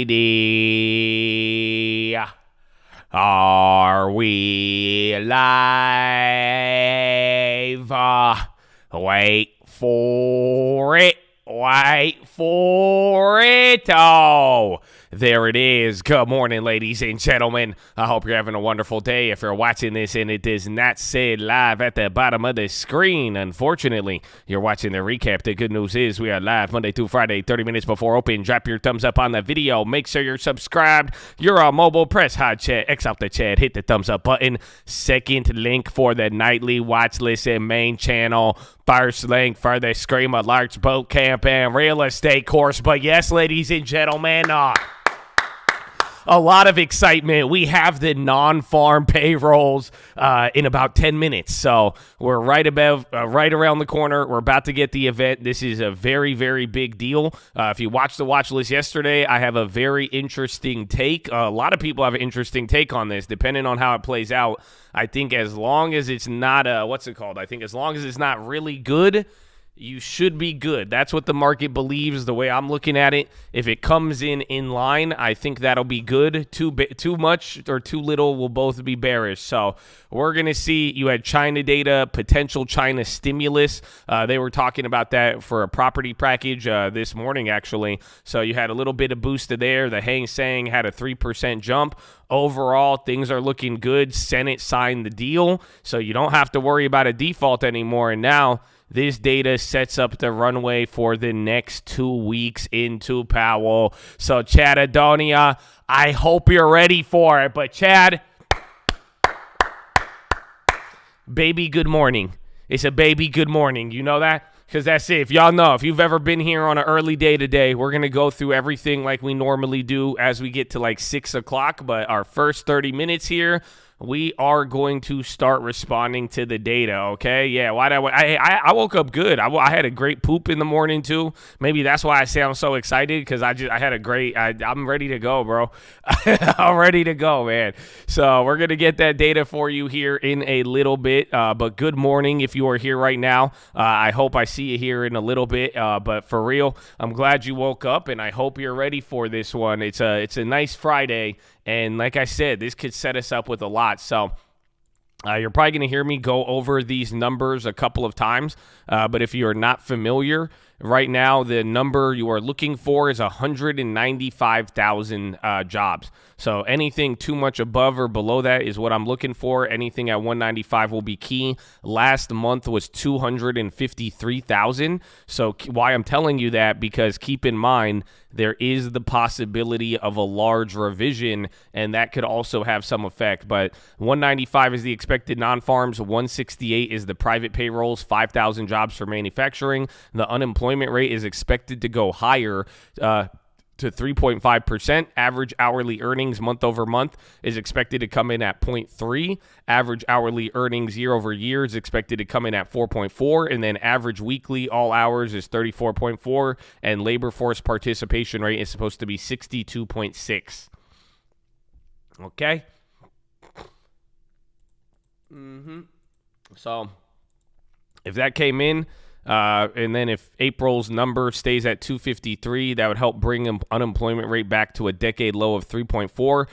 righty. Are we live? Wait for it. Wait for it. Oh, there it is. Good morning, ladies and gentlemen. I hope you're having a wonderful day. If you're watching this and it does not say live at the bottom of the screen, unfortunately, you're watching the recap. The good news is we are live Monday through Friday, 30 minutes before open. Drop your thumbs up on the video. Make sure you're subscribed. You're on mobile. Press hot chat. X out the chat. Hit the thumbs up button. Second link for the nightly watch list and main channel. First link for the Scream a Larch boat camp and real estate course. But yes, ladies and gentlemen, a lot of excitement. We have the non-farm payrolls in about 10 minutes. So we're right around the corner. We're about to get the event. This is a very, very big deal. If you watched the watch list yesterday, I have a very interesting take. A lot of people have an interesting take on this, depending on how it plays out. I think as long as it's not, I think as long as it's not really good, you should be good. That's what the market believes, the way I'm looking at it. If it comes in line, I think that'll be good. Too much or too little will both be bearish. So we're going to see. You had China data, potential China stimulus. They were talking about that for a property package this morning, actually. So you had a little bit of boost there. The Hang Seng had a 3% jump. Overall, things are looking good. Senate signed the deal, so you don't have to worry about a default anymore. And now this data sets up the runway for the next 2 weeks into Powell. So, Chad Adonia, I hope you're ready for it. But, Chad, baby, good morning. It's a baby good morning. You know that? Because that's it. If y'all know, if you've ever been here on an early day today, we're going to go through everything like we normally do as we get to like 6 o'clock. But our first 30 minutes here, we are going to start responding to the data, okay? Yeah, I woke up good. I had a great poop in the morning, too. Maybe that's why I say I'm so excited, because I had a great – I'm ready to go, bro. I'm ready to go, man. So we're going to get that data for you here in a little bit. But good morning if you are here right now. I hope I see you here in a little bit. But for real, I'm glad you woke up, and I hope you're ready for this one. It's a nice Friday. And like I said, this could set us up with a lot. So you're probably going to hear me go over these numbers a couple of times. But if you are not familiar, right now the number you are looking for is 195,000 jobs. So anything too much above or below that is what I'm looking for. Anything at 195 will be key. Last month was 253,000. So why I'm telling you that, because keep in mind, there is the possibility of a large revision, and that could also have some effect. But 195 is the expected non-farms. 168 is the private payrolls, 5,000 jobs for manufacturing. The unemployment rate is expected to go higher to 3.5%. Average hourly earnings month over month is expected to come in at 0.3. Average hourly earnings year over year is expected to come in at 4.4. And then average weekly all hours is 34.4. And labor force participation rate is supposed to be 62.6. Okay? So if that came in, and then if April's number stays at 253, that would help bring unemployment rate back to a decade low of 3.4.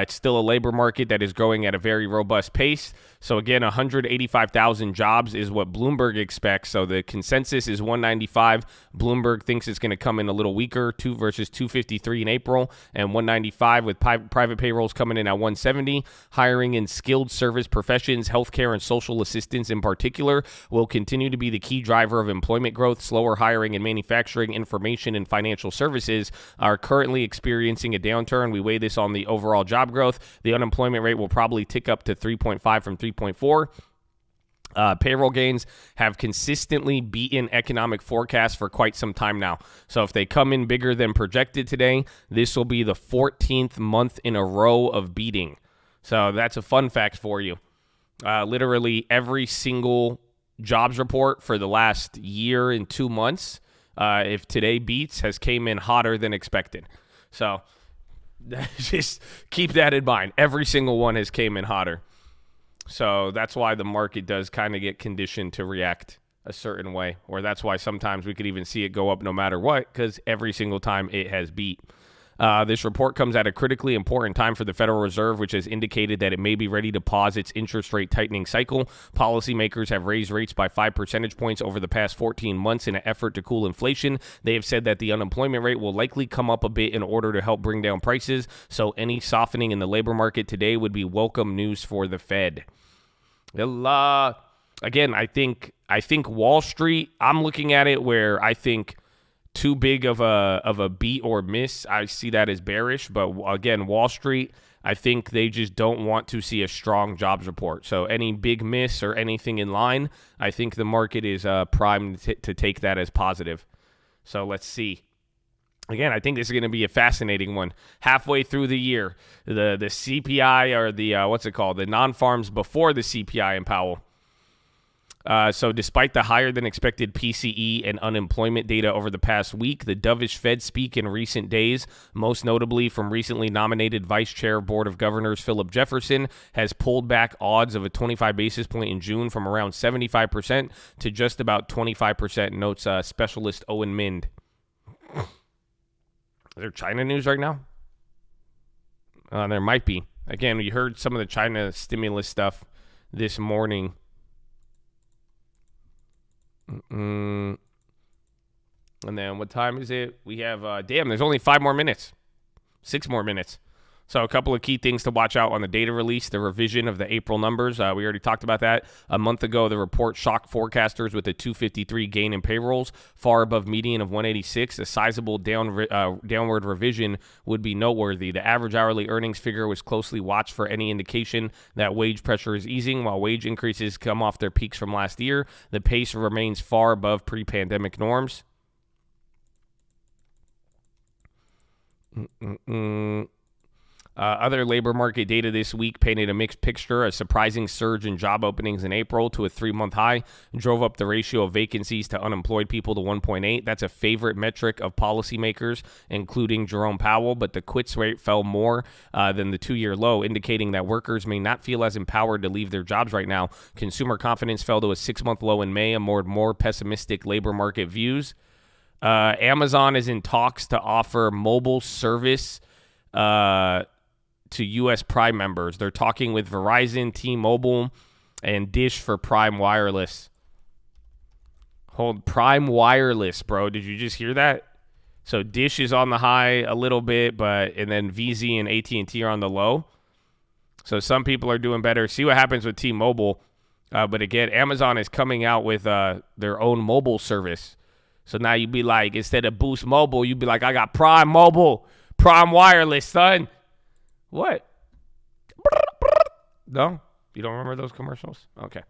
It's still a labor market that is growing at a very robust pace. So again, 185,000 jobs is what Bloomberg expects. So the consensus is 195. Bloomberg thinks it's going to come in a little weaker, 2 versus 253 in April, and 195 with private payrolls coming in at 170. Hiring in skilled service professions, healthcare, and social assistance in particular will continue to be the key driver of employment growth. Slower hiring in manufacturing, information, and financial services are currently experiencing a downturn. We weigh this on the overall job growth. The unemployment rate will probably tick up to 3.5 from 3.4. Payroll gains have consistently beaten economic forecasts for quite some time now. So if they come in bigger than projected today, this will be the 14th month in a row of beating. So that's a fun fact for you. Literally every single jobs report for the last year and 2 months, if today beats, has came in hotter than expected. So just keep that in mind. Every single one has came in hotter. So that's why the market does kind of get conditioned to react a certain way, or that's why sometimes we could even see it go up no matter what, because every single time it has beat. This report comes at a critically important time for the Federal Reserve, which has indicated that it may be ready to pause its interest rate tightening cycle. Policymakers have raised rates by 5 percentage points over the past 14 months in an effort to cool inflation. They have said that the unemployment rate will likely come up a bit in order to help bring down prices, so any softening in the labor market today would be welcome news for the Fed. Again, I think Wall Street, I'm looking at it where I think too big of a beat or miss. I see that as bearish, but again, Wall Street, I think they just don't want to see a strong jobs report. So any big miss or anything in line, I think the market is primed to take that as positive. So let's see. Again, I think this is going to be a fascinating one. Halfway through the year, the CPI or the non-farms before the CPI in Powell. So despite the higher than expected PCE and unemployment data over the past week, the dovish Fed speak in recent days, most notably from recently nominated Vice Chair of Board of Governors Philip Jefferson, has pulled back odds of a 25 basis point in June from around 75% to just about 25%, notes specialist Owen Mind. Is there China news right now? There might be. Again, we heard some of the China stimulus stuff this morning. And then what time is it? We have, there's only 5 more minutes. 6 more minutes. So a couple of key things to watch out on the data release, the revision of the April numbers. We already talked about that. A month ago, the report shocked forecasters with a 253 gain in payrolls, far above median of 186. A sizable downward revision would be noteworthy. The average hourly earnings figure was closely watched for any indication that wage pressure is easing. While wage increases come off their peaks from last year, the pace remains far above pre-pandemic norms. Other labor market data this week painted a mixed picture. A surprising surge in job openings in April to a 3-month high drove up the ratio of vacancies to unemployed people to 1.8. That's a favorite metric of policymakers, including Jerome Powell, but the quits rate fell more than the 2-year low, indicating that workers may not feel as empowered to leave their jobs right now. Consumer confidence fell to a 6-month low in May, amid more pessimistic labor market views. Amazon is in talks to offer mobile service to U.S. Prime members. They're talking with Verizon, T-Mobile, and Dish for Prime Wireless. Hold Prime Wireless, bro. Did you just hear that? So Dish is on the high a little bit, and then VZ and AT&T are on the low. So some people are doing better. See what happens with T-Mobile. But again, Amazon is coming out with their own mobile service. So now you'd be like, instead of Boost Mobile, you'd be like, I got Prime Mobile, Prime Wireless, son. What? No? You don't remember those commercials? Okay.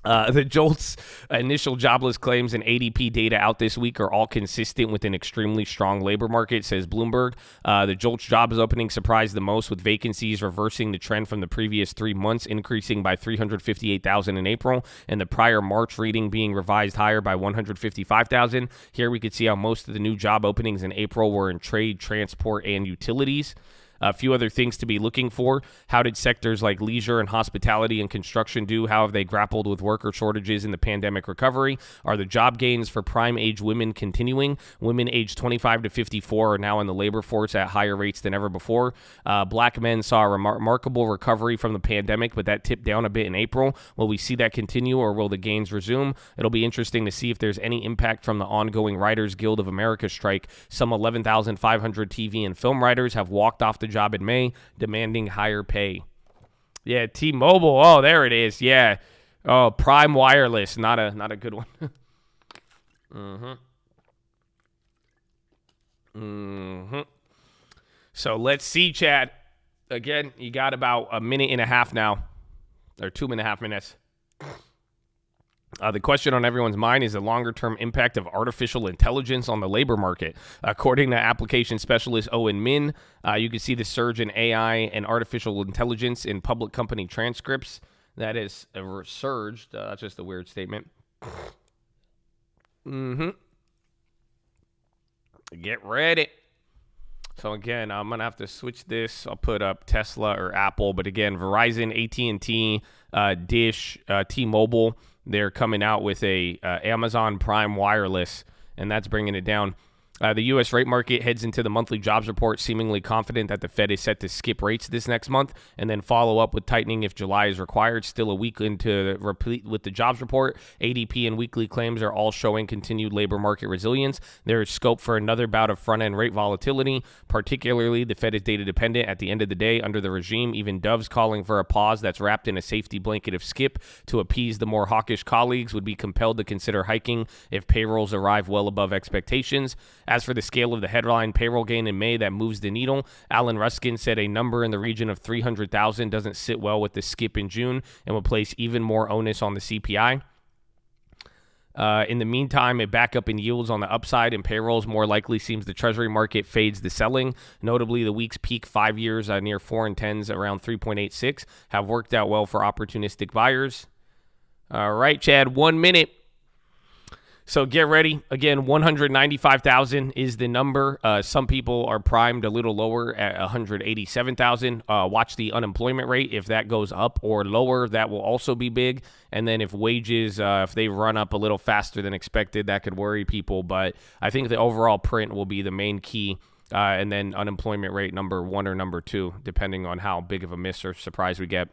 The JOLTS initial jobless claims and ADP data out this week are all consistent with an extremely strong labor market, says Bloomberg. The JOLTS jobs opening surprised the most, with vacancies reversing the trend from the previous 3 months, increasing by 358,000 in April, and the prior March reading being revised higher by 155,000. Here we could see how most of the new job openings in April were in trade, transport, and utilities. A few other things to be looking for. How did sectors like leisure and hospitality and construction do? How have they grappled with worker shortages in the pandemic recovery? Are the job gains for prime-age women continuing? Women aged 25 to 54 are now in the labor force at higher rates than ever before. Black men saw a remarkable recovery from the pandemic, but that tipped down a bit in April. Will we see that continue, or will the gains resume? It'll be interesting to see if there's any impact from the ongoing Writers Guild of America strike. Some 11,500 TV and film writers have walked off the job in May, demanding higher pay. Yeah, T-Mobile. Oh, there it is. Yeah. Oh, Prime Wireless. Not a good one. So let's see, Chad. Again, you got about a minute and a half now, or 2.5 minutes. The question on everyone's mind is the longer-term impact of artificial intelligence on the labor market. According to application specialist Owen Mind, you can see the surge in AI and artificial intelligence in public company transcripts. That is surged. That's just a weird statement. Get ready. So again, I'm going to have to switch this. I'll put up Tesla or Apple. But again, Verizon, AT&T, Dish, T-Mobile, they're coming out with a Amazon Prime Wireless, and that's bringing it down. The U.S. rate market heads into the monthly jobs report seemingly confident that the Fed is set to skip rates this next month and then follow up with tightening if July is required. Still a week into replete with the jobs report. ADP and weekly claims are all showing continued labor market resilience. There is scope for another bout of front-end rate volatility, particularly the Fed is data dependent at the end of the day under the regime. Even Doves calling for a pause that's wrapped in a safety blanket of skip to appease the more hawkish colleagues would be compelled to consider hiking if payrolls arrive well above expectations. As for the scale of the headline payroll gain in May that moves the needle, Alan Ruskin said a number in the region of 300,000 doesn't sit well with the skip in June and will place even more onus on the CPI. In the meantime, a backup in yields on the upside and payrolls more likely seems the Treasury market fades the selling. Notably, the week's peak 5 years near 4 and 10s around 3.86 have worked out well for opportunistic buyers. All right, Chad, 1 minute. So get ready. Again, 195,000 is the number. Some people are primed a little lower at 187,000. Watch the unemployment rate. If that goes up or lower, that will also be big. And then if wages, if they run up a little faster than expected, that could worry people. But I think the overall print will be the main key. And then unemployment rate number 1 or number 2, depending on how big of a miss or surprise we get.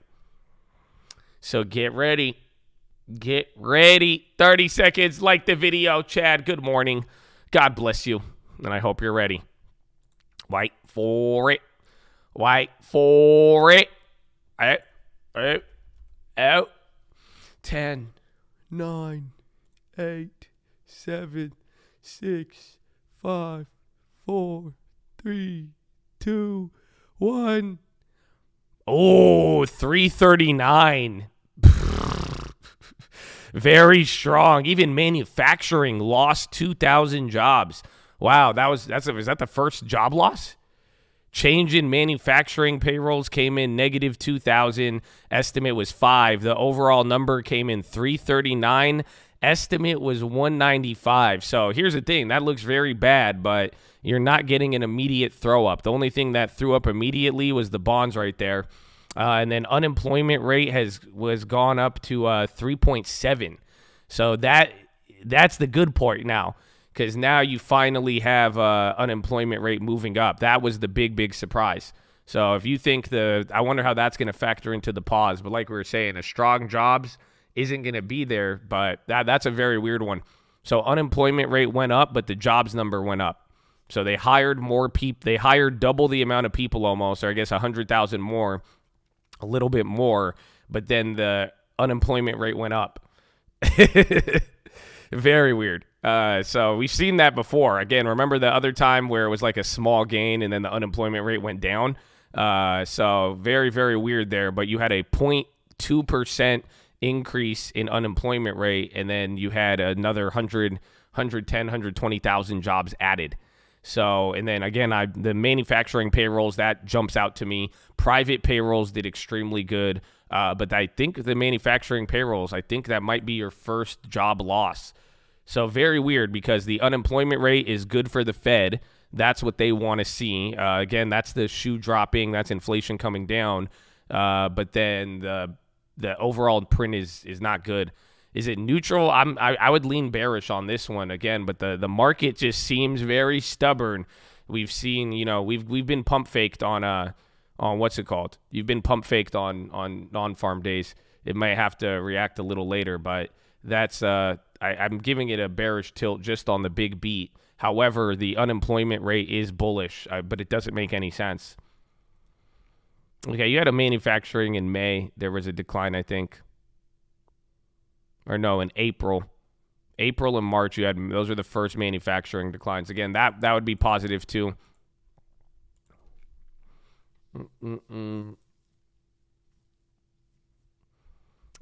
So get ready. Get ready. 30 seconds. Like the video. Chad, good morning. God bless you. And I hope you're ready. Wait for it. Wait for it. Out. 10, 9, 8, 7, 6, 5, 4, 3, 2, 1. Oh, 339. Very strong. Even manufacturing lost 2,000 jobs. Wow, is that the first job loss? Change in manufacturing payrolls came in negative 2,000. Estimate was 5. The overall number came in 339. Estimate was 195. So here's the thing. That looks very bad, but you're not getting an immediate throw up. The only thing that threw up immediately was the bonds right there. And then unemployment rate was gone up to 3.7. So that's the good part now, because now you finally have unemployment rate moving up. That was the big surprise. So if you think I wonder how that's going to factor into the pause. But like we were saying, a strong jobs isn't going to be there. But that's a very weird one. So unemployment rate went up, but the jobs number went up. So they hired more people. They hired double the amount of people almost, or I guess 100,000 more. A little bit more, but then the unemployment rate went up. Very weird. So we've seen that before. Again, remember the other time where it was like a small gain and then the unemployment rate went down? So very, very weird there. But you had a 0.2% increase in unemployment rate, and then you had another 120,000 jobs added. So, and then again, the manufacturing payrolls, that jumps out to me. Private payrolls did extremely good. But I think the manufacturing payrolls, I think that might be your first job loss. So very weird, because the unemployment rate is good for the Fed. That's what they want to see. Again, that's the shoe dropping. That's inflation coming down. But then the overall print is not good. Is it neutral? I would lean bearish on this one again, but the market just seems very stubborn. We've seen, we've been pump faked on what's it called? You've been pump faked on non-farm days. It might have to react a little later, but that's I'm giving it a bearish tilt just on the big beat. However, the unemployment rate is bullish, but it doesn't make any sense. Okay, you had a manufacturing in May. There was a decline, I think. Or no, in April. April and March, those are the first manufacturing declines. Again, that would be positive too.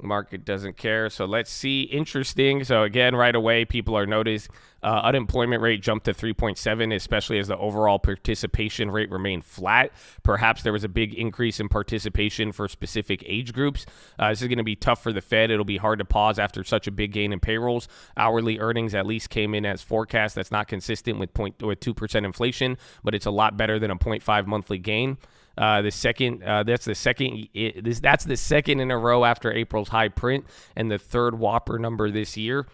Market doesn't care. So let's see. Interesting. So again, right away, people are noticing unemployment rate jumped to 3.7, especially as the overall participation rate remained flat. Perhaps there was a big increase in participation for specific age groups. This is going to be tough for the Fed. It'll be hard to pause after such a big gain in payrolls. Hourly earnings at least came in as forecast. That's not consistent with 2% inflation, but it's a lot better than a 0.5 monthly gain. That's the second in a row after April's high print, and the third Whopper number this year.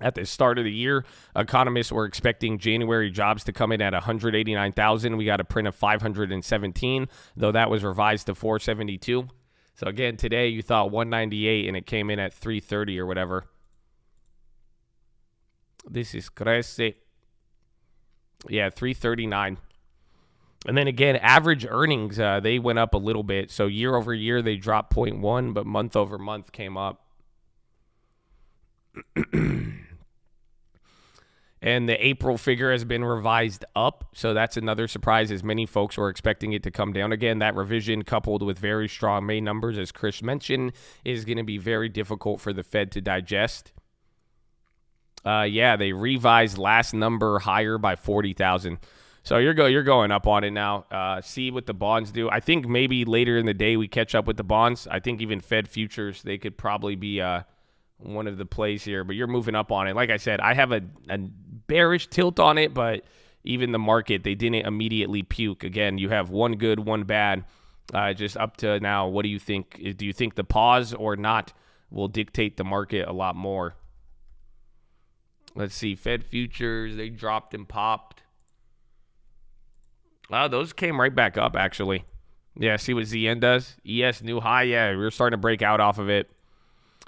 At the start of the year, economists were expecting January jobs to come in at 189,000. We got a print of 517, though that was revised to 472. So again, today you thought 198 and it came in at 330 or whatever. This is crazy. Yeah, 339. And then again, average earnings, they went up a little bit. So year over year, they dropped 0.1, but month over month came up. And the April figure has been revised up, so that's another surprise, as many folks were expecting it to come down again. That revision, coupled with very strong May numbers, as Chris mentioned, is going to be very difficult for the Fed to digest. Yeah, they revised last number higher by 40,000. So you're going up on it now. See what the bonds do. I think maybe later in the day we catch up with the bonds. I think even Fed futures, they could probably be one of the plays here, but you're moving up on it. Like I said, I have a bearish tilt on it, but even the market, they didn't immediately puke. Again, you have one good, one bad. Just up to now, what do you think? Do you think the pause or not will dictate the market a lot more? Let's see. Fed futures, they dropped and popped. Those came right back up, actually. Yeah, see what ZN does? ES new high. Yeah, we're starting to break out off of it.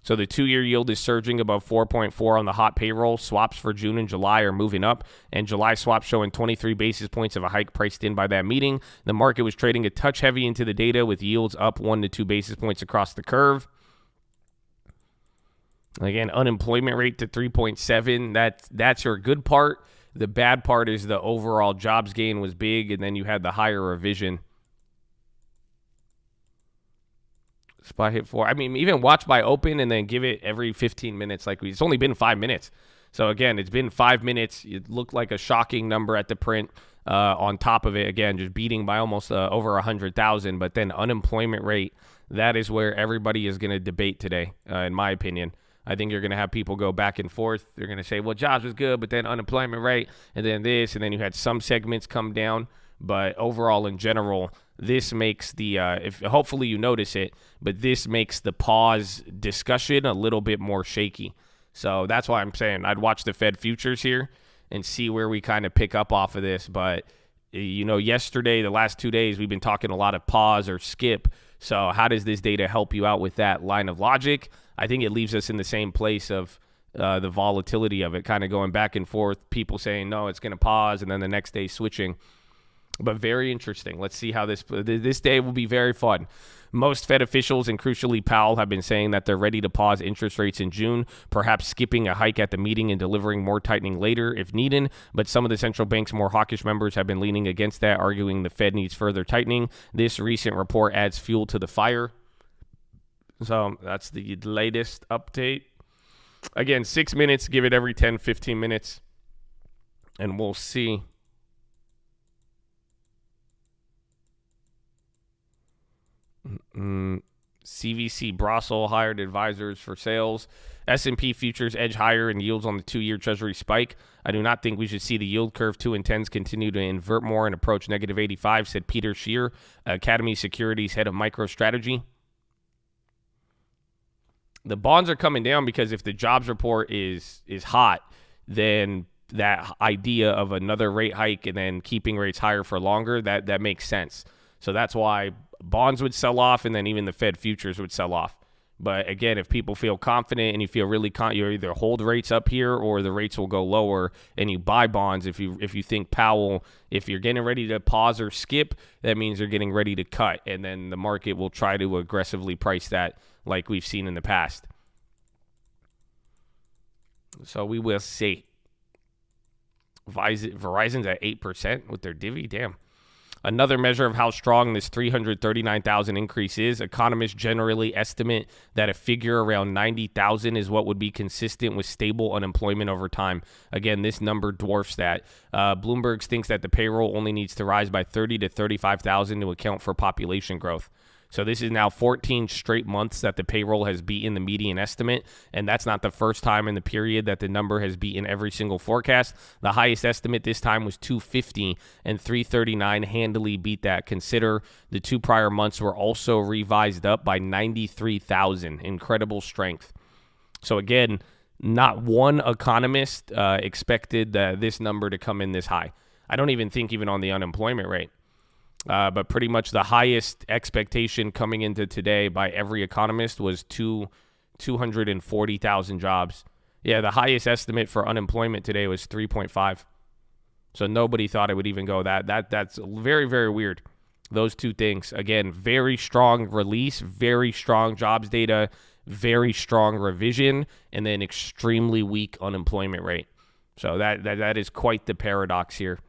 So the 2-year yield is surging above 4.4 on the hot payroll. Swaps for June and July are moving up, and July swaps showing 23 basis points of a hike priced in by that meeting. The market was trading a touch heavy into the data with yields up 1 to 2 basis points across the curve. Again, unemployment rate to 3.7. That's your good part. The bad part is the overall jobs gain was big, and then you had the higher revision. Spot hit 4. I mean, even watch by open and then give it every 15 minutes. It's only been 5 minutes. So, again, it's been 5 minutes. It looked like a shocking number at the print. On top of it, again, just beating by almost over 100,000. But then unemployment rate, that is where everybody is going to debate today, in my opinion. I think you're going to have people go back and forth. They're going to say, well, jobs was good, but then unemployment rate, and then this, and then you had some segments come down. But overall, in general, this makes the, hopefully you notice it, but this makes the pause discussion a little bit more shaky. So that's why I'm saying I'd watch the Fed futures here and see where we kind of pick up off of this. But, yesterday, the last 2 days, we've been talking a lot of pause or skip. So how does this data help you out with that line of logic? I think it leaves us in the same place of the volatility of it, kind of going back and forth, people saying, no, it's going to pause, and then the next day switching. But very interesting. Let's see how this day will be very fun. Most Fed officials, and crucially Powell, have been saying that they're ready to pause interest rates in June, perhaps skipping a hike at the meeting and delivering more tightening later if needed. But some of the central bank's more hawkish members have been leaning against that, arguing the Fed needs further tightening. This recent report adds fuel to the fire. So that's the latest update. Again, 6 minutes. Give it every 10, 15 minutes, and we'll see. CVC Brossel hired advisors for sales. S&P futures edge higher and yields on the 2-year Treasury spike. I do not think we should see the yield curve 2 and 10s continue to invert more and approach negative 85, said Peter Scheer, Academy Securities head of microstrategy. The bonds are coming down because if the jobs report is hot, then that idea of another rate hike and then keeping rates higher for longer, that makes sense. So that's why bonds would sell off, and then even the Fed futures would sell off. But again, if people feel confident and you feel really you either hold rates up here or the rates will go lower, and you buy bonds. If you think Powell, if you're getting ready to pause or skip, that means you're getting ready to cut, and then the market will try to aggressively price that like we've seen in the past. So we will see. Verizon's at 8% with their divvy. Damn. Another measure of how strong this 339,000 increase is, economists generally estimate that a figure around 90,000 is what would be consistent with stable unemployment over time. Again, this number dwarfs that. Bloomberg thinks that the payroll only needs to rise by 30 to 35,000 to account for population growth. So this is now 14 straight months that the payroll has beaten the median estimate, and that's not the first time in the period that the number has beaten every single forecast. The highest estimate this time was 250, and 339 handily beat that. Consider the 2 prior months were also revised up by 93,000. Incredible strength. So again, Not one economist expected this number to come in this high. I don't even think even on the unemployment rate. But pretty much the highest expectation coming into today by every economist was 240,000 jobs. Yeah, the highest estimate for unemployment today was 3.5. So nobody thought it would even go that. That's very, very weird. Those two things. Again, very strong release, very strong jobs data, very strong revision, and then extremely weak unemployment rate. So that is quite the paradox here.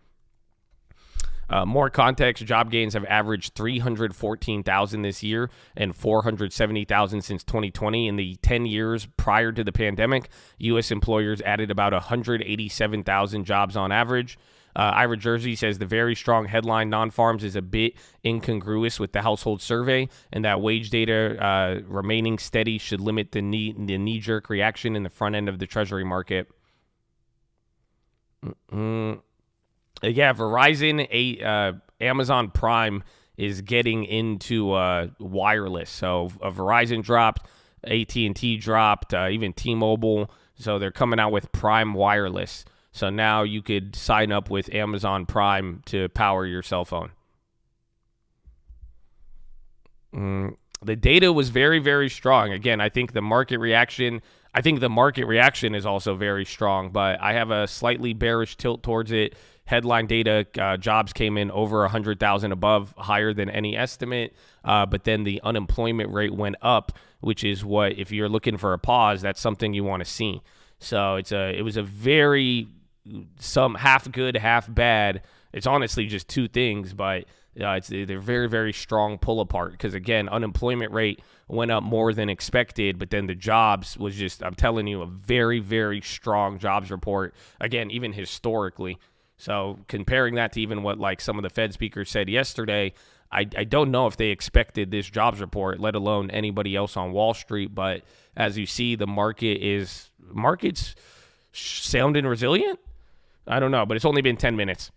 More context, job gains have averaged 314,000 this year and 470,000 since 2020. In the 10 years prior to the pandemic, U.S. employers added about 187,000 jobs on average. Ira Jersey says the very strong headline non-farms is a bit incongruous with the household survey, and that wage data remaining steady should limit the knee-jerk reaction in the front end of the Treasury market. Yeah, Verizon, Amazon Prime is getting into wireless. So Verizon dropped, AT&T dropped, even T-Mobile. So they're coming out with Prime Wireless. So now you could sign up with Amazon Prime to power your cell phone. The data was very, very strong. Again, I think the market reaction is also very strong, but I have a slightly bearish tilt towards it. Headline data, jobs came in over 100,000 above, higher than any estimate. But then the unemployment rate went up, which is what, if you're looking for a pause, that's something you want to see. So it was a very, some half good, half bad. It's honestly just two things, but they're very, very strong pull apart because, again, unemployment rate went up more than expected, but then the jobs was just, I'm telling you, a very, very strong jobs report, again, even historically. So comparing that to even what like some of the Fed speakers said yesterday, I don't know if they expected this jobs report, let alone anybody else on Wall Street. But as you see, the market's sounding resilient. I don't know, but it's only been 10 minutes.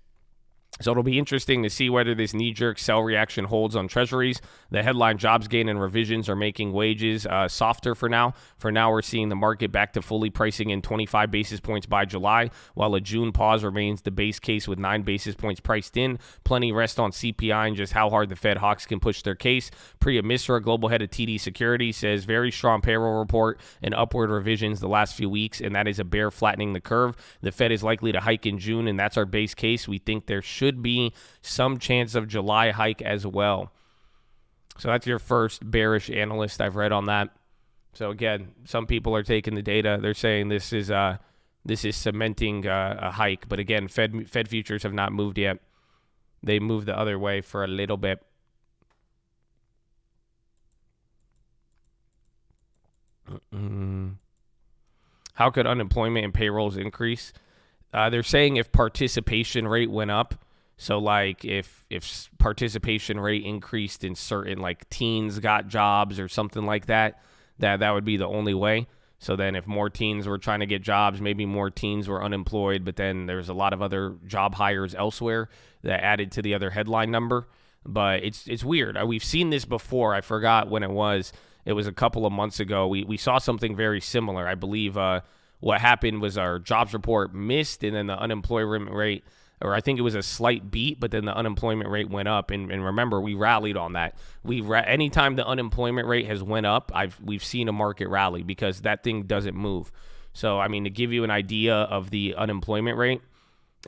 So it'll be interesting to see whether this knee-jerk sell reaction holds on treasuries. The headline jobs gain and revisions are making wages softer for now. For now, we're seeing the market back to fully pricing in 25 basis points by July, while a June pause remains the base case with 9 basis points priced in. Plenty rest on CPI and just how hard the Fed hawks can push their case. Priya Misra, global head of TD Security, says very strong payroll report and upward revisions the last few weeks, and that is a bear flattening the curve. The Fed is likely to hike in June, and that's our base case. We think there should be some chance of July hike as well. So that's your first bearish analyst I've read on that. So again, some people are taking the data. They're saying this is cementing a hike. But again, Fed futures have not moved yet. They moved the other way for a little bit. How could unemployment and payrolls increase? They're saying if participation rate went up. So like if participation rate increased in certain like teens got jobs or something like that, that would be the only way. So then if more teens were trying to get jobs, maybe more teens were unemployed, but then there's a lot of other job hires elsewhere that added to the other headline number. But it's weird. We've seen this before. I forgot when it was. It was a couple of months ago. We saw something very similar. I believe what happened was our jobs report missed, and then the unemployment rate, or I think it was a slight beat, but then the unemployment rate went up. And remember, we rallied on that. Anytime the unemployment rate has went up, we've seen a market rally because that thing doesn't move. So, I mean, to give you an idea of the unemployment rate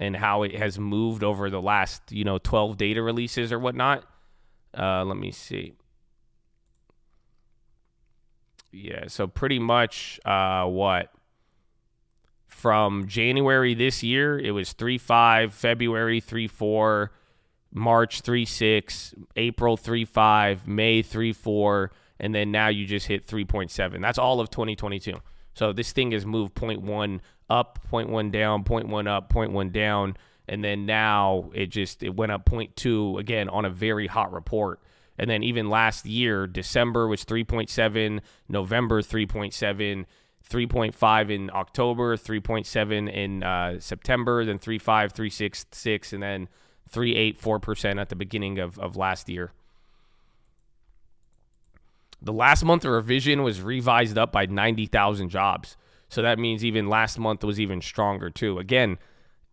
and how it has moved over the last, 12 data releases or whatnot, let me see. Yeah, so pretty much from January this year, it was 3.5, February 3.4, March 3.6, April 3.5, May 3.4, and then now you just hit 3.7. That's all of 2022. So this thing has moved 0.1 up, 0.1 down, 0.1 up, 0.1 down, and then now it went up 0.2 again on a very hot report. And then even last year, December was 3.7, November 3.7, 3.5 in October, 3.7 in September, then 3.5, 3.6, and then 3.84% at the beginning of last year. The last month of revision was revised up by 90,000 jobs. So that means even last month was even stronger too. Again,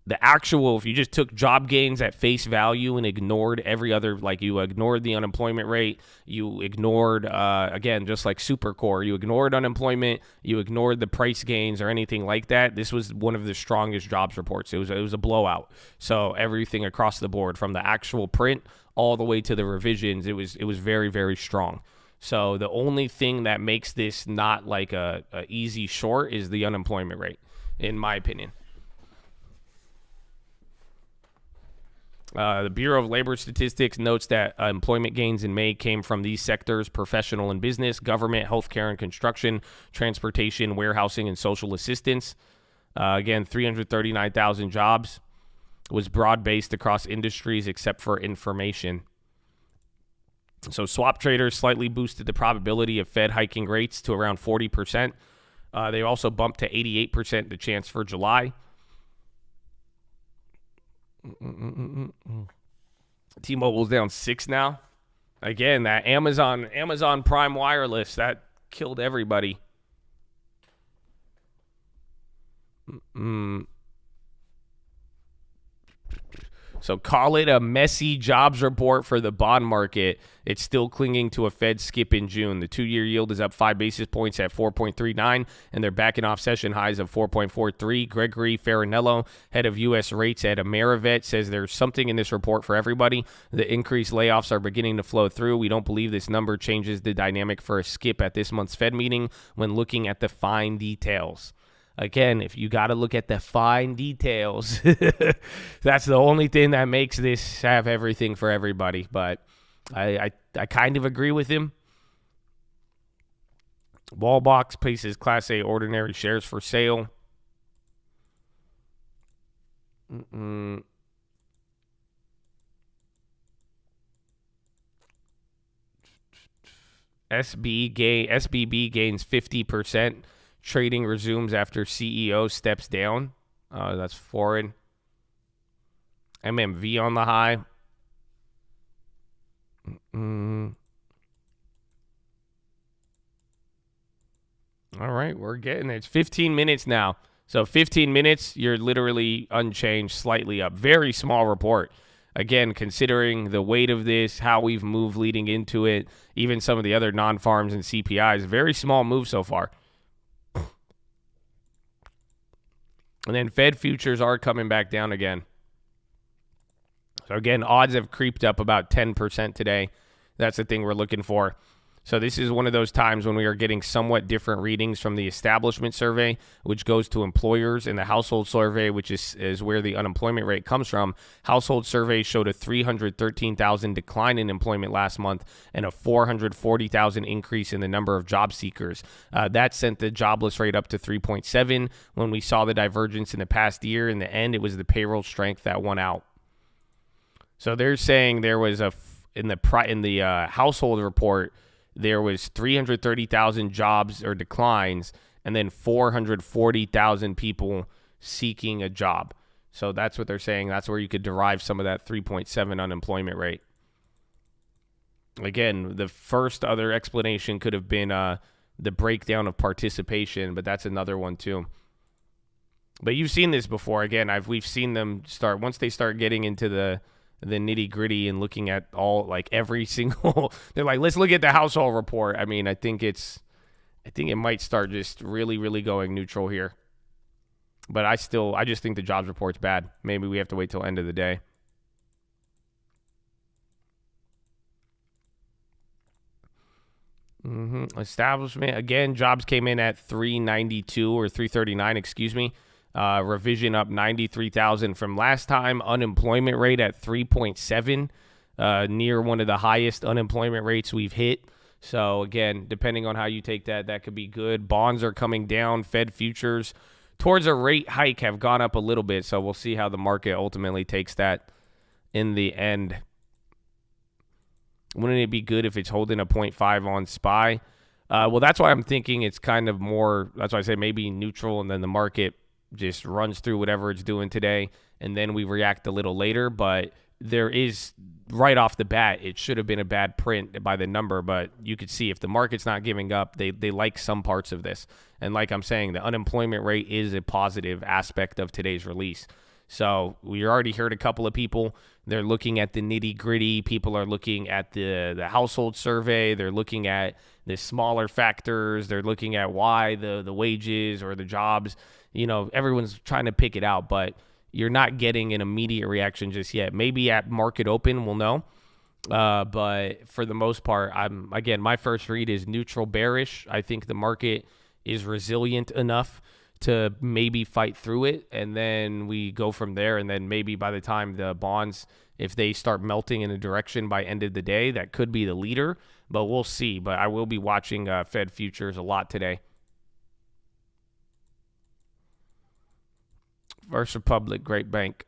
the actual, if you just took job gains at face value and ignored every other, like you ignored the unemployment rate, you ignored, again, just like Supercore, you ignored unemployment, you ignored the price gains or anything like that. This was one of the strongest jobs reports. It was a blowout. So everything across the board, from the actual print all the way to the revisions, it was very, very strong. So the only thing that makes this not like a easy short is the unemployment rate, in my opinion. The Bureau of Labor Statistics notes that employment gains in May came from these sectors: professional and business, government, healthcare and construction, transportation, warehousing, and social assistance. Again, 339,000 jobs. Was broad-based across industries except for information. So swap traders slightly boosted the probability of Fed hiking rates to around 40%. They also bumped to 88% the chance for July. T-Mobile's down 6 now. Again, that Amazon Prime Wireless, that killed everybody. So call it a messy jobs report for the bond market. It's still clinging to a Fed skip in June. The 2-year yield is up 5 basis points at 4.39, and they're backing off session highs of 4.43. Gregory Farinello, head of U.S. rates at Amerivet, says there's something in this report for everybody. The increased layoffs are beginning to flow through. We don't believe this number changes the dynamic for a skip at this month's Fed meeting when looking at the fine details. Again, if you got to look at the fine details, that's the only thing that makes this have everything for everybody. But I kind of agree with him. Wallbox places Class A ordinary shares for sale. SBB gains 50%. Trading resumes after CEO steps down. That's foreign. MMV on the high. All right, we're getting there. It's 15 minutes now. So 15 minutes, you're literally unchanged, slightly up. Very small report. Again, considering the weight of this, how we've moved leading into it, even some of the other non-farms and CPIs, very small move so far. And then Fed futures are coming back down again. So again, odds have creeped up about 10% today. That's the thing we're looking for. So this is one of those times when we are getting somewhat different readings from the establishment survey, which goes to employers, and the household survey, which is where the unemployment rate comes from. Household survey showed a 313,000 decline in employment last month and a 440,000 increase in the number of job seekers. That sent the jobless rate up to 3.7. When we saw the divergence in the past year, in the end, it was the payroll strength that won out. So they're saying there was in the household report, there was 330,000 jobs or declines, and then 440,000 people seeking a job. So that's what they're saying. That's where you could derive some of that 3.7 unemployment rate. Again, the first other explanation could have been the breakdown of participation, but that's another one too. But you've seen this before. Again, we've seen them start, once they start getting into the nitty gritty and looking at all, like every single, they're like, let's look at the household report. I mean, I think it might start just really, really going neutral here. But I just think the jobs report's bad. Maybe we have to wait till end of the day. Establishment, again, jobs came in at 392 or 339, excuse me. Revision up 93,000 from last time. Unemployment rate at 3.7, near one of the highest unemployment rates we've hit. So again, depending on how you take that could be good. Bonds are coming down. Fed futures towards a rate hike have gone up a little bit. So we'll see how the market ultimately takes that in the end. Wouldn't it be good if it's holding a 0.5 on SPY? Well, that's why I'm thinking it's kind of more, that's why I say maybe neutral, and then the market just runs through whatever it's doing today, and then we react a little later. But there is, right off the bat, it should have been a bad print by the number, but you could see if the market's not giving up, they like some parts of this. And like I'm saying, the unemployment rate is a positive aspect of today's release. So we already heard a couple of people. They're looking at the nitty gritty. People are looking at the household survey. They're looking at the smaller factors. They're looking at why the wages or the jobs. Everyone's trying to pick it out, but you're not getting an immediate reaction just yet. Maybe at market open, we'll know. But for the most part, my first read is neutral bearish. I think the market is resilient enough to maybe fight through it, and then we go from there. And then maybe by the time the bonds, if they start melting in a direction by end of the day, that could be the leader, but we'll see. But I will be watching Fed futures a lot today. First Republic, great bank.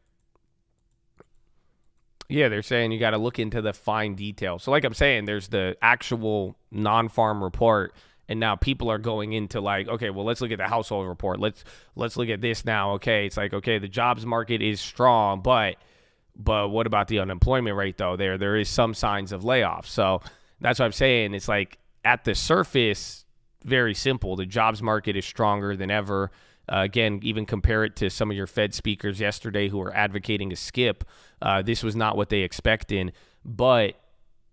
Yeah, they're saying you got to look into the fine details. So like I'm saying, there's the actual non-farm report, and now people are going into like, okay, well, let's look at the household report. Let's look at this now. Okay, it's like, okay, the jobs market is strong, but what about the unemployment rate though? There is some signs of layoffs. So that's what I'm saying. It's like at the surface, very simple. The jobs market is stronger than ever. Again, even compare it to some of your Fed speakers yesterday who were advocating a skip. This was not what they expected, but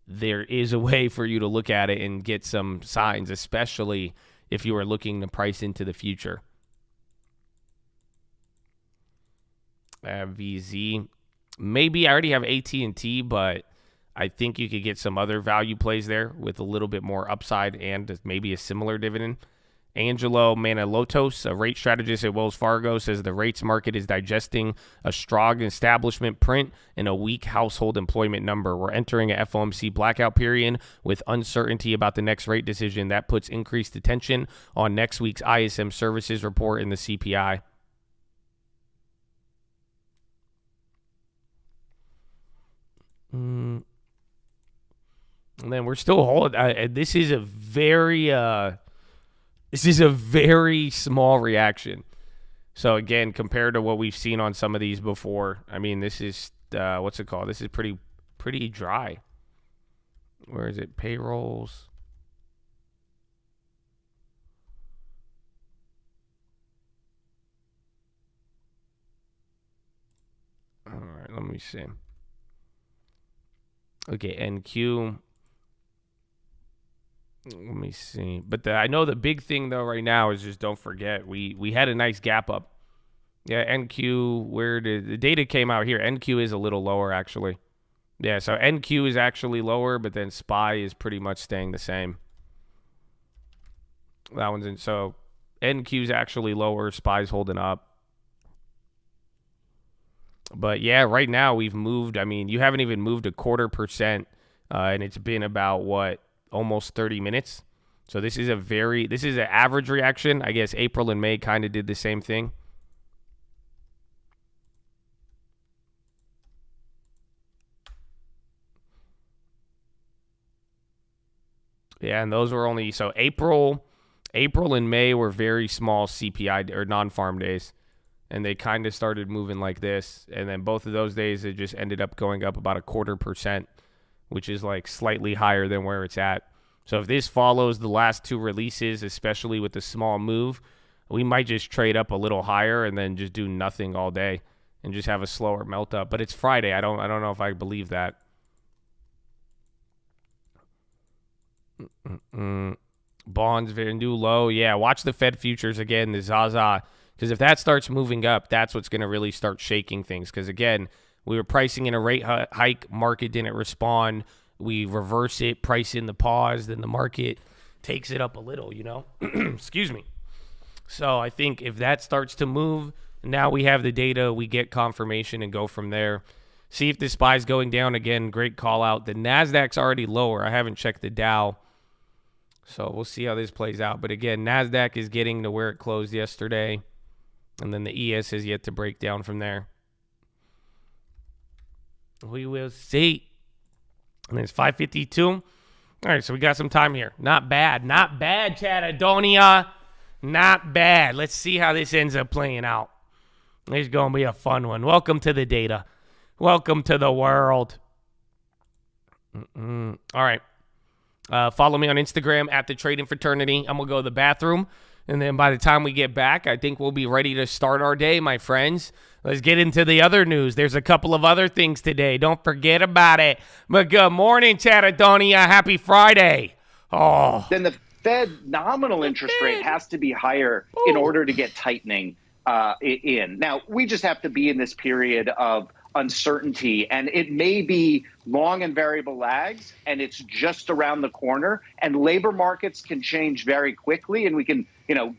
there is a way for you to look at it and get some signs, especially if you are looking to price into the future. VZ. Maybe I already have AT&T, but I think you could get some other value plays there with a little bit more upside and maybe a similar dividend. Angelo Manalotos, a rate strategist at Wells Fargo, says the rates market is digesting a strong establishment print and a weak household employment number. We're entering a FOMC blackout period with uncertainty about the next rate decision. That puts increased attention on next week's ISM services report and the CPI. And then we're still holding. This is a very small reaction. So again, compared to what we've seen on some of these before, I mean, this is what's it called? This is pretty dry. Where is it? Payrolls. All right, let me see. Okay, NQ. Let me see. But I know the big thing, though, right now is just don't forget. We had a nice gap up. Yeah, NQ, where did the data came out here? NQ is a little lower, actually. Yeah, so NQ is actually lower, but then SPY is pretty much staying the same. That one's in. So NQ is actually lower. SPY's holding up. But yeah, right now we've moved. I mean, you haven't even moved 0.25%, and it's been about what? Almost 30 minutes. So this is an average reaction. I guess April and May kind of did the same thing. Yeah, and those were only, so April and May were very small CPI or non-farm days, and they kind of started moving like this, and then both of those days it just ended up going up about 0.25%, which is like slightly higher than where it's at. So if this follows the last two releases, especially with the small move, we might just trade up a little higher and then just do nothing all day and just have a slower melt up. But it's Friday. I don't know if I believe that. Bonds very new low. Yeah, watch the Fed futures again, the Zaza, because if that starts moving up, that's what's going to really start shaking things. Because again, we were pricing in a rate hike, market didn't respond. We reverse it, price in the pause, then the market takes it up a little, Excuse me. So I think if that starts to move, now we have the data, we get confirmation and go from there. See if the SPY's going down again. Great call out. The NASDAQ's already lower. I haven't checked the Dow. So we'll see how this plays out. But again, NASDAQ is getting to where it closed yesterday. And then the ES has yet to break down from there. We will see. And it's 5:52. All right, so we got some time here. Not bad. Not bad, Chatadonia. Not bad. Let's see how this ends up playing out. It's going to be a fun one. Welcome to the data. Welcome to the world. All right. Follow me on Instagram at the Trading Fraternity. I'm going to go to the bathroom. And then by the time we get back, I think we'll be ready to start our day, my friends. Let's get into the other news. There's a couple of other things today. Don't forget about it. But good morning, Chattadonia. Happy Friday. Oh. Then the Fed nominal interest rate has to be higher in order to get tightening in. Now, we just have to be in this period of uncertainty, and it may be long and variable lags, and it's just around the corner, and labor markets can change very quickly, and we can,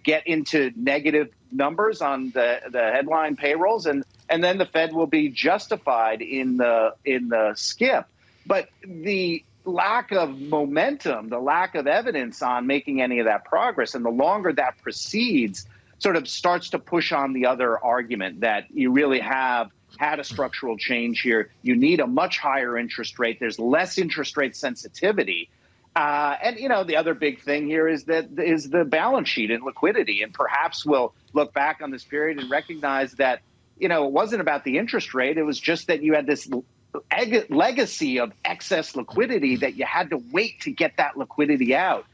get into negative numbers on the headline payrolls, and then the Fed will be justified in the skip. But the lack of momentum, the lack of evidence on making any of that progress, and the longer that proceeds, sort of starts to push on the other argument that you really have had a structural change here. You need a much higher interest rate. There's less interest rate sensitivity. And the other big thing here is the balance sheet and liquidity. And perhaps we'll look back on this period and recognize that, it wasn't about the interest rate. It was just that you had this legacy of excess liquidity that you had to wait to get that liquidity out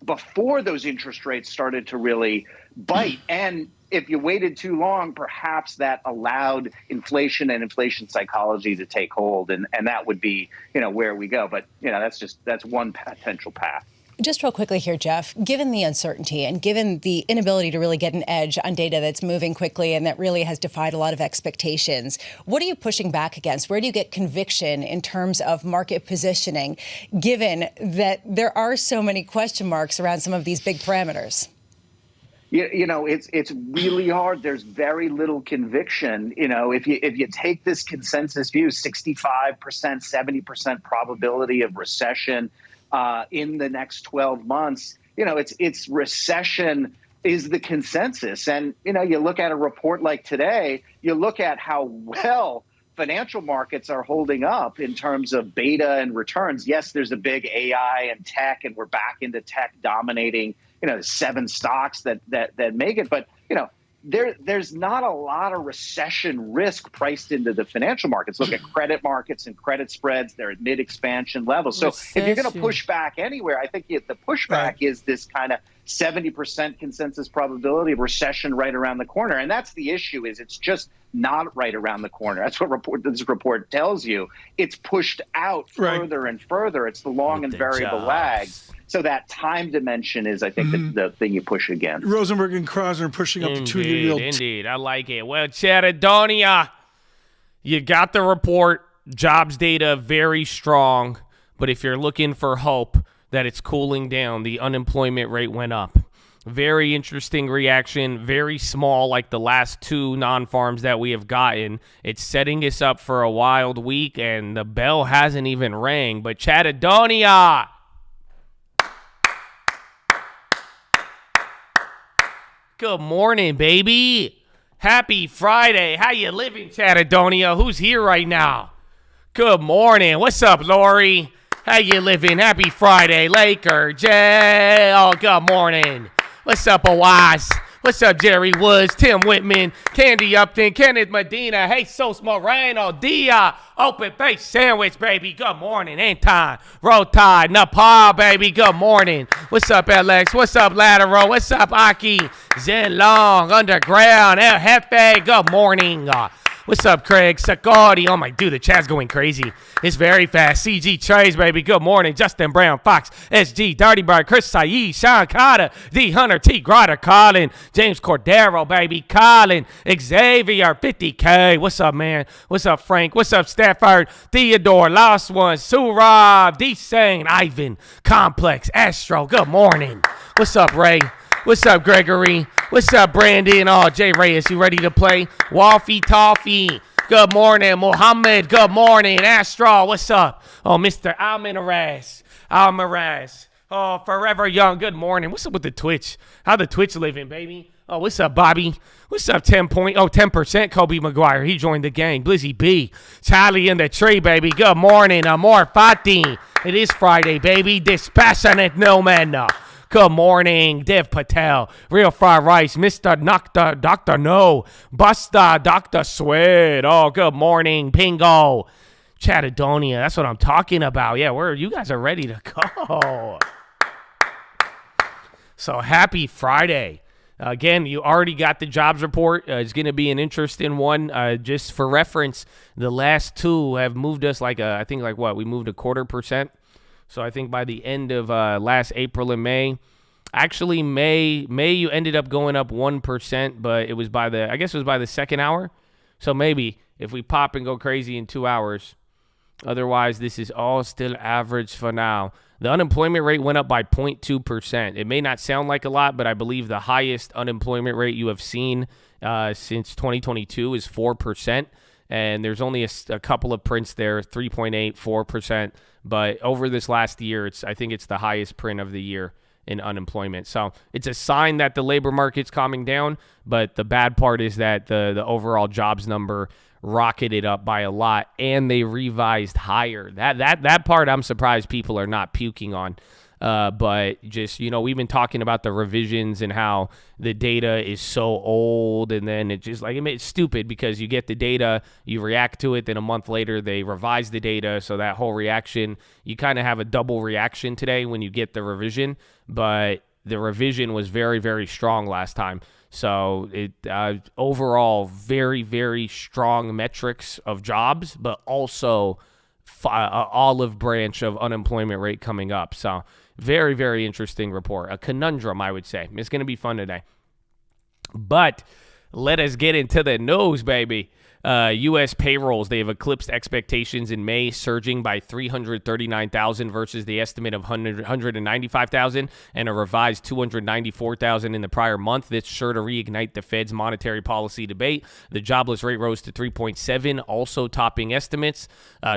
before those interest rates started to really bite. And if you waited too long, perhaps that allowed inflation and inflation psychology to take hold. And that would be, where we go. But, that's one potential path. Just real quickly here, Jeff, given the uncertainty and given the inability to really get an edge on data that's moving quickly and that really has defied a lot of expectations, what are you pushing back against? Where do you get conviction in terms of market positioning, given that there are so many question marks around some of these big parameters? It's really hard. There's very little conviction. If you take this consensus view, 65%, 70% probability of recession in the next 12 months, it's recession is the consensus. And, you look at a report like today, you look at how well financial markets are holding up in terms of beta and returns. Yes, there's a big AI and tech, and we're back into tech dominating, 7 stocks that make it. But, there's not a lot of recession risk priced into the financial markets. Look at credit markets and credit spreads. They're at mid-expansion levels. So if you're going to push back anywhere, I think the pushback is this kind of 70% consensus probability of recession right around the corner. And that's the issue, is it's just not right around the corner. That's what this report tells you. It's pushed out further and further. It's the long and variable lags. So that time dimension is, I think, the thing you push against. Rosenberg and Krasner pushing up the 2-year yield. Indeed, I like it. Well, Chattadonia, you got the report. Jobs data very strong. But if you're looking for hope that it's cooling down, the unemployment rate went up. Very interesting reaction, very small, like the last 2 non-farms that we have gotten. It's setting us up for a wild week, and the bell hasn't even rang. But Chattadonia, good morning, baby. Happy Friday. How you living, Chattadonia? Who's here right now? Good morning. What's up, Lori? How you living? Happy Friday, Laker J. Oh, good morning. What's up, Awaz? What's up, Jerry Woods, Tim Whitman, Candy Upton, Kenneth Medina, Jesus Moreno, Dia, Open Base Sandwich, baby. Good morning. Anton, Roll Tide, Nepal, baby. Good morning. What's up, Alex? What's up, Lateral? What's up, Aki? Zen Long, Underground, El Jefe. Good morning. What's up, Craig? Sakodi. Oh, my dude, the chat's going crazy. It's very fast. CG Trays, baby. Good morning. Justin Brown, Fox, SG, Dirty Bird, Chris Saeed, Sean Carter, D. Hunter, T. Grotter, Colin, James Cordero, baby. Colin, Xavier, 50K. What's up, man? What's up, Frank? What's up, Stafford? Theodore, Lost One, Surab, D. Sane, Ivan, Complex, Astro. Good morning. What's up, Ray? What's up, Gregory? What's up, Brandon? Oh, Jay Reyes, you ready to play? Waffy Toffee. Good morning, Mohammed. Good morning, Astro. What's up? Oh, Mr. Almaraz. Oh, Forever Young. Good morning. What's up with the Twitch? How the Twitch living, baby? Oh, what's up, Bobby? What's up, 10%? Kobe McGuire. He joined the gang. Blizzy B. Charlie in the tree, baby. Good morning. Amor Fati. It is Friday, baby. Dispassionate no man. Good morning, Dev Patel. Real fried rice, Mr. Nocta, Dr. No, Busta, Dr. Sweat. Oh, good morning, Pingo. Chattadonia, that's what I'm talking about. Yeah, you guys are ready to go. So happy Friday. Again, you already got the jobs report. It's going to be an interesting one. Just for reference, the last two have moved us we moved 0.25%. So I think by the end of last April and May, actually May you ended up going up 1%, but it was by the second hour. So maybe if we pop and go crazy in 2 hours, otherwise this is all still average for now. The unemployment rate went up by 0.2%. It may not sound like a lot, but I believe the highest unemployment rate you have seen since 2022 is 4%. And there's only a couple of prints there, 3.8, 4%. But over this last year, I think it's the highest print of the year in unemployment. So it's a sign that the labor market's calming down. But the bad part is that the overall jobs number rocketed up by a lot, and they revised higher. That part I'm surprised people are not puking on. But just, we've been talking about the revisions and how the data is so old, and then it's stupid because you get the data, you react to it, then a month later they revise the data. So that whole reaction, you kind of have a double reaction today when you get the revision, but the revision was very, very strong last time. So it overall very, very strong metrics of jobs, but also olive branch of unemployment rate coming up. So very, very interesting report. A conundrum, I would say. It's going to be fun today. But let us get into the news, baby. U.S. payrolls, they have eclipsed expectations in May, surging by 339,000 versus the estimate of 195,000 and a revised 294,000 in the prior month. This sure to reignite the Fed's monetary policy debate. The jobless rate rose to 3.7, also topping estimates.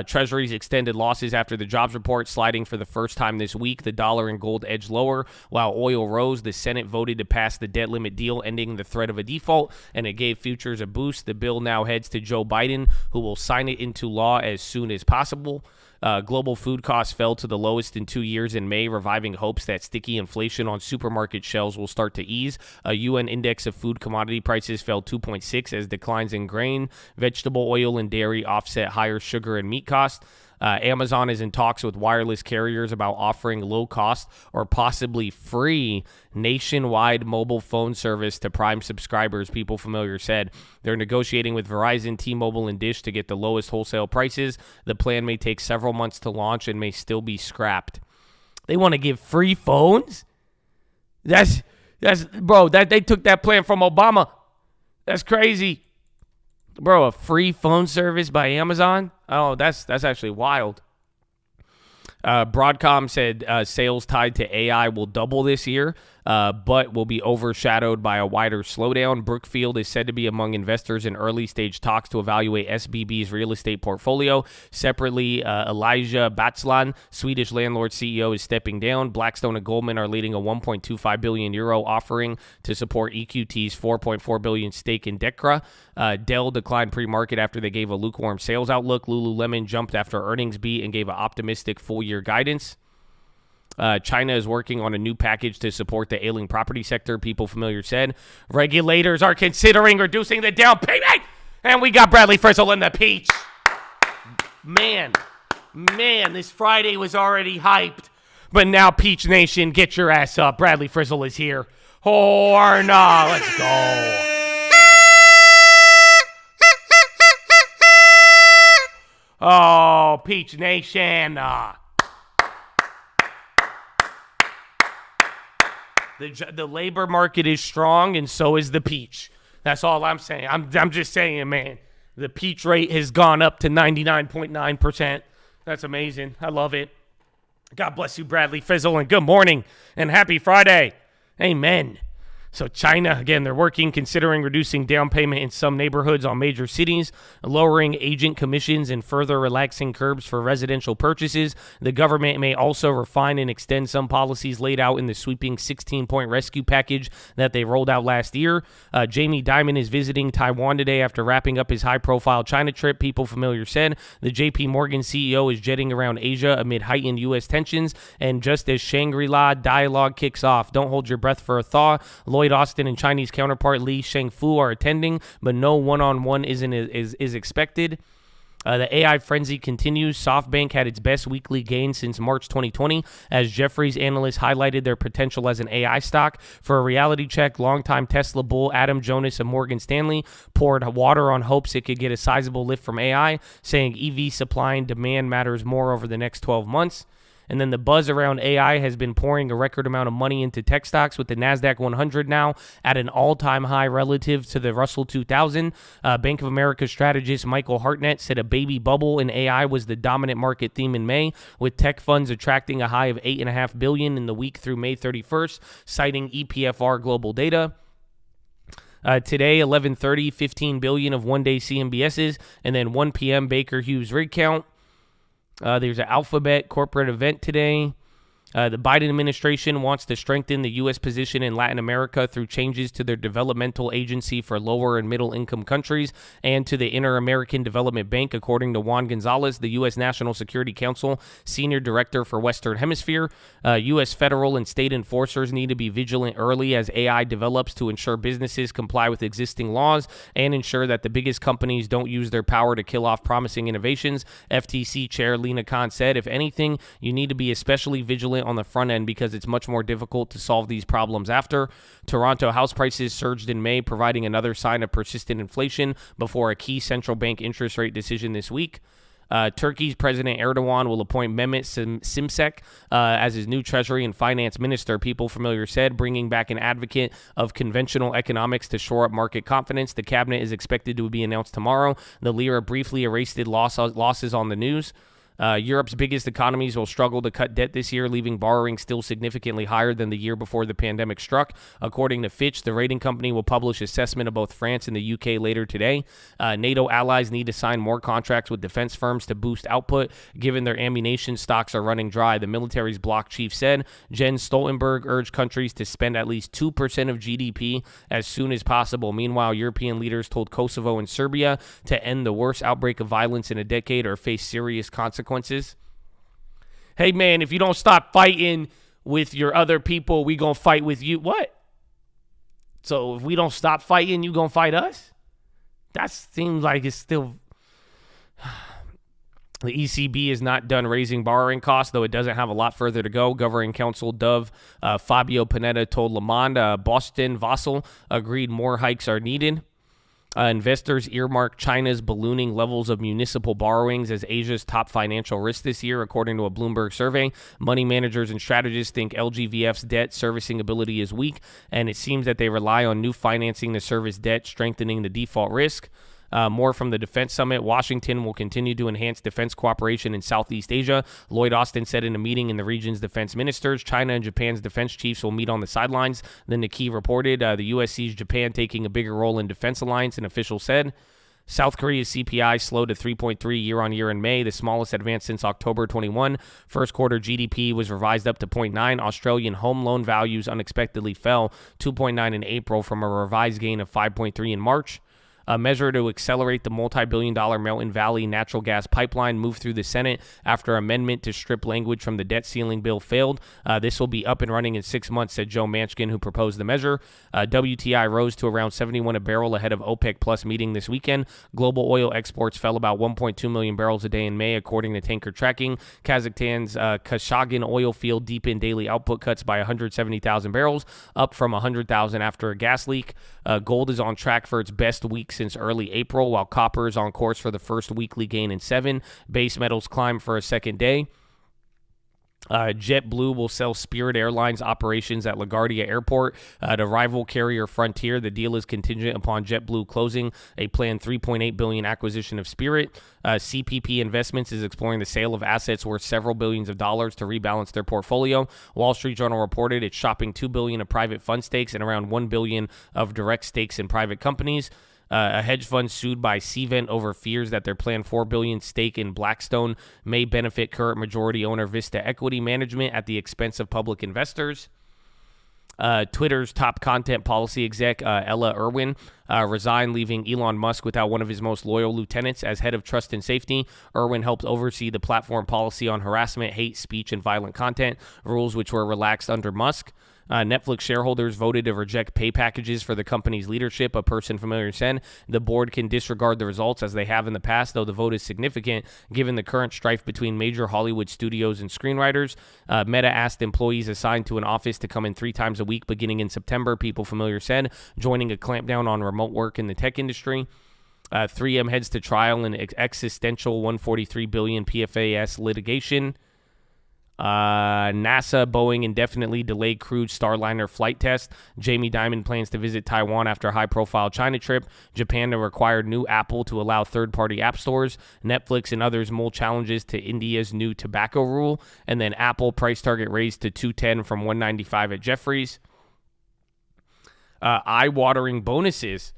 Treasuries extended losses after the jobs report, sliding for the first time this week. The dollar and gold edged lower, while oil rose. The Senate voted to pass the debt limit deal, ending the threat of a default, and it gave futures a boost. The bill now heads to Joe Biden, who will sign it into law as soon as possible. Global food costs fell to the lowest in 2 years in May, reviving hopes that sticky inflation on supermarket shelves will start to ease. A UN index of food commodity prices fell 2.6 as declines in grain, vegetable oil, and dairy offset higher sugar and meat costs. Amazon is in talks with wireless carriers about offering low-cost or possibly free nationwide mobile phone service to Prime subscribers, People Familiar said. They're negotiating with Verizon, T-Mobile, and Dish to get the lowest wholesale prices. The plan may take several months to launch and may still be scrapped. They want to give free phones? Bro, they took that plan from Obama. That's crazy. Bro, a free phone service by Amazon? Oh, that's actually wild. Broadcom said sales tied to AI will double this year, but will be overshadowed by a wider slowdown. Brookfield is said to be among investors in early-stage talks to evaluate SBB's real estate portfolio. Separately, Elijah Batslan, Swedish landlord CEO, is stepping down. Blackstone and Goldman are leading a 1.25 billion euro offering to support EQT's 4.4 billion stake in Dekra. Dell declined pre-market after they gave a lukewarm sales outlook. Lululemon jumped after earnings beat and gave an optimistic full-year guidance. China is working on a new package to support the ailing property sector, People Familiar said. Regulators are considering reducing the down payment. And we got Bradley Frizzle in the peach. Man, this Friday was already hyped. But now, Peach Nation, get your ass up. Bradley Frizzle is here. Or nah, let's go. Oh, Peach Nation. The labor market is strong, and so is the peach. That's all I'm saying. I'm just saying, man. The peach rate has gone up to 99.9%. That's amazing. I love it. God bless you, Bradley Fizzle, and good morning, and happy Friday. Amen. So China, again, they're considering reducing down payment in some neighborhoods on major cities, lowering agent commissions, and further relaxing curbs for residential purchases. The government may also refine and extend some policies laid out in the sweeping 16-point rescue package that they rolled out last year. Jamie Dimon is visiting Taiwan today after wrapping up his high-profile China trip. People familiar said the J.P. Morgan CEO is jetting around Asia amid heightened U.S. tensions. And just as Shangri-La dialogue kicks off, don't hold your breath for a thaw. Lloyd Austin and Chinese counterpart Li Shangfu are attending, but no one-on-one is expected. The AI frenzy continues. SoftBank had its best weekly gain since March 2020 as Jefferies analysts highlighted their potential as an AI stock. For a reality check, longtime Tesla bull Adam Jonas of Morgan Stanley poured water on hopes it could get a sizable lift from AI, saying EV supply and demand matters more over the next 12 months. And then the buzz around AI has been pouring a record amount of money into tech stocks, with the NASDAQ 100 now at an all-time high relative to the Russell 2000. Bank of America strategist Michael Hartnett said a baby bubble in AI was the dominant market theme in May, with tech funds attracting a high of $8.5 billion in the week through May 31st, citing EPFR global data. Today, 11:30, $15 billion of one-day CMBSs, and then 1 p.m. Baker Hughes rig count. There's an Alphabet corporate event today. The Biden administration wants to strengthen the U.S. position in Latin America through changes to their developmental agency for lower and middle income countries and to the Inter-American Development Bank, according to Juan Gonzalez, the U.S. National Security Council Senior Director for Western Hemisphere. U.S. federal and state enforcers need to be vigilant early as AI develops to ensure businesses comply with existing laws and ensure that the biggest companies don't use their power to kill off promising innovations. FTC Chair Lena Khan said, if anything, you need to be especially vigilant on the front end because it's much more difficult to solve these problems after. Toronto house prices surged in May, providing another sign of persistent inflation before a key central bank interest rate decision this week. Turkey's President Erdogan will appoint Mehmet Şimşek as his new Treasury and Finance Minister, People Familiar said, bringing back an advocate of conventional economics to shore up market confidence. The cabinet is expected to be announced tomorrow. The lira briefly erased losses on the news. Europe's biggest economies will struggle to cut debt this year, leaving borrowing still significantly higher than the year before the pandemic struck. According to Fitch, the rating company will publish assessment of both France and the UK later today. NATO allies need to sign more contracts with defense firms to boost output, given their ammunition stocks are running dry, the military's bloc chief said. Jens Stoltenberg urged countries to spend at least 2% of GDP as soon as possible. Meanwhile, European leaders told Kosovo and Serbia to end the worst outbreak of violence in a decade or face serious consequences. Hey, man, if you don't stop fighting with your other people, we gonna fight with you. What? So if we don't stop fighting, you gonna fight us? That seems like it's still... The ECB is not done raising borrowing costs, though it doesn't have a lot further to go. Governing Council Dove Fabio Panetta told Le Monde Boston Vassal agreed more hikes are needed. Investors earmark China's ballooning levels of municipal borrowings as Asia's top financial risk this year, according to a Bloomberg survey. Money managers and strategists think LGVF's debt servicing ability is weak, and it seems that they rely on new financing to service debt, strengthening the default risk. More from the Defense Summit. Washington will continue to enhance defense cooperation in Southeast Asia. Lloyd Austin said in a meeting in the region's defense ministers, China and Japan's defense chiefs will meet on the sidelines. Then the key reported the U.S. sees Japan taking a bigger role in defense alliance, an official said. South Korea's CPI slowed to 3.3 year-on-year in May, the smallest advance since October 21. First quarter GDP was revised up to 0.9. Australian home loan values unexpectedly fell 2.9 in April from a revised gain of 5.3 in March. A measure to accelerate the multi-billion-dollar Mountain Valley natural gas pipeline moved through the Senate after amendment to strip language from the debt ceiling bill failed. This will be up and running in 6 months, said Joe Manchin, who proposed the measure. WTI rose to around 71 a barrel ahead of OPEC Plus meeting this weekend. Global oil exports fell about 1.2 million barrels a day in May, according to tanker tracking. Kazakhstan's Kashagan oil field deepened daily output cuts by 170,000 barrels, up from 100,000 after a gas leak. Gold is on track for its best week since early April, while copper is on course for the first weekly gain in 7. Base metals climb for a second day. JetBlue will sell Spirit Airlines operations at LaGuardia Airport to rival carrier Frontier. The deal is contingent upon JetBlue closing a planned $3.8 billion acquisition of Spirit. CPP Investments is exploring the sale of assets worth several billions of dollars to rebalance their portfolio. Wall Street Journal reported it's shopping $2 billion of private fund stakes and around $1 billion of direct stakes in private companies. A hedge fund sued by Cvent over fears that their planned $4 billion stake in Blackstone may benefit current majority owner Vista Equity Management at the expense of public investors. Twitter's top content policy exec, Ella Irwin, resigned, leaving Elon Musk without one of his most loyal lieutenants as head of trust and safety. Irwin helped oversee the platform policy on harassment, hate speech, and violent content, rules which were relaxed under Musk. Netflix shareholders voted to reject pay packages for the company's leadership, a person familiar said. The board can disregard the results as they have in the past, though the vote is significant given the current strife between major Hollywood studios and screenwriters. Meta asked employees assigned to an office to come in 3 times a week beginning in September, people familiar said, joining a clampdown on remote work in the tech industry. 3M heads to trial in existential $143 billion PFAS litigation. NASA, Boeing indefinitely delayed crewed Starliner flight test. Jamie Dimon plans to visit Taiwan after a high-profile China trip. Japan required new Apple to allow third-party app stores. Netflix and others mull challenges to India's new tobacco rule. And then Apple price target raised to $210 from $195 at Jefferies. Eye-watering bonuses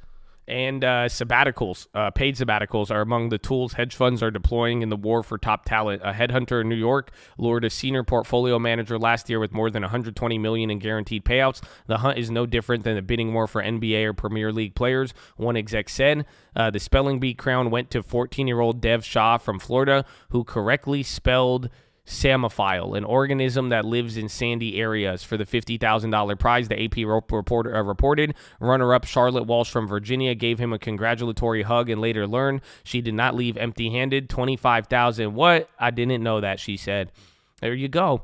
and sabbaticals, paid sabbaticals, are among the tools hedge funds are deploying in the war for top talent. A headhunter in New York lured a senior portfolio manager last year with more than $120 million in guaranteed payouts. The hunt is no different than the bidding war for NBA or Premier League players, one exec said. The spelling bee crown went to 14-year-old Dev Shah from Florida, who correctly spelled Samophile, an organism that lives in sandy areas, for the $50,000 prize. The AP reported runner-up Charlotte Walsh from Virginia gave him a congratulatory hug and later learned she did not leave empty-handed. $25,000. What? I didn't know that, she said. There you go.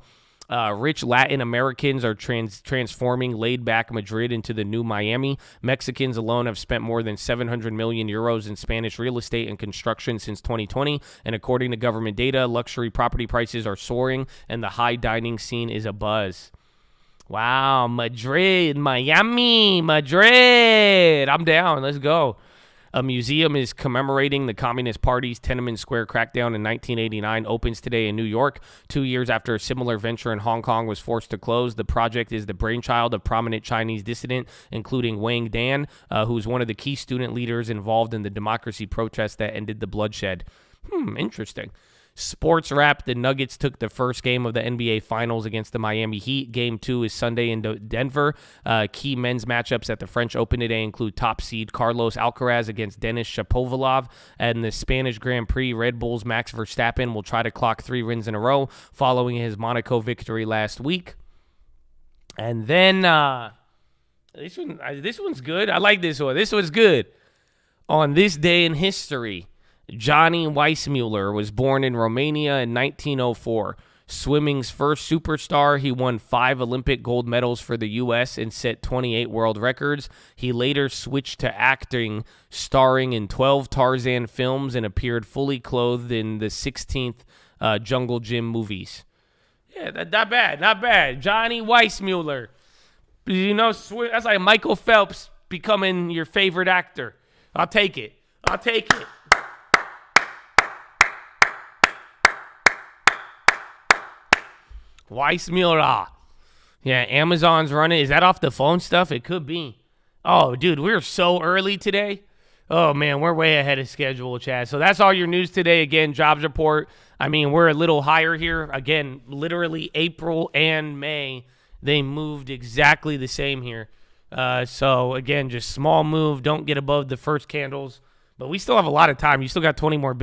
Rich Latin Americans are transforming laid-back Madrid into the new Miami. Mexicans alone have spent more than 700 million euros in Spanish real estate and construction since 2020. And according to government data, luxury property prices are soaring and the high dining scene is abuzz. Wow, Madrid, Miami, Madrid. I'm down. Let's go. A museum is commemorating the Communist Party's Tiananmen Square crackdown in 1989 opens today in New York, 2 years after a similar venture in Hong Kong was forced to close. The project is the brainchild of prominent Chinese dissident, including Wang Dan, who's one of the key student leaders involved in the democracy protests that ended the bloodshed. Interesting. Sports wrap, the Nuggets took the first game of the NBA Finals against the Miami Heat. Game 2 is Sunday in Denver. Key men's matchups at the French Open today include top seed Carlos Alcaraz against Denis Shapovalov. And the Spanish Grand Prix, Red Bull's Max Verstappen will try to clock 3 wins in a row following his Monaco victory last week. And then this one's good. I like this one. This one's good. On this day in history, Johnny Weissmuller was born in Romania in 1904. Swimming's first superstar, he won 5 Olympic gold medals for the U.S. and set 28 world records. He later switched to acting, starring in 12 Tarzan films and appeared fully clothed in the 16th Jungle Gym movies. Yeah, not bad. Johnny Weissmuller. You know, that's like Michael Phelps becoming your favorite actor. I'll take it. Weissmuller. Yeah, Amazon's running. Is that off the phone stuff? It could be. Oh, dude, we're so early today. Oh, man, we're way ahead of schedule, Chad. So that's all your news today. Again, jobs report. I mean, we're a little higher here. Again, literally April and May, they moved exactly the same here. So, again, just small move. Don't get above the first candles. But we still have a lot of time. You still got 20 more.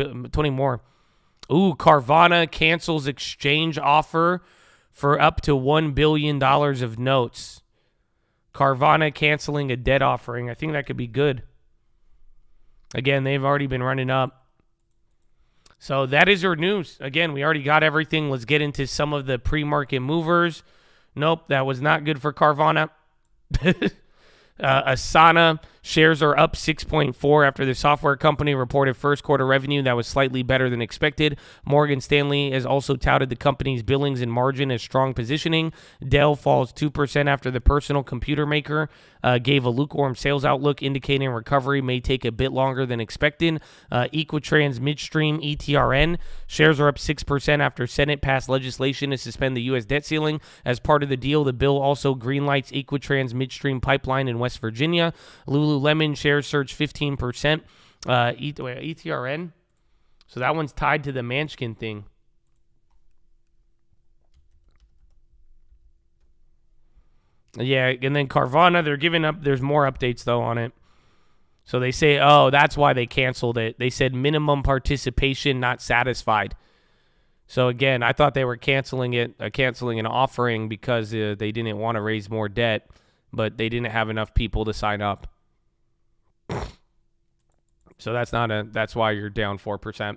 Ooh, Carvana cancels exchange offer for up to $1 billion of notes. Carvana canceling a debt offering. I think that could be good. Again, they've already been running up. So that is your news. Again, we already got everything. Let's get into some of the pre-market movers. Nope, that was not good for Carvana. Asana Shares are up 6.4 after the software company reported first quarter revenue that was slightly better than expected. Morgan Stanley has also touted the company's billings and margin as strong positioning. Dell falls 2% after the personal computer maker gave a lukewarm sales outlook, indicating recovery may take a bit longer than expected. Equitrans Midstream, ETRN, shares are up 6% after Senate passed legislation to suspend the U.S. debt ceiling. As part of the deal, the bill also greenlights Equitrans Midstream Pipeline in West Virginia. Lululemon shares surged 15%. ETRN, so that one's tied to the Manskin thing. Yeah, and then Carvana, they're giving up. There's more updates, though, on it. So they say, oh, that's why they canceled it. They said minimum participation not satisfied. So, again, I thought they were canceling an offering because they didn't want to raise more debt, but they didn't have enough people to sign up. So that's why you're down 4%.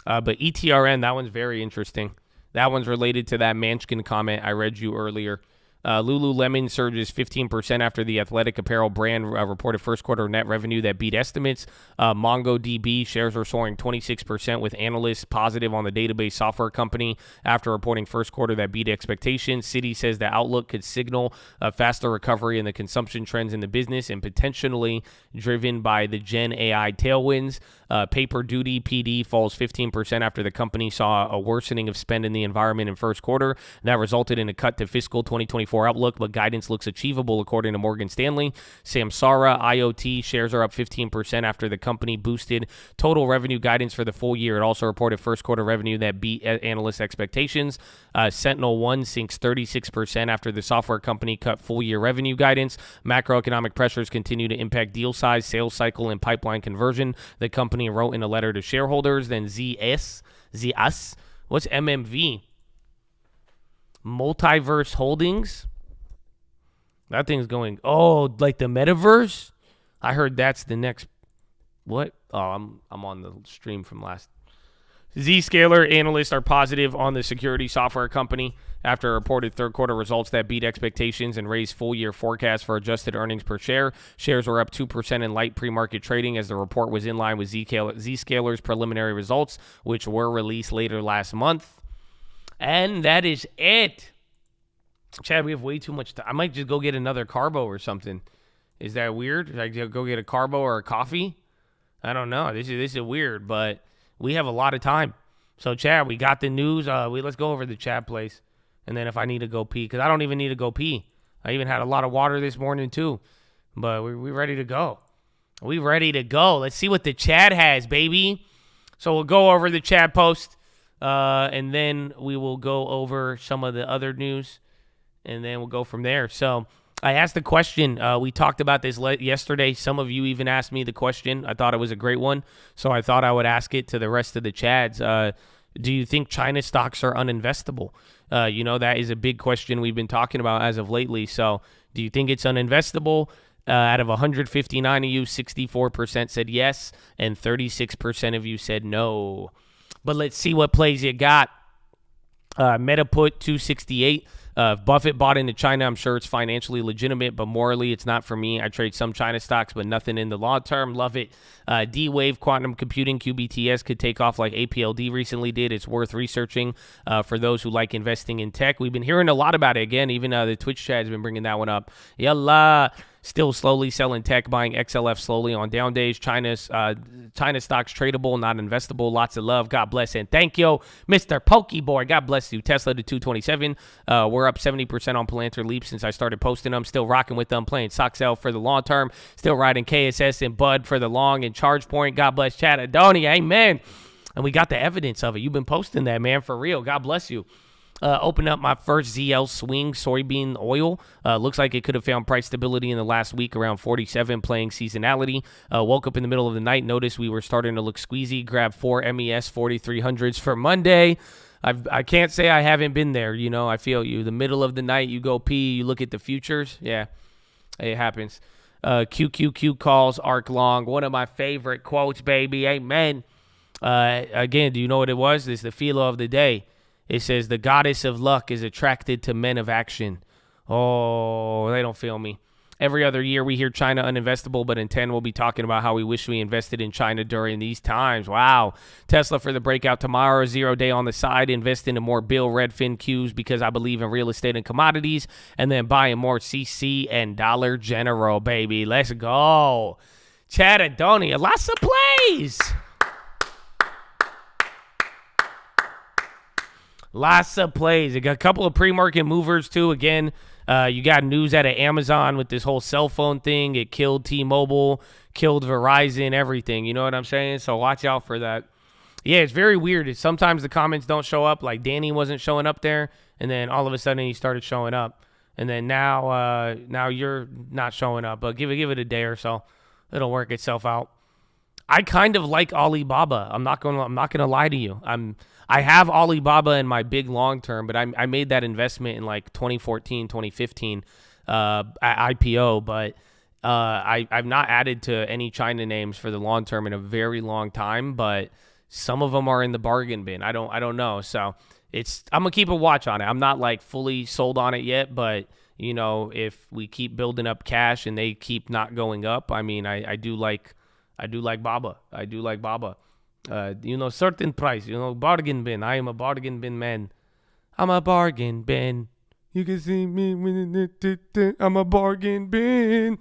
But ETRN, that one's very interesting. That one's related to that Manskin comment I read you earlier. Lululemon surges 15% after the athletic apparel brand reported first quarter net revenue that beat estimates. MongoDB shares are soaring 26% with analysts positive on the database software company after reporting first quarter that beat expectations. Citi says the outlook could signal a faster recovery in the consumption trends in the business and potentially driven by the Gen AI tailwinds. PagerDuty PD falls 15% after the company saw a worsening of spend in the environment in first quarter. That resulted in a cut to fiscal 2024 outlook, but guidance looks achievable according to Morgan Stanley. Samsara IoT shares are up 15% after the company boosted total revenue guidance for the full year. It also reported first quarter revenue that beat analyst expectations. SentinelOne sinks 36% after the software company cut full year revenue guidance. Macroeconomic pressures continue to impact deal size, sales cycle, and pipeline conversion. The company wrote in a letter to shareholders. Then ZS, what's MMV? Multiverse Holdings. That thing's going, oh, like the metaverse? I heard that's the next, what? Oh, I'm on the stream from last. Zscaler analysts are positive on the security software company after reported third quarter results that beat expectations and raised full year forecast for adjusted earnings per share. Shares were up 2% in light pre-market trading as the report was in line with Zscaler's preliminary results, which were released later last month. And that is it. Chad, we have way too much time. I might just go get another carbo or something. Is that weird? Should I go get a carbo or a coffee? I don't know. This is weird, but we have a lot of time. So, Chad, we got the news. Let's go over the chat place. And then if I need to go pee, because I don't even need to go pee. I even had a lot of water this morning, too. But we ready to go. We ready to go. Let's see what the chat has, baby. So we'll go over the chat post. And then we will go over some of the other news. And then we'll go from there. So I asked the question. We talked about this yesterday. Some of you even asked me the question. I thought it was a great one. So I thought I would ask it to the rest of the Chads. Do you think China stocks are uninvestable? That is a big question we've been talking about as of lately. So do you think it's uninvestable? Out of 159 of you, 64% said yes, and 36% of you said no. But let's see what plays you got. Meta put 268. Buffett bought into China. I'm sure it's financially legitimate, but morally it's not for me. I trade some China stocks, but nothing in the long term. Love it. D-Wave Quantum Computing, QBTS, could take off like APLD recently did. It's worth researching for those who like investing in tech. We've been hearing a lot about it. Again, even the Twitch chat has been bringing that one up. Yalla. Still slowly selling tech, buying XLF slowly on down days. China stocks tradable, not investable. Lots of love. God bless and thank you, Mr. Pokeboy. God bless you. Tesla to 227. We're up 70% on Palantir Leap since I started posting them. Still rocking with them. Playing Soxel for the long term. Still riding KSS and Bud for the long and Charge Point. God bless Chad Adonia. Amen. And we got the evidence of it. You've been posting that, man, for real. God bless you. Open up my first ZL swing soybean oil. Looks like it could have found price stability in the last week around 47, playing seasonality. Woke up in the middle of the night, noticed we were starting to look squeezy. Grabbed 4 MES 4300s for Monday. I can't say I haven't been there. I feel you. The middle of the night, you go pee, you look at the futures. Yeah, it happens. QQQ calls, arc long. One of my favorite quotes, baby. Amen. Again, do you know what it was? It's the PHILO of the day. It says, the goddess of luck is attracted to men of action. Oh, they don't feel me. Every other year we hear China uninvestable, but in 10 we'll be talking about how we wish we invested in China during these times. Wow. Tesla for the breakout tomorrow, 0 day on the side, invest into more Bill Redfin Qs because I believe in real estate and commodities, and then buying more CC and Dollar General, baby. Let's go. Chatadonia, lots of plays. Lots of plays. You got a couple of pre-market movers, too. Again, you got news out of Amazon with this whole cell phone thing. It killed T-Mobile, killed Verizon, everything. You know what I'm saying? So watch out for that. Yeah, it's very weird. Sometimes the comments don't show up. Like Danny wasn't showing up there, and then all of a sudden he started showing up. And then now you're not showing up. But give it a day or so. It'll work itself out. I kind of like Alibaba. I'm not gonna lie to you. I have Alibaba in my big long term, but I made that investment in like 2014, 2015 at IPO, but I've not added to any China names for the long term in a very long time, but some of them are in the bargain bin. I don't know. So I'm gonna keep a watch on it. I'm not like fully sold on it yet, but you know, if we keep building up cash and they keep not going up, I mean, I do like Baba. I do like Baba. Certain price, bargain bin. I am a bargain bin man. I'm a bargain bin. You can see me. I'm a bargain bin.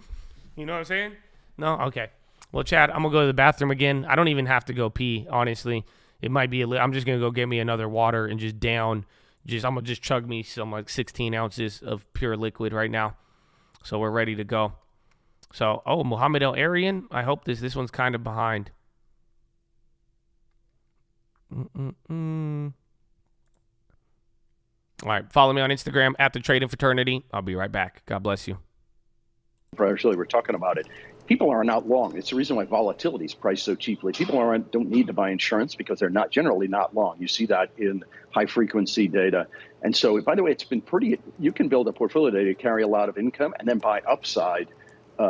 You know what I'm saying? No? Okay. Well, Chad, I'm going to go to the bathroom again. I don't even have to go pee, honestly. It might be I'm just going to go get me another water and just down. I'm going to just chug me some like 16 ounces of pure liquid right now. So we're ready to go. So, Muhammad El Arian. I hope this one's kind of behind. All right, follow me on Instagram at the Trading Fraternity. I'll be right back. God bless you. Actually, we're talking about it. People are not long. It's the reason why volatility is priced so cheaply. People don't need to buy insurance because they're generally not long. You see that in high frequency data. And so, by the way, it's been you can build a portfolio to carry a lot of income and then buy upside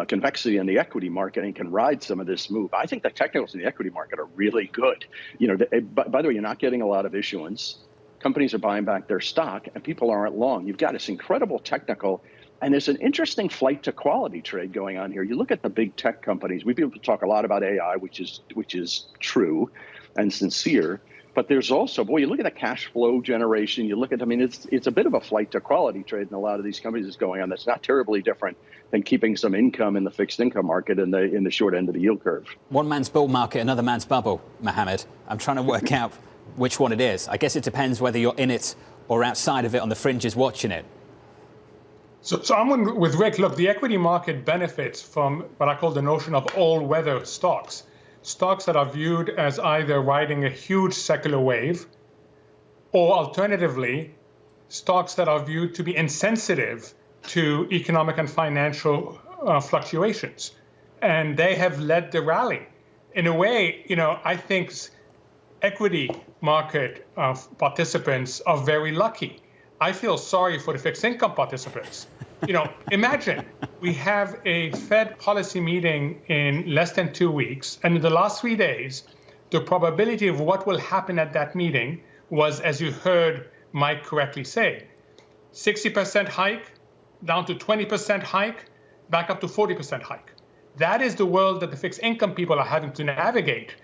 convexity in the equity market and can ride some of this move. I think the technicals in the equity market are really good. By the way, you're not getting a lot of issuance. Companies are buying back their stock and people aren't long. You've got this incredible technical, and there's an interesting flight to quality trade going on here. You look at the big tech companies. We talk a lot about AI, which is true and sincere. But there's also, you look at the cash flow generation. You look at, it's a bit of a flight to quality trade in a lot of these companies is going on. That's not terribly different than keeping some income in the fixed income market in the short end of the yield curve. One man's bull market, another man's bubble, Mohammed. I'm trying to work out which one it is. I guess it depends whether you're in it or outside of it on the fringes watching it. So I'm with Rick. Look, the equity market benefits from what I call the notion of all-weather stocks. Stocks that are viewed as either riding a huge secular wave, or alternatively, stocks that are viewed to be insensitive to economic and financial fluctuations. And they have led the rally. In a way, I think equity market participants are very lucky. I feel sorry for the fixed income participants. Imagine we have a Fed policy meeting in less than 2 weeks, and in the last 3 days, the probability of what will happen at that meeting was, as you heard Mike correctly say, 60% hike, down to 20% hike, back up to 40% hike. That is the world that the fixed income people are having to navigate.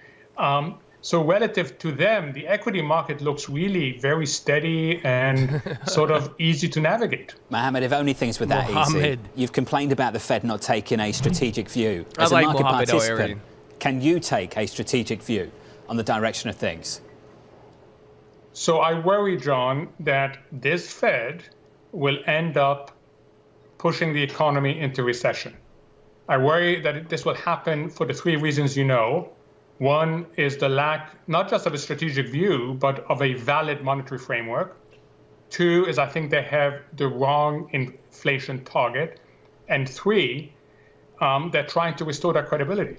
So relative to them, the equity market looks really very steady and sort of easy to navigate. Mohammed, if only things were that easy. You've complained about the Fed not taking a strategic view. As a market participant, can you take a strategic view on the direction of things? So I worry, John, that this Fed will end up pushing the economy into recession. I worry that this will happen for the 3 reasons you know. One is the lack, not just of a strategic view, but of a valid monetary framework. 2 is I think they have the wrong inflation target. And 3, they're trying to restore their credibility.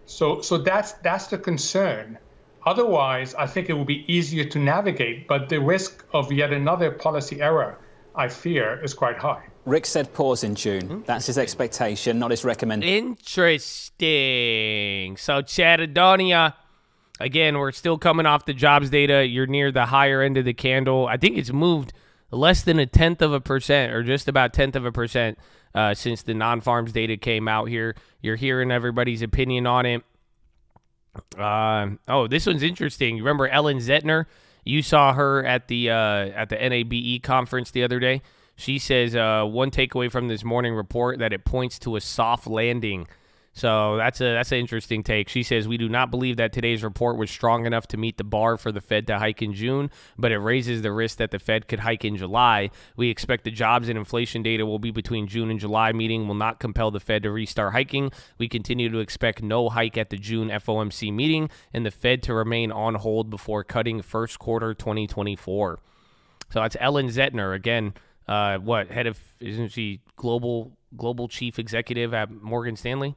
So that's the concern. Otherwise, I think it will be easier to navigate, but the risk of yet another policy error, I fear, is quite high. Rick said pause in June. That's his expectation, not his recommendation. Interesting. So, Chatadonia, again, we're still coming off the jobs data. You're near the higher end of the candle. I think it's moved less than 0.1%, or just about 0.1%, since the non-farms data came out here. You're hearing everybody's opinion on it. This one's interesting. You remember Ellen Zettner? You saw her at the NABE conference the other day. She says one takeaway from this morning report that it points to a soft landing. So that's an interesting take. She says, we do not believe that today's report was strong enough to meet the bar for the Fed to hike in June, but it raises the risk that the Fed could hike in July. We expect the jobs and inflation data will be between June and July meeting will not compel the Fed to restart hiking. We continue to expect no hike at the June FOMC meeting and the Fed to remain on hold before cutting first quarter 2024. So that's Ellen Zettner again. Isn't she global chief executive at Morgan Stanley?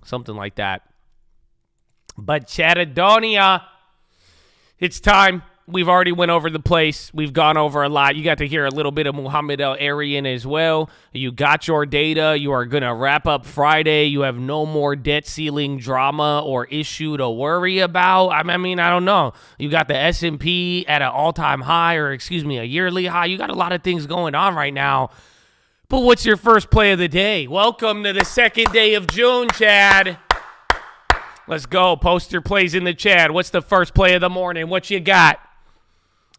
Something like that. But Chatadonia, it's time. We've already went over the place. We've gone over a lot. You got to hear a little bit of Muhammad El-Arian as well. You got your data. You are going to wrap up Friday. You have no more debt ceiling drama or issue to worry about. I don't know. You got the S&P at an all-time high, or a yearly high. You got a lot of things going on right now. But what's your first play of the day? Welcome to the second day of June, Chad. Let's go. Post your plays in the chat. What's the first play of the morning? What you got?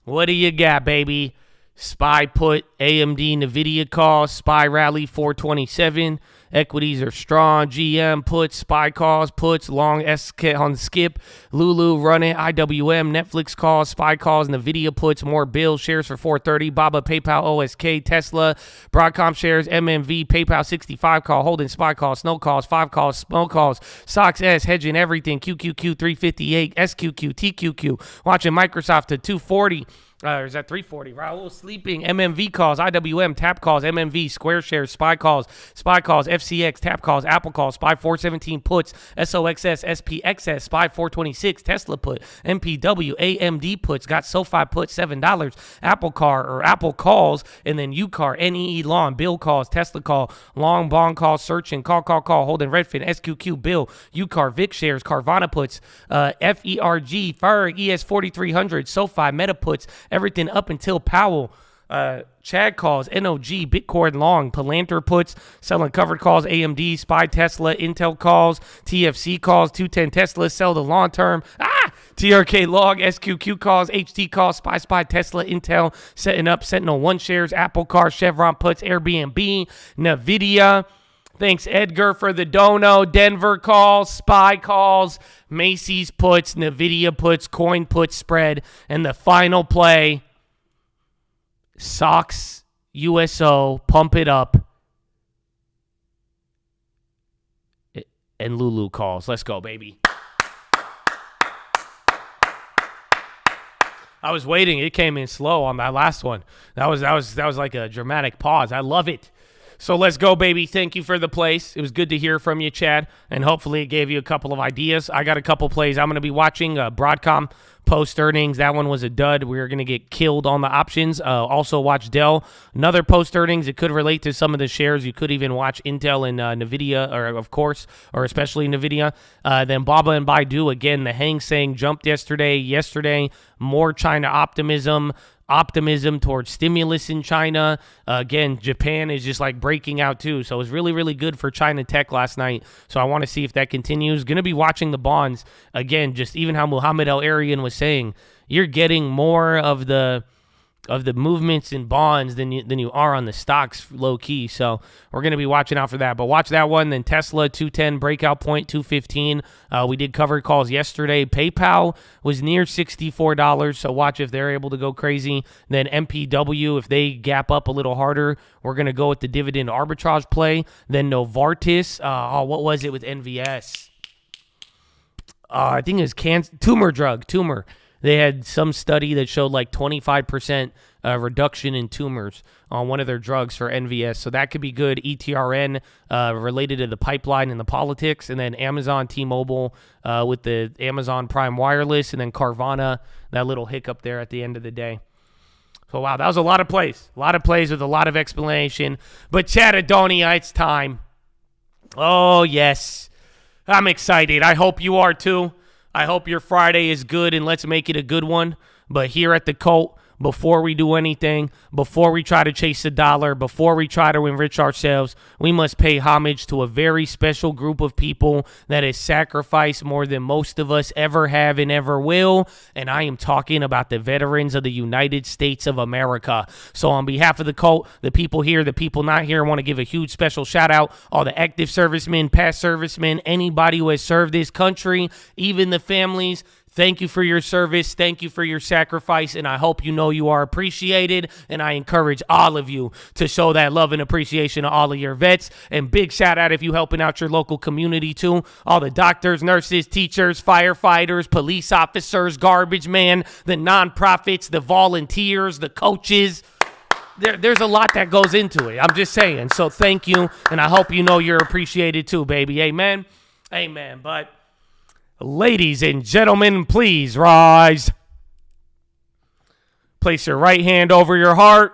What do you got, baby? SPY put, AMD NVIDIA call, SPY rally 427. Equities are strong. GM puts, SPY calls, puts, long SK on skip. Lulu run it. IWM, Netflix calls, SPY calls, NVIDIA puts, more bills, shares for 430. Baba, PayPal, OSK, Tesla, Broadcom shares, MMV, PayPal 65 call, holding SPY calls, Snow calls, 5 calls, Smoke calls, Sox S, hedging everything, QQQ 358, SQQ, TQQ, watching Microsoft to 240. Or is that 340? Raul sleeping. MMV calls, IWM, tap calls, MMV, Square shares, SPY calls, FCX, tap calls, Apple calls, SPY 417 puts, SOXS, SPXS, SPY 426, Tesla put, MPW, AMD puts, got SoFi put, $7, Apple calls, and then UCAR, NEE long, Bill calls, Tesla call, long bond call, searching, call, holding Redfin, SQQ, Bill, UCAR, VIX shares, Carvana puts, FERG, FERG, ES 4300, SoFi, Meta puts, everything up until Powell. Chad calls, NOG, Bitcoin long, Palantir puts, selling covered calls, AMD, SPY Tesla, Intel calls, TFC calls, 210 Tesla, sell the long term, TRK log, SQQ calls, HT calls, SPY Tesla, Intel, setting up, Sentinel 1 shares, Apple cars, Chevron puts, Airbnb, NVIDIA. Thanks, Edgar, for the dono. Denver calls, SPY calls, Macy's puts, NVIDIA puts, coin puts, spread. And the final play, Sox, USO, pump it up. And Lulu calls. Let's go, baby. I was waiting. It came in slow on that last one. That was like a dramatic pause. I love it. So let's go, baby. Thank you for the plays. It was good to hear from you, Chad, and hopefully it gave you a couple of ideas. I got a couple plays. I'm going to be watching Broadcom post-earnings. That one was a dud. We're going to get killed on the options. Also watch Dell. Another post-earnings. It could relate to some of the shares. You could even watch Intel and NVIDIA, or especially NVIDIA. Then Baba and Baidu. Again, the Hang Seng jumped yesterday. More China optimism towards stimulus in China. Again, Japan is just like breaking out too. So it was really, really good for China tech last night. So I want to see if that continues. Going to be watching the bonds. Again, just even how Muhammad El-Arian was saying, you're getting more of the movements in bonds than you are on the stocks, low key. So we're going to be watching out for that. But watch that one. Then Tesla 210 breakout point 215. We did cover calls yesterday. PayPal was near $64. So watch if they're able to go crazy. Then MPW, if they gap up a little harder, we're going to go with the dividend arbitrage play. Then Novartis. What was it with NVS? I think it was tumor. They had some study that showed like 25% reduction in tumors on one of their drugs for NVS. So that could be good. ETRN related to the pipeline and the politics. And then Amazon T-Mobile with the Amazon Prime Wireless. And then Carvana, that little hiccup there at the end of the day. So, wow, that was a lot of plays. A lot of plays with a lot of explanation. But Chatadonia, it's time. Oh, yes. I'm excited. I hope you are too. I hope your Friday is good, and let's make it a good one. But here at the Cult, before we do anything, before we try to chase the dollar, before we try to enrich ourselves, we must pay homage to a very special group of people that has sacrificed more than most of us ever have and ever will. And I am talking about the veterans of the United States of America. So on behalf of the cult, the people here, the people not here, I want to give a huge special shout out. All the active servicemen, past servicemen, anybody who has served this country, even the families. Thank you for your service. Thank you for your sacrifice. And I hope you know you are appreciated. And I encourage all of you to show that love and appreciation to all of your vets. And big shout out if you helping out your local community too. All the doctors, nurses, teachers, firefighters, police officers, garbage man, the nonprofits, the volunteers, the coaches. There's a lot that goes into it. I'm just saying. So thank you. And I hope you know you're appreciated too, baby. Amen. Amen. But ladies and gentlemen, please rise. Place your right hand over your heart.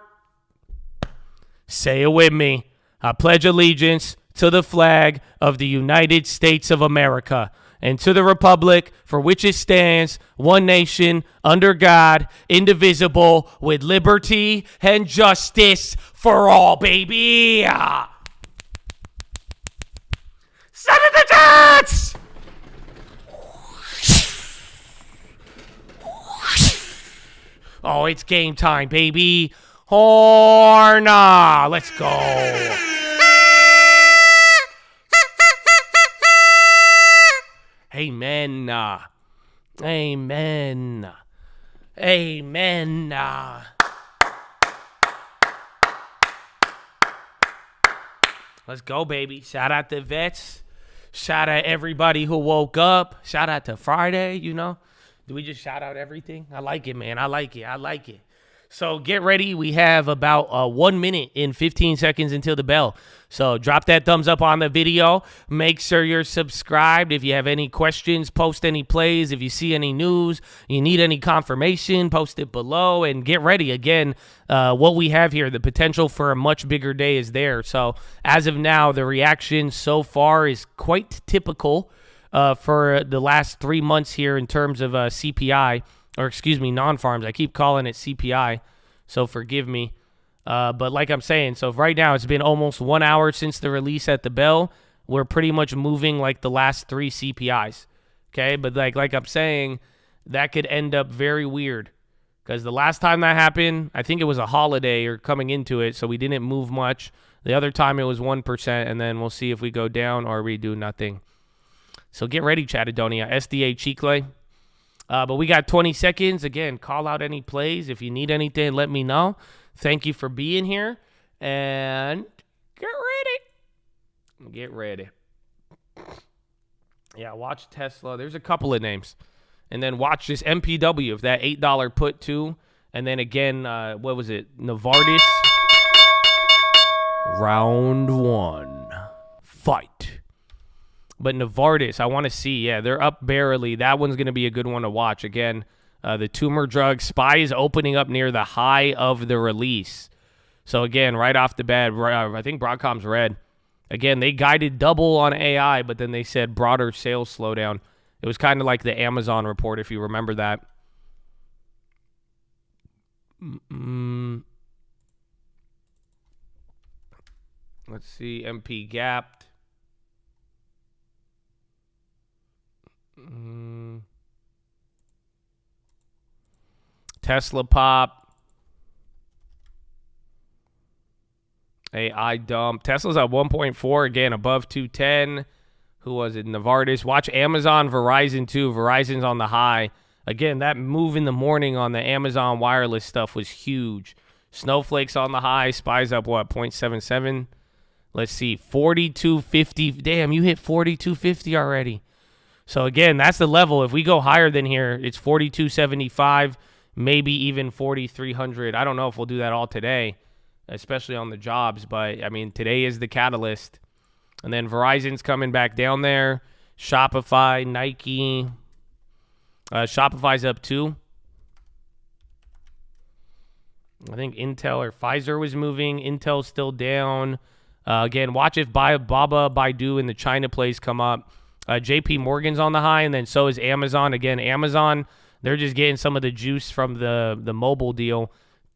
Say it with me. I pledge allegiance to the flag of the United States of America and to the republic for which it stands, one nation, under God, indivisible, with liberty and justice for all, baby. Senator Jets! Oh, it's game time, baby. Horna. Let's go. Amen. Amen. Amen. Let's go, baby. Shout out to vets. Shout out everybody who woke up. Shout out to Friday, you know. Do we just shout out everything? I like it, man. I like it. I like it. So get ready. We have about 1 minute and 15 seconds until the bell. So drop that thumbs up on the video. Make sure you're subscribed. If you have any questions, post any plays. If you see any news, you need any confirmation, post it below. And get ready. Again, what we have here, the potential for a much bigger day is there. So as of now, the reaction so far is quite typical for the last 3 months here in terms of CPI, or excuse me, non-farms. I keep calling it CPI, so forgive me. But like I'm saying, so right now it's been almost 1 hour since the release at the bell. We're pretty much moving like the last 3 CPIs, okay? But like I'm saying, that could end up very weird because the last time that happened, I think it was a holiday or coming into it, so we didn't move much. The other time it was 1%, and then we'll see if we go down or we do nothing. So get ready, Chattadonia. SDA Chicle. But we got 20 seconds. Again, call out any plays. If you need anything, let me know. Thank you for being here. And get ready. Get ready. Yeah, watch Tesla. There's a couple of names. And then watch this MPW, if that $8 put too. And then again, what was it? Novartis. Round 1. Fight. But Novartis, I want to see. Yeah, they're up barely. That one's going to be a good one to watch. Again, the tumor drug SPY is opening up near the high of the release. So, again, right off the bat, I think Broadcom's red. Again, they guided double on AI, but then they said broader sales slowdown. It was kind of like the Amazon report, if you remember that. Let's see. MP gapped. Tesla pop. AI dump. Tesla's at 1.4 again, above 210. Who was it? Novartis. Watch Amazon, Verizon too. Verizon's on the high. Again, that move in the morning on the Amazon wireless stuff was huge. Snowflake's on the high. SPY's up what? 0.77. Let's see. 42.50. Damn, you hit 42.50 already. So, again, that's the level. If we go higher than here, it's 42.75, maybe even 4,300. I don't know if we'll do that all today, especially on the jobs. But, I mean, today is the catalyst. And then Verizon's coming back down there. Shopify, Nike. Shopify's up too. I think Intel or Pfizer was moving. Intel's still down. Again, watch if Baba, Baidu, and the China plays come up. JP Morgan's on the high, and then so is Amazon. Again, Amazon, They're just getting some of the juice from the mobile deal.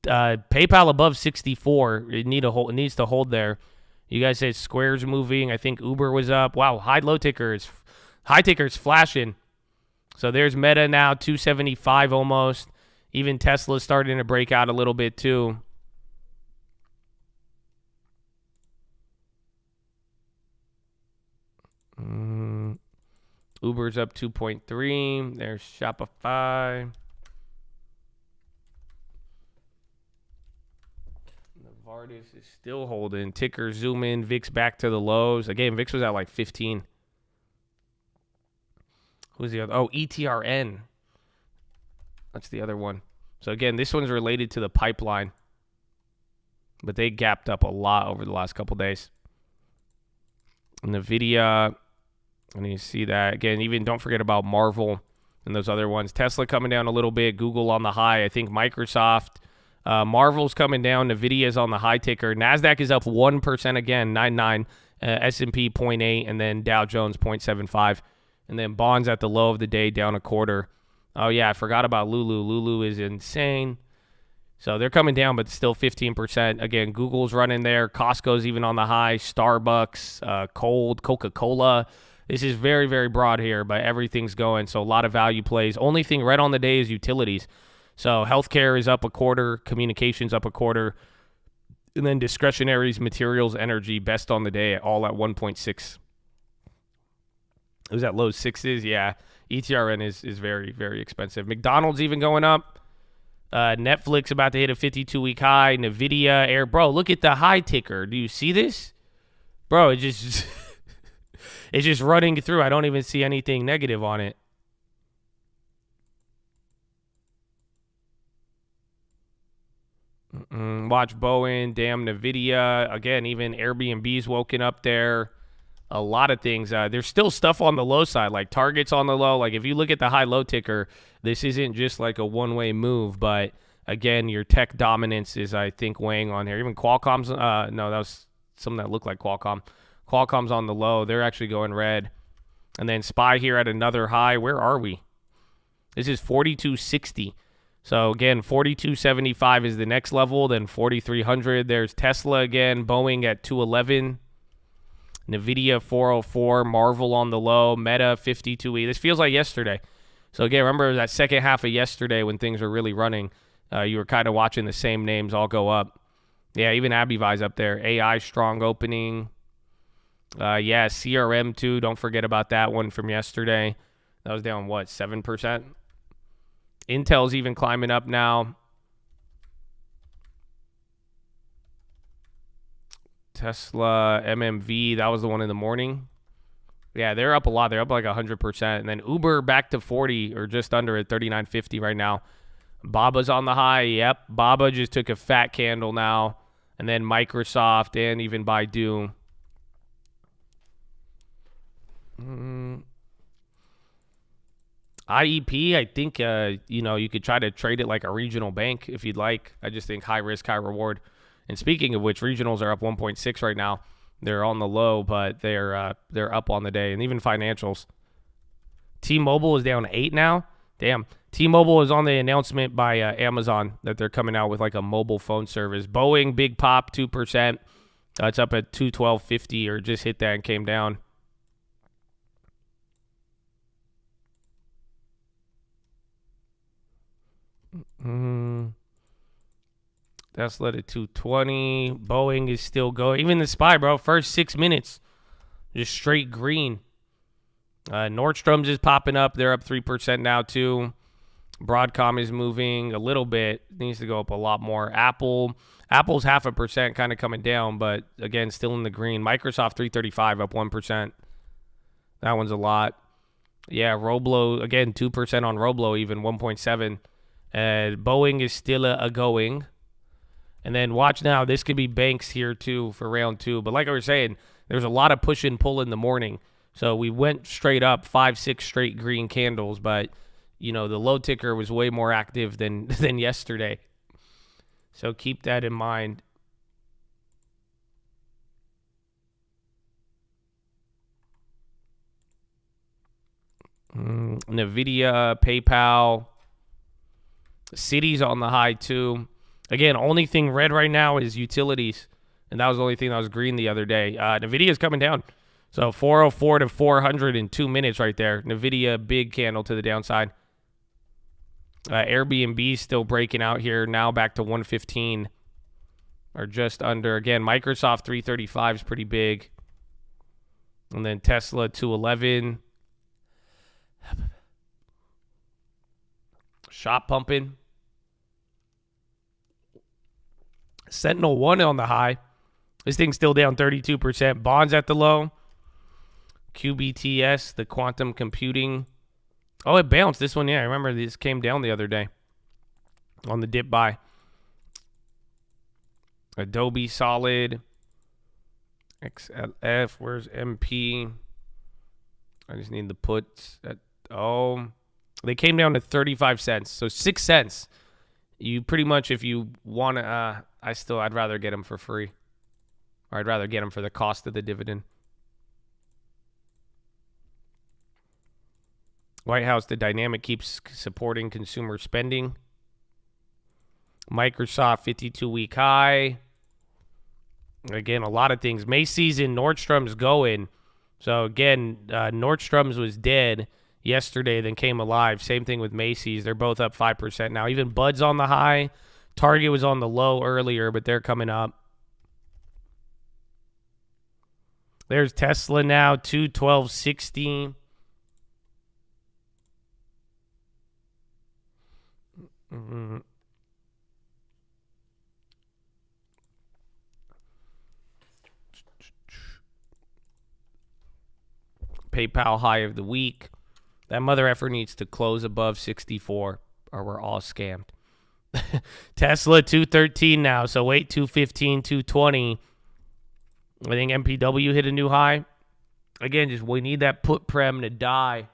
PayPal above 64. It needs to hold there. You guys said Square's moving. I think Uber was up. Wow, high ticker is flashing. So there's Meta now, 275 almost. Even Tesla's starting to break out a little bit too. Uber's up 2.3. There's Shopify. Novartis is still holding. Ticker zoom in. VIX back to the lows. Again, VIX was at like 15. Who's the other? Oh, ETRN. That's the other one. So again, this one's related to the pipeline. But they gapped up a lot over the last couple days. NVIDIA, and you see that. Again, even don't forget about Marvel and those other ones. Tesla coming down a little bit. Google on the high. I think Microsoft. Marvel's coming down. NVIDIA's on the high ticker. NASDAQ is up 1% again, 9.9. S&P 0.8, and then Dow Jones 0.75. And then bonds at the low of the day down a quarter. Oh, yeah, I forgot about Lulu. Lulu is insane. So they're coming down, but still 15%. Again, Google's running there. Costco's even on the high. Starbucks, Coca-Cola. This is very, very broad here, but everything's going. So a lot of value plays. Only thing right on the day is utilities. So healthcare is up a quarter. Communications up a quarter. And then discretionaries, materials, energy, best on the day, all at 1.6. It was at low sixes. Yeah, ETRN is very, very expensive. McDonald's even going up. Netflix about to hit a 52-week high. NVIDIA, Air. Bro, look at the high ticker. Do you see this? Bro, it just it's just running through. I don't even see anything negative on it. Watch Boeing, damn NVIDIA. Again, even Airbnb's woken up there. A lot of things. There's still stuff on the low side, like Target's on the low. Like if you look at the high-low ticker, this isn't just like a one-way move. But again, your tech dominance is, I think, weighing on here. Even Qualcomm's. No, that was something that looked like Qualcomm. Qualcomm's on the low. They're actually going red. And then SPY here at another high. Where are we? This is 42.60. So again, 42.75 is the next level. Then 4,300. There's Tesla again. Boeing at 211. NVIDIA 404, Marvel on the low, Meta 52E. This feels like yesterday. So again, remember that second half of yesterday when things were really running, you were kind of watching the same names all go up. Yeah, even AbbVie's up there. AI strong opening. Yeah, CRM too. Don't forget about that one from yesterday. That was down, what, 7%? Intel's even climbing up now. Tesla, MMV, that was the one in the morning. Yeah, they're up a lot. They're up like 100%. And then Uber back to 40 or just under at 39.50 right now. Baba's on the high. Yep, Baba just took a fat candle now. And then Microsoft and even Baidu. IEP, I think, you could try to trade it like a regional bank if you'd like. I just think high risk, high reward. And speaking of which, regionals are up 1.6 right now. They're on the low, but they're up on the day. And even financials. T-Mobile is down 8 now. Damn. T-Mobile is on the announcement by Amazon that they're coming out with like a mobile phone service. Boeing, big pop, 2%. It's up at 212.50 or just hit that and came down. Tesla at 220. Boeing is still going. Even the SPY, bro. First 6 minutes, just straight green. Nordstrom's is popping up. They're up 3% now, too. Broadcom is moving a little bit. Needs to go up a lot more. Apple's 0.5%, kind of coming down, but again, still in the green. Microsoft 335 up 1%. That one's a lot. Yeah, Roblo, again, 2% on Roblo, even 1.7. Boeing is still a going. And then watch now, this could be banks here too for round 2. But like I was saying, there's a lot of push and pull in the morning. So we went straight up 5-6 straight green candles, but the low ticker was way more active than yesterday. So keep that in mind. NVIDIA, PayPal, City's on the high too. Again, only thing red right now is utilities, and that was the only thing that was green the other day. Nvidia's coming down. So 404 to 400 in 2 minutes right there. Nvidia, big candle to the downside. Airbnb still breaking out here. Now back to 115 or just under. Again, Microsoft 335 is pretty big. And then Tesla 211. Shop pumping. Sentinel 1 on the high. This thing's still down 32%. Bonds at the low. QBTS, the quantum computing. Oh, it bounced. This one, yeah, I remember this came down the other day on the dip buy. Adobe solid. XLF, where's MP? I just need the puts. They came down to 35 cents, so 6 cents. You pretty much, if you want to, I'd rather get them for free. Or I'd rather get them for the cost of the dividend. White House, the dynamic keeps supporting consumer spending. Microsoft, 52-week high. Again, a lot of things. Macy's and Nordstrom's going. So, again, Nordstrom's was dead yesterday, then came alive. Same thing with Macy's. They're both up 5% now. Even Bud's on the high. Target was on the low earlier, but they're coming up. There's Tesla now, 212.60. PayPal high of the week. That mother effer needs to close above 64 or we're all scammed. Tesla 213 now, so wait, 215, 220. I think MPW hit a new high. Again, just we need that put prem to die.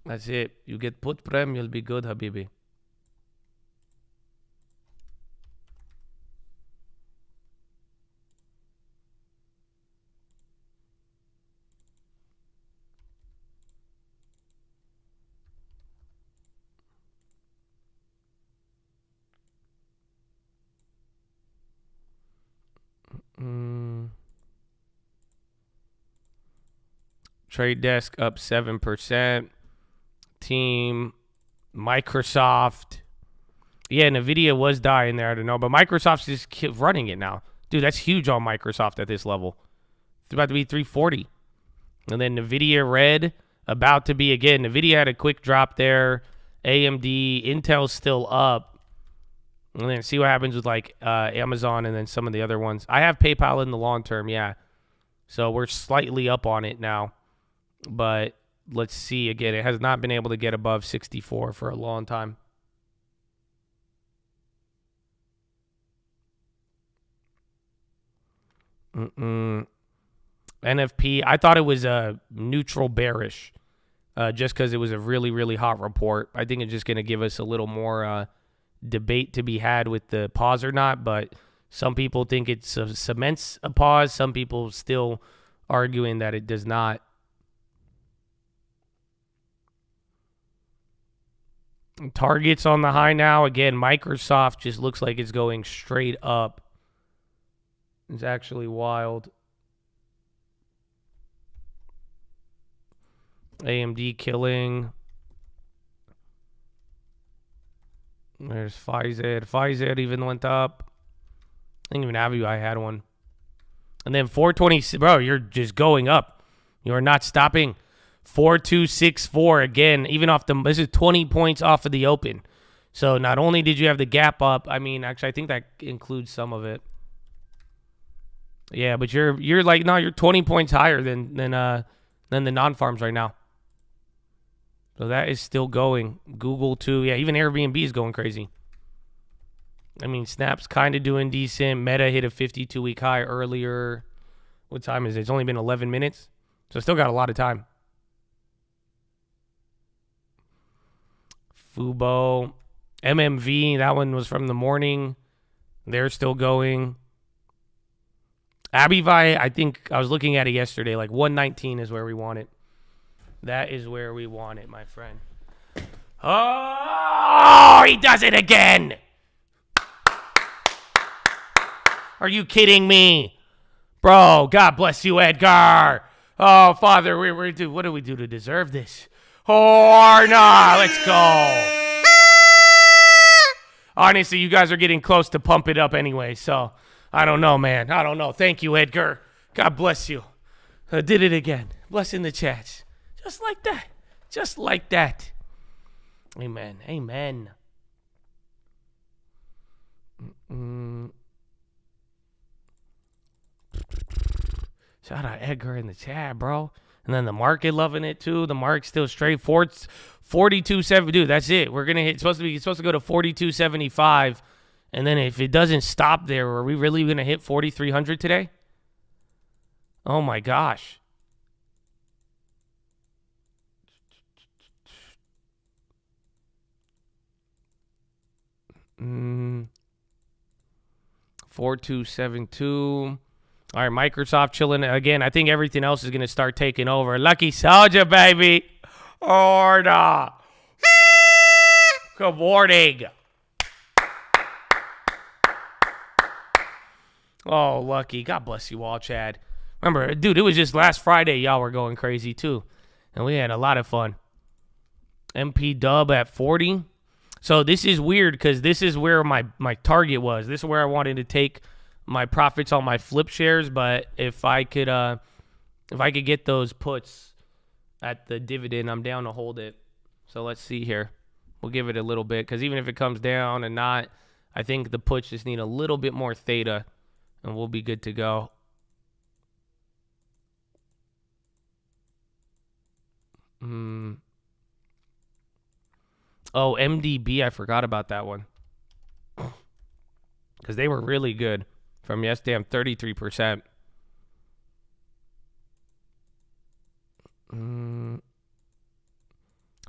That's it. You get put prem, you'll be good, Habibi. Trade Desk up 7%. Team, Microsoft. Yeah, NVIDIA was dying there. I don't know. But Microsoft's just keep running it now. Dude, that's huge on Microsoft at this level. It's about to be 340. And then NVIDIA red, about to be again. NVIDIA had a quick drop there. AMD, Intel's still up. And then see what happens with like Amazon and then some of the other ones. I have PayPal in the long term, yeah. So we're slightly up on it now. But let's see again. It has not been able to get above 64 for a long time. NFP, I thought it was a neutral bearish just because it was a really, really hot report. I think it's just going to give us a little more debate to be had with the pause or not. But some people think it cements a pause. Some people still arguing that it does not. Target's on the high now. Again, Microsoft just looks like it's going straight up. It's actually wild. AMD killing. There's Pfizer. Pfizer even went up. I didn't even have you. I had one. And then 420. Bro, you're just going up. You are not stopping. 4264 again, even off the, this is 20 points off of the open. So not only did you have the gap up, I mean, actually, I think that includes some of it. Yeah, but you're like, no, you're 20 points higher than the non-farms right now. So that is still going. Google too. Yeah, even Airbnb is going crazy. I mean, Snap's kind of doing decent. Meta hit a 52-week high earlier. What time is it? It's only been 11 minutes. So still got a lot of time. Fubo, MMV, that one was from the morning. They're still going. Abivai, I think I was looking at it yesterday. Like 119 is where we want it. That is where we want it, my friend. Oh, he does it again. Are you kidding me? Bro, God bless you, Edgar. Oh, Father, what do we do to deserve this? Or nah, let's go. Honestly, you guys are getting close to pump it up anyway, so I don't know, man. I don't know. Thank you, Edgar. God bless you. I did it again. Blessing the chats. Just like that. Just like that. Amen. Amen. Shout out Edgar in the chat, bro. And then the market loving it too. The market's still straight. 42.70. Dude, that's it. We're gonna hit. It's supposed to go to 42.75. And then if it doesn't stop there, are we really gonna hit 4,300 today? Oh my gosh. Mm. 4272. All right, Microsoft chilling again. I think everything else is going to start taking over. Lucky Soldier, baby. Order. Good morning. Oh, Lucky. God bless you all, Chad. Remember, dude, it was just last Friday y'all were going crazy, too. And we had a lot of fun. MP Dub at 40. So this is weird because this is where my target was. This is where I wanted to take my profits on my flip shares, but if I could get those puts at the dividend, I'm down to hold it. So let's see here. We'll give it a little bit because even if it comes down and not, I think the puts just need a little bit more theta and we'll be good to go. Oh, MDB, I forgot about that one because they were really good. From yesterday, I'm 33%.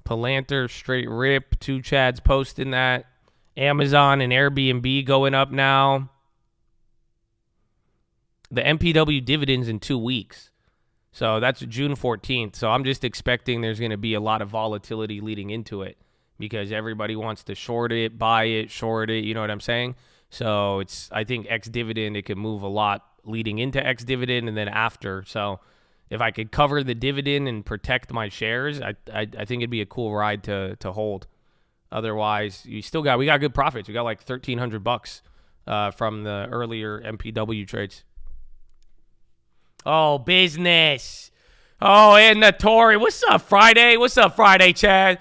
Palantir, straight rip. 2 Chads posting that. Amazon and Airbnb going up now. The MPW dividends in 2 weeks. So that's June 14th. So I'm just expecting there's going to be a lot of volatility leading into it because everybody wants to short it, buy it, short it. You know what I'm saying? So I think ex-dividend, it could move a lot leading into ex-dividend and then after. So if I could cover the dividend and protect my shares, I think it'd be a cool ride to hold. Otherwise, we got good profits. We got like $1,300 from the earlier MPW trades. Oh, business. Oh, and the Tory. What's up, Friday? What's up, Friday, Chad?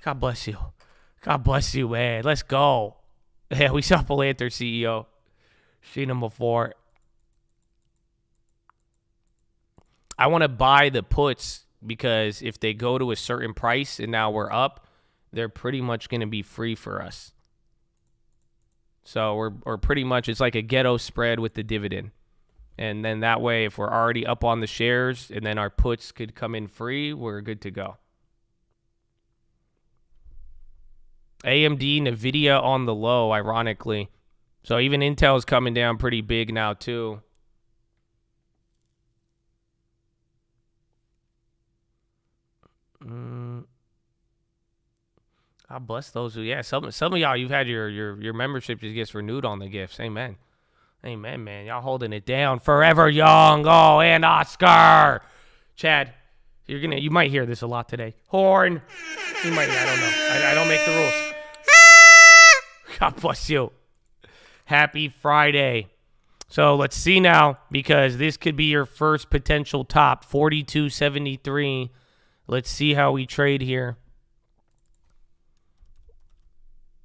God bless you. God bless you, man. Let's go. Yeah, we saw Palantir CEO. Seen him before. I want to buy the puts because if they go to a certain price and now we're up, they're pretty much going to be free for us. So we're pretty much, it's like a ghetto spread with the dividend. And then that way, if we're already up on the shares and then our puts could come in free, we're good to go. AMD, NVIDIA on the low, ironically. So even Intel's coming down pretty big now, too. God bless those who, yeah, some of y'all, you've had your membership just gets renewed on the gifts. Amen. Amen, man. Y'all holding it down. Forever Young. Oh, and Oscar. Chad, you might hear this a lot today. Horn. You might, I don't know. I don't make the rules. God bless you. Happy Friday. So let's see now, because this could be your first potential top, 42.73. Let's see how we trade here.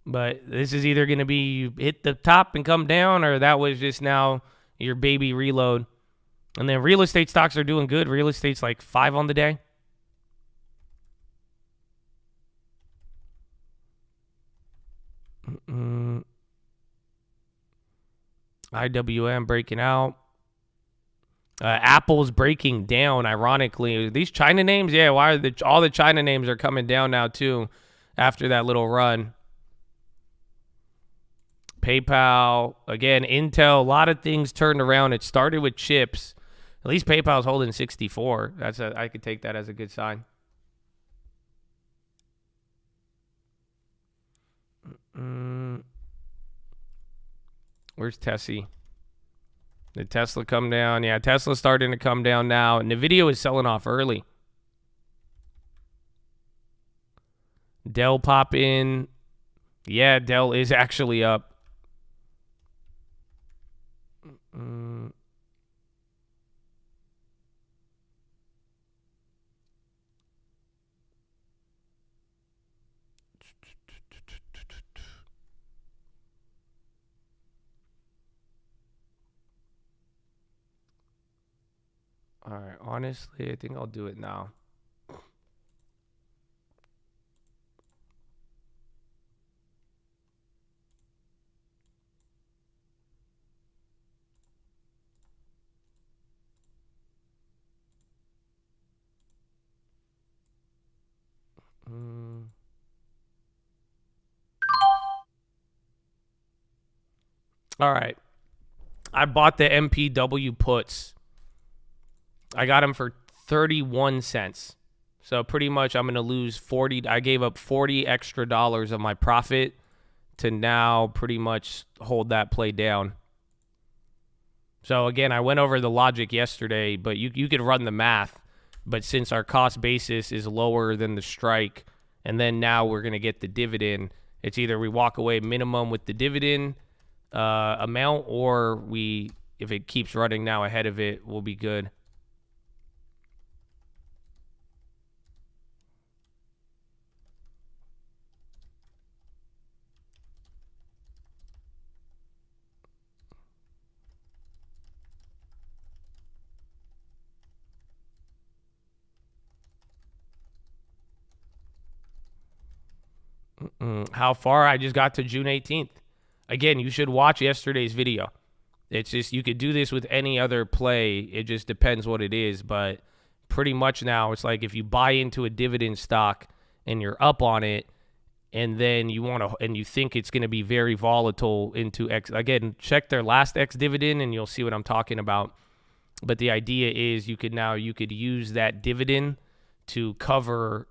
But this is either going to be you hit the top and come down, or that was just now your baby reload. And then real estate stocks are doing good. Real estate's like 5 on the day. IWM breaking out. Apple's breaking down, ironically. These China names, yeah, why are all the China names are coming down now, too, after that little run. PayPal, again, Intel, a lot of things turned around. It started with chips. At least PayPal's holding 64. I could take that as a good sign. Where's Tessie? Did Tesla come down? Yeah, Tesla's starting to come down now. And NVIDIA is selling off early. Dell pop in. Yeah, Dell is actually up. All right, honestly, I think I'll do it now. All right. I bought the MPW puts. I got them for 31 cents. So pretty much I'm going to lose 40. I gave up 40 extra dollars of my profit to now pretty much hold that play down. So again, I went over the logic yesterday, but you could run the math. But since our cost basis is lower than the strike, and then now we're going to get the dividend, it's either we walk away minimum with the dividend amount, or we, if it keeps running now ahead of it, we'll be good. How far? I just got to June 18th. Again, you should watch yesterday's video. It's just, you could do this with any other play. It just depends what it is. But pretty much now, it's like if you buy into a dividend stock and you're up on it, and then you want to, and you think it's going to be very volatile into X. Again, check their last X dividend and you'll see what I'm talking about. But the idea is you could use that dividend to cover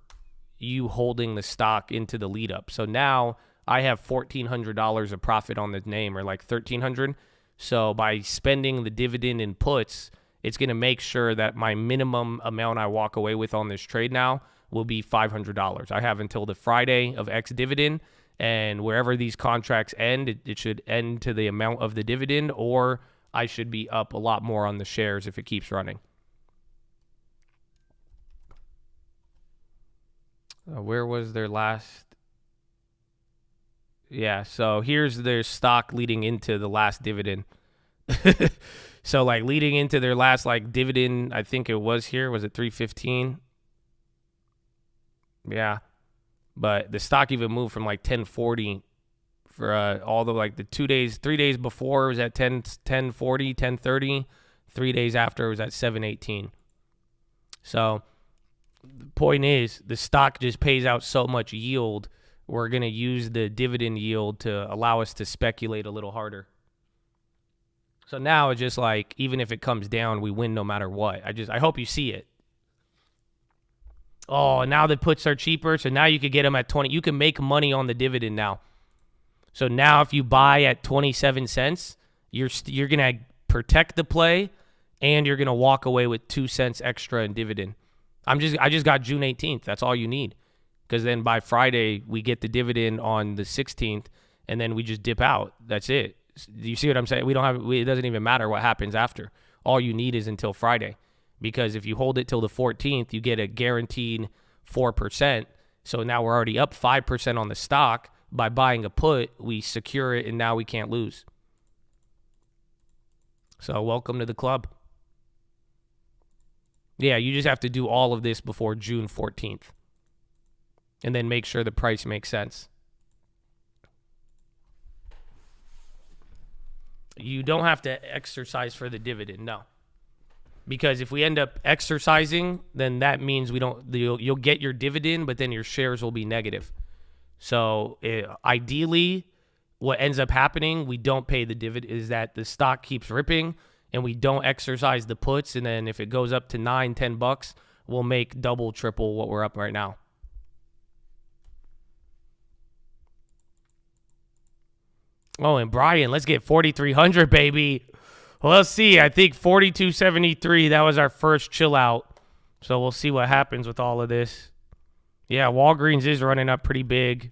you holding the stock into the lead up. So now I have $1,400 of profit on the name, or like $1,300. So by spending the dividend in puts, it's going to make sure that my minimum amount I walk away with on this trade now will be $500. I have until the Friday of X dividend, and wherever these contracts end, it should end to the amount of the dividend, or I should be up a lot more on the shares if it keeps running. Where was their last? Yeah, so here's their stock leading into the last dividend. So like leading into their last like dividend, I think it was here. Was it 315? Yeah. But the stock even moved from like 1040 for all the like the 3 days before it was at 1040, 1030. 3 days after it was at 718. So the point is, the stock just pays out so much yield. We're going to use the dividend yield to allow us to speculate a little harder. So now it's just like, even if it comes down, we win no matter what. I hope you see it. Oh, now the puts are cheaper. So now you could get them at 20. You can make money on the dividend now. So now if you buy at 27 cents, you're going to protect the play, and you're going to walk away with 2 cents extra in dividend. I just got June 18th. That's all you need. Because then by Friday, we get the dividend on the 16th, and then we just dip out. That's it. Do you see what I'm saying? It doesn't even matter what happens after. All you need is until Friday. Because if you hold it till the 14th, you get a guaranteed 4%. So now we're already up 5% on the stock. By buying a put, we secure it, and now we can't lose. So welcome to the club. Yeah, you just have to do all of this before June 14th. And then make sure the price makes sense. You don't have to exercise for the dividend, no. Because if we end up exercising, then that means you'll get your dividend, but then your shares will be negative. So ideally, what ends up happening, we don't pay the dividend, is that the stock keeps ripping and we don't exercise the puts. And then if it goes up to $9-10, we'll make double, triple what we're up right now. Oh, and Brian, let's get 4,300, baby. Well, let's see. I think 4,273, that was our first chill out. So we'll see what happens with all of this. Yeah, Walgreens is running up pretty big.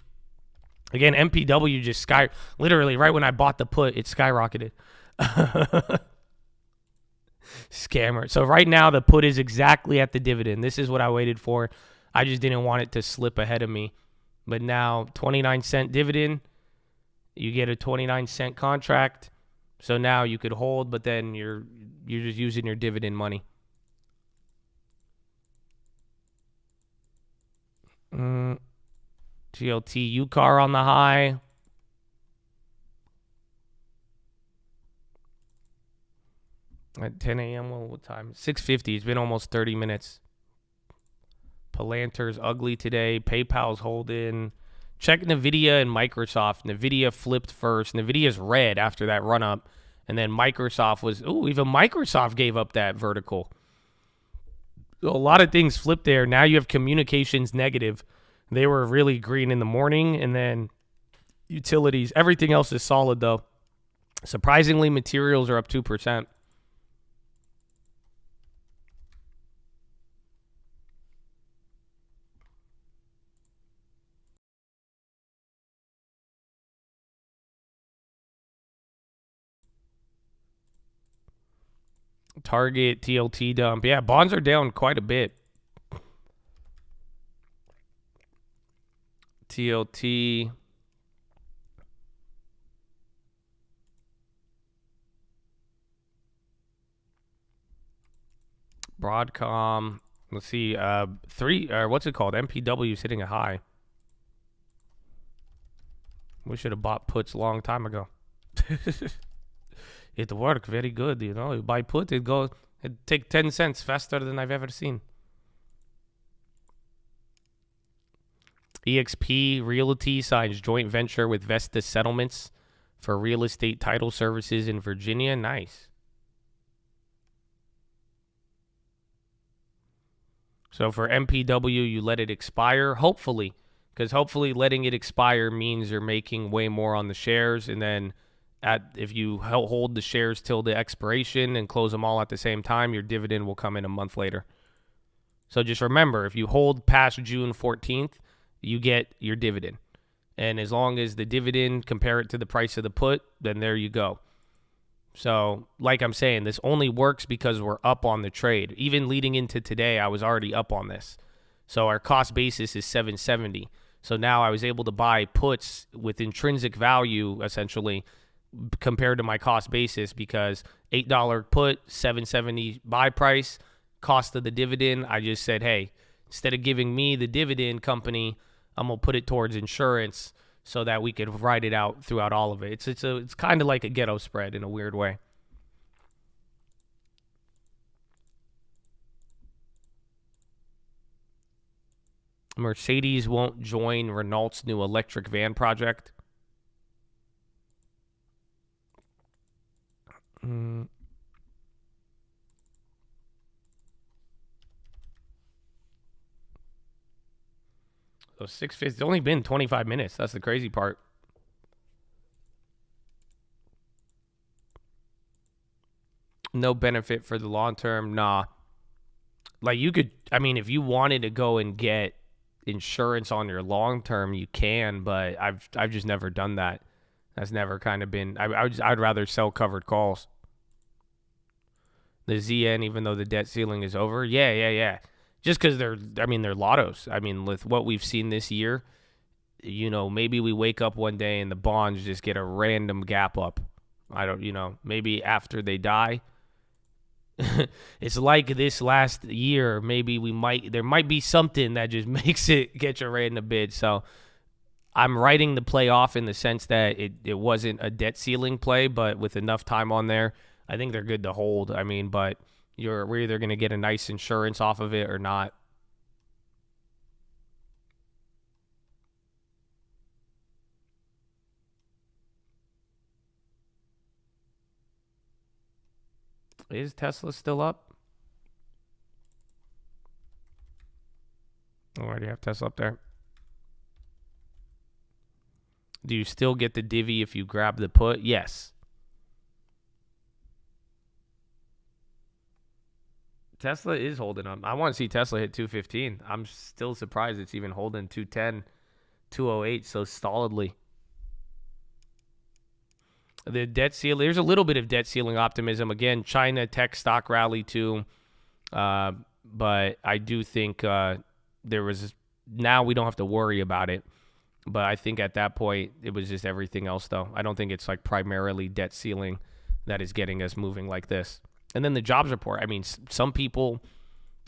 Again, MPW just literally right when I bought the put, it skyrocketed. Scammer. So right now the put is exactly at the dividend. This is what I waited for. I just didn't want it to slip ahead of me. But now 29-cent dividend. You get a 29-cent contract. So now you could hold, but then you're just using your dividend money. GLT UCAR on the high. At 10 a.m. What time? 6:50. It's been almost 30 minutes. Palantir's ugly today. PayPal's holding. Check NVIDIA and Microsoft. NVIDIA flipped first. NVIDIA's red after that run up. And then Microsoft was, even Microsoft gave up that vertical. So a lot of things flipped there. Now you have communications negative. They were really green in the morning. And then utilities. Everything else is solid, though. Surprisingly, materials are up 2%. Target, TLT dump. Yeah, bonds are down quite a bit. TLT. Broadcom. Let's see. What's it called? MPW is hitting a high. We should have bought puts a long time ago. It worked very good, you know. You buy put, it'd take 10 cents faster than I've ever seen. EXP Realty signs joint venture with Vesta Settlements for real estate title services in Virginia. Nice. So for MPW, you let it expire, hopefully. Because hopefully letting it expire means you're making way more on the shares, and then if you hold the shares till the expiration and close them all at the same time, your dividend will come in a month later. So just remember, if you hold past June 14th, you get your dividend. And as long as the dividend, compare it to the price of the put, then there you go. So like I'm saying, this only works because we're up on the trade. Even leading into today, I was already up on this. So our cost basis is $770. So now I was able to buy puts with intrinsic value, essentially, compared to my cost basis, because $8 put, $770 buy price, cost of the dividend. I just said, hey, instead of giving me the dividend company, I'm gonna put it towards insurance so that we could ride it out throughout all of it. It's kind of like a ghetto spread in a weird way. Mercedes won't join Renault's new electric van project. So 6:50. It's only been 25 minutes. That's the crazy part. No benefit for the long term. Nah. Like you could, I mean, if you wanted to go and get insurance on your long term, you can, but I've just never done that. That's never kind of been. I'd rather sell covered calls. The ZN, even though the debt ceiling is over, yeah. Just because they're lottos. I mean, with what we've seen this year, you know, maybe we wake up one day and the bonds just get a random gap up. Maybe after they die. It's like this last year, maybe there might be something that just makes it get you right in the bid. So I'm writing the play off in the sense that it wasn't a debt ceiling play, but with enough time on there, I think they're good to hold. I mean, but we're either going to get a nice insurance off of it or not. Is Tesla still up? I already have Tesla up there. Do you still get the divvy if you grab the put? Yes. Tesla is holding up. I want to see Tesla hit 215. I'm still surprised it's even holding 210, 208 so solidly. The debt ceiling, there's a little bit of debt ceiling optimism. Again, China tech stock rally too. But I do think now we don't have to worry about it. But I think at that point, it was just everything else, though. I don't think it's like primarily debt ceiling that is getting us moving like this. And then the jobs report. I mean, some people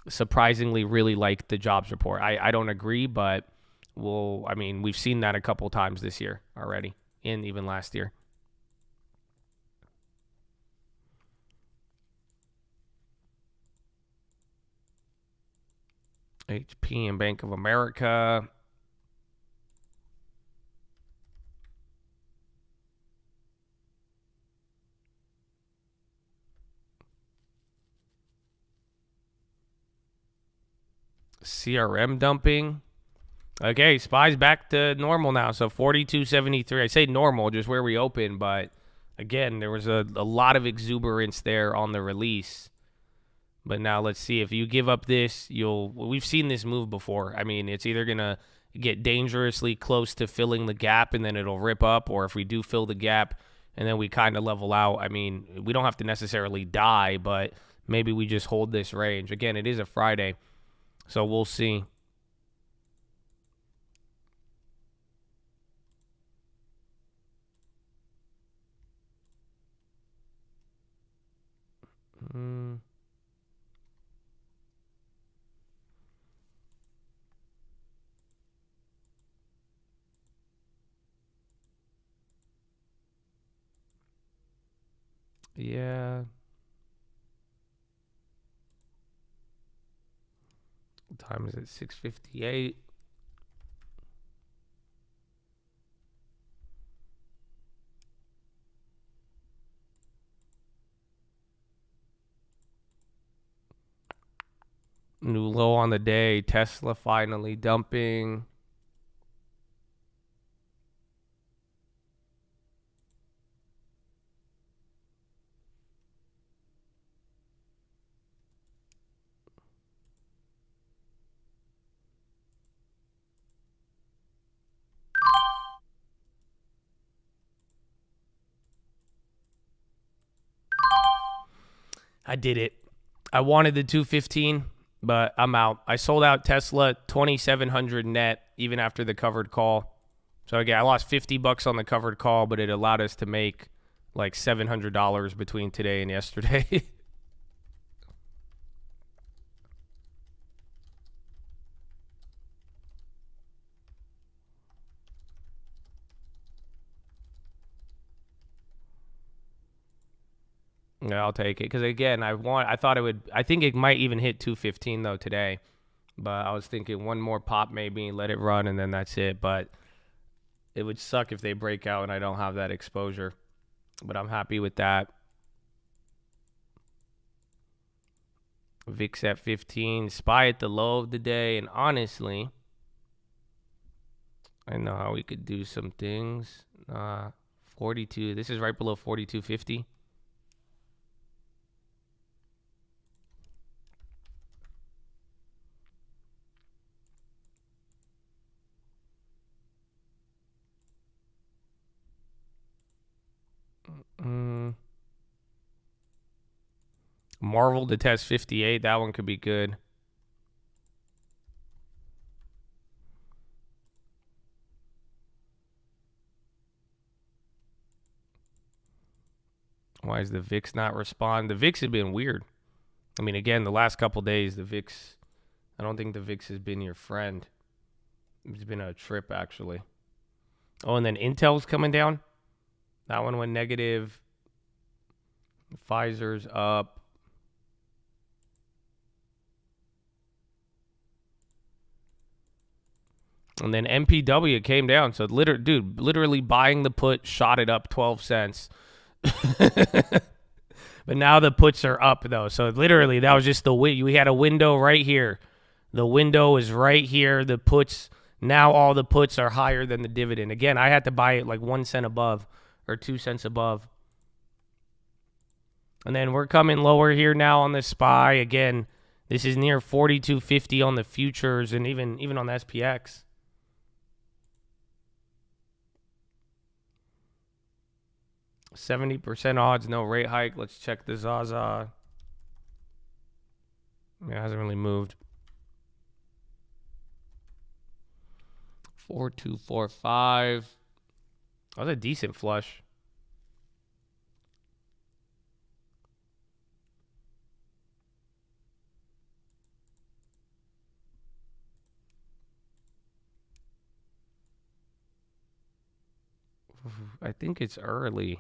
surprisingly really like the jobs report. I don't agree, but we've seen that a couple times this year already, and even last year. HP and Bank of America. CRM dumping. Okay, SPY's back to normal now. So 42.73. I say normal, just where we open, but again, there was a lot of exuberance there on the release. But now let's see. If you give up this, we've seen this move before. I mean, it's either going to get dangerously close to filling the gap and then it'll rip up, or if we do fill the gap and then we kind of level out, I mean, we don't have to necessarily die, but maybe we just hold this range. Again, it is a Friday, so we'll see. Yeah. What time is it? 6:58. New low on the day. Tesla finally dumping. I did it. I wanted the 215, but I'm out. I sold out Tesla 2,700 net even after the covered call. So again, I lost $50 on the covered call, but it allowed us to make like $700 between today and yesterday. Yeah, I'll take it because again, I think it might even hit 215 though today, but I was thinking one more pop maybe, let it run, and then that's it. But it would suck if they break out and I don't have that exposure. But I'm happy with that. VIX at 15, SPY at the low of the day, and honestly, I know how we could do some things. 42. This is right below 42.50. Marvel to test 58. That one could be good. Why is the VIX not respond? The VIX has been weird. I mean, again, the last couple days, the VIX, I don't think the VIX has been your friend. It's been a trip, actually. Oh, and then Intel's coming down. That one went negative. Pfizer's up. And then MPW came down. So, literally buying the put shot it up 12 cents. But now the puts are up, though. So, literally, that was just we had a window right here. The window is right here. The puts Now all the puts are higher than the dividend. Again, I had to buy it like 1 cent above or 2 cents above. And then we're coming lower here now on the SPY. Again, this is near 42.50 on the futures and even on the SPX. %70 odds, no rate hike. Let's check the Zaza. Yeah, it hasn't really moved. 4245. That was a decent flush. I think it's early.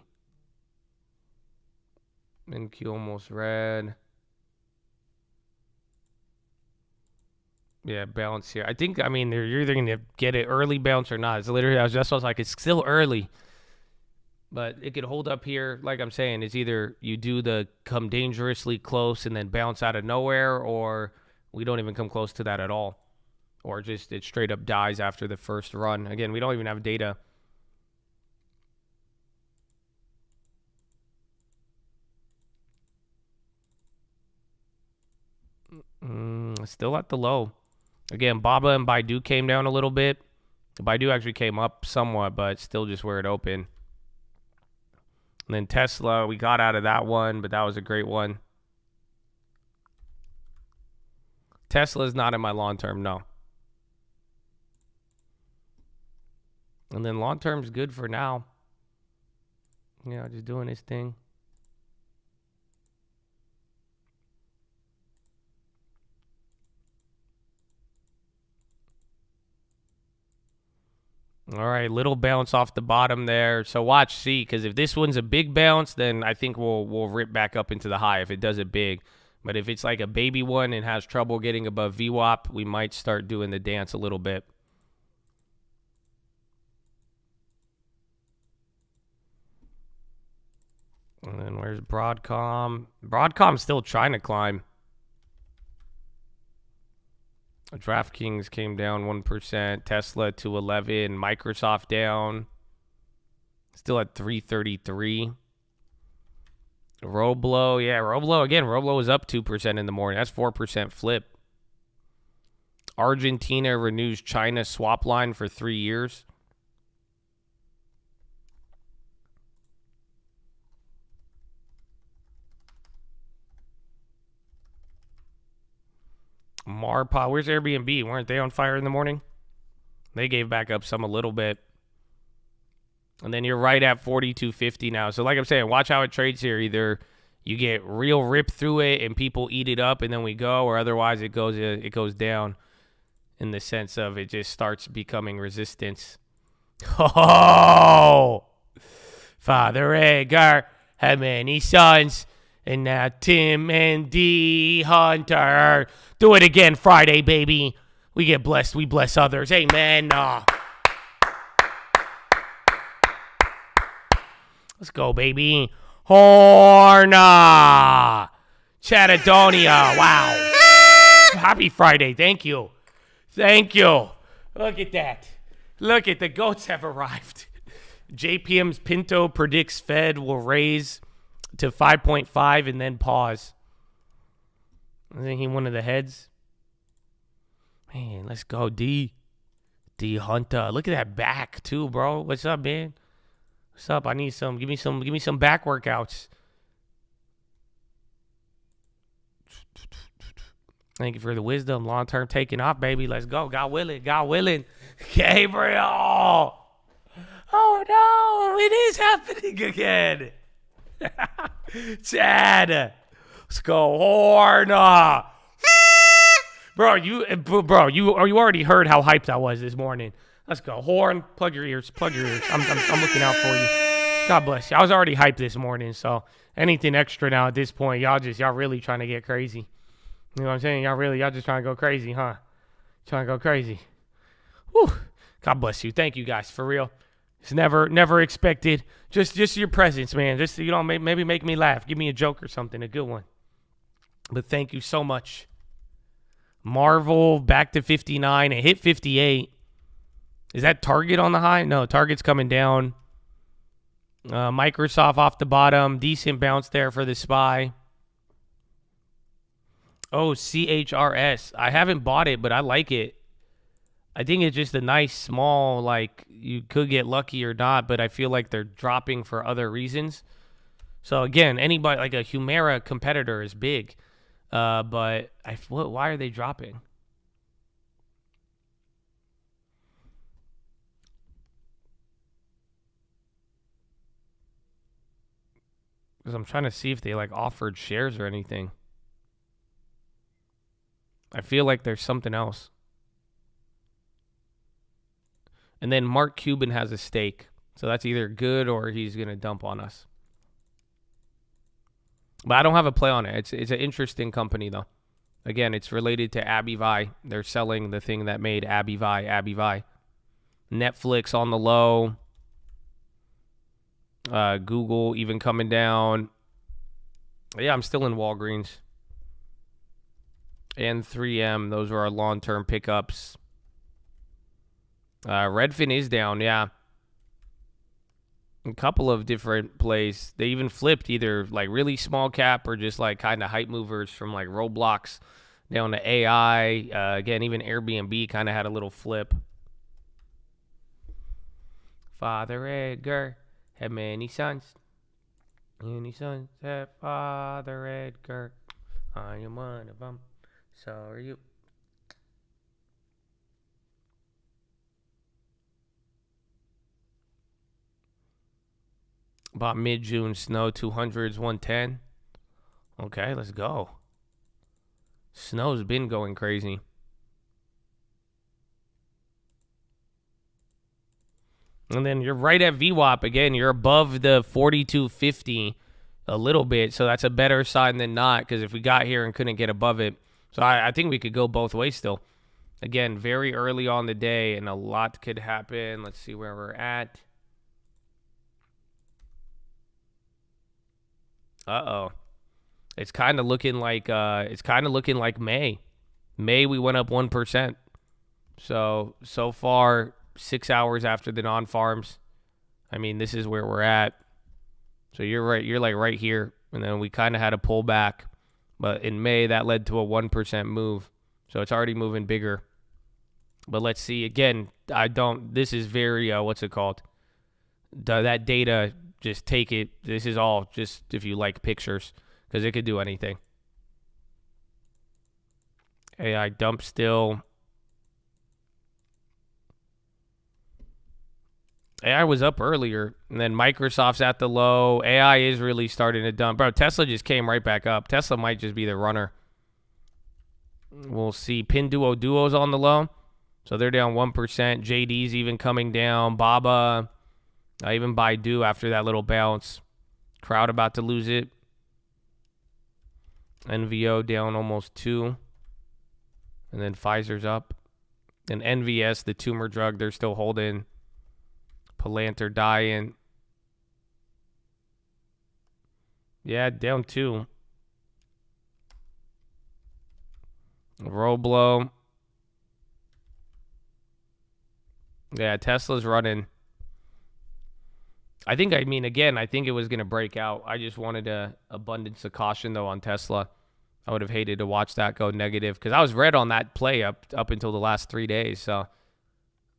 NQ almost red. Yeah, bounce here. I think, I mean, you're either going to get it early bounce or not. It's literally, I was like, it's still early. But it could hold up here. Like I'm saying, it's either you do the come dangerously close and then bounce out of nowhere, or we don't even come close to that at all. Or just it straight up dies after the first run. Again, we don't even have data. Still at the low. Again, Baba and Baidu came down a little bit. Baidu actually came up somewhat, but still just where it opened. And then Tesla, we got out of that one, but that was a great one. Tesla's not in my long term, no. And then long term's good for now. You know, just doing his thing. All right, little bounce off the bottom there. So watch, see, because if this one's a big bounce, then I think we'll rip back up into the high if it does it big. But if it's like a baby one and has trouble getting above VWAP, we might start doing the dance a little bit. And then where's Broadcom? Broadcom's still trying to climb. DraftKings came down 1%. Tesla to 11. Microsoft down. Still at 333. Roblo, yeah, Roblo again. Roblo was up 2% in the morning. That's 4% flip. Argentina renews China swap line for 3 years. Marpa, where's Airbnb? Weren't they on fire in the morning? They gave back up some a little bit. And then you're right at 42.50 now. So like I'm saying, watch how it trades here. Either you get real rip through it and people eat it up and then we go, or otherwise it goes down in the sense of it just starts becoming resistance. Oh! Father Edgar had many sons. And now Tim and D Hunter. Do it again Friday, baby. We get blessed. We bless others. Amen. Let's go, baby. Horna. Chattadonia. Wow. Happy Friday. Thank you. Thank you. Look at that. Look at the goats have arrived. JPM's Pinto predicts Fed will raise to 5.5 and then pause. I think he one of the heads. Man, let's go, D Hunter. Look at that back too, bro. What's up, man? What's up? I need some. Give me some back workouts. Thank you for the wisdom. Long term taking off, baby. Let's go. God willing. God willing. Gabriel. Oh no, it is happening again. Chad, let's go Horna. Bro, you already heard how hyped I was this morning. Let's go Horn. Plug your ears. I'm looking out for you. God bless you. I was already hyped this morning, so anything extra now at this point, y'all really trying to get crazy. You know what I'm saying? Y'all just trying to go crazy, huh? Trying to go crazy. Whew. God bless you. Thank you guys for real. It's never expected. Just your presence, man. Just, you know, maybe make me laugh. Give me a joke or something, a good one. But thank you so much. Marvel back to 59. It hit 58. Is that Target on the high? No, Target's coming down. Microsoft off the bottom. Decent bounce there for the SPY. Oh, CHRS. I haven't bought it, but I like it. I think it's just a nice small, like, you could get lucky or not, but I feel like they're dropping for other reasons. So, again, anybody, like a Humera competitor is big. But why are they dropping? Because I'm trying to see if they, like, offered shares or anything. I feel like there's something else. And then Mark Cuban has a stake. So that's either good or he's going to dump on us. But I don't have a play on it. It's an interesting company, though. Again, it's related to AbiVi. They're selling the thing that made AbiVi. Netflix on the low. Google even coming down. Yeah, I'm still in Walgreens. And 3M. Those are our long-term pickups. Redfin is down, yeah. A couple of different plays. They even flipped either like really small cap or just like kind of hype movers from like Roblox down to AI. Again, even Airbnb kind of had a little flip. Father Edgar had many sons. Many sons had Father Edgar. I am one of them. So are you. About mid-June snow, 200s, 110. Okay, let's go. Snow's been going crazy. And then you're right at VWAP. Again, you're above the 4250 a little bit, so that's a better sign than not, because if we got here and couldn't get above it. So I think we could go both ways still. Again, very early on the day, and a lot could happen. Let's see where we're at. Uh-oh. It's kind of looking like May. May we went up 1%. So far 6 hours after the non-farms. I mean, this is where we're at. So you're right, you're like right here, and then we kind of had a pullback. But in May that led to a 1% move. So it's already moving bigger. But let's see again, this is very what's it called? That data, just take it. This is all just if you like pictures, because it could do anything. AI dump still. AI was up earlier, and then Microsoft's at the low. AI is really starting to dump. Bro, Tesla just came right back up. Tesla might just be the runner. We'll see. Pinduoduo's on the low. So they're down 1%. JD's even coming down. Baba. Even Baidu after that little bounce. Crowd about to lose it. NVO down almost 2. And then Pfizer's up. And NVS, the tumor drug, they're still holding. Palantir dying. Yeah, down 2. Roblo. Yeah, Tesla's running. I think it was going to break out. I just wanted a abundance of caution, though, on Tesla. I would have hated to watch that go negative, because I was red on that play up until the last 3 days. So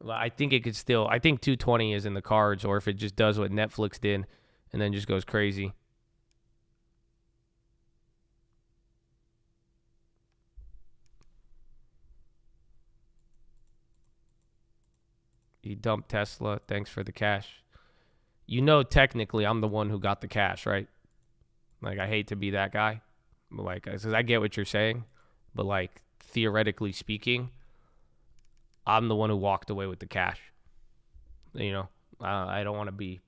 I think it could still, I think 220 is in the cards, or if it just does what Netflix did and then just goes crazy. You dumped Tesla. Thanks for the cash. You know, technically, I'm the one who got the cash, right? Like, I hate to be that guy. But like, I get what you're saying. But, like, theoretically speaking, I'm the one who walked away with the cash. You know, I don't want to be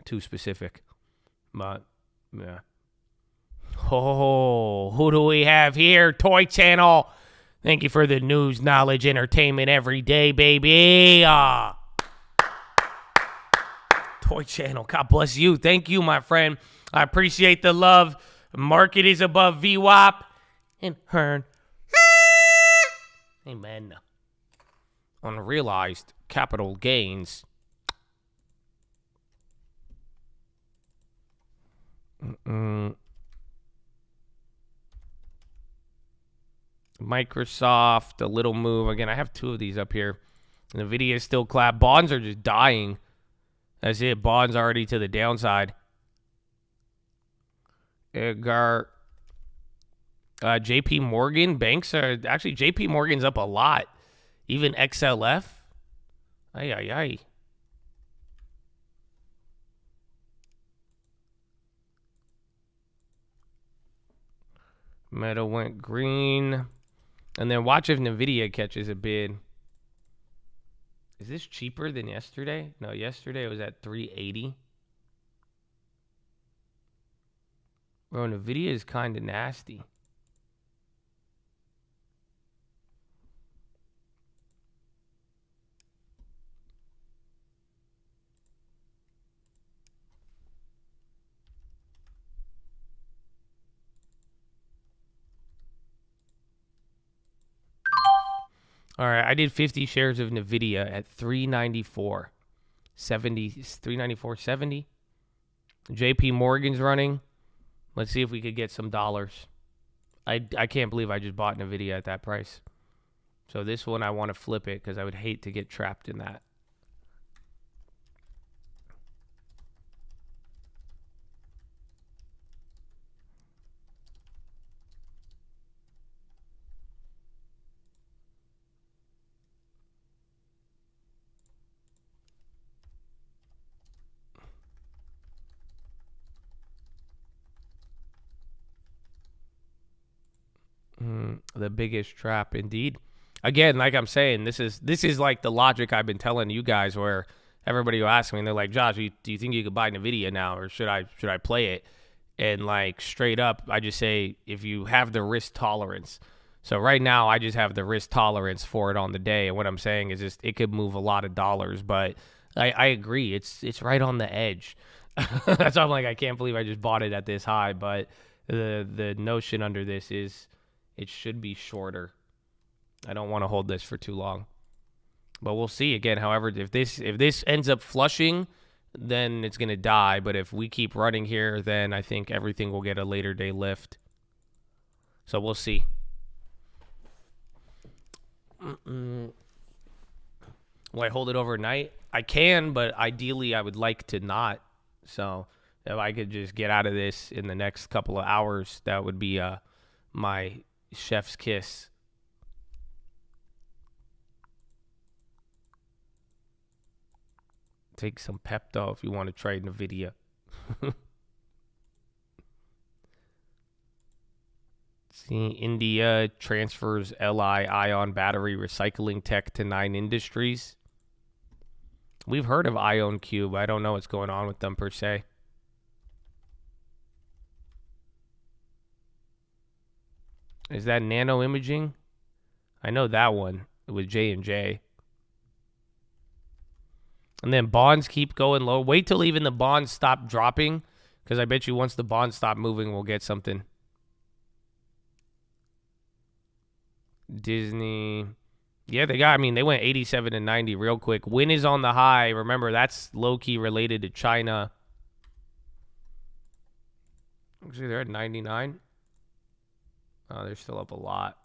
too specific. But, yeah. Oh, who do we have here? Toy Channel. Thank you for the news, knowledge, entertainment every day, baby. Toy Channel, God bless you. Thank you, my friend. I appreciate the love. Market is above VWAP. And Hearn. Amen. Unrealized capital gains. Microsoft, a little move. Again, I have 2 of these up here. Nvidia is still clap. Bonds are just dying. That's it. Bonds already to the downside. Edgar. JP Morgan. Banks are... Actually, JP Morgan's up a lot. Even XLF. Ay, ay, ay. Meta went green. And then watch if Nvidia catches a bid. Is this cheaper than yesterday? No, yesterday it was at 380. Bro, Nvidia is kind of nasty. All right, I did 50 shares of Nvidia at 394.70. 394.70. JP Morgan's running. Let's see if we could get some dollars. I can't believe I just bought Nvidia at that price. So this one I want to flip it because I would hate to get trapped in that. The biggest trap, indeed. Again, like I'm saying, this is like the logic I've been telling you guys, where everybody will ask me, and they're like, "Josh, do you think you could buy Nvidia now, or should I play it?" And like straight up, I just say, if you have the risk tolerance. So right now, I just have the risk tolerance for it on the day, and what I'm saying is just it could move a lot of dollars. But I agree, it's right on the edge. That's why I'm like, I can't believe I just bought it at this high. But the notion under this is, it should be shorter. I don't want to hold this for too long. But we'll see. Again, however, if this ends up flushing, then it's going to die. But if we keep running here, then I think everything will get a later day lift. So we'll see. Will I hold it overnight? I can, but ideally I would like to not. So if I could just get out of this in the next couple of hours, that would be my chef's kiss. Take some Pepto if you want to trade Nvidia. See, India transfers Li ion battery recycling tech to 9 industries. We've heard of Ion Cube. I don't know what's going on with them per se. Is that nano imaging? I know that one with J&J. And then bonds keep going low. Wait till even the bonds stop dropping, because I bet you once the bonds stop moving, we'll get something. Disney. Yeah, they went 87 and 90 real quick. Win is on the high. Remember, that's low-key related to China. Actually, they're at 99. Oh, they're still up a lot.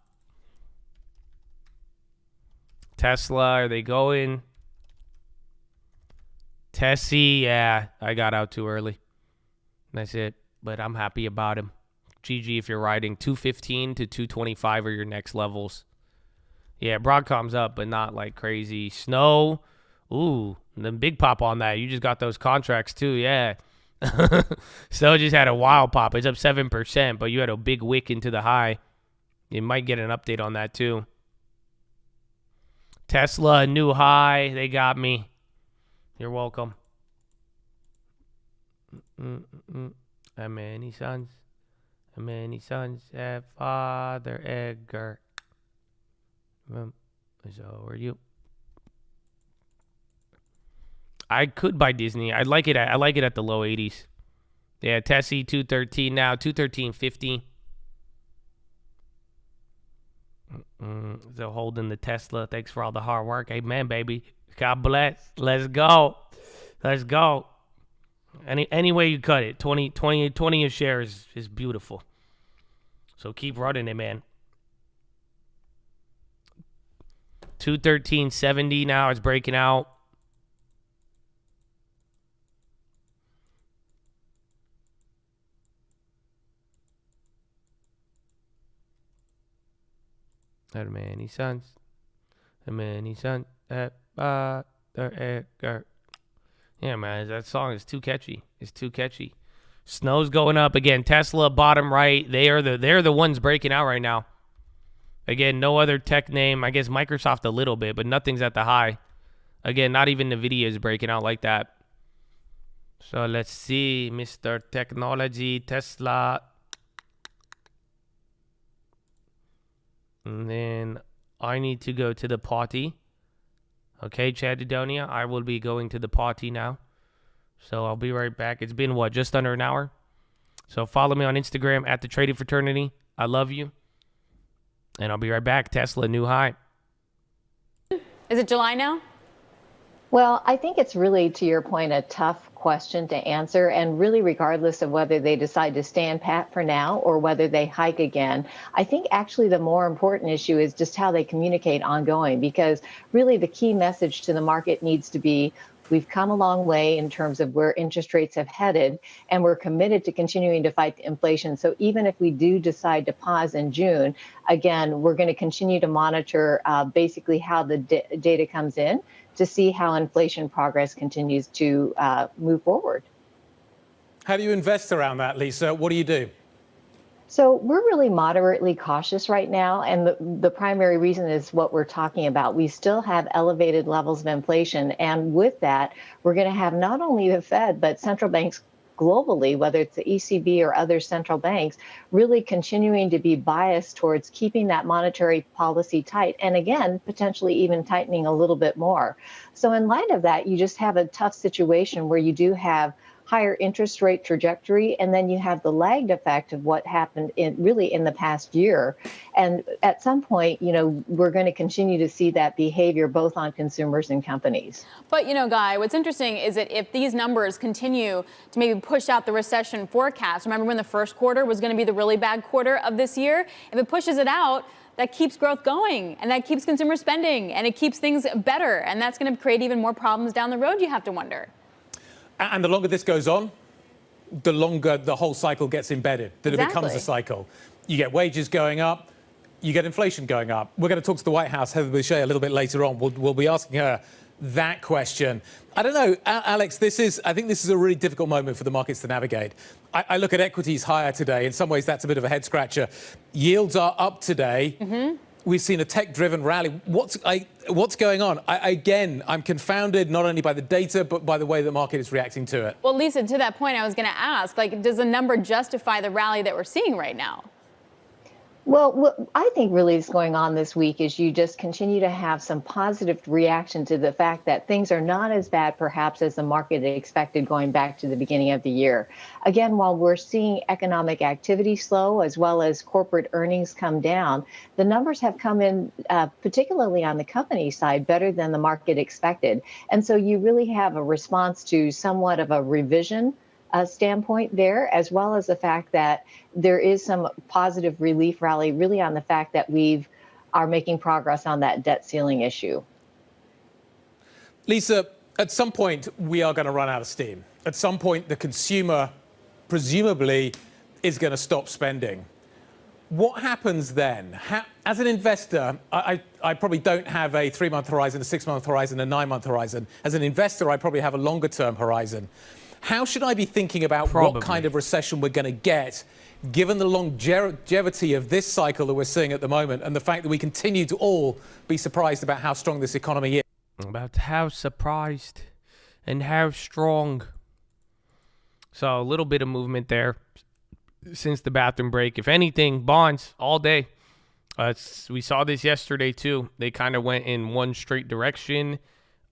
Tesla, are they going? Tessie, yeah, I got out too early. That's it. But I'm happy about him. GG if you're riding. 215 to 225 are your next levels. Yeah, Broadcom's up, but not like crazy. Snow, ooh, the big pop on that. You just got those contracts too, yeah. Snow just had a wild pop. It's up 7%, but you had a big wick into the high. You might get an update on that too. Tesla, a new high. They got me. You're welcome. How many sons? How many sons have Father Edgar? So are you? I could buy Disney. I like it at the low 80s. Yeah, Tessie 213 now, 213.50. So holding the Tesla. Thanks for all the hard work. Amen, baby. God bless. Let's go. Let's go. Any way you cut it, 20 a share is beautiful. So keep running it, man. 213.70 now. It's breaking out. How many sons? How many sons? Yeah, man, that song is too catchy. It's too catchy. Snow's going up again. Tesla bottom right. They're the ones breaking out right now. Again, no other tech name. I guess Microsoft a little bit, but nothing's at the high. Again, not even Nvidia is breaking out like that. So let's see, Mr. Technology, Tesla. And then I need to go to the party. Okay, Chadidonia, I will be going to the party now. So I'll be right back. It's been, just under an hour? So follow me on Instagram at The Trading Fraternity. I love you. And I'll be right back. Tesla, new high. Is it July now? Well, I think it's really, to your point, a tough question to answer. And really, regardless of whether they decide to stand pat for now or whether they hike again, I think actually the more important issue is just how they communicate ongoing, because really the key message to the market needs to be, we've come a long way in terms of where interest rates have headed, and we're committed to continuing to fight inflation. So even if we do decide to pause in June, again, we're going to continue to monitor basically how the data comes in to see how inflation progress continues to move forward. How do you invest around that, Lisa? What do you do? So we're really moderately cautious right now, and the primary reason is what we're talking about. We still have elevated levels of inflation, and with that, we're going to have not only the Fed, but central banks globally, whether it's the ECB or other central banks, really continuing to be biased towards keeping that monetary policy tight, and again, potentially even tightening a little bit more. So in light of that, you just have a tough situation where you do have higher interest rate trajectory, and then you have the lagged effect of what happened in the past year. And at some point, we're going to continue to see that behavior both on consumers and companies. But, Guy, what's interesting is that if these numbers continue to maybe push out the recession forecast, remember when the first quarter was going to be the really bad quarter of this year? If it pushes it out, that keeps growth going, and that keeps consumer spending, and it keeps things better. And that's going to create even more problems down the road, you have to wonder. And the longer this goes on, the longer the whole cycle gets embedded, that Exactly. It becomes a cycle. You get wages going up, you get inflation going up. We're going to talk to the White House, Heather Boushey, a little bit later on. We'll be asking her that question. I don't know, Alex, I think this is a really difficult moment for the markets to navigate. I look at equities higher today. In some ways, that's a bit of a head scratcher. Yields are up today. Mm-hmm. We've seen a tech-driven rally. What's going on? I'm confounded not only by the data, but by the way the market is reacting to it. Well, Lisa, to that point, I was going to ask, does the number justify the rally that we're seeing right now? Well, what I think really is going on this week is you just continue to have some positive reaction to the fact that things are not as bad, perhaps, as the market expected going back to the beginning of the year. Again, while we're seeing economic activity slow as well as corporate earnings come down, the numbers have come in, particularly on the company side, better than the market expected. And so you really have a response to somewhat of a revision standpoint there, as well as the fact that there is some positive relief rally really on the fact that we are making progress on that debt ceiling issue. Lisa, at some point, we are going to run out of steam. At some point, the consumer presumably is going to stop spending. What happens then? As an investor, I probably don't have a 3-month horizon, a 6-month horizon, a 9-month horizon. As an investor, I probably have a longer-term horizon. How should I be thinking about what kind of recession we're going to get, given the longevity of this cycle that we're seeing at the moment and the fact that we continue to all be surprised about how strong this economy is? About how surprised and how strong. So a little bit of movement there since the bathroom break. If anything, bonds all day. We saw this yesterday too. They kind of went in one straight direction.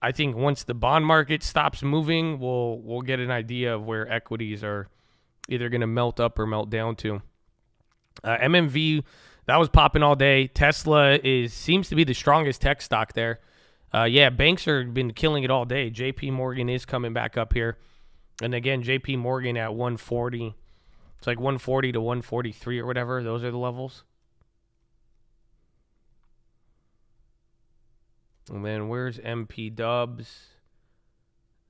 I think once the bond market stops moving, we'll get an idea of where equities are either going to melt up or melt down to. MMV, that was popping all day. Tesla seems to be the strongest tech stock there. Yeah, banks are been killing it all day. JP Morgan is coming back up here. And again, JP Morgan at 140. It's like 140 to 143 or whatever. Those are the levels. And then where's MP Dubs?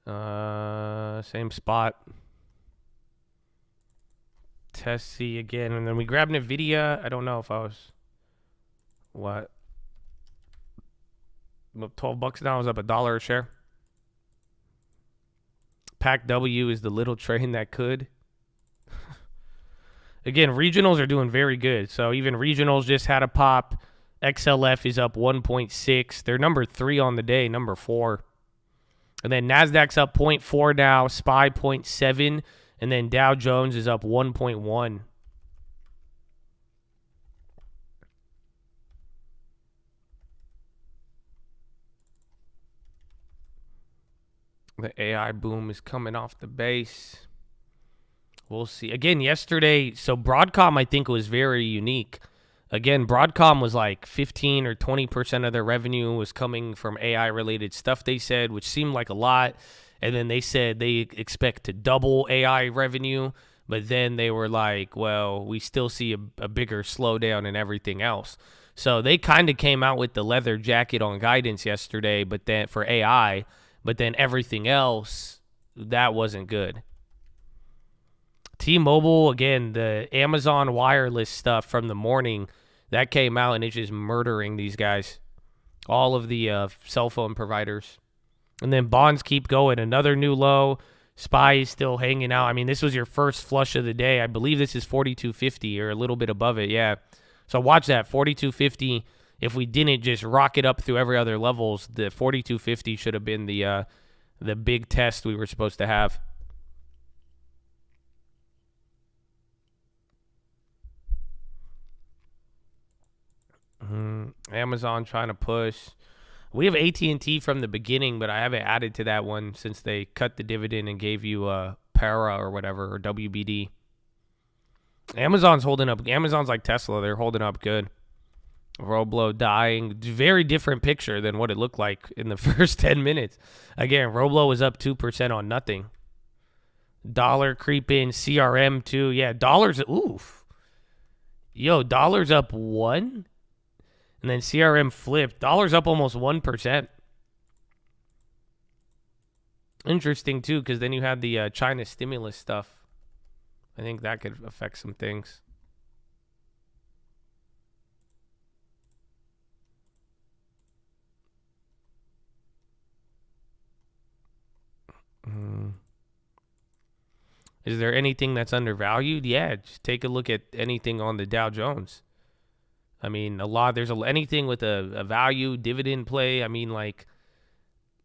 Same spot. Test C again. And then we grabbed NVIDIA. I don't know if I was... What? I'm up $12 now. I was up $1 a share. Pack W is the little train that could. Again, regionals are doing very good. So even regionals just had a pop. XLF is up 1.6. They're number 3 on the day, number 4. And then NASDAQ's up 0.4 now, SPY 0.7, and then Dow Jones is up 1.1. The AI boom is coming off the base. We'll see. Again, yesterday, so Broadcom, I think, was very unique. Again, Broadcom was like 15 or 20% of their revenue was coming from AI-related stuff, they said, which seemed like a lot. And then they said they expect to double AI revenue. But then they were like, well, we still see a bigger slowdown in everything else. So they kind of came out with the leather jacket on guidance yesterday, but then for AI, but then everything else, that wasn't good. T-Mobile, again, the Amazon wireless stuff from the morning, that came out and it's just murdering these guys. All of the cell phone providers. And then bonds keep going. Another new low. SPY is still hanging out. I mean, this was your first flush of the day. I believe this is 42.50 or a little bit above it, yeah. So watch that, 42.50. If we didn't just rock it up through every other levels, the 42.50 should have been the big test we were supposed to have. Amazon trying to push. We have AT&T from the beginning, but I haven't added to that one since they cut the dividend and gave you Para or whatever, or WBD. Amazon's holding up. Amazon's like Tesla. They're holding up good. Roblo dying. Very different picture than what it looked like in the first 10 minutes. Again, Roblo was up 2% on nothing. Dollar creeping. CRM too. Yeah, dollars. Oof. Yo, dollars up 1%. And then CRM flipped. Dollars up almost 1%. Interesting, too, because then you had the China stimulus stuff. I think that could affect some things. Is there anything that's undervalued? Yeah, just take a look at anything on the Dow Jones. I mean, there's anything with a value dividend play. I mean, like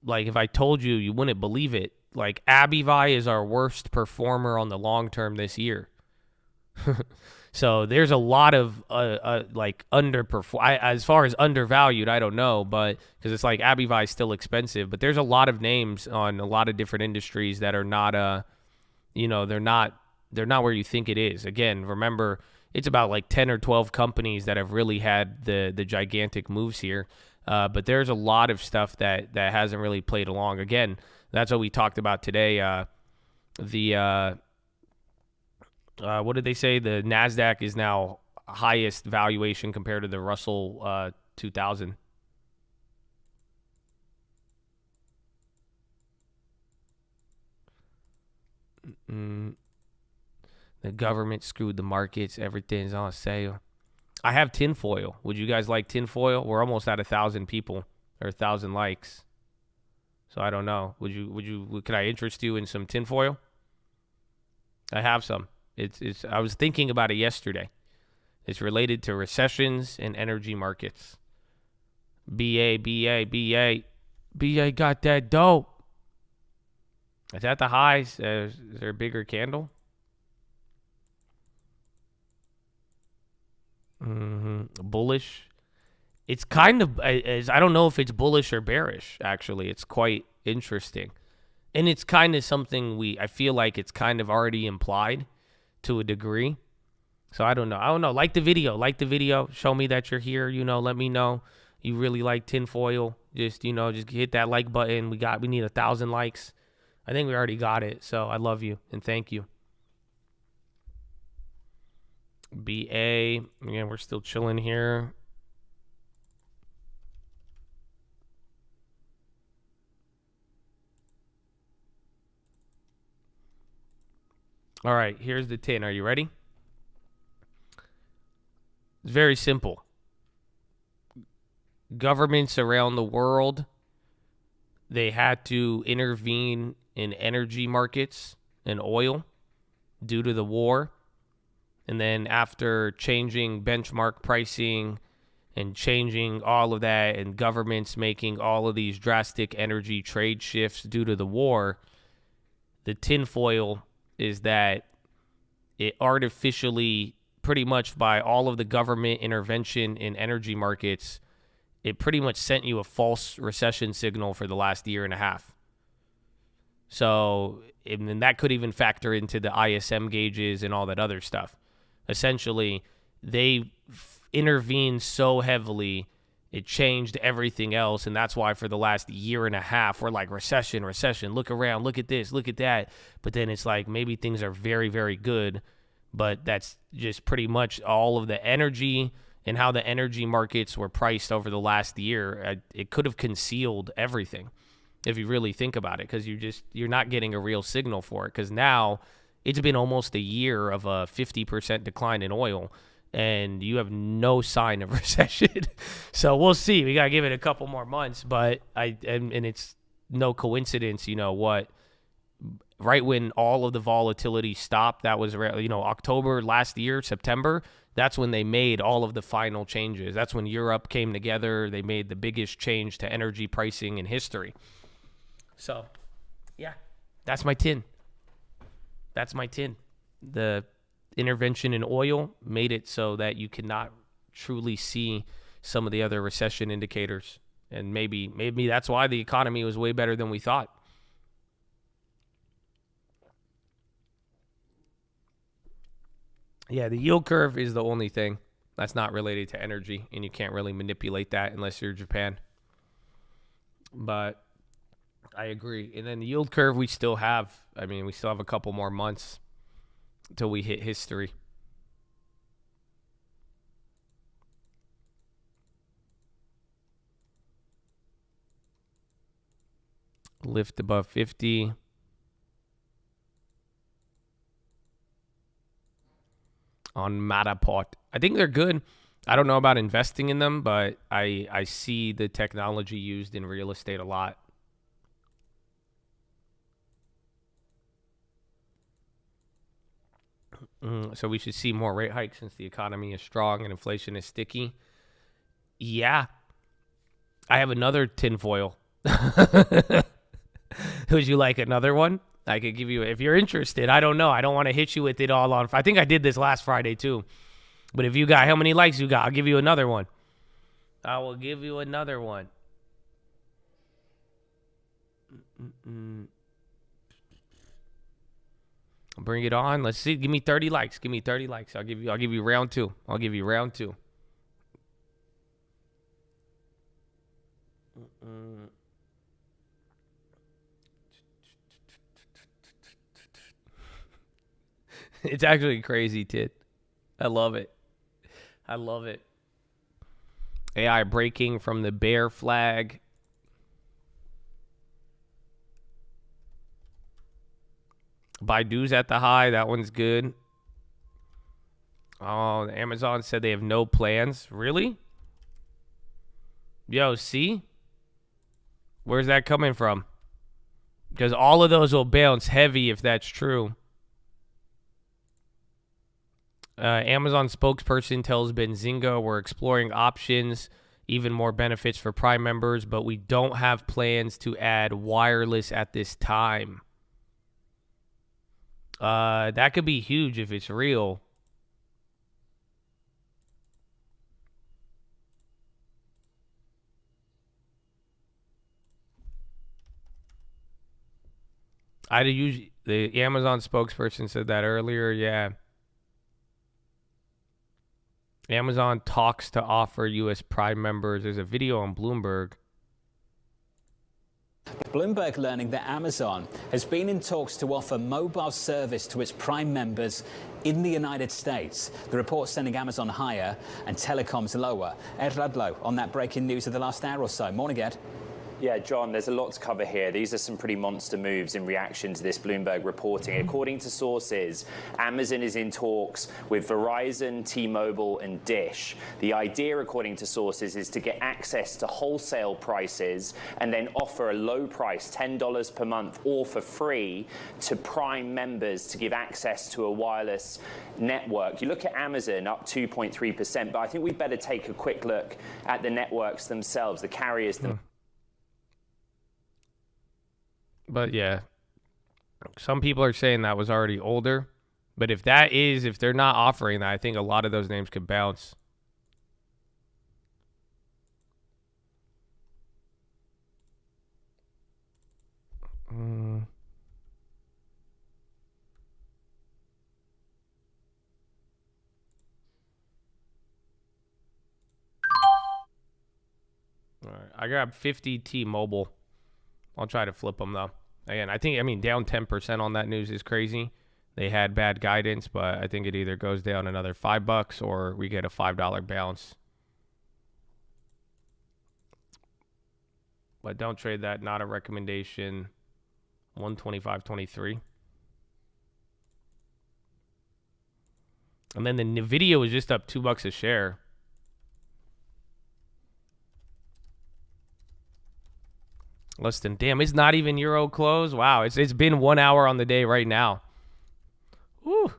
if I told you, you wouldn't believe it. Like Abivai is our worst performer on the long term this year. So there's a lot of like underperform. As far as undervalued, I don't know, but because it's like Abivai is still expensive, but there's a lot of names on a lot of different industries that are not they're not where you think it is. Again, remember, it's about like 10 or 12 companies that have really had the gigantic moves here. But there's a lot of stuff that hasn't really played along. Again, that's what we talked about today. What did they say? The NASDAQ is now highest valuation compared to the Russell 2000. The government screwed the markets. Everything's on sale. I have tinfoil. Would you guys like tinfoil? We're almost at 1,000 people or 1,000 likes. So I don't know. Could I interest you in some tinfoil? I have some. I was thinking about it yesterday. It's related to recessions and energy markets. BA got that dope. Is that the highs? Is there a bigger candle? Bullish. It's kind of, I don't know if it's bullish or bearish, actually. It's quite interesting. And it's kind of something I feel like it's kind of already implied to a degree. So I don't know. Like the video. Show me that you're here. Let me know. you really like tinfoil, just, you know, just hit that like button. We need 1,000 likes. I think we already got it. So I love you and thank you. BA, again, we're still chilling here. All right, here's the tin. Are you ready? It's very simple. Governments around the world, they had to intervene in energy markets and oil due to the war. And then after changing benchmark pricing and changing all of that, and governments making all of these drastic energy trade shifts due to the war, the tinfoil is that it artificially, pretty much by all of the government intervention in energy markets, it pretty much sent you a false recession signal for the last year and a half. So, and that could even factor into the ISM gauges and all that other stuff. Essentially, they intervened so heavily, it changed everything else. And that's why for the last year and a half, we're like, recession, look around, look at this, look at that. But then it's like, maybe things are very, very good. But that's just pretty much all of the energy and how the energy markets were priced over the last year. It could have concealed everything if you really think about it, because you're not getting a real signal for it. Because now it's been almost a year of a 50% decline in oil, and you have no sign of recession. So we'll see. We got to give it a couple more months, but and it's no coincidence, you know what? Right when all of the volatility stopped, that was, you know, October last year, September, that's when they made all of the final changes. That's when Europe came together. They made the biggest change to energy pricing in history. So, yeah, that's my tin. That's my tin. The intervention in oil made it so that you cannot truly see some of the other recession indicators. And maybe that's why the economy was way better than we thought. Yeah, the yield curve is the only thing that's not related to energy, and you can't really manipulate that unless you're Japan. But I agree. And then the yield curve, we still have a couple more months until we hit history. Lift above 50. On Matterport. I think they're good. I don't know about investing in them, but I see the technology used in real estate a lot. So we should see more rate hikes since the economy is strong and inflation is sticky. Yeah. I have another tinfoil. Would you like another one? I could give you, if you're interested. I don't know. I don't want to hit you with it all on. I think I did this last Friday too. But if you got, how many likes you got? I'll give you another one. I will give you another one. Bring it on. Let's see. Give me 30 likes. Give me 30 likes. I'll give you round two. I'll give you round two. It's actually crazy, Tit. I love it. I love it. AI breaking from the bear flag. Baidu's at the high. That one's good. Oh, Amazon said they have no plans. Really? Yo, see? Where's that coming from? Because all of those will bounce heavy if that's true. Amazon spokesperson tells Benzinga we're exploring options, even more benefits for Prime members, but we don't have plans to add wireless at this time. That could be huge if it's real. The Amazon spokesperson said that earlier, yeah. Amazon talks to offer U.S. Prime members. There's a video on Bloomberg. Bloomberg learning that Amazon has been in talks to offer mobile service to its Prime members in the United States. The report sending Amazon higher and telecoms lower. Ed Ludlow on that breaking news of the last hour or so. Morning, Ed. Yeah, John, there's a lot to cover here. These are some pretty monster moves in reaction to this Bloomberg reporting. According to sources, Amazon is in talks with Verizon, T-Mobile, and Dish. The idea, according to sources, is to get access to wholesale prices and then offer a low price, $10 per month, or for free, to Prime members to give access to a wireless network. You look at Amazon, up 2.3%, but I think we better take a quick look at the networks themselves, the carriers themselves. But yeah, some people are saying that was already older. But if they're not offering that, I think a lot of those names could bounce. All right, I got 50 T-Mobile. I'll try to flip them though. Again, I mean, down 10% on that news is crazy. They had bad guidance, but I think it either goes down another $5 or we get a $5 bounce. But don't trade that. Not a recommendation. 125.23. And then the video is just up $2 a share. Less than, damn, it's not even Euro close. Wow, it's been 1 hour on the day right now. Woo.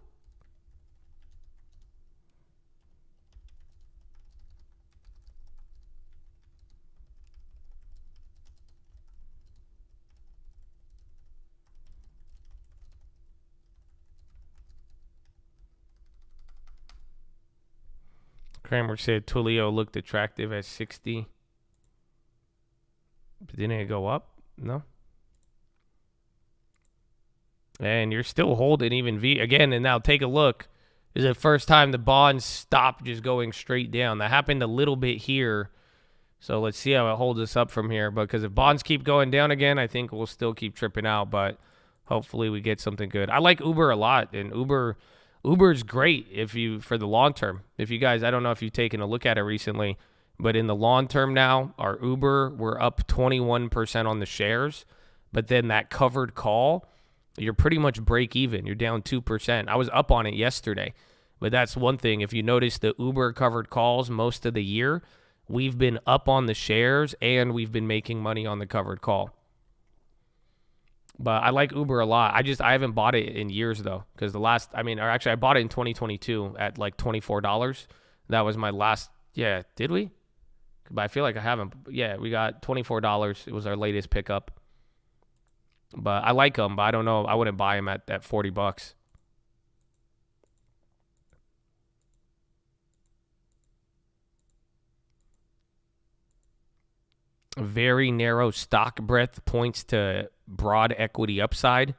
Kramer said Twilio looked attractive at 60. But didn't it go up? No. And you're still holding even V again. And now take a look. This is the first time the bonds stopped just going straight down. That happened a little bit here. So let's see how it holds us up from here. Because if bonds keep going down again, I think we'll still keep tripping out. But hopefully we get something good. I like Uber a lot. And Uber's great for the long term. If you guys, I don't know if you've taken a look at it recently. But in the long term now, our Uber, we're up 21% on the shares. But then that covered call, you're pretty much break even. You're down 2%. I was up on it yesterday. But that's one thing. If you notice the Uber covered calls most of the year, we've been up on the shares and we've been making money on the covered call. But I like Uber a lot. I haven't bought it in years, though. Because I bought it in 2022 at like $24. That was my last, yeah, did we? But I feel like I haven't. Yeah, we got $24. It was our latest pickup. But I like them, but I don't know. I wouldn't buy them at $40. Very narrow stock breadth points to broad equity upside.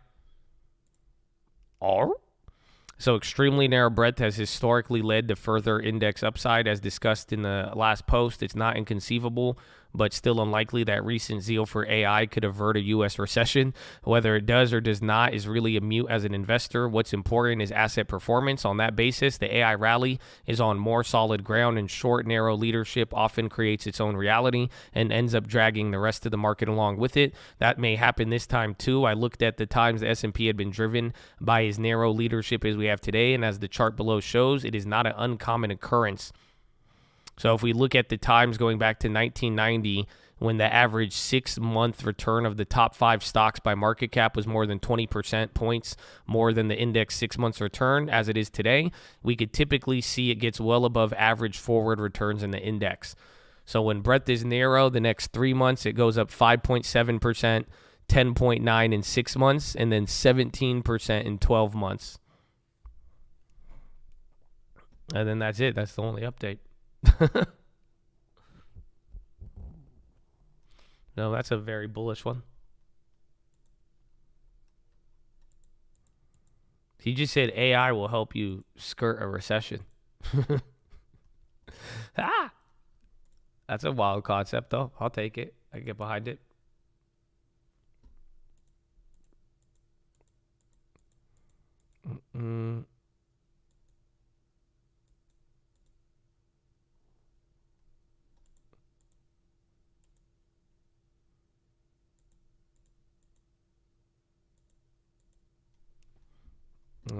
So extremely narrow breadth has historically led to further index upside. As discussed in the last post, it's not inconceivable, but still unlikely that recent zeal for AI could avert a U.S. recession. Whether it does or does not is really a mute as an investor. What's important is asset performance. On that basis, the AI rally is on more solid ground, and short, narrow leadership often creates its own reality and ends up dragging the rest of the market along with it. That may happen this time too. I looked at the times the S&P had been driven by as narrow leadership as we have today, and as the chart below shows, it is not an uncommon occurrence. So if we look at the times going back to 1990, when the average 6-month return of the top 5 stocks by market cap was more than 20% points more than the index 6 months return, as it is today, we could typically see it gets well above average forward returns in the index. So when breadth is narrow, the next 3 months, it goes up 5.7%, 10.9% in 6 months, and then 17% in 12 months. And then that's it. That's the only update. No, that's a very bullish one. He just said AI will help you skirt a recession. That's a wild concept, though. I'll take it. I can get behind it. And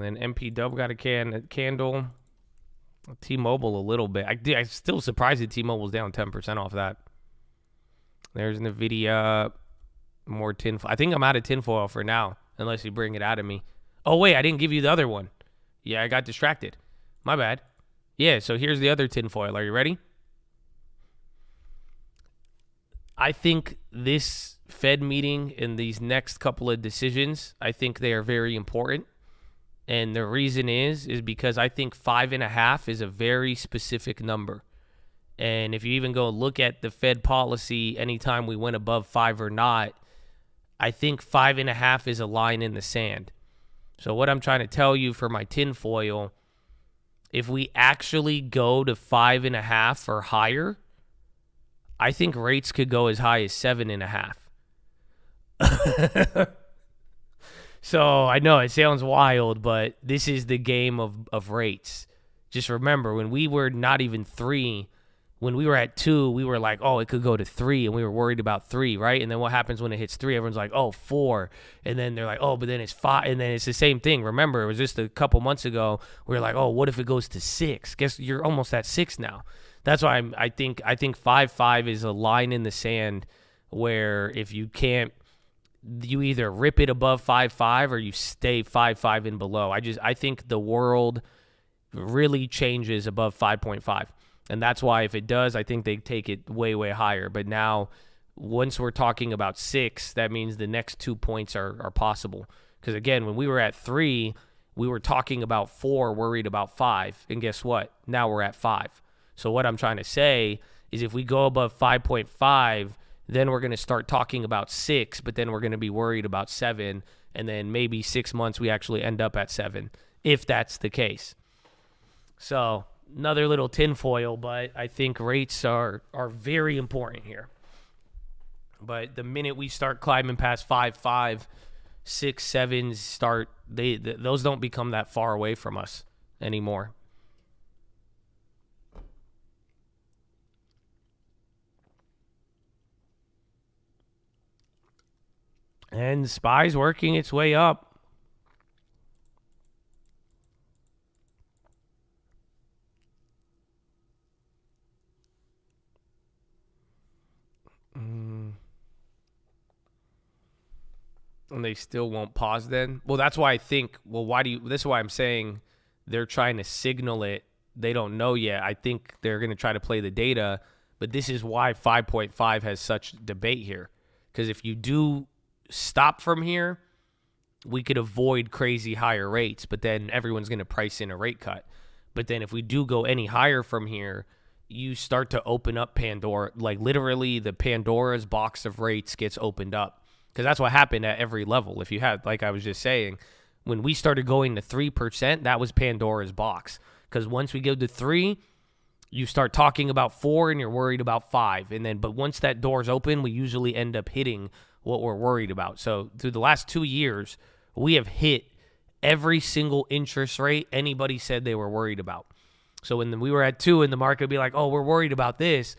then MPW got a candle. T-Mobile a little bit. I'm still surprised that T-Mobile's down 10% off that. There's NVIDIA. More tinfoil. I think I'm out of tinfoil for now, unless you bring it out of me. Oh, wait, I didn't give you the other one. Yeah, I got distracted. My bad. Yeah, so here's the other tinfoil. Are you ready? I think this Fed meeting and these next couple of decisions, I think they are very important. And the reason is because I think 5.5 is a very specific number. And if you even go look at the Fed policy, anytime we went above 5 or not, I think 5.5 is a line in the sand. So what I'm trying to tell you for my tinfoil, if we actually go to 5.5 or higher, I think rates could go as high as 7.5. So I know it sounds wild, but this is the game of rates. Just remember, when we were not even 3, when we were at 2, we were like, oh, it could go to 3, and we were worried about 3, right? And then what happens when it hits 3? Everyone's like, oh, 4. And then they're like, oh, but then it's 5. And then it's the same thing. Remember, it was just a couple months ago. We were like, oh, what if it goes to 6? Guess you're almost at 6 now. That's why I think 5.5 is a line in the sand where if you can't, you either rip it above 5.5 or you stay 5.5 and below. I think the world really changes above 5.5. And that's why if it does, I think they take it way, way higher. But now, once we're talking about 6, that means the next 2 points are possible. Because, again, when we were at 3, we were talking about 4, worried about 5. And guess what? Now we're at 5. So what I'm trying to say is if we go above 5.5, then we're going to start talking about 6, but then we're going to be worried about 7. And then maybe 6 months we actually end up at 7, if that's the case. So another little tinfoil, but I think rates are very important here. But the minute we start climbing past 5.5, 6, 7 start, those don't become that far away from us anymore. And SPY's working its way up. And they still won't pause then? Well, that's why I think, this is why I'm saying they're trying to signal it. They don't know yet. I think they're going to try to play the data, but this is why 5.5 has such debate here. Because if you do stop from here, we could avoid crazy higher rates, but then everyone's going to price in a rate cut. But then if we do go any higher from here, you start to open up Pandora, like literally the Pandora's box of rates gets opened up. Because that's what happened at every level. If you had, like I was just saying, when we started going to 3%, that was Pandora's box. Because once we go to 3, you start talking about 4 and you're worried about 5. But once that door's open, we usually end up hitting what we're worried about. So through the last 2 years, we have hit every single interest rate anybody said they were worried about. So when we were at 2 and the market would be like, oh, we're worried about this,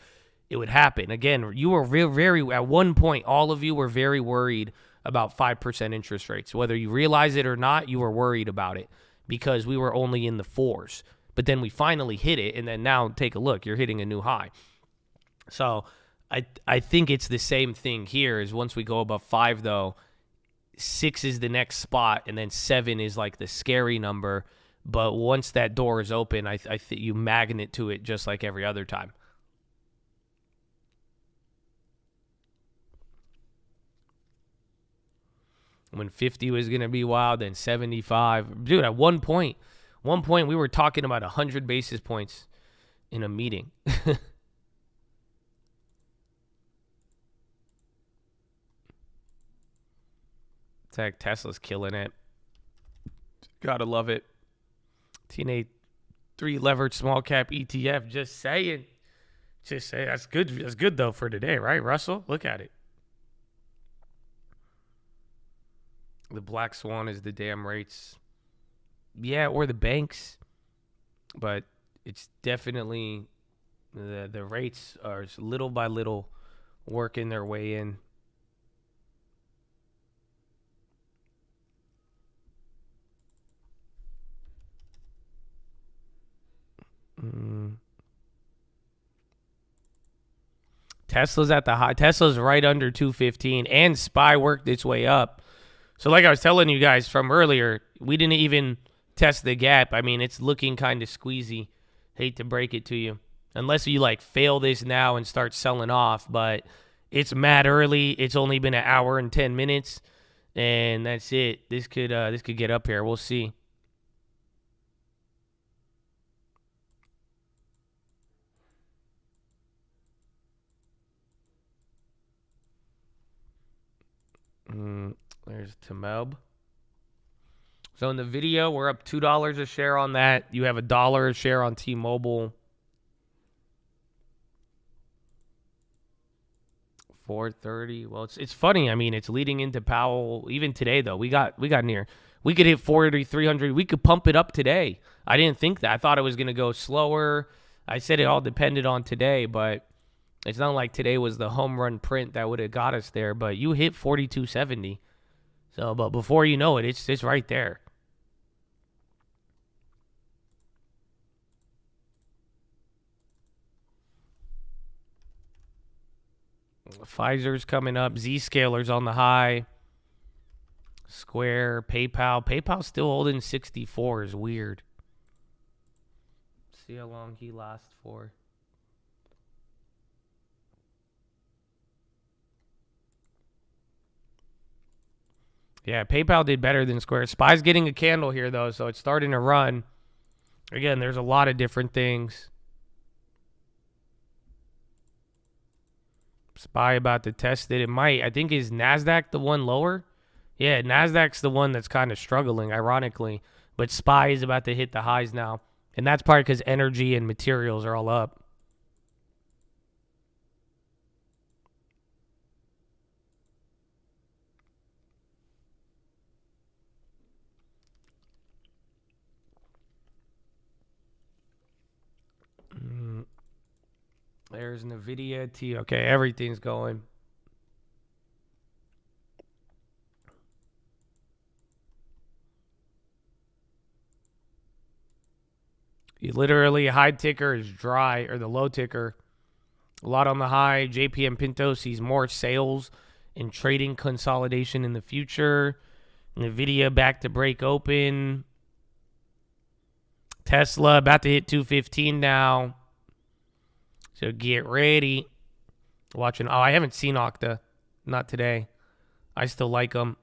it would happen. Again, you were very, at one point, all of you were very worried about 5% interest rates. Whether you realize it or not, you were worried about it because we were only in the 4s. But then we finally hit it, and then now take a look. You're hitting a new high. So I think it's the same thing here is once we go above 5, though, 6 is the next spot, and then 7 is like the scary number. But once that door is open, I think you magnet to it just like every other time. When 50 was going to be wild, then 75. Dude, at one point we were talking about 100 basis points in a meeting. Tesla's killing it. Gotta love it. 3 levered small cap ETF. Just saying. Just say that's good. That's good though for today, right, Russell? Look at it. The black swan is the damn rates. Yeah, or the banks. But it's definitely the rates are little by little working their way in. Tesla's at the high. Tesla's right under 215, and SPY worked its way up. So like I was telling you guys from earlier, we didn't even test the gap. I mean, it's looking kind of squeezy. Hate to break it to you. Unless you like fail this now and start selling off, but it's mad early. It's only been an hour and 10 minutes, and that's it. This could get up here. We'll see. There's Tameb. So in the video, we're up $2 a share on that. You have $1 a share on T-Mobile. 430. Well, it's funny. I mean, it's leading into Powell. Even today, though, we got near. We could hit 480, 300. We could pump it up today. I didn't think that. I thought it was going to go slower. I said it all depended on today, but it's not like today was the home run print that would have got us there. But you hit 42.70. So, but before you know it, it's right there. Pfizer's coming up. Zscaler's on the high. Square, PayPal. PayPal's still holding 64 is weird. See how long he lasts for. Yeah, PayPal did better than Square. SPY's getting a candle here, though, so it's starting to run. Again, there's a lot of different things. SPY about to test it. It might. I think is NASDAQ the one lower? Yeah, NASDAQ's the one that's kind of struggling, ironically. But SPY is about to hit the highs now. And that's probably because energy and materials are all up. There's NVIDIA, T. Okay, everything's going. You literally, high ticker is dry, or the low ticker. A lot on the high. JPM Pinto sees more sales and trading consolidation in the future. NVIDIA back to break open. Tesla about to hit 215 now. So get ready. Watching. Oh, I haven't seen Okta. Not today. I still like them.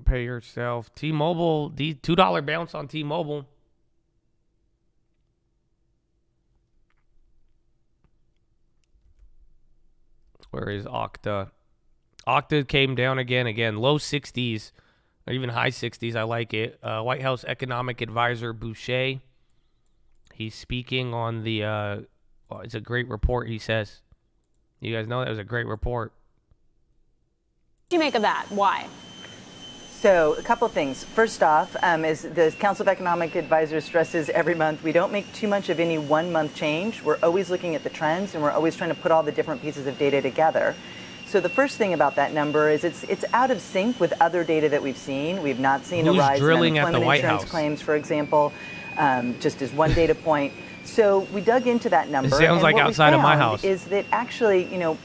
Pay yourself. T-Mobile. The $2 bounce on T-Mobile. Where is Okta? Okta came down again, low 60s or even high 60s. I like it. White House Economic Advisor Boucher. He's speaking on the, it's a great report, he says. You guys know that was a great report. What do you make of that? Why? So a couple of things. First off, as the Council of Economic Advisors stresses every month, we don't make too much of any 1 month change. We're always looking at the trends, and we're always trying to put all the different pieces of data together. So the first thing about that number is it's out of sync with other data that we've seen. We've not seen a rise in unemployment insurance claims, for example, just as one data point. So we dug into that number. It sounds like outside of my house. Is that actually, you know,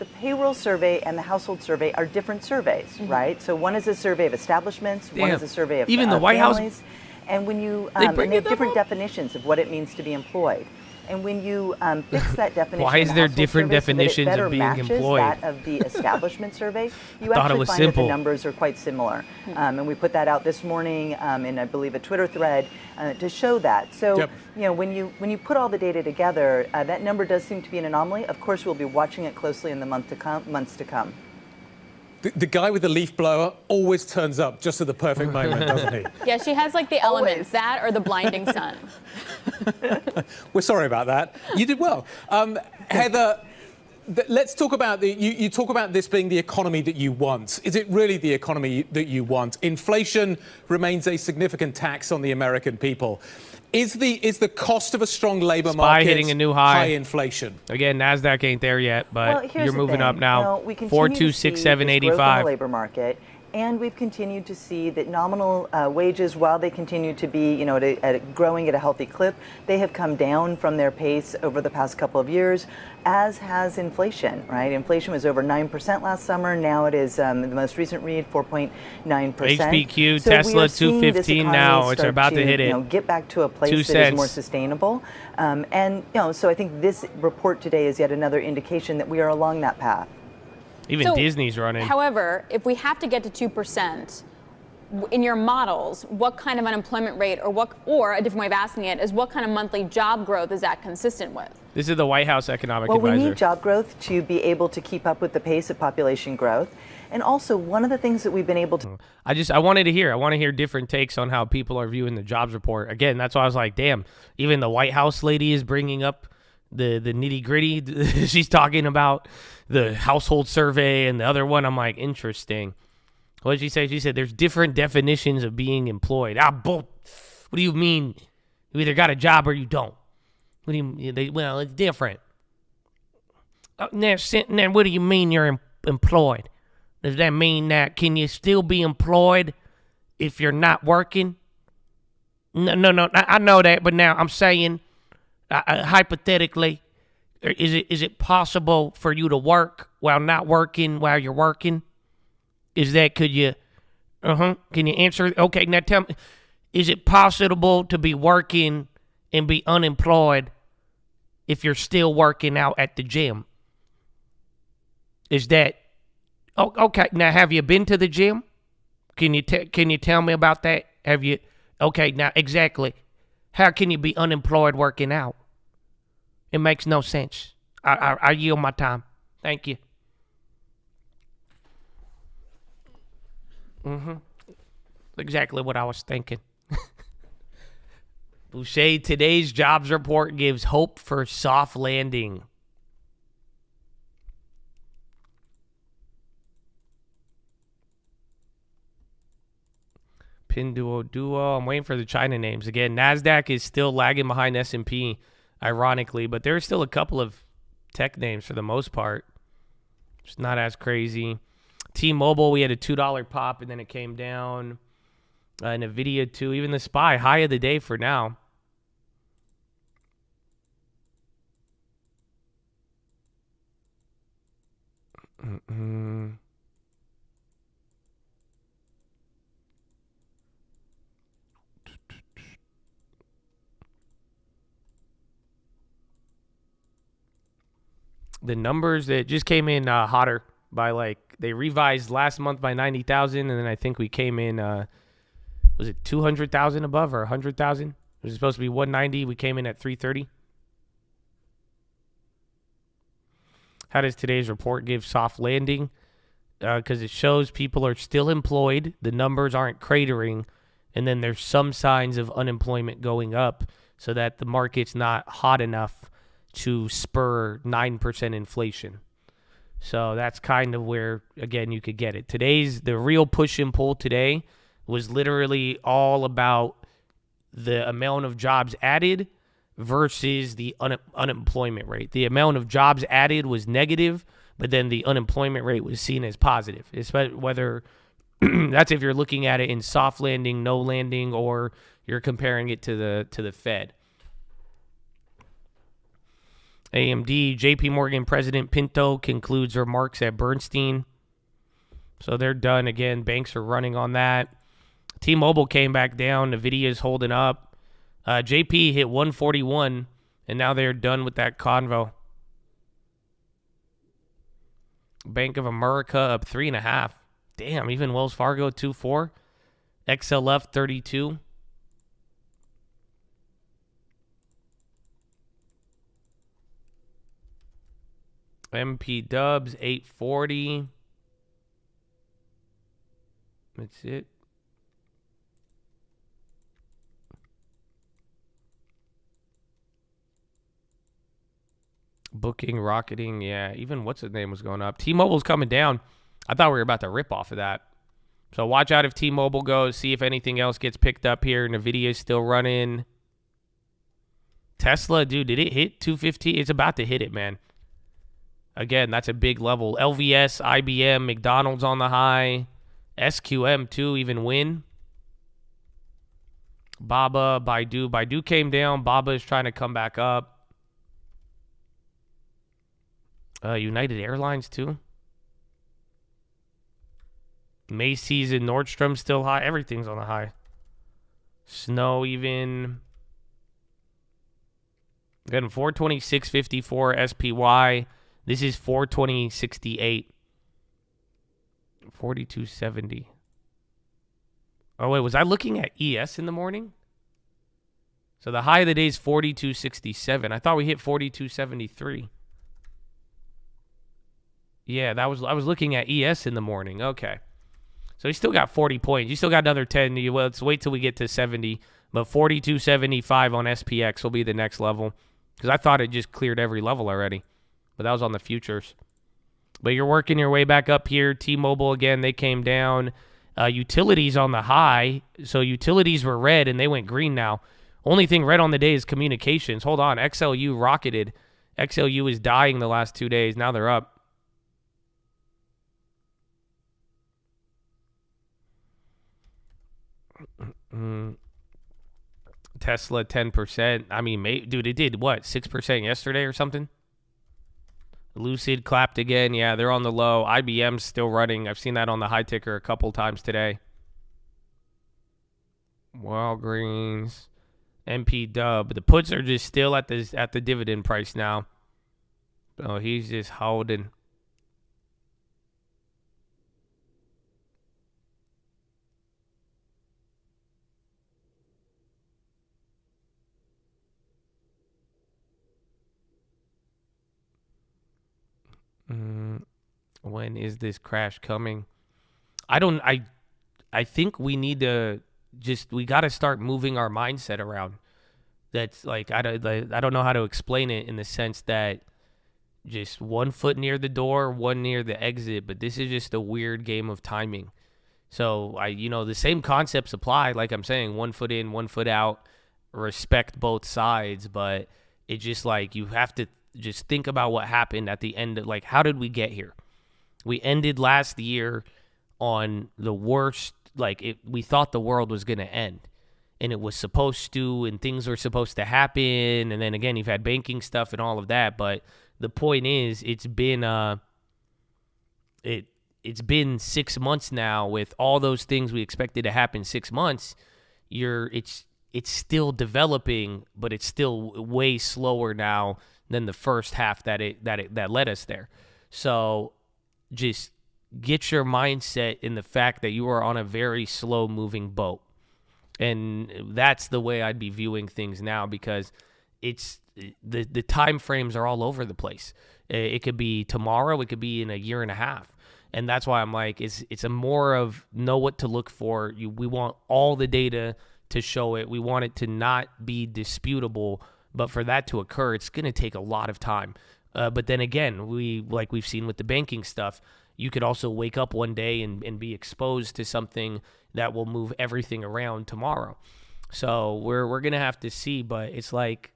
the payroll survey and the household survey are different surveys, right? So one is a survey of establishments, one is a survey of even the White families. House. And when you, and they have different definitions of what it means to be employed. And when you fix that definition, why is there different definitions of being employed? That of the establishment survey, you actually find that the numbers are quite similar. And we put that out this morning in, I believe, a Twitter thread to show that. So, you know, when you put all the data together, that number does seem to be an anomaly. Of course, we'll be watching it closely in the months to come. The guy with the leaf blower always turns up just at the perfect moment, doesn't he? Yeah, she has like the elements, that or the blinding sun. We're sorry about that. You did well. Heather, let's talk about you talk about this being the economy that you want. Is it really the economy that you want? Inflation remains a significant tax on the American people. Is the cost of a strong labor market hitting a new high inflation? Again, NASDAQ ain't there yet, but you're moving up now. We 4,267.85. labor market, and we've continued to see that nominal wages, while they continue to be, growing at a healthy clip, they have come down from their pace over the past couple of years, as has inflation, right? Inflation was over 9% last summer. Now it is, the most recent read, 4.9%. HPQ, Tesla, 215 now. It's about to hit it. Get back to a place that is more sustainable. So I think this report today is yet another indication that we are along that path. Even Disney's running. However, if we have to get to 2%, in your models, what kind of unemployment rate or a different way of asking it is what kind of monthly job growth is that consistent with? This is the White House economic advisor. Well, we need job growth to be able to keep up with the pace of population growth. And also, one of the things that we've been able to... I want to hear different takes on how people are viewing the jobs report. Again, that's why I was like, damn, even the White House lady is bringing up the nitty gritty. She's talking about the household survey and the other one. I'm like, interesting. What did she say? She said there's different definitions of being employed. What do you mean? You either got a job or you don't. What do you mean? Well, it's different. Now, what do you mean you're employed? Does that mean that can you still be employed if you're not working? No. I know that, but now I'm saying, hypothetically, is it possible for you to work while not working while you're working? Could you, can you answer? Okay, now tell me, is it possible to be working and be unemployed if you're still working out at the gym? Is that, okay, now have you been to the gym? Can you tell me about that? Have you, okay, now exactly, how can you be unemployed working out? It makes no sense. I yield my time. Thank you. Exactly what I was thinking. Boucher, today's jobs report gives hope for soft landing. Pinduoduo. I'm waiting for the China names. Again, NASDAQ is still lagging behind S&P, ironically, but there's still a couple of tech names for the most part. It's not as crazy. T-Mobile, we had a $2 pop, and then it came down. NVIDIA, too. Even the SPY, high of the day for now. The numbers that just came in hotter by they revised last month by 90,000, and then I think we came in, was it 200,000 above or 100,000? It was supposed to be 190. We came in at 330. How does today's report give soft landing? Because it shows people are still employed. The numbers aren't cratering. And then there's some signs of unemployment going up so that the market's not hot enough to spur 9% inflation. So that's kind of where, again, you could get it. The real push and pull today was literally all about the amount of jobs added versus the unemployment rate. The amount of jobs added was negative, but then the unemployment rate was seen as positive. It's whether that's if you're looking at it in soft landing, no landing, or you're comparing it to the Fed. AMD, JP Morgan President Pinto concludes remarks at Bernstein. So they're done again. Banks are running on that. T-Mobile came back down. NVIDIA is holding up. JP hit 141, and now they're done with that convo. Bank of America up 3.5. Damn, even Wells Fargo 2.4. XLF 32. MP Dubs 840. That's it. Booking, rocketing, yeah. Even what's his name was going up. T-Mobile's coming down. I thought we were about to rip off of that. So watch out if T-Mobile goes. See if anything else gets picked up here. NVIDIA's still running. Tesla, dude, did it hit 250? It's about to hit it, man. Again, that's a big level. LVS, IBM, McDonald's on the high. SQM, too, even Win. Baba, Baidu. Baidu came down. Baba is trying to come back up. United Airlines, too. Macy's and Nordstrom still high. Everything's on the high. Snow even. Again, 426.54 SPY. This is 420.68. 42.70. Oh, wait. Was I looking at ES in the morning? So the high of the day is 42.67. I thought we hit 42.73. Yeah, I was looking at ES in the morning. Okay. So you still got 40 points. You still got another 10. Well, let's wait till we get to 70. But 42.75 on SPX will be the next level. Because I thought it just cleared every level already. But that was on the futures. But you're working your way back up here. T-Mobile, again, they came down. Utilities on the high. So utilities were red and they went green now. Only thing red on the day is communications. Hold on. XLU rocketed. XLU is dying the last 2 days. Now they're up. Tesla 10%. I mean, dude, it did what, 6% yesterday or something? Lucid clapped again. Yeah, they're on the low. IBM's still running. I've seen that on the high ticker a couple times today. Walgreens, MP Dub. The puts are just still at the dividend price now. Oh, he's just holding. When is this crash coming? I think we need to we got to start moving our mindset around. That's like, I don't know how to explain it in the sense that just one foot near the door, one near the exit, but this is just a weird game of timing. So the same concepts apply. Like I'm saying, 1 foot in, 1 foot out, respect both sides, but it's just like you have to just think about what happened at the end of, like, how did we get here? We ended last year on the worst, we thought the world was going to end. And it was supposed to, and things were supposed to happen. And then again, you've had banking stuff and all of that. But the point is, it's been 6 months now with all those things we expected to happen 6 months. It's still developing, but it's still way slower now than the first half that led us there. So just get your mindset in the fact that you are on a very slow moving boat. And that's the way I'd be viewing things now, because it's the time frames are all over the place. It could be tomorrow, it could be in a year and a half. And that's why I'm like, it's a more of know what to look for. We want all the data to show it. We want it to not be disputable. But for that to occur, it's going to take a lot of time. But then again, we've seen with the banking stuff, you could also wake up one day and be exposed to something that will move everything around tomorrow. So we're going to have to see, but it's like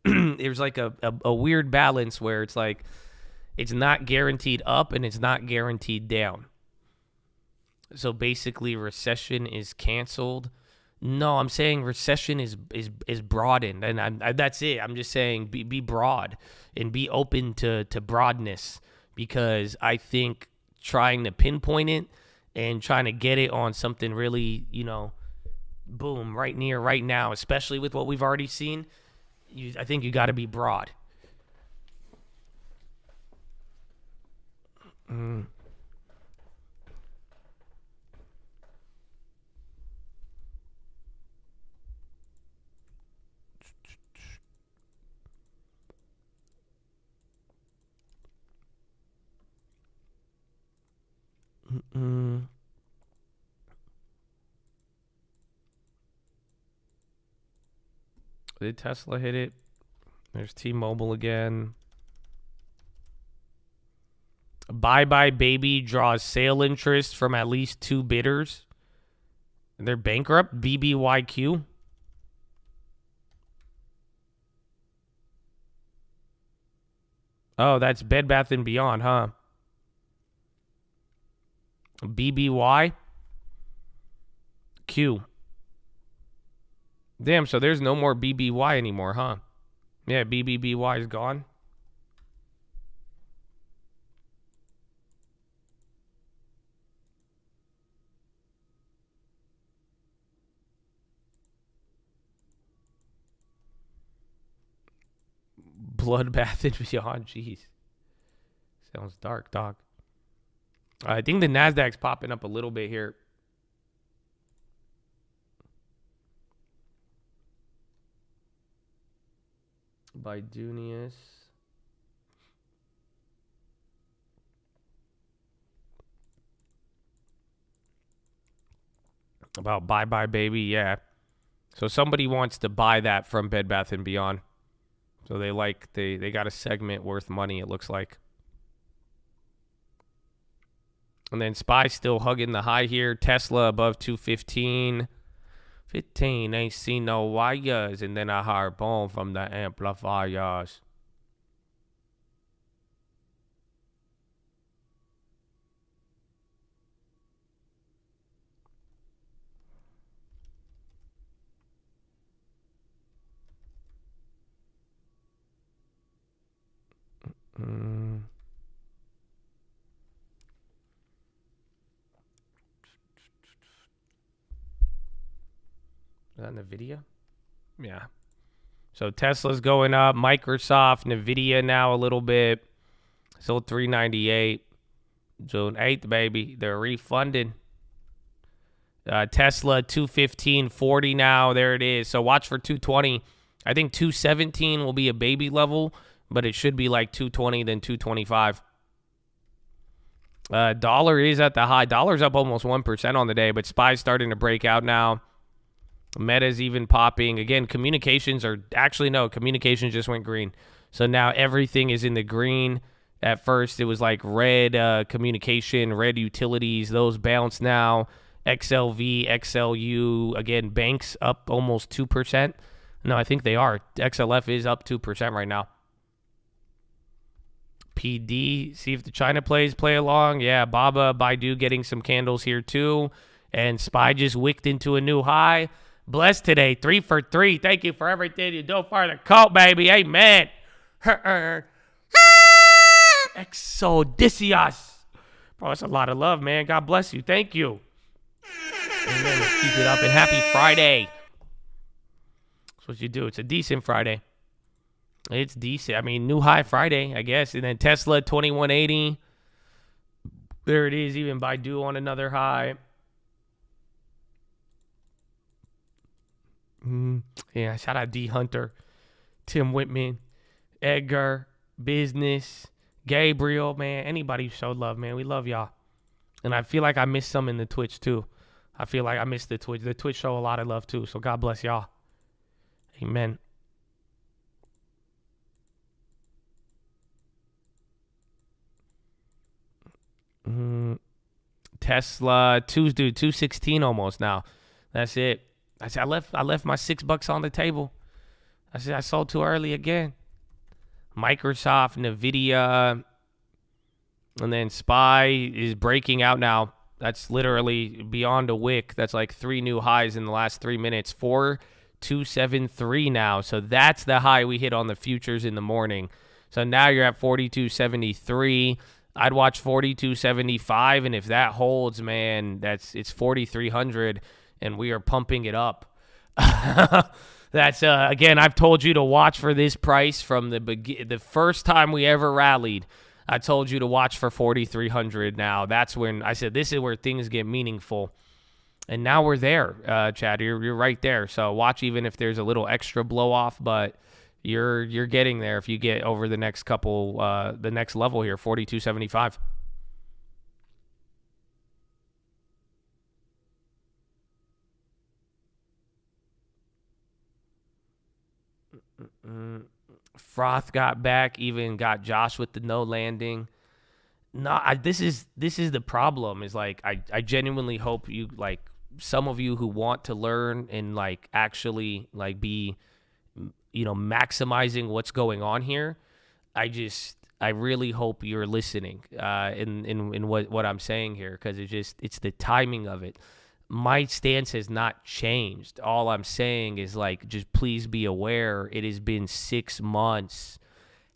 there's like a weird balance where it's like it's not guaranteed up and it's not guaranteed down. So basically recession is canceled. No, I'm saying recession is broadened, and that's it. I'm just saying be broad and be open to broadness, because I think trying to pinpoint it and trying to get it on something really, boom, right near right now, especially with what we've already seen, I think you got to be broad. Did Tesla hit it? There's T-Mobile again. Bye Bye Baby draws sale interest from at least 2 bidders. They're bankrupt. BBYQ. Oh, that's Bed Bath & Beyond, huh? BBY. Q. Damn, so there's no more BBY anymore, huh? Yeah, BBBY is gone. Bloodbath and Beyond. Jeez. Sounds dark, dog. I think the Nasdaq's popping up a little bit here. By Dunius. About Bye Bye Baby, yeah. So somebody wants to buy that from Bed Bath & Beyond. So they got a segment worth money, it looks like. And then SPY still hugging the high here. Tesla above 215. 15 ain't seen no wires. And then a hard bone from the amplifiers. Is that NVIDIA? Yeah. So Tesla's going up. Microsoft, NVIDIA now a little bit. Still 398. June 8th, baby. They're refunding. Tesla 215.40 now. There it is. So watch for 220. I think 217 will be a baby level, but it should be like 220, then 225. Dollar is at the high. Dollar's up almost 1% on the day, but SPY's starting to break out now. Meta's even popping. Again, communications communications just went green. So now everything is in the green. At first, it was like red communication, red utilities. Those bounce now. XLV, XLU, again, banks up almost 2%. No, I think they are. XLF is up 2% right now. PD, see if the China plays play along. Yeah, Baba, Baidu getting some candles here too. And SPY just wicked into a new high. Blessed today, 3 for 3. Thank you for everything you do for the cult, baby. Amen. Exodicious. Bro, that's a lot of love, man. God bless you. Thank you. Amen. Let's keep it up. And happy Friday. That's what you do. It's a decent Friday. It's decent. I mean, new high Friday, I guess. And then Tesla, 2180. There it is. Even Baidu on another high. Yeah, shout out D Hunter, Tim Whitman, Edgar, Business, Gabriel, man. Anybody who showed love, man. We love y'all. And I feel like I missed some in the Twitch too. I feel like I missed the Twitch. The Twitch show a lot of love too. So God bless y'all. Amen. Tesla, 216 almost now. That's it. I said I left my $6 on the table. I said I sold too early again. Microsoft, NVIDIA, and then SPY is breaking out now. That's literally beyond a wick. That's like 3 new highs in the last 3 minutes. 4273 now. So that's the high we hit on the futures in the morning. So now you're at 4273. I'd watch 4275, and if that holds, man, it's 4300. And we are pumping it up. That's again, I've told you to watch for this price from the first time we ever rallied. I told you to watch for 4,300. Now that's when I said this is where things get meaningful, and now we're there, Chad. You're right there. So watch even if there's a little extra blow off, but you're getting there if you get over the next couple, the next level here, 4,275. Froth got back, even got Josh with the no landing. No, this is the problem. Is like I genuinely hope you, like, some of you who want to learn and like actually like be, maximizing what's going on here. I really hope you're listening in what I'm saying here, because it's the timing of it. My stance has not changed. All I'm saying is, like, just please be aware. It has been 6 months.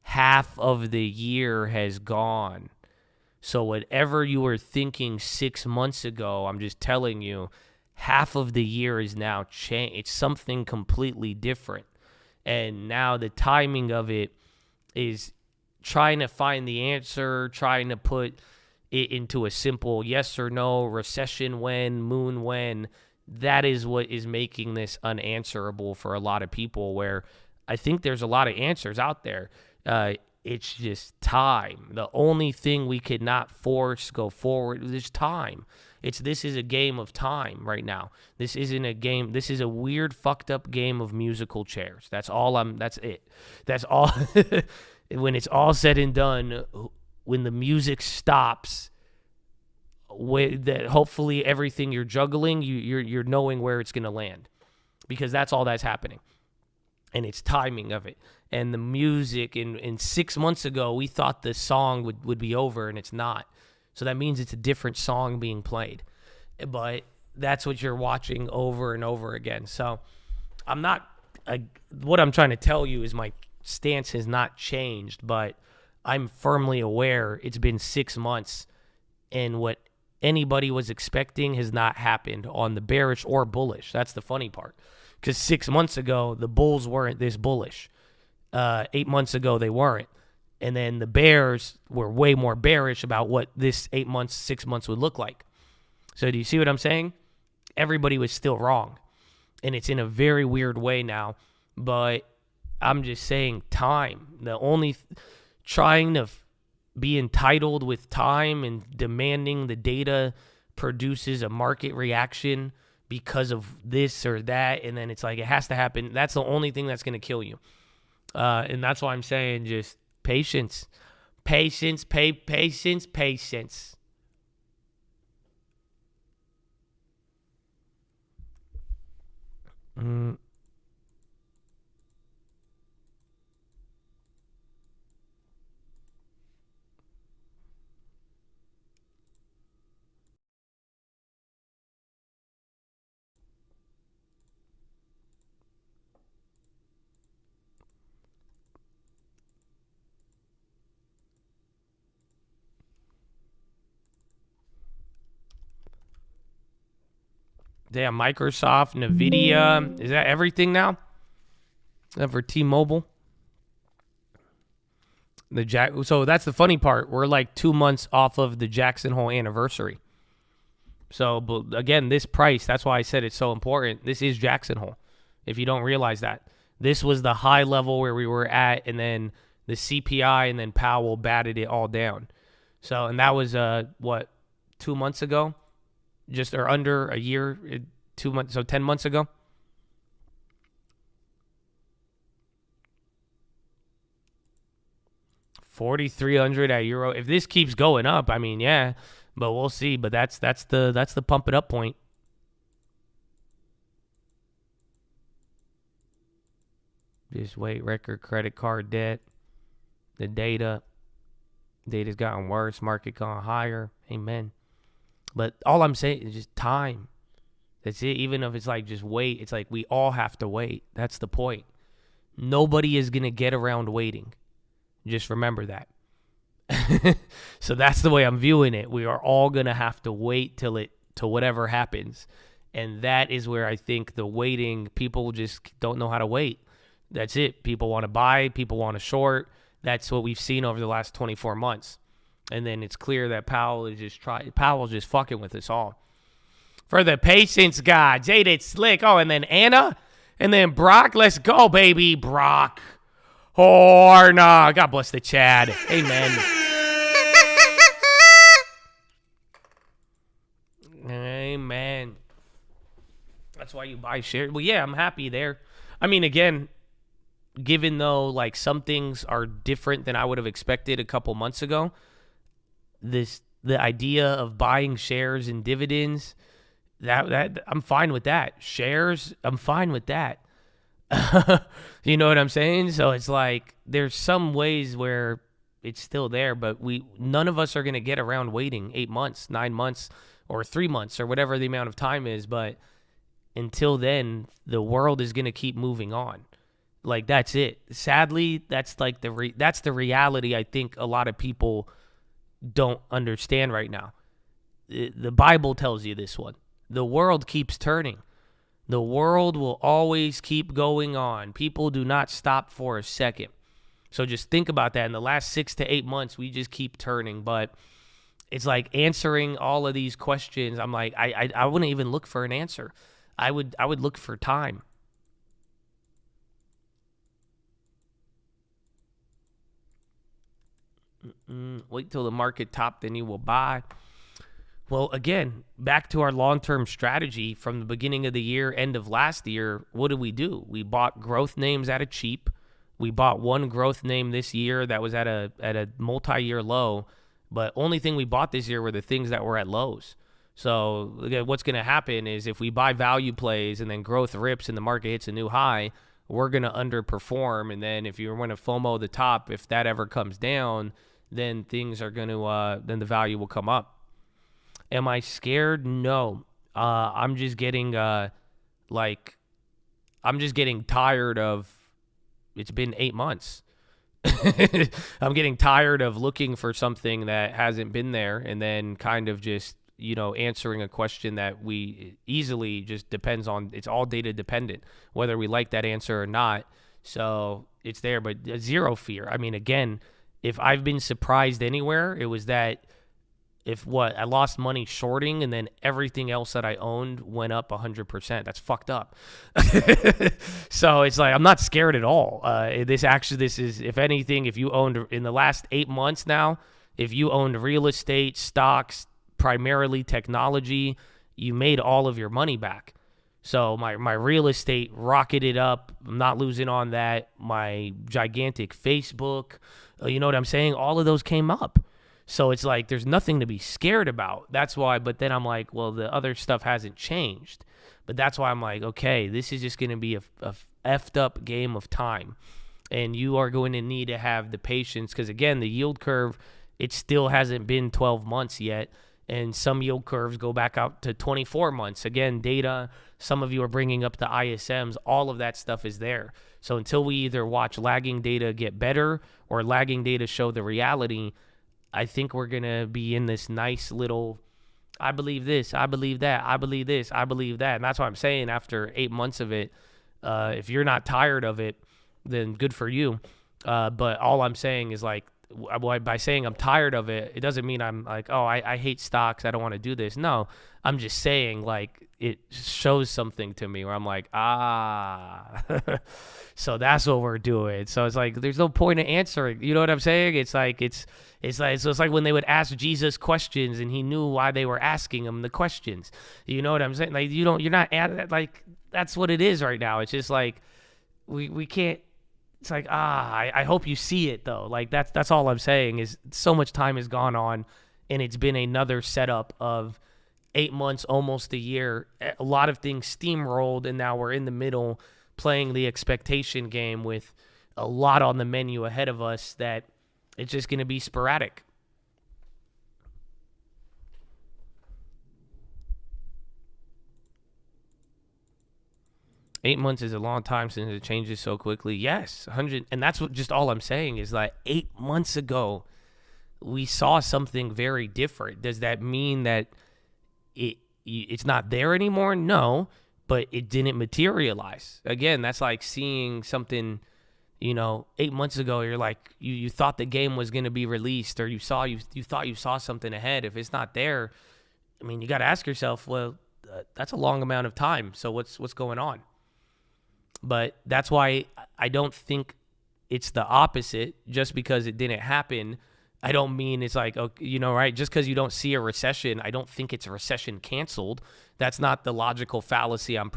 Half of the year has gone. So whatever you were thinking 6 months ago, I'm just telling you, half of the year is now changed. It's something completely different. And now the timing of it is trying to find the answer, trying to put it into a simple yes or no, recession when, moon when. That is what is making this unanswerable for a lot of people, where I think there's a lot of answers out there. It's just time. The only thing we could not force go forward is time. This is a game of time right now. This isn't a game. This is a weird, fucked up game of musical chairs. That's it. That's all. When it's all said and done, when the music stops, that hopefully everything you're juggling, you're knowing where it's going to land, because that's all that's happening. And it's timing of it. And the music, in 6 months ago, we thought the song would be over, and it's not. So that means it's a different song being played. But that's what you're watching over and over again. So what I'm trying to tell you is my stance has not changed, but I'm firmly aware it's been 6 months, and what anybody was expecting has not happened on the bearish or bullish. That's the funny part, because 6 months ago, the bulls weren't this bullish. 8 months ago, they weren't. And then the bears were way more bearish about what this 8 months, 6 months would look like. So do you see what I'm saying? Everybody was still wrong. And it's in a very weird way now. But I'm just saying time. The only trying to be entitled with time and demanding the data produces a market reaction because of this or that. And then it's like, it has to happen. That's the only thing that's going to kill you. And that's why I'm saying just patience. Patience. Damn, Microsoft, NVIDIA. Is that everything now? Is that for T-Mobile? So that's the funny part. We're like 2 months off of the Jackson Hole anniversary. So, but again, this price, that's why I said it's so important. This is Jackson Hole, if you don't realize that. This was the high level where we were at, and then the CPI and then Powell batted it all down. So, and that was, 2 months ago? Just or under a year, 2 months, so 10 months ago. $4,300 at euro. If this keeps going up, I mean, yeah, but we'll see. But that's the pump it up point. Just wait. Record credit card debt. The data's gotten worse. Market gone higher. Amen. But all I'm saying is just time. That's it. Even if it's like just wait, it's like we all have to wait. That's the point. Nobody is going to get around waiting. Just remember that. So that's the way I'm viewing it. We are all going to have to wait till whatever happens. And that is where I think the waiting, people just don't know how to wait. That's it. People want to buy. People want to short. That's what we've seen over the last 24 months. And then it's clear that Powell's just fucking with us all. For the patience God, Jaded Slick. Oh, and then Anna. And then Brock. Let's go, baby. Brock. Horna. God bless the Chad. Amen. Amen. That's why you buy shares. Well, yeah, I'm happy there. I mean, again, given though like some things are different than I would have expected a couple months ago, the idea of buying shares and dividends, that I'm fine with that. Shares, I'm fine with that. You know what I'm saying? So it's like there's some ways where it's still there, but none of us are going to get around waiting 8 months, 9 months, or 3 months, or whatever the amount of time is. But until then, the world is going to keep moving on. Like, that's it. Sadly, that's like that's the reality I think a lot of people don't understand right now. The Bible tells you this one. The world keeps turning. The world will always keep going on. People do not stop for a second. So just think about that. In the last 6 to 8 months, we just keep turning. But it's like answering all of these questions. I'm like, I wouldn't even look for an answer. I would look for time. Wait till the market top, then you will buy. Well, again, back to our long-term strategy from the beginning of the year, end of last year, what did we do? We bought growth names at a cheap. We bought one growth name this year that was at a multi-year low, but only thing we bought this year were the things that were at lows. So again, what's going to happen is if we buy value plays and then growth rips and the market hits a new high, we're going to underperform. And then if you want to FOMO the top, if that ever comes down, then things are going to, then the value will come up. Am I scared? No. I'm just getting tired of, it's been 8 months. I'm getting tired of looking for something that hasn't been there and then kind of just, answering a question that we easily just depends on. It's all data dependent, whether we like that answer or not. So it's there, but zero fear. I mean, again, if I've been surprised anywhere, it was that I lost money shorting and then everything else that I owned went up 100%. That's fucked up. So it's like, I'm not scared at all. This is, if anything, if you owned in the last 8 months now, if you owned real estate, stocks, primarily technology, you made all of your money back. So my real estate rocketed up. I'm not losing on that. My gigantic Facebook, you know what I'm saying? All of those came up. So it's like there's nothing to be scared about. That's why, but then I'm like, well, the other stuff hasn't changed. But that's why I'm like, okay, this is just going to be a effed up game of time. And you are going to need to have the patience because, again, the yield curve, it still hasn't been 12 months yet. And some yield curves go back out to 24 months. Again, data, some of you are bringing up the ISMs. All of that stuff is there. So until we either watch lagging data get better or lagging data show the reality, I think we're going to be in this nice little, I believe this, I believe that, I believe this, I believe that. And that's what I'm saying after 8 months of it, if you're not tired of it, then good for you. But all I'm saying is like, by saying I'm tired of it, it doesn't mean I'm like, oh, I hate stocks, I don't want to do this. No, I'm just saying like it shows something to me where I'm like, so that's what we're doing. So it's like there's no point in answering. You know what I'm saying? It's like when they would ask Jesus questions and he knew why they were asking him the questions. You know what I'm saying? Like you're not like that's what it is right now. It's just like we can't. It's like, I hope you see it, though. Like, that's all I'm saying is so much time has gone on, and it's been another setup of 8 months, almost a year. A lot of things steamrolled, and now we're in the middle playing the expectation game with a lot on the menu ahead of us that it's just going to be sporadic. $8 months is a long time since it changes so quickly. Yes, 100, and that's what just all I'm saying is like 8 months ago, we saw something very different. Does that mean that it's not there anymore? No, but it didn't materialize. Again, that's like seeing something, 8 months ago. You're like you thought the game was going to be released, or you thought you saw something ahead. If it's not there, I mean, you got to ask yourself, well, that's a long amount of time. So what's going on? But that's why I don't think it's the opposite. Just because it didn't happen I don't mean it's like, right? Just because you don't see a recession, I don't think it's a recession canceled. That's not the logical fallacy I'm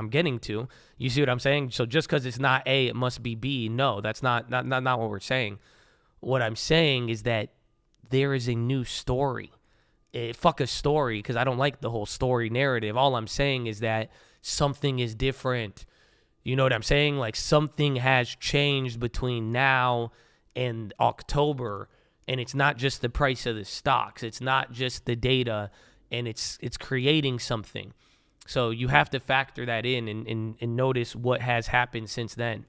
getting to. You see what I'm saying? So just because it's not A, it must be B. No, that's not what we're saying. What I'm saying is that there is a new story. Fuck a story, because I don't like the whole story narrative. All I'm saying is that something is different. You know what I'm saying? Like something has changed between now and October, and it's not just the price of the stocks. It's not just the data, and it's creating something. So you have to factor that in and notice what has happened since then.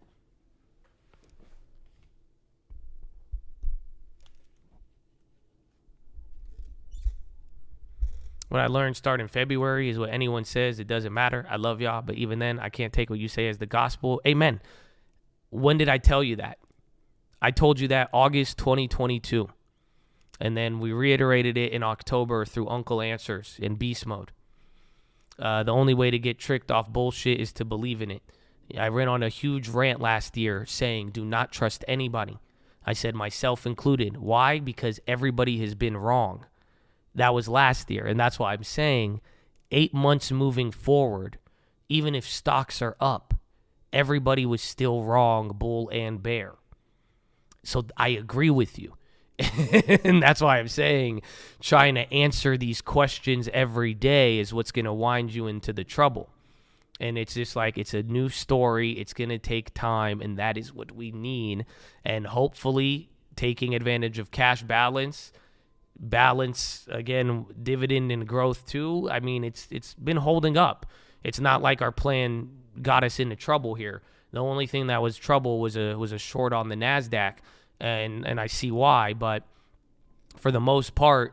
What I learned starting February is what anyone says, it doesn't matter. I love y'all, but even then, I can't take what you say as the gospel. Amen. When did I tell you that? I told you that August 2022. And then we reiterated it in October through Uncle Answers in beast mode. The only way to get tricked off bullshit is to believe in it. I ran on a huge rant last year saying, do not trust anybody. I said myself included. Why? Because everybody has been wrong. That was last year, and that's why I'm saying 8 months moving forward, even if stocks are up, everybody was still wrong, bull and bear. So I agree with you. And that's why I'm saying trying to answer these questions every day is what's going to wind you into the trouble. And it's just like, it's a new story. It's going to take time, and that is what we need. And hopefully taking advantage of cash balance, again, dividend and growth too. I mean, it's been holding up. It's not like our plan got us into trouble here. The only thing that was trouble was a short on the NASDAQ, and I see why. But for the most part,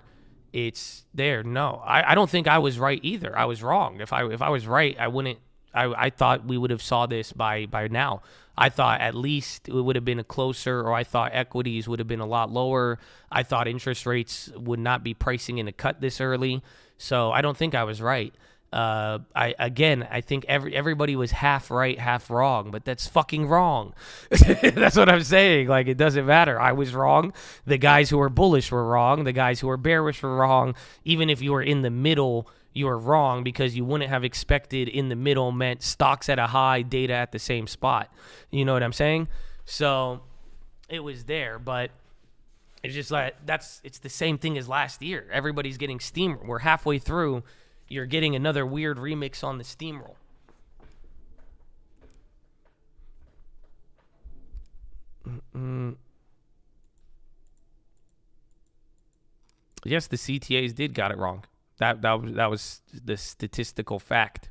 it's there. No, I don't think I was right either. I was wrong. If I was right, I wouldn't. I thought we would have saw this by now. I thought at least it would have been a closer, or I thought equities would have been a lot lower. I thought interest rates would not be pricing in a cut this early. So I don't think I was right. I think everybody was half right, half wrong, but that's fucking wrong. That's what I'm saying. Like, it doesn't matter. I was wrong. The guys who were bullish were wrong. The guys who were bearish were wrong. Even if you were in the middle, you were wrong, because you wouldn't have expected in the middle meant stocks at a high, data at the same spot. You know what I'm saying? So it was there, but it's just like, it's the same thing as last year. Everybody's getting steamrolled. We're halfway through. You're getting another weird remix on the steamroll. Yes, the CTAs did got it wrong. That was the statistical fact.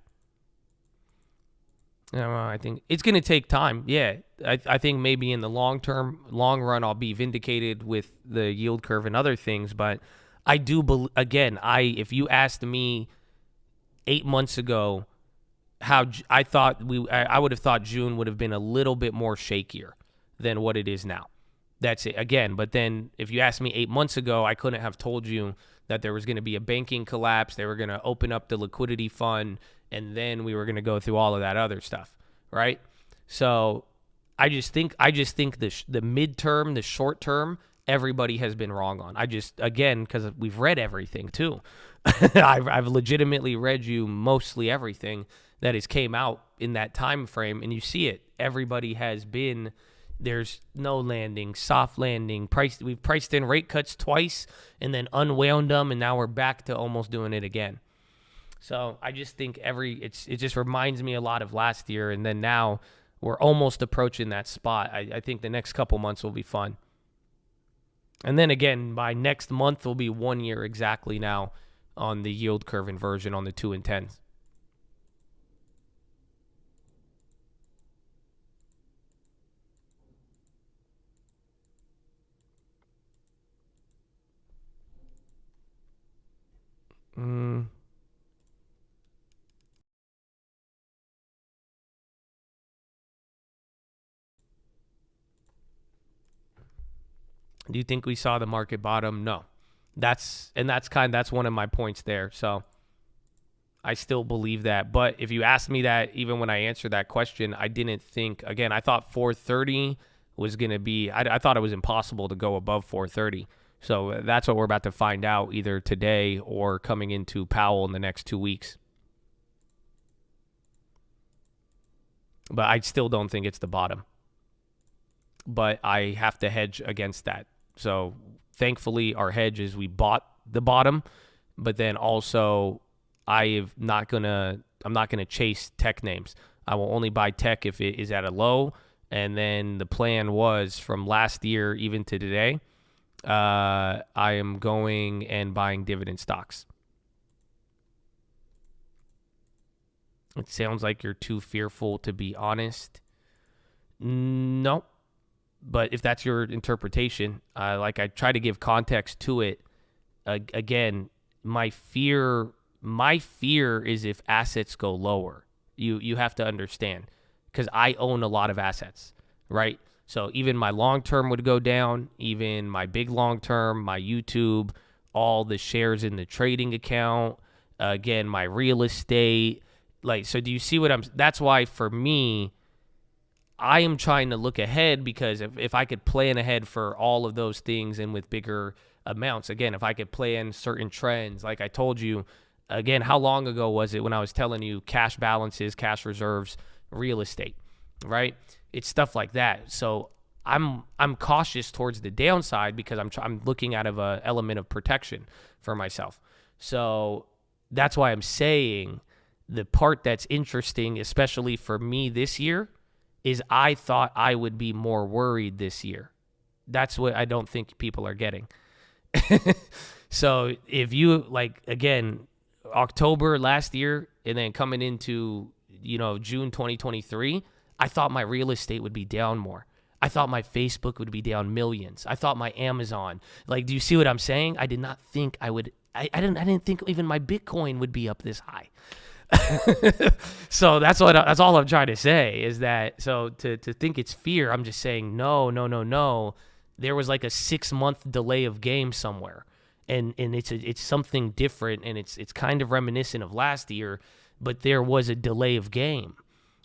I think it's going to take time. Yeah, I think maybe in the long run, I'll be vindicated with the yield curve and other things. But I do if you asked me 8 months ago how I thought I would have thought June would have been a little bit more shakier than what it is now. That's it again. But then if you asked me 8 months ago, I couldn't have told you that there was going to be a banking collapse. They were going to open up the liquidity fund, and then we were going to go through all of that other stuff, right? So I just think the midterm, the short term, everybody has been wrong on. Because we've read everything too. I've legitimately read you mostly everything that has came out in that time frame, and you see it. Everybody has been. There's no landing, soft landing. We've priced in rate cuts twice and then unwound them, and now we're back to almost doing it again. So I just think it just reminds me a lot of last year, and then now we're almost approaching that spot. I think the next couple months will be fun. And then again, by next month will be 1 year exactly now on the yield curve inversion on the 2 and 10s. Do you think we saw the market bottom? No. That's one of my points there. So I still believe that. But if you asked me that, even when I answered that question, I didn't think, again, I thought 430 was going to be, I thought it was impossible to go above 430. So that's what we're about to find out either today or coming into Powell in the next 2 weeks. But I still don't think it's the bottom. But I have to hedge against that. So thankfully our hedge is we bought the bottom, but then also I'm not gonna chase tech names. I will only buy tech if it is at a low. And then the plan was from last year even to today, I am going and buying dividend stocks. It sounds like you're too fearful to be honest. No. But if that's your interpretation, like I try to give context to it, again, my fear is if assets go lower. You have to understand, because I own a lot of assets, right? So even my long-term would go down, even my big long-term, my YouTube, all the shares in the trading account, again, my real estate. Like, so do you see what that's why for me, I am trying to look ahead, because if I could plan ahead for all of those things and with bigger amounts, again, if I could plan certain trends, like I told you, again, how long ago was it when I was telling you cash balances, cash reserves, real estate, right? It's stuff like that. So I'm cautious towards the downside because I'm looking out of a element of protection for myself. So that's why I'm saying the part that's interesting, especially for me this year, is I thought I would be more worried this year. That's what I don't think people are getting. So if you, like, again, October last year and then coming into, June 2023, I thought my real estate would be down more. I thought my Facebook would be down millions. I thought my Amazon, like, do you see what I'm saying? I did not think I would, I didn't think even my Bitcoin would be up this high. So that's all I'm trying to say is that, so to think it's fear, I'm just saying, no. There was like a 6-month delay of game somewhere. And it's something different, and it's kind of reminiscent of last year, but there was a delay of game.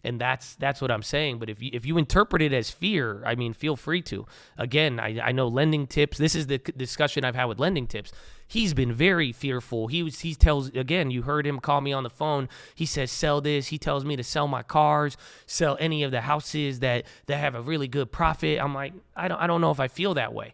And that's what I'm saying. But if you interpret it as fear, I mean, feel free to. Again, I know Lending Tips. This is the discussion I've had with Lending Tips. He's been very fearful. He tells, again, you heard him call me on the phone. He says, sell this. He tells me to sell my cars, sell any of the houses that have a really good profit. I'm like, I don't know if I feel that way.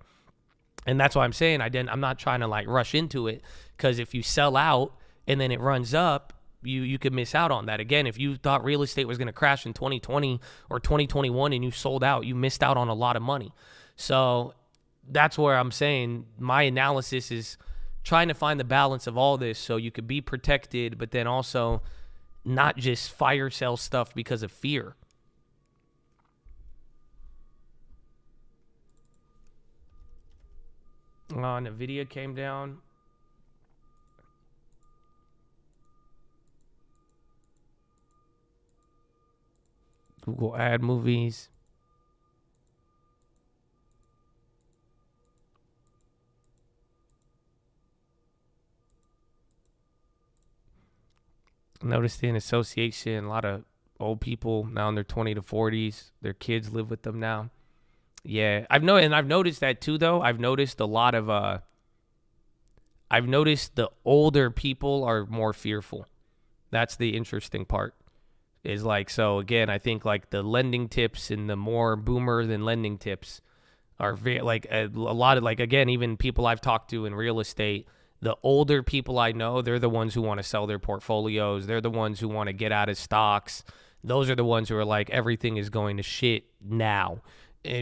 And that's why I'm saying I'm not trying to like rush into it, because if you sell out and then it runs up, you could miss out on that. Again, if you thought real estate was going to crash in 2020 or 2021 and you sold out, you missed out on a lot of money. So that's where I'm saying my analysis is trying to find the balance of all this so you could be protected, but then also not just fire sell stuff because of fear. NVIDIA came down. Google ad movies. Noticed in association, a lot of old people now in their 20 to 40s. Their kids live with them now. Yeah, I've noticed that too, though. I've noticed a lot of, I've noticed the older people are more fearful. That's the interesting part. Is like, so again, I think like the Lending Tips and the more boomer than Lending Tips are very, like a lot of, like, again, even people I've talked to in real estate, the older people I know, they're the ones who want to sell their portfolios. They're the ones who want to get out of stocks. Those are the ones who are like, everything is going to shit now.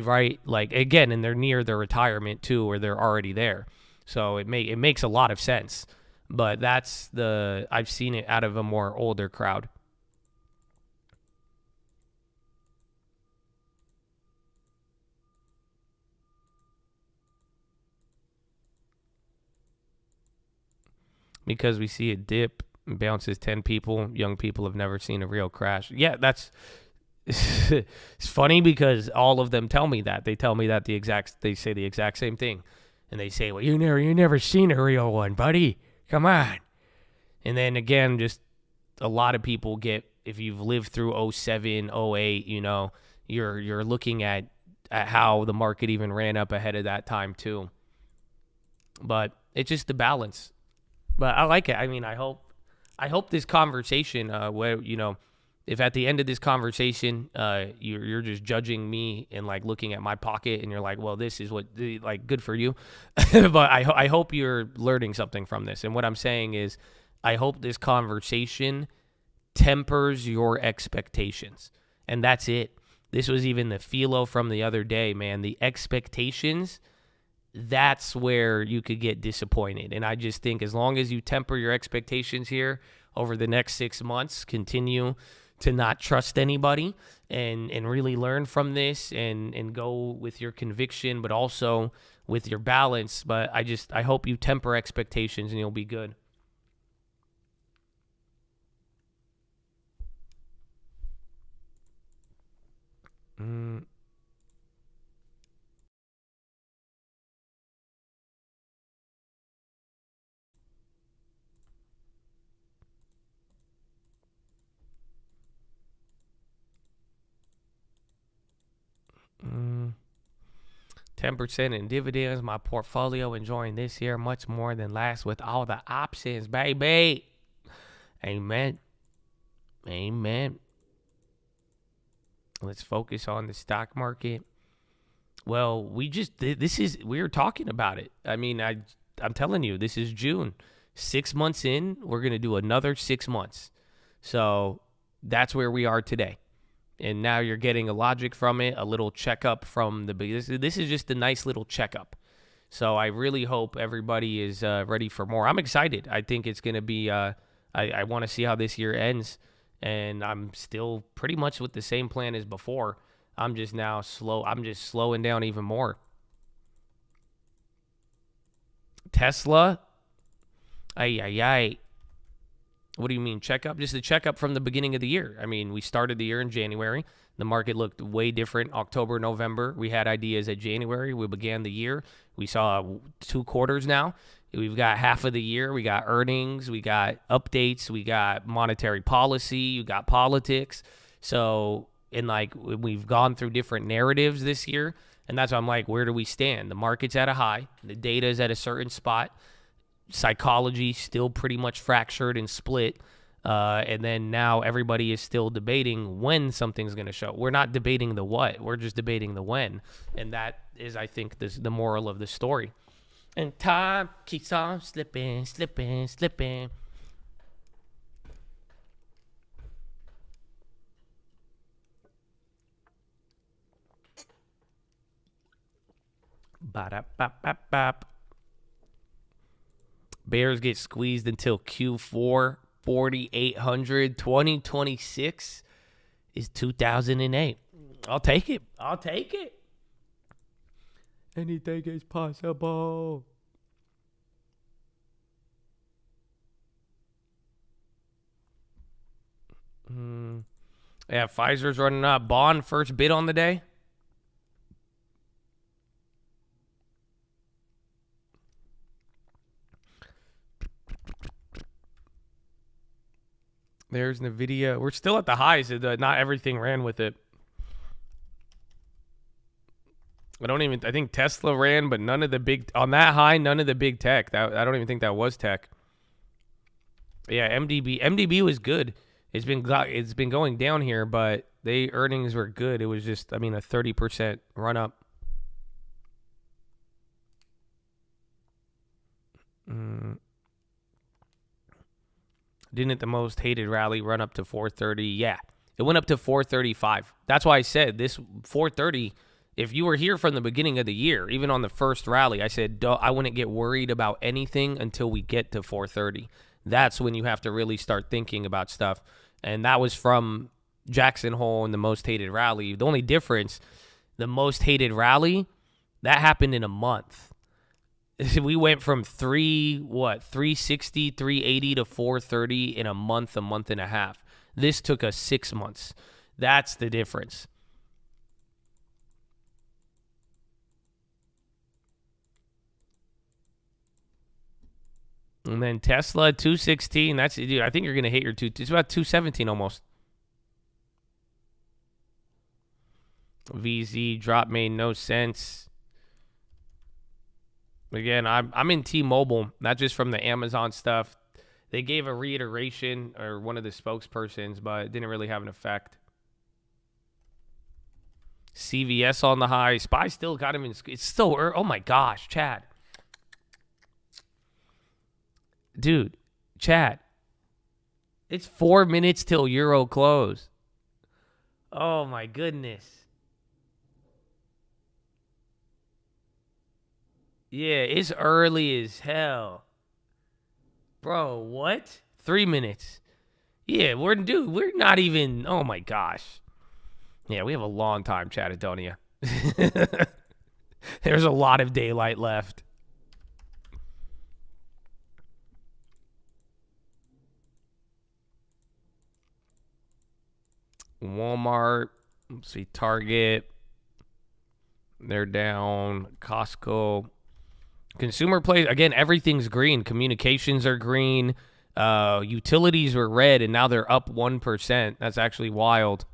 Right? Like, again, and they're near their retirement too, or they're already there. So it makes a lot of sense. But I've seen it out of a more older crowd. Because we see a dip and bounces 10 people, young people have never seen a real crash. Yeah, that's it's funny because all of them tell me that. They tell me that they say the exact same thing. And they say, well, you never seen a real one, buddy. Come on. And then again, just a lot of people get, if you've lived through 07, 08, you're looking at at how the market even ran up ahead of that time too. But it's just the balance. But I like it. I mean, I hope this conversation, where, you know, if at the end of this conversation, you're just judging me and like looking at my pocket and you're like, well, this is what, like, good for you. But I hope you're learning something from this. And what I'm saying is, I hope this conversation tempers your expectations. And that's it. This was even the PHILO from the other day, man. The expectations, that's where you could get disappointed. And I just think as long as you temper your expectations here over the next 6 months, continue to not trust anybody and really learn from this and go with your conviction, but also with your balance. But I hope you temper expectations and you'll be good. Mm. 10% in dividends. My portfolio enjoying this year much more than last with all the options, baby. Amen. Amen. Let's focus on the stock market. Well, we were talking about it. I mean, I'm telling you, this is June. 6 months in, we're going to do another 6 months. So that's where we are today. And now you're getting a logic from it, a little checkup from the beginning. This is just a nice little checkup. So I really hope everybody is ready for more. I'm excited. I think it's going to be, I want to see how this year ends. And I'm still pretty much with the same plan as before. I'm just now slow. I'm just slowing down even more. Tesla. Ay. What do you mean checkup? Just a checkup from the beginning of the year. I mean, we started the year in January. The market looked way different October, November. We had ideas at January. We began the year. We saw 2 quarters now. We've got half of the year. We got earnings. We got updates. We got monetary policy. You got politics. So, and like, we've gone through different narratives this year. And that's why I'm like, where do we stand? The market's at a high. The data is at a certain spot. Psychology still pretty much fractured and split. And then now everybody is still debating when something's going to show. We're not debating the what. We're just debating the when. And that is, I think, the moral of the story. And time keeps on slipping. Ba-da-bop-bop-bop. Bears get squeezed until Q4, 4,800. 2026 is 2008. I'll take it. Anything is possible. Yeah, Pfizer's running up. Bond first bid on the day. There's NVIDIA. We're still at the highs. Not everything ran with it. I think Tesla ran, but none of the big, on that high, none of the big tech. I don't even think that was tech. Yeah, MDB was good. It's been going down here, but earnings were good. It was just, a 30% run up. Didn't the most hated rally run up to 430? Yeah, it went up to 435. That's why I said this 430. If you were here from the beginning of the year, even on the first rally, I said I wouldn't get worried about anything until we get to 430. That's when you have to really start thinking about stuff. And that was from Jackson Hole and the most hated rally. The only difference, the most hated rally, that happened in a month. We went from 360, 380 to 430 in a month and a half. This took us 6 months. That's the difference. And then Tesla 216. I think you're gonna hit your It's about 217 almost. VZ drop made no sense. Again, I'm in T-Mobile, not just from the Amazon stuff. They gave a reiteration, or one of the spokespersons, but it didn't really have an effect. CVS on the high. SPY still got him in. It's still, oh my gosh, Chad. Dude, Chad. It's 4 minutes till Euro close. Oh my goodness. Yeah, it's early as hell. Bro, what? 3 minutes. Yeah, we're not even, oh my gosh. Yeah, we have a long time, Chatadonia. There's a lot of daylight left. Walmart, let's see, Target, they're down. Costco. Consumer plays, again, everything's green. Communications are green. Utilities were red, and now they're up 1%. That's actually wild.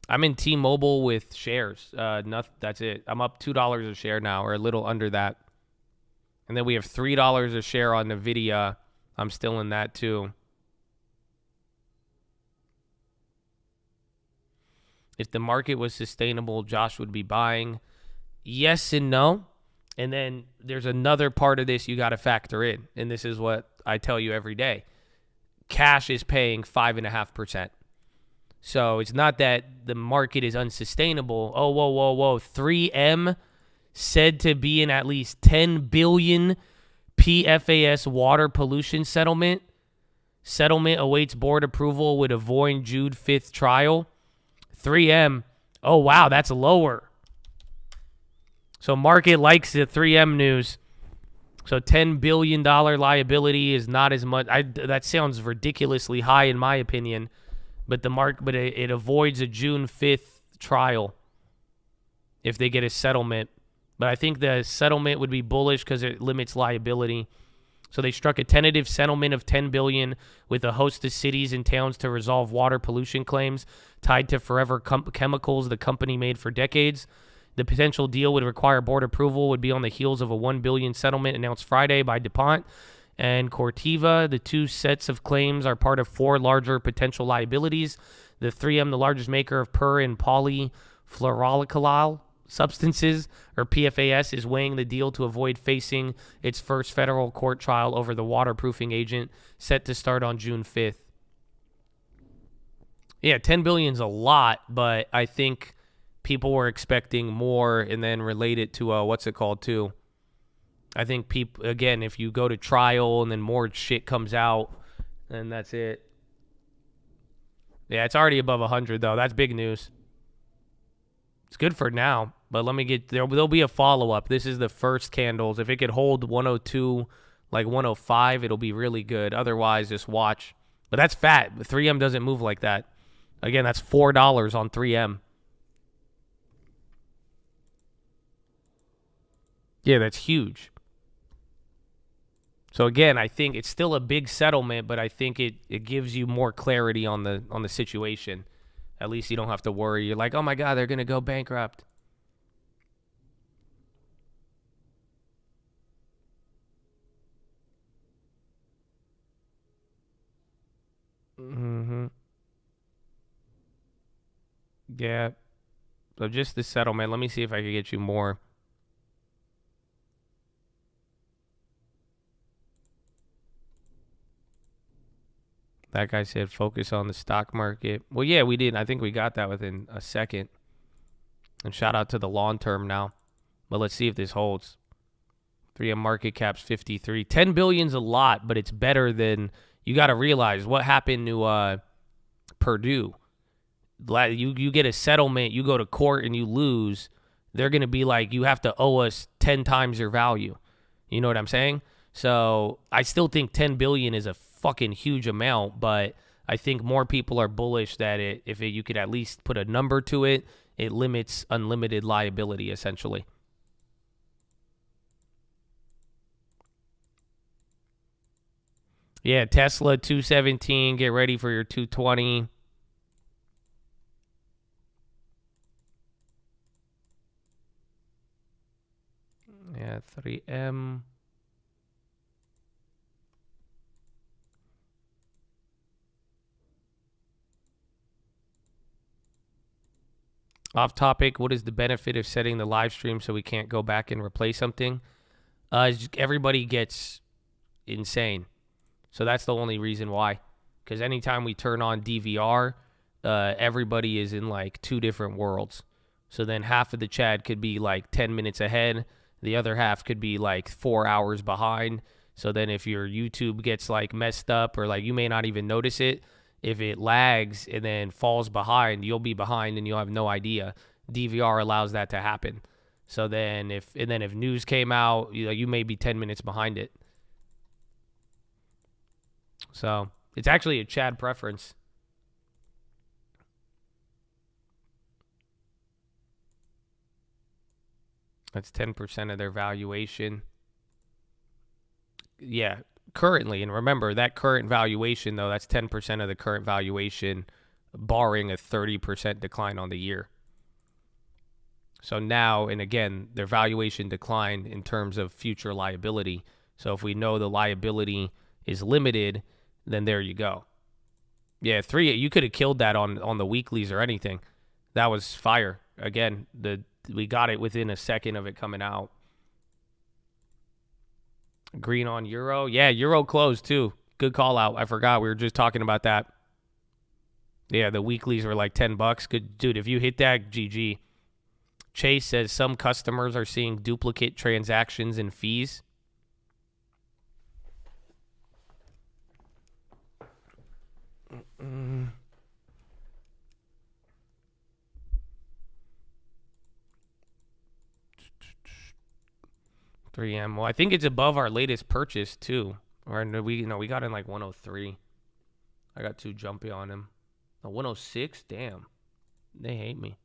I'm in T-Mobile with shares. That's it. I'm up $2 a share now, or a little under that. And then we have $3 a share on NVIDIA. I'm still in that too. If the market was sustainable, Josh would be buying. Yes and no. And then there's another part of this you got to factor in. And this is what I tell you every day. Cash is paying 5.5%. So it's not that the market is unsustainable. Oh, whoa. 3M said to be in at least $10 billion PFAS water pollution settlement. Settlement awaits board approval with avoid June 5th trial. 3M, oh, wow, that's lower. So market likes the 3M news. So $10 billion liability is not as much. That sounds ridiculously high in my opinion. But it avoids a June 5th trial if they get a settlement. But I think the settlement would be bullish because it limits liability. So they struck a tentative settlement of $10 billion with a host of cities and towns to resolve water pollution claims tied to Forever Chemicals the company made for decades. The potential deal would require board approval, would be on the heels of a $1 billion settlement announced Friday by DuPont and Corteva. The two sets of claims are part of four larger potential liabilities. The 3M, the largest maker of per and polyfluoroalkyl substances, or PFAS, is weighing the deal to avoid facing its first federal court trial over the waterproofing agent set to start on June 5th. Yeah, $10 billion is a lot, but I think people were expecting more, and then relate it to what's it called too. I think people, again, if you go to trial and then more shit comes out, then that's it. Yeah, it's already above 100 though. That's big news. It's good for now, but let me get there. There'll be a follow up. This is the first candles. If it could hold 102, like 105, it'll be really good. Otherwise, just watch. But that's fat. 3M doesn't move like that. Again, that's $4 on 3M. Yeah, that's huge. So again, I think it's still a big settlement, but I think it gives you more clarity on the situation. At least you don't have to worry. You're like, oh my God, they're gonna go bankrupt. Mm-hmm. Yeah. So just the settlement. Let me see if I can get you more. That guy said focus on the stock market. Well, yeah, we did. I think we got that within a second. And shout out to the long term now. But let's see if this holds. 3M market cap's 53. 10 billion's a lot, but it's better than, you got to realize what happened to Purdue. You get a settlement, you go to court and you lose. They're going to be like, you have to owe us 10 times your value. You know what I'm saying? So I still think 10 billion is a fucking huge amount, but I think more people are bullish that you could at least put a number to it, it limits unlimited liability essentially. Yeah, Tesla 217, get ready for your 220. Yeah, 3M. Off topic, what is the benefit of setting the live stream so we can't go back and replay something? Everybody gets insane. So that's the only reason why. Because anytime we turn on DVR, everybody is in like two different worlds. So then half of the chat could be like 10 minutes ahead. The other half could be like 4 hours behind. So then if your YouTube gets like messed up or like you may not even notice it, if it lags and then falls behind, you'll be behind and you'll have no idea. DVR allows that to happen. So then if news came out, you may be 10 minutes behind it. So it's actually a Chad preference. That's 10% of their valuation. Yeah, currently. And remember, that current valuation, though, that's 10% of the current valuation, barring a 30% decline on the year. So now, and again, their valuation declined in terms of future liability. So if we know the liability is limited, then there you go. Yeah, you could have killed that on the weeklies or anything. That was fire. Again, we got it within a second of it coming out. Green on Euro. Yeah, Euro closed too. Good call out. I forgot. We were just talking about that. Yeah, the weeklies were like $10. Good dude, if you hit that, GG. Chase says some customers are seeing duplicate transactions and fees. Mm-mm. 3M. Well, I think it's above our latest purchase too. Or we got in like 103. I got too jumpy on him. 106. Damn, they hate me.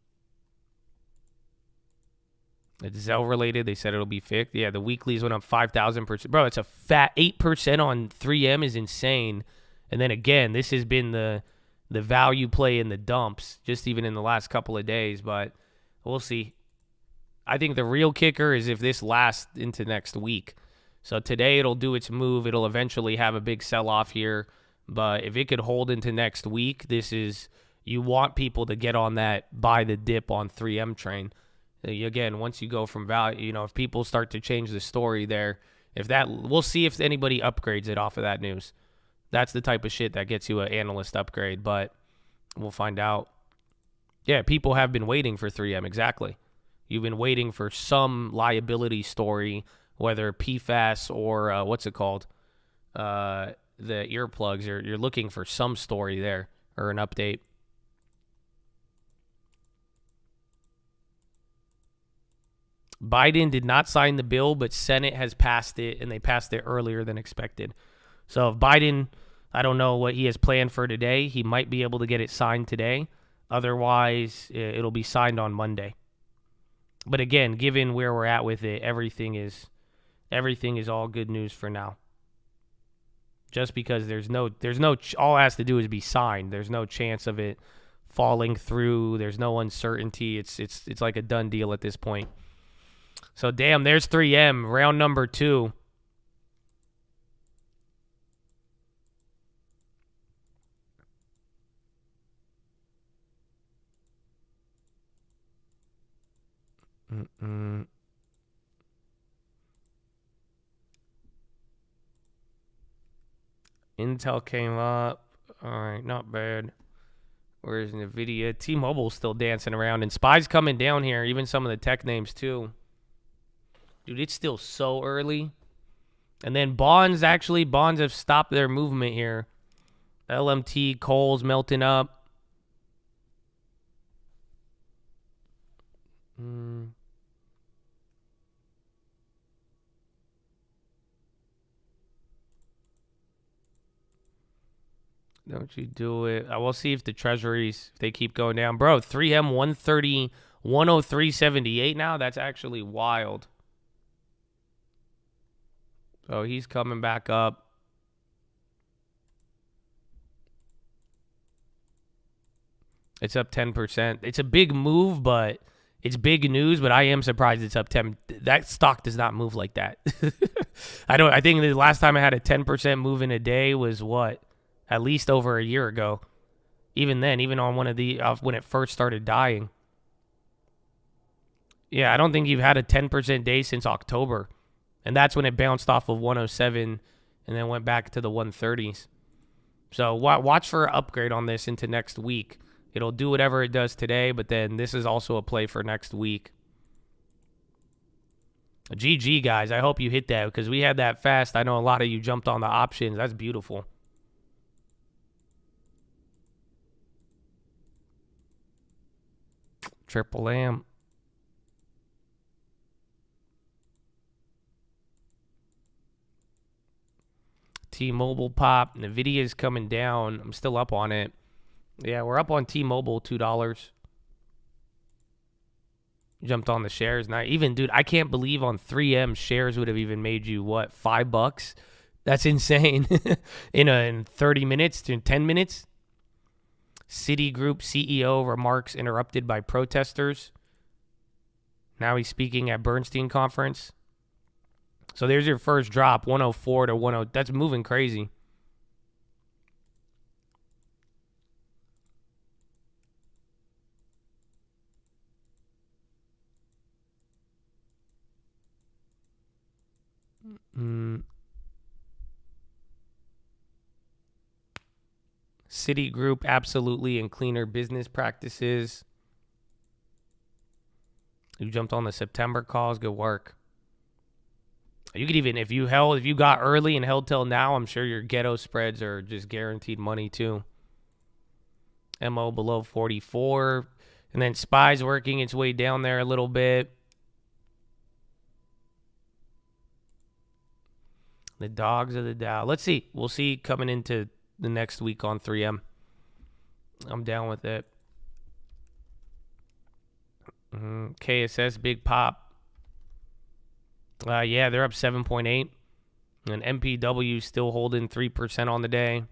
It's Zell related. They said it'll be fixed. Yeah, the weeklies went up 5,000%. Bro, it's a fat 8% on 3M is insane. And then again, this has been the value play in the dumps, just even in the last couple of days. But we'll see. I think the real kicker is if this lasts into next week. So today it'll do its move. It'll eventually have a big sell-off here. But if it could hold into next week, you want people to get on that buy the dip on 3M train. Again, once you go from value, if people start to change the story there, we'll see if anybody upgrades it off of that news. That's the type of shit that gets you an analyst upgrade, but we'll find out. Yeah, people have been waiting for 3M, exactly. You've been waiting for some liability story, whether PFAS or what's it called? The earplugs. You're looking for some story there or an update. Biden did not sign the bill, but Senate has passed it, and they passed it earlier than expected. So if Biden, I don't know what he has planned for today. He might be able to get it signed today. Otherwise, it'll be signed on Monday. But again, given where we're at with it, everything is all good news for now. Just because there's no all it has to do is be signed. There's no chance of it falling through. There's no uncertainty. It's like a done deal at this point. So damn, there's 3M, round number 2. Intel came up. All right, not bad. Where's NVIDIA? T-Mobile's still dancing around, and SPY's coming down here, even some of the tech names too. Dude, it's still so early. And then bonds have stopped their movement here. LMT, coal's melting up. Don't you do it. I will see if the treasuries, if they keep going down. Bro, 3M 130, 103.78 now? That's actually wild. So he's coming back up. It's up 10%. It's a big move, but It's big news, but I am surprised it's up 10. That stock does not move like that. I think the last time I had a 10% move in a day was what? At least over a year ago. Even then, even on one of the when it first started dying. Yeah, I don't think you've had a 10% day since October. And that's when it bounced off of 107 and then went back to the 130s. So watch for an upgrade on this into next week. It'll do whatever it does today, but then this is also a play for next week. GG, guys. I hope you hit that because we had that fast. I know a lot of you jumped on the options. That's beautiful. Triple M. T-Mobile pop. Nvidia's coming down. I'm still up on it. Yeah, we're up on T-Mobile, $2. Jumped on the shares. Now, even, dude, I can't believe on 3M shares would have even made you, what, $5? That's insane. in 30 minutes, in 10 minutes. Citigroup CEO remarks interrupted by protesters. Now he's speaking at Bernstein conference. So there's your first drop, 104 to 10. That's moving crazy. Citigroup absolutely in cleaner business practices. You jumped on the September calls. Good work. You could even, if you got early and held till now, I'm sure your ghetto spreads are just guaranteed money too. MO below 44. And then SPY's working its way down there a little bit. The dogs of the Dow. Let's see. We'll see coming into the next week on 3M. I'm down with it. KSS, big pop. Yeah, they're up 7.8. And MPW still holding 3% on the day.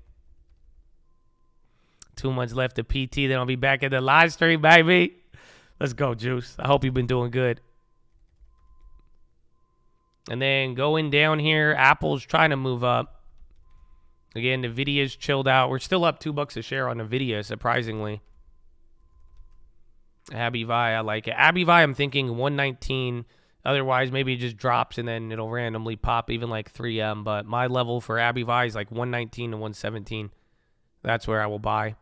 2 months left of PT. Then I'll be back at the live stream, baby. Let's go, Juice. I hope you've been doing good. And then going down here, Apple's trying to move up. Again, NVIDIA's chilled out. We're still up $2 a share on NVIDIA, surprisingly. AbiVi, I like it. AbiVi, I'm thinking 119. Otherwise, maybe it just drops and then it'll randomly pop, even like 3M. But my level for AbiVi is like 119 to 117. That's where I will buy.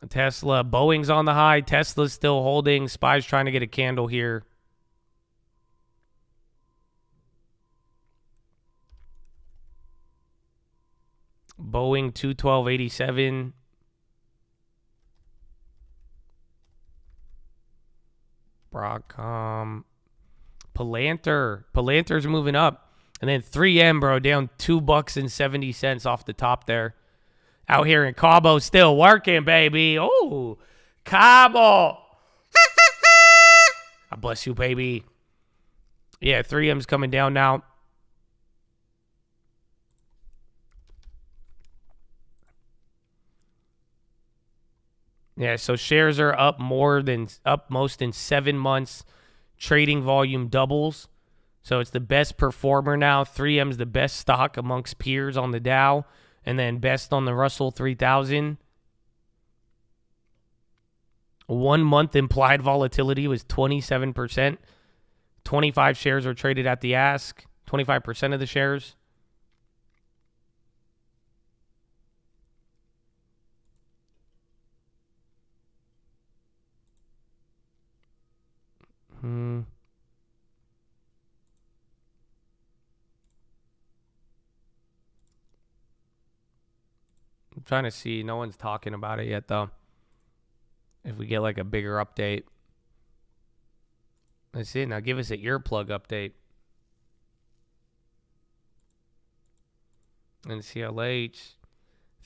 Tesla, Boeing's on the high. Tesla's still holding. SPY's trying to get a candle here. Boeing 212.87. Broadcom. Palantir's moving up. And then 3M, bro, down $2.70 off the top there. Out here in Cabo, still working, baby. Oh, Cabo. God bless you, baby. Yeah, 3M's coming down now. Yeah, so shares are up most in 7 months. Trading volume doubles. So it's the best performer now. 3M's the best stock amongst peers on the Dow. And then best on the Russell 3000. 1 month implied volatility was 27%. 25 shares were traded at the ask. 25% of the shares. I'm trying to see. No one's talking about it yet, though. If we get like a bigger update. Let's see. Now give us an earplug update. And CLH.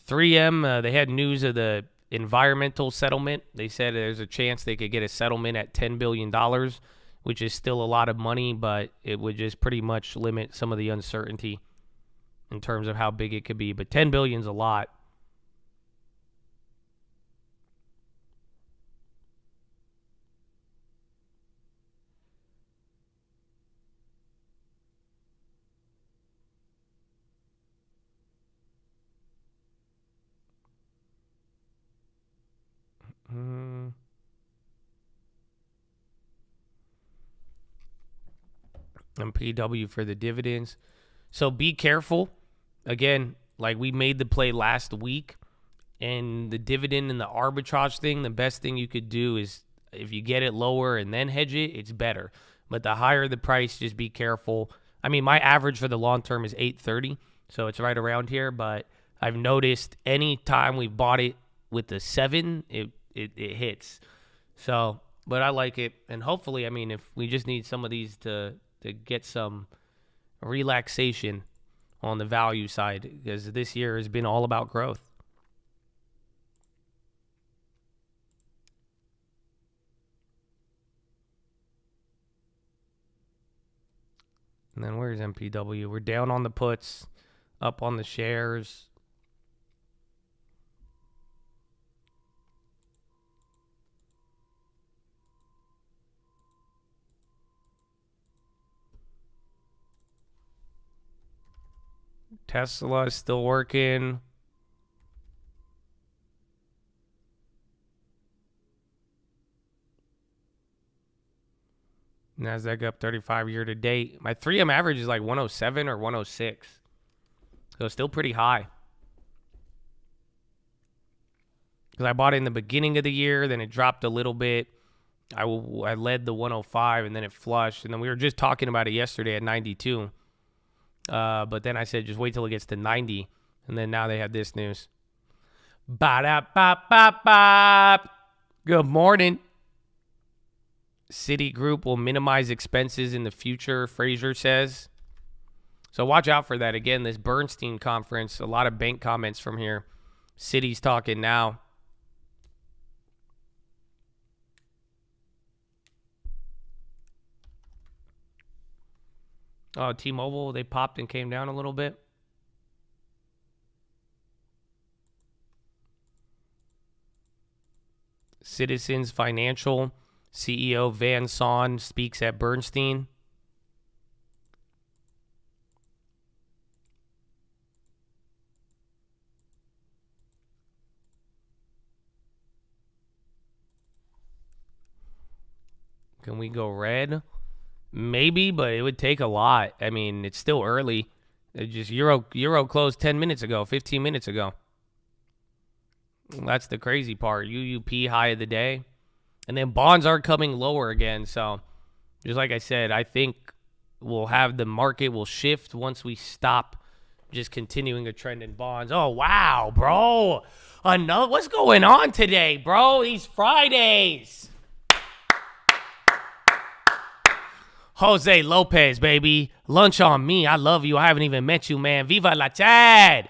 3M, they had news of the environmental settlement. They said there's a chance they could get a settlement at $10 billion, which is still a lot of money, but it would just pretty much limit some of the uncertainty in terms of how big it could be. But $10 billion is a lot. MPW for the dividends. So be careful. Again, like we made the play last week, and the dividend and the arbitrage thing, the best thing you could do is if you get it lower and then hedge it, it's better. But the higher the price, just be careful. I mean, my average for the long term is 830, so it's right around here. But I've noticed any time we've bought it with the 7, it hits. So, but I like it. And hopefully, I mean, if we just need some of these to get some relaxation on the value side, because this year has been all about growth. And then where's MPW? We're down on the puts, up on the shares. Tesla is still working. NASDAQ up 35 year to date. My 3M average is like 107 or 106. So it's still pretty high. Because I bought it in the beginning of the year, then it dropped a little bit. I led the 105 and then it flushed. And then we were just talking about it yesterday at 92. But then I said, just wait till it gets to 90. And then now they have this news. Ba-da-ba-ba-ba. Good morning. Citigroup will minimize expenses in the future, Fraser says. So watch out for that. Again, this Bernstein conference, a lot of bank comments from here. Citi's talking now. Oh, T-Mobile, they popped and came down a little bit. Citizens Financial CEO Van Son speaks at Bernstein. Can we go red? Maybe, but it would take a lot. I mean, it's still early. It just Euro closed 10 minutes ago, 15 minutes ago. That's the crazy part. UUP high of the day. And then bonds are coming lower again. So just like I said, I think we'll have the market will shift once we stop just continuing a trend in bonds. Oh, wow, bro. What's going on today, bro? These Fridays. Jose Lopez, baby. Lunch on me. I love you. I haven't even met you, man. Viva la Chad.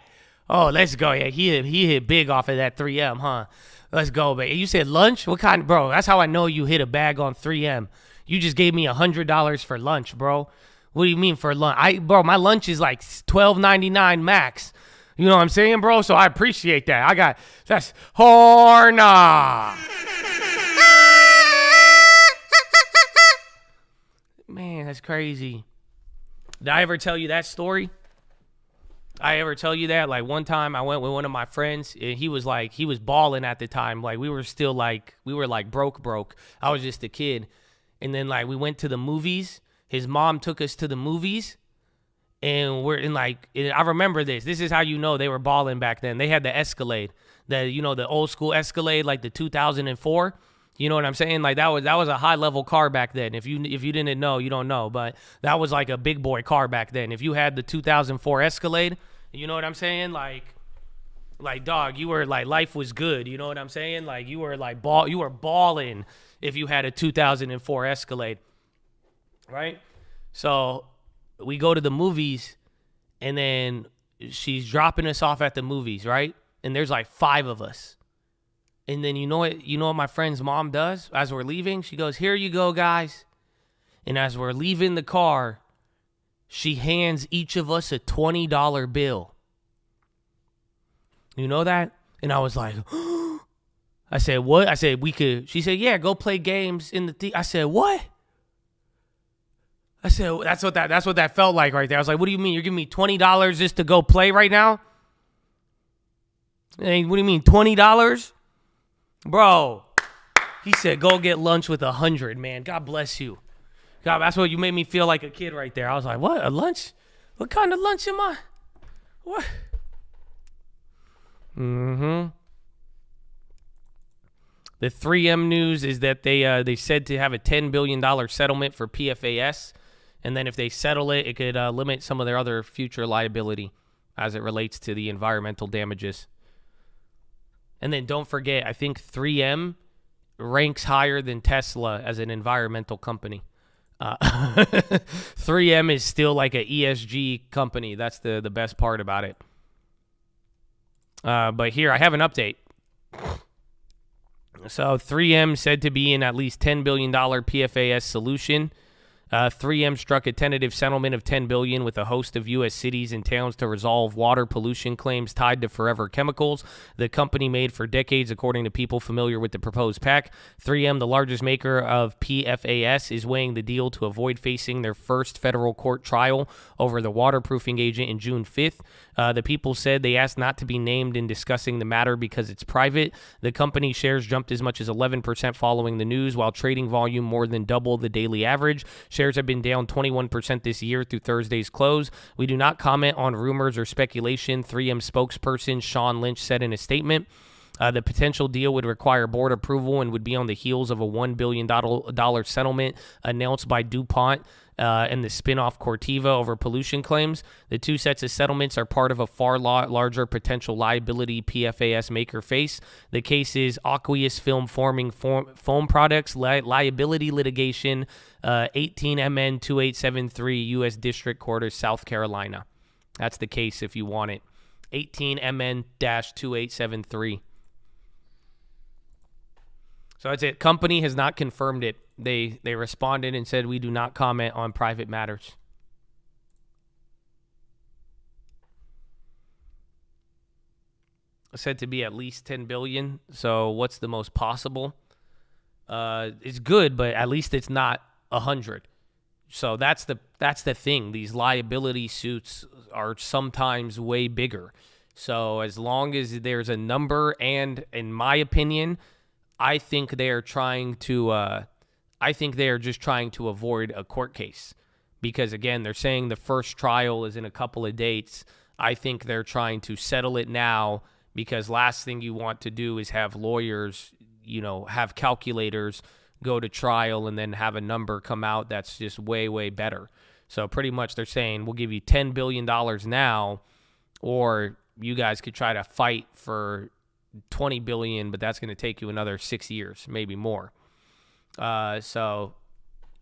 Oh, let's go. Yeah, he hit big off of that 3M, huh? Let's go, baby. You said lunch? What kind? Bro, that's how I know you hit a bag on 3M. You just gave me $100 for lunch, bro. What do you mean for lunch? Bro, my lunch is like $12.99 max. You know what I'm saying, bro? So I appreciate that. That's Horna. Man, that's crazy. Did I ever tell you that story? I ever tell you that? Like one time I went with one of my friends and he was balling at the time. Like we were broke. I was just a kid. And then like we went to the movies. His mom took us to the movies and we're in I remember this. This is how you know they were balling back then. They had the Escalade, the old school Escalade, like the 2004. You know what I'm saying? Like that was a high level car back then. If you didn't know, you don't know, but that was like a big boy car back then. If you had the 2004 Escalade, you know what I'm saying? Like dog, you were like life was good. You know what I'm saying? Like you were like you were balling if you had a 2004 Escalade, right? So we go to the movies, and then she's dropping us off at the movies, right? And there's like 5 of us. And then you know what my friend's mom does as we're leaving? She goes, "Here you go, guys." And as we're leaving the car, she hands each of us a $20 bill. You know that? And I was like, I said, "What?" I said, "We could." She said, "Yeah, go play games in the theater." I said, "What?" I said, that's what that felt like right there. I was like, "What do you mean? You're giving me $20 just to go play right now?" Hey, what do you mean, $20? Bro, he said, "Go get lunch with 100, man. God bless you. God, that's what you made me feel like a kid right there. I was like, what, a lunch? What kind of lunch am I? What? Mm-hmm. The 3M news is that they said to have a $10 billion settlement for PFAS, and then if they settle it, it could limit some of their other future liability as it relates to the environmental damages. And then don't forget, I think 3M ranks higher than Tesla as an environmental company. 3M is still like an ESG company. That's the best part about it. But here, I have an update. So 3M said to be in at least $10 billion PFAS solution. 3M struck a tentative settlement of $10 billion with a host of U.S. cities and towns to resolve water pollution claims tied to Forever Chemicals, the company made for decades, according to people familiar with the proposed pact. 3M, the largest maker of PFAS, is weighing the deal to avoid facing their first federal court trial over the waterproofing agent in June 5th. The people said they asked not to be named in discussing the matter because it's private. The company shares jumped as much as 11% following the news, while trading volume more than double the daily average. Shares have been down 21% this year through Thursday's close. We do not comment on rumors or speculation, 3M spokesperson Sean Lynch said in a statement. The potential deal would require board approval and would be on the heels of a $1 billion settlement announced by DuPont and the spinoff Corteva over pollution claims. The two sets of settlements are part of a far larger potential liability PFAS maker face. The case is aqueous film forming foam products liability litigation, 18 MN 2873 U.S. District Court of South Carolina. That's the case if you want it. 18 MN-2873. So that's it. Company has not confirmed it. They responded and said, we do not comment on private matters. Said to be at least $10 billion. So what's the most possible? It's good, but at least it's not 100. So that's the thing. These liability suits are sometimes way bigger. So as long as there's a number, and in my opinion, I think they are trying to. I think they are just trying to avoid a court case, because again, they're saying the first trial is in a couple of dates. I think they're trying to settle it now, because last thing you want to do is have lawyers, have calculators, go to trial and then have a number come out that's just way, way better. So pretty much they're saying, we'll give you $10 billion now, or you guys could try to fight for $20 billion, but that's going to take you another 6 years, maybe more. So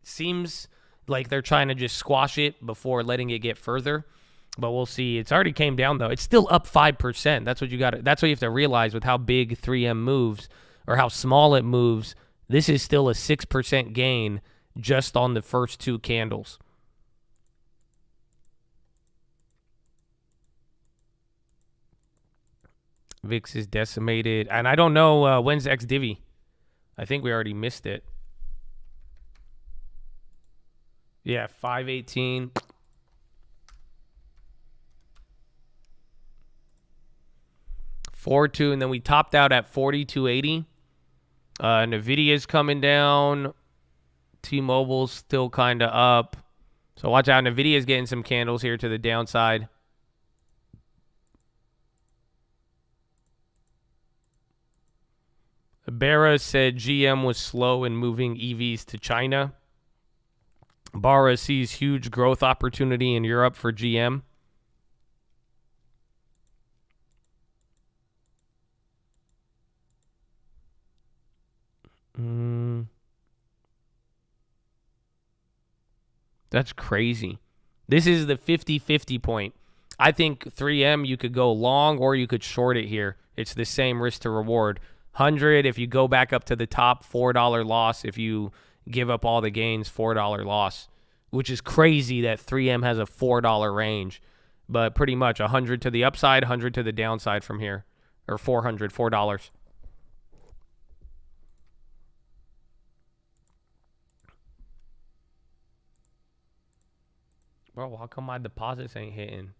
seems like they're trying to just squash it before letting it get further. But we'll see. It's already came down, though. It's still up 5%. That's what you got. That's what you have to realize with how big 3M moves, or how small it moves. This is still a 6% gain just on the first two candles. VIX is decimated. And I don't know when's ex-divvy. I think we already missed it. Yeah, 518. $4.2, and then we topped out at 42.80. Nvidia's coming down. T-Mobile's still kind of up. So watch out. Nvidia's getting some candles here to the downside. Barra said GM was slow in moving EVs to China. Barra sees huge growth opportunity in Europe for GM. That's crazy. This is the 50-50 point. I think 3M, you could go long or you could short it here. It's the same risk to reward. 100, if you go back up to the top, $4 loss. If you give up all the gains, $4 loss, which is crazy that 3M has a $4 range. But pretty much 100 to the upside, 100 to the downside from here. Or $4. Bro, how come my deposits ain't hitting?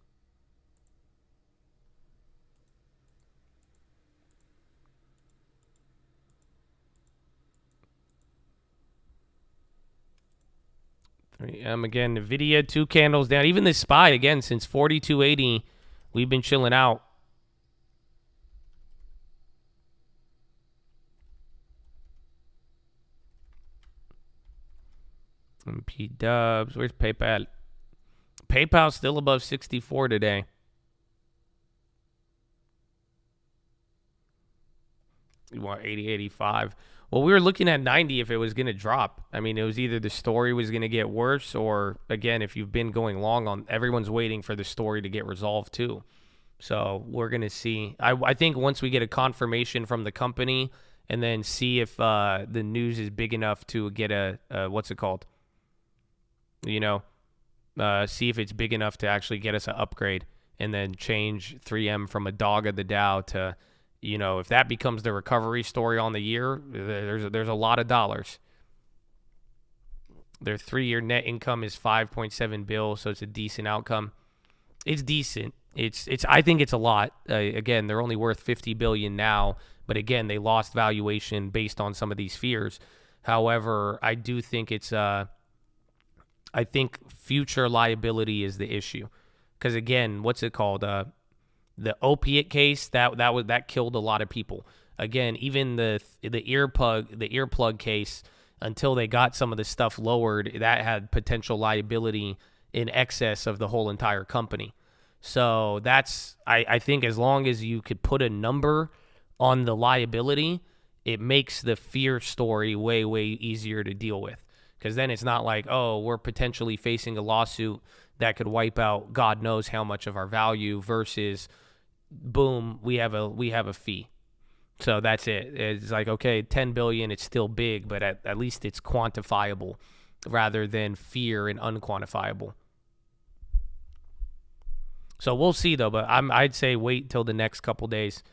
Again, NVIDIA, 2 candles down. Even this SPY, again, since 42.80, we've been chilling out. MP Dubs. Where's PayPal? PayPal's still above 64 today. You want 80, 85. Well, we were looking at 90 if it was going to drop. I mean, it was either the story was going to get worse or, again, if you've been going long on, everyone's waiting for the story to get resolved too. So we're going to see. I think once we get a confirmation from the company and then see if the news is big enough to get a what's it called? You know, see if it's big enough to actually get us an upgrade and then change 3M from a dog of the Dow to, you know, if that becomes the recovery story on the year, there's a lot of dollars. Their 3-year net income is 5.7 bill, so it's a decent outcome. It's decent. It's I think it's a lot. Again, they're only worth 50 billion now, but again, they lost valuation based on some of these fears. However, I do think it's I think future liability is the issue. Because again, what's it called? The opiate case that killed a lot of people. Again, even the earplug case, until they got some of the stuff lowered, that had potential liability in excess of the whole entire company. So that's I think as long as you could put a number on the liability, it makes the fear story way easier to deal with. Because then it's not like, oh, we're potentially facing a lawsuit that could wipe out God knows how much of our value versus, boom, we have a fee. So that's it. It's like, okay, 10 billion, it's still big, but at least it's quantifiable rather than fear and unquantifiable. So we'll see, though, but I'd say wait till the next couple days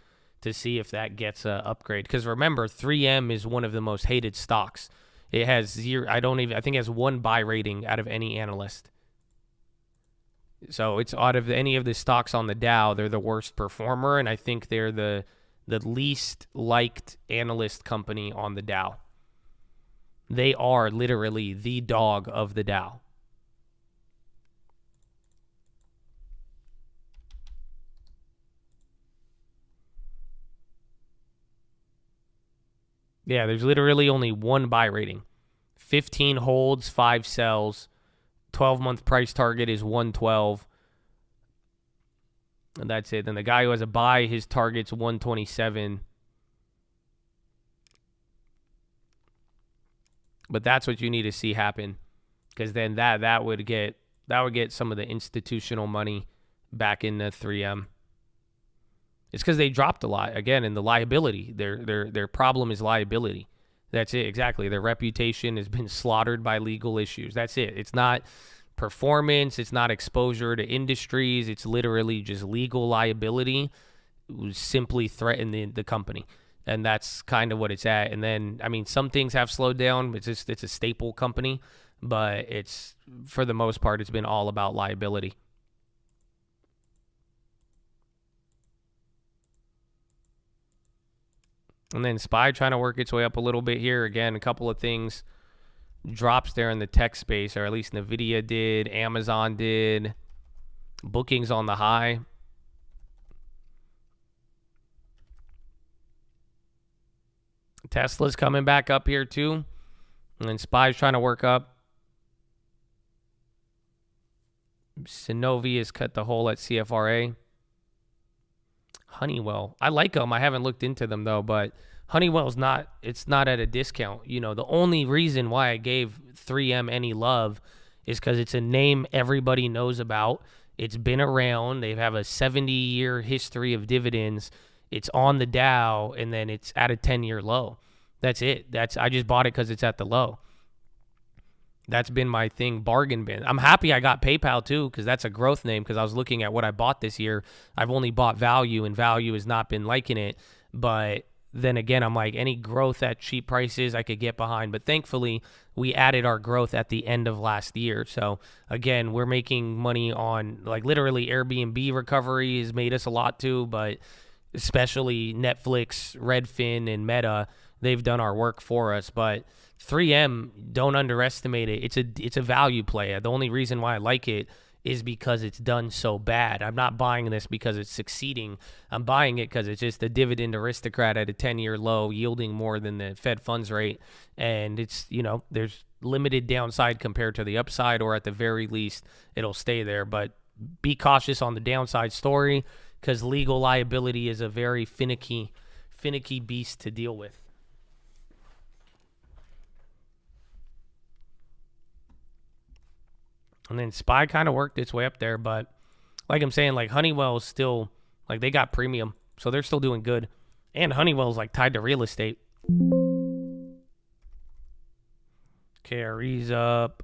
to see if that gets an upgrade. Because remember, 3M is one of the most hated stocks. It has zero. I think it has 1 buy rating out of any analyst. So it's out of any of the stocks on the Dow, they're the worst performer, and I think they're the least liked analyst company on the Dow. They are literally the dog of the Dow. Yeah, there's literally only 1 buy rating. 15 holds, 5 sells. 12-month price target is 112. And that's it. Then the guy who has a buy, his target's 127. But that's what you need to see happen. Because then that would get some of the institutional money back into 3M. It's because they dropped a lot, again, in the liability. Their problem is liability. That's it, exactly. Their reputation has been slaughtered by legal issues. That's it. It's not performance. It's not exposure to industries. It's literally just legal liability simply threaten the company. And that's kind of what it's at. And then, I mean, some things have slowed down. It's a staple company. But it's, for the most part, it's been all about liability. And then SPY trying to work its way up a little bit here. Again, a couple of things drops there in the tech space, or at least NVIDIA did, Amazon did. Bookings on the high. Tesla's coming back up here too. And then SPY's trying to work up. Sanofi has cut the hole at CFRA. Honeywell, I like them. I haven't looked into them though, but Honeywell's not at a discount. You know, the only reason why I gave 3M any love is because it's a name everybody knows about. It's been around. They have a 70-year history of dividends. It's on the Dow, and then it's at a 10-year low. That's it. I just bought it because it's at the low. That's been my thing, bargain bin. I'm happy I got PayPal too, because that's a growth name, because I was looking at what I bought this year. I've only bought value, and value has not been liking it. But then again, I'm like, any growth at cheap prices I could get behind. But thankfully, we added our growth at the end of last year. So again, we're making money on, like, literally Airbnb recovery has made us a lot too, but especially Netflix, Redfin, and Meta, they've done our work for us. But 3M, don't underestimate it. It's a value play. The only reason why I like it is because it's done so bad. I'm not buying this because it's succeeding. I'm buying it because it's just a dividend aristocrat at a 10-year low, yielding more than the Fed funds rate. And it's, there's limited downside compared to the upside, or at the very least, it'll stay there. But be cautious on the downside story, because legal liability is a very finicky beast to deal with. And then SPY kind of worked its way up there, but like I'm saying, like Honeywell is still, like they got premium, so they're still doing good. And Honeywell's like tied to real estate. KRE's up.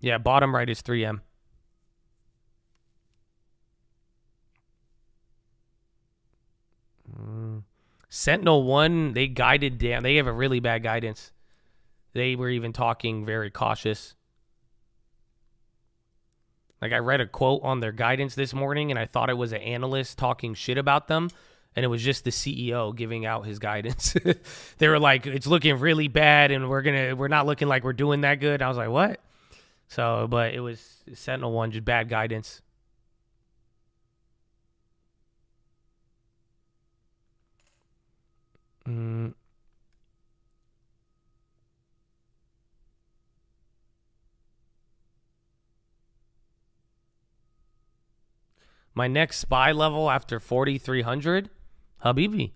Yeah, bottom right is 3M. Sentinel 1, they guided down. They have a really bad guidance. They were even talking very cautious. Like, I read a quote on their guidance this morning, and I thought it was an analyst talking shit about them, and it was just the CEO giving out his guidance. They were like, it's looking really bad, and we're not looking like we're doing that good. I was like, what? So, but it was Sentinel 1, just bad guidance. My next SPY level after 4,300? Habibi,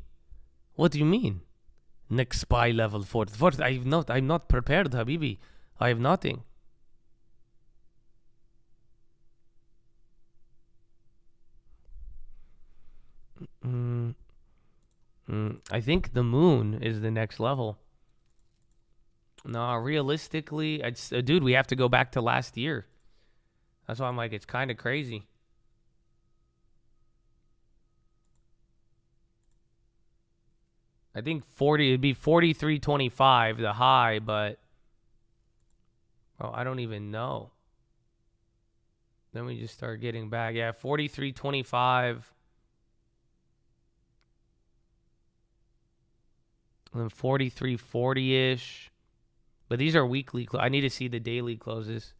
what do you mean? Next SPY level for I'm not prepared, Habibi. I have nothing. I think the moon is the next level. No, realistically, dude, we have to go back to last year. That's why I'm like, it's kind of crazy. I think it'd be 43.25, the high, but I don't even know. Then we just start getting back. Yeah, 43.25. And then 43.40-ish. But these are weekly. I need to see the daily closes.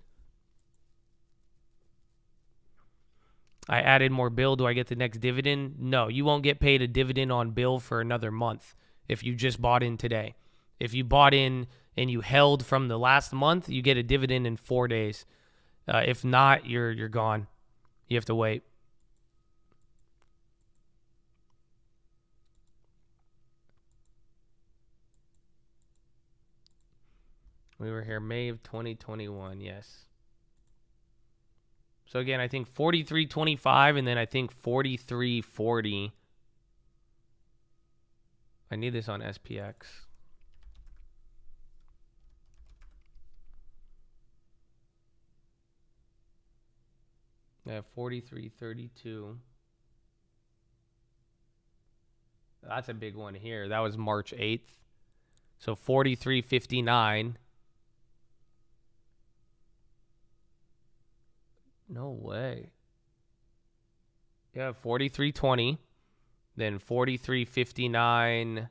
I added more bill. Do I get the next dividend? No, you won't get paid a dividend on bill for another month if you just bought in today. If you bought in and you held from the last month, you get a dividend in 4 days. If not, you're gone. You have to wait. We were here May of 2021, yes. So again, I think 43.25 and then I think 43.40. I need this on SPX. Yeah, 43.32. That's a big one here. That was March 8th. So 43.59. No way. Yeah, 43.20. Then 43.59.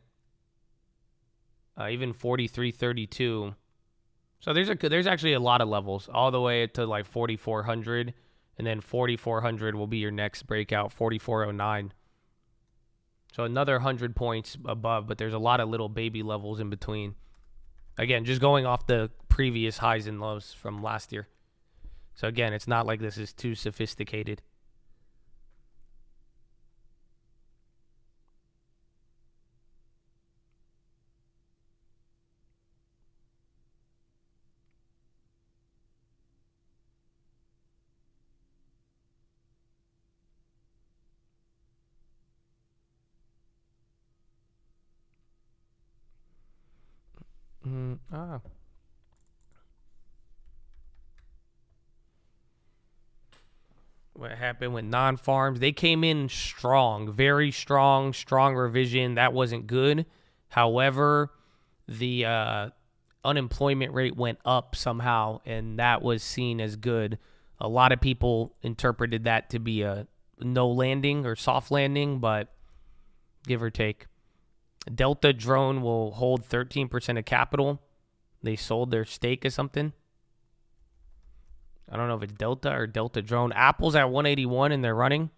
Even 43.32. So there's actually a lot of levels all the way to like 4,400, and then 4,400 will be your next breakout, 4,409. So another 100 points above, but there's a lot of little baby levels in between. Again, just going off the previous highs and lows from last year. So again, it's not like this is too sophisticated. What happened with non-farms? They came in strong, very strong revision. That wasn't good. However, the unemployment rate went up somehow, and that was seen as good. A lot of people interpreted that to be a no landing or soft landing, but give or take. Delta Drone will hold 13% of capital. They sold their stake or something. I don't know if it's Delta or Delta Drone. Apple's at 181 and they're running.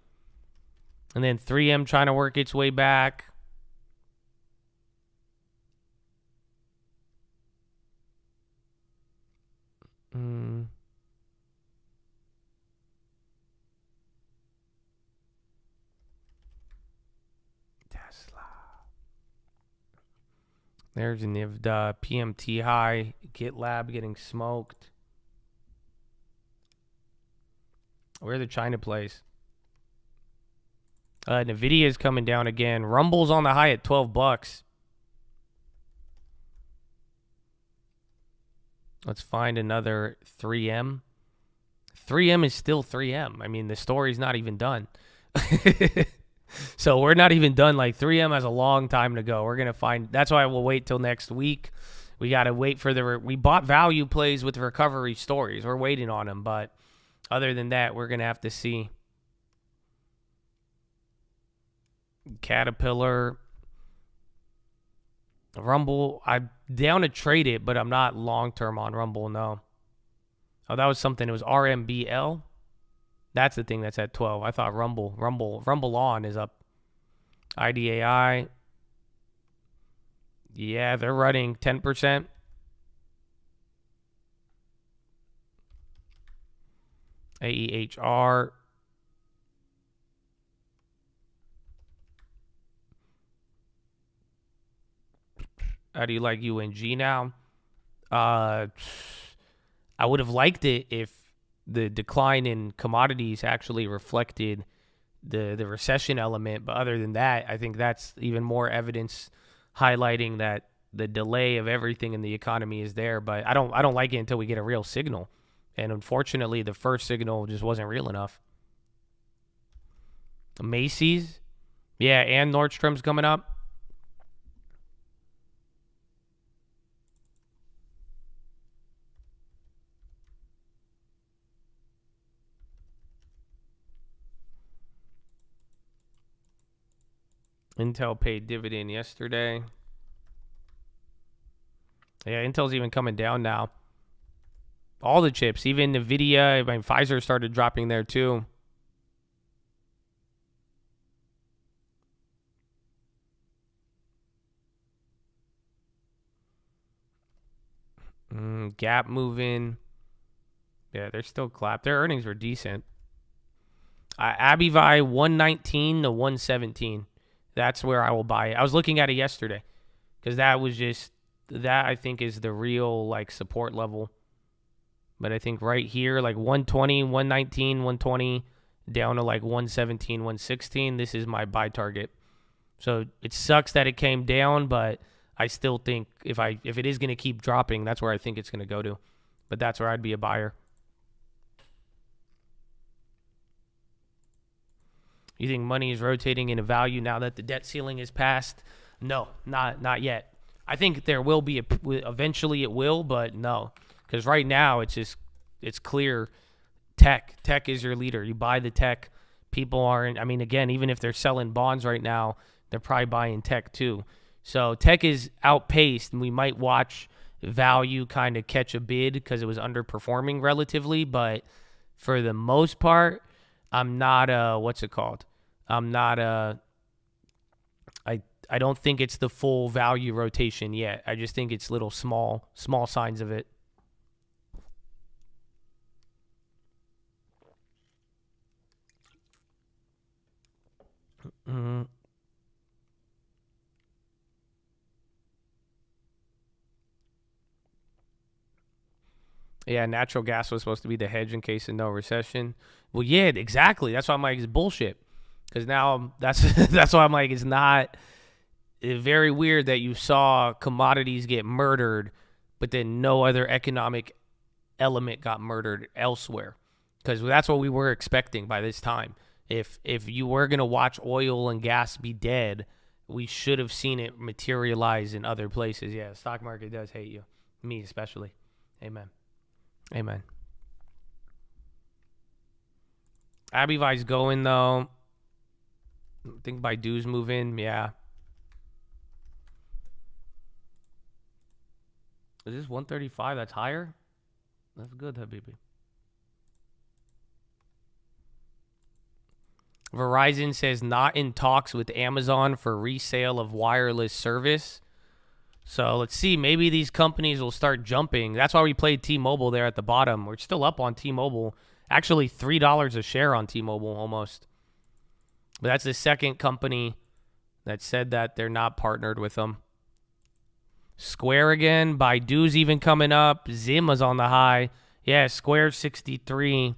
And then 3M trying to work its way back. Tesla. There's NIVDA, PMT high, GitLab getting smoked. Where are the China plays? Nvidia is coming down again. Rumble's on the high at $12. Let's find another 3M. 3M is still 3M. I mean, the story's not even done. So we're not even done. Like 3M has a long time to go. We're going to find. That's why we'll wait till next week. We got to wait for we bought value plays with recovery stories. We're waiting on them. But other than that, we're going to have to see. Caterpillar. Rumble, I'm down to trade it, but I'm not long-term on Rumble, no. Oh, that was something. It was RMBL. That's the thing that's at 12. I thought Rumble on is up. IDAI. Yeah, they're running 10%. AEHR. How do you like UNG now? I would have liked it if the decline in commodities actually reflected the recession element. But other than that, I think that's even more evidence highlighting that the delay of everything in the economy is there. But I don't like it until we get a real signal. And unfortunately, the first signal just wasn't real enough. Macy's. Yeah, and Nordstrom's coming up. Intel paid dividend yesterday. Yeah, Intel's even coming down now. All the chips, even NVIDIA, I mean, Pfizer started dropping there too. Gap moving. Yeah, they're still clapped. Their earnings were decent. Abivi 119 to 117. That's where I will buy it. I was looking at it yesterday because that was just, that I think is the real like support level. But I think right here, like 120, 119, 120, down to like 117, 116, this is my buy target. So it sucks that it came down, but I still think if it is going to keep dropping, that's where I think it's going to go to. But that's where I'd be a buyer. You think money is rotating into value now that the debt ceiling is passed? No, not yet. I think there will be eventually it will, but no, because right now it's clear. Tech is your leader. You buy the tech. People aren't. I mean, again, even if they're selling bonds right now, they're probably buying tech too. So tech is outpaced, and we might watch value kind of catch a bid because it was underperforming relatively. But for the most part, I'm not what's it called? I'm not I don't think it's the full value rotation yet. I just think it's little small signs of it. Yeah, natural gas was supposed to be the hedge in case of no recession. Well, yeah, exactly. That's why I'm like, it's bullshit. Because now that's why I'm like, it's not. It's very weird that you saw commodities get murdered, but then no other economic element got murdered elsewhere. Because that's what we were expecting by this time. If you were going to watch oil and gas be dead, we should have seen it materialize in other places. Yeah, the stock market does hate you. Me especially. Amen. Amen. Abivi's going, though. I think Baidu's moving. Yeah. Is this 135? That's higher? That's good, Habibi. Verizon says not in talks with Amazon for resale of wireless service. So let's see. Maybe these companies will start jumping. That's why we played T-Mobile there at the bottom. We're still up on T-Mobile. Actually, $3 a share on T-Mobile almost. But that's the second company that said that they're not partnered with them. Square again. Baidu's even coming up. Zim is on the high. Yeah, Square 63.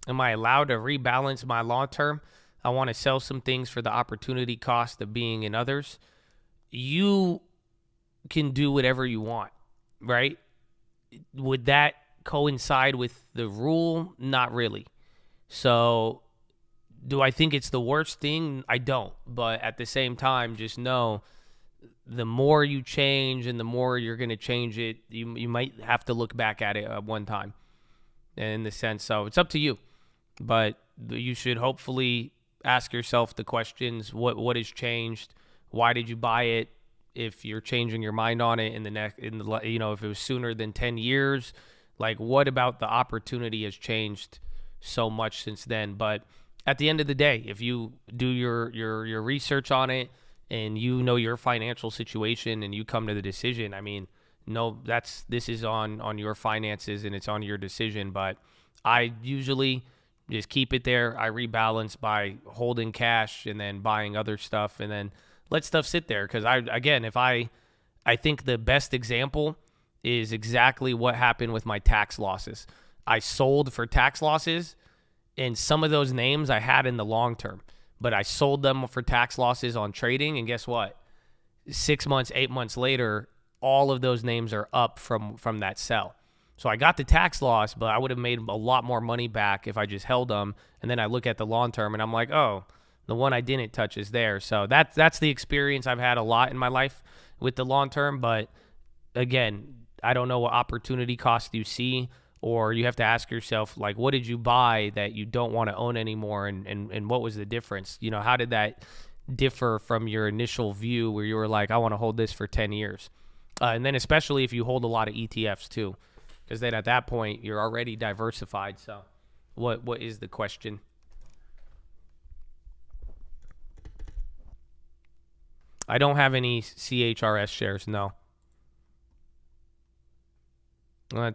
Am I allowed to rebalance my long term? I want to sell some things for the opportunity cost of being in others. You can do whatever you want, right? Would that coincide with the rule? Not really. So do I think it's the worst thing? I don't. But at the same time, just know the more you change and the more you're going to change it, you might have to look back at it at one time in the sense. So it's up to you. But you should hopefully ask yourself the questions: what has changed? Why did you buy it? If you're changing your mind on it if it was sooner than 10 years, like what about the opportunity has changed so much since then? But at the end of the day, if you do your research on it and you know your financial situation and you come to the decision, I mean, no, this is on your finances and it's on your decision. But I usually just keep it there. I rebalance by holding cash and then buying other stuff and then let stuff sit there. Because I think the best example is exactly what happened with my tax losses. I sold for tax losses, and some of those names I had in the long term, but I sold them for tax losses on trading. And guess what? 6 months, 8 months later, all of those names are up from that sell. So I got the tax loss, but I would have made a lot more money back if I just held them. And then I look at the long term and I'm like, oh, the one I didn't touch is there. So that's the experience I've had a lot in my life with the long term. But again, I don't know what opportunity cost you see, or you have to ask yourself, like, what did you buy that you don't want to own anymore? And what was the difference? You know, how did that differ from your initial view where you were like, I want to hold this for 10 years? And then especially if you hold a lot of ETFs too. Because then at that point, you're already diversified. So what is the question? I don't have any CHRS shares, no.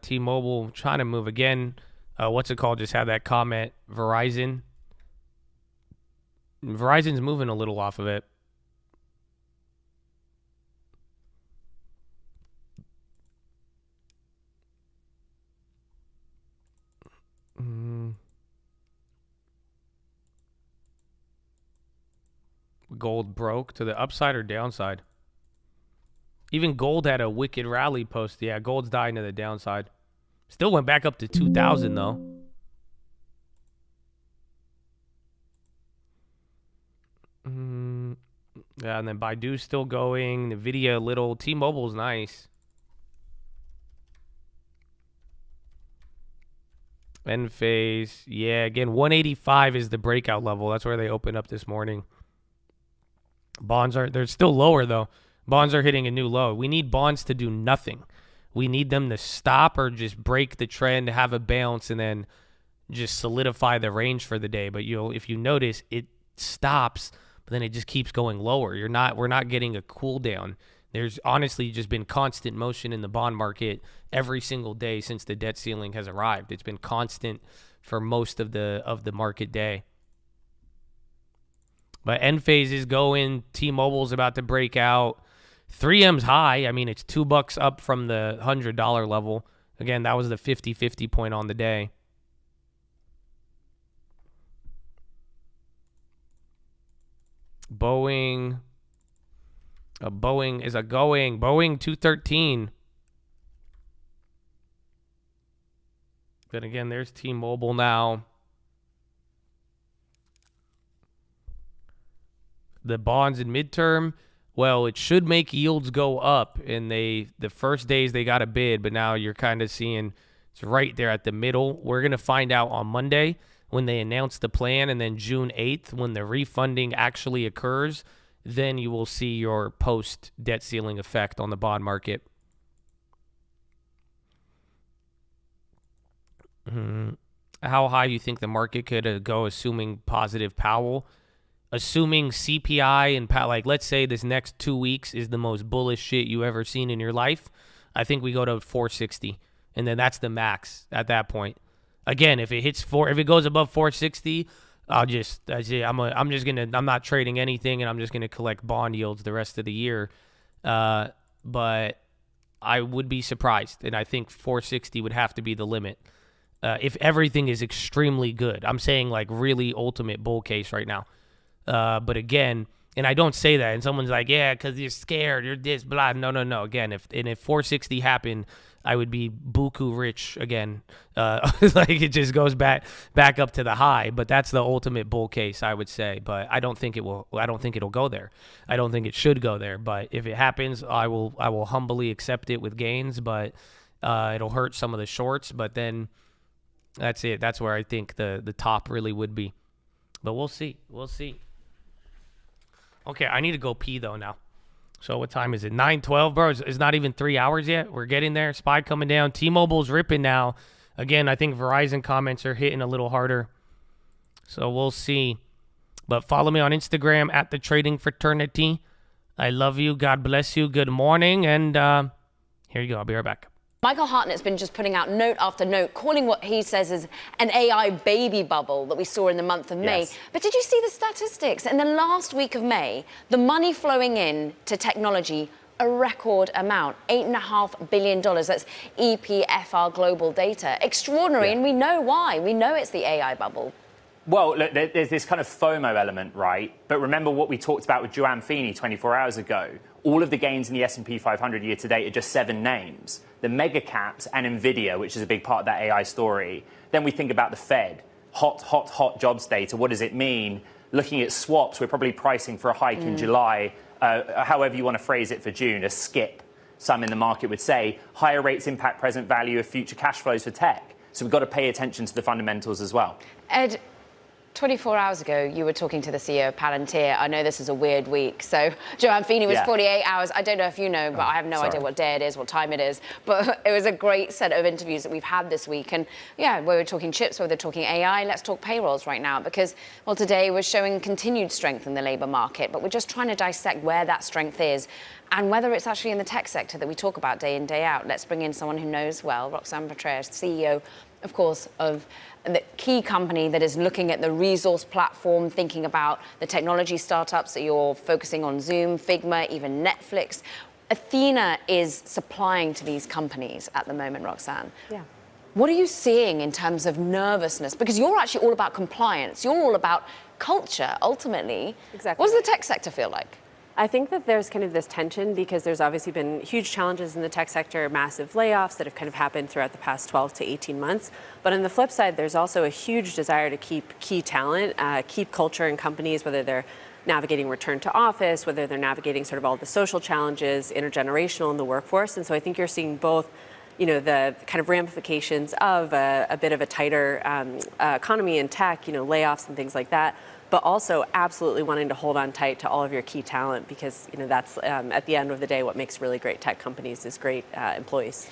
T-Mobile trying to move again. What's it called? Just had that comment. Verizon's moving a little off of it. Gold broke to the upside or downside? Even gold had a wicked rally post. Yeah, gold's dying to the downside. Still went back up to 2,000 though. Yeah, and then Baidu's still going. Nvidia little. T-Mobile's nice. Enphase. Yeah, again, 185 is the breakout level. That's where they opened up this morning. Bonds they're still lower though. Bonds are hitting a new low. We need bonds to do nothing. We need them to stop or just break the trend, have a bounce, and then just solidify the range for the day. But if you notice, it stops, but then it just keeps going lower. We're not getting a cool down. There's honestly just been constant motion in the bond market every single day since the debt ceiling has arrived. It's been constant for most of the market day. But Enphase is going. T-Mobile's about to break out. 3M's high. I mean, it's $2 up from the $100 level. Again, that was the 50-50 point on the day. Boeing is a going. Boeing 213. Then again, there's T-Mobile now. The bonds in midterm, well, it should make yields go up. And the first days they got a bid, but now you're kind of seeing It's right there at the middle. We're going to find out on Monday when they announce the plan, and then June 8th when the refunding actually occurs. Then you will see your post-debt ceiling effect on the bond market. How high you think the market could go, assuming positive Powell? Assuming CPI and like, let's say this next 2 weeks is the most bullish shit you ever seen in your life, I think we go to 460, and then that's the max at that point. Again, if it hits if it goes above 460, I'm not trading anything, and I'm just gonna collect bond yields the rest of the year. But I would be surprised, and I think 460 would have to be the limit if everything is extremely good. I'm saying like really ultimate bull case right now. But again, and I don't say that, and someone's like, yeah, because you're scared, you're this, blah. No. Again, if 460 happened, I would be buku rich again. Like it just goes back up to the high. But that's the ultimate bull case, I would say. But I don't think it will. I don't think it'll go there. I don't think it should go there. But if it happens, I will humbly accept it with gains. But it'll hurt some of the shorts. But then that's it. That's where I think the top really would be. But we'll see. We'll see. Okay, I need to go pee, though, now. So what time is it? 9:12, bro. It's not even 3 hours yet. We're getting there. SPY coming down. T-Mobile's ripping now. Again, I think Verizon comments are hitting a little harder. So we'll see. But follow me on Instagram at The Trading Fraternity. I love you. God bless you. Good morning. And here you go. I'll be right back. Michael Hartnett's been just putting out note after note, calling what he says is an AI baby bubble that we saw in the month of May. Yes. But did you see the statistics? In the last week of May, the money flowing in to technology, a record amount, $8.5 billion. That's EPFR global data. Extraordinary, and we know why. We know it's the AI bubble. Well, look, there's this kind of FOMO element, right? But remember what we talked about with Joanne Feeney 24 hours ago. All of the gains in the S&P 500 year to date are just 7 names. The mega caps and NVIDIA, which is a big part of that AI story. Then we think about the Fed. Hot jobs data. What does it mean? Looking at swaps, we're probably pricing for a hike in July, however you want to phrase it for June, a skip, some in the market would say. Higher rates impact present value of future cash flows for tech. So we've got to pay attention to the fundamentals as well. Ed, 24 hours ago, you were talking to the CEO of Palantir. I know this is a weird week. So Joanne Feeney was 48 hours. I don't know if you know, but I have no idea what day it is, what time it is. But it was a great set of interviews that we've had this week. And yeah, we were talking chips, we were talking AI. Let's talk payrolls right now because, well, today we're showing continued strength in the labor market. But we're just trying to dissect where that strength is and whether it's actually in the tech sector that we talk about day in, day out. Let's bring in someone who knows well, Roxanne Petraeus, CEO, of course, of the key company that is looking at the resource platform, thinking about the technology startups that you're focusing on, Zoom, Figma, even Netflix. Athena is supplying to these companies at the moment, Roxanne. Yeah. What are you seeing in terms of nervousness? Because you're actually all about compliance. You're all about culture, ultimately. Exactly. What does the tech sector feel like? I think that there's kind of this tension because there's obviously been huge challenges in the tech sector, massive layoffs that have kind of happened throughout the past 12 to 18 months. But on the flip side, there's also a huge desire to keep key talent, keep culture in companies, whether they're navigating return to office, whether they're navigating sort of all the social challenges, intergenerational in the workforce. And so I think you're seeing both, you know, the kind of ramifications of a bit of a tighter economy in tech, you know, layoffs and things like that, but also absolutely wanting to hold on tight to all of your key talent because, you know, that's at the end of the day what makes really great tech companies is great employees.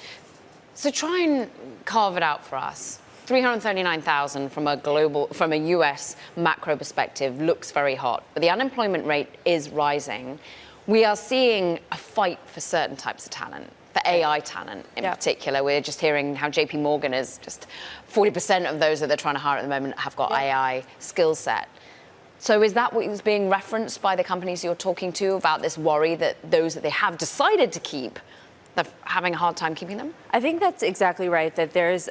So try and carve it out for us. 339,000 from a US macro perspective looks very hot, but the unemployment rate is rising. We are seeing a fight for certain types of talent. For AI talent in particular. We're just hearing how JP Morgan is just 40% of those that they're trying to hire at the moment have got AI skill set. So is that what is being referenced by the companies you're talking to about this worry that those that they have decided to keep, they're having a hard time keeping them? I think that's exactly right, that there's,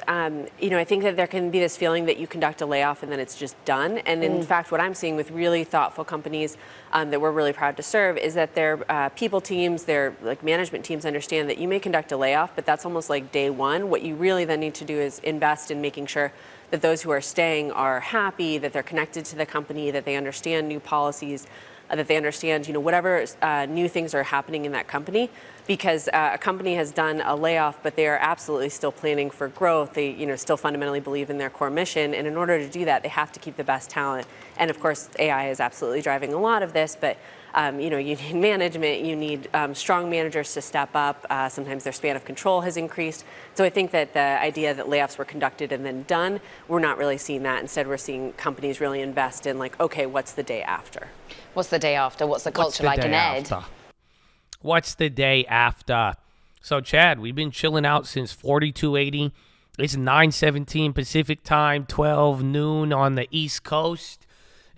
you know, I think that there can be this feeling that you conduct a layoff and then it's just done. And in fact, what I'm seeing with really thoughtful companies that we're really proud to serve is that their people teams, their like management teams understand that you may conduct a layoff, but that's almost like day one. What you really then need to do is invest in making sure that those who are staying are happy, that they're connected to the company, that they understand new policies, that they understand, whatever new things are happening in that company, because a company has done a layoff, but they are absolutely still planning for growth. They, still fundamentally believe in their core mission. And in order to do that, they have to keep the best talent. And of course, AI is absolutely driving a lot of this, but you need management, you need strong managers to step up. Sometimes their span of control has increased. So I think that the idea that layoffs were conducted and then done, we're not really seeing that. Instead, we're seeing companies really invest in okay, what's the day after? What's the day after? What's the culture like in Ed? What's the day after? So, Chad, we've been chilling out since 4280. It's 9:17 Pacific time, 12 noon on the East Coast.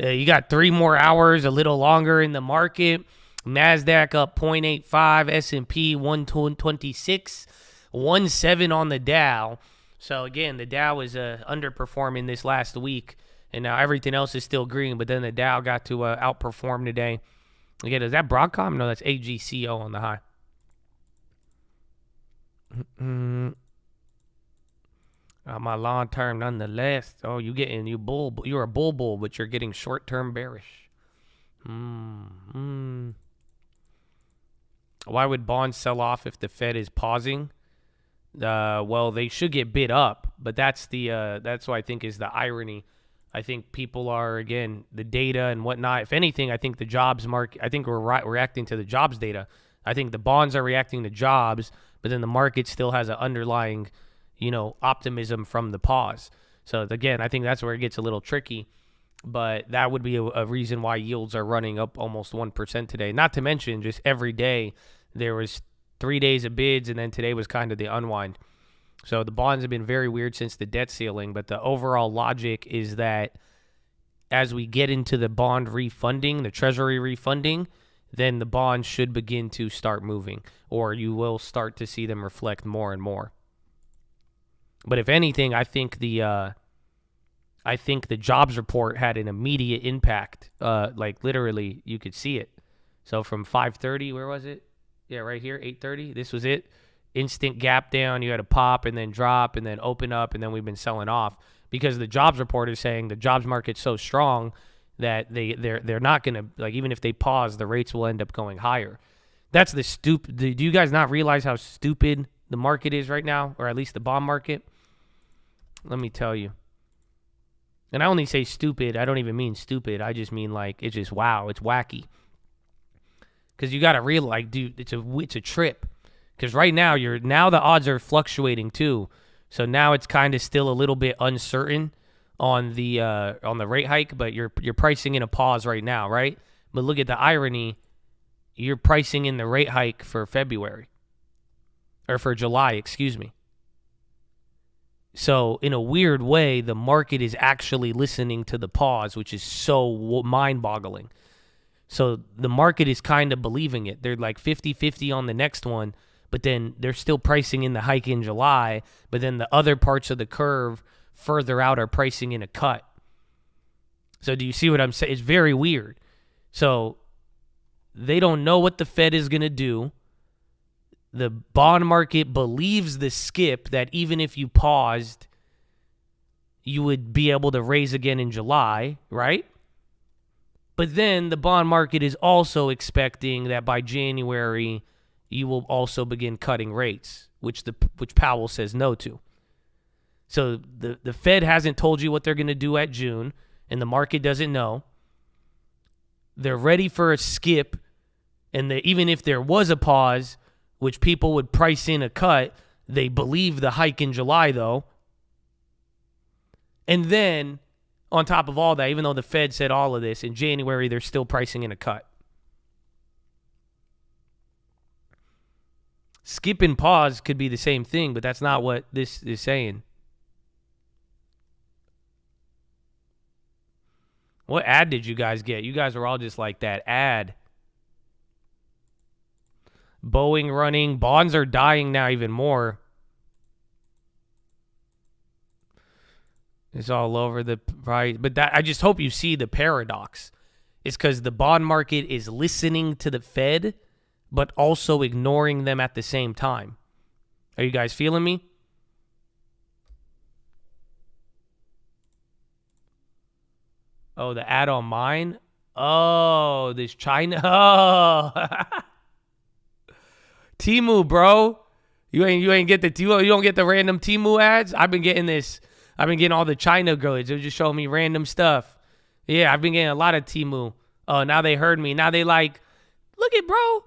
You got 3 more hours, a little longer in the market. NASDAQ up 0.85, S&P 126, 1.7 on the Dow. So, again, the Dow is underperforming this last week, and now everything else is still green, but then the Dow got to outperform today. Again, is that Broadcom? No, that's AGCO on the high. My long term nonetheless. Oh, you're a bull, but you're getting short term bearish. Why would bonds sell off if the Fed is pausing? Well, they should get bid up, but that's what I think is the irony. I think people are, again, the data and whatnot. If anything, I think the jobs market, I think we're reacting to the jobs data. I think the bonds are reacting to jobs, but then the market still has an underlying, optimism from the pause. So, again, I think that's where it gets a little tricky. But that would be a reason why yields are running up almost 1% today. Not to mention, just every day there was 3 days of bids, and then today was kind of the unwind. So the bonds have been very weird since the debt ceiling, but the overall logic is that as we get into the bond refunding, the treasury refunding, then the bonds should begin to start moving, or you will start to see them reflect more and more. But if anything, I think the jobs report had an immediate impact. Literally, you could see it. So from 5:30, where was it? Yeah, right here, 8:30. This was it. Instant gap down. You had a pop and then drop and then open up, and then we've been selling off because the jobs report is saying the jobs market's so strong that they're not going to, even if they pause, the rates will end up going higher. That's the stupid. Do you guys not realize how stupid the market is right now, or at least the bond market? Let me tell you. And I only say stupid. I don't even mean stupid. I just mean it's just wow. It's wacky. Because you got to realize, dude, it's a trip. Because right now the odds are fluctuating too, so now it's kind of still a little bit uncertain on the rate hike, but you're pricing in a pause right now, right? But look at the irony, you're pricing in the rate hike for February, or for July, excuse me. So in a weird way, the market is actually listening to the pause, which is so mind-boggling. So the market is kind of believing it. They're like 50-50 on the next one. But then they're still pricing in the hike in July, but then the other parts of the curve further out are pricing in a cut. So do you see what I'm saying? It's very weird. So they don't know what the Fed is going to do. The bond market believes the skip that even if you paused, you would be able to raise again in July, right? But then the bond market is also expecting that by January, you will also begin cutting rates, which Powell says no to. So the Fed hasn't told you what they're going to do at June, and the market doesn't know. They're ready for a skip, and even if there was a pause, which people would price in a cut, they believe the hike in July, though. And then, on top of all that, even though the Fed said all of this, in January, they're still pricing in a cut. Skip and pause could be the same thing, but that's not what this is saying. What ad did you guys get? You guys were all just like that ad. Boeing running. Bonds are dying now even more. It's all over the price. But I just hope you see the paradox. It's because the bond market is listening to the Fed, but also ignoring them at the same time. Are you guys feeling me? Oh, the ad on mine? Oh, this China. Oh. Temu, bro. You ain't get the Temu. You don't get the random Temu ads. I've been getting this. I've been getting all the China goods. They're just showing me random stuff. Yeah, I've been getting a lot of Temu. Oh, now they heard me. Now they like, look at bro.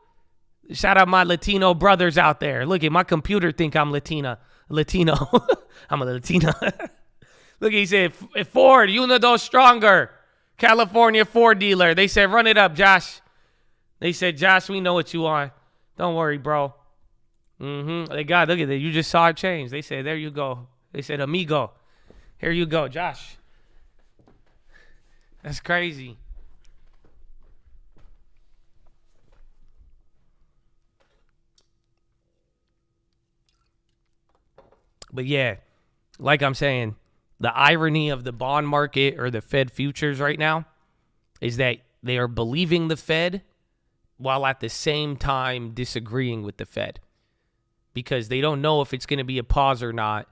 Shout out my Latino brothers out there. Look at my computer think I'm Latino. I'm a Latina. Look, he said, Ford, Unido stronger. California Ford dealer. They said, run it up, Josh. They said, Josh, we know what you want. Don't worry, bro. They got, look at it. You just saw it change. They said, there you go. They said, amigo. Here you go, Josh. That's crazy. But yeah, like I'm saying, the irony of the bond market or the Fed futures right now is that they are believing the Fed while at the same time disagreeing with the Fed because they don't know if it's going to be a pause or not.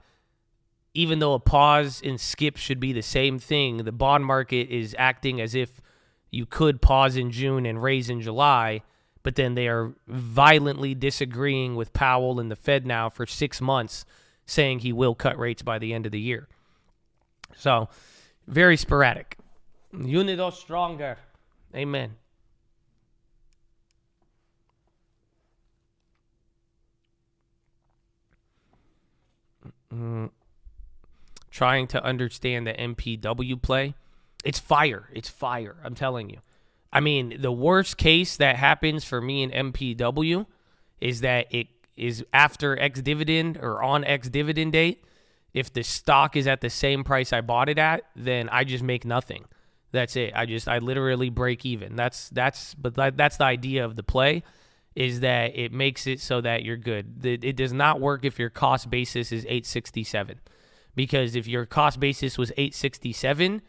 Even though a pause and skip should be the same thing, the bond market is acting as if you could pause in June and raise in July, but then they are violently disagreeing with Powell and the Fed now for 6 months, saying he will cut rates by the end of the year. So, very sporadic. Unido stronger. Amen. Trying to understand the MPW play. It's fire. It's fire. I'm telling you. I mean, the worst case that happens for me in MPW is that it is after ex-dividend or on ex-dividend date. If the stock is at the same price I bought it at, then I just make nothing. That's it. I literally break even. That's the idea of the play, is that it makes it so that you're good. It does not work if your cost basis is 867. Because if your cost basis was 867,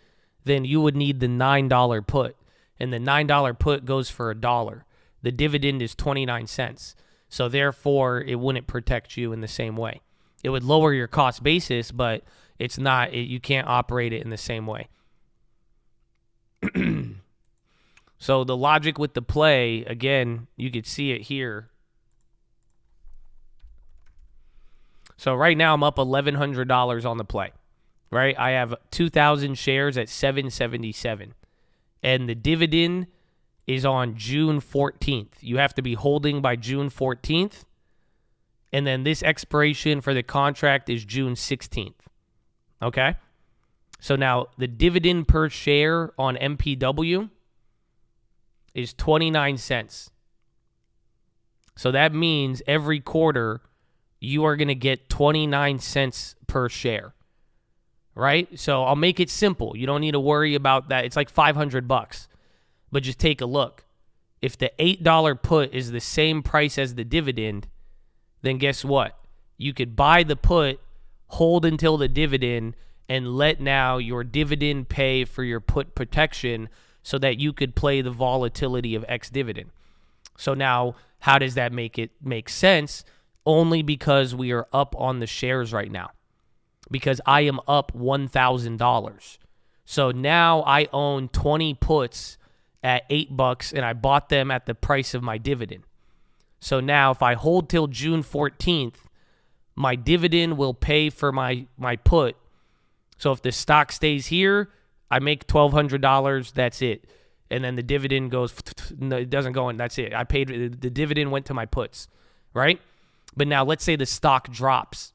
then you would need the $9 put. And the $9 put goes for $1. The dividend is 29 cents. So therefore, it wouldn't protect you in the same way. It would lower your cost basis, but it's not. You can't operate it in the same way. So the logic with the play, again, you could see it here. So right now I'm up $1,100 on the play, right? I have 2,000 shares at $7.77, and the dividend is on June 14th. You have to be holding by June 14th, and then this expiration for the contract is June 16th, okay? So now the dividend per share on MPW is 29 cents. So that means every quarter you are going to get 29 cents per share, right? So I'll make it simple. You don't need to worry about that. It's like $500, but just take a look. If the $8 put is the same price as the dividend, then guess what? You could buy the put, hold until the dividend, and let now your dividend pay for your put protection so that you could play the volatility of ex-dividend. So now, how does that make sense? Only because we are up on the shares right now. Because I am up $1,000. So now I own 20 puts at $8 and I bought them at the price of my dividend. So now if I hold till June 14th, my dividend will pay for my put. So if the stock stays here, I make $1,200. That's it. And then the dividend goes, no, it doesn't go in. That's it. I paid, the dividend went to my puts, right? But now let's say the stock drops.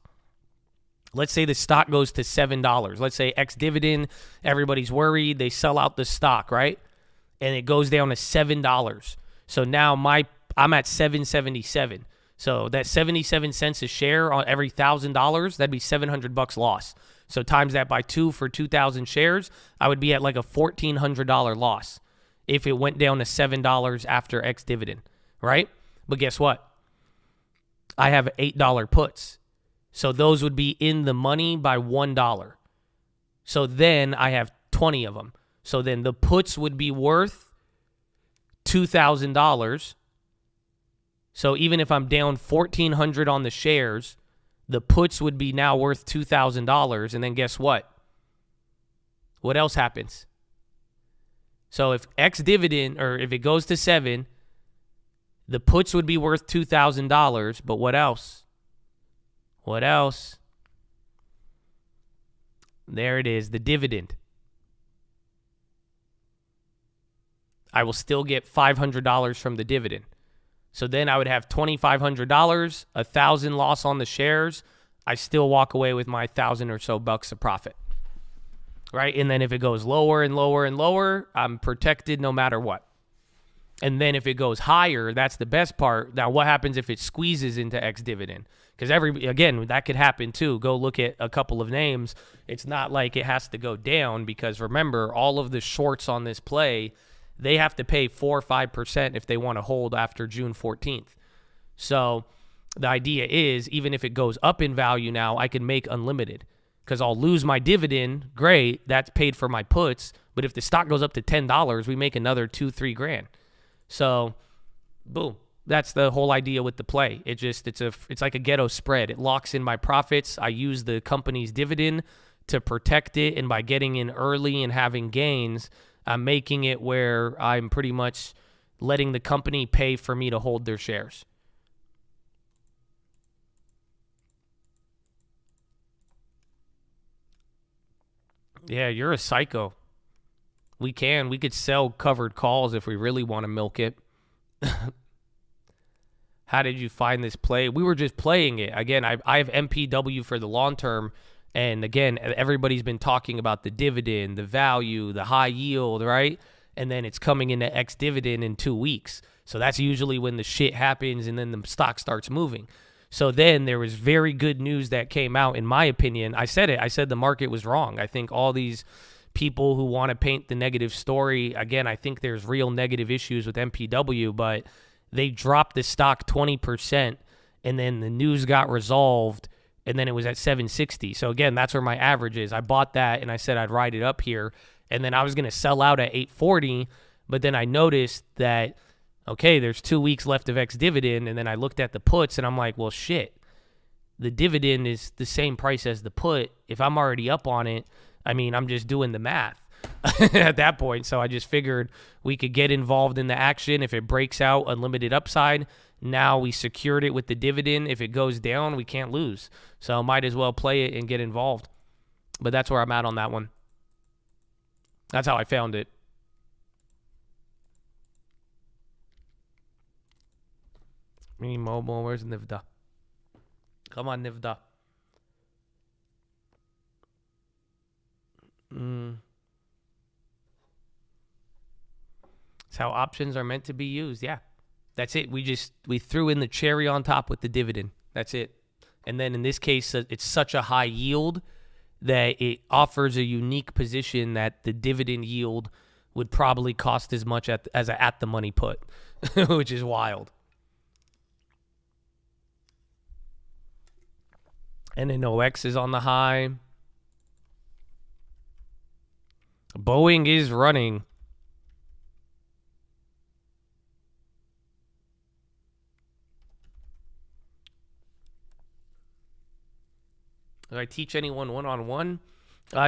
Let's say the stock goes to $7. Let's say ex-dividend, everybody's worried. They sell out the stock, right? And it goes down to $7. So now I'm at $7.77. So that 77 cents a share on every $1,000, that'd be $700 loss. So times that by 2 for 2,000 shares, I would be at like a $1,400 loss if it went down to $7 after ex-dividend, right? But guess what? I have $8 puts. So those would be in the money by $1. So then I have 20 of them. So then the puts would be worth $2,000. So even if I'm down $1,400 on the shares, the puts would be now worth $2,000. And then guess what? What else happens? So if X dividend, or if it goes to 7, the puts would be worth $2,000. But what else? What else? There it is, the dividend. I will still get $500 from the dividend. So then I would have $2,500, $1,000 loss on the shares. I still walk away with my $1,000 or so bucks of profit. Right? And then if it goes lower and lower and lower, I'm protected no matter what. And then if it goes higher, that's the best part. Now, what happens if it squeezes into X dividend? Because again, that could happen too. Go look at a couple of names. It's not like it has to go down, because remember, all of the shorts on this play, they have to pay 4 or 5% if they want to hold after June 14th. So the idea is, even if it goes up in value now, I can make unlimited, because I'll lose my dividend. Great, that's paid for my puts. But if the stock goes up to $10, we make another $2-3 grand. So, boom. That's the whole idea with the play. It's like a ghetto spread. It locks in my profits. I use the company's dividend to protect it, and by getting in early and having gains, I'm making it where I'm pretty much letting the company pay for me to hold their shares. Yeah, you're a psycho. We could sell covered calls if we really want to milk it. How did you find this play? We were just playing it. Again, I have MPW for the long term. And again, everybody's been talking about the dividend, the value, the high yield, right? And then it's coming into X dividend in 2 weeks. So that's usually when the shit happens and then the stock starts moving. So then there was very good news that came out, in my opinion. I said it. I said the market was wrong. I think all these people who want to paint the negative story, again, I think there's real negative issues with MPW, but they dropped the stock 20%, and then the news got resolved, and then it was at 760. So again, that's where my average is. I bought that, and I said I'd ride it up here, and then I was going to sell out at 840, but then I noticed that, okay, there's 2 weeks left of X dividend, and then I looked at the puts, and I'm like, well, shit, the dividend is the same price as the put. If I'm already up on it, I mean, I'm just doing the math at that point. So I just figured we could get involved in the action. If it breaks out unlimited upside, now we secured it with the dividend. If it goes down, we can't lose. So might as well play it and get involved. But that's where I'm at on that one. That's how I found it. Me mobile, where's Nivda? Come on, Nivda. It's how options are meant to be used. Yeah, that's it. We threw in the cherry on top with the dividend. That's it. And then in this case, it's such a high yield that it offers a unique position that the dividend yield would probably cost as much as an at the money put, which is wild. And then OX is on the high. Boeing is running. Do I teach anyone one-on-one?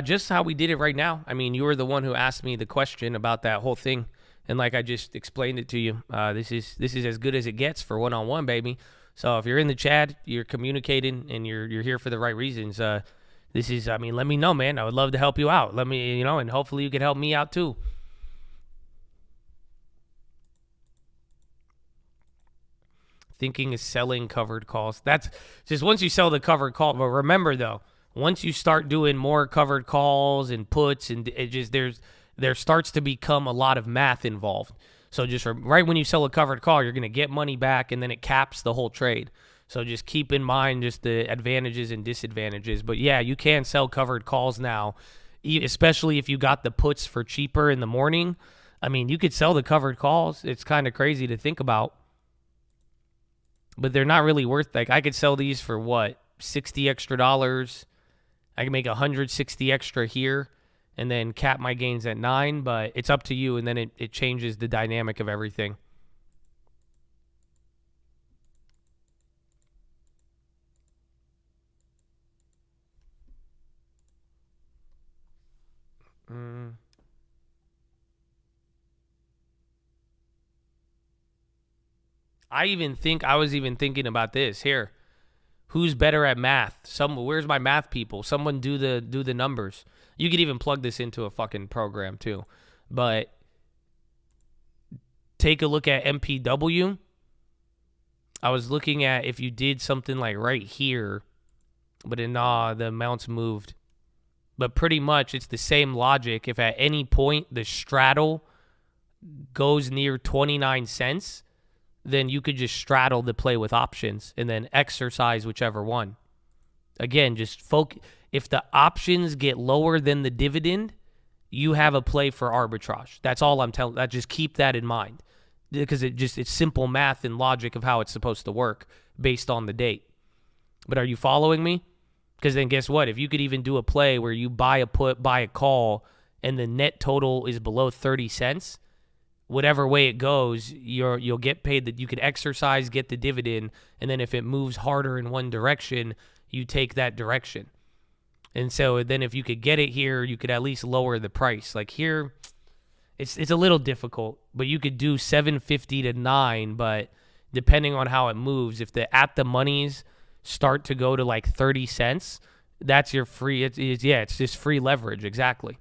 Just how we did it right now. I mean, you were the one who asked me the question about that whole thing. And like I just explained it to you, this is as good as it gets for one-on-one, baby. So if you're in the chat, you're communicating, and you're here for the right reasons. This is, I mean, let me know, man. I would love to help you out. Let me, and hopefully you can help me out too. Thinking is selling covered calls. That's just once you sell the covered call. But remember though, once you start doing more covered calls and puts, and it just there starts to become a lot of math involved. So just right when you sell a covered call, you're going to get money back, and then it caps the whole trade. So just keep in mind just the advantages and disadvantages. But yeah, you can sell covered calls now, especially if you got the puts for cheaper in the morning. I mean, you could sell the covered calls. It's kind of crazy to think about. But they're not really worth, like, I could sell these for what, $60 extra. I can make $160 extra here and then cap my gains at 9, but it's up to you, and then it changes the dynamic of everything. I was even thinking about this here. Who's better at math? Where's my math people? Someone do the numbers. You could even plug this into a fucking program too. But take a look at MPW. I was looking at if you did something like right here, but the amounts moved. But pretty much it's the same logic. If at any point the straddle goes near 29 cents, then you could just straddle the play with options and then exercise whichever one. Again, just focus. If the options get lower than the dividend, you have a play for arbitrage. That's all I'm telling. Just keep that in mind, because it's simple math and logic of how it's supposed to work based on the date. But are you following me? Because then guess what? If you could even do a play where you buy a put, buy a call, and the net total is below 30 cents, whatever way it goes, you'll get paid that you could exercise, get the dividend, and then if it moves harder in one direction, you take that direction. And so then if you could get it here, you could at least lower the price. Like here, it's a little difficult, but you could do 750 to 9, but depending on how it moves, if the at the monies start to go to like 30 cents, that's your free, it's just free leverage, exactly.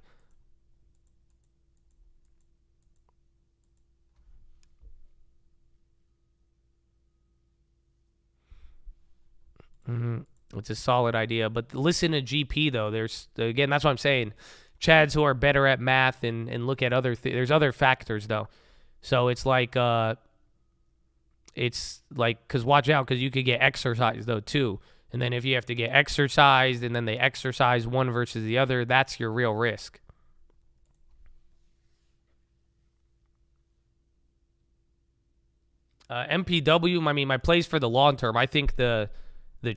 It's a solid idea, but listen to GP though. That's what I'm saying. Chads who are better at math and look at other there's other factors though. So it's like because watch out, because you could get exercise though too. And then if you have to get exercised and then they exercise one versus the other, that's your real risk. MPW, my plays for the long term, I think the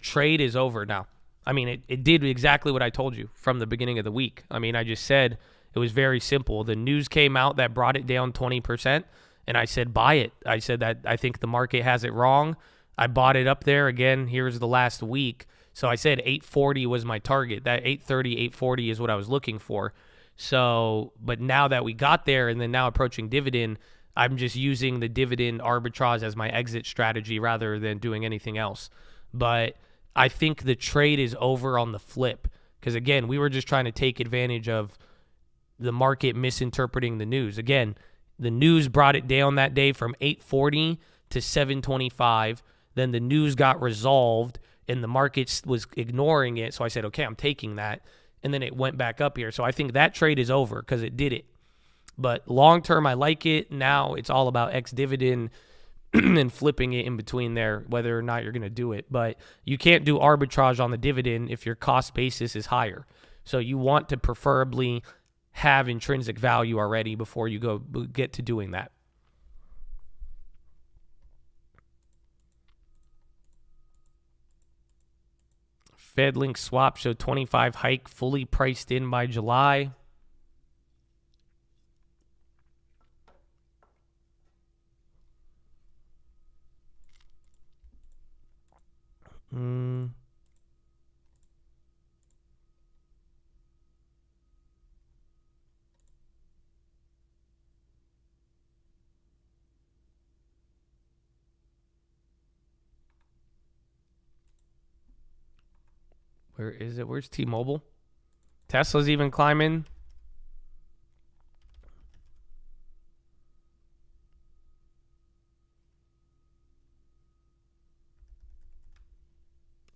trade is over now. I mean, it did exactly what I told you from the beginning of the week. I mean, I just said it was very simple. The news came out that brought it down 20%, and I said, buy it. I said that I think the market has it wrong. I bought it up there. Again, here's the last week. So I said 840 was my target. That 830, 840 is what I was looking for. So, but now that we got there and then now approaching dividend, I'm just using the dividend arbitrage as my exit strategy rather than doing anything else. But I think the trade is over on the flip because, again, we were just trying to take advantage of the market misinterpreting the news. Again, the news brought it down that day from 840 to 725. Then the news got resolved and the market was ignoring it. So I said, okay, I'm taking that. And then it went back up here. So I think that trade is over because it did it. But long term, I like it. Now it's all about ex-dividend and flipping it in between there, whether or not you're going to do it. But you can't do arbitrage on the dividend if your cost basis is higher. So you want to preferably have intrinsic value already before you get to doing that. FedLink swap showed 25 hike fully priced in by July. Where is it? Where's T-Mobile? Tesla's even climbing.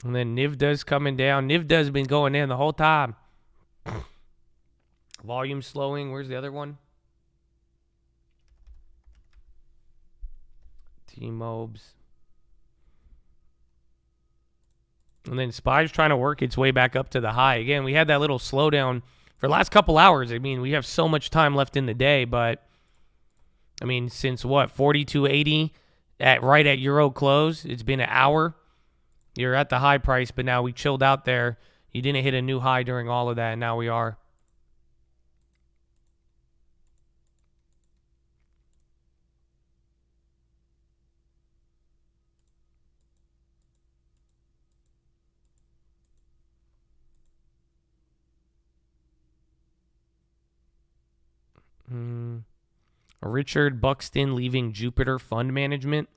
And then NVIDIA's coming down. NVIDIA's been going in the whole time. Volume slowing. Where's the other one? T-Mobes. And then SPY's trying to work its way back up to the high. Again, we had that little slowdown for the last couple hours. I mean, we have so much time left in the day, but I mean, since what, 42.80 right at Euro close, it's been an hour. You're at the high price, but now we chilled out there. You didn't hit a new high during all of that, and now we are. Richard Buxton leaving Jupiter Fund Management.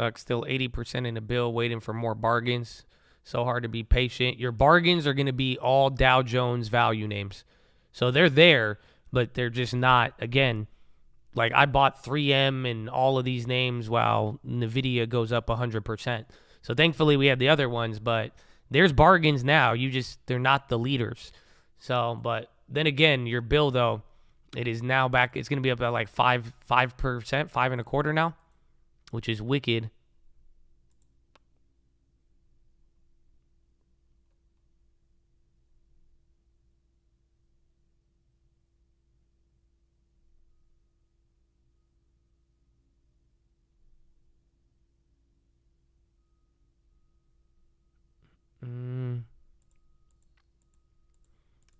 Stock still 80% in the bill, waiting for more bargains. So hard to be patient. Your bargains are going to be all Dow Jones value names. So they're there, but they're just not, again, like I bought 3M and all of these names while NVIDIA goes up 100%. So thankfully we have the other ones, but there's bargains now. They're not the leaders. So, but then again, your bill though, it is now back. It's going to be up at like 5%, 5.25% now, which is wicked.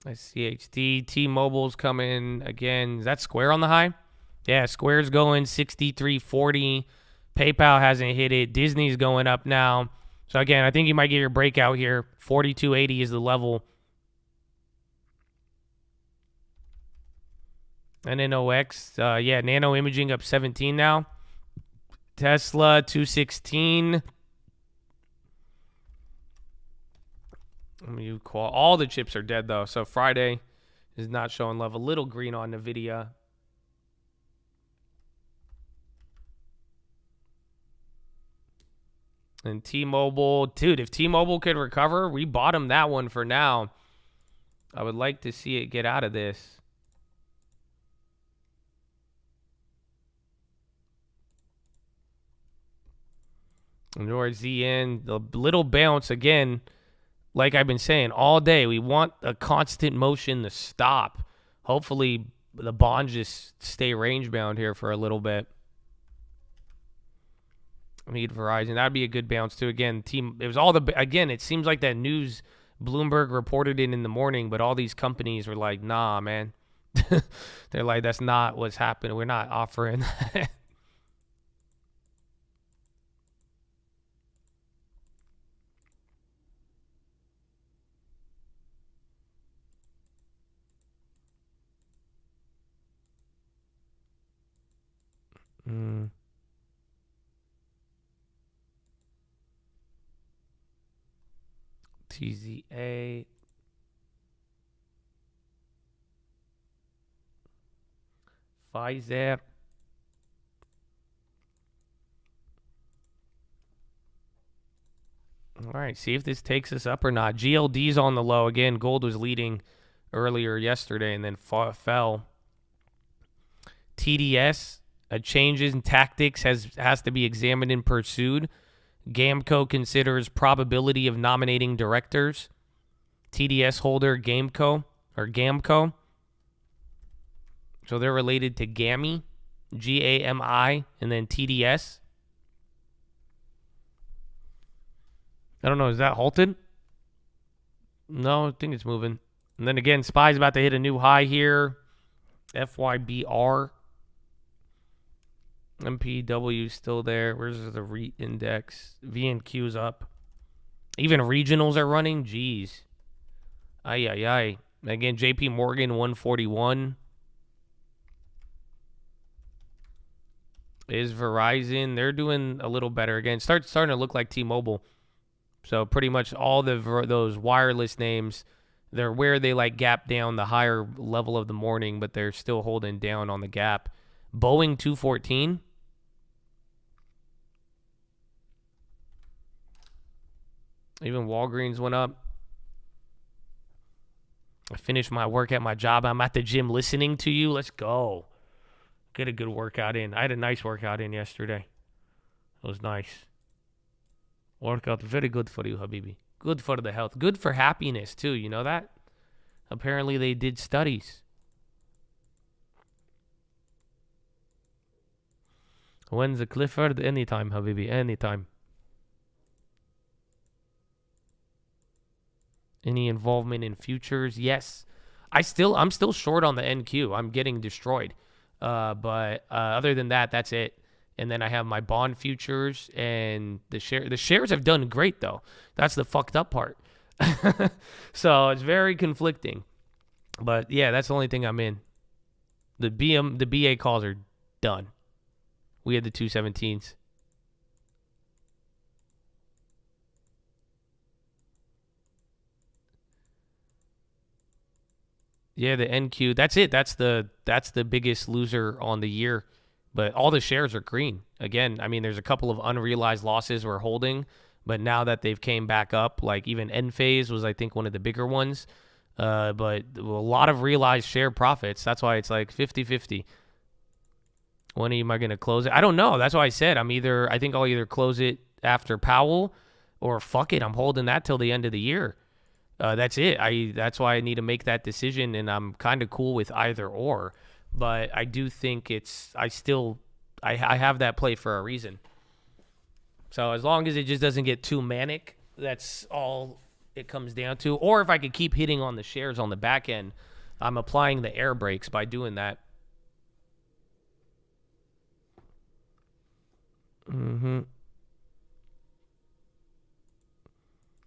CHD, T-Mobile's coming again. Is that Square on the high? Yeah, Square's going 63.40. PayPal hasn't hit it. Disney's going up now. So again, I think you might get your breakout here. 42.80 is the level. And then OX, Nano Imaging up 17 now. Tesla 216. All the chips are dead though. So Friday is not showing love. A little green on NVIDIA. And T-Mobile, dude, if T-Mobile could recover, we bottomed that one for now. I would like to see it get out of this. And towards the end, the little bounce again. Like I've been saying all day, we want a constant motion to stop. Hopefully, the bonds just stay range-bound here for a little bit. I need Verizon. That'd be a good bounce, too. Again, it seems like that news Bloomberg reported in the morning, but all these companies were like, nah, man. They're like, that's not what's happening. We're not offering that. TZA. Pfizer. All right, see if this takes us up or not. GLD's on the low. Again, gold was leading earlier yesterday and then fell. TDS, a change in tactics has to be examined and pursued. Gamco considers probability of nominating directors. TDS holder Gamco. So they're related to GAMI, GAMI, and then TDS. I don't know. Is that halted? No, I think it's moving. And then again, SPY's about to hit a new high here. FYBR. MPW still there. Where's the REIT index? VNQ's up. Even regionals are running. Jeez. Ay. Again, JP Morgan 141. Is Verizon. They're doing a little better. Again, starting to look like T-Mobile. So pretty much all those wireless names, they're where they like gap down the higher level of the morning, but they're still holding down on the gap. Boeing 214. Even Walgreens went up. I finished my work at my job. I'm at the gym listening to you. Let's go. Get a good workout in. I had a nice workout in yesterday. It was nice. Workout very good for you, Habibi. Good for the health. Good for happiness, too. You know that? Apparently they did studies. When's the Clifford? Anytime, Habibi. Anytime. Any involvement in futures? Yes. I'm still short on the NQ. I'm getting destroyed. But other than that, that's it. And then I have my bond futures and the shares have done great though. That's the fucked up part. So it's very conflicting. But yeah, that's the only thing I'm in. The BA calls are done. We had the 217s. Yeah, the NQ. That's it. That's the biggest loser on the year. But all the shares are green. Again, I mean, there's a couple of unrealized losses we're holding, but now that they've came back up, like even Enphase was, I think, one of the bigger ones. But a lot of realized share profits. That's why it's like 50-50. When am I going to close it? I don't know. That's why I said I think I'll either close it after Powell or fuck it. I'm holding that till the end of the year. That's it. That's why I need to make that decision, and I'm kind of cool with either or. But I do think I have that play for a reason. So as long as it just doesn't get too manic, that's all it comes down to. Or if I could keep hitting on the shares on the back end, I'm applying the air brakes by doing that.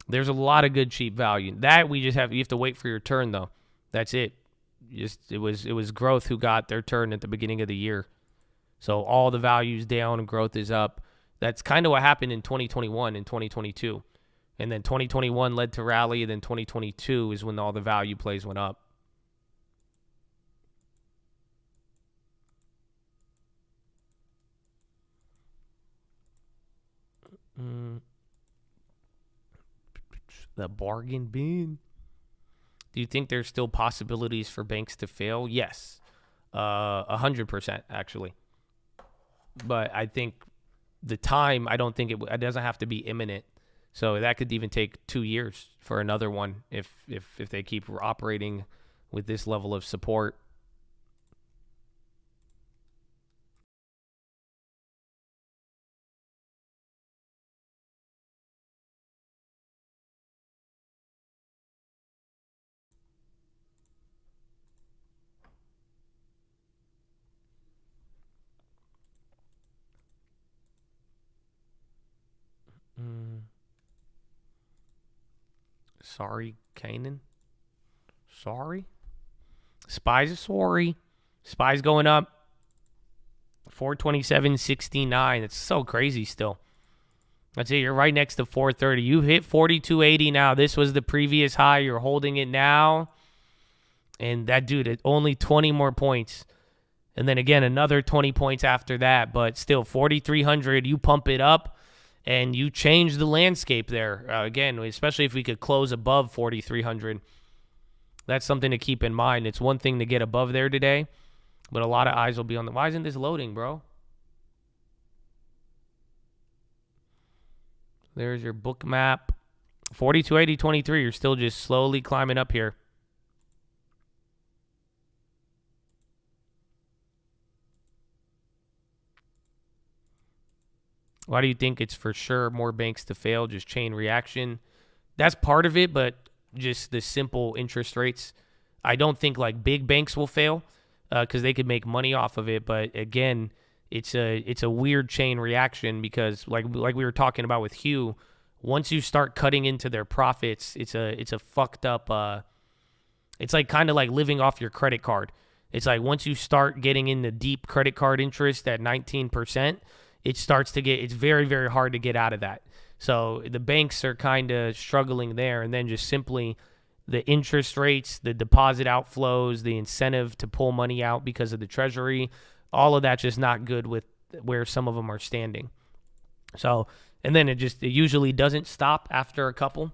There's a lot of good cheap value. That you have to wait for your turn though. That's it. It was growth who got their turn at the beginning of the year. So all the value's down and growth is up. That's kind of what happened in 2021 and 2022. And then 2021 led to rally, and then 2022 is when all the value plays went up. The bargain bin. Do you think there's still possibilities for banks to fail? Yes. 100% actually. But I think the time, I don't think it doesn't have to be imminent. So that could even take 2 years for another one if they keep operating with this level of support. Sorry, Kanan. Sorry. Spies are sorry. Spies going up. 427.69. It's so crazy still. That's it. You're right next to 430. You hit 42.80 now. This was the previous high. You're holding it now. And that dude, it only 20 more points. And then again, another 20 points after that. But still, 4,300. You pump it up. And you change the landscape there. Again, especially if we could close above 4,300. That's something to keep in mind. It's one thing to get above there today, but a lot of eyes will be on the... Why isn't this loading, bro? There's your book map. 42.80.23. You're still just slowly climbing up here. Why do you think it's for sure more banks to fail? Just chain reaction. That's part of it, but just the simple interest rates. I don't think like big banks will fail because they could make money off of it. But again, it's a weird chain reaction because like we were talking about with Hugh, once you start cutting into their profits, it's a fucked up. It's like kind of like living off your credit card. It's like once you start getting into deep credit card interest at 19%. It's very, very hard to get out of that. So the banks are kind of struggling there. And then just simply the interest rates, the deposit outflows, the incentive to pull money out because of the treasury, all of that's just not good with where some of them are standing. So, and then it usually doesn't stop after a couple.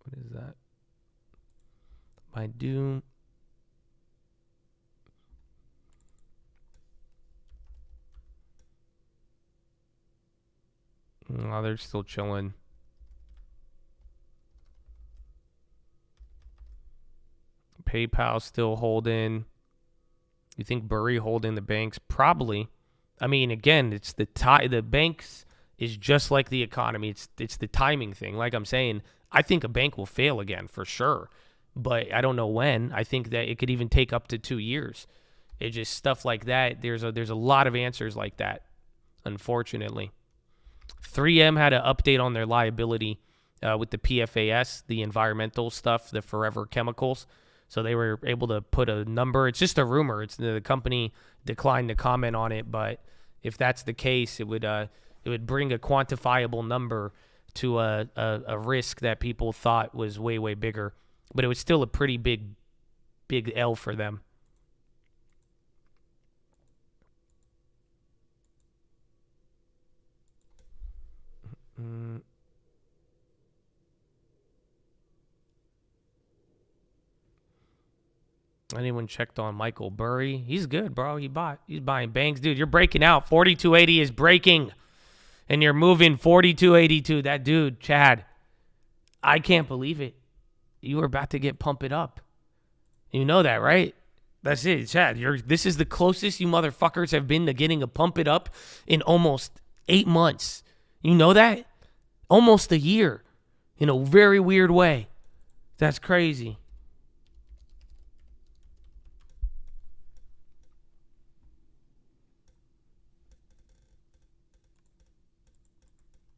What is that? My Doom. Oh, they're still chilling. PayPal still holding. You think Burry holding the banks? Probably. I mean, again, it's the banks is just like the economy. It's the timing thing. Like I'm saying, I think a bank will fail again for sure, but I don't know when. I think that it could even take up to 2 years. It's just stuff like that. There's a lot of answers like that, unfortunately. 3M had an update on their liability, with the PFAS, the environmental stuff, the forever chemicals. So they were able to put a number. It's just a rumor. It's the company declined to comment on it, but if that's the case, it would bring a quantifiable number to a risk that people thought was way, way bigger. But it was still a pretty big L for them. Anyone checked on Michael Burry? He's good, bro. He's buying banks. Dude, you're breaking out. 4280 is breaking. And you're moving 4282. That dude, Chad, I can't believe it. You were about to get pump it up. You know that, right? That's it, Chad. This is the closest you motherfuckers have been to getting a pump it up in almost 8 months. You know that? Almost a year. In a very weird way. That's crazy.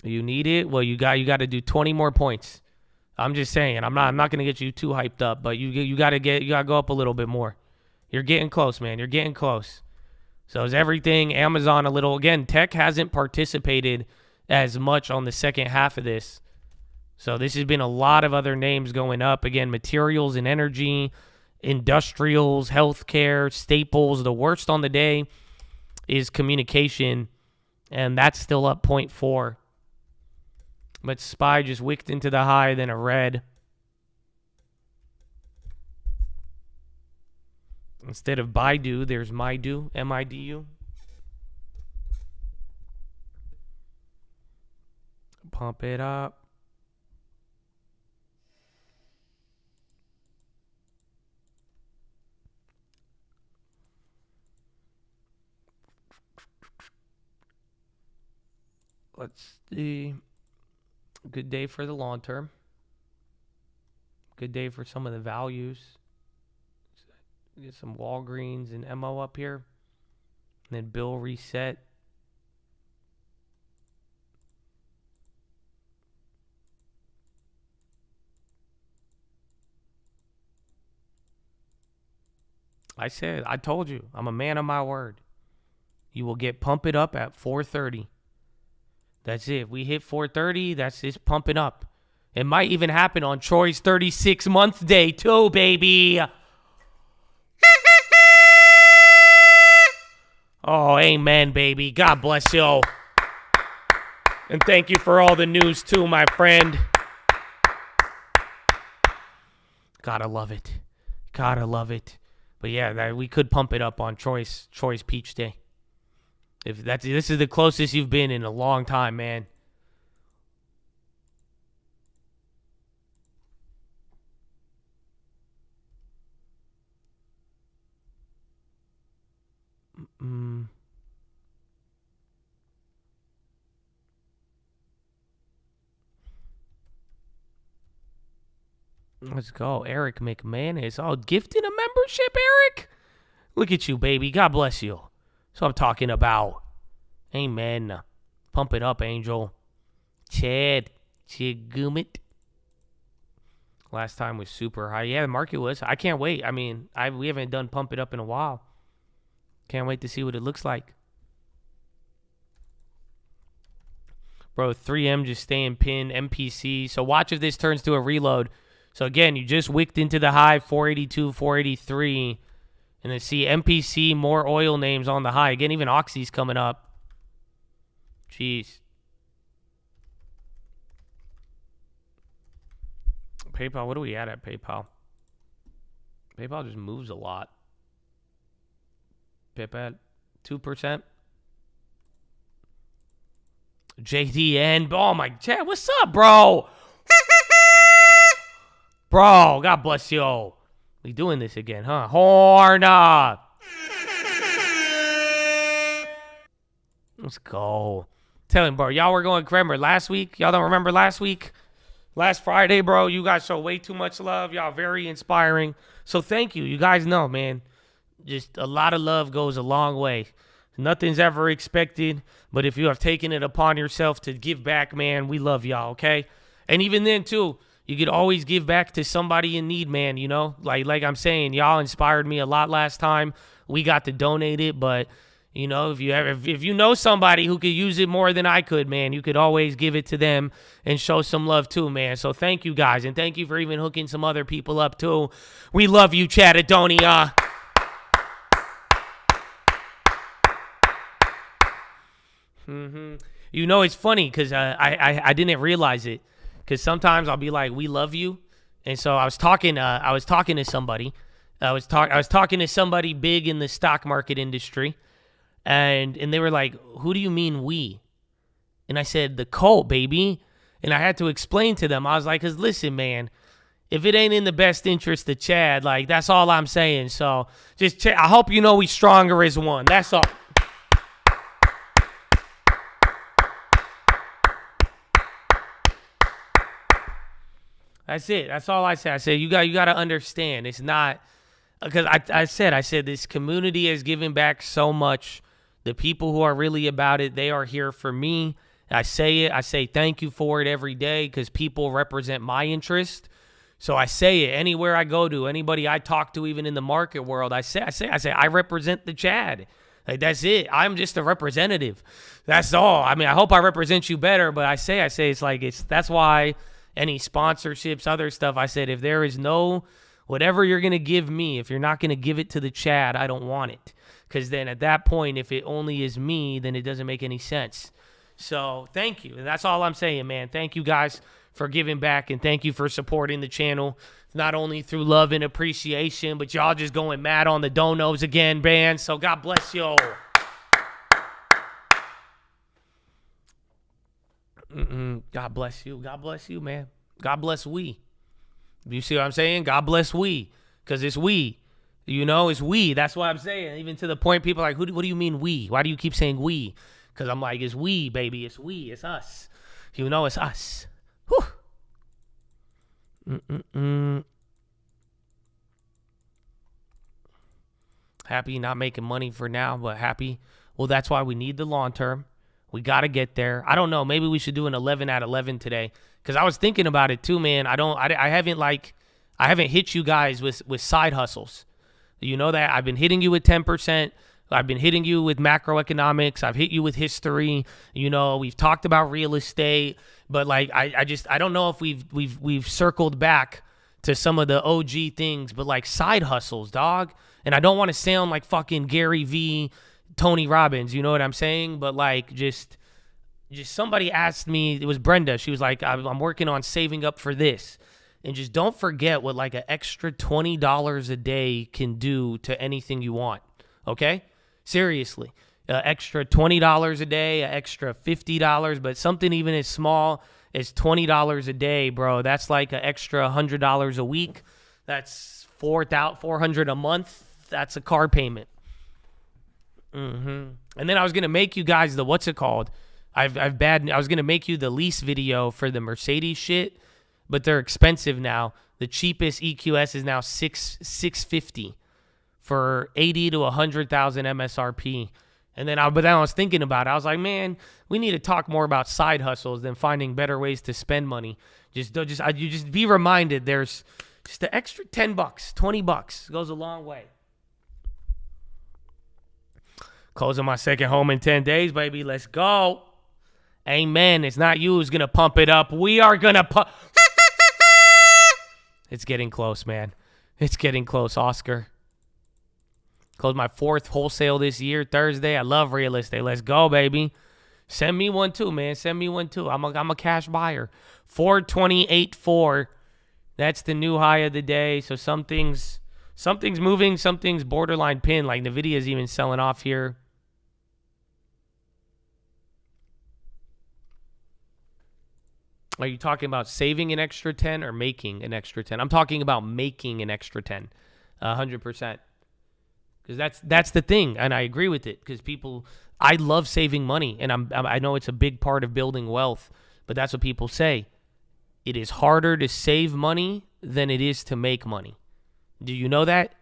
You need it? Well, you got to do 20 more points. I'm just saying. I'm not going to get you too hyped up, but you got to go up a little bit more. You're getting close, man. You're getting close. So is everything Amazon a little again, tech hasn't participated as much on the second half of this. So this has been a lot of other names going up. Again, materials and energy, industrials, healthcare, staples. The worst on the day is communication, and that's still up 0.4. But SPY just wicked into the high, then a red. Instead of Baidu, there's Midu, M-I-D-U. Pump it up. Let's see. Good day for the long term. Good day for some of the values. Get some Walgreens and MO up here. And then Bill reset. I told you, I'm a man of my word. You will get pump it up at 430. That's it. If we hit 430, that's just pumping up. It might even happen on Troy's 36-month day too, baby. Oh, amen, baby. God bless you. And thank you for all the news too, my friend. Gotta love it. Gotta love it. But yeah, we could pump it up on Troy's Peach Day. This is the closest you've been in a long time, man. Let's go. Eric McManus. Oh, gifting a membership, Eric? Look at you, baby. God bless you. That's what I'm talking about. Amen. Pump it up, Angel. Chad. Chigumit. Last time was super high. Yeah, the market was. I can't wait. I mean, we haven't done pump it up in a while. Can't wait to see what it looks like. Bro, 3M just staying pinned. MPC. So watch if this turns to a reload. So again, you just wicked into the high, 482, 483. And then see MPC, more oil names on the high. Again, even Oxy's coming up. Jeez. PayPal, what are we at PayPal? PayPal just moves a lot. Pip at 2%. JDN. Oh, my Chad, what's up, bro? Bro, God bless you. We doing this again, huh? Horna. Let's go. Tell him, bro. Y'all were going Kremer last week. Y'all don't remember last week? Last Friday, bro. You guys show way too much love. Y'all very inspiring. So thank you. You guys know, man. Just a lot of love goes a long way. Nothing's ever expected. But if you have taken it upon yourself to give back, man, we love y'all, okay? And even then, too, you could always give back to somebody in need, man, you know? Like I'm saying, y'all inspired me a lot last time. We got to donate it, but, you know, if you know somebody who could use it more than I could, man, you could always give it to them and show some love, too, man. So thank you, guys, and thank you for even hooking some other people up, too. We love you, Chatadonia. You know, it's funny because I didn't realize it. Because sometimes I'll be like, "We love you," and so I was talking to somebody. I was talking to somebody big in the stock market industry, and they were like, "Who do you mean we?" And I said, "The cult, baby." And I had to explain to them. I was like, "Cause listen, man, if it ain't in the best interest of Chad, like that's all I'm saying. So just I hope you know we stronger as one. That's all." That's it. That's all I said. I said you got to understand. It's not because I said this community has given back so much. The people who are really about it, they are here for me. I say it. I say thank you for it every day because people represent my interest. So I say it anywhere I go to, anybody I talk to, even in the market world. I say I represent the Chad. Like that's it. I'm just a representative. That's all. I mean, I hope I represent you better, but I say that's why. Any sponsorships, other stuff, I said, if there is no, whatever you're going to give me, if you're not going to give it to the Chad, I don't want it. Because then at that point, if it only is me, then it doesn't make any sense. So thank you. And that's all I'm saying, man. Thank you guys for giving back, and thank you for supporting the channel, not only through love and appreciation, but y'all just going mad on the donos again, man. So God bless y'all. God bless you. God bless you, man. God bless we. You see what I'm saying? God bless we. Because it's we. You know, it's we. That's what I'm saying. Even to the point people are like, what do you mean we? Why do you keep saying we? Because I'm like, it's we, baby. It's we. It's us. You know, it's us. Whew. Happy not making money for now, but happy. Well, that's why we need the long term. We got to get there. I don't know. Maybe we should do an 11 at 11 today. Because I was thinking about it too, man. I haven't hit you guys with side hustles. You know that? I've been hitting you with 10%. I've been hitting you with macroeconomics. I've hit you with history. You know, we've talked about real estate. But like, I don't know if we've circled back to some of the OG things. But like side hustles, dog. And I don't want to sound like fucking Gary V, Tony Robbins, you know what I'm saying? But like just somebody asked me, it was Brenda. She was like, I'm working on saving up for this. And just don't forget what like an extra $20 a day can do to anything you want. Okay? Seriously. Extra $20 a day, extra $50, but something even as small as $20 a day, bro. That's like an extra $100 a week. That's $400 a month. That's a car payment. And then I was gonna make you guys the what's it called? I was gonna make you the lease video for the Mercedes shit, but they're expensive now. The cheapest EQS is now $650 for 80 to 100,000 MSRP. And then I was thinking about it. I was like, man, we need to talk more about side hustles than finding better ways to spend money. You just be reminded there's just the extra $10, $20 goes a long way. Closing my second home in 10 days, baby. Let's go. Amen. It's not you who's going to pump it up. We are going to pump. It's getting close, man. It's getting close, Oscar. Closed my 4th wholesale this year, Thursday. I love real estate. Let's go, baby. Send me one too, man. Send me one too. I'm a cash buyer. 428.4. That's the new high of the day. So something's moving. Something's borderline pinned. Like NVIDIA's even selling off here. Are you talking about saving an extra 10 or making an extra 10? I'm talking about making an extra 10, 100%. Because that's the thing, and I agree with it. Because I love saving money, and I know it's a big part of building wealth. But that's what people say. It is harder to save money than it is to make money. Do you know that?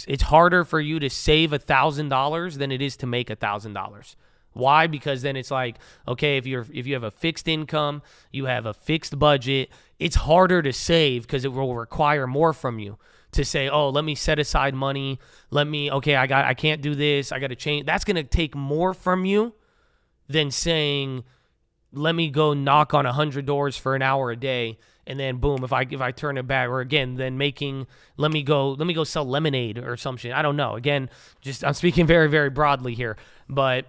It's harder for you to save $1,000 than it is to make $1,000. Why? Because then it's like, okay, if you have a fixed income, you have a fixed budget, it's harder to save because it will require more from you to say, oh, let me set aside money. I can't do this. I got to change. That's going to take more from you than saying, let me go knock on 100 doors for an hour a day. And then boom, if I turn it back, or again, then let me go sell lemonade or something. I don't know. Again, I'm speaking very, very broadly here, but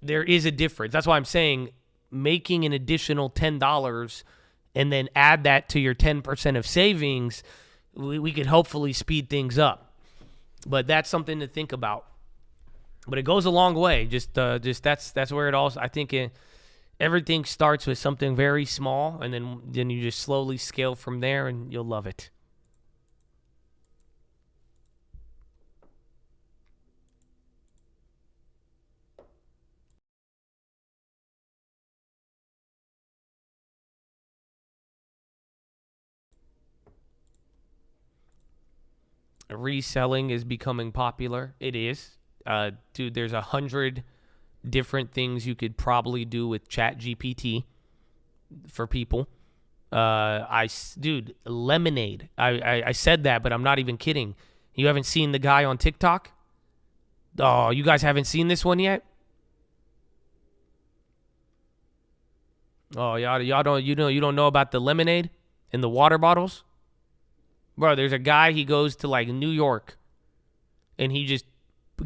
there is a difference. That's why I'm saying making an additional $10 and then add that to your 10% of savings, we could hopefully speed things up. But that's something to think about. But it goes a long way. Just that's where it all. I think everything starts with something very small, and then you just slowly scale from there, and you'll love it. Reselling is becoming popular. It is. Dude, there's 100 different things you could probably do with ChatGPT for people. Dude, lemonade. I said that, but I'm not even kidding. You haven't seen the guy on TikTok? Oh, you guys haven't seen this one yet? Oh, y'all don't know about the lemonade in the water bottles? Bro, there's a guy, he goes to like New York and he just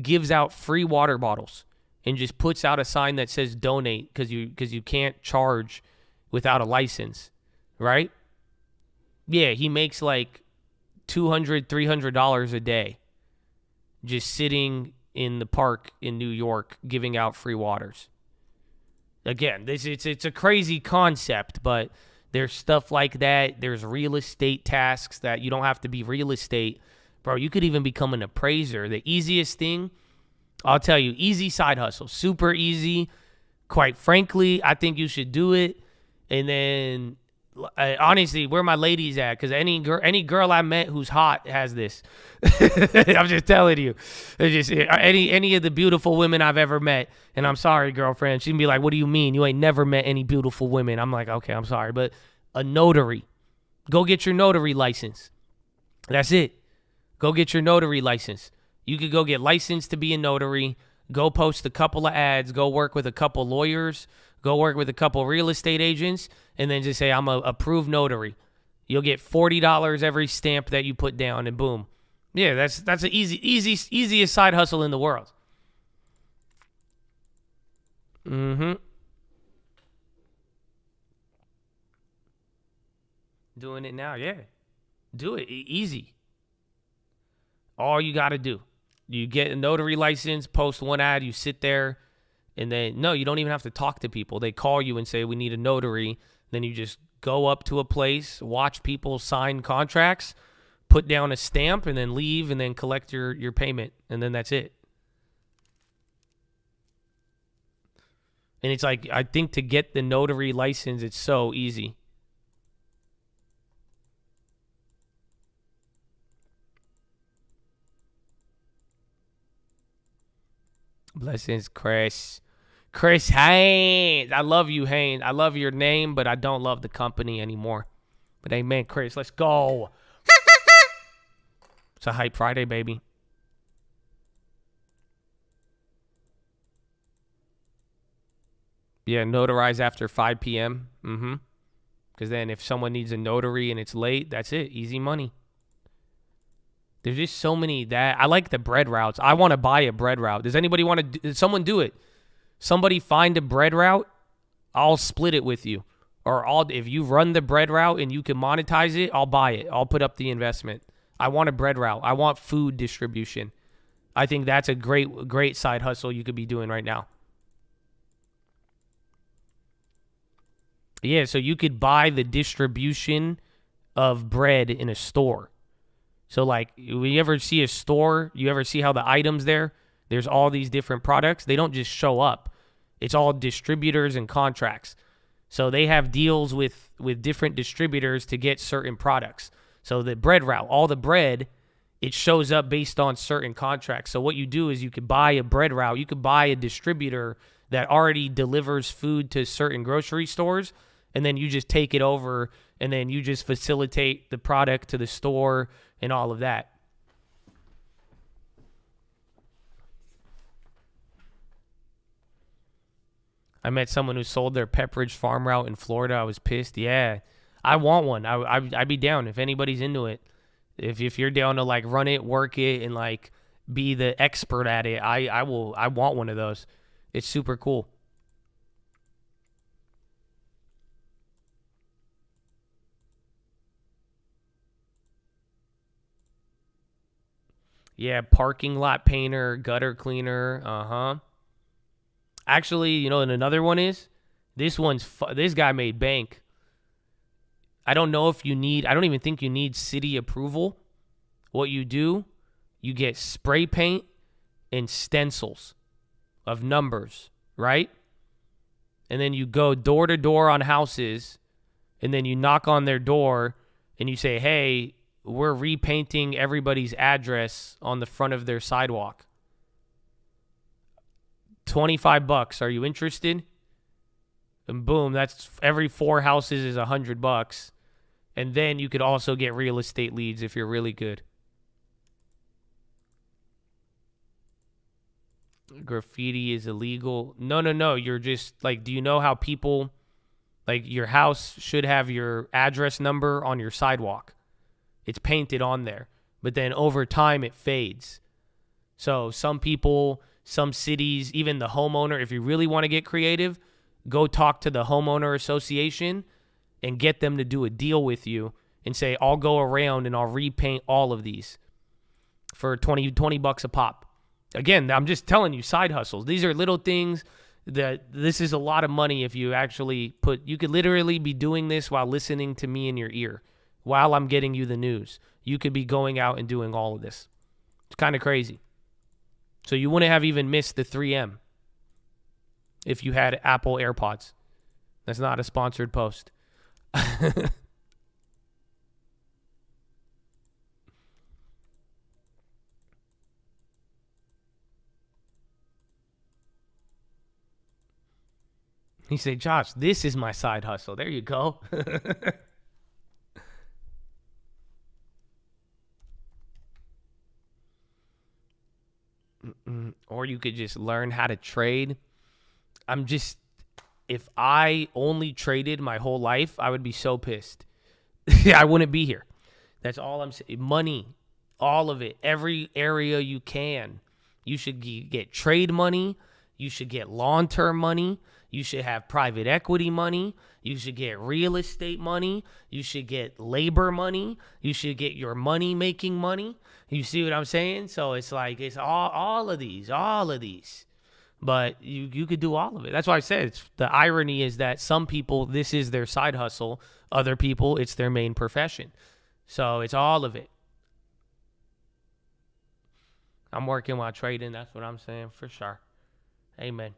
gives out free water bottles and just puts out a sign that says donate because you can't charge without a license, right? Yeah, he makes like $200, $300 a day just sitting in the park in New York giving out free waters. Again, it's a crazy concept, but there's stuff like that. There's real estate tasks that you don't have to be real estate. Bro, you could even become an appraiser. The easiest thing, I'll tell you, easy side hustle. Super easy. Quite frankly, I think you should do it. And then, honestly, where my ladies at? Because any girl I met who's hot has this. I'm just telling you. It's just any of the beautiful women I've ever met, and I'm sorry, girlfriend, she'd be like, what do you mean? You ain't never met any beautiful women. I'm like, okay, I'm sorry. But a notary. Go get your notary license. That's it. Go get your notary license. You could go get licensed to be a notary. Go post a couple of ads. Go work with a couple lawyers. Go work with a couple real estate agents. And then just say, I'm a approved notary. You'll get $40 every stamp that you put down, and boom. Yeah, that's an easiest side hustle in the world. Mm-hmm. Doing it now, yeah. Do it. Easy. All you got to do. You get a notary license, post one ad, you sit there, and then, no, you don't even have to talk to people. They call you and say, we need a notary. Then you just go up to a place, watch people sign contracts, put down a stamp, and then leave, and then collect your payment, and then that's it. And it's like, I think to get the notary license, it's so easy. Blessings, Chris. Chris Haynes. I love you, Haynes. I love your name, but I don't love the company anymore. But amen, Chris. Let's go. It's a Hype Friday, baby. Yeah, notarize after 5 p.m. Mm-hmm. Because then if someone needs a notary and it's late, that's it. Easy money. There's just so many that I like the bread routes. I want to buy a bread route. Does anybody want to? Someone do it. Somebody find a bread route. I'll split it with you. Or if you run the bread route and you can monetize it, I'll buy it. I'll put up the investment. I want a bread route. I want food distribution. I think that's a great side hustle you could be doing right now. Yeah, so you could buy the distribution of bread in a store. So, like, when you ever see a store, you ever see how the items there's all these different products. They don't just show up. It's all distributors and contracts. So they have deals with different distributors to get certain products. So the bread route, all the bread it shows up based on certain contracts. So what you do is you could buy a bread route. You could buy a distributor that already delivers food to certain grocery stores, and then you just take it over, and then you just facilitate the product to the store and all of that. I met someone who sold their Pepperidge Farm route in Florida. I was pissed. Yeah, I want one. I'd be down if anybody's into it. If you're down to like run it, work it, and like be the expert at it, I want one of those. It's super cool. Yeah, parking lot painter, gutter cleaner. Actually, you know, and another one is this guy made bank. I don't know if you need, I don't even think you need city approval. What you do, you get spray paint and stencils of numbers, right? And then you go door to door on houses, and then you knock on their door and you say, hey, we're repainting everybody's address on the front of their sidewalk. $25. Are you interested? And boom, that's every 4 houses is $100. And then you could also get real estate leads if you're really good. Graffiti is illegal. No. You're just like, do you know how people, like your house should have your address number on your sidewalk? It's painted on there. But then over time it fades. So some people, some cities, even the homeowner, if you really want to get creative, go talk to the homeowner association and get them to do a deal with you and say, I'll go around and I'll repaint all of these for $20 a pop. Again, I'm just telling you, side hustles. These are little things that this is a lot of money if you actually you could literally be doing this while listening to me in your ear while I'm getting you the news. You could be going out and doing all of this. It's kind of crazy. So you wouldn't have even missed the 3M if you had Apple AirPods. That's not a sponsored post. He said, Josh, this is my side hustle. There you go. Or you could just learn how to trade. If I only traded my whole life, I would be so pissed. I wouldn't be here. That's all I'm saying. Money, all of it, every area you can. You should get trade money. You should get long-term money. You should have private equity money. You should get real estate money. You should get labor money. You should get your money-making money. You see what I'm saying? So it's like, it's all of these. But you could do all of it. That's why I said the irony is that some people, this is their side hustle. Other people, it's their main profession. So it's all of it. I'm working while trading. That's what I'm saying for sure. Amen.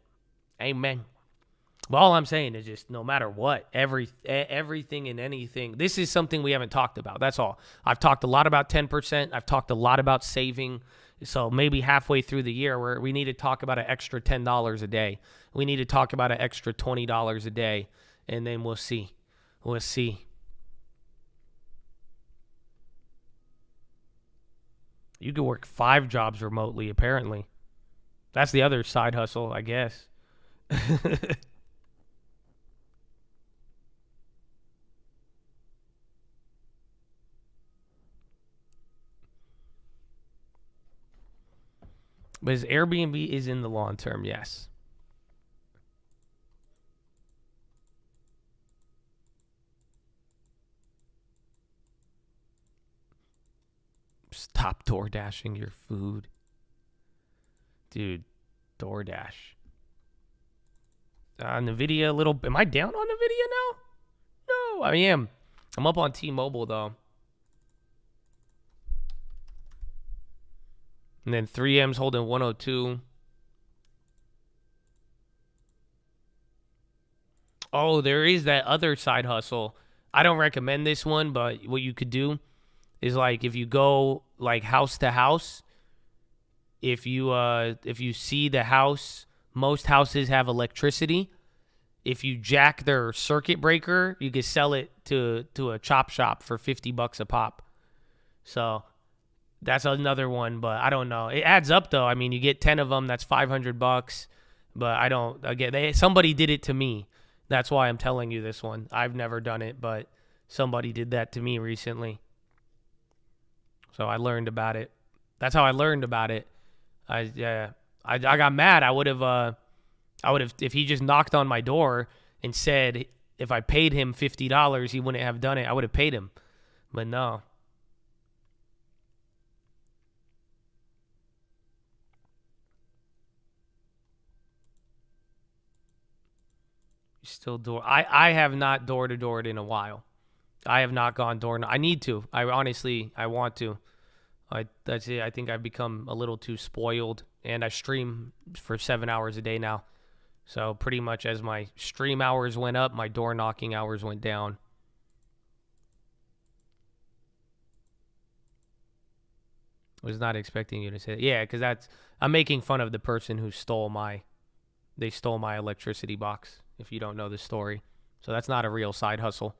But all I'm saying is just no matter what, everything and anything, this is something we haven't talked about. That's all. I've talked a lot about 10%. I've talked a lot about saving. So maybe halfway through the year where we need to talk about an extra $10 a day. We need to talk about an extra $20 a day, and then we'll see. We'll see. You could work 5 jobs remotely, apparently. That's the other side hustle, I guess. But his Airbnb is in the long term, yes. Stop door dashing your food. Dude, DoorDash. NVIDIA a little... Am I down on NVIDIA now? No, I am. I'm up on T-Mobile, though. And then 3M's holding 102. Oh, there is that other side hustle. I don't recommend this one, but what you could do is like if you go like house to house, if you see the house, most houses have electricity. If you jack their circuit breaker, you can sell it to a chop shop for $50 a pop. So that's another one, but I don't know. It adds up though. I mean, you get 10 of them, that's $500. But I don't. Again, somebody did it to me. That's why I'm telling you this one. I've never done it, but somebody did that to me recently. So I learned about it. That's how I learned about it. I got mad. I would have if he just knocked on my door and said if I paid him $50, he wouldn't have done it. I would have paid him. But no. Still door. I have not door-to-doored in a while. I have not gone door. I need to. I want to. That's it. I think I've become a little too spoiled, and I stream for 7 hours a day now. So pretty much as my stream hours went up, my door knocking hours went down. Was not expecting you to say that. Yeah, because I'm making fun of the person who stole my electricity box, if you don't know the story. So that's not a real side hustle.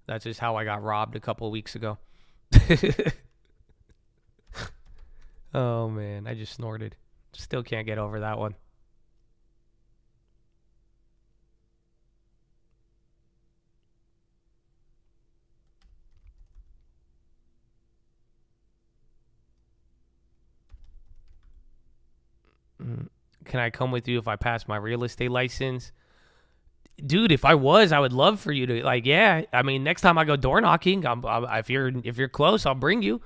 That's just how I got robbed a couple of weeks ago. Oh, man. I just snorted. Still can't get over that one. Can I come with you if I pass my real estate license? Dude, if I would love for you to, like, yeah. I mean, next time I go door knocking, if you're close, I'll bring you.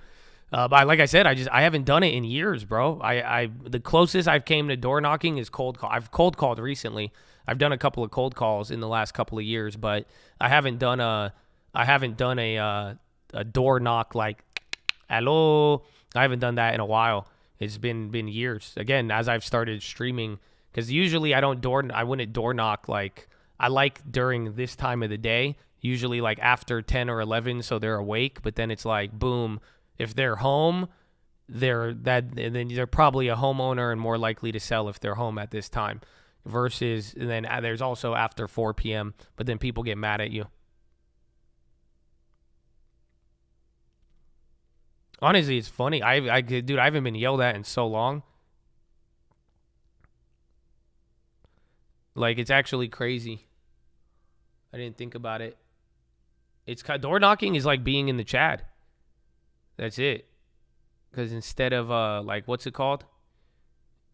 But like I said, I haven't done it in years, bro. The closest I've came to door knocking is cold call. I've cold called recently. I've done a couple of cold calls in the last couple of years, but I haven't done a door knock like, hello. I haven't done that in a while. It's been years. Again, as I've started streaming, because usually I wouldn't door knock like I like during this time of the day. Usually like after 10 or 11, so they're awake. But then it's like boom. If they're home, then they're probably a homeowner and more likely to sell if they're home at this time. Versus, and then there's also after 4 p.m. But then people get mad at you. Honestly, it's funny. Dude, I haven't been yelled at in so long. Like, it's actually crazy. I didn't think about it. Door knocking is like being in the Chad. That's it. Because instead of, like, what's it called?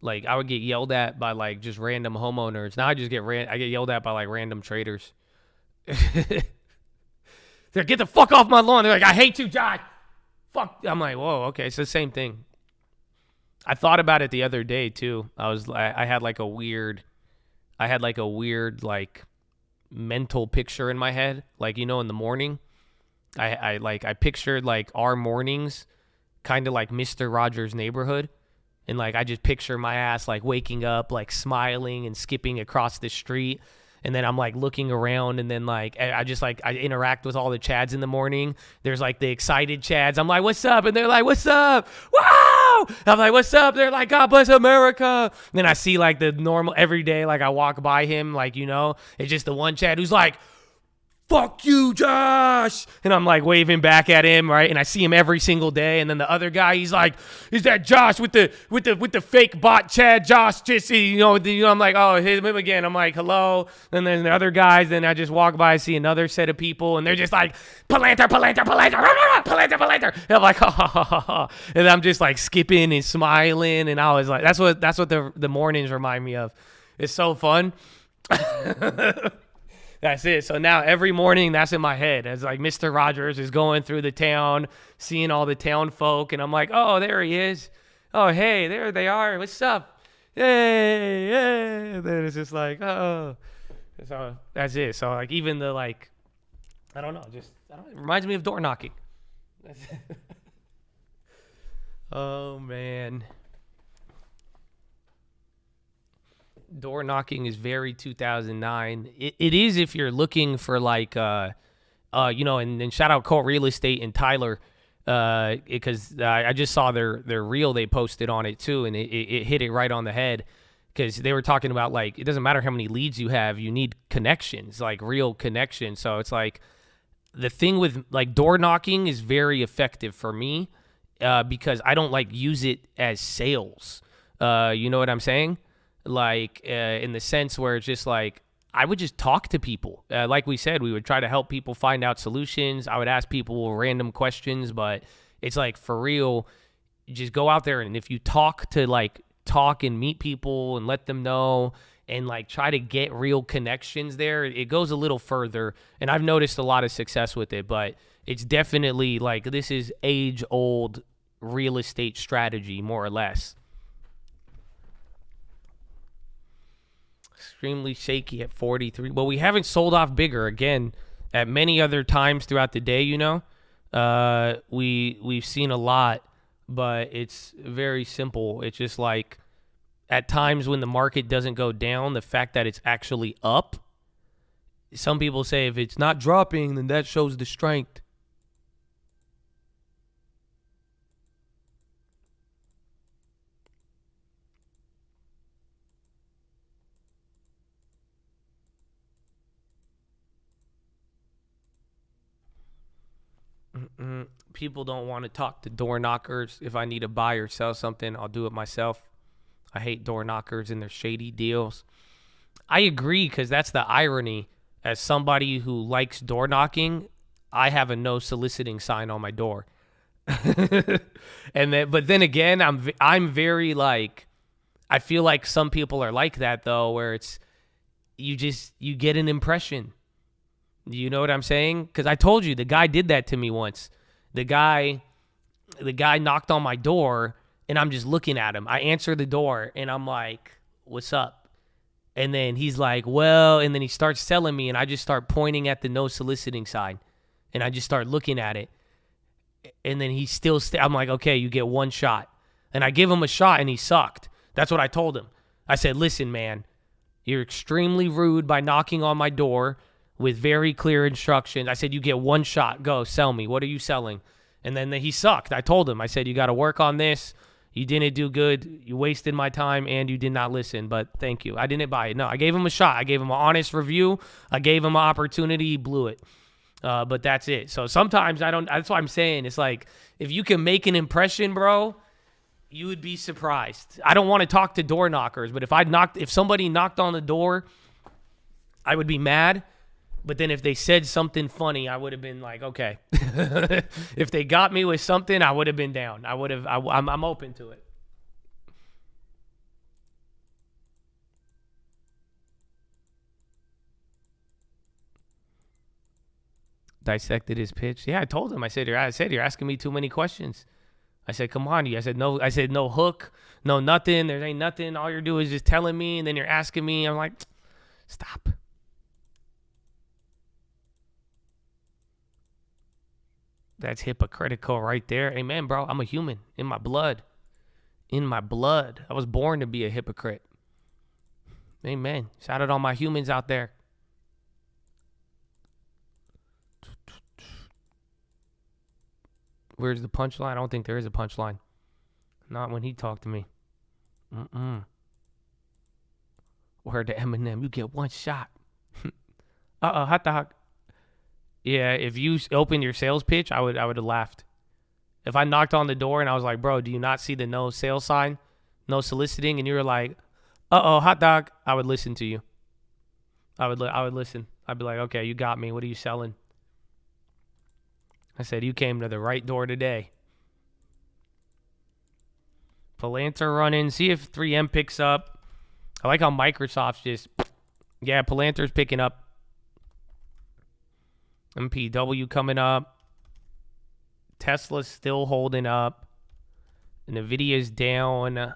Like, I would get yelled at by, like, just random homeowners. Now I just get yelled at by, like, random traders. They're like, get the fuck off my lawn. They're like, I hate you, Josh. Fuck. I'm like, whoa, okay. It's the same thing. I thought about it the other day, too. I had like a weird, like, mental picture in my head. Like, you know, in the morning, I pictured, like, our mornings kind of like Mr. Rogers' Neighborhood. And, like, I just picture my ass, like, waking up, like, smiling and skipping across the street. And then I'm, like, looking around, and then, like, I interact with all the Chads in the morning. There's, like, the excited Chads. I'm like, what's up? And they're like, what's up? Wow! I'm like, what's up? They're like, God bless America. And then I see, like, the normal, every day, like, I walk by him, like, you know, it's just the one Chad who's like, fuck you, Josh. And I'm like waving back at him, right? And I see him every single day. And then the other guy, he's like, is that Josh with the fake bot Chad? Josh, just, you know, I'm like, oh, him again. I'm like, hello. And then the other guys, then I just walk by, see another set of people, and they're just like, Palantir. And I'm like, ha. And I'm just like skipping and smiling. And I was like, that's what the mornings remind me of. It's so fun. That's it. So now every morning that's in my head as like Mr. Rogers is going through the town, seeing all the town folk. And I'm like, oh, there he is. Oh, hey, there they are. What's up? Hey. And then it's just like, oh. So that's it. So like even the like, I don't know, it reminds me of door knocking. Oh, man. Door knocking is very 2009. It is if you're looking for like, you know, and shout out Colt Real Estate and Tyler. because I just saw their reel they posted on it too, and it hit it right on the head, because they were talking about, like, it doesn't matter how many leads you have, you need connections, like real connections. So it's like the thing with like door knocking is very effective for me, because I don't like use it as sales. You know what I'm saying? Like in the sense where it's just like, I would just talk to people. Like we said, we would try to help people find out solutions. I would ask people random questions, but it's like, for real, just go out there, and if you talk and meet people and let them know and like try to get real connections there, it goes a little further. And I've noticed a lot of success with it, but it's definitely like, this is age-old real estate strategy, more or less. Extremely shaky at 43. Well, we haven't sold off bigger. Again, at many other times throughout the day, you know, we've seen a lot, but it's very simple. It's just like, at times when the market doesn't go down, the fact that it's actually up, some people say if it's not dropping, then that shows the strength. People don't want to talk to door knockers. If I need to buy or sell something, I'll do it myself. I hate door knockers and their shady deals. I agree, because that's the irony. As somebody who likes door knocking, I have a no soliciting sign on my door. But then again, I'm very like, I feel like some people are like that though, where it's you get an impression. You know what I'm saying? Because I told you the guy did that to me once. The guy knocked on my door, and I'm just looking at him. I answer the door, and I'm like, "What's up?" And then he's like, "Well," and then he starts telling me, and I just start pointing at the no soliciting sign, and I just start looking at it. And then he's still I'm like, "Okay, you get one shot." And I give him a shot, and he sucked. That's what I told him. I said, "Listen, man, you're extremely rude by knocking on my door with very clear instructions." I said, "You get one shot. Go, sell me. What are you selling?" And then he sucked. I told him. I said, "You got to work on this. You didn't do good. You wasted my time, and you did not listen, but thank you." I didn't buy it. No, I gave him a shot. I gave him an honest review. I gave him an opportunity. He blew it. But that's it. So sometimes that's what I'm saying. It's like, if you can make an impression, bro, you would be surprised. I don't want to talk to door knockers, but if somebody knocked on the door, I would be mad. But then if they said something funny, I would have been like, okay. If they got me with something, I would have been down. I'm open to it. Dissected his pitch. Yeah, I told him. I said, you're asking me too many questions. I said, come on. I said, no hook, no nothing. There ain't nothing. All you're doing is just telling me, and then you're asking me. I'm like, stop. That's hypocritical right there. Amen, bro. I'm a human in my blood. In my blood. I was born to be a hypocrite. Amen. Shout out all my humans out there. Where's the punchline? I don't think there is a punchline. Not when he talked to me. Word to Eminem. You get one shot. Hot dog. Yeah, if you opened your sales pitch, I would have laughed. If I knocked on the door and I was like, "Bro, do you not see the no sales sign? No soliciting," and you were like, hot dog, I would listen to you. I would listen. I'd be like, "Okay, you got me. What are you selling?" I said, "You came to the right door today." Palantir running. See if 3M picks up. I like how Microsoft's just, yeah, Palantir's picking up. MPW coming up. Tesla's still holding up. Nvidia's down.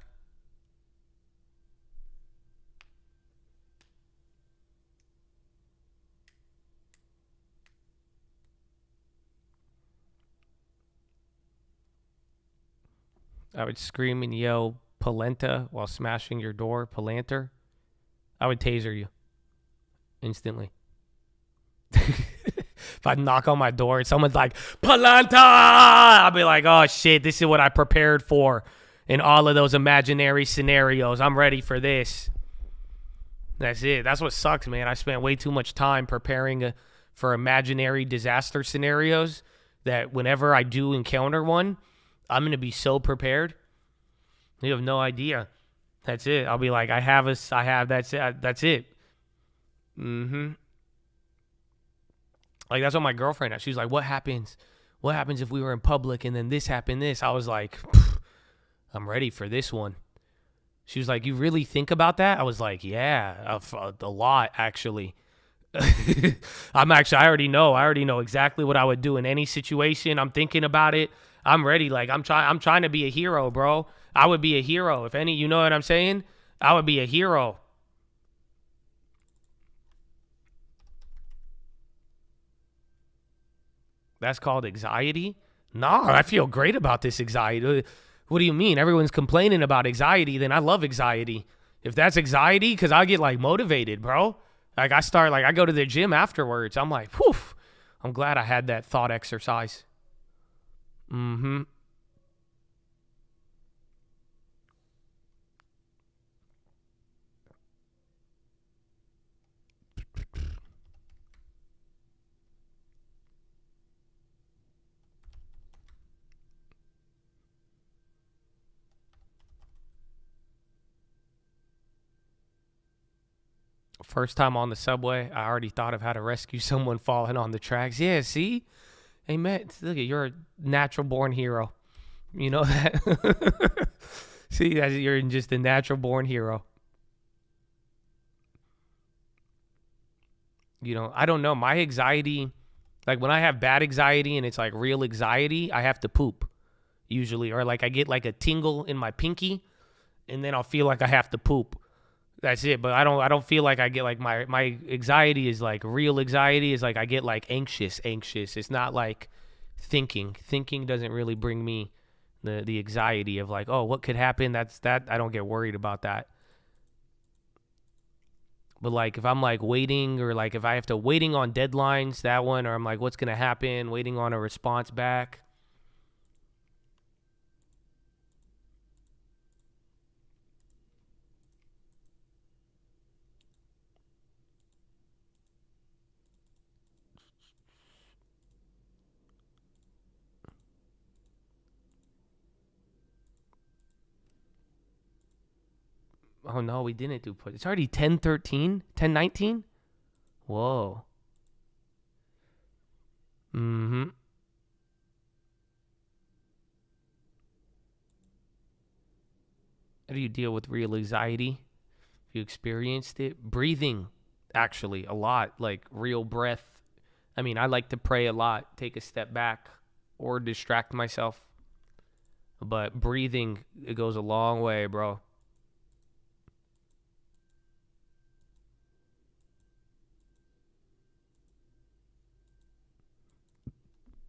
I would scream and yell Polenta while smashing your door. Palantir. I would taser you instantly. If I knock on my door and someone's like, Palanta, I'll be like, oh, shit, this is what I prepared for in all of those imaginary scenarios. I'm ready for this. That's it. That's what sucks, man. I spent way too much time preparing for imaginary disaster scenarios that whenever I do encounter one, I'm going to be so prepared. You have no idea. That's it. I'll be like, that's it. That's it. Mm-hmm. Like, that's what my girlfriend asked. She was like, what happens if we were in public and then this happened, this? I was like, I'm ready for this one. She was like, you really think about that? I was like, yeah, a lot, actually. I already know exactly what I would do in any situation. I'm thinking about it. I'm ready. Like, I'm trying to be a hero, bro. I would be a hero. You know what I'm saying? I would be a hero. That's called anxiety? Nah, I feel great about this anxiety. What do you mean? Everyone's complaining about anxiety, then I love anxiety. If that's anxiety, because I get, like, motivated, bro. Like, I go to the gym afterwards. I'm like, whew, I'm glad I had that thought exercise. Mm-hmm. First time on the subway, I already thought of how to rescue someone falling on the tracks. Yeah, see? Hey, man, look, you're a natural-born hero. You know that? See, you're just a natural-born hero. You know, I don't know. My anxiety, like when I have bad anxiety and it's like real anxiety, I have to poop usually. Or like I get like a tingle in my pinky and then I'll feel like I have to poop. That's it. But I don't feel like I get like my anxiety is like real anxiety is like I get like anxious. It's not like thinking. Thinking doesn't really bring me the anxiety of like, oh, what could happen? That I don't get worried about that. But like if I'm like waiting or like if I have to waiting on deadlines, that one, or I'm like, what's going to happen? Waiting on a response back. Oh, no, we didn't do put. It's already 10:13, 10:19. Whoa. Mm-hmm. How do you deal with real anxiety? If you experienced it, breathing, actually, a lot, like real breath. I mean, I like to pray a lot, take a step back, or distract myself. But breathing, it goes a long way, bro.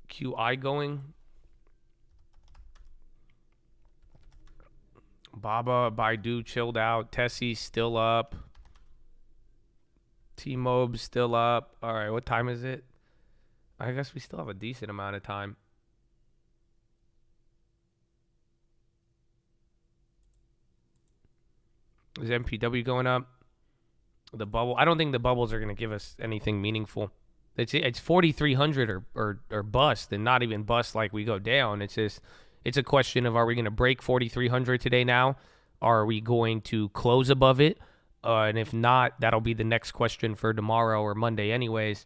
QI going. Baba, Baidu chilled out. Tessie's still up. T-Mobe's still up. All right, what time is it? I guess we still have a decent amount of time. Is MPW going up? The bubble. I don't think the bubbles are going to give us anything meaningful. It's 4,300 or bust, and not even bust like we go down. It's just it's a question of, are we going to break 4,300 today now? Are we going to close above it? And if not, that'll be the next question for tomorrow or Monday anyways.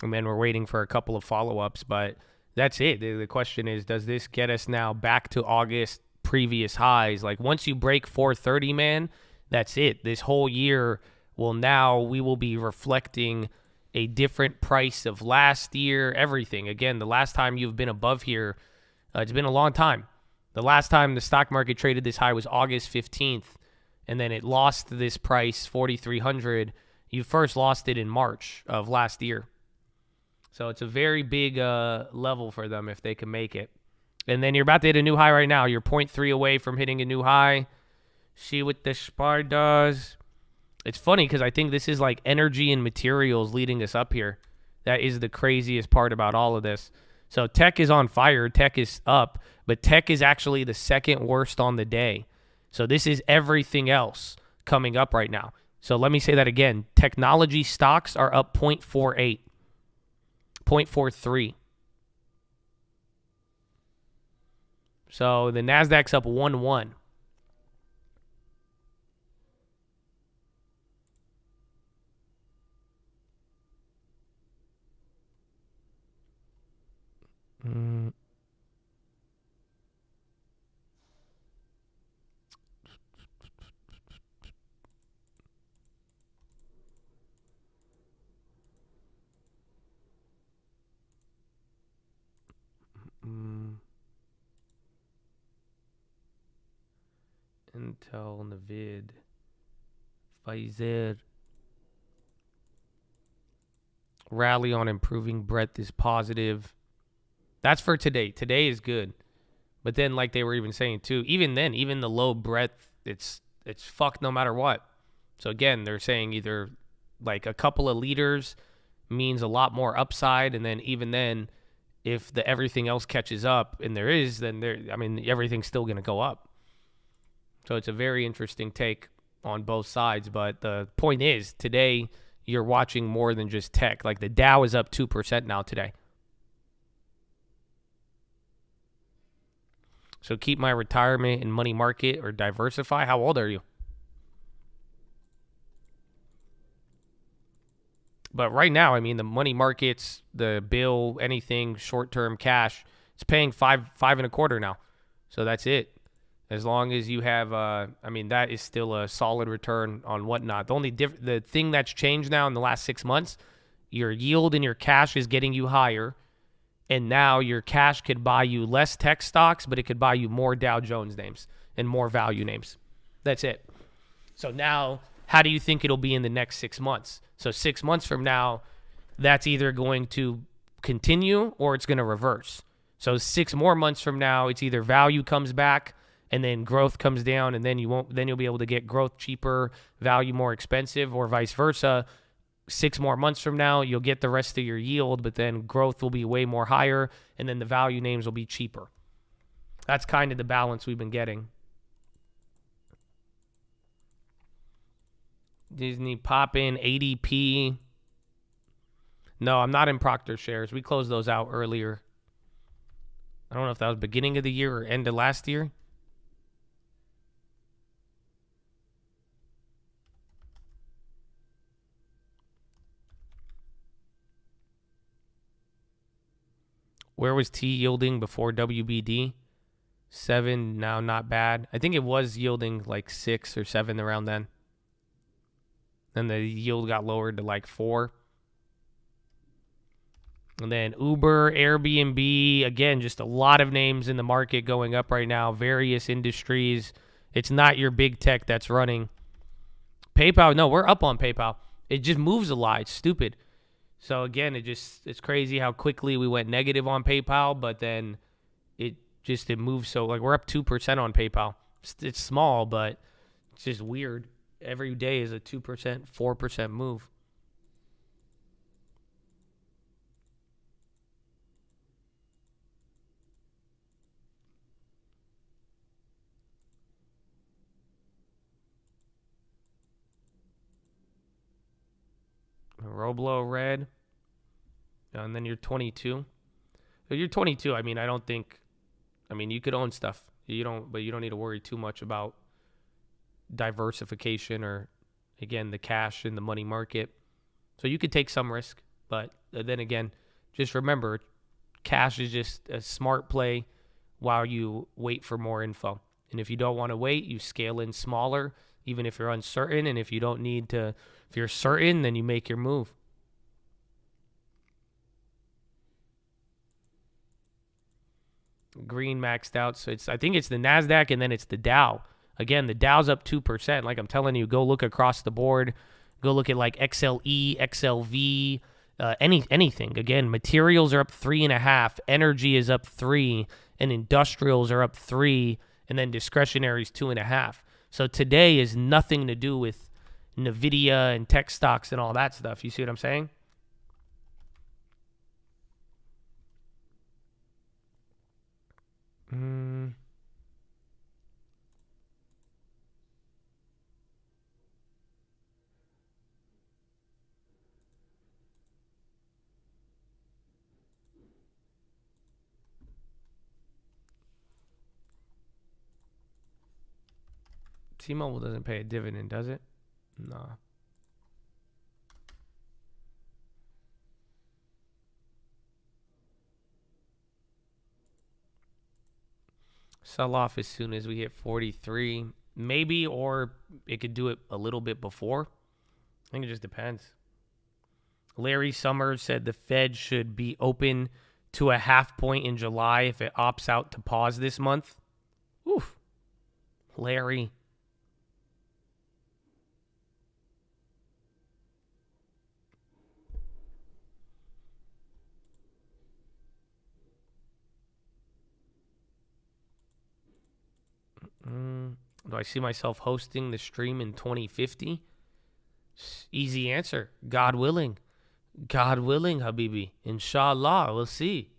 And then we're waiting for a couple of follow-ups. But that's it. The question is, does this get us now back to August previous highs? Like once you break 430, man, that's it. This whole year we will be reflecting a different price of last year, everything. Again, the last time you've been above here, it's been a long time. The last time the stock market traded this high was August 15th, and then it lost this price, 4,300. You first lost it in March of last year. So it's a very big level for them if they can make it. And then you're about to hit a new high right now. You're 0.3 away from hitting a new high. See what the SPAR does. It's funny because I think this is like energy and materials leading us up here. That is the craziest part about all of this. So tech is on fire. Tech is up, but tech is actually the second worst on the day. So this is everything else coming up right now. So let me say that again. Technology stocks are up 0.48, 0.43. So the NASDAQ's up 1.1. Intel, Navid, Pfizer. Rally on improving breadth is positive. That's for today. Today is good. But then, like they were even saying too, even then, even the low breadth, it's fucked no matter what. So again, they're saying either like a couple of leaders means a lot more upside, and then even then, if the everything else catches up, and there is, then everything's still going to go up. So it's a very interesting take on both sides. But the point is, today you're watching more than just tech. Like the Dow is up 2% now today. So keep my retirement in money market or diversify. How old are you? But right now, the money markets, the bill, anything short-term cash, it's paying 5.25 now. So that's it. As long as you have, that is still a solid return on whatnot. The only the thing that's changed now in the last 6 months, your yield in your cash is getting you higher. And now your cash could buy you less tech stocks, but it could buy you more Dow Jones names and more value names. That's it. So now, how do you think it'll be in the next 6 months? So 6 months from now, that's either going to continue or it's going to reverse. So 6 more months from now, it's either value comes back and then growth comes down, and then you'll be able to get growth cheaper, value more expensive, or vice versa. 6 more months from now, you'll get the rest of your yield, but then growth will be way more higher, and then the value names will be cheaper. That's kind of the balance we've been getting. Disney pop in, ADP. No, I'm not in Proctor shares. We closed those out earlier. I don't know if that was beginning of the year or end of last year. Where was T yielding before WBD? 7, now not bad. I think it was yielding like 6 or 7 around then. Then the yield got lowered to like 4. And then Uber, Airbnb, again, just a lot of names in the market going up right now. Various industries. It's not your big tech that's running. PayPal, no, we're up on PayPal. It just moves a lot. It's stupid. So again, it's crazy how quickly we went negative on PayPal, but then it moves so, like, we're up 2% on PayPal. It's small, but it's just weird. Every day is a 2%, 4% move. Roblo red. And then you're 22. So you're 22. I don't think, you could own stuff. But you don't need to worry too much about diversification or, again, the cash in the money market. So you could take some risk, but then again, just remember, cash is just a smart play while you wait for more info. And if you don't want to wait, you scale in smaller, even if you're uncertain. And if you don't need to, if you're certain, then you make your move. Green maxed out. So I think it's the NASDAQ and then it's the Dow. Again, the Dow's up 2%. Like I'm telling you, go look across the board. Go look at like XLE, XLV, anything. Again, materials are up 3.5%. Energy is up 3%. And industrials are up 3%. And then discretionary is 2.5%. So today is nothing to do with NVIDIA and tech stocks and all that stuff. You see what I'm saying? T-Mobile doesn't pay a dividend, does it? No. Sell off as soon as we hit 43. Maybe, or it could do it a little bit before. I think it just depends. Larry Summers said the Fed should be open to a half point in July if it opts out to pause this month. Oof. Larry. Do I see myself hosting the stream in 2050? Easy answer. God willing. God willing, Habibi. Inshallah. We'll see.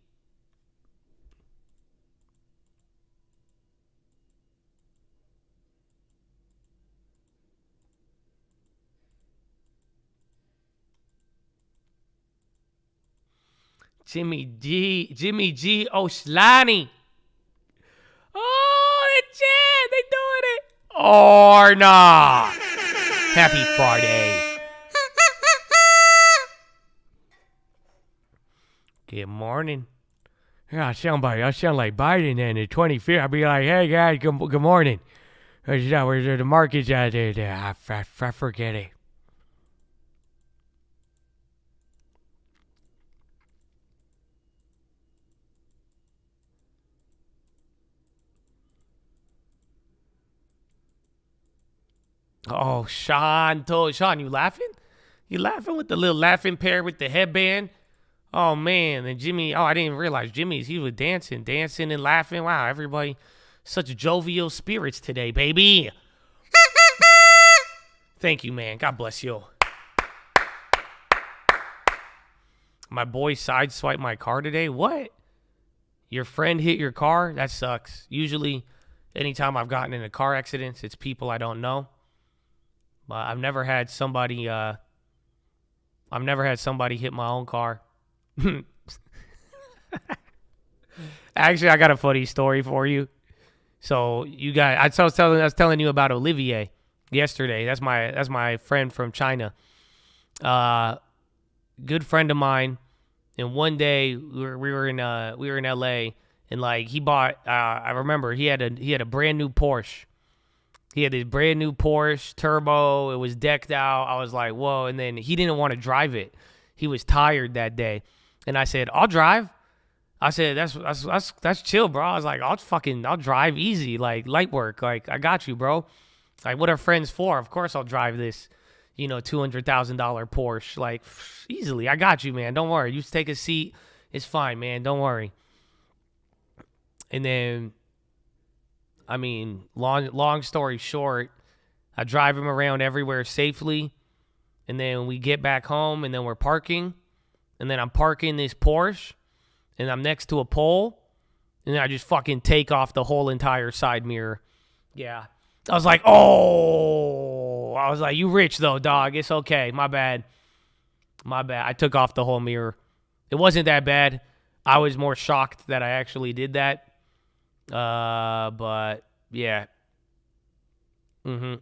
Jimmy G. Oslani. Oh, the chat. They doing it. Or not. Happy Friday. Good morning. Yeah, I sound like Biden in the 25th. I'll be like, hey guys, good morning. Where's the markets out there? I forget it. Oh, Sean, you laughing? You laughing with the little laughing pair with the headband? Oh, man. And Jimmy, I didn't even realize he was dancing and laughing. Wow, everybody, such jovial spirits today, baby. Thank you, man. God bless you. My boy sideswiped my car today. What? Your friend hit your car? That sucks. Usually, anytime I've gotten in a car accident, it's people I don't know. But I've never had somebody hit my own car. Actually, I got a funny story for you. So you guys, I was telling you about Olivier yesterday. That's my friend from China. Good friend of mine. And one day we were in LA, and like he bought. I remember he had a brand new Porsche. He had this brand new Porsche turbo. It was decked out. I was like, whoa. And then he didn't want to drive it. He was tired that day. And I said, I'll drive. I said, that's chill, bro. I was like, I'll drive easy, like light work. Like, I got you, bro. Like, what are friends for? Of course I'll drive this, $200,000 Porsche. Like, easily. I got you, man. Don't worry. You just take a seat. It's fine, man. Don't worry. And then, long story short, I drive him around everywhere safely. And then we get back home, and then we're parking. And then I'm parking this Porsche, and I'm next to a pole. And then I just fucking take off the whole entire side mirror. Yeah. I was like, oh. I was like, you rich, though, dog. It's okay. My bad. I took off the whole mirror. It wasn't that bad. I was more shocked that I actually did that. But yeah. Yep.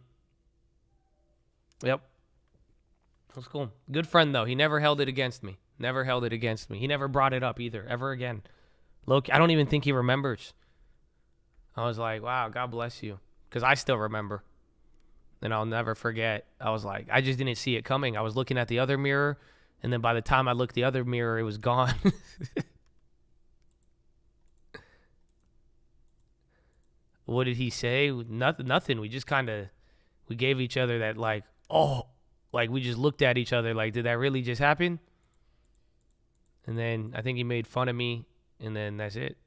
That's cool. Good friend though. He never held it against me. He never brought it up either, ever again. Look, I don't even think he remembers. I was like, wow, God bless you. Because I still remember. And I'll never forget. I was like, I just didn't see it coming. I was looking at the other mirror, and then by the time I looked the other mirror, it was gone. What did he say? Nothing. We just we gave each other that like, oh, like we just looked at each other like, did that really just happen? And then I think he made fun of me, and then that's it.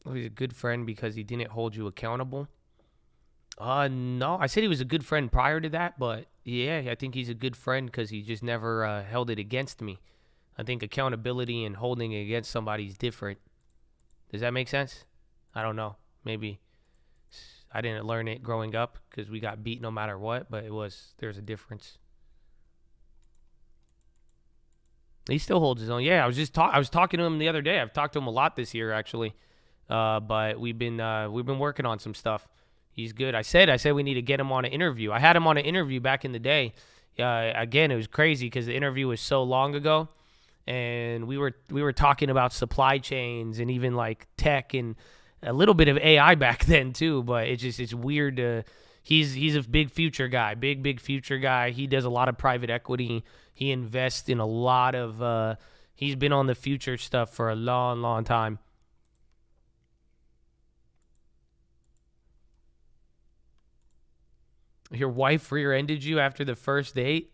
Oh, he's a good friend because he didn't hold you accountable. No, I said he was a good friend prior to that, but yeah, I think he's a good friend because he just never held it against me. I think accountability and holding it against somebody is different. Does that make sense? I don't know. Maybe I didn't learn it growing up because we got beat no matter what, but there's a difference. He still holds his own. Yeah, I was talking to him the other day. I've talked to him a lot this year, actually. But we've been working on some stuff. He's good. I said we need to get him on an interview. I had him on an interview back in the day. Again, it was crazy because the interview was so long ago, and we were talking about supply chains and even like tech and a little bit of AI back then too. But it's weird to. He's a big future guy, big future guy. He does a lot of private equity. He invests in a lot of. He's been on the future stuff for a long time. Your wife rear-ended you after the first date?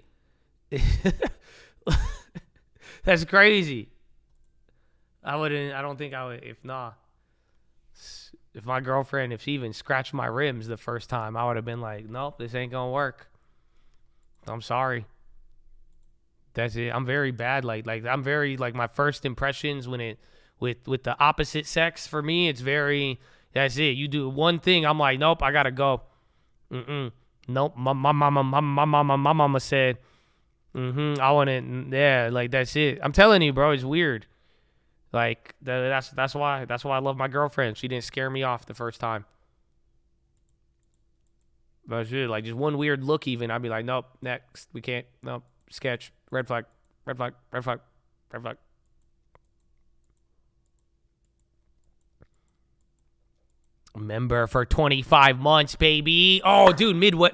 That's crazy. I don't think I would. If my girlfriend, if she even scratched my rims the first time, I would have been like, nope, this ain't gonna work. I'm sorry. That's it. I'm very bad. Like I'm very, like, my first impressions with the opposite sex, for me, it's very, that's it. You do one thing, I'm like, nope, I gotta go. Nope. My mama said, I want it. Yeah, like, that's it. I'm telling you, bro, it's weird. Like, that's why I love my girlfriend. She didn't scare me off the first time. But shit, like, just one weird look even, I'd be like, nope, next. We can't. Nope. Sketch. Red flag. Red flag. Red flag. Red flag. Member for 25 months, baby. Oh, dude, Midwest,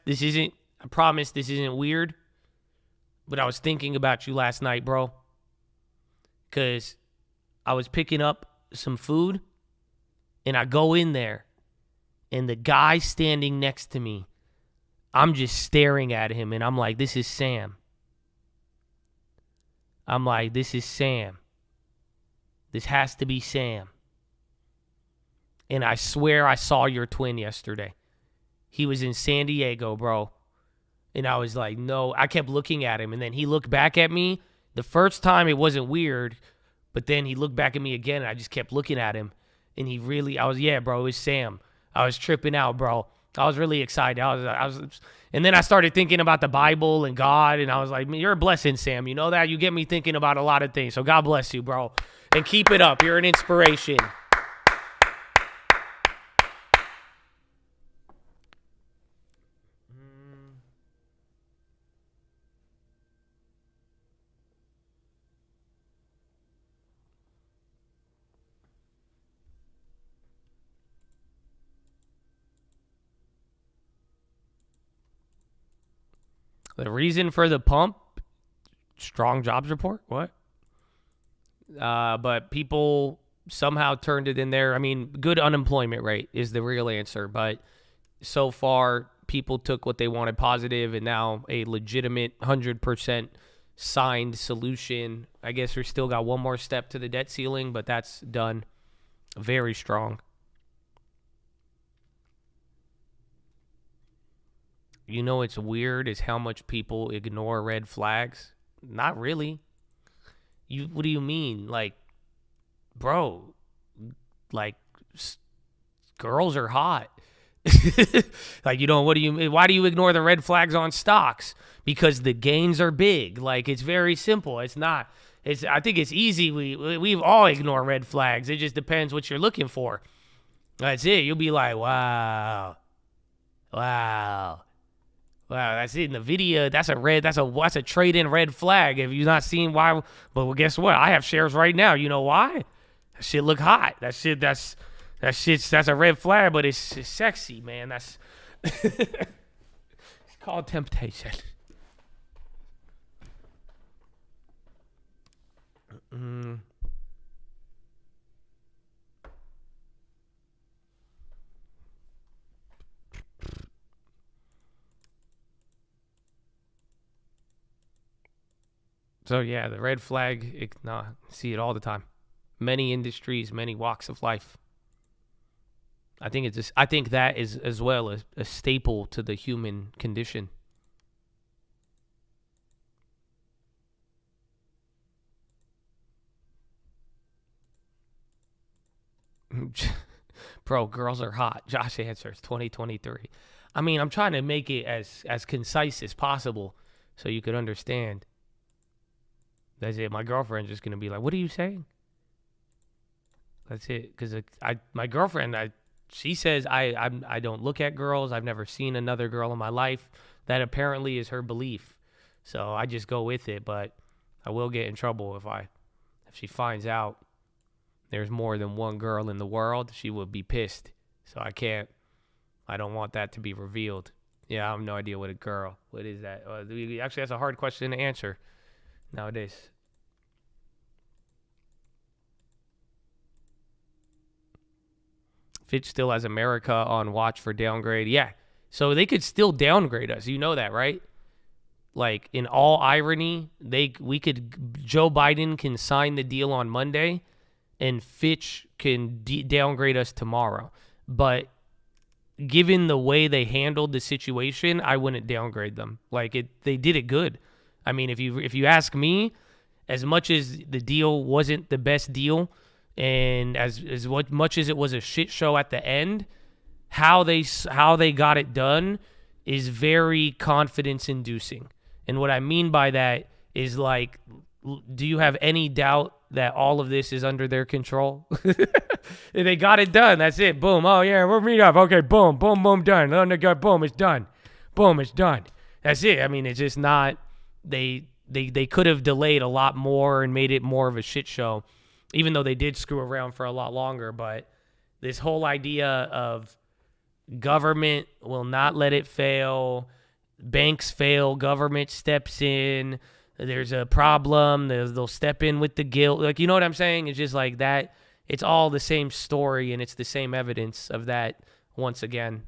I promise this isn't weird. But I was thinking about you last night, bro. Because I was picking up some food, and I go in there, and the guy standing next to me, I'm just staring at him, and I'm like, this is Sam. I'm like, this is Sam. This has to be Sam. And I swear I saw your twin yesterday. He was in San Diego, bro. And I was like, no. I kept looking at him, and then he looked back at me. The first time it wasn't weird, but then he looked back at me again, and I just kept looking at him. And yeah, bro, it was Sam. I was tripping out, bro. I was really excited. And then I started thinking about the Bible and God, and I was like, you're a blessing, Sam. You know that? You get me thinking about a lot of things. So God bless you, bro. And keep it up. You're an inspiration. The reason for the pump, strong jobs report, what? But people somehow turned it in there. I mean, good unemployment rate is the real answer. But so far, people took what they wanted positive, and now a legitimate 100% signed solution. I guess we still got one more step to the debt ceiling, but that's done. Very strong. You know, it's weird is how much people ignore red flags. Not really. What do you mean? Like, bro, like, girls are hot. Like, why do you ignore the red flags on stocks? Because the gains are big. Like, it's very simple. I think it's easy. We've all ignored red flags. It just depends what you're looking for. That's it. You'll be like, wow, that's it in the video. That's a trade-in red flag. If you've not seen why, but well, guess what? I have shares right now. You know why? That shit look hot. That's a red flag, but it's sexy, man. That's it's called temptation. So yeah, the red flag, see it all the time. Many industries, many walks of life. I think that is as well a staple to the human condition. Bro, girls are hot. Josh answers 2023. I mean, I'm trying to make it as concise as possible so you could understand. That's it. My girlfriend's just going to be like, what are you saying? That's it. Because my girlfriend, she says I don't look at girls. I've never seen another girl in my life. That apparently is her belief. So I just go with it. But I will get in trouble if she finds out there's more than one girl in the world. She would be pissed. So I don't want that to be revealed. Yeah, I have no idea what is that? Actually, that's a hard question to answer nowadays. Fitch still has America on watch for downgrade. Yeah, so they could still downgrade us. You know that, right? Like, in all irony, Joe Biden can sign the deal on Monday, and Fitch can downgrade us tomorrow. But given the way they handled the situation, I wouldn't downgrade them. Like, they did it good. I mean, if you ask me, as much as the deal wasn't the best deal, and as much as it was a shit show at the end, how they got it done is very confidence-inducing. And what I mean by that is, like, do you have any doubt that all of this is under their control? They got it done. That's it. Boom. Oh, yeah, we'll meet up. Okay, boom, boom, boom, done. Boom, it's done. Boom, it's done. That's it. I mean, it's just not – they could have delayed a lot more and made it more of a shit show, even though they did screw around for a lot longer. But this whole idea of government will not let it fail, banks fail, government steps in, there's a problem, they'll step in with the guilt. Like, you know what I'm saying? It's just like that. It's all the same story, and it's the same evidence of that once again.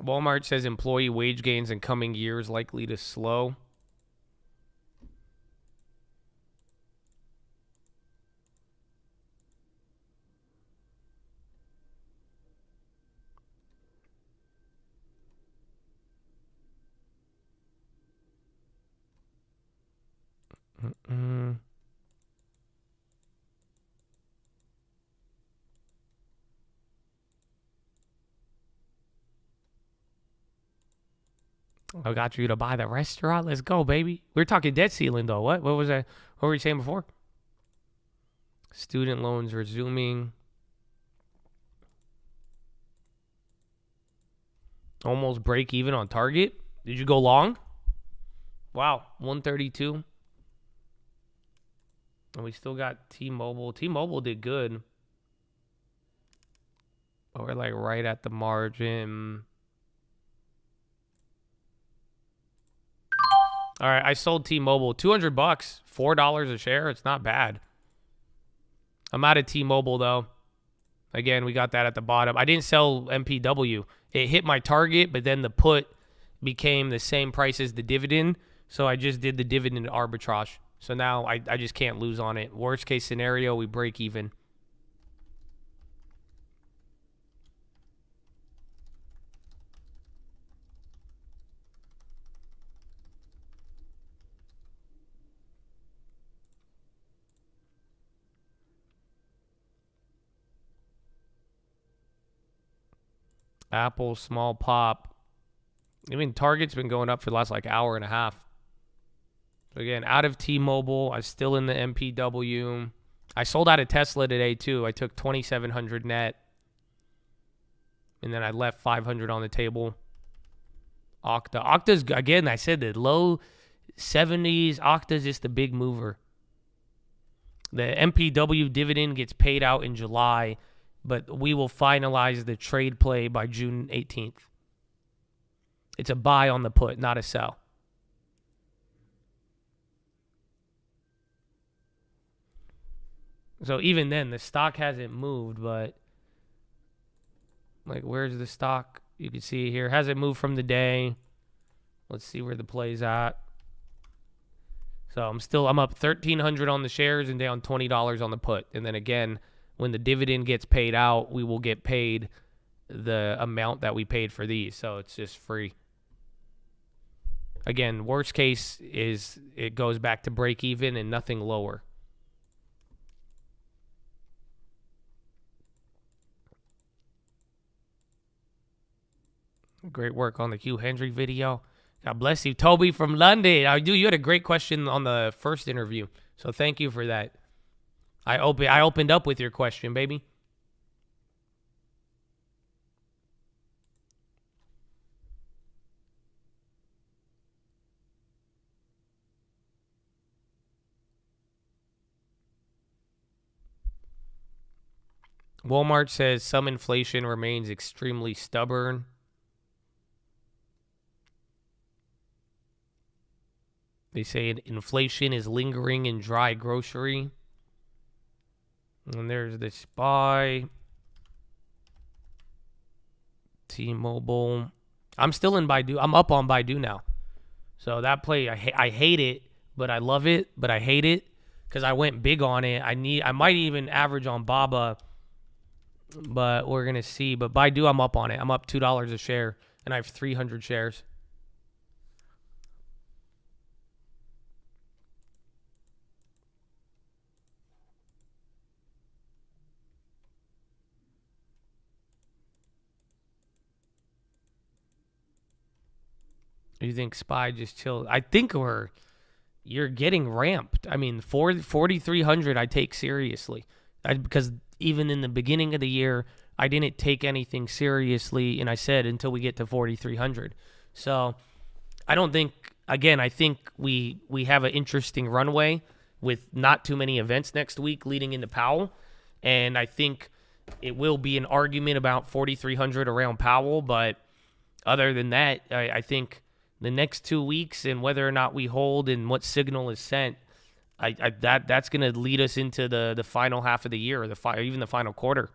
Walmart says employee wage gains in coming years likely to slow. I got you to buy the restaurant. Let's go, baby. We're talking debt ceiling, though. What was that? What were you saying before? Student loans resuming. Almost break even on target. Did you go long? Wow, 132. And we still got T-Mobile. T-Mobile did good. But we're like right at the margin. All right, I sold T-Mobile. $200, $4 a share. It's not bad. I'm out of T-Mobile, though. Again, we got that at the bottom. I didn't sell MPW. It hit my target, but then the put became the same price as the dividend, so I just did the dividend arbitrage. So now I just can't lose on it. Worst case scenario, we break even. Apple, small pop. Even Target's been going up for the last like hour and a half. So again, out of T-Mobile. I'm still in the MPW. I sold out of Tesla today too. I took 2,700 net. And then I left 500 on the table. Okta's, again, I said the low 70s. Okta's just the big mover. The MPW dividend gets paid out in July, but we will finalize the trade play by June 18th. It's a buy on the put, not a sell. So even then, the stock hasn't moved, but like, where's the stock? You can see here, hasn't moved from the day. Let's see where the play's at. So I'm up 1,300 on the shares and down $20 on the put. And then again, when the dividend gets paid out, we will get paid the amount that we paid for these. So it's just free. Again, worst case is it goes back to break even and nothing lower. Great work on the Hugh Hendry video. God bless you. Toby from London. You had a great question on the first interview. So thank you for that. I opened up with your question, baby. Walmart says some inflation remains extremely stubborn. They say inflation is lingering in dry grocery. And there's the SPY. T-Mobile. I'm still in Baidu. I'm up on Baidu now. So that play, I hate it, but I love it, but I hate it because I went big on it. I might even average on Baba, but we're going to see. But Baidu, I'm up on it. I'm up $2 a share, and I have 300 shares. You think SPY just chilled? I think you're getting ramped. I mean, 4,300 I take seriously. Because even in the beginning of the year, I didn't take anything seriously, and I said until we get to 4,300. So I don't think, again, I think we have an interesting runway with not too many events next week leading into Powell. And I think it will be an argument about 4,300 around Powell. But other than that, I think the next 2 weeks and whether or not we hold and what signal is sent, that's going to lead us into the final half of the year, or even the final quarter.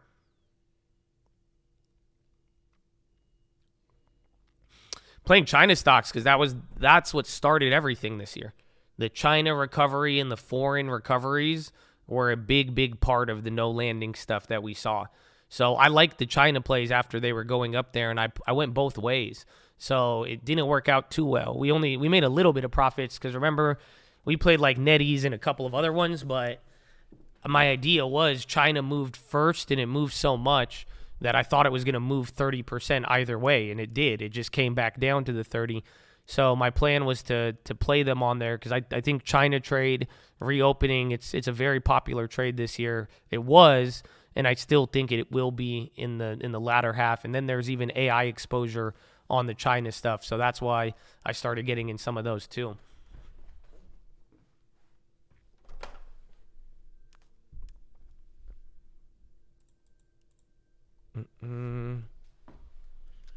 Playing China stocks because that's what started everything this year. The China recovery and the foreign recoveries were a big part of the no landing stuff that we saw. So I liked the China plays after they were going up there, and I went both ways. So it didn't work out too well. We made a little bit of profits because remember, we played like NetEase and a couple of other ones, but my idea was China moved first, and it moved so much that I thought it was going to move 30% either way, and it did. It just came back down to the 30. So my plan was to play them on there because I think China trade reopening, it's a very popular trade this year. It was, and I still think it will be in the latter half. And then there's even AI exposure on the China stuff. So that's why I started getting in some of those too.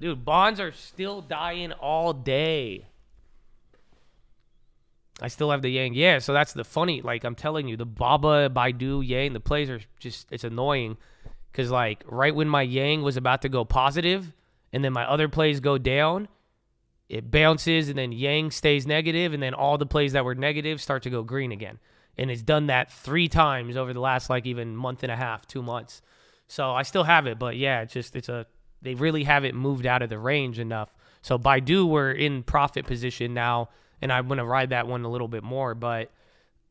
Dude, bonds are still dying all day. I still have the Yang. Yeah, so that's the funny, like I'm telling you, the Baba, Baidu, Yang, the plays are just, it's annoying. Because like right when my Yang was about to go positive, and then my other plays go down, it bounces, and then Yang stays negative, and then all the plays that were negative start to go green again. And it's done that 3 times over the last like even month and a half, 2 months. So I still have it, but yeah, they really haven't moved out of the range enough. So Baidu, we're in profit position now, and I'm going to ride that one a little bit more. But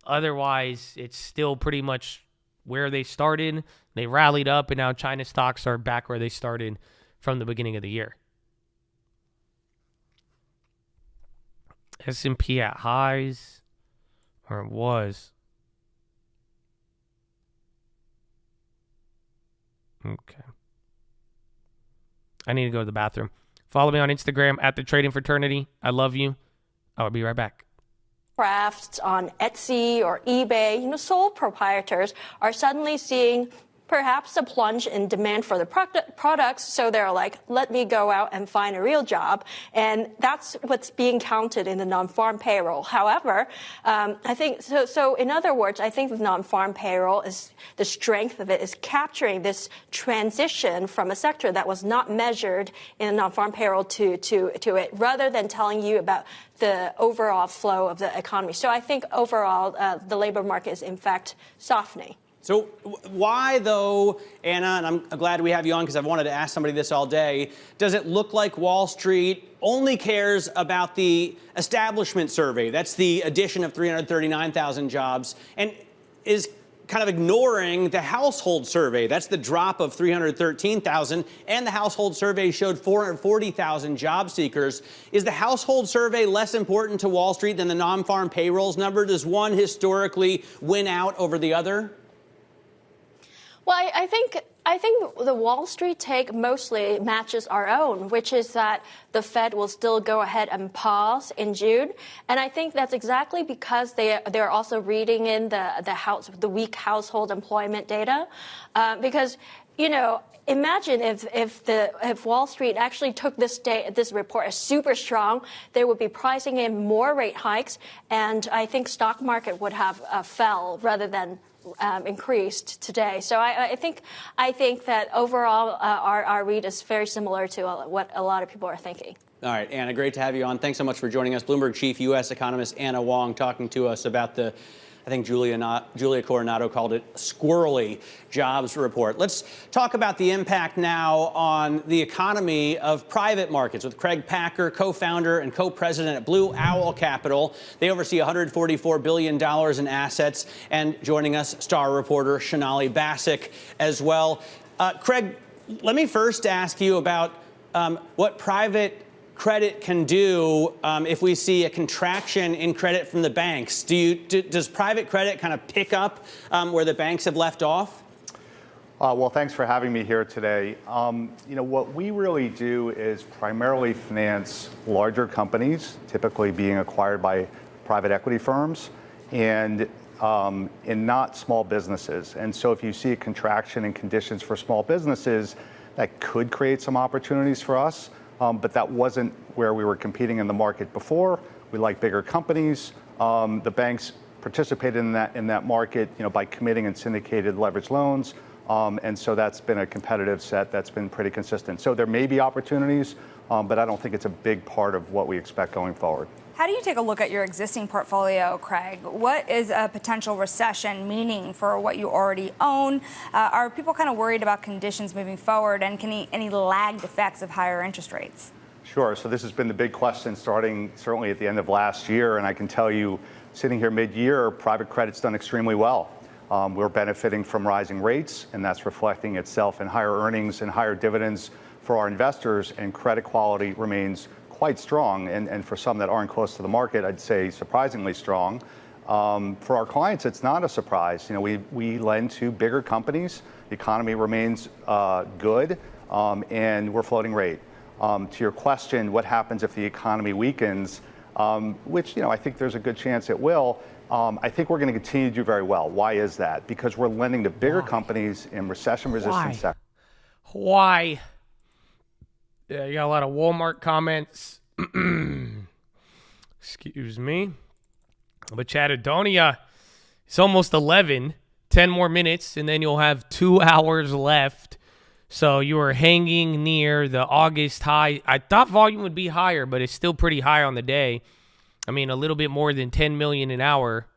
otherwise, it's still pretty much where they started. They rallied up, and now China stocks are back where they started from the beginning of the year. S&P at highs, or it was. Okay. I need to go to the bathroom. Follow me on Instagram at The Trading Fraternity. I love you. I'll be right back. Crafts on Etsy or eBay, sole proprietors are suddenly seeing perhaps a plunge in demand for the products. So they're like, let me go out and find a real job. And that's what's being counted in the non-farm payroll. However, I think so in other words, I think the non-farm payroll is the strength of it is capturing this transition from a sector that was not measured in the non-farm payroll to it, rather than telling you about the overall flow of the economy. So I think overall, the labor market is in fact softening. So why, though, Anna, and I'm glad we have you on because I've wanted to ask somebody this all day, does it look like Wall Street only cares about the establishment survey? That's the addition of 339,000 jobs, and is kind of ignoring the household survey. That's the drop of 313,000, and the household survey showed 440,000 job seekers. Is the household survey less important to Wall Street than the non-farm payrolls number? Does one historically win out over the other? Well, I think the Wall Street take mostly matches our own, which is that the Fed will still go ahead and pause in June, and I think that's exactly because they're also reading in the weak household employment data, because imagine if Wall Street actually took this report as super strong, they would be pricing in more rate hikes, and I think stock market would have fell rather than increased today. So I think that overall our read is very similar to what a lot of people are thinking. All right, Anna, great to have you on. Thanks so much for joining us. Bloomberg Chief U.S. economist Anna Wong talking to us about the, I think Julia Coronado called it, squirrely jobs report. Let's talk about the impact now on the economy of private markets with Craig Packer, co-founder and co-president at Blue Owl Capital. They oversee $144 billion in assets. And joining us, star reporter Shonali Bassick as well. Craig, let me first ask you about what private credit can do if we see a contraction in credit from the banks. Does private credit kind of pick up where the banks have left off? Well, thanks for having me here today. What we really do is primarily finance larger companies, typically being acquired by private equity firms, and not small businesses. And so if you see a contraction in conditions for small businesses, that could create some opportunities for us. But that wasn't where we were competing in the market before. We like bigger companies. The banks participated in that market, by committing in syndicated leverage loans. And so that's been a competitive set that's been pretty consistent. So there may be opportunities, but I don't think it's a big part of what we expect going forward. How do you take a look at your existing portfolio, Craig? What is a potential recession meaning for what you already own? Are people kind of worried about conditions moving forward, and any lagged effects of higher interest rates? Sure. So this has been the big question starting certainly at the end of last year. And I can tell you, sitting here mid-year, private credit's done extremely well. We're benefiting from rising rates, and that's reflecting itself in higher earnings and higher dividends for our investors, and credit quality remains quite strong, and for some that aren't close to the market, I'd say surprisingly strong. For our clients, it's not a surprise. We lend to bigger companies. The economy remains good, and we're floating rate. To your question, what happens if the economy weakens, which I think there's a good chance it will. I think we're going to continue to do very well. Why is that? Because we're lending to bigger companies in recession-resistant sectors. Why? Yeah, you got a lot of Walmart comments. Excuse me. But Chattadonia, it's almost 11. 10 more minutes, and then you'll have 2 hours left. So you are hanging near the August high. I thought volume would be higher, but it's still pretty high on the day. I mean, a little bit more than 10 million an hour.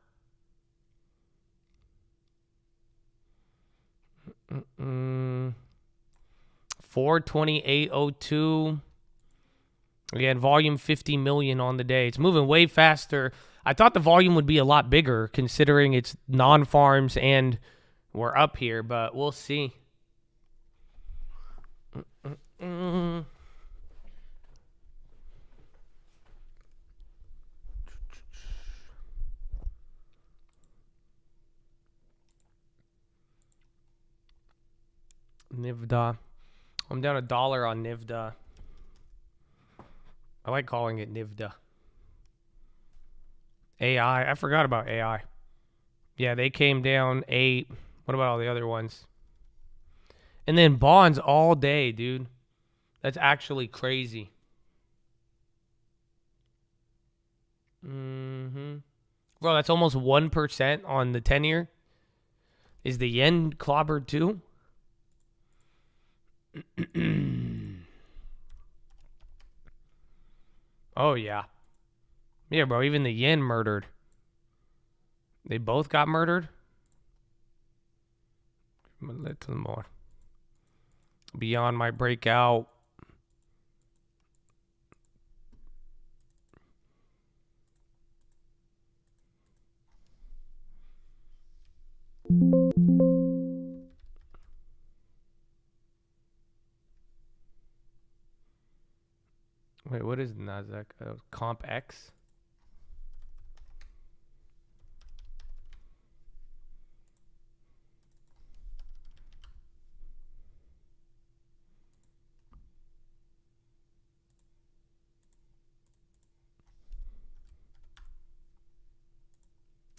428.02. Again, volume 50 million on the day. It's moving way faster. I thought the volume would be a lot bigger considering it's non-farms and we're up here, but we'll see. NVDA. I'm down $1 on NVDA. I like calling it NVDA. AI. I forgot about AI. Yeah, they came down 8. What about all the other ones? And then bonds all day, dude. That's actually crazy. Bro, that's almost 1% on the 10-year. Is the yen clobbered too? Oh, yeah. Yeah, bro, even the yen murdered. They both got murdered? A little more. Beyond my breakout. Wait, what is NASDAQ? Comp X?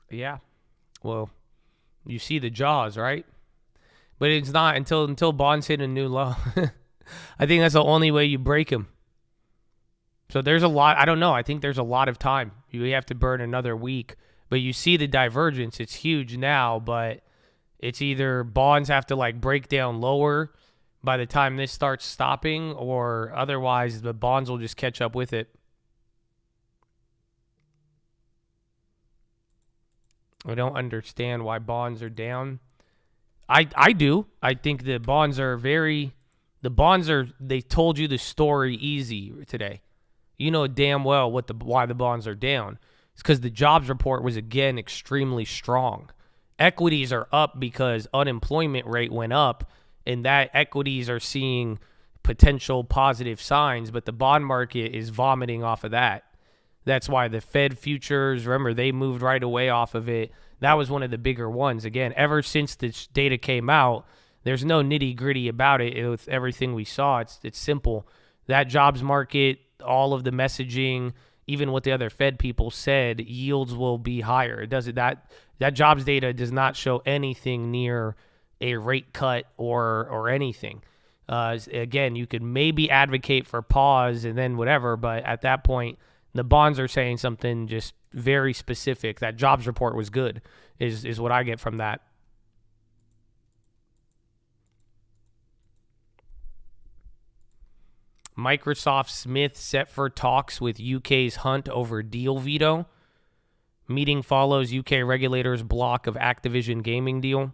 Yeah. Well, you see the jaws, right? But it's not until bonds hit a new low. I think that's the only way you break them. So there's a lot. I don't know. I think there's a lot of time. You have to burn another week. But you see the divergence. It's huge now, but it's either bonds have to like break down lower by the time this starts stopping, or otherwise the bonds will just catch up with it. I don't understand why bonds are down. I do. I think the bonds are they told you the story easy today. You know damn well why the bonds are down. It's because the jobs report was, again, extremely strong. Equities are up because unemployment rate went up, and that equities are seeing potential positive signs, but the bond market is vomiting off of that. That's why the Fed futures, remember, they moved right away off of it. That was one of the bigger ones. Again, ever since this data came out, there's no nitty-gritty about it. With everything we saw, it's simple. That jobs market, all of the messaging, even what the other Fed people said, yields will be higher. It doesn't that jobs data does not show anything near a rate cut or anything. Again, you could maybe advocate for pause and then whatever, but at that point, the bonds are saying something just very specific. That jobs report was good, is what I get from that. Microsoft Smith set for talks with UK's Hunt over deal veto. Meeting follows UK regulators' block of Activision gaming deal.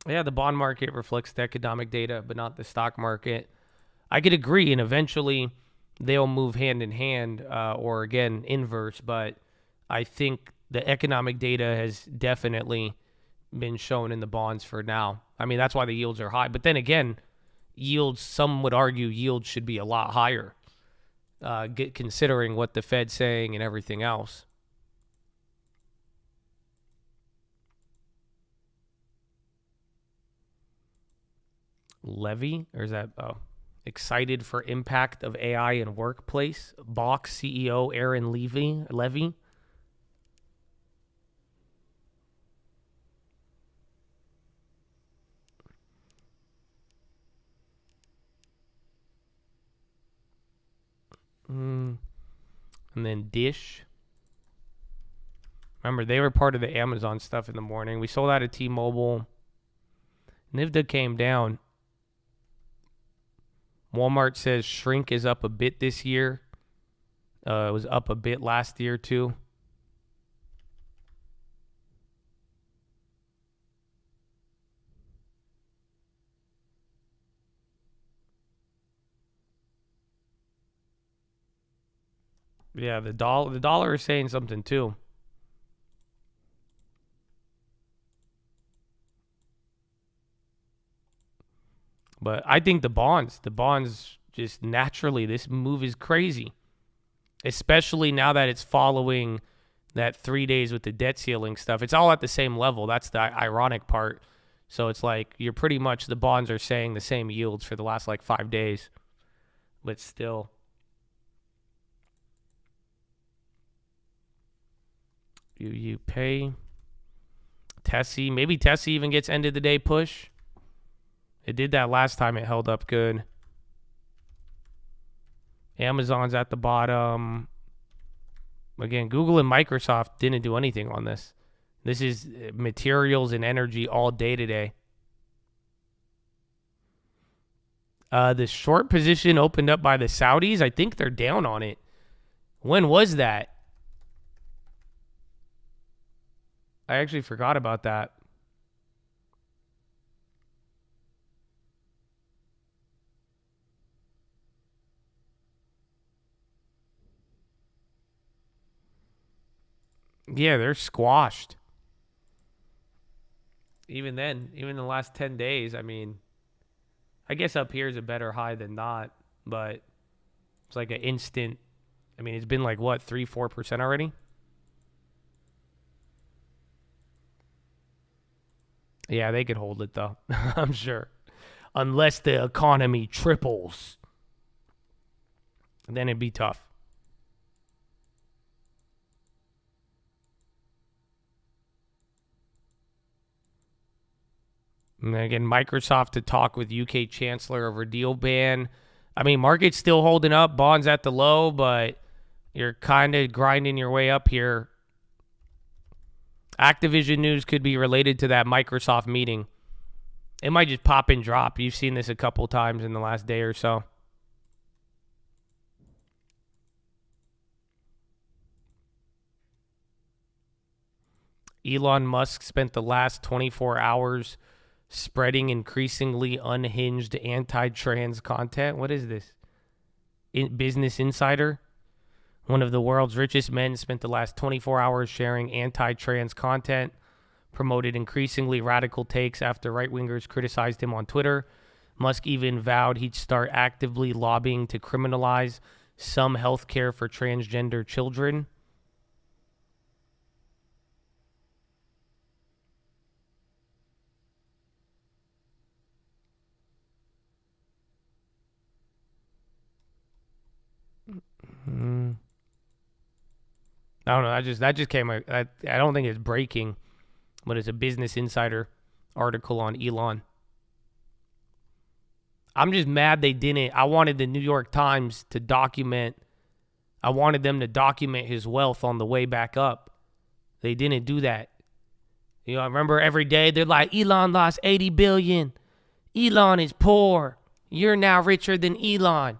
Yeah, the bond market reflects the economic data, but not the stock market. I could agree, and eventually they'll move hand in hand, or again, inverse, but I think the economic data has definitely been shown in the bonds for now. I mean, that's why the yields are high. But then again, yields, some would argue yields should be a lot higher, considering what the Fed's saying and everything else. Levy, or is that excited for impact of AI in workplace? Box CEO Aaron Levy. And then Dish. Remember, they were part of the Amazon stuff in the morning. We sold out of T-Mobile. NVIDIA came down. Walmart says shrink is up a bit this year. It was up a bit last year, too. Yeah, the dollar is saying something, too. But I think the bonds just naturally, this move is crazy. Especially now that it's following that 3 days with the debt ceiling stuff. It's all at the same level. That's the ironic part. So it's like you're pretty much, the bonds are saying the same yields for the last like 5 days. But still. You pay. Tessie. Maybe Tessie even gets end of the day push. It did that last time. It held up good. Amazon's at the bottom. Again, Google and Microsoft didn't do anything on this. This is materials and energy all day today. The short position opened up by the Saudis. I think they're down on it. When was that? I actually forgot about that. Yeah, they're squashed. Even then, even in the last 10 days, I mean, I guess up here is a better high than not, but it's like an instant. I mean, it's been like, what, 3-4% already? Yeah, they could hold it, though. I'm sure. Unless the economy triples. Then it'd be tough. And again, Microsoft to talk with UK Chancellor over deal ban. I mean, market's still holding up. Bonds at the low, but you're kind of grinding your way up here. Activision news could be related to that Microsoft meeting. It might just pop and drop. You've seen this a couple times in the last day or so. Elon Musk spent the last 24 hours spreading increasingly unhinged anti-trans content. What is this? Business Insider? One of the world's richest men spent the last 24 hours sharing anti-trans content, promoted increasingly radical takes after right-wingers criticized him on Twitter. Musk even vowed he'd start actively lobbying to criminalize some health care for transgender children. I don't know. That just came. I don't think it's breaking, but it's a Business Insider article on Elon. I'm just mad they didn't. I wanted the New York Times to document. I wanted them to document his wealth on the way back up. They didn't do that. You know, I remember every day they're like, Elon lost $80 billion. Elon is poor. You're now richer than Elon.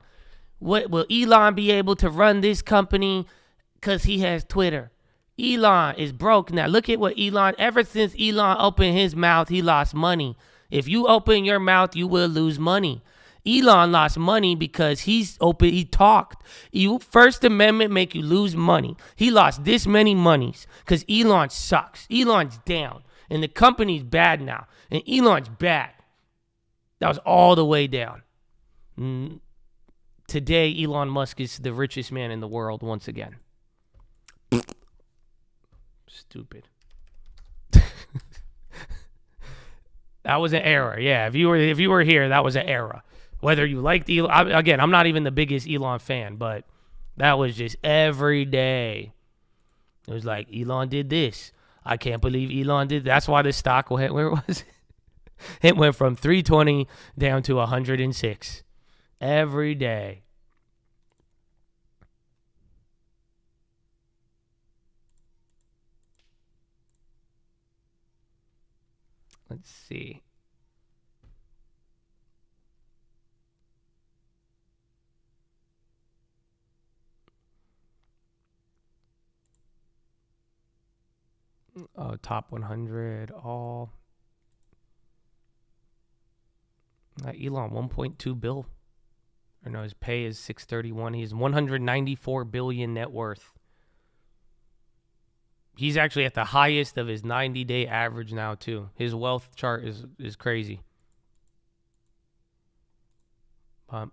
What will Elon be able to run this company? Because he has Twitter. Elon is broke now. Look at what Elon, ever since Elon opened his mouth, he lost money. If you open your mouth, you will lose money. Elon lost money because he talked. First Amendment make you lose money. He lost this many monies because Elon sucks. Elon's down. And the company's bad now. And Elon's bad. That was all the way down. Today, Elon Musk is the richest man in the world once again. Stupid. That was an era. Yeah, if you were here, that was an era. Whether you liked Elon, again, I'm not even the biggest Elon fan, but that was just every day. It was like, Elon did this. I can't believe Elon did. That's why the stock went, where was it? It went from 320 down to 106 every day. Let's see. Oh, top 100, all. Elon, 1.2 bill. Or no, his pay is 631. He's 194 billion net worth. He's actually at the highest of his 90-day average now, too. His wealth chart is crazy. Yep.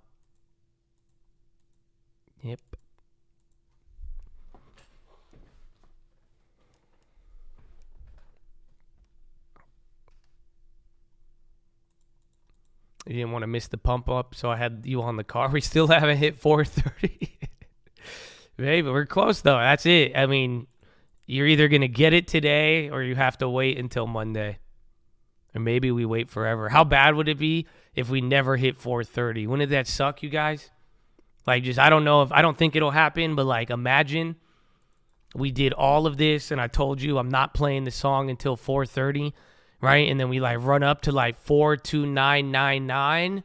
You didn't want to miss the pump up, so I had you on the car. We still haven't hit 430. Hey, but we're close, though. That's it. I mean, You're either going to get it today or you have to wait until Monday. Or maybe we wait forever. How bad would it be if we never hit 430? Wouldn't that suck, you guys? Like, just, I don't think it'll happen, but like, imagine we did all of this and I told you I'm not playing the song until 430, right? And then we like run up to like 42999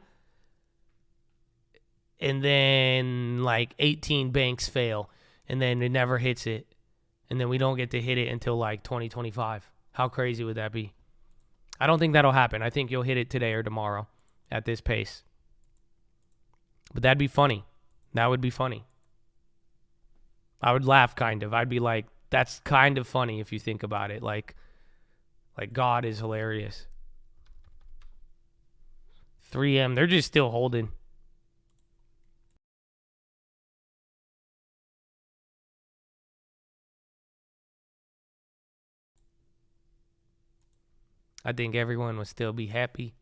and then like 18 banks fail and then it never hits it. And then we don't get to hit it until like 2025. How crazy would that be? I don't think that'll happen. I think you'll hit it today or tomorrow at this pace. But that'd be funny. That would be funny. I would laugh kind of. I'd be like, that's kind of funny if you think about it. Like God is hilarious. 3M, they're just still holding. I think everyone would still be happy.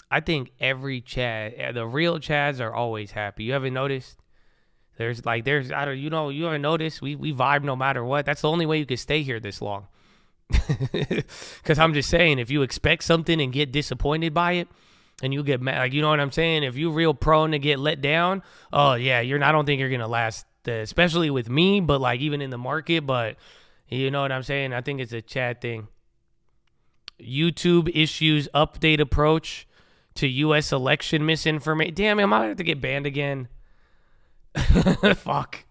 I think every Chad, the real Chads are always happy. You haven't noticed? You haven't noticed? We vibe no matter what. That's the only way you can stay here this long. Because I'm just saying, if you expect something and get disappointed by it, and you get mad, like, you know what I'm saying? If you're real prone to get let down, oh yeah, I don't think you're gonna last, especially with me, but like even in the market. But you know what I'm saying? I think it's a Chad thing. YouTube issues update approach to U.S. election misinformation. Damn it, I'm about to get banned again. Fuck.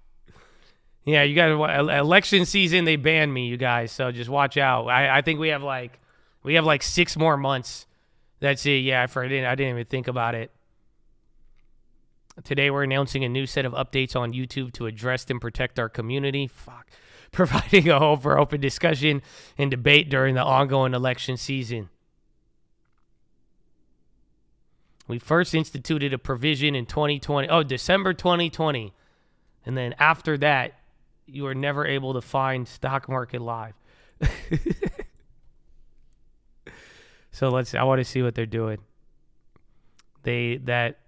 Yeah, you guys, election season, they banned me, you guys. So just watch out. I think we have like 6 more months. That's it. Yeah, I didn't even think about it. Today we're announcing a new set of updates on YouTube to address and protect our community. Fuck. Providing a home for open discussion and debate during the ongoing election season. We first instituted a provision in December 2020. And then after that, you were never able to find Stock Market Live. So I want to see what they're doing.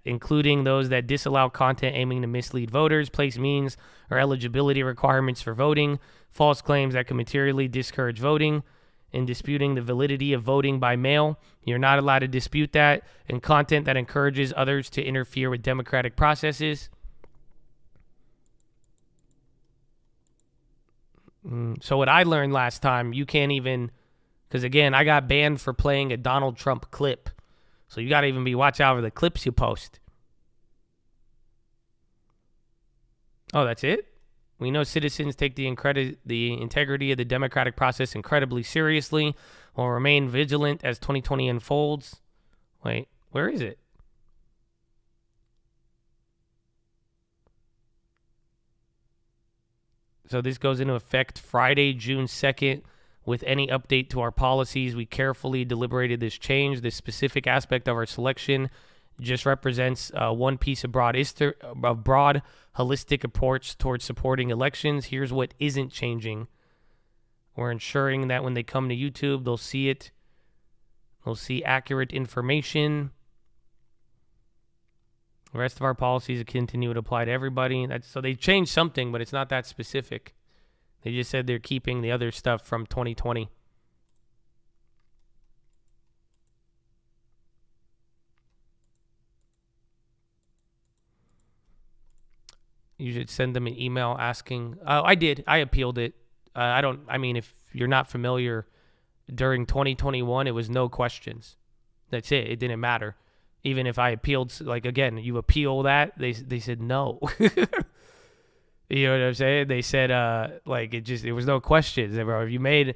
Including those that disallow content aiming to mislead voters, place means or eligibility requirements for voting, false claims that can materially discourage voting, and disputing the validity of voting by mail. You're not allowed to dispute that, and content that encourages others to interfere with democratic processes. So what I learned last time, you can't even, because again, I got banned for playing a Donald Trump clip. So you got to even watch out for the clips you post. Oh, that's it? We know citizens take the integrity of the democratic process incredibly seriously. Will remain vigilant as 2020 unfolds. Wait, where is it? So this goes into effect Friday, June 2nd. With any update to our policies, we carefully deliberated this change. This specific aspect of our selection just represents one piece of broad, holistic approach towards supporting elections. Here's what isn't changing. We're ensuring that when they come to YouTube, they'll see it. They'll see accurate information. The rest of our policies continue to apply to everybody. So they changed something, but it's not that specific. They just said they're keeping the other stuff from 2020. You should send them an email asking. I did. I appealed it. If you're not familiar, during 2021, it was no questions. That's it. It didn't matter. Even if I appealed, like, again, you appeal that, they said no. You know what I'm saying? They said, it was no questions. Bro, if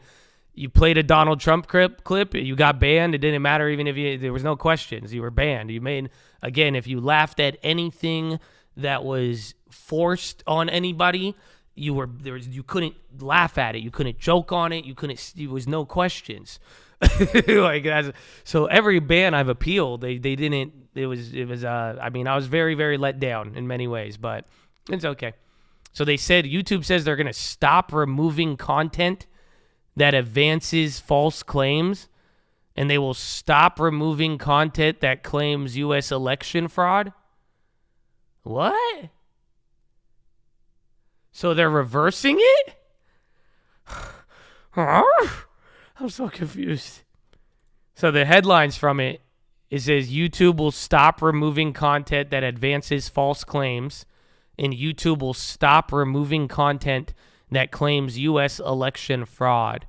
you played a Donald Trump clip, you got banned. It didn't matter even if there was no questions. You were banned. If you laughed at anything that was forced on anybody, you couldn't laugh at it. You couldn't joke on it. It was no questions. So every ban I've appealed, they didn't, I was very, very let down in many ways, but it's okay. So they said, YouTube says they're going to stop removing content that advances false claims, and they will stop removing content that claims U.S. election fraud. What? So they're reversing it? Huh? I'm so confused. So the headlines from it says YouTube will stop removing content that advances false claims, and YouTube will stop removing content that claims U.S. election fraud.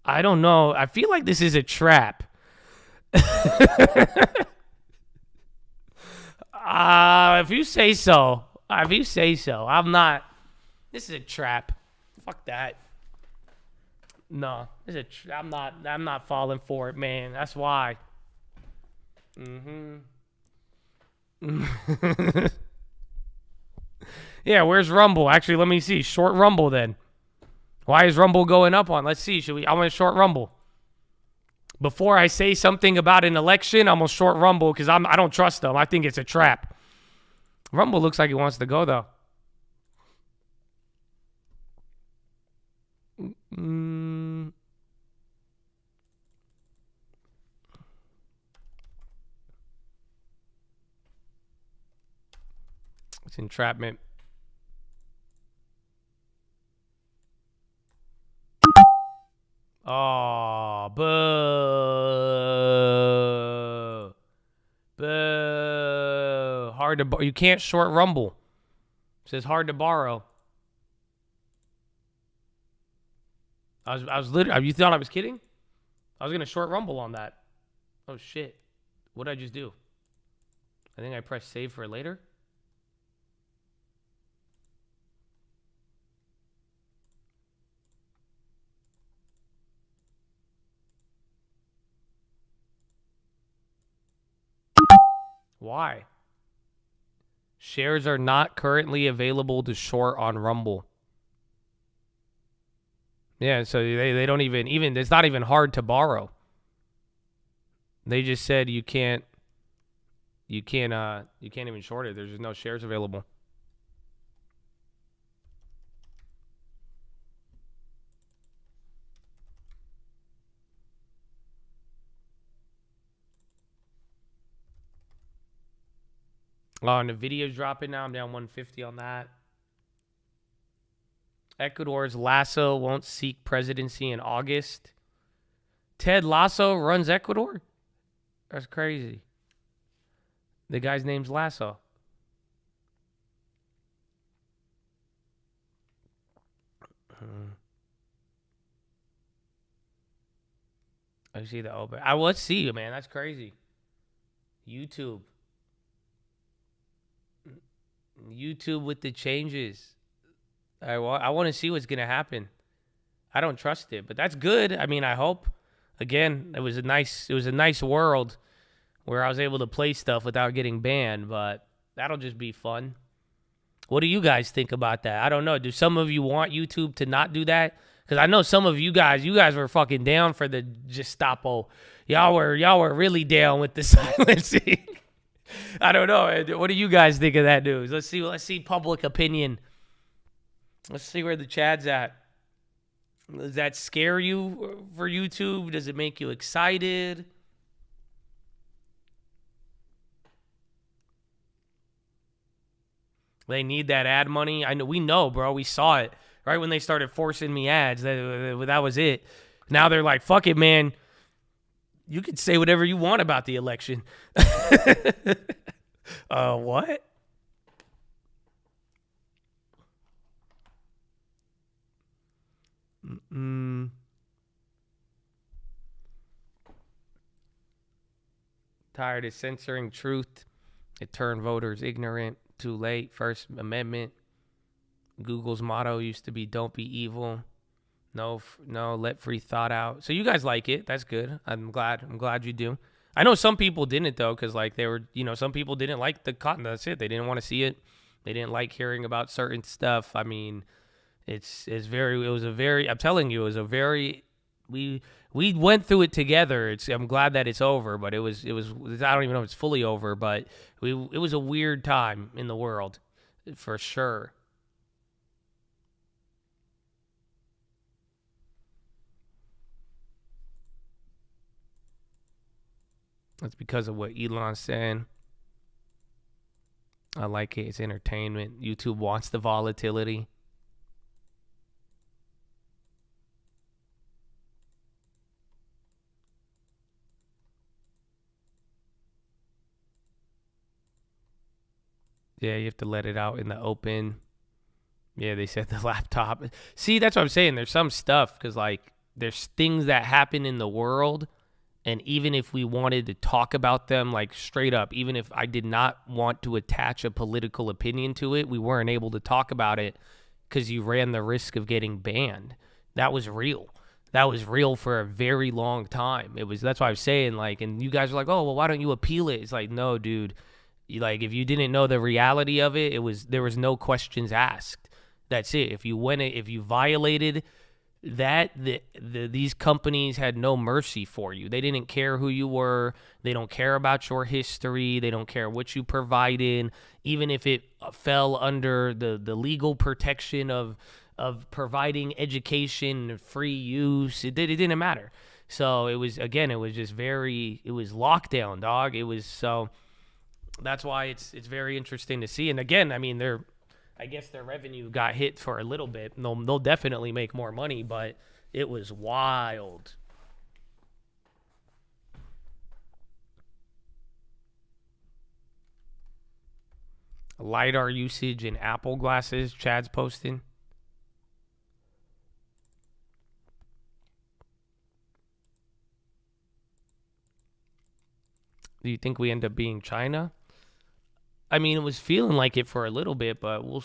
I don't know. I feel like this is a trap. If you say so. If you say so. I'm not. This is a trap. Fuck that. No, I'm not falling for it, man. That's why. Yeah, where's Rumble? Actually, let me see. Short Rumble then. Why is Rumble going up on? Let's see. I want to short Rumble. Before I say something about an election, I'm gonna short Rumble because I don't trust them. I think it's a trap. Rumble looks like he wants to go though. It's entrapment. Oh, boo. Boo. Hard to you can't short Rumble. It says hard to borrow. I was literally, you thought I was kidding? I was going to short Rumble on that. Oh, shit. What did I just do? I think I pressed save for later. Why? Shares are not currently available to short on Rumble. Yeah, so they don't even it's not even hard to borrow. They just said you can't even short it. There's just no shares available. Oh, and the video's dropping now. I'm down 150 on that. Ecuador's Lasso won't seek presidency in August. Ted Lasso runs Ecuador? That's crazy. The guy's name's Lasso. I see the open. Let's see, man. That's crazy. YouTube with the changes. I want to see what's going to happen. I don't trust it, but that's good. I mean, I hope. Again, it was a nice world where I was able to play stuff without getting banned, but that'll just be fun. What do you guys think about that? I don't know. Do some of you want YouTube to not do that? Because I know some of you guys were fucking down for the Gestapo. Y'all were really down with the silencing. I don't know. What do you guys think of that news? Let's see public opinion. Let's see where the Chad's at. Does that scare you for YouTube? Does it make you excited? They need that ad money. We know, bro. We saw it right when they started forcing me ads. That was it. Now they're like, fuck it, man. You can say whatever you want about the election. What? Tired of censoring truth. It turned voters ignorant. Too late. First Amendment. Google's motto used to be "Don't be evil." No, let free thought out. So you guys like it. That's good. I'm glad you do. I know some people didn't though, because like they were, some people didn't like the content. That's it. They didn't want to see it. They didn't like hearing about certain stuff. I mean, I'm telling you, it was a very, we went through it together. I'm glad that it's over, but it was, I don't even know if it's fully over, but it was a weird time in the world for sure. That's because of what Elon's saying. I like it. It's entertainment. YouTube wants the volatility. Yeah, you have to let it out in the open. Yeah, they said the laptop. See, that's what I'm saying. There's some stuff because, like, there's things that happen in the world, and even if we wanted to talk about them, like, straight up, even if I did not want to attach a political opinion to it, we weren't able to talk about it because you ran the risk of getting banned. That was real. That was real for a very long time. That's why I was saying, like, and you guys are like, oh, well, why don't you appeal it? It's like, no, dude. Like, if you didn't know the reality of it, there was no questions asked. That's it. If you violated that, these companies had no mercy for you. They didn't care who you were. They don't care about your history. They don't care what you provided, even if it fell under the legal protection of providing education and free use. It didn't matter. So it was just it was lockdown, dog. It was so. That's why it's very interesting to see. And again, I mean, I guess their revenue got hit for a little bit. They'll definitely make more money, but it was wild. LiDAR usage in Apple glasses, Chad's posting. Do you think we end up being China? I mean, it was feeling like it for a little bit, but we'll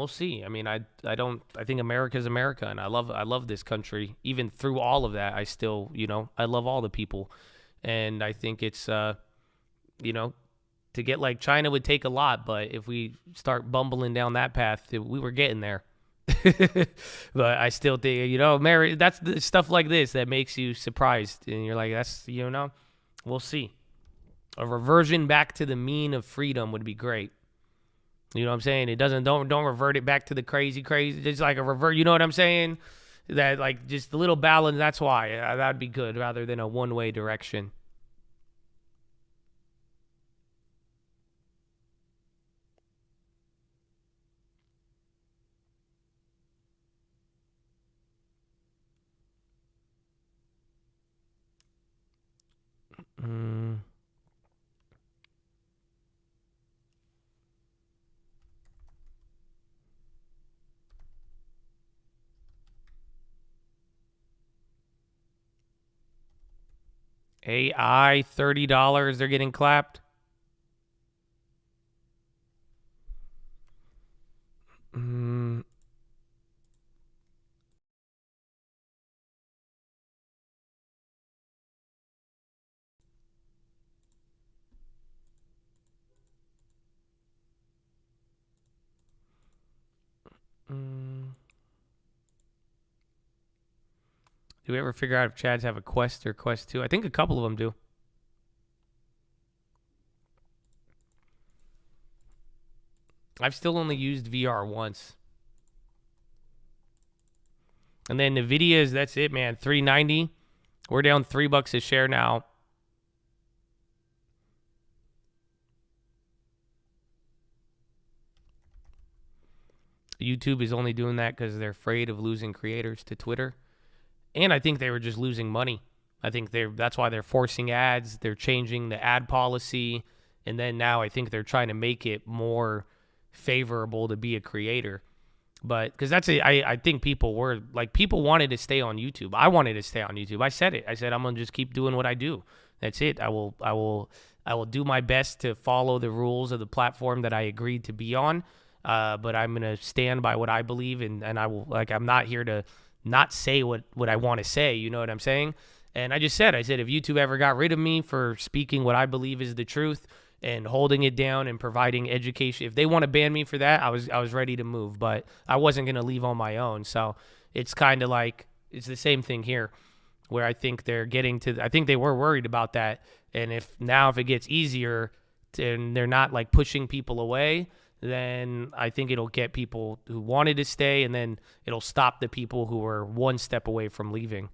see. I mean, I think America's America, and I love this country. Even through all of that, I still, I love all the people. And I think it's, to get like China would take a lot, but if we start bumbling down that path, we were getting there. But I still think, that's the stuff like this that makes you surprised. And you're like, we'll see. A reversion back to the mean of freedom would be great. You know what I'm saying? It don't revert it back to the crazy. Just like a revert. You know what I'm saying? That like just a little balance. That's why that'd be good rather than a one-way direction. AI, $30, they're getting clapped. Do we ever figure out if Chads have a Quest or Quest 2? I think a couple of them do. I've still only used VR once. And then NVIDIA's, that's it, man. $390. We're down $3 a share now. YouTube is only doing that because they're afraid of losing creators to Twitter. And I think they were just losing money. I think that's why they're forcing ads. They're changing the ad policy. And then now I think they're trying to make it more favorable to be a creator. But because I think people wanted to stay on YouTube. I wanted to stay on YouTube. I said it. I said, I'm going to just keep doing what I do. That's it. I will do my best to follow the rules of the platform that I agreed to be on. But I'm going to stand by what I believe in. And I will, I'm not here to not say what I want to say. You know what I'm saying? And I said, if YouTube ever got rid of me for speaking what I believe is the truth and holding it down and providing education, if they want to ban me for that, I was ready to move, but I wasn't going to leave on my own. So it's kind of like, it's the same thing here where I think they're getting to, I think they were worried about that. And if it gets easier and they're not like pushing people away, then I think it'll get people who wanted to stay, and then it'll stop the people who are one step away from leaving.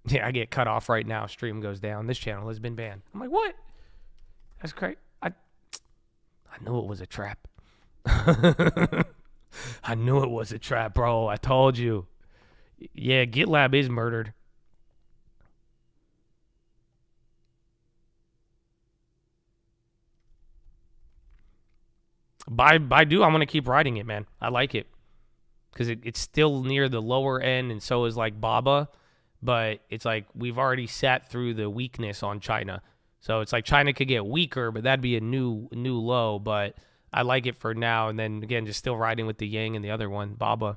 Yeah, I get cut off right now. Stream goes down. This channel has been banned. I'm like, what? That's crazy. I knew it was a trap. I knew it was a trap, bro. I told you. Yeah, GitLab is murdered. Baidu, I'm going to keep riding it, man. I like it because it's still near the lower end, and so is like Baba. But it's like we've already sat through the weakness on China. So it's like China could get weaker, but that'd be a new low. But I like it for now. And then, again, just still riding with the Yang and the other one, Baba.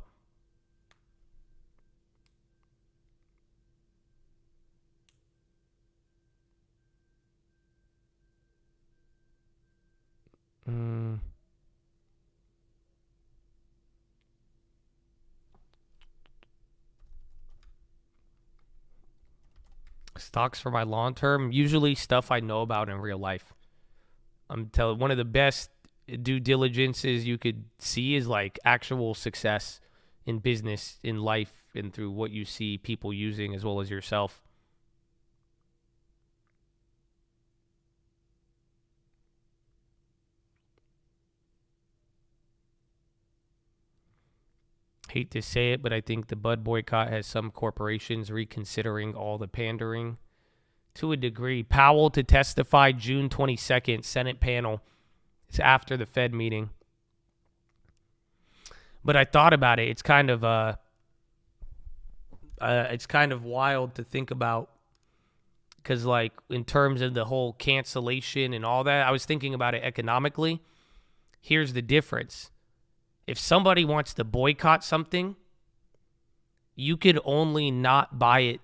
Stocks for my long term, usually stuff I know about in real life. I'm telling one of the best due diligences you could see is like actual success in business, in life, and through what you see people using as well as yourself. Hate to say it, but I think the Bud boycott has some corporations reconsidering all the pandering to a degree. Powell to testify June 22nd, Senate panel. It's after the Fed meeting. But I thought about it. It's kind of wild to think about because, like, in terms of the whole cancellation and all that, I was thinking about it economically. Here's the difference. If somebody wants to boycott something, you could only not buy it.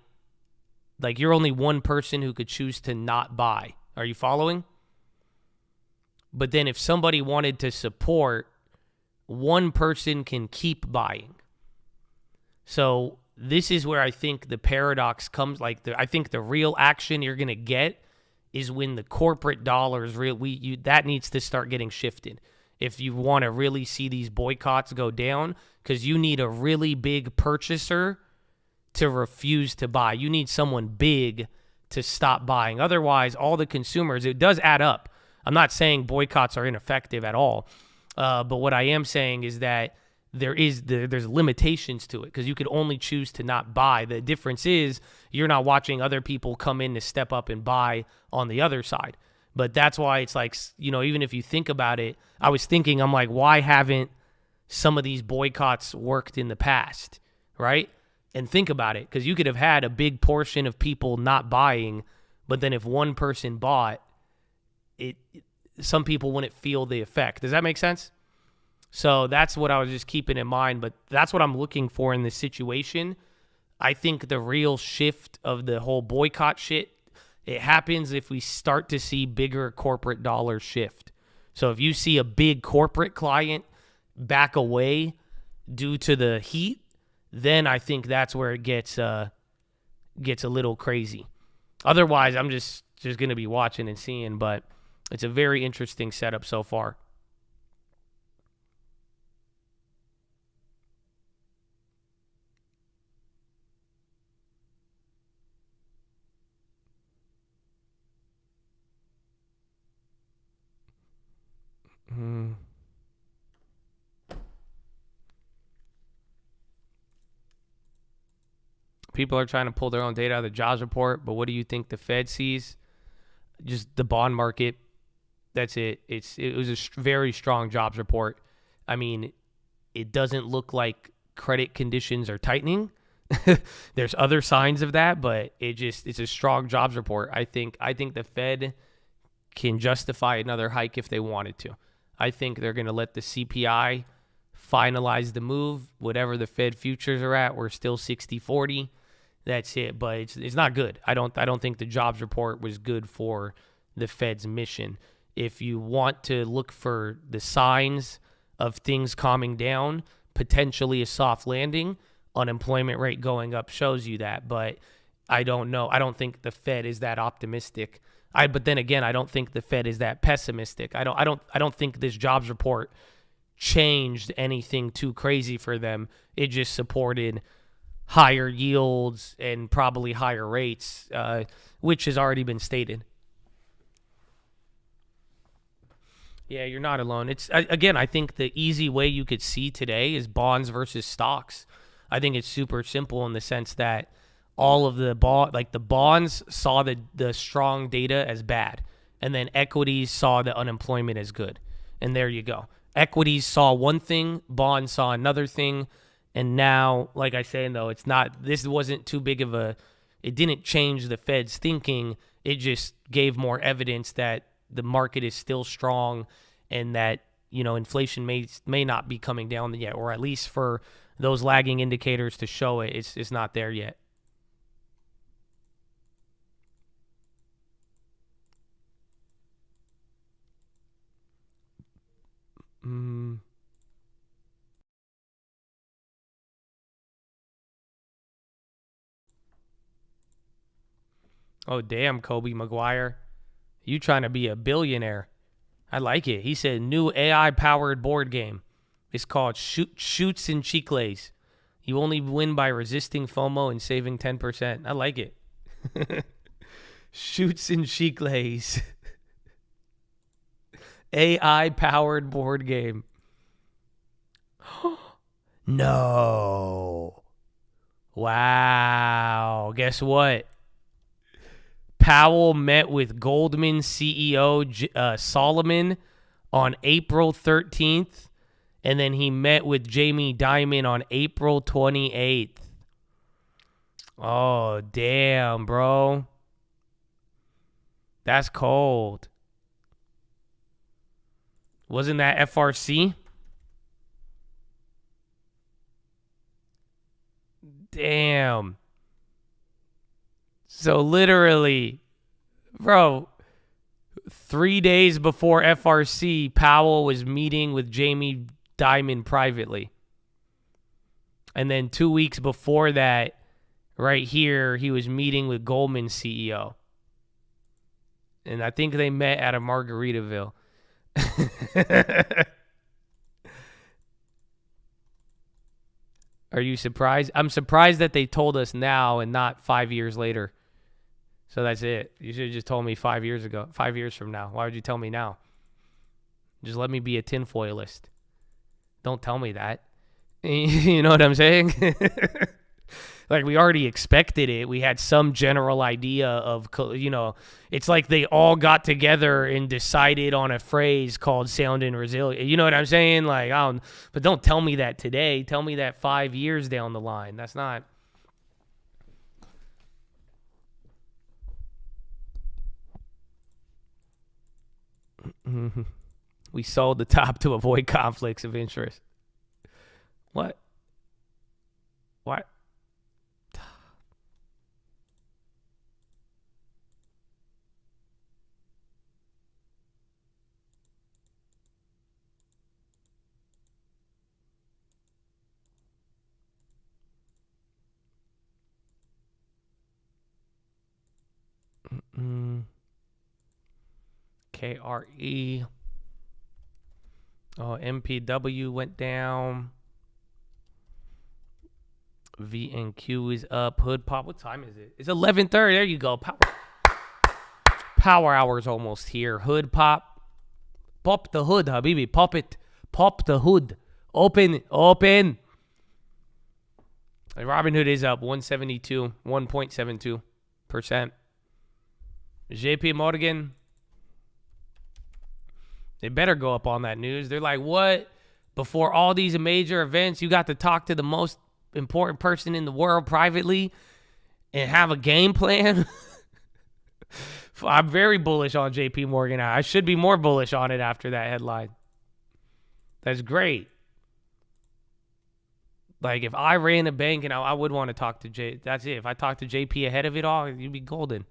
Like, you're only one person who could choose to not buy. Are you following? But then if somebody wanted to support, one person can keep buying. So this is where I think the paradox comes. Like, I think the real action you're going to get is when the corporate dollars, that needs to start getting shifted. If you want to really see these boycotts go down, because you need a really big purchaser to refuse to buy. You need someone big to stop buying. Otherwise, all the consumers, it does add up. I'm not saying boycotts are ineffective at all. But what I am saying is that there's limitations to it because you could only choose to not buy. The difference is you're not watching other people come in to step up and buy on the other side. But that's why it's like, even if you think about it, I was thinking, I'm like, why haven't some of these boycotts worked in the past, right? And think about it, because you could have had a big portion of people not buying, but then if one person bought, some people wouldn't feel the effect. Does that make sense? So that's what I was just keeping in mind, but that's what I'm looking for in this situation. I think the real shift of the whole boycott shit, it happens if we start to see bigger corporate dollars shift. So if you see a big corporate client back away due to the heat, then I think that's where it gets a little crazy. Otherwise, I'm just going to be watching and seeing, but it's a very interesting setup so far. People are trying to pull their own data out of the jobs report, but what do you think the Fed sees? Just the bond market. That's it. It was a very strong jobs report. I mean, it doesn't look like credit conditions are tightening. There's other signs of that, but it's a strong jobs report. I think the Fed can justify another hike if they wanted to. I think they're going to let the CPI finalize the move. Whatever the Fed futures are at, we're still 60-40. That's it, but it's not good. I don't think the jobs report was good for the Fed's mission. If you want to look for the signs of things calming down, potentially a soft landing, unemployment rate going up shows you that, but I don't know. I don't think the Fed is that optimistic. But then again, I don't think the Fed is that pessimistic. I don't think this jobs report changed anything too crazy for them. It just supported higher yields and probably higher rates, which has already been stated. Yeah, you're not alone. I think the easy way you could see today is bonds versus stocks. I think it's super simple in the sense that all of the bonds saw the strong data as bad, and then equities saw the unemployment as good. And there you go. Equities saw one thing, bonds saw another thing, and now, like I say, though, this wasn't too big of it didn't change the Fed's thinking. It just gave more evidence that the market is still strong and that, inflation may not be coming down yet, or at least for those lagging indicators to show it's not there yet. Oh, damn, Kobe Maguire. You trying to be a billionaire. I like it. He said new AI-powered board game. It's called Shoots and Chicles. You only win by resisting FOMO and saving 10%. I like it. Shoots and Chicles. AI-powered board game. No. Wow. Guess what? Powell met with Goldman CEO Solomon on April 13th, and then he met with Jamie Dimon on April 28th. Oh, damn, bro. That's cold. Wasn't that FRC? Damn. So literally, bro, 3 days before FRC, Powell was meeting with Jamie Dimon privately. And then 2 weeks before that, right here, he was meeting with Goldman CEO. And I think they met at a Margaritaville. Are you surprised? I'm surprised that they told us now and not 5 years later. So that's it. You should have just told me 5 years ago, 5 years from now. Why would you tell me now? Just let me be a tinfoilist. Don't tell me that. You know what I'm saying? Like, we already expected it. We had some general idea of, it's like they all got together and decided on a phrase called sounding resilient. You know what I'm saying? Like, but don't tell me that today. Tell me that 5 years down the line. That's not. We sold the top to avoid conflicts of interest. What? What? KRE. Oh, MPW went down. VNQ is up. Hood pop. What time is it? It's 11:30. There you go. Power hour's almost here. Hood pop. Pop the hood, Habibi. Pop it. Pop the hood. Open. Open. Robinhood is up 1.72%. JP Morgan. They better go up on that news. They're like, what? Before all these major events, you got to talk to the most important person in the world privately and have a game plan? I'm very bullish on JP Morgan. I should be more bullish on it after that headline. That's great. Like, if I ran a bank and I would want to talk to J. That's it. If I talked to JP ahead of it all, you'd be golden.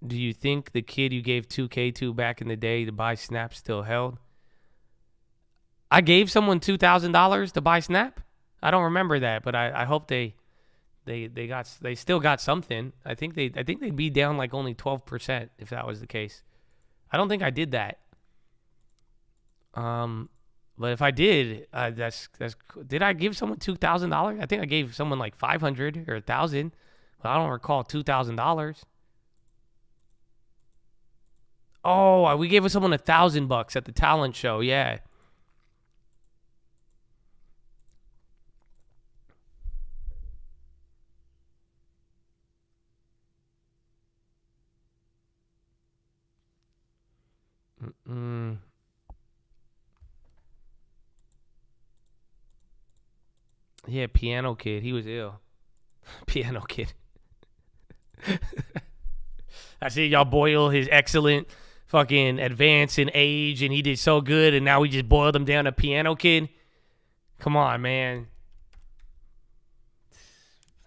Do you think the kid you gave $2K to back in the day to buy Snap still held? I gave someone $2,000 to buy Snap. I don't remember that, but I hope they still got something. I think they'd be down like only 12% if that was the case. I don't think I did that. But if I did, did I give someone $2,000? I think I gave someone like $500 or $1,000. But I don't recall $2,000. Oh, we gave someone $1,000 at the talent show. Yeah. Yeah, Piano Kid. He was ill. Piano Kid. I see y'all boil his excellent fucking advance in age, and he did so good, and now we just boiled him down to Piano Kid. Come on, man.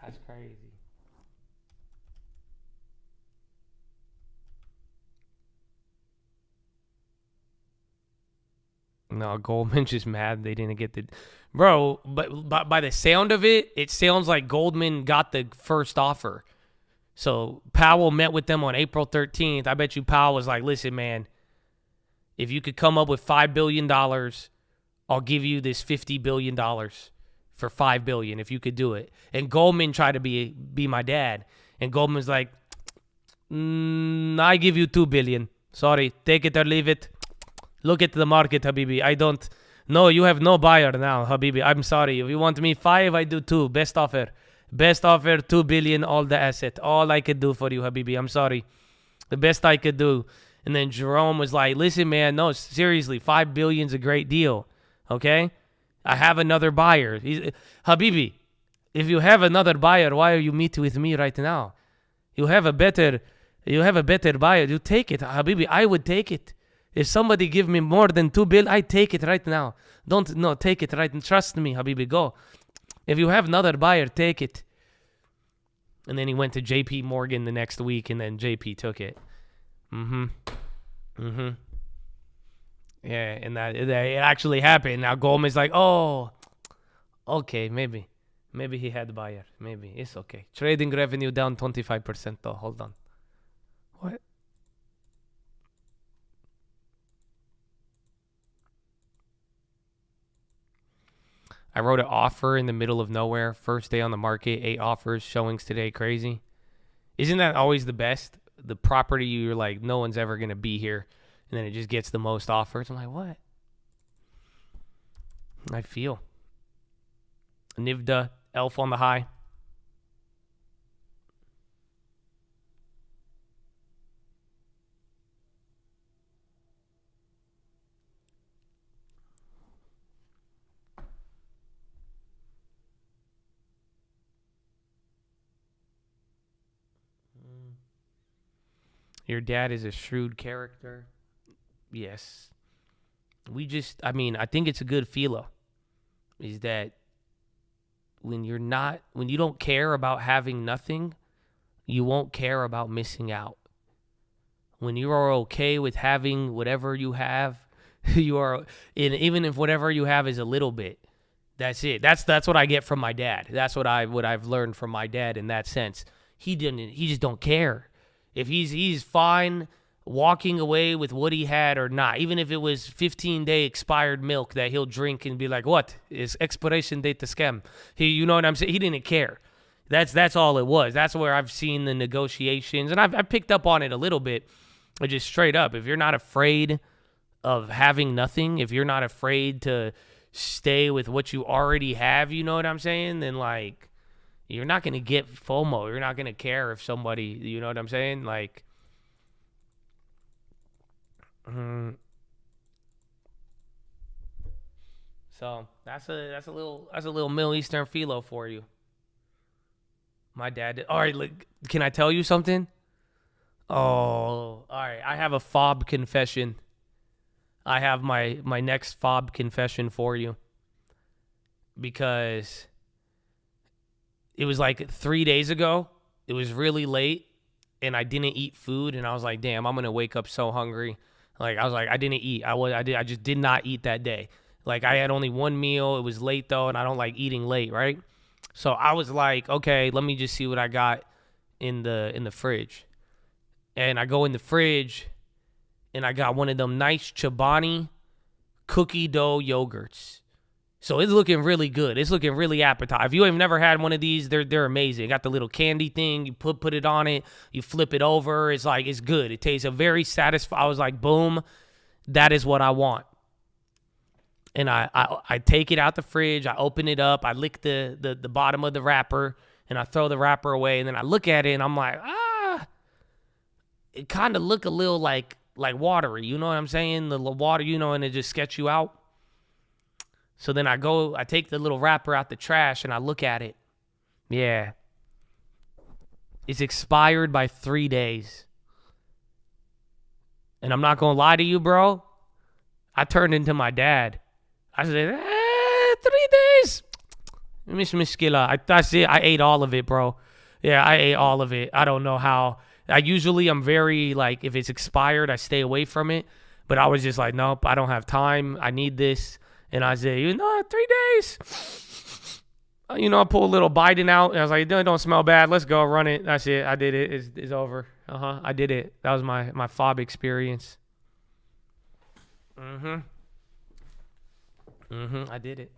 That's crazy. No, Goldman just mad they didn't get the... Bro, but by the sound of it, it sounds like Goldman got the first offer. So Powell met with them on April 13th. I bet you Powell was like, listen, man, if you could come up with $5 billion, I'll give you this $50 billion for $5 billion if you could do it. And Goldman tried to be my dad. And Goldman's like, I give you $2 billion. Sorry, take it or leave it. Look at the market, Habibi. I don't... No, you have no buyer now, Habibi. I'm sorry. If you want me 5, I do 2. Best offer. Best offer, $2 billion, all the asset. All I could do for you, Habibi. I'm sorry. The best I could do. And then Jerome was like, listen, man, no, seriously, $5 billion's a great deal. Okay? I have another buyer. Habibi, if you have another buyer, why are you meeting with me right now? You have a better buyer. You take it, Habibi. I would take it. If somebody give me more than $2 billion, I take it right now. Take it right. Trust me, Habibi, go. If you have another buyer, take it. And then he went to JP Morgan the next week, and then JP took it. Yeah, and that it actually happened. Now Goldman's like, oh, okay, maybe he had the buyer. Maybe it's okay. Trading revenue down 25% though. Hold on. What? I wrote an offer in the middle of nowhere. First day on the market, 8 offers, showings today, crazy. Isn't that always the best? The property you're like, no one's ever going to be here. And then it just gets the most offers. I'm like, what? I feel. Nivda, Elf on the high. Your dad is a shrewd character. Yes. I think it's a good philo. Is that when you don't care about having nothing, you won't care about missing out. When you are okay with having whatever you have, even if whatever you have is a little bit, that's it. That's what I get from my dad. That's what I've learned from my dad in that sense. He just don't care. If he's fine walking away with what he had or not, even if it was 15-day expired milk that he'll drink and be like, what is expiration date to scam? You know what I'm saying? He didn't care. That's all it was. That's where I've seen the negotiations, and I've picked up on it a little bit. But just straight up, if you're not afraid of having nothing, if you're not afraid to stay with what you already have, you know what I'm saying? Then like, you're not going to get FOMO. You're not going to care if somebody, you know what I'm saying? Like, so that's a little Middle Eastern philo for you. My dad did. All right, look, can I tell you something? Oh, all right. I have a fob confession. I have my next fob confession for you. Because it was like 3 days ago. It was really late, and I didn't eat food, and I was like, damn, I'm going to wake up so hungry. Like, I was like, I didn't eat. I just did not eat that day. Like, I had only one meal. It was late, though, and I don't like eating late, right? So I was like, okay, let me just see what I got in the fridge. And I go in the fridge, and I got one of them nice Chobani cookie dough yogurts. So it's looking really good. It's looking really appetizing. If you have never had one of these, they're amazing. Got the little candy thing. You put it on it. You flip it over. It's like, it's good. It tastes a very satisfying. I was like, boom, that is what I want. And I take it out the fridge. I open it up. I lick the bottom of the wrapper, and I throw the wrapper away. And then I look at it, and I'm like, it kind of look a little like watery. You know what I'm saying? The water, and it just sketch you out. So then I take the little wrapper out the trash and I look at it. Yeah. It's expired by 3 days. And I'm not going to lie to you, bro. I turned into my dad. I said, 3 days. Miss Miskila. That's it. I ate all of it, bro. Yeah, I ate all of it. I don't know how. I'm very, like, if it's expired, I stay away from it. But I was just like, nope, I don't have time. I need this. And I said, 3 days. I pull a little Biden out. And I was like, don't smell bad. Let's go. Run it. That's it. I did it. It's over. I did it. That was my fob experience. I did it.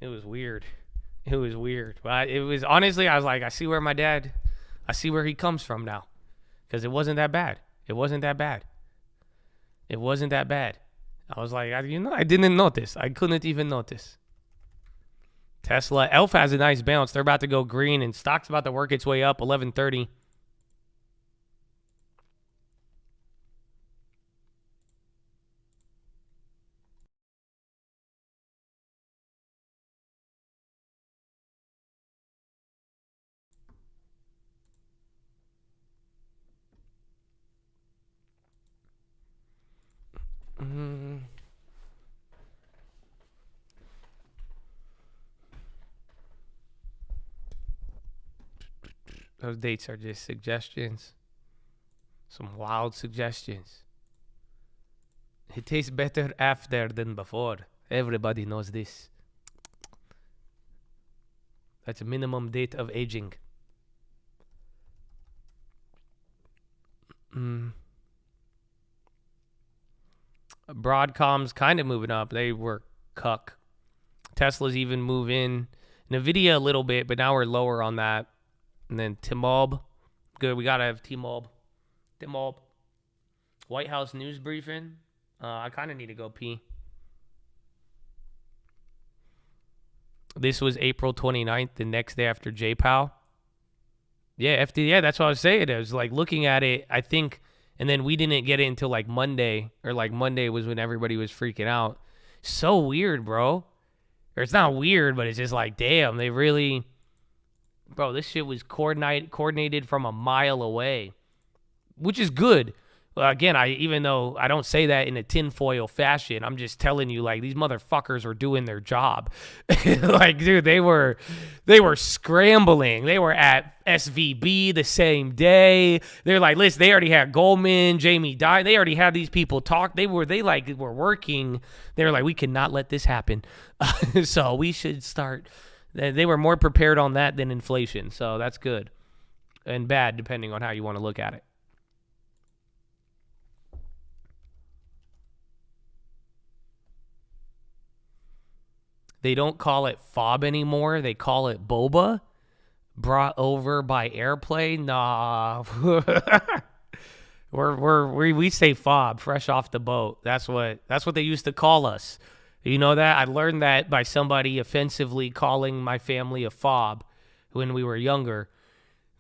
It was weird. But it was, honestly, I was like, I see where he comes from now. Because it wasn't that bad. It wasn't that bad. I was like, I didn't notice. I couldn't even notice. Tesla. ELF has a nice bounce. They're about to go green, and stock's about to work its way up, 1130. Those dates are just suggestions. Some wild suggestions. It tastes better after than before. Everybody knows this. That's a minimum date of aging. Broadcom's kind of moving up. They were cuck. Tesla's even moving. NVIDIA a little bit, but now we're lower on that. And then T-Mob. Good, we got to have T-Mob. T-Mob. White House news briefing. I kind of need to go pee. This was April 29th, the next day after J-Pow. Yeah, FD, that's what I was saying. I was like looking at it, I think, and then we didn't get it until like Monday, or like Monday was when everybody was freaking out. So weird, bro. Or it's not weird, but it's just like, damn, they really, bro, this shit was coordinated from a mile away, which is good. Well, again, even though I don't say that in a tinfoil fashion, I'm just telling you, like, these motherfuckers were doing their job. Like, dude, they were scrambling. They were at SVB the same day. They're like, listen, they already had Goldman, Jamie Dimon. They already had these people talk. They were working. They were like, we cannot let this happen. So we should start. They were more prepared on that than inflation. So that's good and bad, depending on how you want to look at it. They don't call it FOB anymore. They call it boba. Brought over by airplane. Nah. we say FOB, fresh off the boat. That's what they used to call us. You know that? I learned that by somebody offensively calling my family a FOB when we were younger.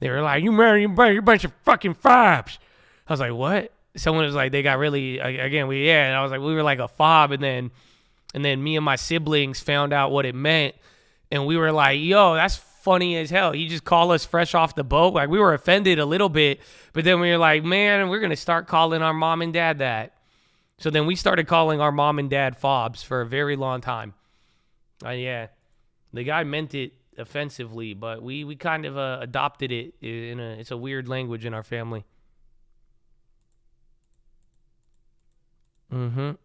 They were like, you're a bunch of fucking FOBs. I was like, what? Someone was like, they got really, again, and I was like, we were like a FOB, and then me and my siblings found out what it meant, and we were like, yo, that's funny as hell. You just call us fresh off the boat. Like, we were offended a little bit, but then we were like, man, we're going to start calling our mom and dad that. So then we started calling our mom and dad FOBs for a very long time. Yeah, the guy meant it offensively, but we kind of adopted it. It's a weird language in our family. I've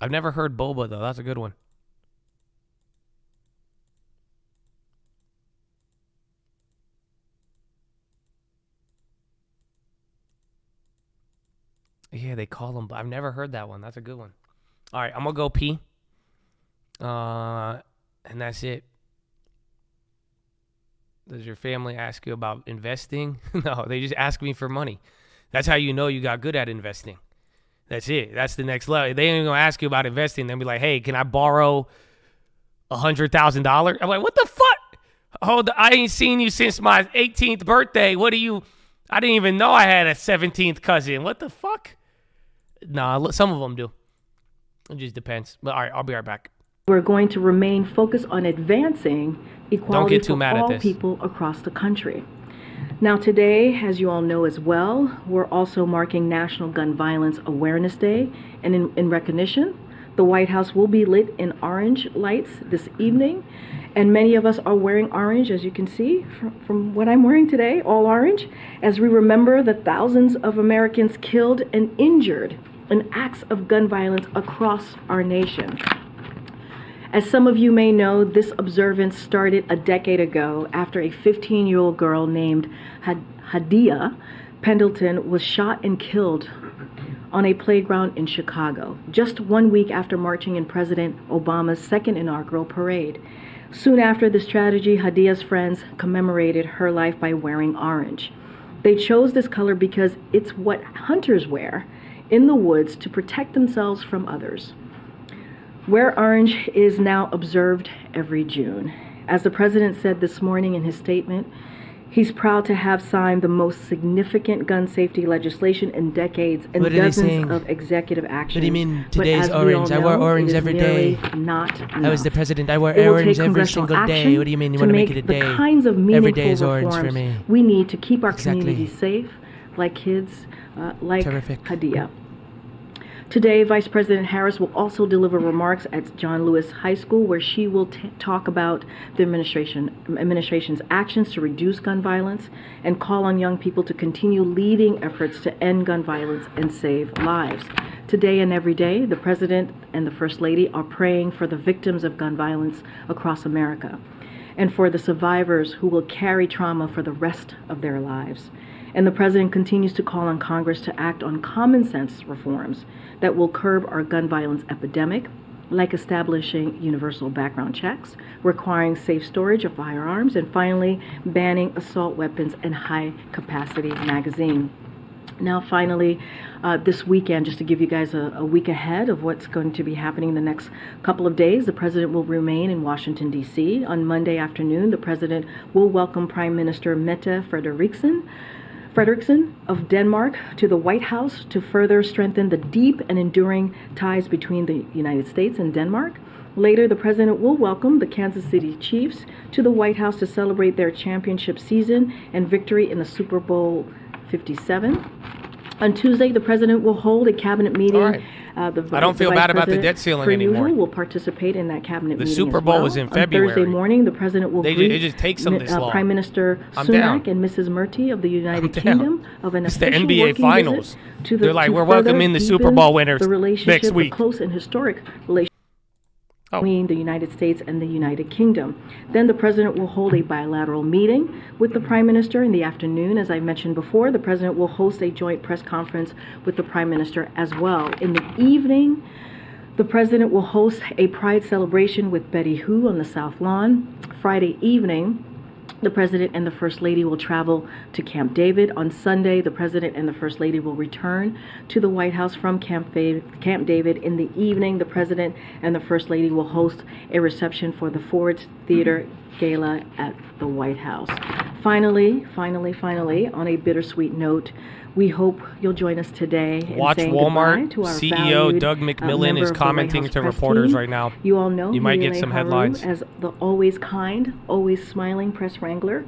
never heard boba, though. That's a good one. Yeah, they call them. I've never heard that one. That's a good one. All right, I'm going to go pee. And that's it. Does your family ask you about investing? No, they just ask me for money. That's how you know you got good at investing. That's it. That's the next level. They ain't even going to ask you about investing. They'll be like, hey, can I borrow $100,000? I'm like, what the fuck? I ain't seen you since my 18th birthday. I didn't even know I had a 17th cousin. What the fuck? Nah, some of them do. It just depends. But all right, I'll be right back. We're going to remain focused on advancing equality for all people across the country. Now today, as you all know as well, we're also marking National Gun Violence Awareness Day, and in recognition, the White House will be lit in orange lights this evening, and many of us are wearing orange, as you can see from what I'm wearing today, all orange, as we remember the thousands of Americans killed and injured in acts of gun violence across our nation. As some of you may know, this observance started a decade ago after a 15-year-old girl named Hadia Pendleton was shot and killed on a playground in Chicago, just 1 week after marching in President Obama's second inaugural parade. Soon after this tragedy, Hadia's friends commemorated her life by wearing orange. They chose this color because it's what hunters wear in the woods to protect themselves from others. Wear orange is now observed every June. As the president said this morning in his statement, he's proud to have signed the most significant gun safety legislation in decades and dozens of executive actions. What do you mean today's orange? I wear orange every day. I was the president. I wear orange every single day. What do you mean you want to make it a day? The kinds of meaningful every day is orange for me. We need to keep our communities safe, like kids like Hadia. Today, Vice President Harris will also deliver remarks at John Lewis High School, where she will talk about the administration's actions to reduce gun violence and call on young people to continue leading efforts to end gun violence and save lives. Today and every day, the President and the First Lady are praying for the victims of gun violence across America and for the survivors who will carry trauma for the rest of their lives. And the President continues to call on Congress to act on common sense reforms that will curb our gun violence epidemic, like establishing universal background checks, requiring safe storage of firearms, and finally, banning assault weapons and high-capacity magazine. Now, finally, this weekend, just to give you guys a week ahead of what's going to be happening the next couple of days, the President will remain in Washington, D.C. On Monday afternoon, the President will welcome Prime Minister Mette Frederiksen of Denmark to the White House to further strengthen the deep and enduring ties between the United States and Denmark. Later, the President will welcome the Kansas City Chiefs to the White House to celebrate their championship season and victory in the Super Bowl 57. On Tuesday, the President will hold a cabinet meeting. I don't feel bad about the debt ceiling anymore. Will participate in that cabinet meeting. The Super Bowl was in February. On Thursday morning, the President will greet it just takes them this long. Prime Minister Sunak and Mrs. Murty of the United Kingdom of an official the NBA working Finals. To They're like, we're welcoming the Super Bowl winners next week. The close and historic relationship between the United States and the United Kingdom. Then the President will hold a bilateral meeting with the Prime Minister in the afternoon. As I mentioned before, the President will host a joint press conference with the Prime Minister as well. In the evening, the President will host a Pride celebration with Betty Who on the South Lawn. Friday evening, the President and the First Lady will travel to Camp David. On Sunday, the President and the First Lady will return to the White House from Camp David. In the evening, the President and the First Lady will host a reception for the Ford Theater Gala at the White House. Finally, on a bittersweet note, we hope you'll join us today in Watch saying Walmart to our CEO valued, Doug McMillan is commenting to reporters right now. You all know you might get Hile some Haru headlines. as the always kind, always smiling press wrangler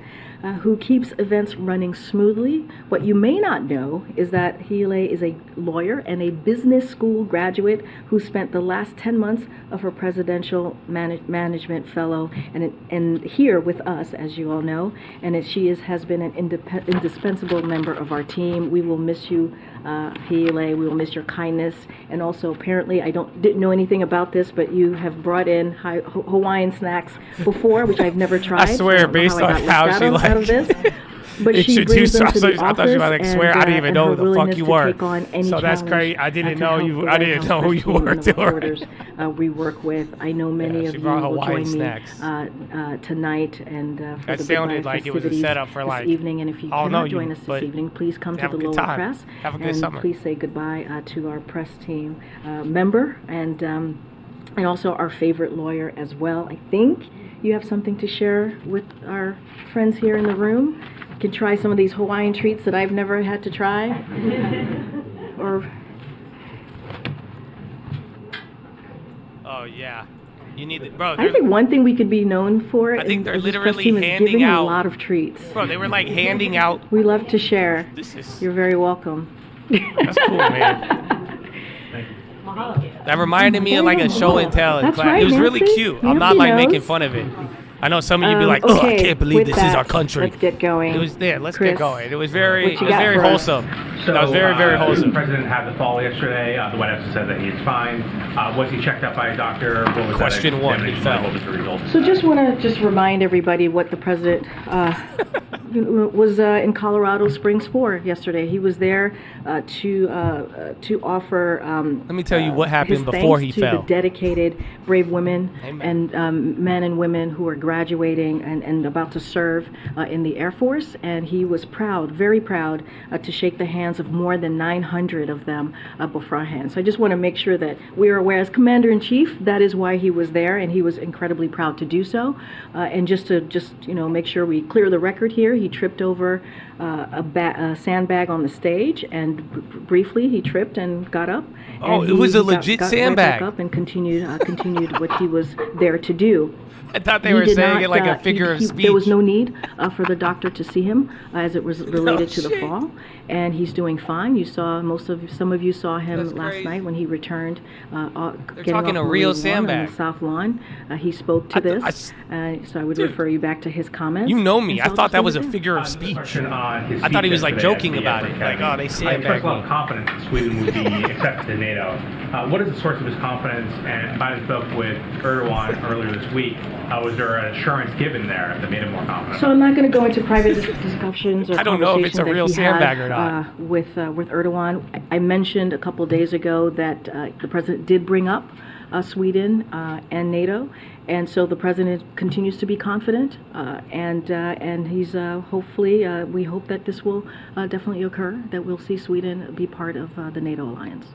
who keeps events running smoothly. What you may not know is that Hile is a lawyer and a business school graduate who spent the last 10 months of her presidential management fellow and here with us, as you all know, and she has been an indispensable member of our team. We will miss you, Hile. We will miss your kindness, and also apparently didn't know anything about this, but you have brought in Hawaiian snacks before, which I've never tried. I swear, based on how she like. But she brings them to the I thought she was like, swear, I didn't even know who the fuck you were. So that's crazy. I didn't know you. I didn't know who you were. We work with. I know many of you will join snacks. me tonight and for that the sounded like it was a setup for like this evening. And if you cannot join us this evening, please come to the Lower Press. Have a good summer. Please say goodbye to our press team member and also our favorite lawyer as well. I think you have something to share with our friends here in the room. You can try some of these Hawaiian treats that I've never had to try. Or Oh, yeah. You need bro. I think one thing we could be known for. I think they're as this press literally team is handing giving out a lot of treats. Bro, they were like handing out. We love to share. This is. You're very welcome. That's cool, man. That reminded me of like a show and tell in That's class. right, It was really Nancy. cute. I'm Nancy not like knows. making fun of it. I know some of you'd be like, "Oh, I okay, can't believe with this is that, our country." Let's get going. It was there. Let's Chris, get going. It was very, what you got for us? wholesome. That was very, very wholesome. The president had the fall yesterday. The White House said that he's fine. Was he checked out by a doctor? What was Question that 1, he fell. What was the result? So just want to remind everybody what the president was in Colorado Springs for yesterday. He was there to offer. Let me tell you what happened his before thanks he to fell. the dedicated, brave women Amen. and men and women who are graduating and about to serve in the Air Force. And he was proud, very proud, to shake the hands of more than 900 of them beforehand. So I just want to make sure that we are aware, as Commander-in-Chief, that is why he was there, and he was incredibly proud to do so. And just to make sure we clear the record here, he tripped over a sandbag on the stage, and briefly he tripped and got up. Oh, and it was a got legit right sandbag. back up and continued what he was there to do. I thought they He were did saying not, it like a figure of speech. There was no need for the doctor to see him as it was related to the shit. fall, and he's doing fine. You saw some of you saw him last night when he returned. They're talking a real sandbag on the South Lawn. He spoke to this, so I would refer you back to his comments. You know me. And so I I'll thought just that leave was it a there. figure of speech. I thought he was like joking about it. Like, oh, they I sandbagged expressed a lot me. of confidence that Sweden would be accepted to NATO. What is the source of his confidence? And Biden spoke with Erdogan earlier this week. Was there an assurance given there that made him more confident? So I'm not going to go into private discussions or I don't know if it's a real conversations that he sandbag had, or not. With Erdogan. I mentioned a couple days ago that the president did bring up Sweden and NATO, and so the president continues to be confident, and he's hopefully we hope that this will definitely occur, that we'll see Sweden be part of the NATO alliance.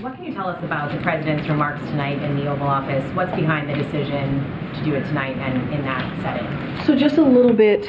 What can you tell us about the president's remarks tonight in the Oval Office? What's behind the decision to do it tonight and in that setting? So just a little bit.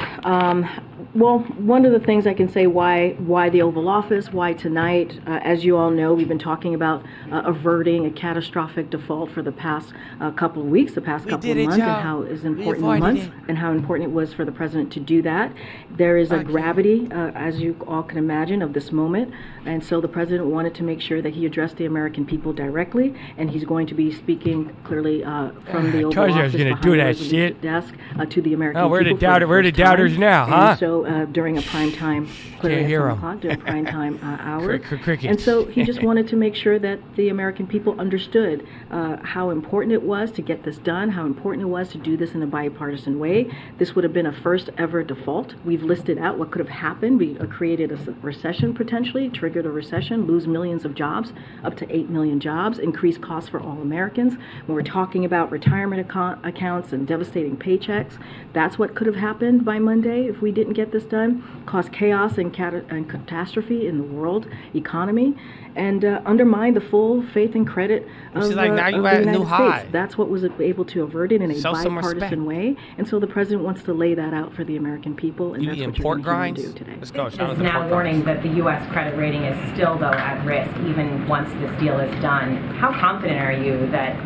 Well, one of the things I can say why the Oval Office, why tonight, as you all know, we've been talking about averting a catastrophic default for the past couple of weeks, the past couple of months, and how is important and how important it was for the president to do that. There is a gravity, as you all can imagine, of this moment, and so the president wanted to make sure that he addressed the American people directly, and he's going to be speaking clearly from the Oval Office behind the desk to the American people. Where the doubters now, huh? And so during a prime time, clearly at 7 o'clock, during prime time hour. And so he just wanted to make sure that the American people understood how important it was to get this done, how important it was to do this in a bipartisan way. This would have been a first ever default. We've listed out what could have happened. We created a recession potentially, triggered a recession, lose millions of jobs, up to 8 million jobs, increase costs for all Americans. When we're talking about retirement accounts and devastating paychecks, that's what could have happened by Monday if we didn't get this done, cause chaos and catastrophe in the world economy, and undermine the full faith and credit of, She's like, now of you the at a United new States. high. That's what was able to avert it in a Show some respect. bipartisan way, and so the president wants to lay that out for the American people, and that's what you're going to do today. Let's go. There's now warning that the U.S. credit rating is still, though, at risk, even once this deal is done. How confident are you that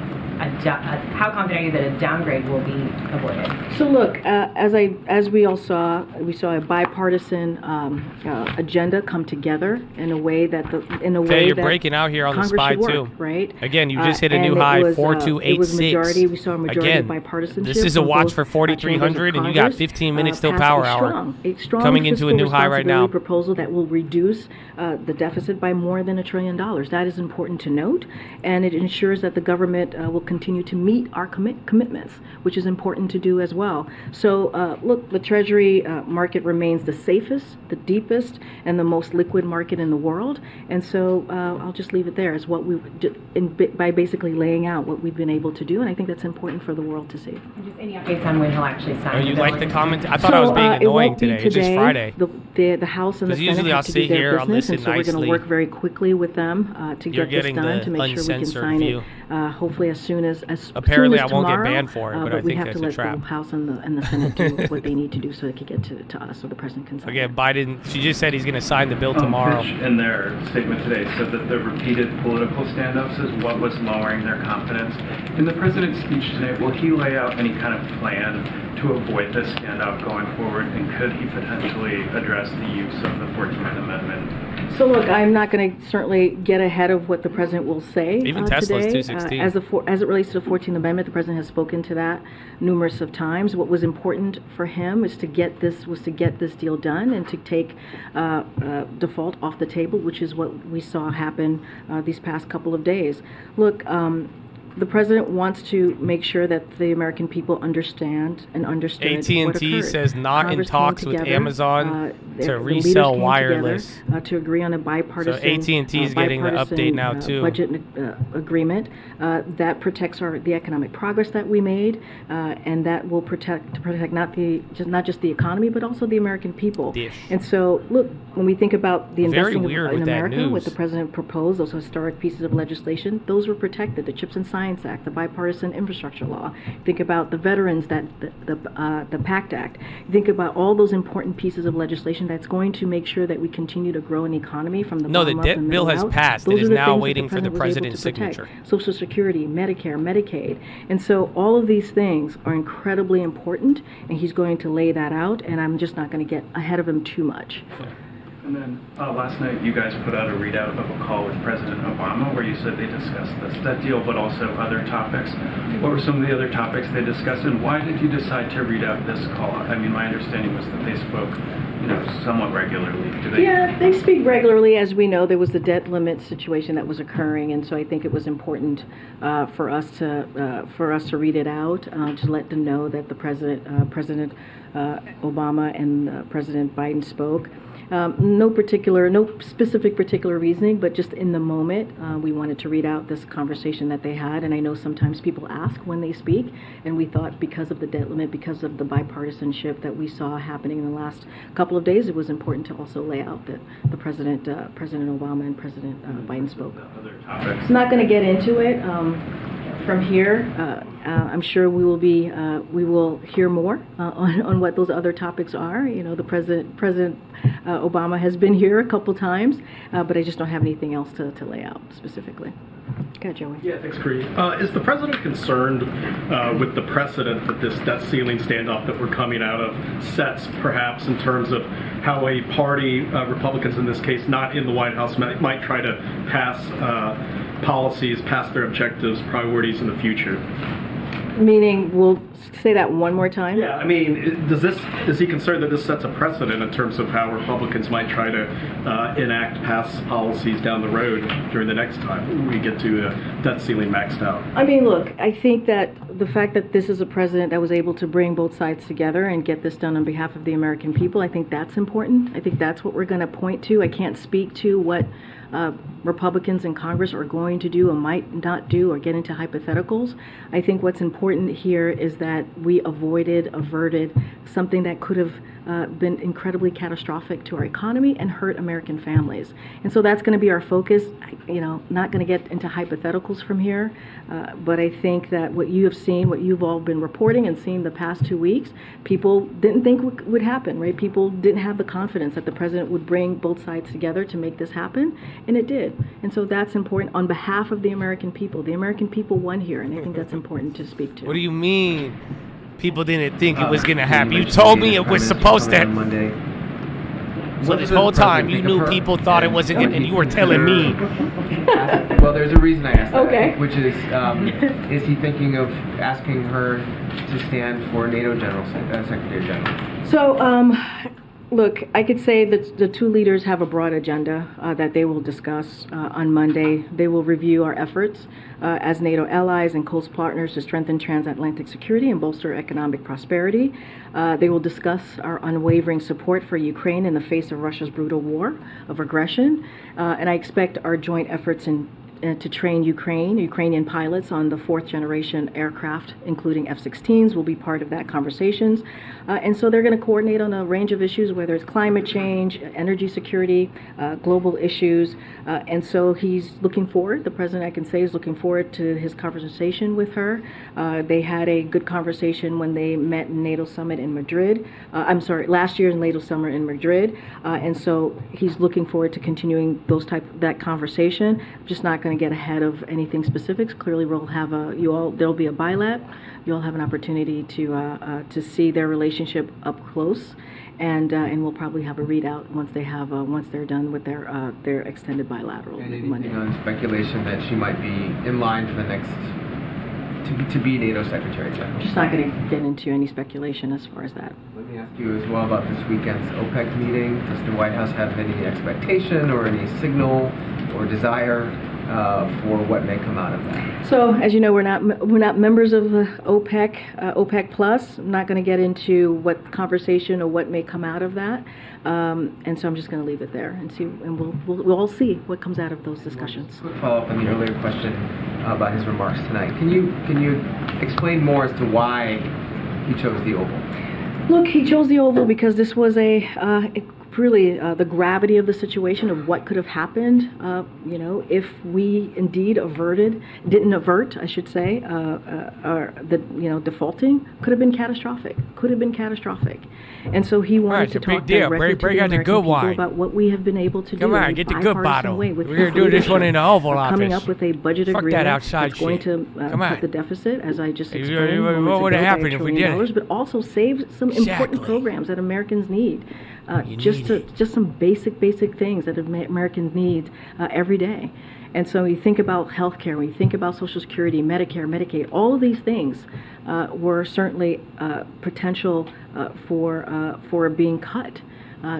a downgrade will be avoided? So look, as we all saw, we saw a bipartisan agenda come together in a way that you're breaking out here on Congress the SPY should too. work, right? Again, you just hit a and new it high, was, 4286. It was majority. We saw a majority Again, of bipartisanship. this is a from watch both for 4300, and you got 15 minutes till passed power a hour. strong Coming into a new high right now. Proposal that will reduce the deficit by more than $1 trillion. That is important to note, and it ensures that the government will continue to meet our commitments, which is important to do as well. So look, the Treasury market remains the safest, the deepest, and the most liquid market in the world. And so I'll just leave it there as what by basically laying out what we've been able to do, and I think that's important for the world to see. Just any updates on when he'll actually sign? Oh, you like the comment? I thought I was being annoying today. It's just Friday. The House and the Senate usually have I'll to sit do their here, I'll business, listen and so we're going nicely. to work very quickly with them to You're get this getting done, the to make sure we can uncensored sign view. it hopefully as soon as Apparently, soon as I won't get tomorrow, banned for it, but I we think have that's to a let trap. the House and the Senate do what they need to do so they can get to us, so the president can sign. Okay, Biden. She just said he's going to sign the bill tomorrow. Fitch, in their statement today, said that the repeated political standoffs is what was lowering their confidence. In the president's speech today, will he lay out any kind of plan to avoid this standoff going forward, and could he potentially address the use of the 14th Amendment? So look, I'm not going to certainly get ahead of what the president will say Even Tesla's today. 216. As it relates to the 14th Amendment, the president has spoken to that numerous of times. What was important for him is to get this deal done and to take default off the table, which is what we saw happen these past couple of days. Look. The president wants to make sure that the American people understand and understood what AT&T occurred. says not Congress in talks came with together, Amazon the to leaders resell came wireless. together, to agree on a bipartisan. So AT&T is getting the update now too. Budget agreement that protects the economic progress that we made, and that will protect not just the economy but also the American people. And so, look, when we think about the investing in America, what the president proposed, those historic pieces of legislation, those were protected. The Chips and Science Act, the bipartisan infrastructure law. Think about the veterans, the PACT Act. Think about all those important pieces of legislation that's going to make sure that we continue to grow an economy from the bottom up and bill middle has out. passed. Those It is are the now things that waiting for the was able president's to protect. signature. Social Security, Medicare, Medicaid. And so all of these things are incredibly important, and he's going to lay that out, and I'm just not going to get ahead of him too much. And then last night, you guys put out a readout of a call with President Obama where you said they discussed that deal, but also other topics. What were some of the other topics they discussed, and why did you decide to read out this call? I mean, my understanding was that they spoke, somewhat regularly. Yeah, they speak regularly. As we know, there was the debt limit situation that was occurring, and so I think it was important for us to read it out to let them know that the President Obama and President Biden spoke. No specific particular reasoning, but just in the moment, we wanted to read out this conversation that they had. And I know sometimes people ask when they speak, and we thought because of the debt limit, because of the bipartisanship that we saw happening in the last couple of days, it was important to also lay out that the President Obama and President Biden spoke. I'm not going to get into it. From here, I'm sure we will hear more on what those other topics are. The President Obama has been here a couple times, but I just don't have anything else to lay out specifically. Okay, Joey. Yeah, thanks, Bree. Is the president concerned with the precedent that this debt ceiling standoff that we're coming out of sets, perhaps in terms of how a party, Republicans in this case, not in the White House, might try to pass policies, pass their objectives, priorities in the future? Meaning, we'll say that one more time? Yeah, I mean, is he concerned that this sets a precedent in terms of how Republicans might try to pass policies down the road during the next time we get to debt ceiling maxed out? I mean, look, I think that the fact that this is a president that was able to bring both sides together and get this done on behalf of the American people, I think that's important. I think that's what we're going to point to. I can't speak to what Republicans in Congress are going to do or might not do or get into hypotheticals. I think what's important here is that we averted something that could have been incredibly catastrophic to our economy and hurt American families. And so that's going to be our focus. Not going to get into hypotheticals from here, but I think that what you have seen, what you've all been reporting and seen the past 2 weeks, people didn't think would happen, right? People didn't have the confidence that the president would bring both sides together to make this happen, and it did. And so that's important on behalf of the American people. The American people won here, and I think that's important to speak to. What do you mean? People didn't think it was going to happen. You told me it was supposed to. Monday. So this whole time you knew people thought it wasn't, and you were telling me. Well, there's a reason I asked that, Okay. which is he thinking of asking her to stand for NATO Secretary General? So, look, I could say that the two leaders have a broad agenda that they will discuss on Monday. They will review our efforts as NATO allies and close partners to strengthen transatlantic security and bolster economic prosperity. They will discuss our unwavering support for Ukraine in the face of Russia's brutal war of aggression. And I expect our joint efforts in to train Ukrainian pilots on the 4th generation aircraft, including F-16s, will be part of that conversations. And so they're going to coordinate on a range of issues, whether it's climate change, energy security, global issues. And so he's looking forward, the president, I can say, is looking forward to his conversation with her. They had a good conversation when they met in NATO summit in Madrid. Last year's NATO summit in Madrid. And so he's looking forward to continuing that conversation. I'm just not going to get ahead of anything specifics. Clearly, we'll have there'll be a bilab. You'll have an opportunity to see their relationship up close, and we'll probably have a readout once they're done with their extended bilateral. And anything on speculation that she might be in line for the next to be NATO Secretary General? Just not going to get into any speculation as far as that. Let me ask you as well about this weekend's OPEC meeting. Does the White House have any expectation or any signal or desire for what may come out of that? So, as you know, we're not members of OPEC, OPEC Plus. I'm not going to get into what conversation or what may come out of that, and so I'm just going to leave it there and see, and we'll all see what comes out of those discussions. Quick follow up on the earlier question about his remarks tonight. Can you explain more as to why he chose the Oval? Look, he chose the Oval because this was really the gravity of the situation of what could have happened, if we indeed didn't avert, I should say, defaulting could have been catastrophic. And so he wanted to talk directly to the American people about what we have been able to do. Come on, get the good bottle. We're going to do this one in the Oval Office. Coming up with a budget agreement that's going to cut the deficit, as I just explained. What would have happened if we did it? But also save some important programs that Americans need. Just some basic things that Americans need every day. And so you think about healthcare, when you think about Social Security, Medicare, Medicaid, all of these things were certainly potential for being cut.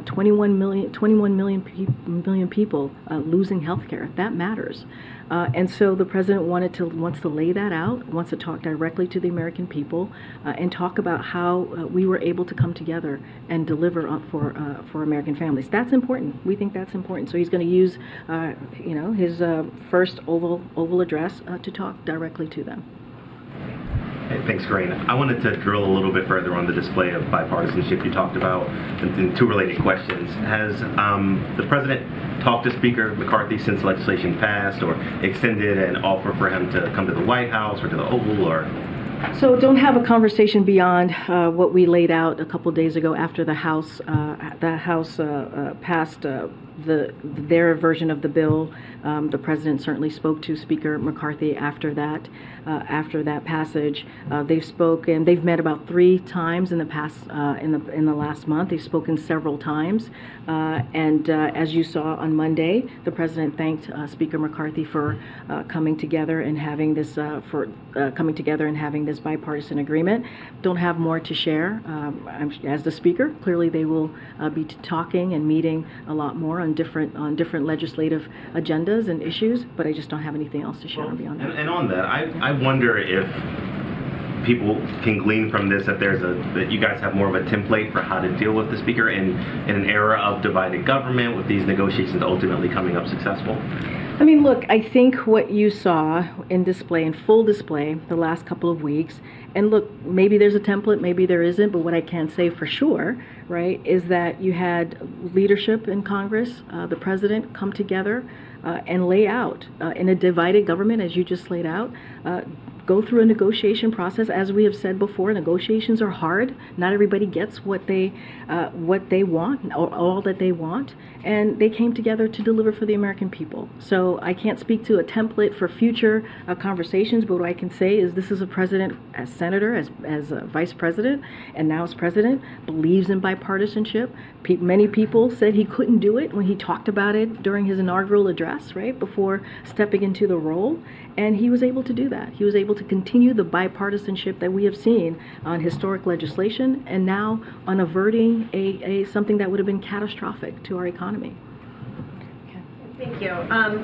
21 million people losing healthcare. That matters. And so the president wants to lay that out, wants to talk directly to the American people, and talk about how we were able to come together and deliver for American families. That's important. We think that's important. So he's going to use, his first Oval address to talk directly to them. Hey, thanks, Corinne. I wanted to drill a little bit further on the display of bipartisanship you talked about, and two related questions. Has the president talked to Speaker McCarthy since legislation passed, or extended an offer for him to come to the White House or to the Oval, or? So don't have a conversation beyond what we laid out a couple days ago after the House passed their version of the bill. The president certainly spoke to Speaker McCarthy after that passage. They've spoken. They've met about 3 times in the past in the last month. They've spoken several times, and as you saw on Monday, the president thanked Speaker McCarthy for coming together and having this bipartisan agreement. Don't have more to share. As the Speaker, clearly they will be talking and meeting a lot more on different legislative agendas and issues, but I just don't have anything else to share beyond that. And on that, I wonder if people can glean from this that you guys have more of a template for how to deal with the Speaker in an era of divided government, with these negotiations ultimately coming up successful. I mean, look, I think what you saw in full display the last couple of weeks, and look, maybe there's a template, maybe there isn't, but what I can say for sure, right, is that you had leadership in Congress, the president come together and lay out in a divided government, as you just laid out, go through a negotiation process. As we have said before, negotiations are hard. Not everybody gets what they want, or all that they want, and they came together to deliver for the American people. So I can't speak to a template for future conversations, but what I can say is this is a president, as senator, as vice president, and now as president, believes in bipartisanship. Many people said he couldn't do it when he talked about it during his inaugural address, right, before stepping into the role, and he was able to do that. He was able to continue the bipartisanship that we have seen on historic legislation, and now on averting something that would have been catastrophic to our economy. Thank you.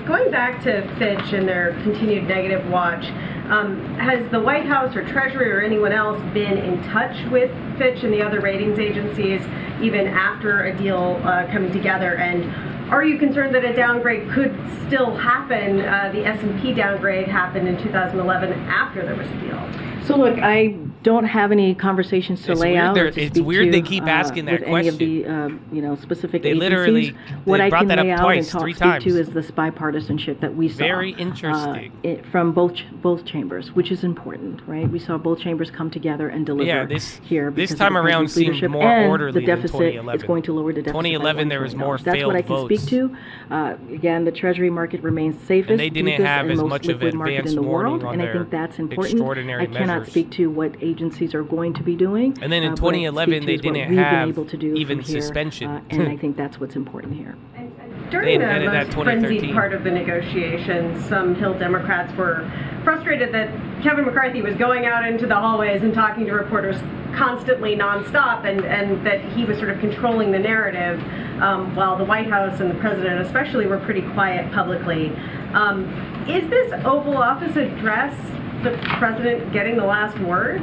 Going back to Fitch and their continued negative watch, has the White House or Treasury or anyone else been in touch with Fitch and the other ratings agencies even after a deal coming together? And Are you concerned that a downgrade could still happen? The S&P downgrade happened in 2011 after there was a deal. So look, I don't have any conversations to lay out. It's weird they keep asking that question. Any of the specific they agencies. Literally what I brought can that lay up out twice, and three speak times. to is this bipartisanship that we saw. Very interesting. From both chambers, which is important, right? We saw both chambers come together and deliver here. This time around seemed more orderly the deficit, than 2011. It's going to lower the deficit. 2011, there was more That's failed what I can votes. speak to. Again, the Treasury market remains safest, And they didn't deepest, have and as most much of liquid market advance in the warning world, on and I their think that's important. extraordinary I cannot measures. speak to what agencies are going to be doing. And then in but what I can 2011, speak to they is what didn't we've been have able to do even from here, suspension. and I think that's what's important here. During the invented that most 2013. frenzied part of the negotiations, some Hill Democrats were frustrated that Kevin McCarthy was going out into the hallways and talking to reporters constantly nonstop, and that he was sort of controlling the narrative, while the White House and the president especially were pretty quiet publicly. Is this Oval Office address the president getting the last word?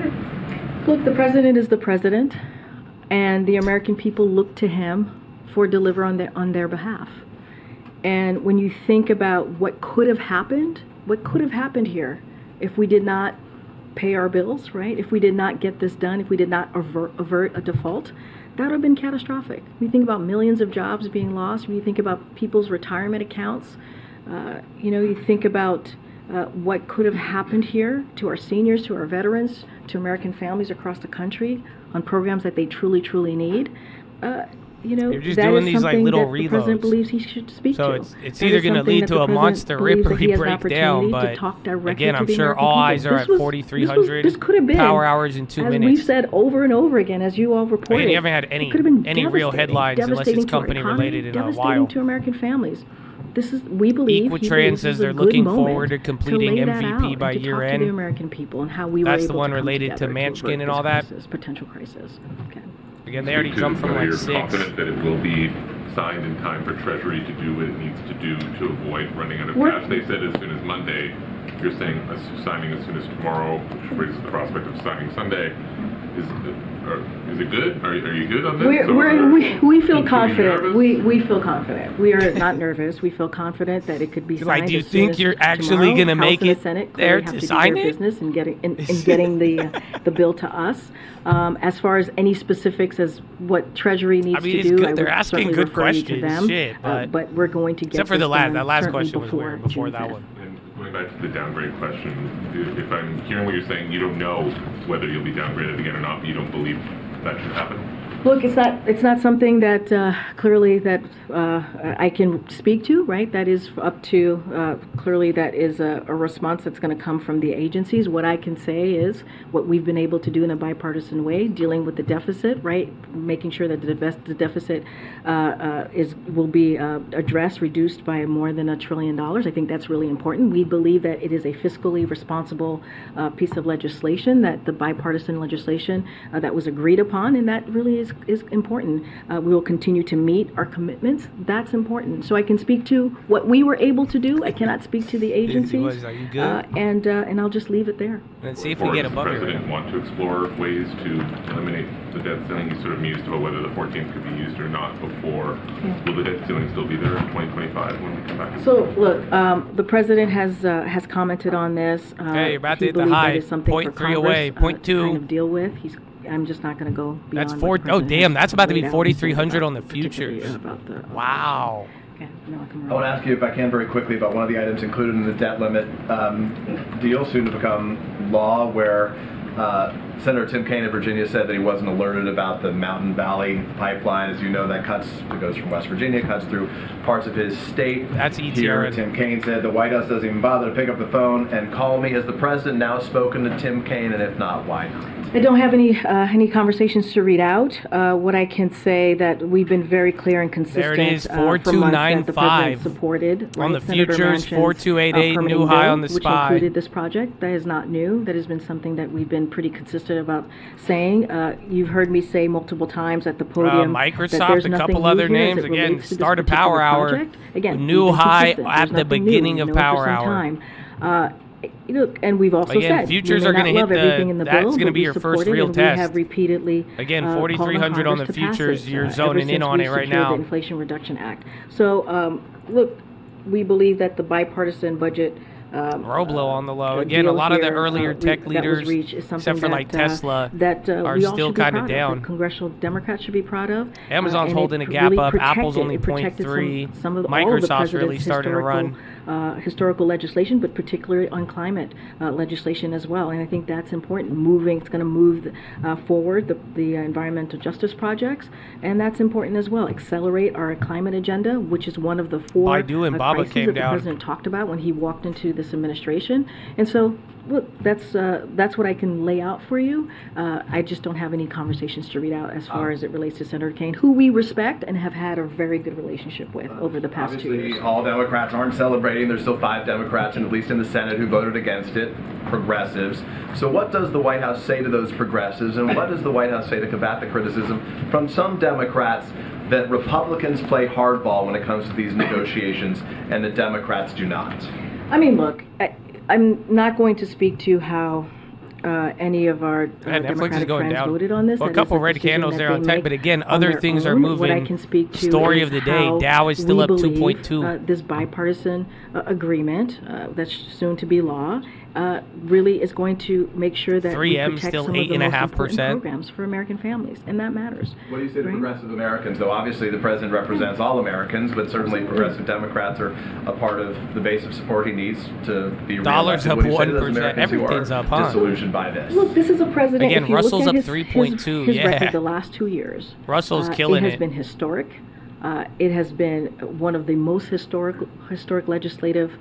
Look, the president is the president, and the American people look to him for deliver on their behalf. And when you think about what could have happened here if we did not pay our bills, right? If we did not get this done, if we did not avert a default, that would have been catastrophic. When you think about millions of jobs being lost, when you think about people's retirement accounts, you think about what could have happened here to our seniors, to our veterans, to American families across the country on programs that they truly, truly need. You're just that doing is these like something little that the president reloads. believes he should speak So to. it's That either is going to something lead that to the a president monster believes that he rippery has an breakdown, opportunity but to talk directly again, to I'm the sure American all people. eyes are This at was- 4,300 this could have been, power hours in 2 as minutes. we've said over and over again, as you all reported. And you haven't had it could have been any real devastating, headlines unless devastating it's to our company economy, related in a devastating while. to American families. We believe Equitrans says they're looking forward to completing lay that MVP out by and to year talk to end. the American people and how we were That's able the one to come related to together Manskin avert and this all that. potential crisis. Okay. Again, they already Speak to jumped from whether like you're 6. confident that it will be signed in time for Treasury to do what it needs to do to avoid running out of We're- cash. They said as soon as Monday. You're saying signing as soon as tomorrow, which raises the prospect of signing Sunday. Is it good? Are you good on this? We feel Should we be confident. nervous? We feel confident. We are not nervous. We feel confident that it could be signed. Like, do you as soon think as you're actually tomorrow. gonna House make and the it Senate there clearly have to do sign their it? business and getting the bill to us. As far as any specifics as what Treasury needs mean, to it's do, good. I would They're asking certainly good refer you to questions. them. Shit, but we're going to get except for this that done last certainly question was weird before that one. And going back to the downgrade question, if I'm hearing what you're saying, you don't know whether you'll be downgraded again or not, but you don't believe that should happen? Look, it's not something that clearly that I can speak to, right? That is up to clearly that is a response that's going to come from the agencies. What I can say is what we've been able to do in a bipartisan way, dealing with the deficit, right? Making sure that the deficit will be addressed, reduced by more than $1 trillion. I think that's really important. We believe that it is a fiscally responsible piece of legislation, that the bipartisan legislation that was agreed upon, and that really is important. We will continue to meet our commitments. That's important. So I can speak to what we were able to do. I cannot speak to the agencies. Are you good? And I'll just leave it there. And see if we get above Does it. the president want to explore ways to eliminate the debt ceiling? He's sort of mused about whether the 14th could be used or not before. Will the debt ceiling still be there in 2025 when we come back? So look, the president has commented on this. Hey, you're about to He hit the believes high. that is something for 0.3 away. Congress, 0.2. to kind of deal with. I'm just not going to go beyond. That's what 4. the Oh, president damn. has That's about to be laid out. 4,300 on the Particularly futures. about the- Wow. Okay, no, I can I want to ask you, if I can, very quickly about one of the items included in the debt limit deal, soon to become law, where Senator Tim Kaine of Virginia said that he wasn't alerted about the Mountain Valley pipeline. As you know, that goes from West Virginia, cuts through parts of his state. That's Here, ETR. Tim Kaine said the White House doesn't even bother to pick up the phone and call me. Has the president now spoken to Tim Kaine, and if not, why not? I don't have any conversations to read out. What I can say that we've been very clear and consistent. There it is, for months that the 4295 president supported on the Senator futures, Manchin's, 4288 permitting new high bill, on the which SPY. included this project. That is not new. That has been something that we've been pretty consistent about saying. You've heard me say multiple times at the podium Microsoft, that there's a nothing couple new other here as names. it Again, relates to this start a particular power hour. project. Again, New we've been high consistent. at There's the nothing new. beginning We of know it for power some hour. time. Look, and we've also Again, said futures we may are going not to hit love everything in the that's bill, going to but be we your first support it, real and test. We have repeatedly Again, called 4,300 on the Congress to pass futures. it, You're ever zoning in since on we it right secured now. The Inflation Reduction Act. So, look, we believe that the bipartisan budget. Roblo on the low. Again, a lot of the earlier tech leaders, except for like Tesla, are still kind of down. Congressional Democrats should be proud of. Amazon's holding a gap up. Apple's only 0.3. Microsoft's really starting to run. Historical legislation, but particularly on climate legislation as well. And I think that's important. It's going to move forward the environmental justice projects, and that's important as well. Accelerate our climate agenda, which is one of the four Baidu and Baba crises came that the down. president talked about when he walked into this administration. And so, look, that's what I can lay out for you. I just don't have any conversations to read out as far as it relates to Senator Kaine, who we respect and have had a very good relationship with over the past 2 years. All Democrats aren't celebrating. There's still 5 Democrats, and at least in the Senate, who voted against it, progressives. So what does the White House say to those progressives, and what does the White House say to combat the criticism from some Democrats that Republicans play hardball when it comes to these negotiations and the Democrats do not? I mean, look, I'm not going to speak to how any of our Democratic friends voted on this. Well, a couple red candles there on tech, but again, other things are moving. What I can speak to Story is of the day, how Dow is still we up believe, 2.2. This bipartisan agreement that's soon to be law really is going to make sure that we 3M protect still some of the most important 8.5%. programs for American families, and that matters. What do you say to progressive Americans, though? Obviously, the president represents all Americans, but certainly progressive Democrats are a part of the base of support he needs to be Dollars reelected. up What do you say to those 1%. Americans who Everything's are up, huh? disillusioned by this? Look, this is a president. Again, if you Russell's look up at 3.2, his yeah. record the last 2 years. Russell's killing it. It has it. been historic. It has been one of the most historic legislative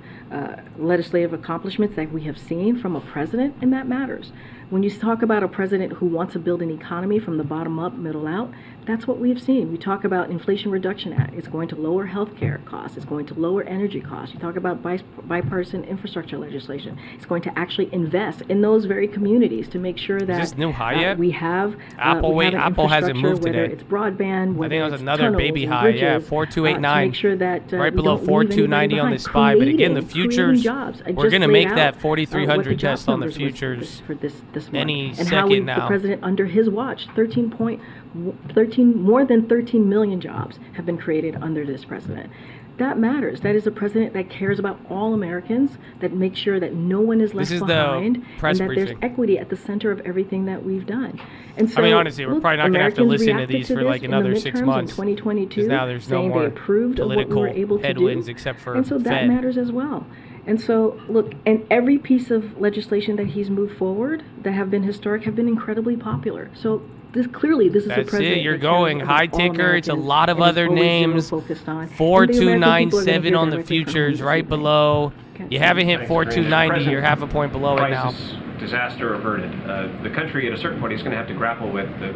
accomplishments that we have seen from a president, and that matters. When you talk about a president who wants to build an economy from the bottom up, middle out, that's what we have seen. We talk about Inflation Reduction Act. It's going to lower health care costs. It's going to lower energy costs. You talk about bipartisan infrastructure legislation. It's going to actually invest in those very communities to make sure that Is this new high yet? we have Apple, we have an Apple hasn't moved whether today. it's broadband, I whether think it was it's another tunnels baby and high, bridges, yeah, to 4289, make sure that right we below don't leave anybody 4290 on the behind. SPY. But again, the Creating futures, jobs. I we're just going to laid make out, that what 4,300 the jobs just on the numbers futures for this month. any and how second the now. president, under his watch, more than 13 million jobs have been created under this president. That matters. That is a president that cares about all Americans, that makes sure that no one is left behind, and that there's equity at the center of everything that we've done. And so, I mean, honestly, we're probably not going to have to Americans listen to reacted these for this like in the another 6 midterms months. in 2022, Because now there's no saying more they approved of what we political were able to headwinds do. except for and so that Fed. matters as well. And so, look, and every piece of legislation that he's moved forward that have been historic have been incredibly popular. So this is a president. That's it. You're that going cares high about all ticker. It's a Americans lot of and is other always names. focused on. And the 4297 on the American people are gonna hear futures, directly right below. You haven't hit 4290. You're half a point below it now. Disaster averted. The country at a certain point is going to have to grapple with the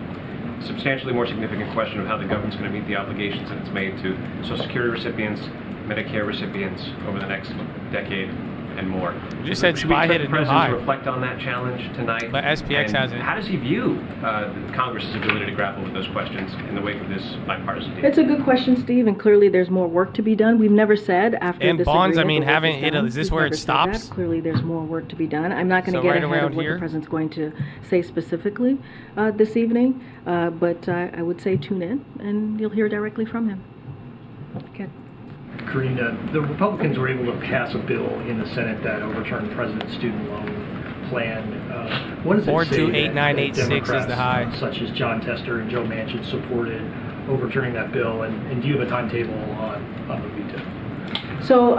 substantially more significant question of how the government's going to meet the obligations that it's made to Social Security recipients, Medicare recipients over the next decade and more. You just said Should we SPY expect hit a the new president high. to reflect on that challenge tonight? But SPX And hasn't. How does he view Congress's ability to grapple with those questions in the wake of this bipartisan deal? It's a good question, Steve, and clearly there's more work to be done. We've never said after And this bonds, I agreement mean, the work haven't is hit. done. Is this We've where never it said that. stops? Clearly, there's more work to be done. I'm not going So to get right ahead around of what here? the president's going to say specifically this evening, but I would say tune in, and you'll hear directly from him. Okay. Karina, the Republicans were able to pass a bill in the Senate that overturned the president's student loan plan. What does it say 428986 is Democrats, the high. such as John Tester and Joe Manchin, supported overturning that bill? And do you have a timetable on the veto? So,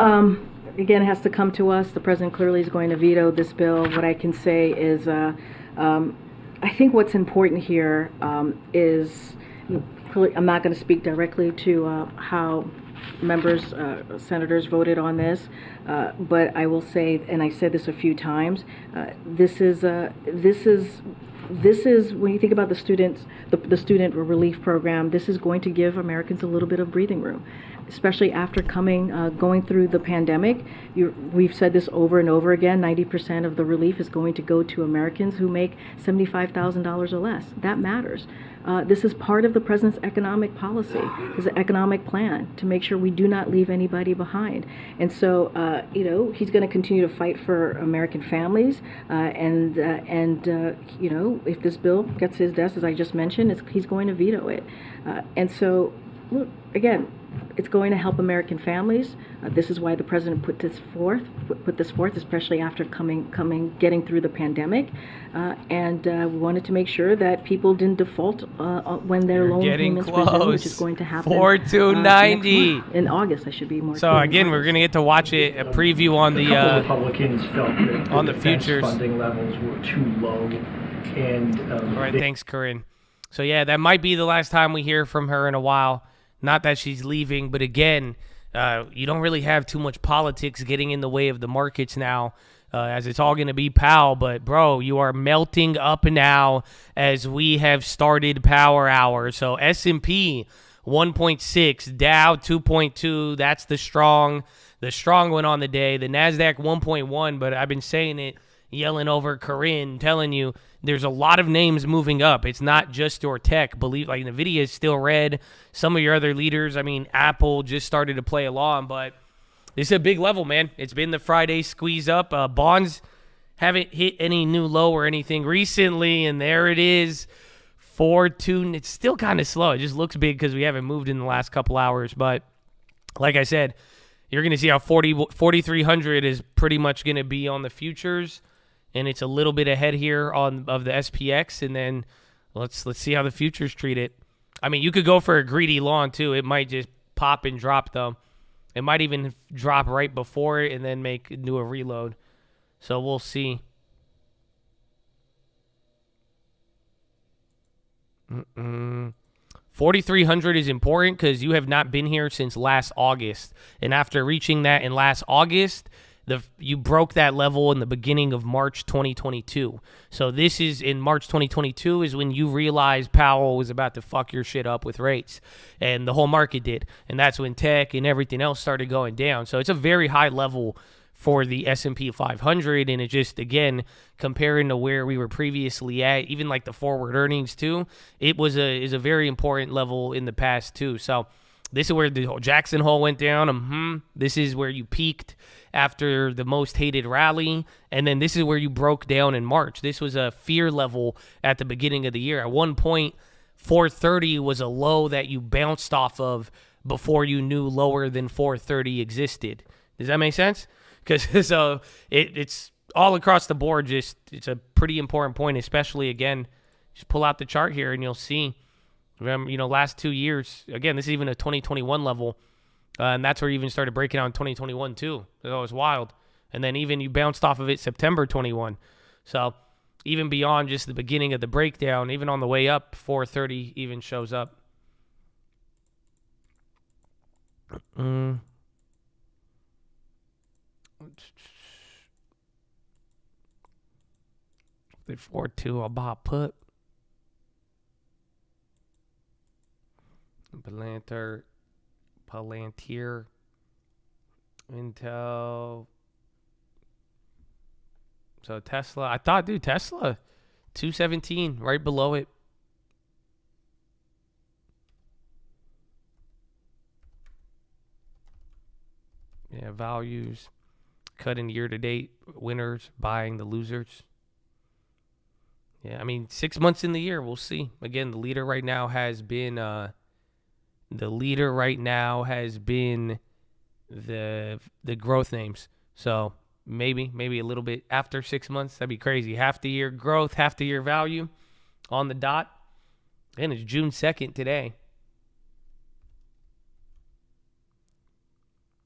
again, it has to come to us. The president clearly is going to veto this bill. What I can say is I think what's important here is, I'm not going to speak directly to how members, senators voted on this, but I will say, and I said this a few times, this is this is, when you think about the students, the student relief program, this is going to give Americans a little bit of breathing room, especially after going through the pandemic. We've said this over and over again, 90% of the relief is going to go to Americans who make $75,000 or less. That matters. This is part of the president's economic policy, his economic plan, to make sure we do not leave anybody behind. And so, he's going to continue to fight for American families. If this bill gets his desk, as I just mentioned, he's going to veto it. And so, look, again, it's going to help American families. This is why the president put this forth, especially after getting through the pandemic, and we wanted to make sure that people didn't default when their loan payments resume, which is going to happen 4290 in August. I should be more. So again, we're going to get to watch a preview on the Republicans felt that on the defense futures funding levels were too low, and all right, thanks, Corinne. So yeah, that might be the last time we hear from her in a while. Not that she's leaving, but again, you don't really have too much politics getting in the way of the markets now, as it's all going to be Powell. But, bro, you are melting up now as we have started Power Hour. So S&P 1.6, Dow 2.2, that's the strong one on the day. The NASDAQ 1.1, but I've been saying it, yelling over Corinne, telling you there's a lot of names moving up. It's not just your tech. Like NVIDIA is still red. Some of your other leaders, Apple just started to play along, but it's a big level, man. It's been the Friday squeeze up. Bonds haven't hit any new low or anything recently, and there it is, 4.2. It's still kind of slow. It just looks big because we haven't moved in the last couple hours, but like I said, you're going to see how 4,300 is pretty much going to be on the futures. And it's a little bit ahead here of the SPX, and then let's see how the futures treat it. You could go for a greedy long too. It might just pop and drop though. It might even drop right before it and then do a reload. So we'll see. 4,300 is important because you have not been here since last August, and after reaching that in last August, you broke that level in the beginning of March 2022. So this is in March 2022 is when you realized Powell was about to fuck your shit up with rates. And the whole market did. And that's when tech and everything else started going down. So it's a very high level for the S&P 500. And it just, again, comparing to where we were previously at, even like the forward earnings too, is a very important level in the past too. So this is where the Jackson Hole went down. This is where you peaked after the most hated rally. And then this is where you broke down in March. This was a fear level at the beginning of the year. At one point, 430 was a low that you bounced off of before you knew lower than 430 existed. Does that make sense? Because so it's all across the board. It's a pretty important point, especially, again, just pull out the chart here and you'll see. Remember, last 2 years, again, this is even a 2021 level, and that's where you even started breaking out in 2021 too. It was wild. And then even you bounced off of it September 21. So even beyond just the beginning of the breakdown, even on the way up, 430 even shows up. The 4.2 about put. Palantir, Intel. So Tesla, I thought, dude, Tesla, 217, right below it. Yeah, values, cutting year-to-date, winners, buying the losers. Yeah, 6 months in the year, we'll see. Again, the leader right now has been the growth names. So maybe a little bit after 6 months. That'd be crazy. Half the year growth, half the year value on the dot. And it's June 2nd today.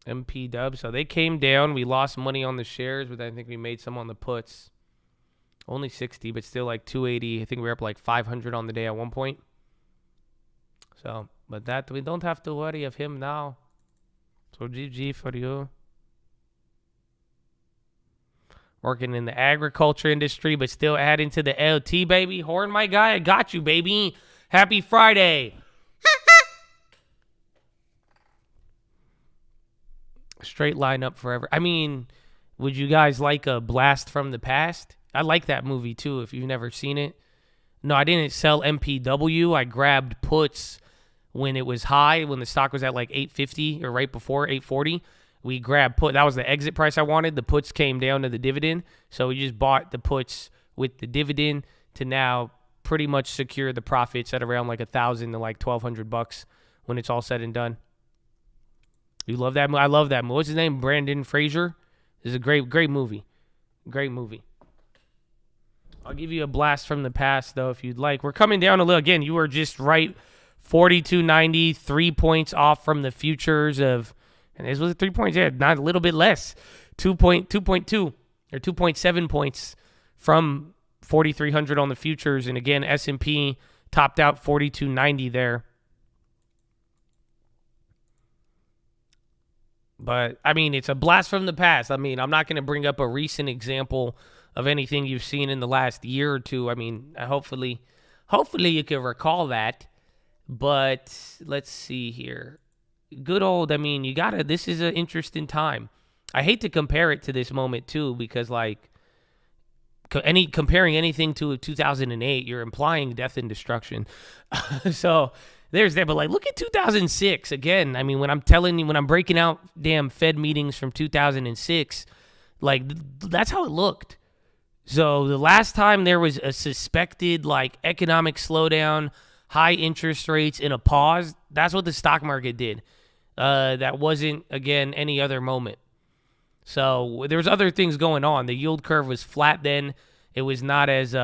MP Dub. So they came down. We lost money on the shares, but I think we made some on the puts. Only 60, but still like 280. I think we were up like 500 on the day at one point. So, but that we don't have to worry of him now. So GG for you. working in the agriculture industry, but still adding to the LT, baby. Horn, my guy, I got you, baby. Happy Friday. Straight line up forever. I mean, would you guys like a blast from the past? I like that movie, too, if you've never seen it. No, I didn't sell MPW. I grabbed puts when it was high, when the stock was at like 850 or right before 840. We grabbed put. That was the exit price I wanted. The puts came down to the dividend. So we just bought the puts with the dividend to now pretty much secure the profits at around like $1,000 to like $1,200 when it's all said and done. You love that movie? I love that movie. What's his name? Brandon Fraser. This is a great movie. Great movie. I'll give you a blast from the past, though, if you'd like. We're coming down a little. Again, you were just right. 42.90, 3 points off from the futures of, and this was 3 points, yeah, not a little bit less. 2.2 or 2.7 points from 4,300 on the futures. And again, S&P topped out 42.90 there. But, I mean, it's a blast from the past. I mean, I'm not going to bring up a recent example of anything you've seen in the last year or two. I mean, hopefully you can recall that. But let's see here. Good old, I mean, this is an interesting time. I hate to compare it to this moment, too, because, like, comparing anything to 2008, you're implying death and destruction. So there's that. But, like, look at 2006. Again, I mean, when I'm breaking out damn Fed meetings from 2006, like, that's how it looked. So the last time there was a suspected, like, economic slowdown, high interest rates, and a pause, that's what the stock market did. That wasn't, again, any other moment. So there was other things going on. The yield curve was flat then. It was not as,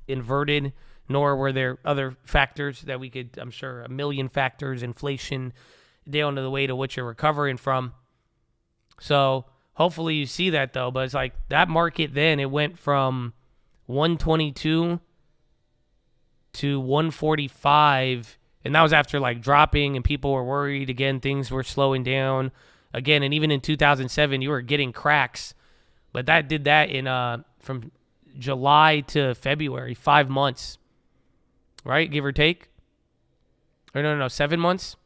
inverted, nor were there other factors that we could, I'm sure, a million factors, inflation, down to the way to what you're recovering from. So hopefully you see that, though. But it's like that market then, it went from 122 to 145, and that was after, like, dropping, and people were worried. Again, things were slowing down. Again, and even in 2007, you were getting cracks. But that did that in from July to February, 5 months. Right? Give or take? Or no, 7 months?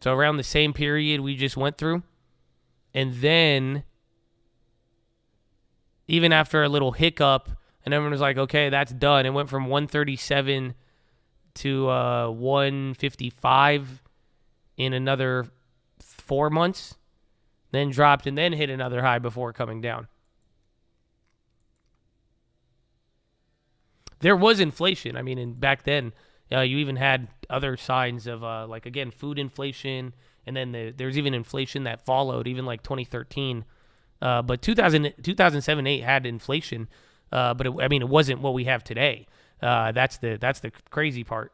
So around the same period we just went through. And then, even after a little hiccup, and everyone was like, okay, that's done. It went from 137 to 155 in another 4 months. Then dropped and then hit another high before coming down. There was inflation. I mean, and back then, you even had other signs of, like, again, food inflation. And then there's even inflation that followed, even like 2013. But 2007-8 had inflation. But it wasn't what we have today. That's the crazy part.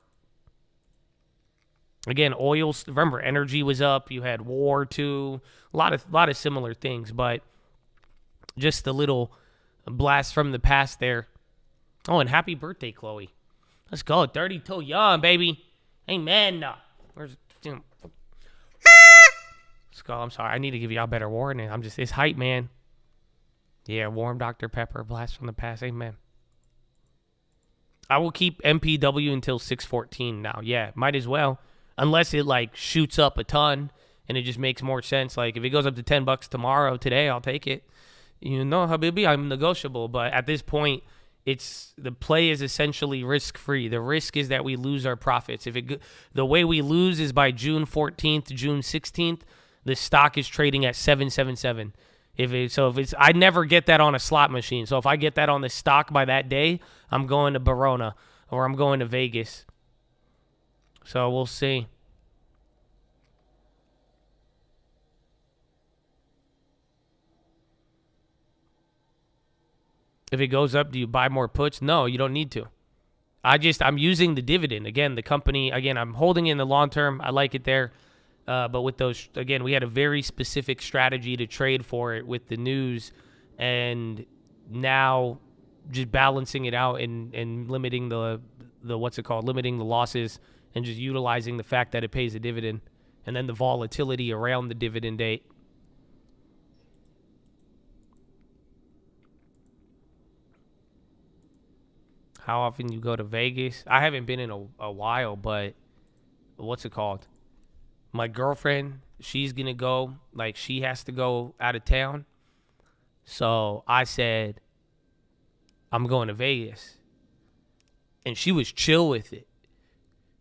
Again, oil. Remember, energy was up. You had war too. A lot of similar things, but just a little blast from the past there. Oh, and happy birthday, Chloe. Let's go, 32 young, baby. Amen. Where's let's go. I'm sorry. I need to give y'all better warning. It's hype, man. Yeah, warm Dr. Pepper, blast from the past. Amen. I will keep MPW until 614 now. Yeah, might as well. Unless it, like, shoots up a ton and it just makes more sense. Like, if it goes up to $10 today, I'll take it. You know, Habibi, I'm negotiable. But at this point, the play is essentially risk-free. The risk is that we lose our profits. The way we lose is by June 14th, June 16th, the stock is trading at 777. I never get that on a slot machine. So if I get that on the stock by that day, I'm going to Barona or I'm going to Vegas. So we'll see. If it goes up, do you buy more puts? No, you don't need to. I'm using the dividend. Again, the company, I'm holding it in the long term. I like it there. But with those, again, we had a very specific strategy to trade for it with the news. And now just balancing it out and limiting limiting the losses and just utilizing the fact that it pays a dividend. And then the volatility around the dividend date. how often you go to Vegas. I haven't been in a while, but what's it called? My girlfriend, she's going to go. Like, she has to go out of town. So I said, I'm going to Vegas. And she was chill with it.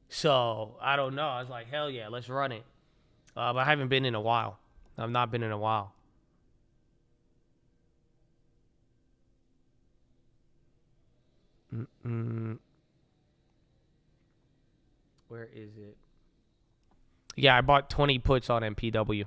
So, I don't know. I was like, hell yeah, let's run it. But I haven't been in a while. I've not been in a while. Where is it? Yeah, I bought 20 puts on MPW.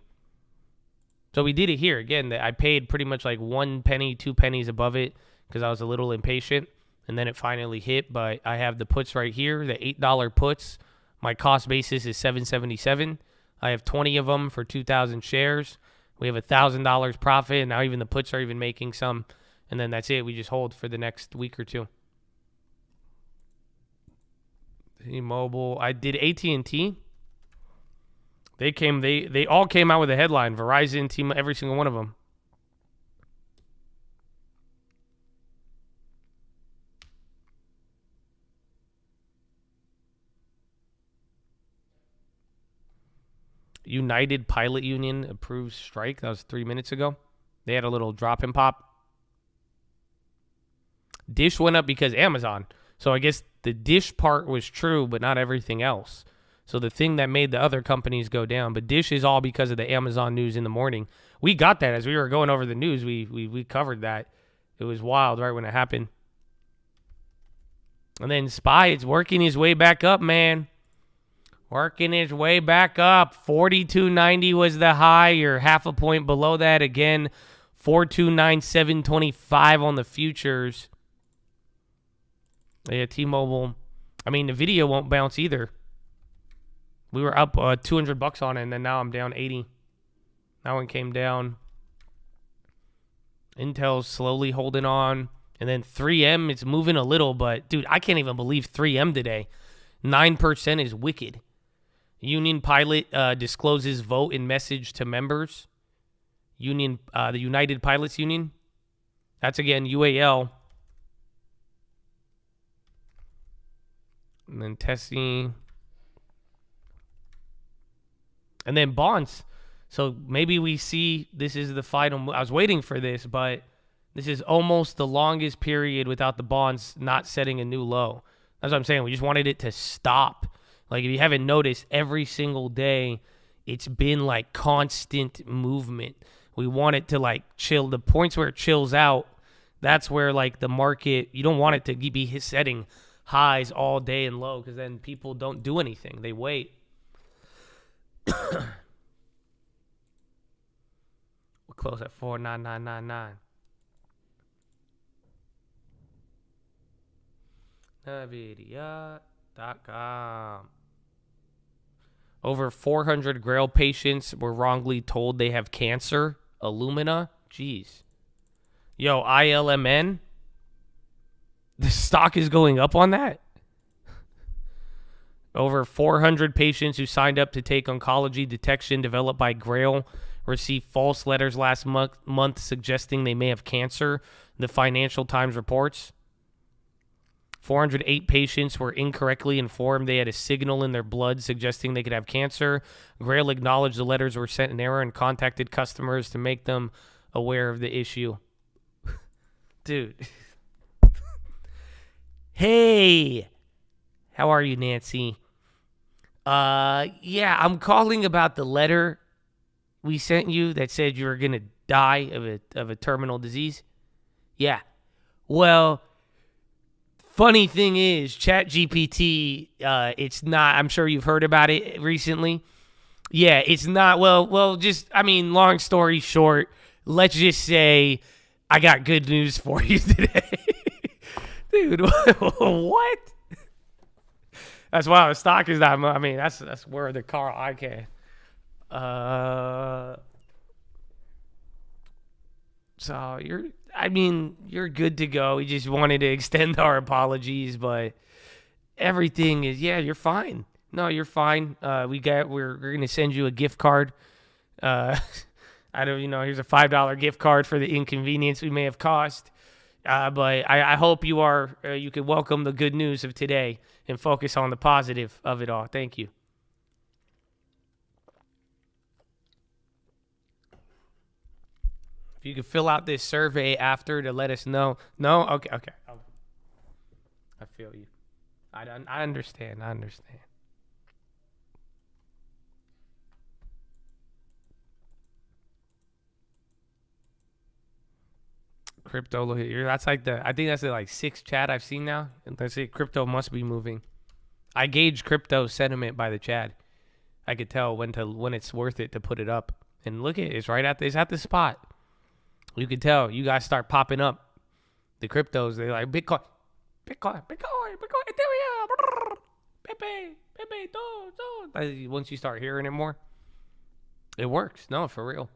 So we did it here. Again, I paid pretty much like 1 penny, 2 pennies above it because I was a little impatient. And then it finally hit. But I have the puts right here, the $8 puts. My cost basis is $7.77. I have 20 of them for 2,000 shares. We have $1,000 profit. And now even the puts are even making some. And then that's it. We just hold for the next week or two. T-Mobile. I did AT&T. They all came out with a headline. Verizon, T-Mobile, every single one of them. United Pilot Union approves strike. That was 3 minutes ago. They had a little drop and pop. Dish went up because Amazon. So I guess the Dish part was true, but not everything else. So the thing that made the other companies go down. But Dish is all because of the Amazon news in the morning. We got that as we were going over the news. We covered that. It was wild right when it happened. And then SPY, it's working his way back up, man. Working his way back up. 42.90 was the high. You're half a point below that. Again, 429.725 on the futures. Yeah, T-Mobile. I mean, the video won't bounce either. We were up $200 on it, and then now I'm down 80. That one came down. Intel's slowly holding on. And then 3M, it's moving a little, but, dude, I can't even believe 3M today. 9% is wicked. Union Pilot discloses vote and message to members. The United Pilots Union. That's, again, UAL. And then testing. And then bonds. So maybe we see this is the final. I was waiting for this, but this is almost the longest period without the bonds not setting a new low. That's what I'm saying. We just wanted it to stop. Like, if you haven't noticed, every single day, it's been like constant movement. We want it to like chill. The points where it chills out, that's where like the market, you don't want it to be setting highs all day and low because then people don't do anything. They wait. We'll close at 49999. Nvidia.com. Over 400 Grail patients were wrongly told they have cancer. Illumina. Jeez. Yo, ILMN. The stock is going up on that. Over 400 patients who signed up to take oncology detection developed by Grail received false letters last month suggesting they may have cancer, the Financial Times reports. 408 patients were incorrectly informed they had a signal in their blood suggesting they could have cancer. Grail acknowledged the letters were sent in error and contacted customers to make them aware of the issue. Dude. Hey. How are you, Nancy? Yeah, I'm calling about the letter we sent you that said you were going to die of a terminal disease. Yeah. Well, funny thing is, ChatGPT, it's not, I'm sure you've heard about it recently. Yeah, it's not, well, just, I mean, long story short, let's just say I got good news for you today. Dude, what? That's why the stock is not, I mean, that's where the car I can. So you're good to go. We just wanted to extend our apologies, but everything is, yeah, you're fine. No, you're fine. We're going to send you a gift card. Here's a $5 gift card for the inconvenience we may have caused. But I hope you are you can welcome the good news of today and focus on the positive of it all. Thank you. If you could fill out this survey after to let us know. No? Okay. I feel you. I understand. Crypto, that's like I think that's the like sixth chat I've seen now. And let's say crypto must be moving. I gauge crypto sentiment by the chat. I could tell when it's worth it to put it up. And look at it, it's at the spot. You can tell you guys start popping up. The cryptos, they're like Bitcoin, Ethereum, Pepe. Once you start hearing it more, it works. No, for real.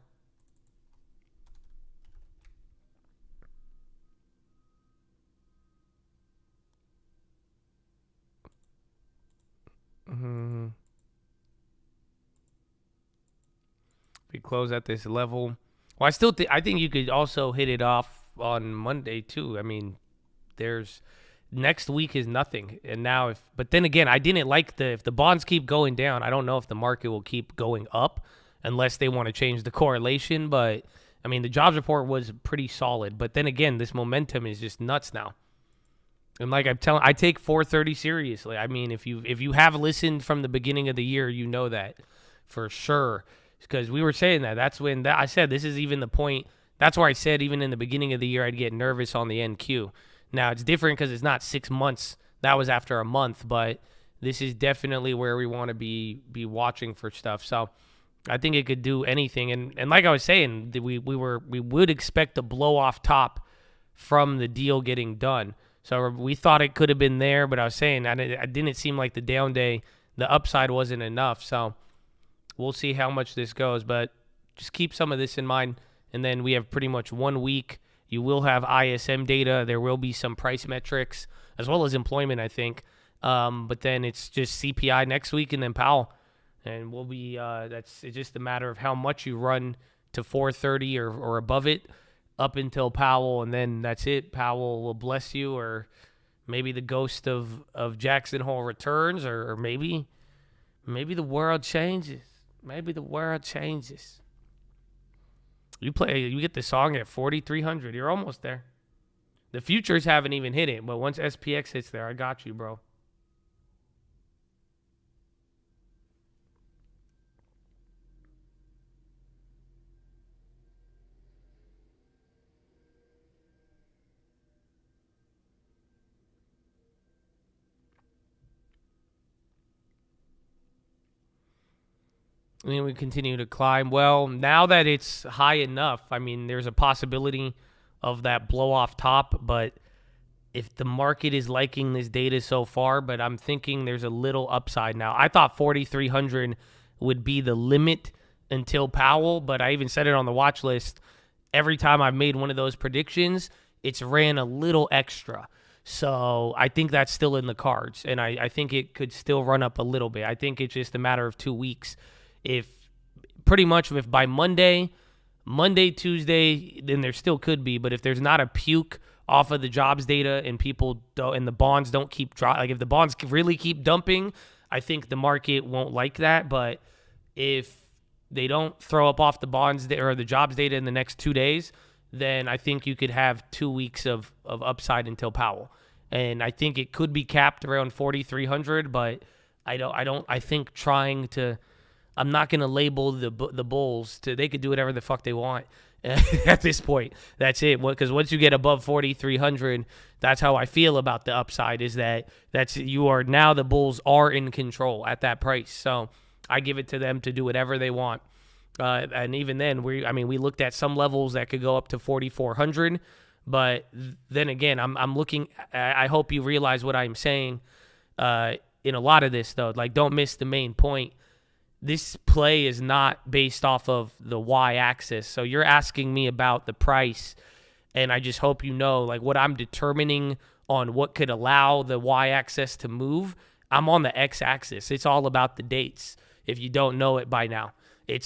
We close at this level. Well, I think you could also hit it off on Monday too. I mean, next week is nothing. And now but then again, I didn't like if the bonds keep going down, I don't know if the market will keep going up unless they want to change the correlation. But I mean, the jobs report was pretty solid. But then again, this momentum is just nuts now. And like I'm telling, I take 430 seriously. I mean, if you have listened from the beginning of the year, you know that for sure. Because we were saying that's when I said this is even the point. That's where I said even in the beginning of the year I'd get nervous on the NQ. Now it's different because it's not 6 months. That was after a month, but this is definitely where we want to be watching for stuff. So I think it could do anything. And like I was saying, we would expect a blow off top from the deal getting done. So we thought it could have been there, but I was saying I didn't seem like the down day, the upside wasn't enough. So we'll see how much this goes, but just keep some of this in mind. And then we have pretty much 1 week. You will have ISM data. There will be some price metrics as well as employment, I think. But then it's just CPI next week and then Powell. And we'll be it's just a matter of how much you run to 430 or above it up until Powell, and then that's it. Powell will bless you, or maybe the ghost of Jackson Hole returns, or maybe the world changes. Maybe the world changes. You get the song at 4,300. You're almost there. The futures haven't even hit it, but once SPX hits there, I got you, bro. I mean, we continue to climb. Well, now that it's high enough, I mean, there's a possibility of that blow off top, but if the market is liking this data so far, but I'm thinking there's a little upside now. I thought 4,300 would be the limit until Powell, but I even said it on the watch list. Every time I've made one of those predictions, it's ran a little extra. So I think that's still in the cards, and I think it could still run up a little bit. I think it's just a matter of 2 weeks. If by Monday, Tuesday, then there still could be. But if there's not a puke off of the jobs data and and the bonds don't keep dropping, like if the bonds really keep dumping, I think the market won't like that. But if they don't throw up off the bonds or the jobs data in the next 2 days, then I think you could have 2 weeks of upside until Powell. And I think it could be capped around 4,300, but I think I'm not going to label the bulls they could do whatever the fuck they want at this point. That's it. Because once you get above 4,300, that's how I feel about the upside, is that the bulls are in control at that price. So I give it to them to do whatever they want. And even then, we looked at some levels that could go up to 4,400. But then again, I'm looking. I hope you realize what I'm saying in a lot of this, though. Like, don't miss the main point. This play is not based off of the y-axis. So you're asking me about the price, and I just hope you know, like, what I'm determining on what could allow the y-axis to move. I'm on the x-axis. It's all about the dates, if you don't know it by now.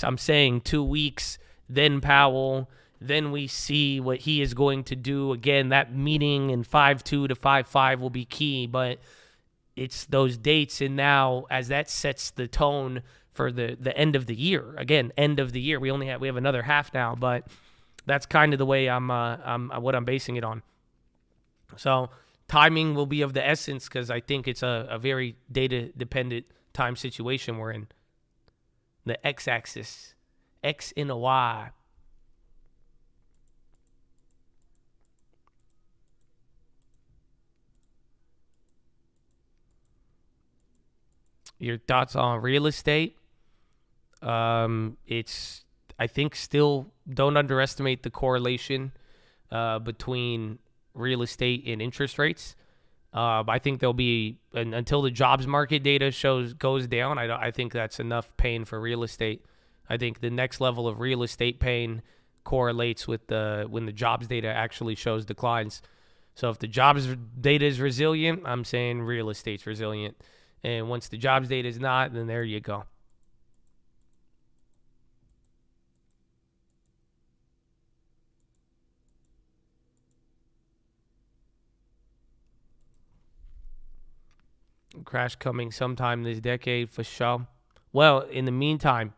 I'm saying 2 weeks, then Powell, then we see what he is going to do. Again, that meeting in 5-2 to 5-5 will be key, but it's those dates, and now as that sets the tone for the end of the year. Again, end of the year. We have another half now, but that's kind of the way I'm basing it on. So timing will be of the essence because I think it's a very data-dependent time situation we're in. The x-axis, X and a Y. Your thoughts on real estate? It's, I think, still don't underestimate the correlation between real estate and interest rates. I think there'll be, until the jobs market data goes down, I think that's enough pain for real estate. I think the next level of real estate pain correlates with when the jobs data actually shows declines. So if the jobs data is resilient, I'm saying real estate's resilient. And once the jobs data is not, then there you go. Crash coming sometime this decade for sure. Well, in the meantime,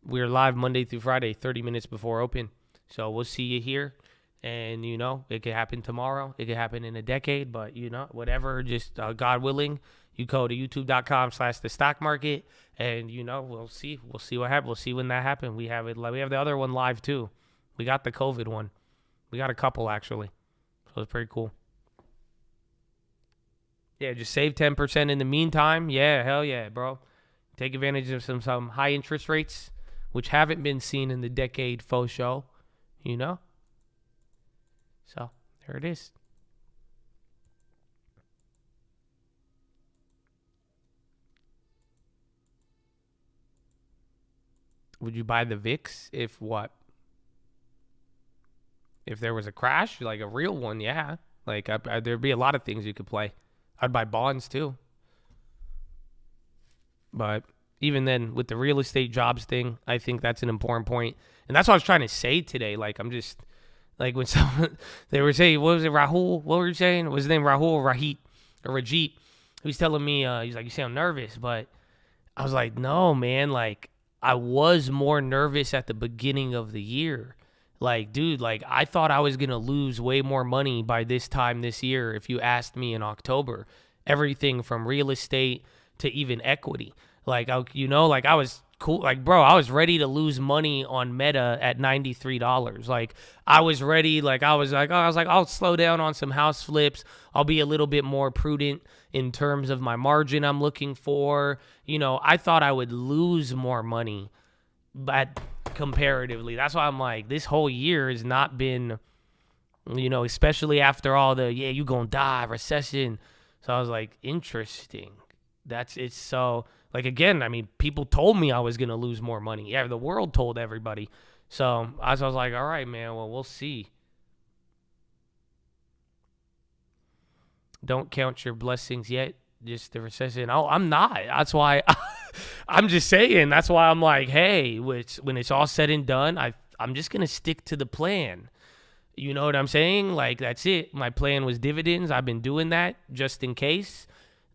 we're live Monday through Friday, 30 minutes before open. So we'll see you here. And, it could happen tomorrow. It could happen in a decade. But, whatever, just God willing, you go to youtube.com/thestockmarket. And, we'll see. We'll see what happens. We'll see when that happens. We have the other one live, too. We got the COVID one. We got a couple, actually. So it's pretty cool. Yeah, just save 10% in the meantime. Yeah, hell yeah, bro. Take advantage of some high interest rates, which haven't been seen in the decade faux show, So, there it is. Would you buy the VIX if what? If there was a crash, like a real one, yeah. Like, there'd be a lot of things you could play. I'd buy bonds too. But even then, with the real estate jobs thing, I think that's an important point. And that's what I was trying to say today. Like, I'm just, like, when someone, they were saying, what was it, Rahul? What were you saying? Was his name Rahul or Rajit? He was telling me, he's like, you sound nervous. But I was like, no, man. Like, I was more nervous at the beginning of the year. Like, dude, like, I thought I was going to lose way more money by this time this year if you asked me in October. Everything from real estate to even equity. Like, I was cool. Like, bro, I was ready to lose money on Meta at $93. Like, I was ready. Like, I was like, I'll slow down on some house flips. I'll be a little bit more prudent in terms of my margin I'm looking for. I thought I would lose more money, but comparatively, that's why I'm like, this whole year has not been, especially after all the, you gonna die, recession. So I was like, interesting. It's so, like, again, I mean, people told me I was gonna lose more money. Yeah, the world told everybody. So I was like, all right, man, well, we'll see. Don't count your blessings yet. Just the recession. Oh, I'm not. That's why I'm just saying. That's why I'm like, hey, when it's all said and done, I'm just going to stick to the plan. You know what I'm saying? Like, that's it. My plan was dividends. I've been doing that just in case.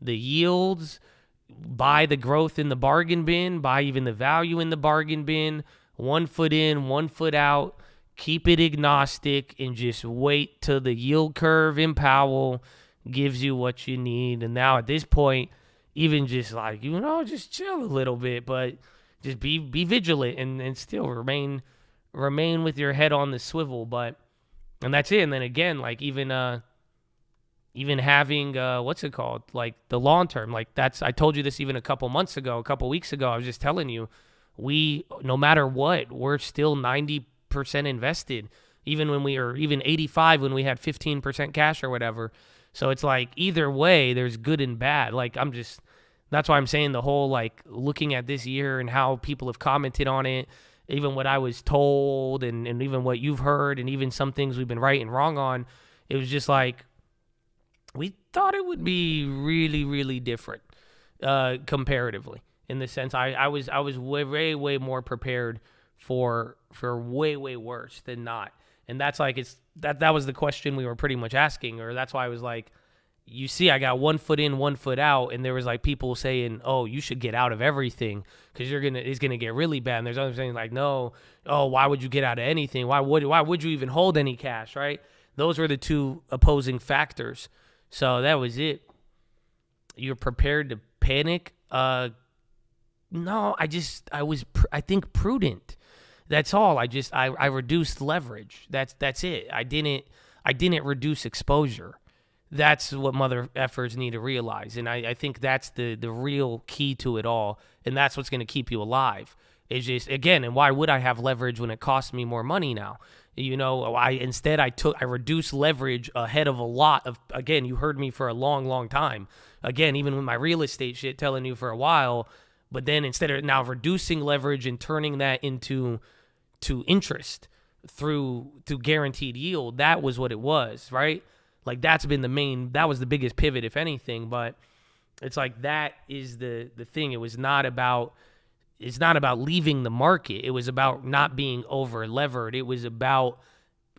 The yields, buy the growth in the bargain bin, buy even the value in the bargain bin, 1 foot in, 1 foot out, keep it agnostic, and just wait till the yield curve in Powell gives you what you need. And now at this point, even just like, just chill a little bit, but just be vigilant and still remain with your head on the swivel. And that's it. And then again, like even having what's it called, like the long term, like I told you this even a couple weeks ago. I was just telling you, no matter what, we're still 90% invested, even when we are even 85 when we had 15% cash or whatever. So it's like either way, there's good and bad. Like that's why I'm saying the whole, like, looking at this year and how people have commented on it, even what I was told and even what you've heard and even some things we've been right and wrong on, it was just like, we thought it would be really, really different comparatively, in the sense I was way, way more prepared for way, way worse than not. And that's like, that was the question we were pretty much asking, or that's why I was like, you see, I got 1 foot in, 1 foot out, and there was like people saying, oh, you should get out of everything because it's gonna get really bad. And there's others saying like, no, oh, why would you get out of anything? Why would you even hold any cash, right? Those were the two opposing factors. So that was it. You're prepared to panic? No, I think prudent. That's all. I reduced leverage. That's it. I didn't reduce exposure. That's what mother effers need to realize. And I think that's the real key to it all. And that's what's going to keep you alive. It's just, again, and why would I have leverage when it costs me more money now? You know, I reduced leverage ahead of a lot of, again, you heard me for a long, long time. Again, even with my real estate shit telling you for a while, but then instead of now reducing leverage and turning that into interest through guaranteed yield, that was what it was, right? Like that was the biggest pivot, if anything. But it's like that is the thing. It's not about leaving the market. It was about not being over levered. It was about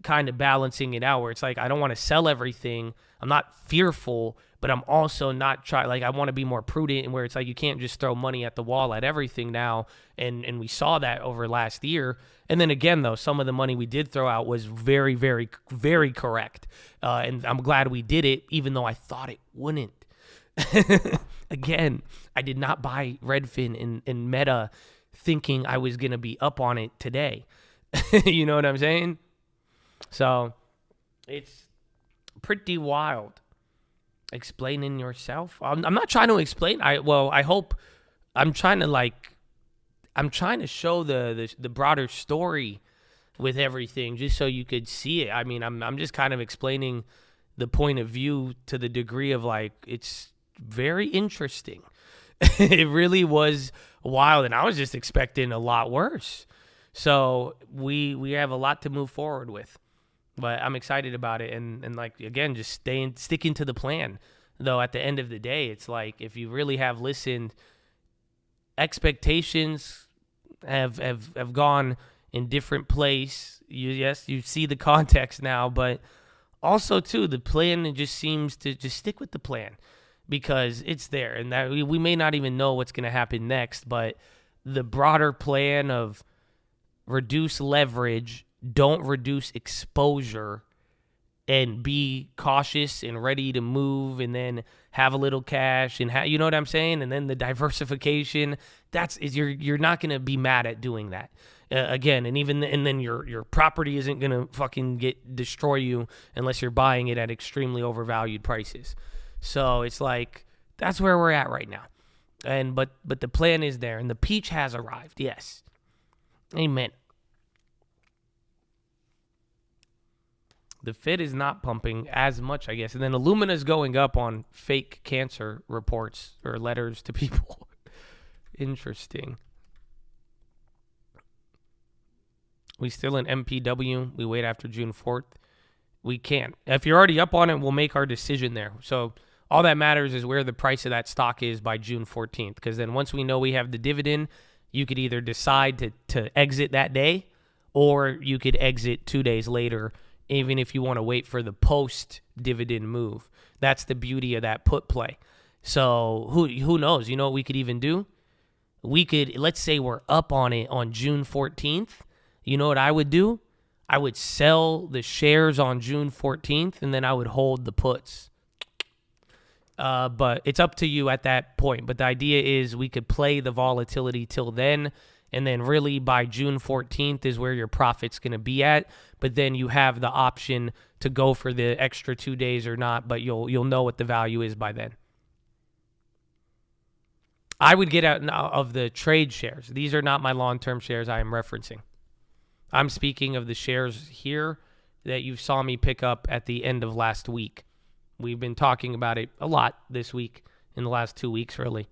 kind of balancing it out where it's like, I don't want to sell everything. I'm not fearful, but I'm also not I want to be more prudent, and where it's like, you can't just throw money at the wall at everything now. And we saw that over last year. And then again, though, some of the money we did throw out was very, very, very correct. And I'm glad we did it, even though I thought it wouldn't. Again, I did not buy Redfin and Meta thinking I was going to be up on it today. You know what I'm saying? So it's pretty wild. Explaining yourself. I'm not trying to explain. I hope I'm trying to show the broader story with everything, just so you could see it. I mean, I'm just kind of explaining the point of view to the degree of like, it's very interesting. It really was wild, and I was just expecting a lot worse. So we have a lot to move forward with, but I'm excited about it. And like, again, just sticking to the plan. Though at the end of the day, it's like, if you really have listened, expectations have gone in different place. You see the context now, but also too, the plan just seems to just stick with the plan because it's there, and that we may not even know what's going to happen next, but the broader plan of reduce leverage, don't reduce exposure, and be cautious and ready to move, and then have a little cash, and you know what I'm saying? And then the diversification, you're not going to be mad at doing that. Again, and then your property isn't going to fucking destroy you unless you're buying it at extremely overvalued prices. So it's like, that's where we're at right now. And but the plan is there, and the peach has arrived. Yes. Amen. The Fed is not pumping as much, I guess. And then Illumina's going up on fake cancer reports or letters to people. Interesting. We still in MPW. We wait after June 4th. We can't. If you're already up on it, we'll make our decision there. So all that matters is where the price of that stock is by June 14th. Because then once we know we have the dividend, you could either decide to exit that day, or you could exit 2 days later, even if you want to wait for the post-dividend move. That's the beauty of that put play. So who knows? You know what we could even do? We could, let's say we're up on it on June 14th. You know what I would do? I would sell the shares on June 14th, and then I would hold the puts. But it's up to you at that point. But the idea is we could play the volatility till then, and then really by June 14th is where your profit's going to be at. But then you have the option to go for the extra 2 days or not, but you'll know what the value is by then. I would get out of the trade shares. These are not my long-term shares I am referencing. I'm speaking of the shares here that you saw me pick up at the end of last week. We've been talking about it a lot this week, in the last 2 weeks, really.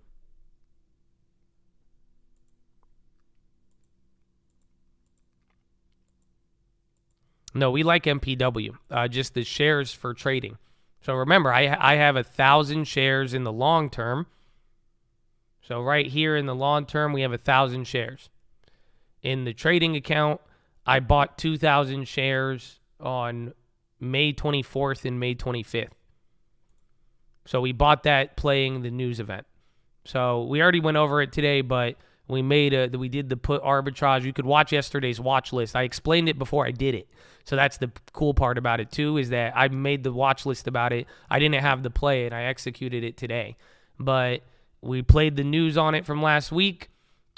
No, we like MPW, just the shares for trading. So remember, I have 1,000 shares in the long term. So right here in the long term, we have 1,000 shares. In the trading account, I bought 2,000 shares on May 24th and May 25th. So we bought that playing the news event. So we already went over it today, but we did the put arbitrage. You could watch yesterday's watch list. I explained it before I did it. So that's the cool part about it too, is that I made the watch list about it. I didn't have to play it. I executed it today. But we played the news on it from last week.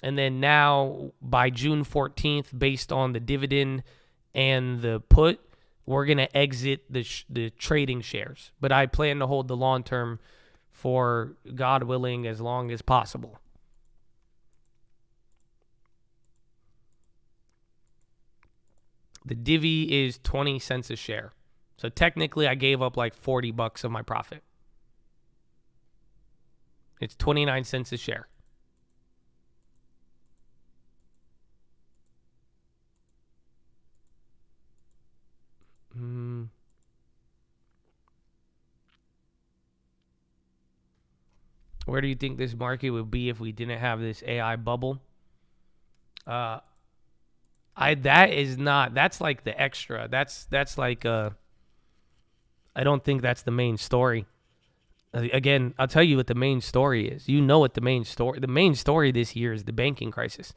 And then now by June 14th, based on the dividend and the put, we're going to exit the trading shares. But I plan to hold the long term for, God willing, as long as possible. The divvy is 20 cents a share. So technically I gave up like $40 of my profit. It's 29 cents a share. Where do you think this market would be if we didn't have this AI bubble? That's like the extra. That's like I don't think that's the main story. Again, I'll tell you what the main story is. You know what the main story this year is the banking crisis.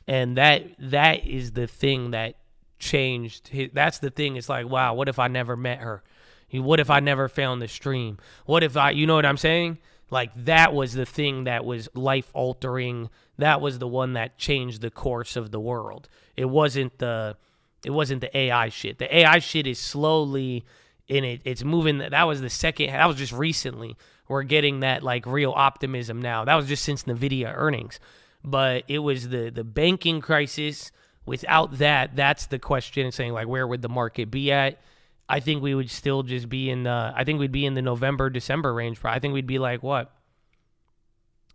And that is the thing that changed. That's the thing. It's like, wow, what if I never met her? What if I never found the stream? What if you know what I'm saying? Like, that was the thing that was life altering. That was the one that changed the course of the world. It wasn't the AI shit. The AI shit is slowly it's moving. That was the second. That was just recently. We're getting that like real optimism now. That was just since NVIDIA earnings. But it was the banking crisis. Without that, that's the question. Saying like, where would the market be at? I think we would still just be I think we'd be in the November, December range. I think we'd be like, what?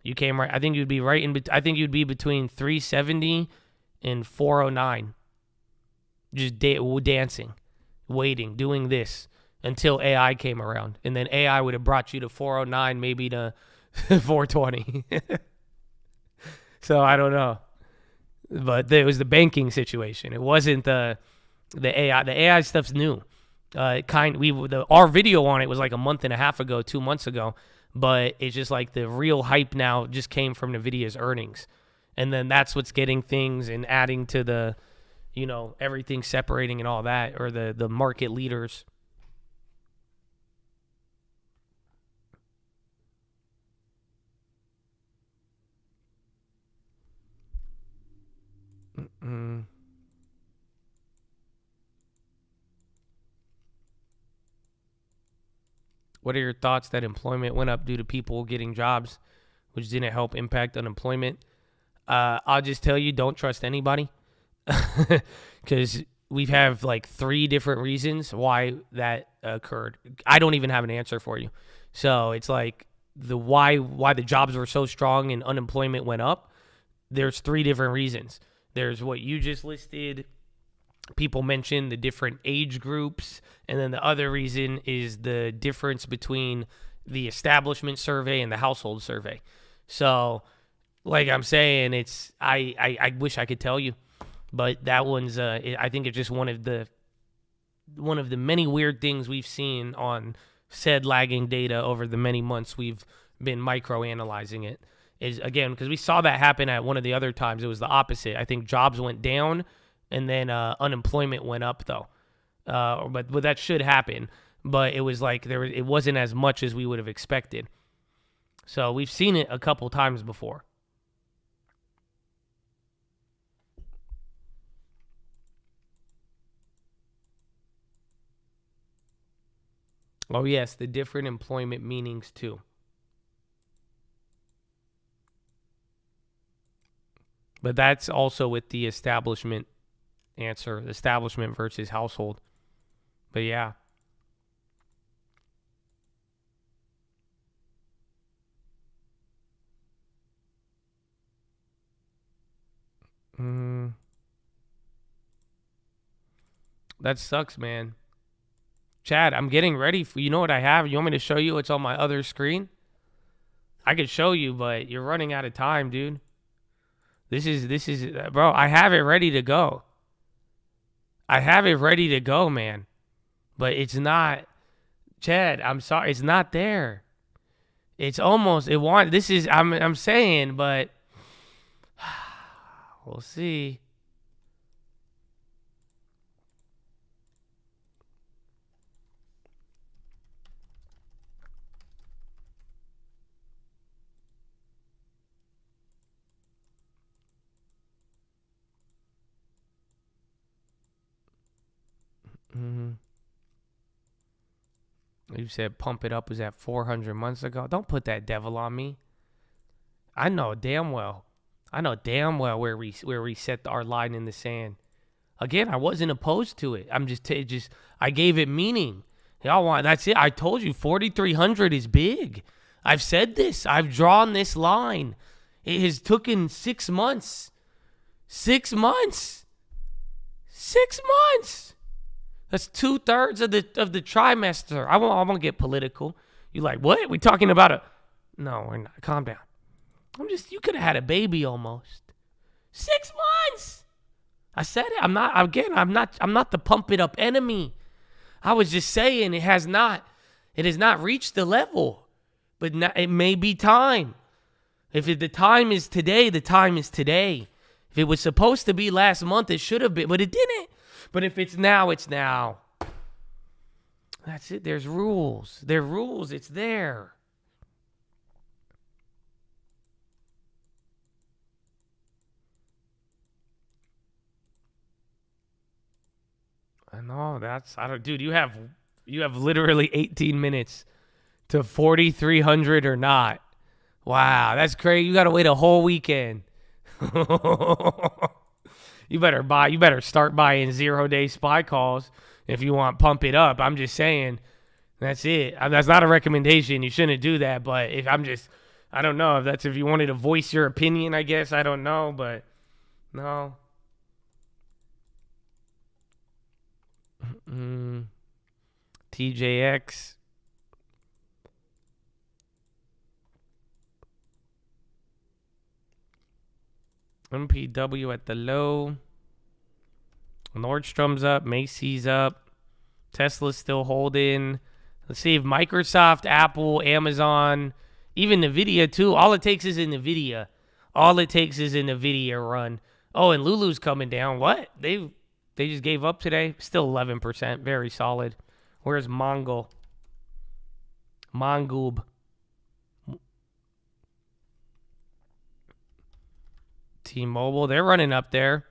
You came right. I think you'd be right I think you'd be between 370 and 409. Just dancing, waiting, doing this until AI came around. And then AI would have brought you to 409, maybe to 420. So I don't know. But it was the banking situation. It wasn't the AI. The AI stuff's new. Our video on it was like a month and a half ago, 2 months ago, but it's just like the real hype now just came from NVIDIA's earnings. And then that's what's getting things and adding to the, everything separating and all that, or the market leaders. What are your thoughts that employment went up due to people getting jobs, which didn't help impact unemployment? I'll just tell you, don't trust anybody, because we have like 3 different reasons why that occurred. I don't even have an answer for you. So it's like why the jobs were so strong and unemployment went up. There's 3 different reasons. There's what you just listed. People mention the different age groups, and then the other reason is the difference between the establishment survey and the household survey. So, like I'm saying, I wish I could tell you, but that one's I think it's just one of the many weird things we've seen on said lagging data over the many months we've been micro-analyzing it. Is again because we saw that happen at one of the other times. It was the opposite. I think jobs went down. And then unemployment went up, though. But that should happen. But it was like it wasn't as much as we would have expected. So we've seen it a couple times before. Oh, yes, the different employment meanings, too. But that's also with the establishment answer, establishment versus household. But yeah. That sucks, man. Chad, I'm getting ready for, you know what I have? You want me to show you what's on my other screen? I could show you, but you're running out of time, dude. This is, bro, I have it ready to go. I have it ready to go, man. But it's not, Chad, I'm sorry, it's not there. It's almost, I'm saying, but we'll see. You said pump it up was at 400 months ago. Don't put that devil on me. I know damn well where we set our line in the sand. Again, I wasn't opposed to it. I'm just I gave it meaning. Y'all want, that's it. I told you 4,300 is big. I've said this. I've drawn this line. It has taken 6 months. 6 months. 6 months. That's 2/3 of the trimester. I won't get political. You like, what? We talking about No, we're not. Calm down. You could have had a baby almost. 6 months. I said it. I'm not the pump it up enemy. I was just saying it has not reached the level. But it may be time. If the time is today, the time is today. If it was supposed to be last month, it should have been, but it didn't. But if it's now, it's now. That's it. There's rules. There are rules. It's there. I know. Dude, you have literally 18 minutes to 4,300 or not. Wow, that's crazy. You got to wait a whole weekend. You better start buying 0-day SPY calls if you want pump it up. I'm just saying, that's it. That's not a recommendation. You shouldn't do that. But I don't know if you wanted to voice your opinion, I guess. I don't know, but no. TJX. MPW at the low. Nordstrom's up. Macy's up. Tesla's still holding. Let's see if Microsoft, Apple, Amazon, even NVIDIA too. All it takes is an NVIDIA. All it takes is an NVIDIA run. Oh, and Lulu's coming down. What? They just gave up today. Still 11%. Very solid. Where's Mongoob? T-Mobile, they're running up there.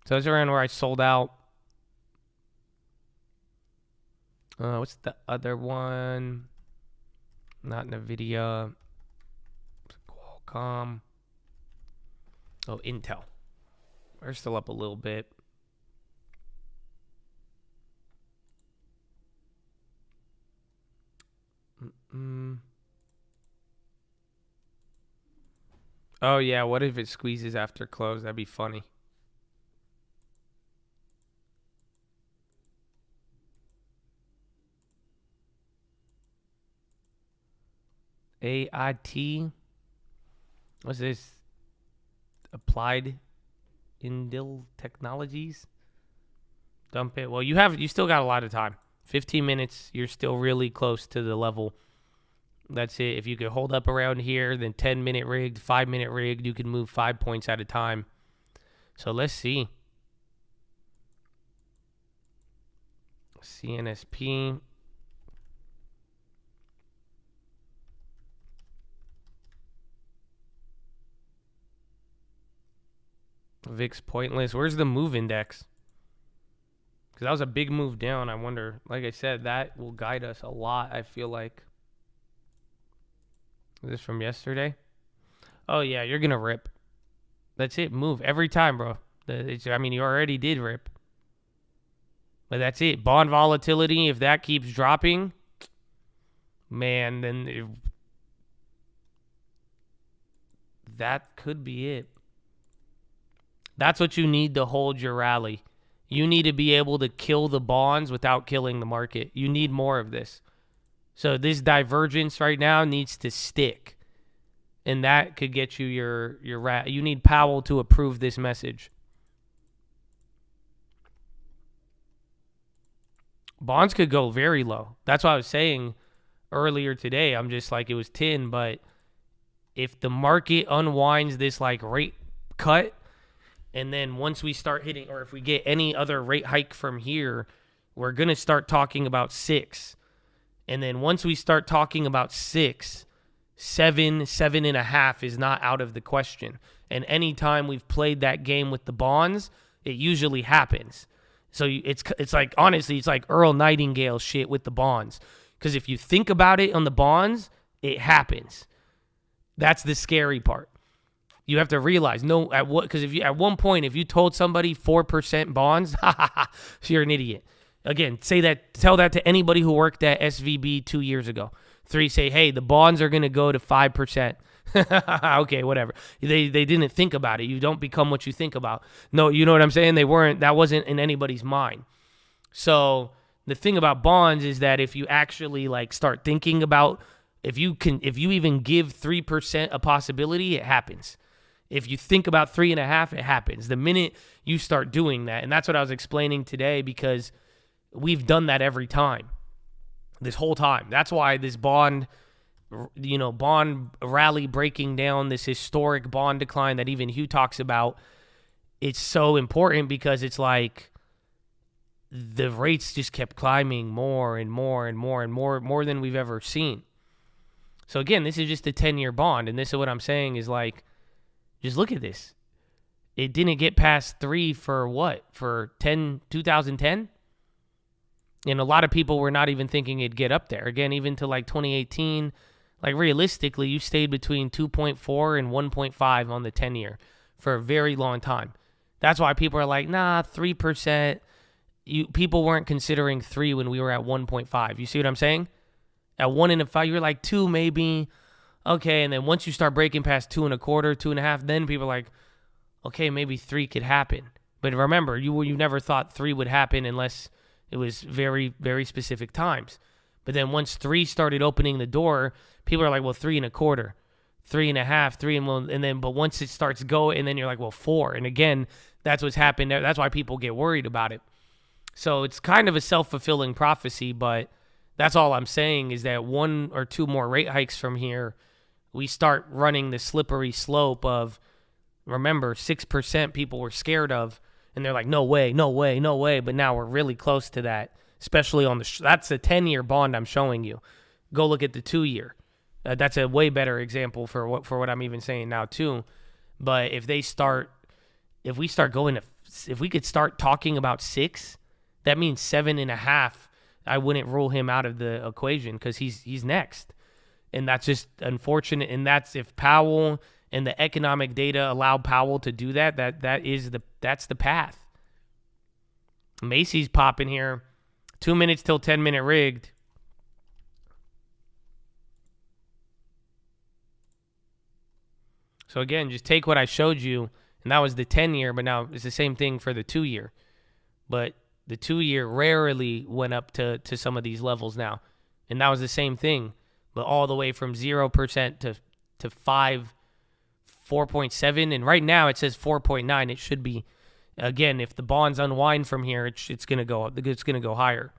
So those are around where I sold out. What's the other one? Not NVIDIA. Qualcomm. Oh, Intel. They're still up a little bit. Oh, yeah. What if it squeezes after close? That'd be funny. AIT. What's this? Applied Indil Technologies. Dump it. Well, you still got a lot of time. 15 minutes. You're still really close to the level. That's it. If you could hold up around here, then 10-minute rigged, 5-minute rigged, you can move 5 points at a time. So let's see. CNSP. VIX pointless. Where's the move index? Because that was a big move down. I wonder, like I said, that will guide us a lot, I feel like. Is this from yesterday? Oh, yeah, you're going to rip. That's it. Move every time, bro. You already did rip. But that's it. Bond volatility, if that keeps dropping, man, then that could be it. That's what you need to hold your rally. You need to be able to kill the bonds without killing the market. You need more of this. So this divergence right now needs to stick. And that could get you your you need Powell to approve this message. Bonds could go very low. That's what I was saying earlier today. I'm just like, it was 10, but if the market unwinds this like rate cut, and then once we start hitting, or if we get any other rate hike from here, we're going to start talking about 6. And then once we start talking about 6, 7, 7.5 is not out of the question. And anytime we've played that game with the bonds, it usually happens. So it's like, honestly, it's like Earl Nightingale shit with the bonds. Because if you think about it on the bonds, it happens. That's the scary part. You have to realize, because if you at one point, if you told somebody 4% bonds, you're an idiot. Again, tell that to anybody who worked at SVB 2 years ago. 3, say, hey, the bonds are going to go to 5%. Okay, whatever. They didn't think about it. You don't become what you think about. No, you know what I'm saying? That wasn't in anybody's mind. So the thing about bonds is that if you actually like start thinking about, if you even give 3% a possibility, it happens. If you think about 3.5, it happens. The minute you start doing that, and that's what I was explaining today, because we've done that every time, this whole time. That's why this bond rally breaking down, this historic bond decline that even Hugh talks about, it's so important, because it's like the rates just kept climbing more and more and more and more than we've ever seen. So again, this is just a 10-year bond, and this is what I'm saying is like, just look at this. It didn't get past 3 for what? For 2010? And a lot of people were not even thinking it'd get up there. Again, even to like 2018, like realistically, you stayed between 2.4 and 1.5 on the 10-year for a very long time. That's why people are like, nah, 3%. People weren't considering 3 when we were at 1.5. You see what I'm saying? At 1.5, you were like 2 maybe. Okay, and then once you start breaking past 2.25, 2.5, then people are like, okay, maybe 3 could happen. But remember, you never thought 3 would happen unless it was very, very specific times. But then once 3 started opening the door, people are like, well, 3.25, 3.5, 3, and then, but once it starts going, and then you're like, well, 4. And again, that's what's happened. That's why people get worried about it. So it's kind of a self-fulfilling prophecy, but that's all I'm saying is that 1 or 2 more rate hikes from here, we start running the slippery slope of, remember, 6% people were scared of, and they're like, no way, no way, no way. But now we're really close to that, especially on that's a 10-year bond I'm showing you. Go look at the 2-year. That's a way better example for what I'm even saying now too. But if we could start talking about 6, that means 7.5. I wouldn't rule him out of the equation because he's next. And that's just unfortunate. And that's if Powell and the economic data allow Powell to do that, that's the path. Macy's popping here. 2 minutes till 10-minute rigged. So again, just take what I showed you, and that was the 10-year, but now it's the same thing for the 2-year. But the 2-year rarely went up to some of these levels now. And that was the same thing, but all the way from 0% to 5, 4.7, and right now it says 4.9. It should be, again, if the bonds unwind from here, it's going to go up. It's going to go higher.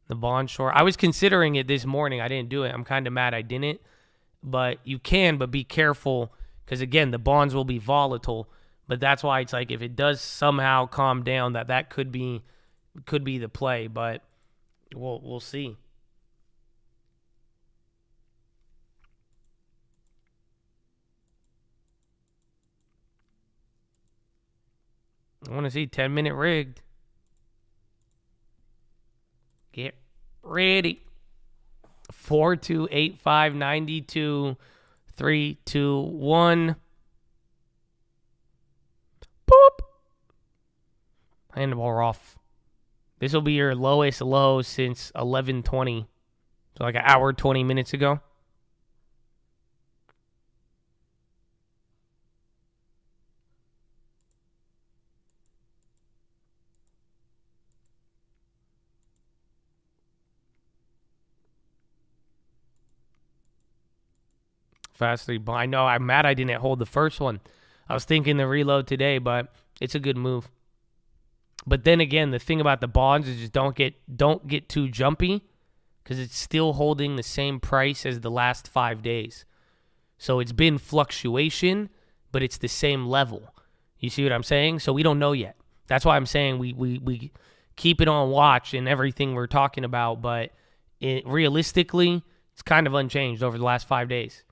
The bond short. I was considering it this morning. I didn't do it. I'm kind of mad I didn't. But you can, but be careful because, again, the bonds will be volatile. But that's why it's like if it does somehow calm down, that could be the play. But we'll see. I want to see 10-minute rigged. Get ready. 4-2-8-5-92 3-2-1. Boop. Handball off. This will be your lowest low since 11:20. So like an hour, 20 minutes ago. Fastly, but I know I'm mad I didn't hold the first one. I was thinking to reload today, but it's a good move. But then again, the thing about the bonds is just don't get too jumpy because it's still holding the same price as the last 5 days. So it's been fluctuation, but it's the same level. You see what I'm saying? So we don't know yet. That's why I'm saying we keep it on watch in everything we're talking about, but realistically, it's kind of unchanged over the last 5 days.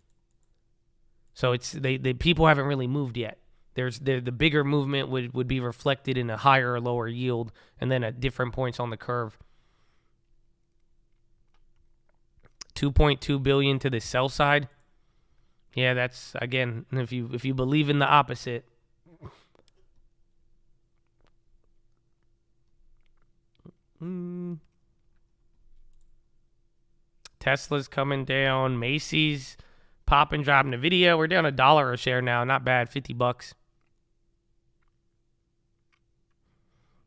So it's the people haven't really moved yet. The bigger movement would be reflected in a higher or lower yield, and then at different points on the curve. 2.2 billion to the sell side. Yeah, that's again if you believe in the opposite. Tesla's coming down. Macy's popping, dropping the video. We're down $1 a share now. Not bad. $50.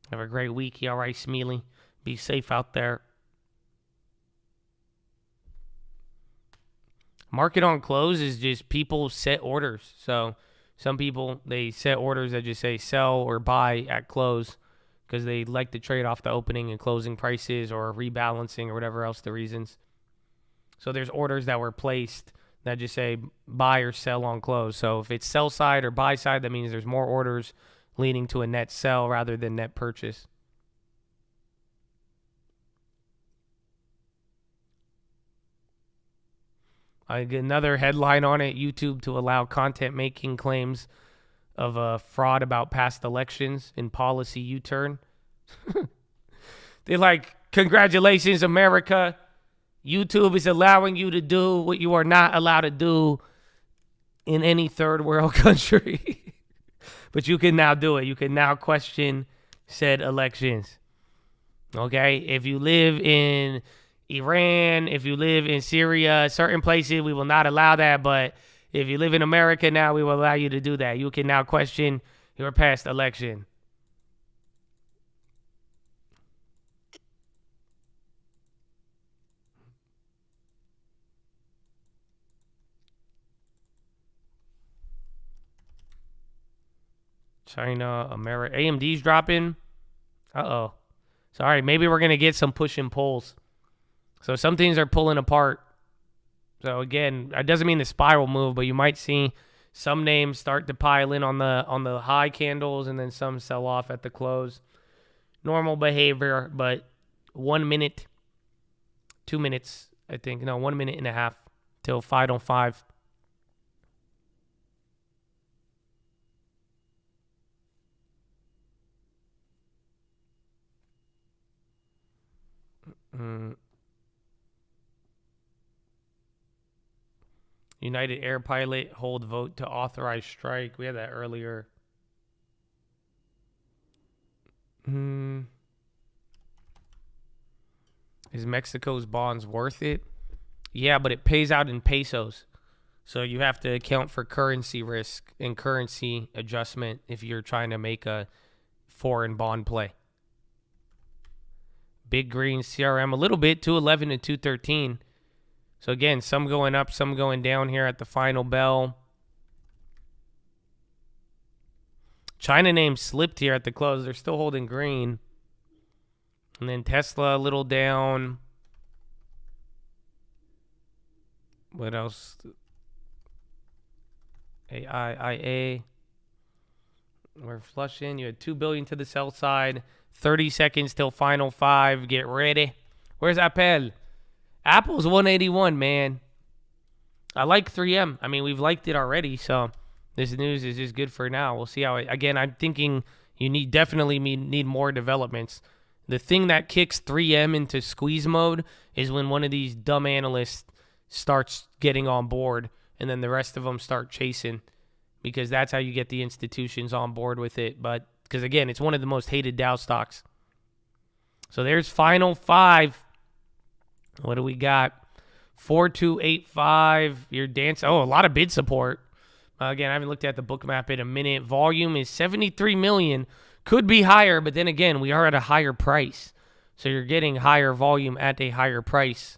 Have a great week. You all right, Smealy? Be safe out there. Market on close is just people set orders. So some people, they set orders that just say sell or buy at close because they like to trade off the opening and closing prices or rebalancing or whatever else the reasons. So there's orders that were placed that just say buy or sell on close. So if it's sell side or buy side, that means there's more orders leading to a net sell rather than net purchase. I get another headline on it, YouTube to allow content making claims of a fraud about past elections in policy U-turn. They're like, congratulations, America. YouTube is allowing you to do what you are not allowed to do in any third world country. But you can now do it. You can now question said elections. Okay? If you live in Iran, if you live in Syria, certain places, we will not allow that. But if you live in America now, we will allow you to do that. You can now question your past election. China, America. AMD's dropping. Uh-oh. Sorry, maybe we're going to get some push and pulls. So some things are pulling apart. So again, it doesn't mean the spiral move, but you might see some names start to pile in on the high candles and then some sell off at the close. Normal behavior, but 1 minute, 2 minutes, I think. No, 1 minute and a half till 5:05. United Air pilot hold vote to authorize strike. We had that earlier. Is Mexico's bonds worth it? Yeah, but it pays out in pesos. So you have to account for currency risk and currency adjustment if you're trying to make a foreign bond play. Big green CRM a little bit, 211 to 213. So again, some going up, some going down here at the final bell. China name slipped here at the close. They're still holding green. And then Tesla a little down. What else? AIIA. We're flushing. You had 2 billion to the sell side. 30 seconds till final 5. Get ready. Where's Apple? Apple's 181, man. I like 3M. I mean, we've liked it already, so this news is just good for now. We'll see how it, again, I'm thinking you definitely need more developments. The thing that kicks 3M into squeeze mode is when one of these dumb analysts starts getting on board and then the rest of them start chasing, because that's how you get the institutions on board with it. But because, again, it's one of the most hated Dow stocks. So there's final 5. What do we got? 4285. You're dancing. Oh, a lot of bid support. Again, I haven't looked at the book map in a minute. Volume is 73 million. Could be higher, but then again, we are at a higher price. So you're getting higher volume at a higher price.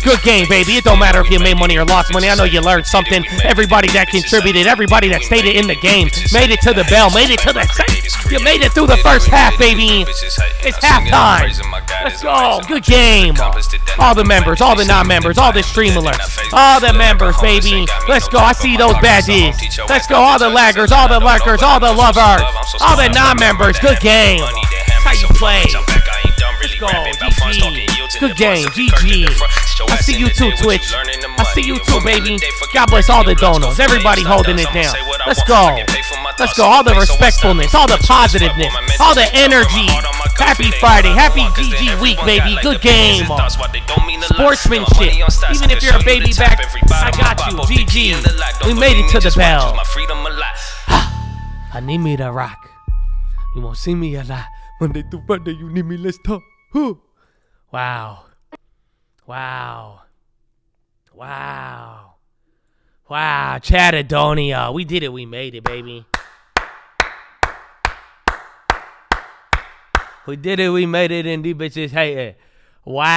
Good game, baby. It don't matter if you made money or lost money. I know you learned something. Everybody that contributed, everybody that stayed in the game, made it to the bell, made it to the second. You made it through the first half, baby. It's halftime. Let's go. Good game. All the members, all the non-members, all the stream alerts, all the members, baby. Let's go. I see those badges. Let's go. All the laggers, all the lurkers, all the lovers, all the non-members. Good game. How you play? Let's go. GG. Good game. GG. I see you too, Twitch. I see you too, baby. God bless all the donos. Everybody holding it down. Let's go. Let's go. All the respectfulness, all the positiveness, all the energy. Happy Friday. Happy GG week, baby. Good game. Sportsmanship. Even if you're a baby back, I got you. GG. We made it to the bell. I need me to rock. You won't see me a lot. Monday through Friday, you need me, let's talk. Wow. Wow. Wow. Wow. Chattadonia. We did it. We made it, baby. We did it. We made it. And these bitches hate it. Wow.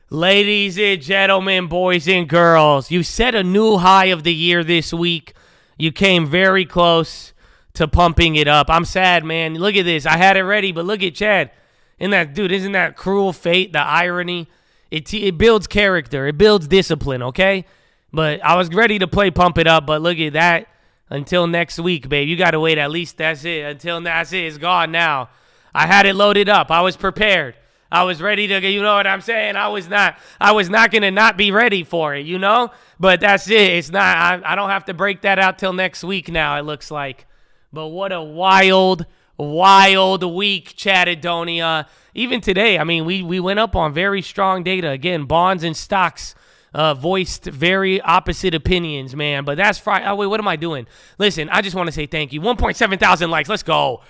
Ladies and gentlemen, boys and girls, you set a new high of the year this week. You came very close to pumping it up. I'm sad, man. Look at this. I had it ready, but look at Chad. Isn't that cruel fate, the irony? It builds character. It builds discipline, okay? But I was ready to play Pump It Up, but look at that. Until next week, babe. You got to wait. At least that's it. Until that's it. It's gone now. I had it loaded up. I was prepared. I was ready to, you know what I'm saying? I was not going to not be ready for it, you know? But that's it. It's not, I don't have to break that out till next week now, it looks like. But what a wild week, Chattadonia. Even today, I mean, we went up on very strong data. Again, bonds and stocks voiced very opposite opinions, man. But that's Friday. Oh, wait, what am I doing? Listen, I just want to say thank you. 1.7 thousand likes. Let's go.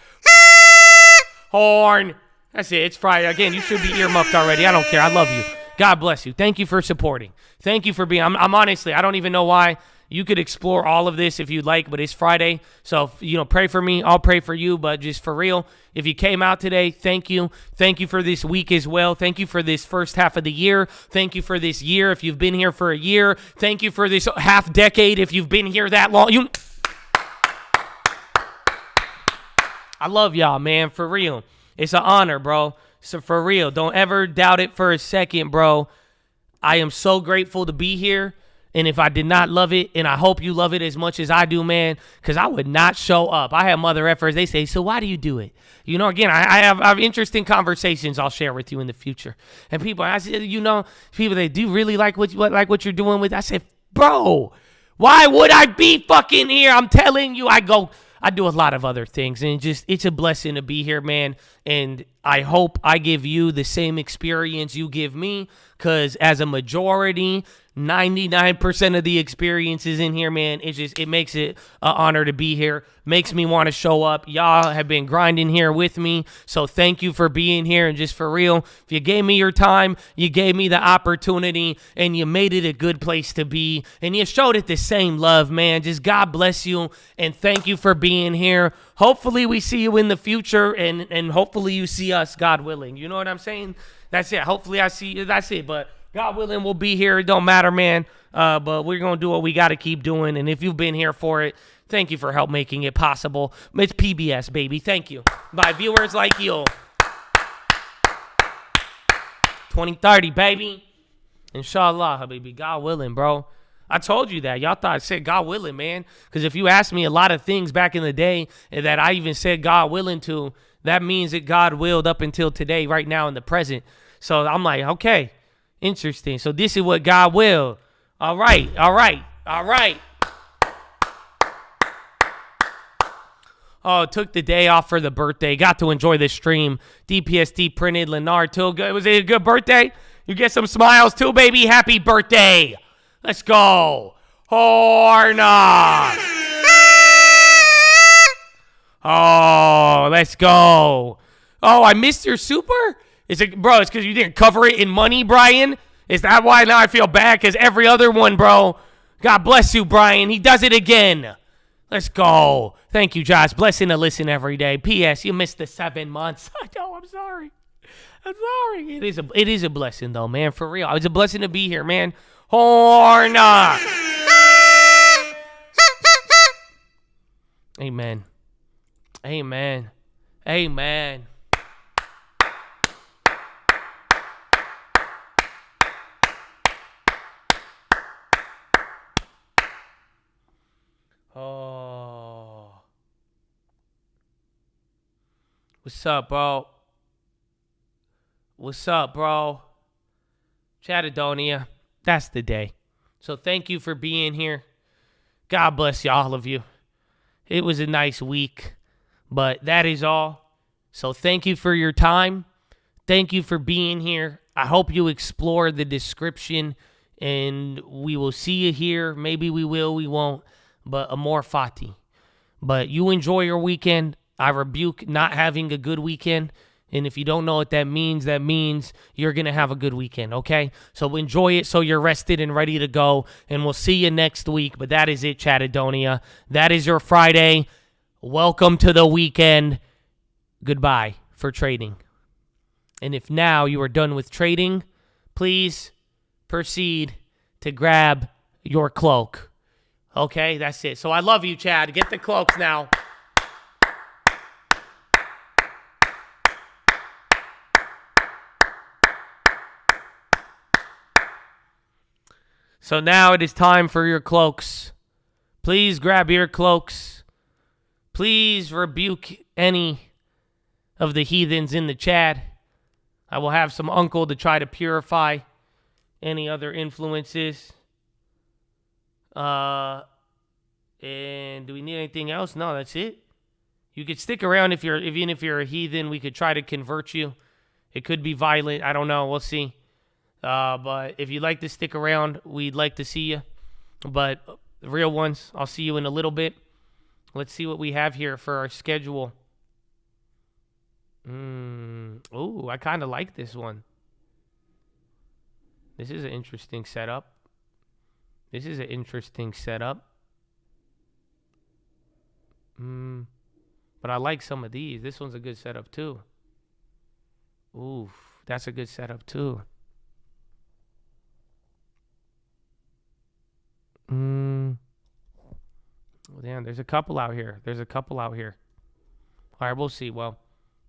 Horn. That's it. It's Friday. Again, you should be earmuffed already. I don't care. I love you. God bless you. Thank you for supporting. Thank you for being. I'm honestly, I don't even know why. You could explore all of this if you'd like, but it's Friday. So, pray for me. I'll pray for you, but just for real, if you came out today, thank you. Thank you for this week as well. Thank you for this first half of the year. Thank you for this year if you've been here for a year. Thank you for this half decade if you've been here that long. I love y'all, man, for real. It's an honor, bro. So for real, don't ever doubt it for a second, bro. I am so grateful to be here. And if I did not love it, and I hope you love it as much as I do, man, because I would not show up. I have mother effers. They say, so why do you do it? Again, I have interesting conversations I'll share with you in the future. And people, people they do really like what you're doing with. I said, bro, why would I be fucking here? I'm telling you, I do a lot of other things, and it's a blessing to be here, man. And I hope I give you the same experience you give me, because as a majority, 99% of the experiences in here, man, it makes it an honor to be here. Makes me want to show up. Y'all have been grinding here with me, so thank you for being here. And just for real, if you gave me your time, you gave me the opportunity, and you made it a good place to be, and you showed it the same love, man. Just God bless you, and thank you for being here. Hopefully we see you in the future, and hopefully you see us, God willing. You know what I'm saying? That's it. Hopefully I see you. That's it. But God willing, we'll be here. It don't matter, man. But we're going to do what we got to keep doing. And if you've been here for it, thank you for help making it possible. It's PBS, baby. Thank you. By viewers like you. 2030, baby. Inshallah, baby. God willing, bro. I told you that. Y'all thought I said God willing, man. Because if you asked me a lot of things back in the day that I even said God willing to, that means that God willed up until today, right now in the present. So I'm like, okay. Interesting. So this is what God will. All right. Oh, took the day off for the birthday. Got to enjoy the stream. DPST printed. Lenard too. Was it a good birthday? You get some smiles too, baby. Happy birthday. Let's go. Horna. Oh, let's go. Oh, I missed your super? It's because you didn't cover it in money, Brian? Is that why now I feel bad? Because every other one, bro. God bless you, Brian. He does it again. Let's go. Thank you, Josh. Blessing to listen every day. P.S. You missed the 7 months. I know. I'm sorry. I'm sorry. It is a blessing, though, man, for real. It's a blessing to be here, man. Horn up. Amen. Amen. Amen. Oh. What's up, bro? What's up, bro? Chattadonia. That's the day. So thank you for being here. God bless you, all of you. It was a nice week, but that is all. So thank you for your time. Thank you for being here. I hope you explore the description, and we will see you here. Maybe we will, we won't, but amor fati. But you enjoy your weekend. I rebuke not having a good weekend. And if you don't know what that means you're going to have a good weekend, okay? So enjoy it so you're rested and ready to go. And we'll see you next week. But that is it, Chattadonia. That is your Friday. Welcome to the weekend. Goodbye for trading. And if now you are done with trading, please proceed to grab your cloak. Okay, that's it. So I love you, Chad. Get the cloaks now. So now it is time for your cloaks. Please grab your cloaks. Please rebuke any of the heathens in the chat. I will have some uncle to try to purify any other influences. And do we need anything else? No, that's it. You could stick around even if you're a heathen. We could try to convert you. It could be violent. I don't know. We'll see. But if you'd like to stick around, we'd like to see you. But the real ones, I'll see you in a little bit. Let's see what we have here for our schedule. Oh, I kind of like this one. This is an interesting setup. But I like some of these. This one's a good setup too. Ooh, that's a good setup too. Damn, there's a couple out here. All right, we'll see. Well,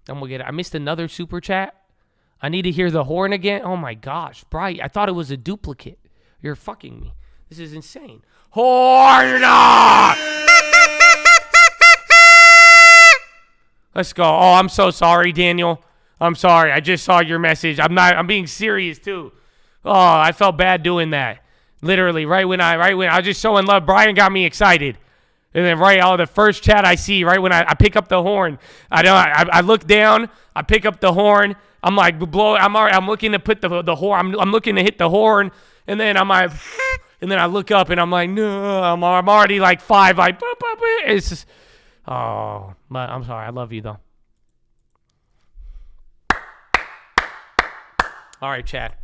then we'll get it. I missed another super chat. I need to hear the horn again. Oh my gosh, Bright. I thought it was a duplicate. You're fucking me. This is insane. Horn! Let's go. Oh, I'm so sorry, Daniel. I'm sorry. I just saw your message. I'm being serious too. Oh, I felt bad doing that. Literally, right when I was just showing love, Brian got me excited. And then the first chat I see, right when I pick up the horn, I look down, I pick up the horn, I'm like, I'm looking to put the horn, I'm looking to hit the horn, and then I'm like, and then I look up and I'm like, no, I'm already like 5, like, boop, boop, boop. It's just, oh, but I'm sorry, I love you though. All right, Chad.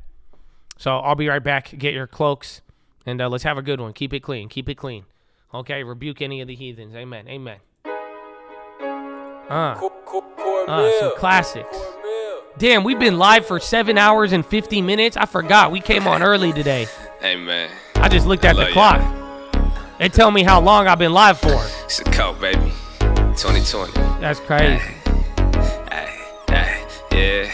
So I'll be right back. Get your cloaks, and let's have a good one. Keep it clean. Okay, rebuke any of the heathens. Amen. Some classics. Damn, we've been live for 7 hours and 50 minutes. I forgot. We came on early today. Amen. I just looked at the clock. It tell me how long I've been live for. It's a coat, baby. 2020. That's crazy. Yeah,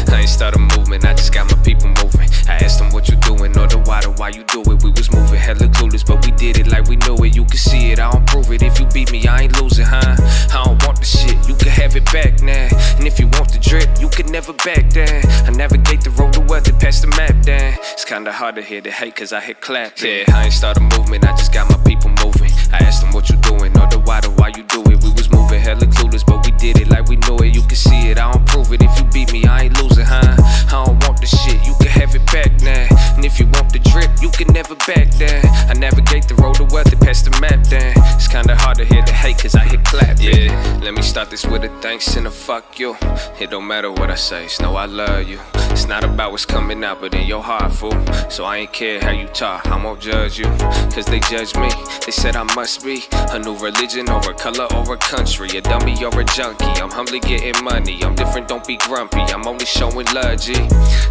I ain't start a movement, I just got my people moving. I asked them what you doing, or the why you do it. We was moving hella clueless, but we did it like we knew it. You can see it, I don't prove it. If you beat me, I ain't losing, huh? I don't want the shit, you can have it back now. And if you want the drip, you can never back down. I navigate the road to wealth and pass the map down. It's kinda hard to hear the hate, cause I hit clap. Yeah, I ain't start a movement, I just got my people moving. I asked them what you doing, or the why you do it. We was moving hella clueless, but we did it like we knew it. You can see it, I don't prove it. If you beat me, I ain't losing, huh? I don't want the shit, you can have it back now. And if you want the drip, you can never back down. I navigate the road to wealth and pass the map down. It's kinda hard to hear the hate, cause I hit clap. Yeah, let me start this with a thanks and a fuck you. It don't matter what I say, it's no I love you. It's not about what's coming out, but in your heart, fool. So I ain't care how you talk, I won't judge you. Cause they judge me, they said I must be a new religion or a color or a country, a dummy or a junkie. I'm humbly getting money, I'm different, don't be grumpy. I'm only showing love, G.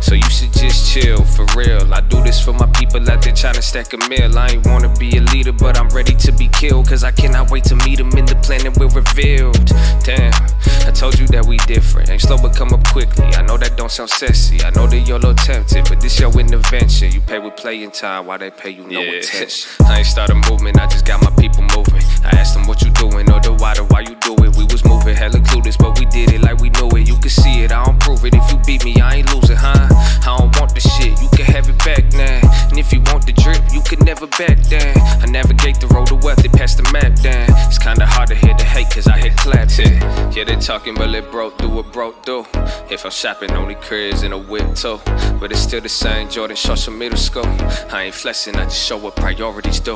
So you should just chill, for real. I do this for my people out there trying to stack a meal. I ain't wanna be a leader, but I'm ready to be killed. Cause I cannot wait to meet them in the planet we're revealed. Damn, I told you that we different. Ain't slow but come up quickly. I know that don't sound sexy. I know that you're a little tempted, but this your intervention. You pay with playing time while they pay you no attention. I ain't start a movement, I just got my people moving. I asked them what you doing or the why you do it. We was moving hella clueless, but we did it like we knew it. You can see it, I don't prove it. If you beat me, I ain't losing, huh? I don't want the shit, you can have it back now. And if you want the drip, you can never back down. I navigate the road to wealth, it passed the map down. It's kinda hard to hear the hate, cause I hit claps it. Yeah, they talking, but it broke through what broke through. If I'm shopping, only cribs and a whip too. But it's still the same Jordan shorts from middle school. I ain't flexing, I just show what priorities do.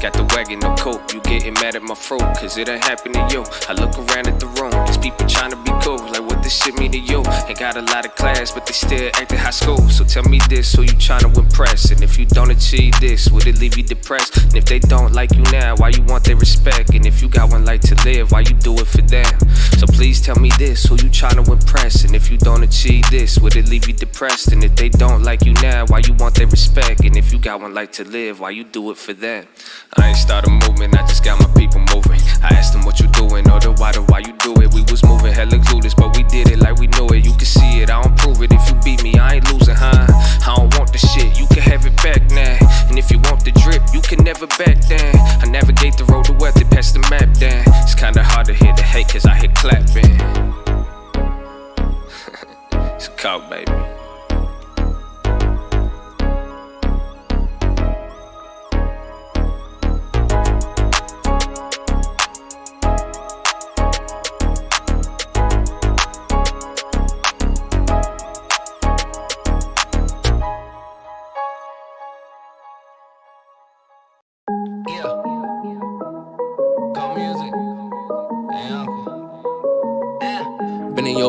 Got the wagon, no coupe, you getting mad at my fruit, cause it ain't happen to you. I look around at the room, these people trying to be cool. Like what this shit mean to you? Ain't got a lot of class, but they still act in high school. So tell me this, who you trying to impress? And if you don't achieve this, would it leave you depressed? And if they don't like you now, why you want their respect? And if you got one life to live, why you do it for them? So please tell me this, who you trying to impress? And if you don't achieve this, would it leave you depressed? And if they don't like you now, why you want their respect? And if you got one life to live, why you do it for them? I ain't start a movement, I just got my people moving. I asked them what you doing or the why you do it. We was moving hella clueless, but we did it like we knew it. You can see it, I don't prove it. If you beat me, I ain't losing, huh? I don't want the shit, you can have it back now. And if you want the drip, you can never back down. I navigate the road to wealth, it passed the map down. It's kinda hard to hear the hate, cause I hit clapping. It's a call, baby.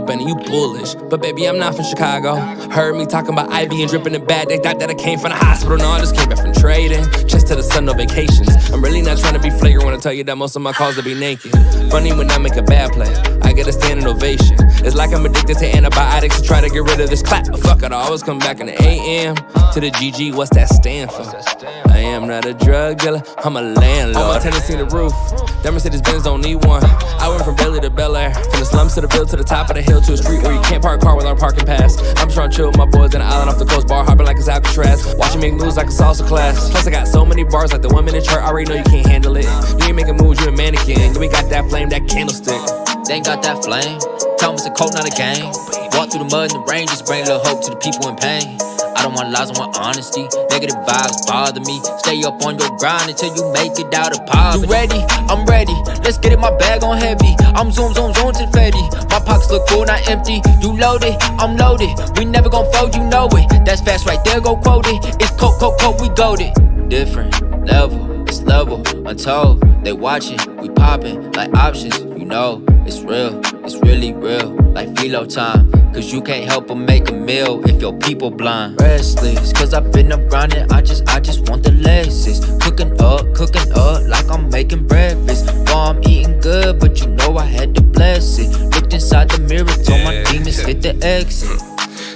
Benny, you bullish, but baby, I'm not from Chicago. Heard me talking about Ivy and dripping in bad. They thought that I came from the hospital. No, I just came back from trading. Chest to the sun, no vacations. I'm really not trying to be flagrant when I tell you that most of my calls will be naked. Funny when I make a bad play, I get a standing ovation. It's like I'm addicted to antibiotics to try to get rid of this clap. But fuck it, I always come back in the AM to the GG. What's that stand for? I am not a drug dealer, I'm a landlord. On my Tennessee the roof, that Mercedes-Benz don't need one. I went from Bailey to Bel Air, from the slums to the Ville to the top of the hill to a street where you can't park a car without a parking pass. I'm trying to chill with my boys in the island off the coast, bar hopping like it's Alcatraz. Watching make moves like a salsa class. Plus I got so many bars like the 1 minute chart. I already know you can't handle it. You ain't making moves, you a mannequin. You ain't got that flame, that candlestick. They ain't got that flame. Tell them it's a coat, not a game. Walk through the mud and the rain, just bring a little hope to the people in pain. I don't want lies, I want honesty. Negative vibes bother me. Stay up on your grind until you make it out of poverty. You ready? I'm ready. Let's get it, my bag on heavy. I'm zoom to the Fetty. My pockets look full, not empty. You loaded, I'm loaded. We never gon' fold, you know it. That's fast right there, go quote it. It's coke, we goated. Different level, it's level, untold. They watching, we popping like options. You know, it's real, it's really real. Like PHILO time. Cause you can't help but make a meal if your people blind. Restless, cause I've been up grinding, I just want the Lexus. Cooking up like I'm making breakfast. While I'm eating good, but you know I had to bless it. Looked inside the mirror, told my demons hit the exit.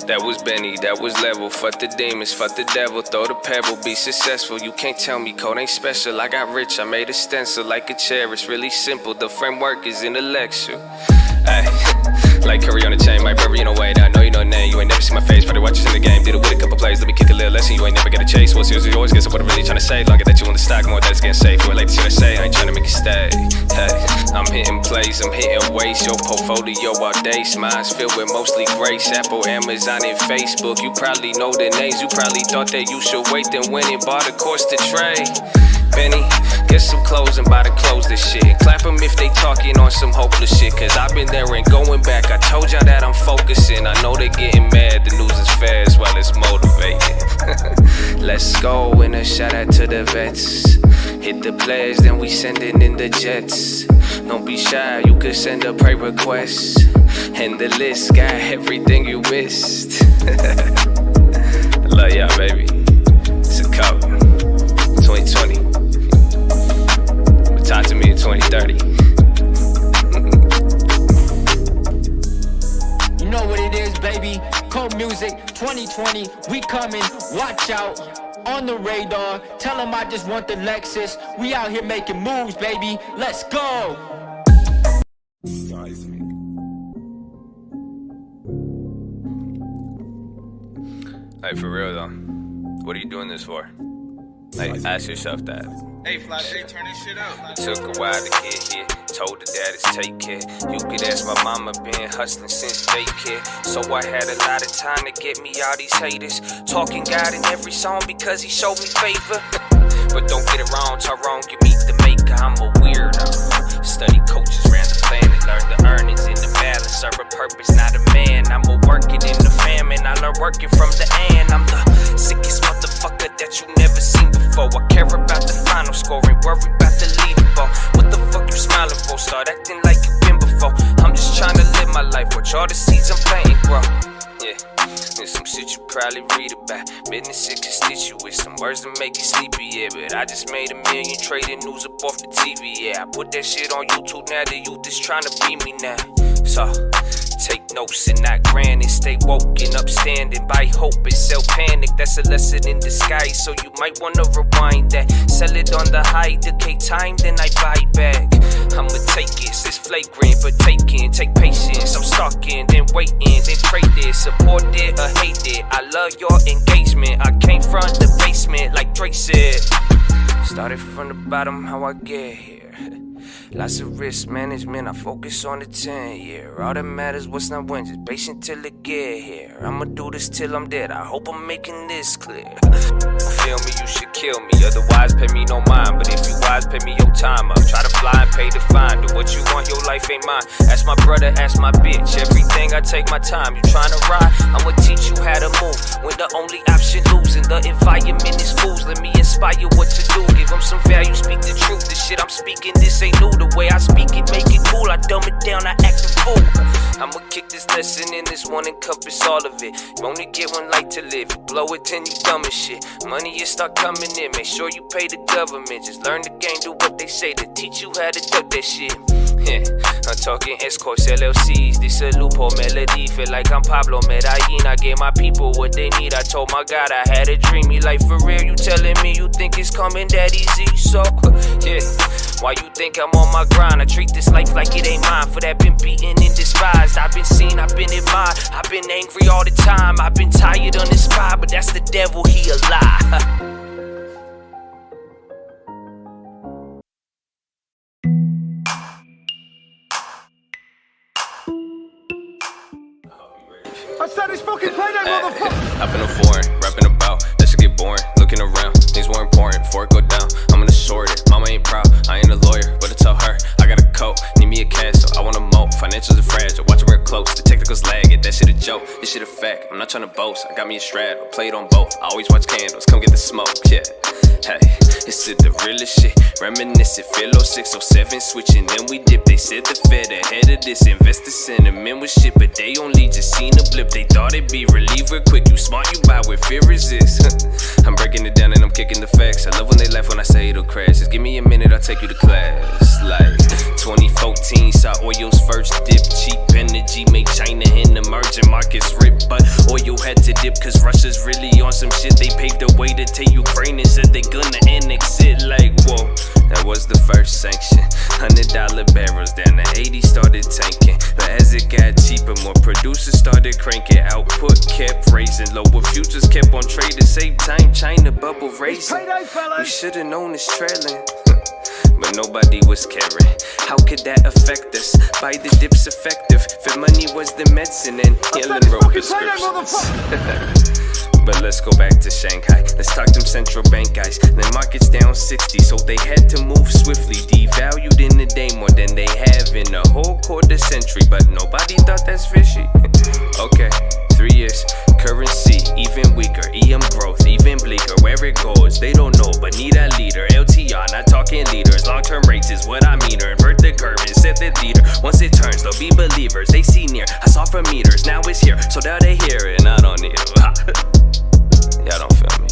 That was Benny, that was level. Fuck the demons, fuck the devil. Throw the pebble, be successful. You can't tell me code ain't special. I got rich, I made a stencil like a chair. It's really simple, the framework is intellectual. Ay, like curry on the chain, my bury in a way that I know you know the name. You ain't never seen my face, probably watch us in the game. Did it with a couple plays, let me kick a little lesson. You ain't never get a chase. What's yours, you always get. So what I'm really trying to say. Longer that you want the stock, more that it's getting safe. You ain't like the shit I say, I ain't trying to make it stay. Hey, I'm hitting plays, I'm hitting weights. Your portfolio all day, mine's filled with mostly grace. Apple, Amazon, and Facebook. You probably know the names, you probably thought that you should wait, then went and bought a course to trade. Benny, get some clothes and buy the clothes this shit. Clap them if they talking on some hopeless shit. Cause I've been there and going back. I told y'all that I'm focusing. I know they getting mad. The news is fast while it's motivated. Let's go, and a shout out to the vets. Hit the pledge, then we sending in the jets. Don't be shy, you could send a pray request. And the list got everything you missed. Love y'all, baby. It's a cup. 2020. But talk to me in 2030. You know what it is, baby. Cold music, 2020. We coming. Watch out. On the radar. Tell them I just want the Lexus. We out here making moves, baby. Let's go. Like, for real though, what are you doing this for? Like, ask yourself that. Hey, Fly J, turn this shit up. It took a while to get here. Told the dad to take care. You could ask my mama, been hustling since daycare. So I had a lot of time to get me all these haters. Talking God in every song because he showed me favor. But don't get it wrong, Tyrone, you meet the maker. I'm a weirdo. Study coaches ran the planet. Learned the earnings in the balance. Serve a purpose, not a man. I'm a working in the famine. I learned working from the end. I'm the sickest motherfucker that you never seen before. I care about the final score, ain't worry about the leaderboard. What the fuck you smiling for? Start acting like you been before. I'm just trying to live my life, watch all the seeds I'm planting grow. Yeah, there's some shit you probably read about. Business it constituents, some words that make you sleepy, yeah. But I just made $1 million trading news up off the TV, yeah. I put that shit on YouTube, now the youth is trying to be me now. So, take notes and not granted. Stay woke and upstanding. Buy hope and sell panic. That's a lesson in disguise, so you might wanna rewind that. Sell it on the high, decay time, then I buy back. I'ma take it, it's flagrant, but take patience. I'm stalking, then waiting, then trade it. Support it or hate it. I love your engagement. I came from the basement, like Drake said. Started from the bottom, how I get here. Lots of risk management, I focus on the 10-year. All that matters, what's not when, just patient till it get here. I'ma do this till I'm dead, I hope I'm making this clear. Feel me, you should kill me, otherwise pay me no mind. But if you wise, pay me your time up. Try to fly and pay the fine, do what you want, your life ain't mine. Ask my brother, ask my bitch, everything I take my time. You tryna ride, I'ma teach you how to move. When the only option losing, the environment is fools. Let me inspire what to do, give them some value, speak the truth. The shit I'm speaking, this ain't new. The way I speak it, make it cool. I dumb it down, I act a fool. I'ma kick this lesson in this one, encompass all of it. You only get one life to live. You blow it, then you dumb as shit. Money, you start coming in. Make sure you pay the government. Just learn the game, do what they say to teach you how to duck that shit. Yeah, I'm talking escorts, LLCs. This a loophole melody. Feel like I'm Pablo Medellin. I gave my people what they need. I told my God I had a dreamy life for real. You telling me you think it's coming that easy? So, yeah. Why you think I'm on my grind? I treat this life like it ain't mine. For that been beaten and despised. I've been seen, I've been admired. I've been angry all the time. I've been tired, uninspired. But that's the devil, he a lie. I said it's fucking play that motherfucker. Up in a foreign, rapping about, that should get boring. Looking around, things more important before it go down. I'm gonna short it, mama ain't proud. I ain't a lawyer, but I tell her I got a coat, need me a castle. I want a moat, financials are fragile. Watch it real close, the technicals lagging. That shit a joke, this shit a fact. I'm not trying to boast, I got me a straddle, played on both. I always watch candles, come get the smoke, yeah. Hey, it's the realest shit. Reminiscent, PHILO 607 switching, then we dip. They said the Fed ahead of this. Investor sentiment was shit, but they only just seen a blip. They thought it'd be reliever quick. You smart, you buy with fear resist. I'm breaking it down and I'm kicking the facts. I love when they laugh when I say it'll crash. Just give me a minute, I'll take you to class. Like 2014, saw oil's first dip. Cheap energy made China and emerging markets rip. But oil had to dip cause Russia's really on some shit. They paved the way to take Ukraine and said they gonna annex it. Like whoa, that was the first sanction. $100 barrels down to 80 started tanking. But as it got cheaper, more producers started cranking. Output kept raising, lower futures kept on trading. Same time China bubble raising. We should've known it's trailing. But nobody was caring. How could that affect us? Buy the dips effective. If money was the medicine and healing wrote prescriptions. But let's go back to Shanghai. Let's talk them central bank guys. The market's down 60, so they had to move swiftly. Devalued in a day more than they have in a whole quarter century. But nobody thought that's fishy. Okay, 3 years, currency, even even weaker. EM growth, even bleaker. Where it goes, they don't know, but need a leader. LTR, not talking leaders. Long-term rates is what I mean. Invert the curve and set the theater. Once it turns, they'll be believers. They see near. I saw for meters, now it's here. So now they hear it, and I don't need it. Y'all don't feel me.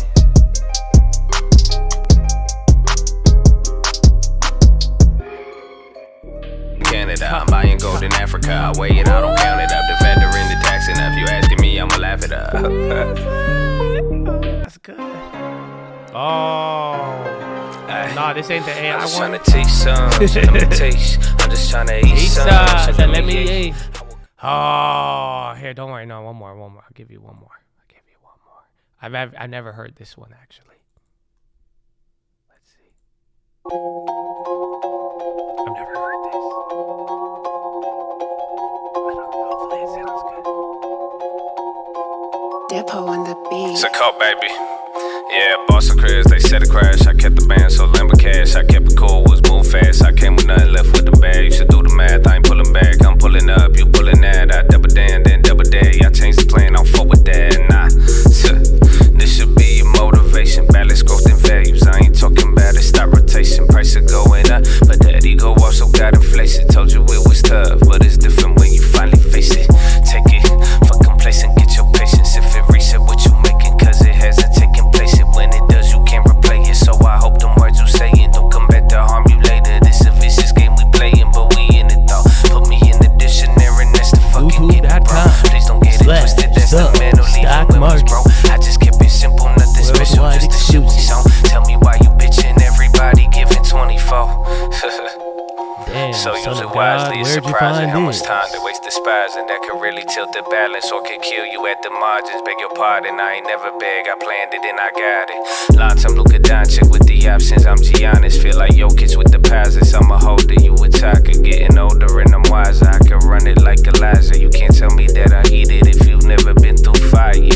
Canada, I'm buying gold in Africa. I weigh it, I don't count it up. The factor in the tax enough. You asking me, I'ma laugh it up. That's good. Oh. Nah, this ain't the AI one. I'm just trying to taste some. Let me taste. I'm just trying to eat some. So let me eat. Oh, here, don't worry. No, one more. I'll give you one more. I've never heard this one, actually. Let's see. I've never heard this. Hopefully it sounds good. Dippo on the beat. It's a cult, baby. Yeah, Boston Chris, they said a crash. I kept the band, so Lambo cash. I kept it cool, was moving fast. I came with nothing left with the bag. You should do the math. I ain't pulling back. I'm pulling up, you pulling that. I double down, then double day. I changed the plan, I'm fuck with that. Nah, this should be your motivation. Balance, growth, and values. I ain't talking about it. Stop rotation. Price is going up, but that ego also got inflation. Told you it was tough, but it's different when you finally face it. Take it, fuck complacent, get your patience. If it reset what you making, cause it hasn't taken place. When it does, you can't replay it. So I hope them words you saying don't come back to harm you later. This a vicious game we playing, but we in it though. Put me in the dictionary and that's the fucking get it, bro. Please don't get it twisted, that's the mental even when we broke. I just kept it simple, nothing special, just the shit we on. Tell me why you bitching, everybody giving 24. Damn, so use it God, wisely, it's surprising how much time they waste despising. That could really tilt the balance or could kill you at the margins. Beg your pardon, I ain't never beg, I planned it and I got it. Long time Luka Doncic with the options, I'm Giannis. Feel like Jokic with the passes, I'm a holder, you a talker. Getting older and I'm wiser, I can run it like Elijah. You can't tell me that I eat it if you've never been through fire.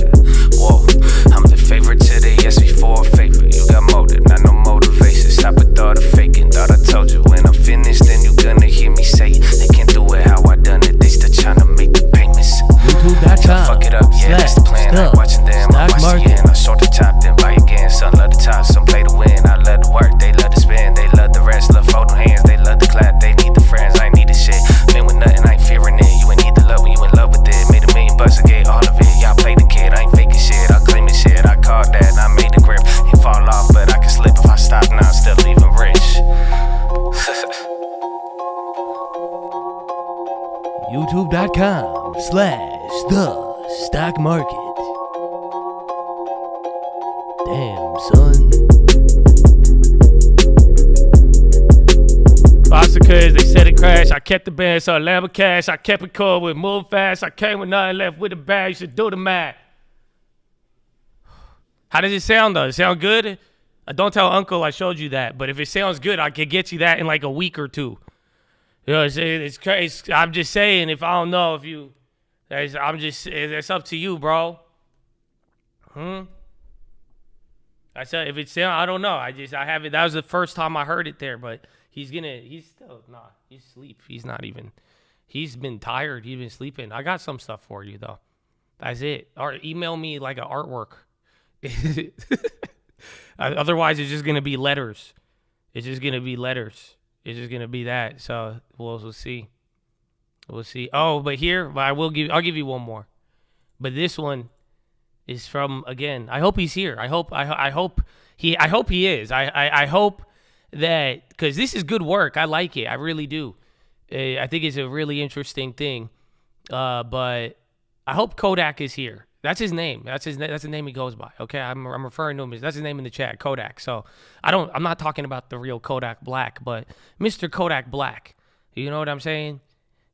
Whoa, I'm the favorite to the yes before a favor. You got motive, not no motivation. Stop a thought of faking, thought I told you. When I'm finished, then you gonna hear me say it. They can't do it how I done it, they still tryna make the payments. YouTube.com. Fuck it up, yeah, that's the plan. Like watching them, I watch the end. I short the top, then buy again. Some love the top, some play to win. I love the work, they love to spend. They love the rest, love folding hands. They love the clap, they need the friends. I ain't need the shit. Been with nothing, I ain't fearing it. You ain't need the love when you in love with it. Made $1 million bucks, I gave all of it. Y'all play the kid, I ain't faking shit. I claim the shit, I called that. I made the grip. It fall off, but I can slip if I stop now. I'm still even rich. YouTube.com/the-stock-market. Damn, son. Cause they said it crashed. I kept the band, so Lambo cash. I kept it cool, with move fast. I came with nothing left with the bag. You should do the math. How does it sound though? It sound good? Don't tell Uncle I showed you that. But if it sounds good, I can get you that in like a week or two. You know, it's crazy. I'm just saying, if I don't know if you, it's up to you, bro. I said if it sound, I don't know. I haven't. That was the first time I heard it there, but. He's still, he's asleep. He's been tired. He's been sleeping. I got some stuff for you, though. That's it. Or email me like an artwork. Otherwise, it's just going to be letters. It's just going to be that. So we'll see. We'll see. Oh, but I'll give you one more. But this one is from, again, I hope he's here. I hope he is. I hope that, because this is good work. I like it. I really do. I think it's a really interesting thing. But I hope Kodak is here. That's his name. That's the name he goes by. Okay, I'm referring to him as, that's his name in the chat, Kodak. So I'm not talking about the real Kodak Black, but Mr. Kodak Black. You know what I'm saying?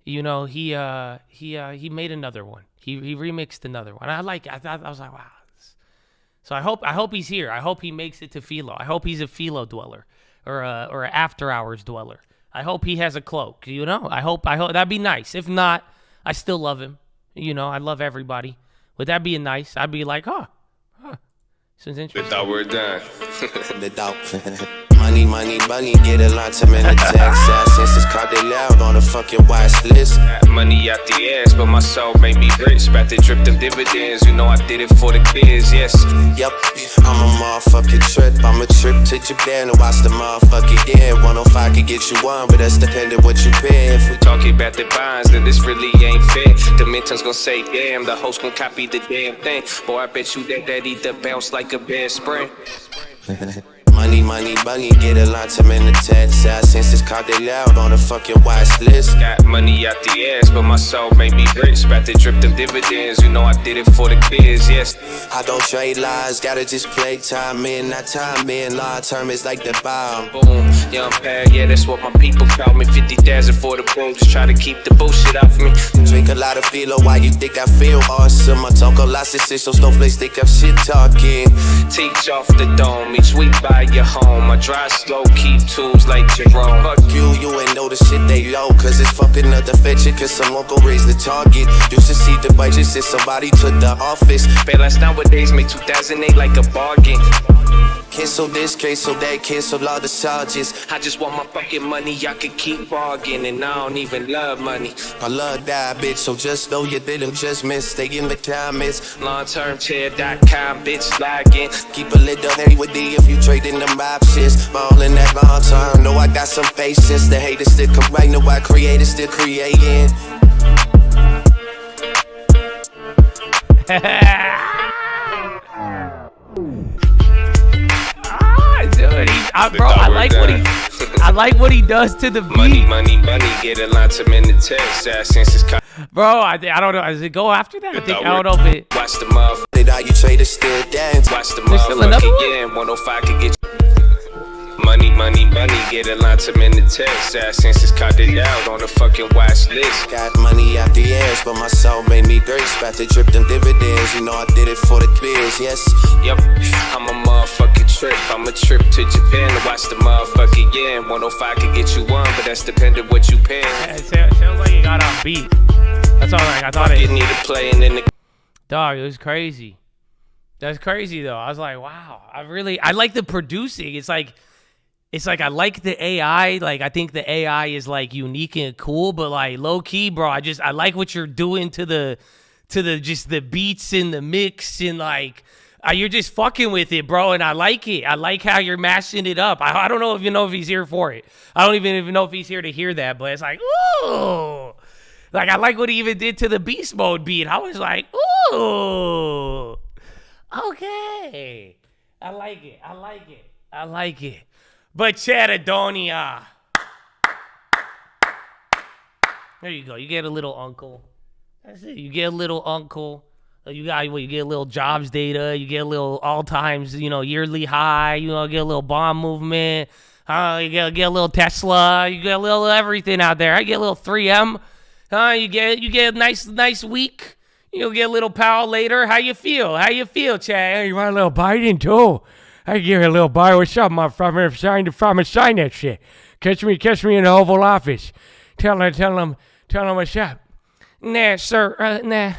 You know, he made another one. He remixed another one. I was like, wow. So I hope he's here. I hope he makes it to PHILO. I hope he's a PHILO dweller. Or an after hours dweller. I hope he has a cloak, you know? I hope that'd be nice. If not, I still love him. You know, I love everybody. Would that be nice? I'd be like, huh. Sounds interesting. They thought we were done. They thought. Money, money, money, get a lot to man attack. Since it's called they loud on the fucking Watchlist. Got money out the ass, but my soul made me rich. About to drip them dividends, you know I did it for the kids, yes. Yep, I'm a motherfucking trip. I'm a trip to Japan to watch the motherfucking game. 105 could get you one, but that's dependent what you pay. If we talking about the bonds, then this really ain't fair. The mentor's gonna say, damn, the host gonna copy the damn thing. Boy, I bet you that either bounce like a bad spray. Money, money, money, get a lot to man attack. Since it's called they loud on the fucking Watchlist. Got money out the ass, but my soul made me rich. About to drip them dividends, you know I did it for the kids, yes. I don't trade lies, gotta just play time in, not time in. Long term is like the bomb. Boom, young pal, yeah, that's what my people call me. 50,000 for the boom, just try to keep the bullshit off me. Drink a lot of PHILO, why you think I feel awesome? I talk a lot of shit, so snowflakes think I'm shit talking. Teach off the dome, each week by your home. I drive slow, keep tools like Jerome. Fuck you, you ain't know the shit they low. Cause it's fucking up the fetch it, cause someone gon' raise the target. You should see the budget since somebody took the office. Bailouts nowadays make 2008 like a bargain. Cancel this, cancel that, cancel all the charges. I just want my fucking money, I can keep bargaining. I don't even love money. I love that bitch, so just know you didn't just miss. Stay in the comments. Longtermchair.com, bitch, lagging. Keep a little heavy with D if you trading them options. Ballin' that long term, know I got some patience. The haters still come right, know I created, still creating. Bro, I like what he does to the beat. Money, money, money, get a lot to men to text. Since it's bro, I don't know. Does it go after that? I don't know if it. Watch the motherfucker. You traders still dance. Watch the motherfucker. Yeah, 105 could get you. Money, money, money, get a lot to men to text. Since it's caught it out on the fucking Watchlist. Got money out the ass, but my soul made me grace. About to drip them dividends, you know I did it for the clears, yes. Yep, I'm a motherfucking trip. I'm a trip to Japan to watch the motherfucking yen. 105 could get you one, but that's dependent what you pay. Yeah, it sounds like you got on beat. That's all right. I thought it needed playing in the dog. It was crazy. That's crazy though. I was like, wow. I like the producing. It's like I like the AI. Like I think the AI is like unique and cool, but like low key, bro. I like what you're doing to the just the beats and the mix and like you're just fucking with it, bro. And I like it. I like how you're mashing it up. I don't know if he's here for it. I don't even know if he's here to hear that, but it's like, ooh. Like I like what he even did to the beast mode beat. I was like, ooh. Okay. I like it. But Chatadonia. There you go. You get a little uncle. That's it. You get a little uncle. You get a little jobs data. You get a little all times, yearly high. You get a little bond movement. You get a little Tesla. You get a little everything out there. I get a little 3M. You get a nice week. You'll get a little Powell later. How you feel, Chad? Hey, you want a little Biden too? I give you a little Biden. What's up, motherfucker? From sign that shit. Catch me in the Oval Office. Tell him what's up. Nah, sir. Nah.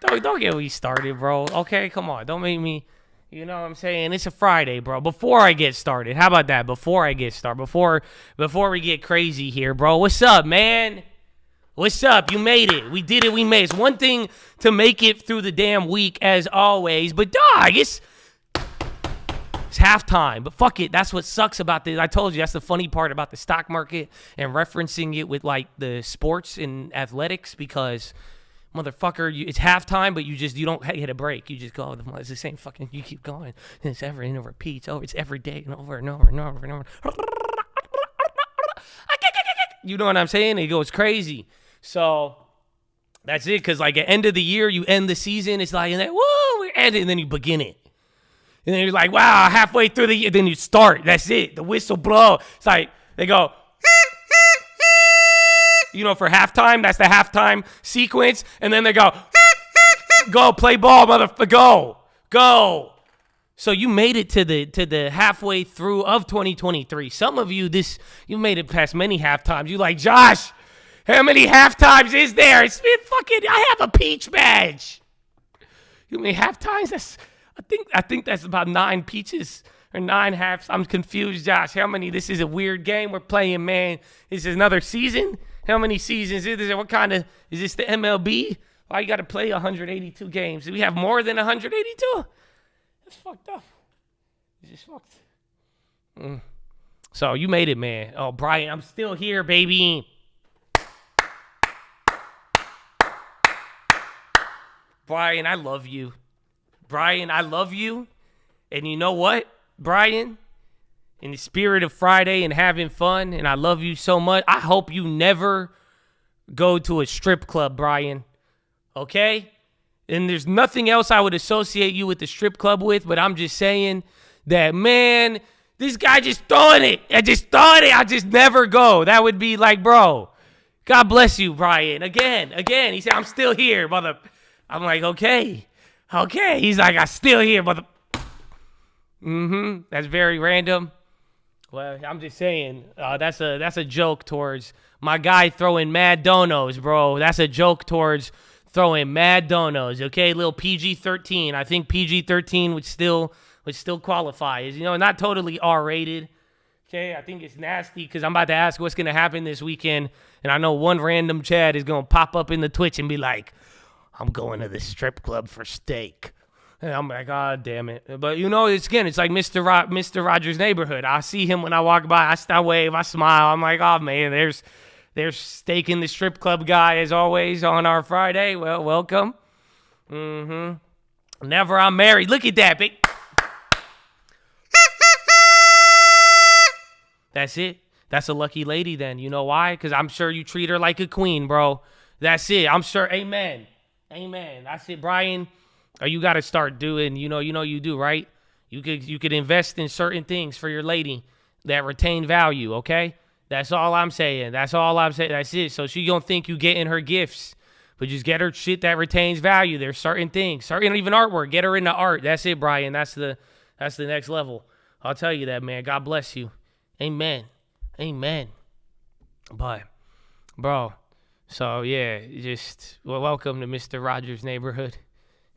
Don't get me started, bro. Okay, come on. Don't make me. You know what I'm saying? It's a Friday, bro. Before I get started, how about that? Before I get started, before we get crazy here, bro. What's up, man? What's up? You made it. We did it. We made it. It's one thing to make it through the damn week, as always. But, dog, it's halftime. But fuck it. That's what sucks about this. I told you that's the funny part about the stock market and referencing it with, like, the sports and athletics because, motherfucker, it's halftime, but you don't hit a break. You just go, it's the same fucking, you keep going. And it's ever and it repeats. Oh, it's every day and over and over and over and over. You know what I'm saying? It goes crazy. So that's it, because like at the end of the year, you end the season, it's like, woo, we're ending, and then you begin it. And then you're like, wow, halfway through the year, then you start. That's it. The whistle blow. It's like, they go, for halftime, that's the halftime sequence. And then they go, go, play ball, motherfucker, go. So you made it to the halfway through of 2023. Some of you, you made it past many halftimes. You like, Josh, how many halftimes is there? It's been fucking, I have a peach badge. You mean halftimes? I think that's about 9 peaches or 9 halves. I'm confused, Josh. How many? This is a weird game we're playing, man. This is another season? How many seasons is this? What kind of, is this the MLB? Why you got to play 182 games? Do we have more than 182? That's fucked up. It's just fucked. So you made it, man. Oh, Brian, I'm still here, baby. Brian, I love you. Brian, I love you. And you know what, Brian? In the spirit of Friday and having fun, and I love you so much, I hope you never go to a strip club, Brian. Okay? And there's nothing else I would associate you with the strip club with, but I'm just saying that, man, this guy just throwing it. I just never go. That would be like, bro, God bless you, Brian. Again. He said, I'm still here, mother. I'm like, okay. He's like, I'm still here, mother. That's very random. Well, I'm just saying, that's a joke towards my guy throwing mad donos, bro. That's a joke towards throwing mad donos, okay? Little PG-13. I think PG-13 would still qualify. Is, not totally R-rated. Okay, I think it's nasty because I'm about to ask what's going to happen this weekend, and I know one random Chad is going to pop up in the Twitch and be like, I'm going to the strip club for steak. And I'm like, God damn it. But, it's like Mr. Rogers' Neighborhood. I see him when I walk by. I wave, I smile. I'm like, oh, man, there's steak in the strip club guy, as always, on our Friday. Well, welcome. Never I'm married. Look at that, babe. That's it. That's a lucky lady then. You know why? Because I'm sure you treat her like a queen, bro. That's it. I'm sure. Amen. That's it, Brian. You got to start doing, you do, right? You could invest in certain things for your lady that retain value, okay? That's all I'm saying. That's it. So she don't think you getting her gifts, but just get her shit that retains value. There's certain things, even artwork. Get her into art. That's it, Brian. That's the next level. I'll tell you that, man. God bless you. Amen. But, bro, so yeah, welcome to Mr. Rogers' Neighborhood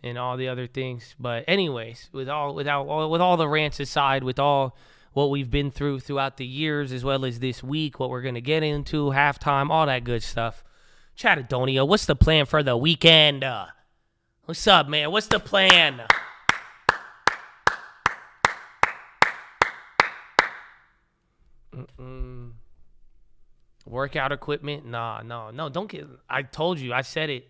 and all the other things. But anyways, with all the rants aside, with all what we've been throughout the years, as well as this week, what we're gonna get into, halftime, all that good stuff. Chatadonia, what's the plan for the weekend? What's up, man? What's the plan? Workout equipment? No. Don't get. I told you. I said it.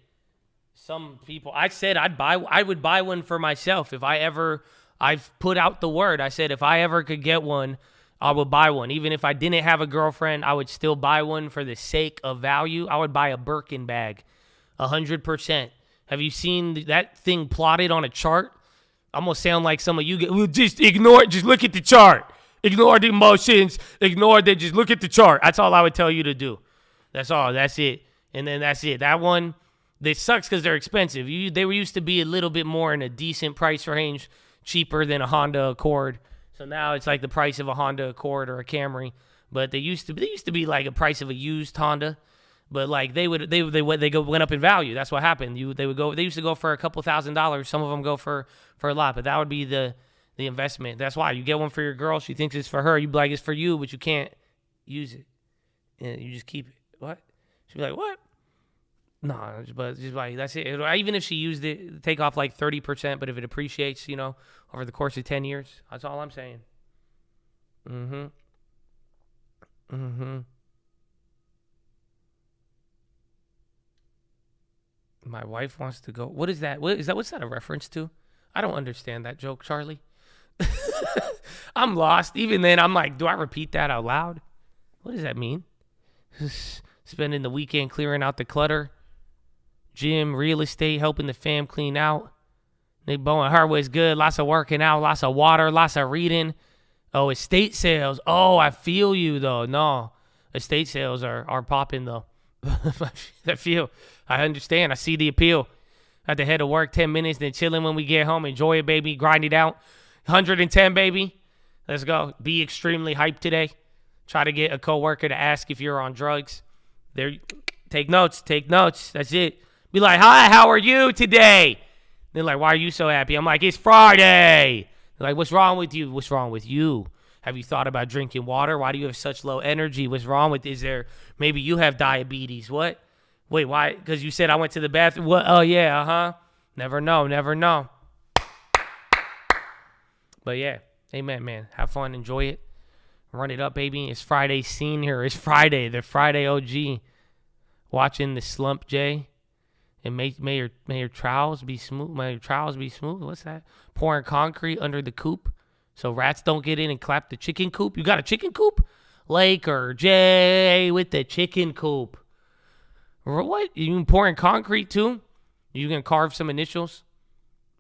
Some people. I said I would buy one for myself if I've put out the word. I said if I ever could get one, I would buy one. Even if I didn't have a girlfriend, I would still buy one for the sake of value. I would buy a Birkin bag, 100%. Have you seen that thing plotted on a chart? I'm gonna sound like some of you. Just ignore it. Just look at the chart. Ignore the emotions. Ignore that. Just look at the chart. That's all I would tell you to do. That's all. That's it. And then that's it. That one, they sucks because they're expensive. They used to be a little bit more in a decent price range, cheaper than a Honda Accord. So now it's like the price of a Honda Accord or a Camry. But they used to be like a price of a used Honda. But like they went up in value. That's what happened. They used to go for a couple $1,000s. Some of them go for a lot. But that would be the investment. That's why you get one for your girl. She thinks it's for her. You be like, it's for you, but you can't use it. And you just keep it. What? She'd be like, what? No, but just like, that's it. Even if she used it, take off like 30%, but if it appreciates, over the course of 10 years, that's all I'm saying. My wife wants to go. What is that? What's that a reference to? I don't understand that joke, Charlie. I'm lost. Even then, I'm like, do I repeat that out loud? What does that mean? Spending the weekend clearing out the clutter. Gym, real estate, helping the fam clean out. Nick Bowen, her was good. Lots of working out, lots of water, lots of reading. Oh, estate sales. Oh, I feel you, though. No, estate sales are popping, though. I understand. I see the appeal. I have to head to work 10 minutes, then chilling when we get home. Enjoy it, baby. Grind it out. 110, baby. Let's go. Be extremely hyped today. Try to get a coworker to ask if you're on drugs. There, take notes. That's it. Be like, hi, how are you today? They're like, why are you so happy? I'm like, it's Friday. They're like, what's wrong with you? What's wrong with you? Have you thought about drinking water? Why do you have such low energy? What's wrong with, maybe you have diabetes? What? Wait, why? Because you said I went to the bathroom. What? Oh, yeah, uh-huh. Never know. But yeah, amen, man. Have fun, enjoy it. Run it up, baby. It's Friday scene here. It's Friday. The Friday OG. Watching the slump, Jay. And may your trowels be smooth. May your trowels be smooth. What's that? Pouring concrete under the coop so rats don't get in and clap the chicken coop. You got a chicken coop? Laker Jay with the chicken coop. What? You pouring concrete too? You gonna carve some initials?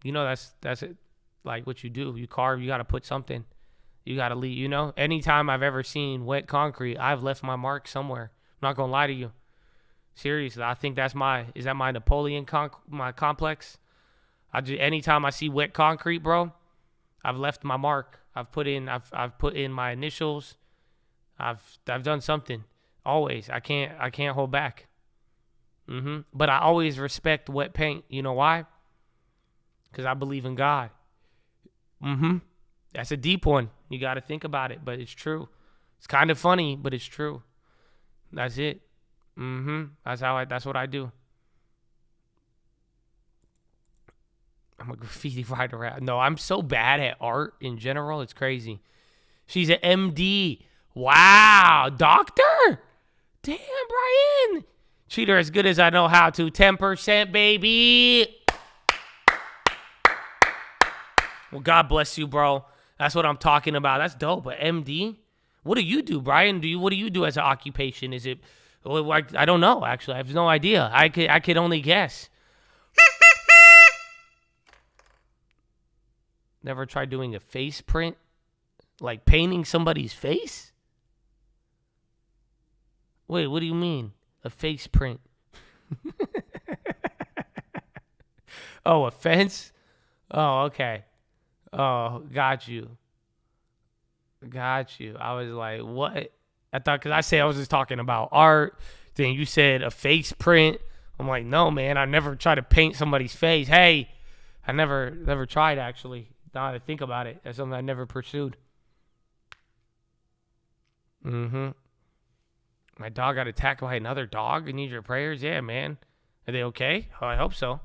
You know that's it. Like what you do. You carve. You gotta put something. You gotta leave. You know. Anytime I've ever seen wet concrete, I've left my mark somewhere. I'm not gonna lie to you. Seriously, I think is that my Napoleon my complex? Anytime I see wet concrete, bro, I've left my mark. I've put in my initials. I've done something. Always. I can't hold back. But I always respect wet paint. You know why? Because I believe in God. That's a deep one. You got to think about it, but it's true. It's kind of funny, but it's true. That's it. That's what I do. I'm a graffiti writer. No, I'm so bad at art in general. It's crazy. She's an MD. Wow. Doctor? Damn, Brian. Treat her as good as I know how to. 10%, baby. Well, God bless you, bro. That's what I'm talking about. That's dope. But MD? What do you do, Brian? What do you do as an occupation? Is it... I don't know, actually. I have no idea. I could only guess. Never tried doing a face print? Like painting somebody's face? Wait, what do you mean? A face print? Oh, a fence? Oh, okay. Oh, got you. I was like, what? I thought, because I was just talking about art. Then you said a face print. I'm like, no, man, I never try to paint somebody's face. Hey, I never tried, actually. Now that I think about it, that's something I never pursued. My dog got attacked by another dog. I need your prayers. Yeah, man. Are they okay? Oh, I hope so.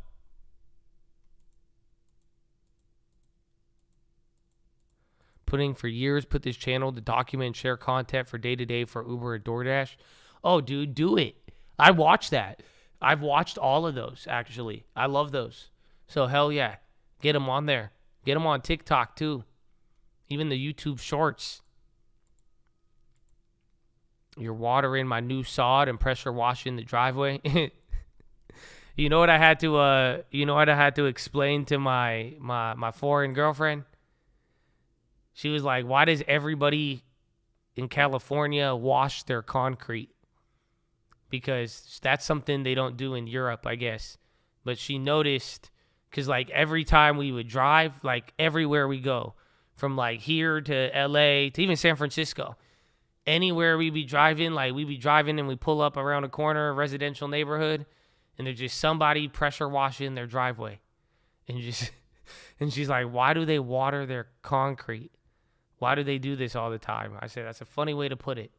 Put this channel to document and share content for day-to-day for Uber or DoorDash. Oh, dude, do it. I watched that. I've watched all of those, actually. I love those. So, hell yeah. Get them on there. Get them on TikTok, too. Even the YouTube shorts. You're watering my new sod and pressure washing the driveway. You know what I had to explain to my foreign girlfriend? She was like, why does everybody in California wash their concrete? Because that's something they don't do in Europe, I guess. But she noticed, because like every time we would drive, like everywhere we go, from like here to LA to even San Francisco, anywhere we'd be driving and we pull up around a corner, a residential neighborhood, and there's just somebody pressure washing their driveway. And she's like, why do they water their concrete? Why do they do this all the time? I said, that's a funny way to put it.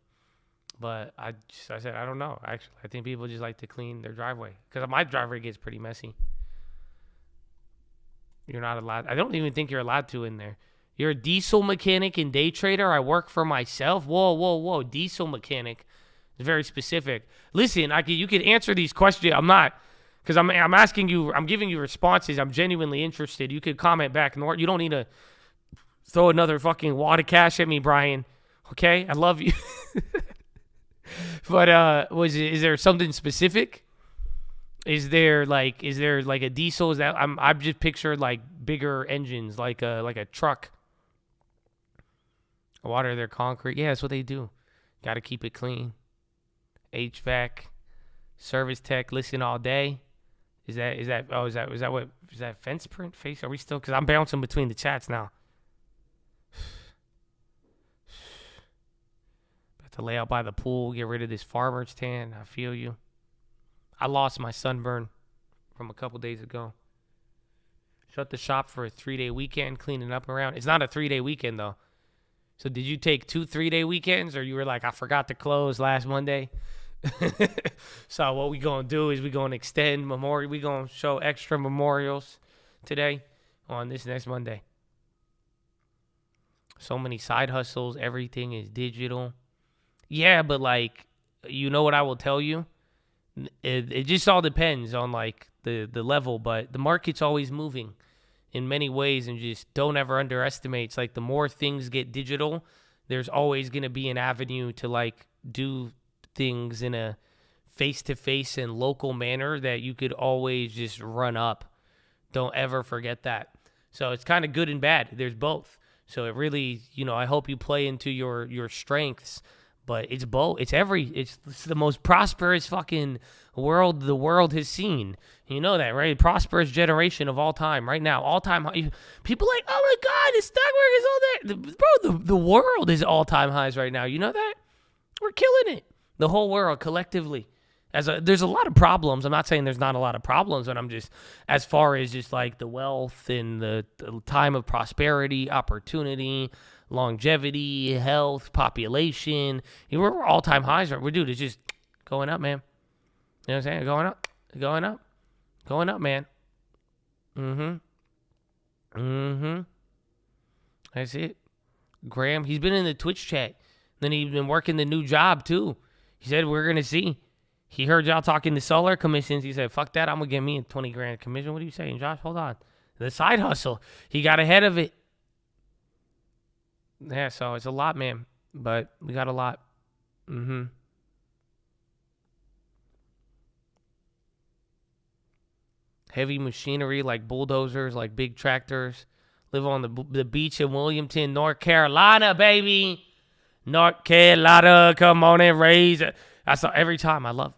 But I said, I don't know. Actually, I think people just like to clean their driveway. Because my driveway gets pretty messy. You're not allowed. I don't even think you're allowed to in there. You're a diesel mechanic and day trader. I work for myself. Whoa. Diesel mechanic. It's very specific. Listen, you could answer these questions. I'm not. Because I'm asking you. I'm giving you responses. I'm genuinely interested. You could comment back. You don't need to throw another fucking wad of cash at me, Brian. Okay? I love you. But is there something specific? Is there like a diesel? Is that I've just pictured like bigger engines, like a truck. Water their concrete. Yeah, that's what they do. Got to keep it clean. HVAC, service tech, listen all day. Is that fence print face? Are we still? Because I'm bouncing between the chats now. About to lay out by the pool, get rid of this farmer's tan. I feel you. I lost my sunburn from a couple days ago. Shut the shop for a 3-day weekend, cleaning up around. It's not a 3-day weekend, though. So did you take 2 3-day weekends, or you were like, I forgot to close last Monday? So what we going to do is we going to extend memorial. We going to show extra memorials today on this next Monday. So many side hustles. Everything is digital. Yeah, but like, you know what I will tell you? It just all depends on like the level, but the market's always moving in many ways, and just don't ever underestimate. It's like the more things get digital, there's always going to be an avenue to like do things in a face-to-face and local manner that you could always just run up. Don't ever forget that. So it's kind of good and bad. There's both. So it really, I hope you play into your strengths. But it's both. It's the most prosperous fucking world the world has seen. You know that, right? Prosperous generation of all time right now. All-time high. People like, oh my God, the stock market is all there. Bro, the world is all-time highs right now. You know that? We're killing it. The whole world collectively. There's a lot of problems. I'm not saying there's not a lot of problems, but I'm just, as far as just like the wealth and the time of prosperity, opportunity, longevity, health, population. We're all-time highs. Right? Dude, it's just going up, man. You know what I'm saying? Going up, going up, man. That's it. Graham, he's been in the Twitch chat. Then he's been working the new job, too. He said, we're going to see. He heard y'all talking to solar commissions. He said, fuck that. I'm going to give me a 20 grand commission. What are you saying, Josh? Hold on. The side hustle. He got ahead of it. Yeah, so it's a lot, man. But we got a lot. Heavy machinery like bulldozers, like big tractors. Live on the beach in Williamton, North Carolina, baby. North Carolina, come on and raise it. I saw every time. I love.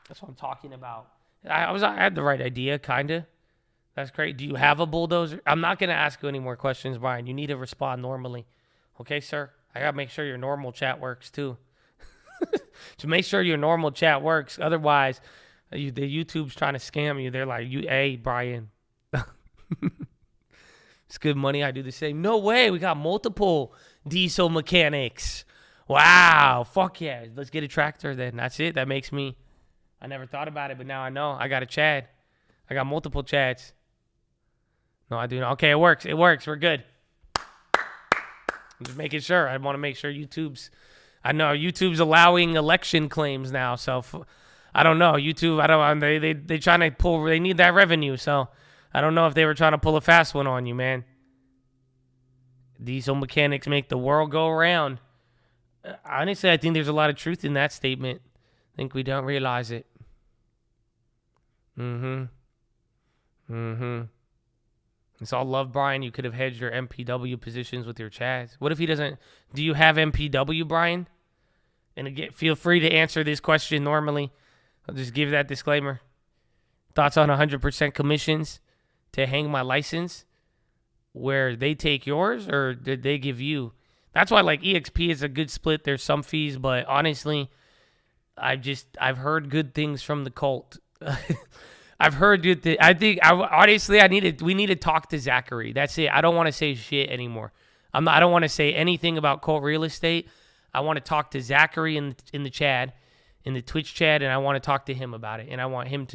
That's what I'm talking about. I had the right idea, kind of. That's great. Do you have a bulldozer? I'm not going to ask you any more questions, Brian. You need to respond normally. Okay, sir? I got to make sure your normal chat works, too. To make sure your normal chat works. Otherwise, the YouTube's trying to scam you. They're like, hey, Brian. It's good money. I do the same. No way. We got multiple diesel mechanics. Wow. Fuck yeah. Let's get a tractor then. That's it. That makes me. I never thought about it, but now I know. I got a Chad. I got multiple Chads. No, I do not. Okay, it works. It works. We're good. I'm just making sure. I want to make sure I know YouTube's allowing election claims now, so I don't know. YouTube, they trying to pull, they need that revenue, so I don't know if they were trying to pull a fast one on you, man. Diesel mechanics make the world go around. Honestly, I think there's a lot of truth in that statement. I think we don't realize it. It's all love, Brian. You could have hedged your MPW positions with your Chads. What if he doesn't? Do you have MPW, Brian? And again, feel free to answer this question normally. I'll just give that disclaimer. Thoughts on 100% commissions to hang my license, where they take yours, or did they give you? That's why like EXP is a good split. There's some fees, but honestly, I've heard good things from the cult. I've heard good things. We need to talk to Zachary. That's it. I don't want to say shit anymore. I don't want to say anything about cult real estate. I want to talk to Zachary in the chat, in the Twitch chat, and I want to talk to him about it. And I want him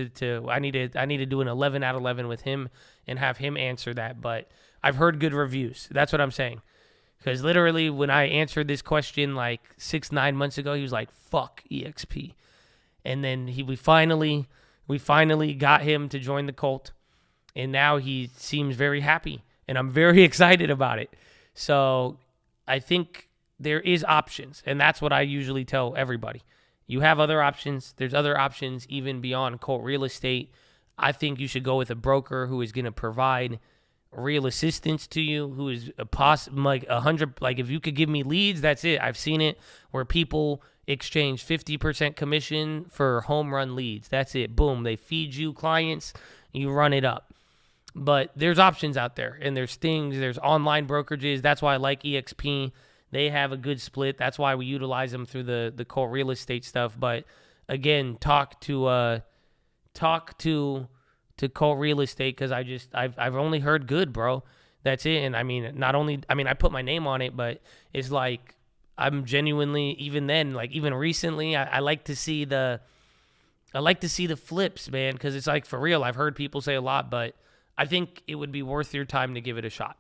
I need to do an 11 out of 11 with him and have him answer that. But I've heard good reviews. That's what I'm saying. Because literally when I answered this question like 6-9 months ago, he was like, fuck EXP. And then we finally got him to join the cult. And now he seems very happy. And I'm very excited about it. So I think there is options. And that's what I usually tell everybody. You have other options. There's other options even beyond cult real estate. I think you should go with a broker who is going to provide real assistance to you, who is like 100. Like if you could give me leads, that's it. I've seen it where people exchange 50% commission for home run leads. That's it. Boom. They feed you clients. You run it up. But there's options out there, and there's online brokerages. That's why I like EXP. They have a good split. That's why we utilize them through the cult real estate stuff. But again, talk to talk to Cole Real Estate because I've only heard good, bro. That's it. And I mean, I put my name on it, but it's like I'm genuinely, even then, like even recently, I like to see the flips, man, because it's like for real. I've heard people say a lot, but I think it would be worth your time to give it a shot.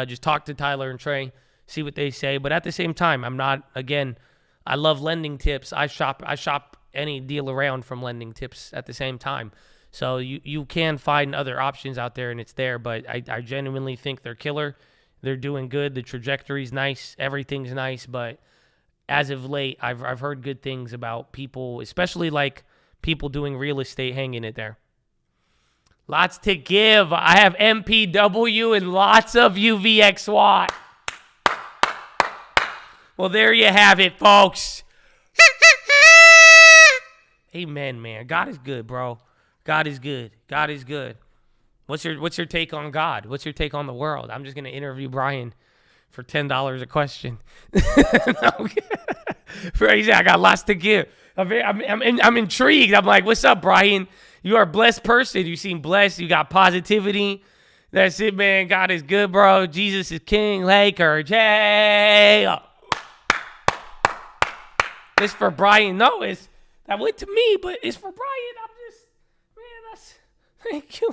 Just talk to Tyler and Trey, see what they say. But at the same time, I love lending tips. I shop any deal around from lending tips at the same time. So you can find other options out there, and it's there. But I genuinely think they're killer. They're doing good. The trajectory's nice. Everything's nice. But as of late, I've heard good things about people, especially like people doing real estate, hanging it there. Lots to give. I have MPW and lots of UVX SWAT. Well, there you have it, folks. Amen, man. God is good, bro. God is good. God is good. What's your take on God? What's your take on the world? I'm just gonna interview Brian for $10 a question. Crazy. I got lots to give. I'm intrigued. I'm like, what's up, Brian? You are a blessed person. You seem blessed. You got positivity. That's it, man. God is good, bro. Jesus is King. Lakers. Hey. It's for Brian. No, that went to me, but it's for Brian. Thank you.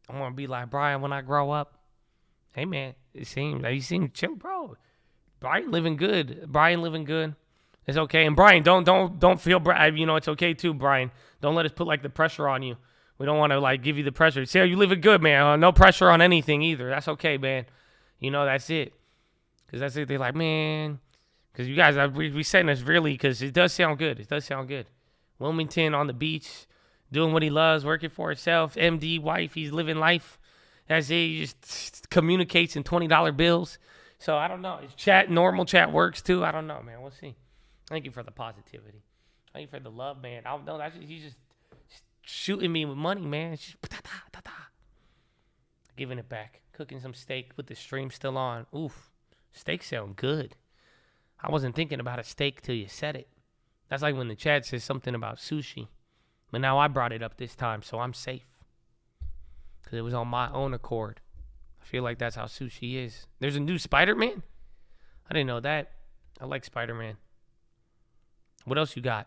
I want to be like Brian when I grow up. Hey, man, you seem chill, bro. Brian living good. It's okay. And Brian, don't feel, it's okay too, Brian. Don't let us put like the pressure on you. We don't want to like give you the pressure. Say, you living good, man. No pressure on anything either. That's okay, man. That's it. Because that's it. They're like, man, because you guys, we saying this really because it does sound good. Wilmington on the beach, doing what he loves, working for himself. MD, wife, he's living life. That's it. He just communicates in $20 bills. So I don't know. Normal chat works too. I don't know, man. We'll see. Thank you for the positivity. Thank you for the love, man. I don't know. He's just shooting me with money, man. It's just giving it back. Cooking some steak with the stream still on. Oof. Steak sound good. I wasn't thinking about a steak till you said it. That's like when the chat says something about sushi. But now I brought it up this time, so I'm safe. Because it was on my own accord. I feel like that's how sushi is. There's a new Spider-Man? I didn't know that. I like Spider-Man. What else you got?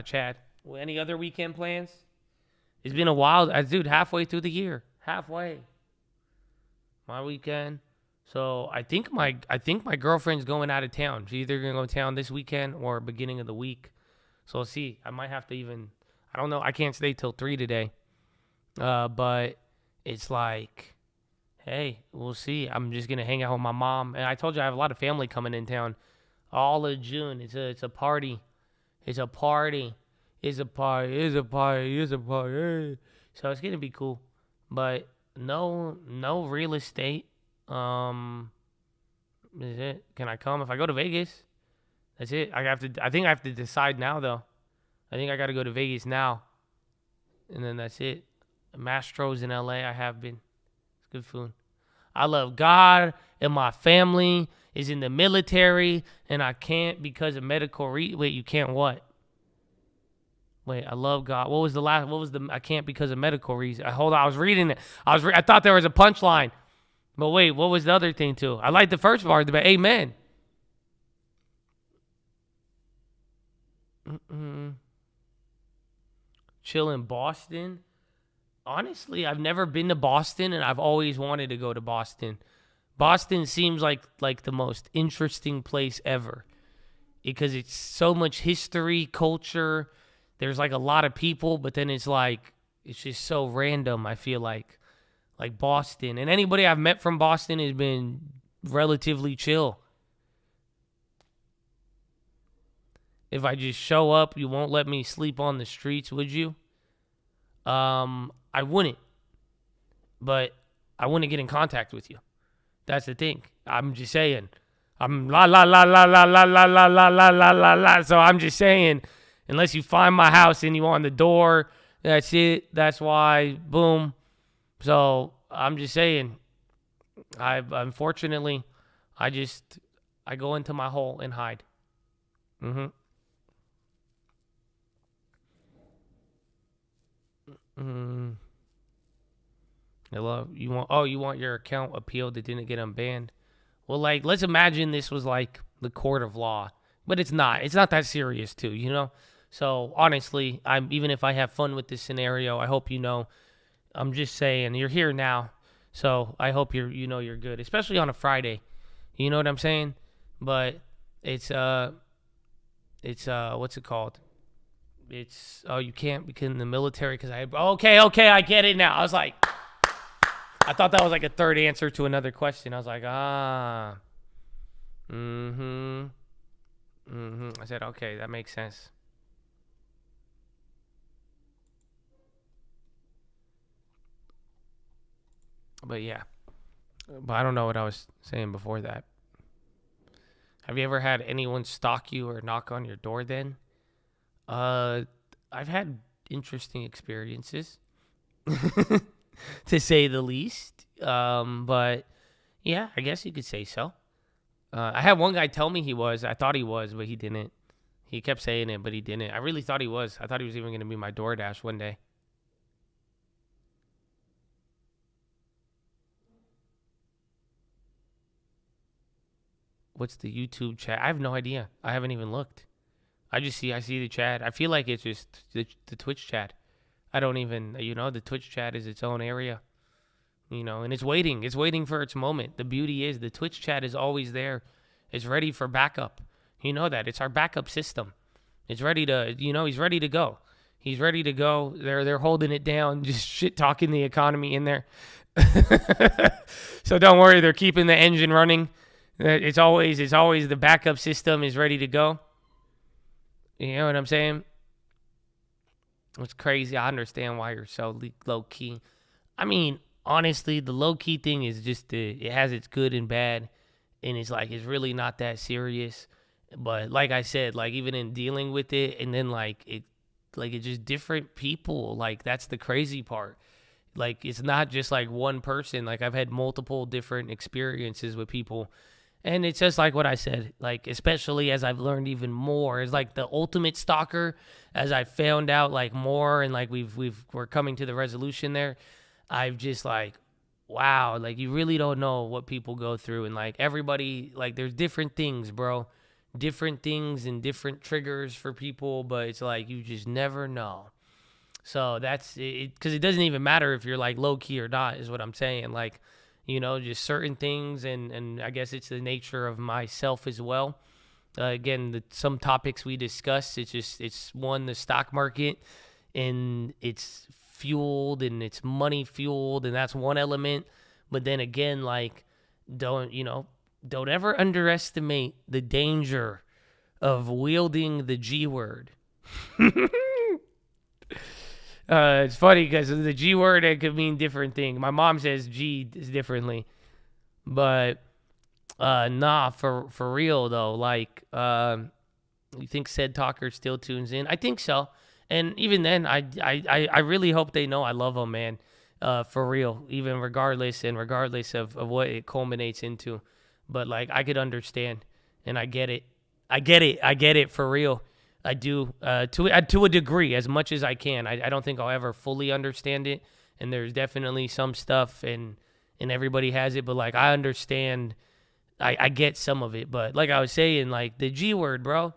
Chad? Any other weekend plans? It's been a while. Dude, halfway through the year. Halfway. My weekend. So I think my girlfriend's going out of town. She's either going to go to town this weekend or beginning of the week. So we'll see. I might have to I don't know. I can't stay till 3 today. But it's like, hey, we'll see. I'm just going to hang out with my mom. And I told you I have a lot of family coming in town. All of June. It's a party. It's a party. So it's going to be cool. But no real estate. Is it? Can I come if I go to Vegas? That's it. I think I have to decide now though. I think I got to go to Vegas now. And then that's it. Mastro's in LA. I have been. It's good food. I love God and my family is in the military and I can't because of medical wait, you can't what? Wait, I love God. I can't because of medical reason. Hold on, I was reading it. I thought there was a punchline. But wait, what was the other thing too? I like the first part, but amen. Chill in Boston. Honestly, I've never been to Boston, and I've always wanted to go to Boston. Boston seems like the most interesting place ever because it's so much history, culture. There's like a lot of people, but then it's just so random, I feel like Boston. And anybody I've met from Boston has been relatively chill. If I just show up, you won't let me sleep on the streets, would you? I wouldn't. But I wouldn't get in contact with you. That's the thing. I'm just saying. I'm la la la la la la la la la la la la la. So I'm just saying, unless you find my house and you on the door, that's it. That's why. Boom. So I'm just saying. Unfortunately, I I go into my hole and hide. Hello, you want your account appealed that didn't get unbanned? Well, like, let's imagine this was like the court of law, but it's not. It's not that serious, too, you know? So, honestly, even if I have fun with this scenario, I hope you know. I'm just saying, you're here now, so I hope you're good, especially on a Friday. You know what I'm saying? But it's what's it called? You can't become in the military because okay, I get it now. I was like, I thought that was like a third answer to another question. I was like, I said, okay, that makes sense. But yeah. But I don't know what I was saying before that. Have you ever had anyone stalk you or knock on your door then? I've had interesting experiences, to say the least. But yeah, I guess you could say so. I had one guy tell me he was. I thought he was, but he didn't. He kept saying it, but he didn't. I really thought he was. I thought he was even going to be my DoorDash one day. What's the YouTube chat? I have no idea. I haven't even looked. I see the chat. I feel like it's just the Twitch chat. I don't even, the Twitch chat is its own area. And it's waiting. It's waiting for its moment. The beauty is the Twitch chat is always there. It's ready for backup. You know that. It's our backup system. It's ready to, he's ready to go. He's ready to go. They're holding it down, just shit talking the economy in there. So don't worry, they're keeping the engine running. It's always the backup system is ready to go. You know what I'm saying? It's crazy. I understand why you're so low key. I mean, honestly, the low key thing is just it has its good and bad, and it's really not that serious. But like I said, like even in dealing with it, and then it's just different people. Like that's the crazy part. Like it's not just like one person. Like I've had multiple different experiences with people. And it's just like what I said, like, especially as I've learned even more, is like the ultimate stalker, as I found out like more and like we're coming to the resolution there. I've just like, wow, like you really don't know what people go through. And like everybody, like there's different things, bro, different things and different triggers for people. But it's like, you just never know. So that's it, because it doesn't even matter if you're like low key or not, is what I'm saying. Like, just certain things, and I guess it's the nature of myself as well. Again, some topics we discussed, it's one, the stock market, and it's fueled, and it's money fueled, and that's one element. But then again, like, don't ever underestimate the danger of wielding the G word. It's funny because the G word, it could mean different things. My mom says G is differently, but nah, for real though. Like, you think said talker still tunes in? I think so. And even then, I really hope they know I love them, man. For real, even regardless of what it culminates into. But like, I could understand, and I get it. I get it for real. I do, to a degree, as much as I can. I don't think I'll ever fully understand it, and there's definitely some stuff, and everybody has it, but, like, I understand, I get some of it, but, like I was saying, like, the G word, bro,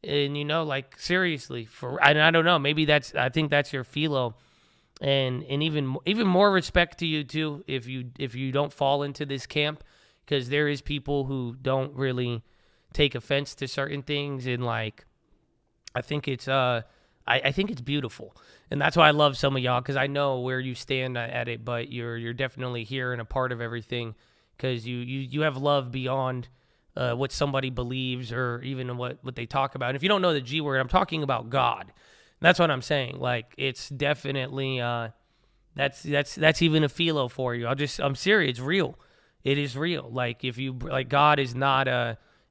and, like, seriously, I don't know, maybe I think that's your PHILO, and even more respect to you, too, if you don't fall into this camp, because there is people who don't really take offense to certain things, and, like, I think it's I think it's beautiful, and that's why I love some of y'all, because I know where you stand at it, but you're definitely here and a part of everything, because you have love beyond what somebody believes or even what they talk about. And if you don't know the G word, I'm talking about God. That's what I'm saying. Like, it's definitely that's even a PHILO for you. I'm serious. It's real. It is real. Like, if you like, God is not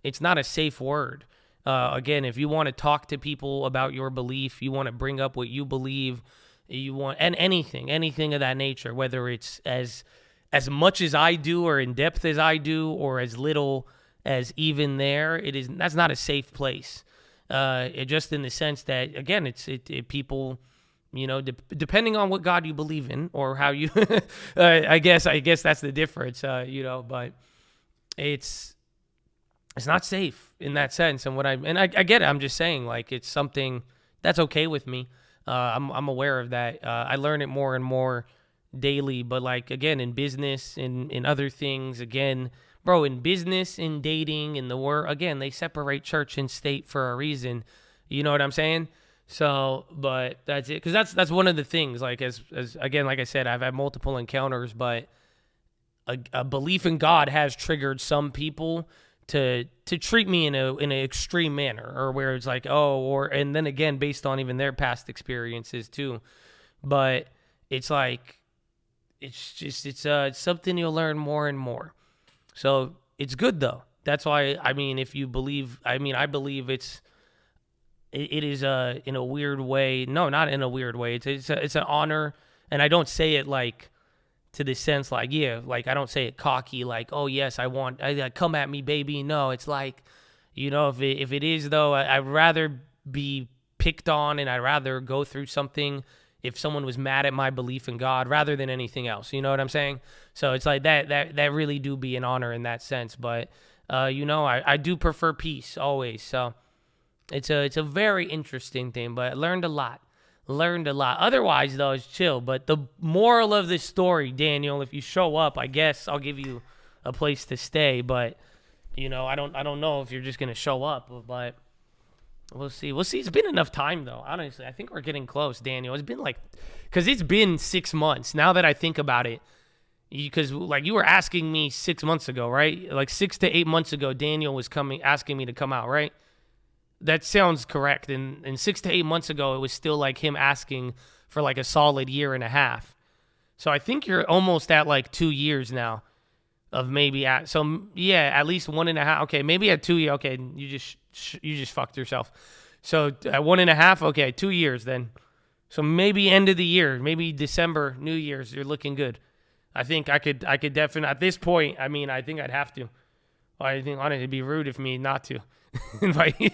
it's not a safe word. Again, if you want to talk to people about your belief, you want to bring up what you believe, and anything of that nature, whether it's as much as I do or in depth as I do, or as little as even there. That's not a safe place. Just in the sense that, again, people, depending on what God you believe in or how you, I guess that's the difference, but it's not safe in that sense. And I get it. I'm just saying, like, it's something that's okay with me. I'm aware of that. I learn it more and more daily, but like, again, in business, in other things, again, bro, in business, in dating, in the work, again, they separate church and state for a reason. You know what I'm saying? So, but that's it. Cause that's one of the things, like, as again, like I said, I've had multiple encounters, but a belief in God has triggered some people to treat me in an extreme manner, or where it's like, and then again, based on even their past experiences too. But it's like, it's something you'll learn more and more. So it's good though. That's why, if you believe, I believe it is in a weird way. No, not in a weird way. It's an honor. And I don't say it like to the sense like, I don't say it cocky, like, oh yes, I come at me, baby. No, it's like, if it is though, I'd rather be picked on, and I'd rather go through something if someone was mad at my belief in God rather than anything else. You know what I'm saying? So it's like that really do be an honor in that sense. But, I do prefer peace always. So it's a very interesting thing, but I learned a lot. Otherwise, though, it's chill. But the moral of this story, Daniel, if you show up, I guess I'll give you a place to stay. But, I don't know if you're just going to show up, but we'll see. It's been enough time, though. Honestly, I think we're getting close, Daniel. It's been because it's been 6 months. Now that I think about it, because like you were asking me 6 months ago, right? Like 6 to 8 months ago, Daniel was asking me to come out, right? That sounds correct. And 6 to 8 months ago, it was still like him asking for like a solid year and a half. So I think you're almost at like 2 years now of maybe at least 1.5. Okay, maybe at 2 years. Okay, you just fucked yourself. So at 1.5. Okay, 2 years then. So maybe end of the year, maybe December, New Year's, you're looking good. I think I could definitely, at this point, I think I'd have to. I think honestly, it'd be rude of me not to invite you.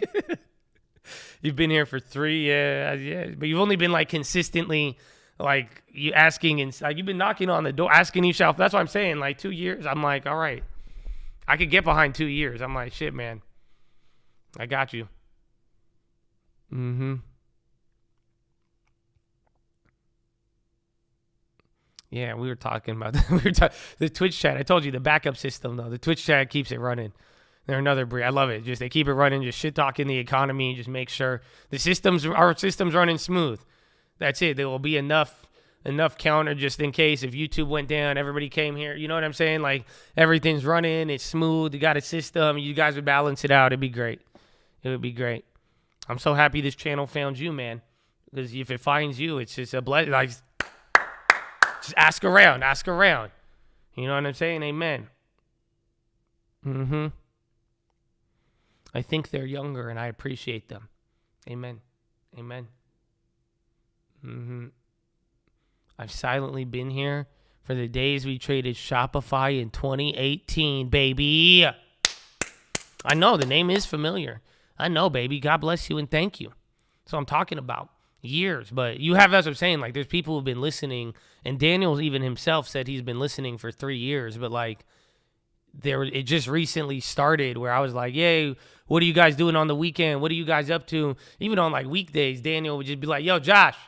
You've been here for 3 years, but you've only been like consistently like you asking, and like you've been knocking on the door, asking yourself. That's what I'm saying. Like 2 years, I'm like, all right, I could get behind 2 years. I'm like, shit, man, I got you. Yeah, we were talking about the Twitch chat. I told you the backup system, though. The Twitch chat keeps it running. They're another breed. I love it. Just they keep it running, just shit talking the economy, just make sure our system's running smooth. That's it. There will be enough counter just in case if YouTube went down, everybody came here. You know what I'm saying? Like everything's running, it's smooth. You got a system. You guys would balance it out. It'd be great. It would be great. I'm so happy this channel found you, man. Because if it finds you, it's just a blessing. Like, just ask around. You know what I'm saying? Amen. I think they're younger, and I appreciate them. Amen. I've silently been here for the days we traded Shopify in 2018, baby. I know, the name is familiar. I know, baby. God bless you, and thank you. That's what I'm talking about. Years, but you have, as I'm saying, like there's people who've been listening, and Daniel's even himself said he's been listening for 3 years, but like it just recently started where I was like, yay, what are you guys doing on the weekend? What are you guys up to? Even on like weekdays, Daniel would just be like, yo, Josh,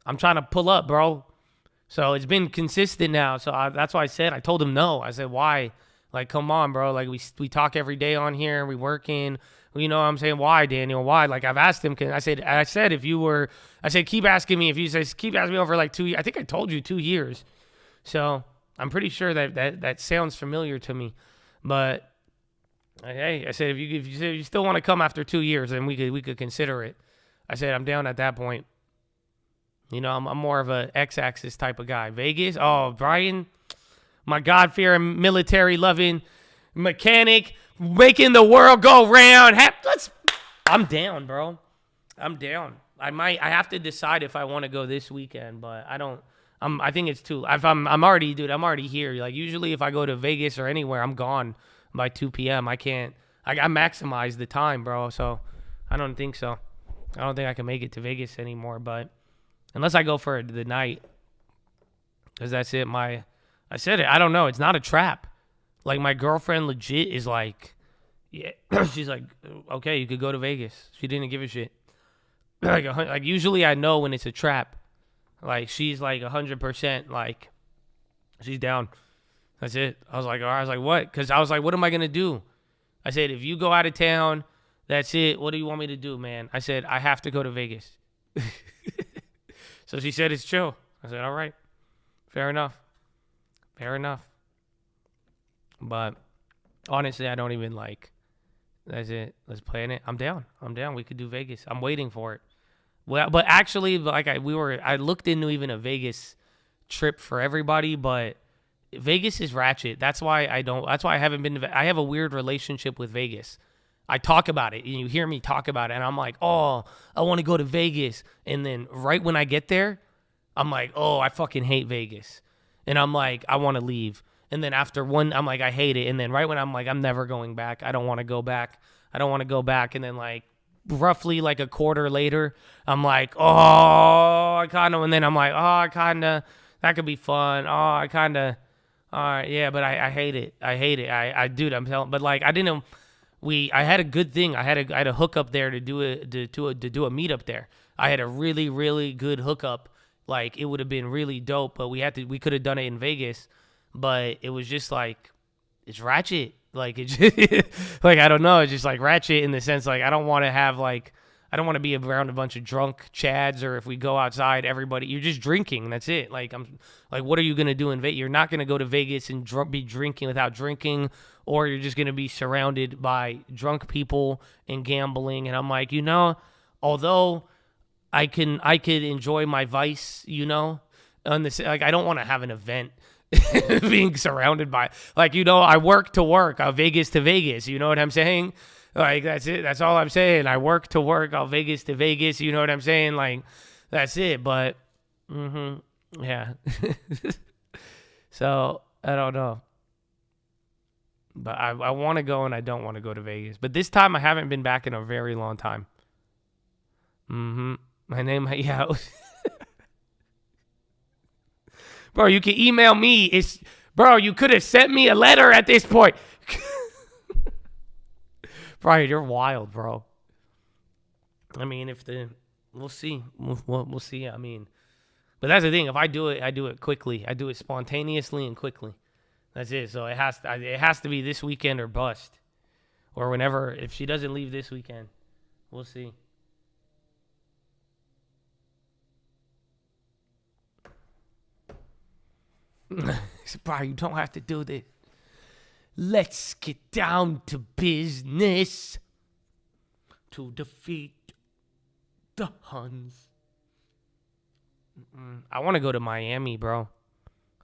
I'm trying to pull up, bro. So it's been consistent now. So that's why I told him no. I said, why? Like, come on, bro. Like we talk every day on here, we working. You know what I'm saying? Why, Daniel? Why? Like, I've asked him. I said, keep asking me. If you say, keep asking me over like 2 years. I think I told you 2 years. So I'm pretty sure that sounds familiar to me. But hey, I said, if you still want to come after 2 years, then we could consider it. I said, I'm down at that point. You know, I'm more of a X-axis type of guy. Vegas? Oh, Brian, my God-fearing, military-loving mechanic, making the world go round. I'm down, bro. I'm down. I have to decide if I want to go this weekend, but I think it's too. I'm already here. Like usually, if I go to Vegas or anywhere, I'm gone by 2 p.m. I can't. I maximize the time, bro. So I don't think so. I don't think I can make it to Vegas anymore. But unless I go for the night, because that's it. I said it. I don't know. It's not a trap. Like, my girlfriend legit is like, yeah. She's like, okay, you could go to Vegas. She didn't give a shit. Like usually I know when it's a trap. Like, she's like 100%. Like, she's down. That's it. I was like, all right. I was like, what? Because I was like, what am I gonna do? I said, if you go out of town, that's it. What do you want me to do, man? I said, I have to go to Vegas. So she said, it's chill. I said, all right. Fair enough. But honestly, I don't even like, that's it. Let's plan it. I'm down. We could do Vegas. I'm waiting for it. Well, but actually, like I looked into even a Vegas trip for everybody, but Vegas is ratchet. That's why I haven't been I have a weird relationship with Vegas. I talk about it, and you hear me talk about it, and I'm like, oh, I want to go to Vegas. And then right when I get there, I'm like, oh, I fucking hate Vegas. And I'm like, I want to leave. And then after one, I'm like, I hate it. And then right when I'm like, I'm never going back. I don't want to go back. And then like roughly like a quarter later, I'm like, oh, I kind of, and then I'm like, oh, I kind of, that could be fun. Oh, I kind of, all right, yeah, but I hate it. Dude, I'm telling, but like, I had a good thing. I had a hookup there to do a meetup there. I had a really, really good hookup. Like, it would have been really dope, but we could have done it in Vegas, but it was just like, it's ratchet. Like, it's like, I don't know. It's just like ratchet in the sense, like, I don't want to be around a bunch of drunk Chads, or if we go outside, everybody, you're just drinking. That's it. Like, I'm like, what are you going to do in Vegas? You're not going to go to Vegas and be drinking without drinking, or you're just going to be surrounded by drunk people and gambling. And I'm like, although I could enjoy my vice, on this, like, I don't want to have an event being surrounded by, like, I work to work, I'll Vegas to Vegas, you know what I'm saying? Like, that's it. That's all I'm saying. I work to work, I'll Vegas to Vegas, you know what I'm saying? Like, that's it. But, yeah. So, I don't know. But I want to go, and I don't want to go to Vegas. But this time, I haven't been back in a very long time. My name, yeah. Bro, you can email me. Bro, you could have sent me a letter at this point. Bro, you're wild, bro. I mean, we'll see. We'll see. I mean, but that's the thing. If I do it quickly. I do it spontaneously and quickly. That's it. So it has to be this weekend or bust, or whenever. If she doesn't leave this weekend, we'll see. Bro, you don't have to do this. Let's get down to business to defeat the Huns. I want to go to Miami, bro.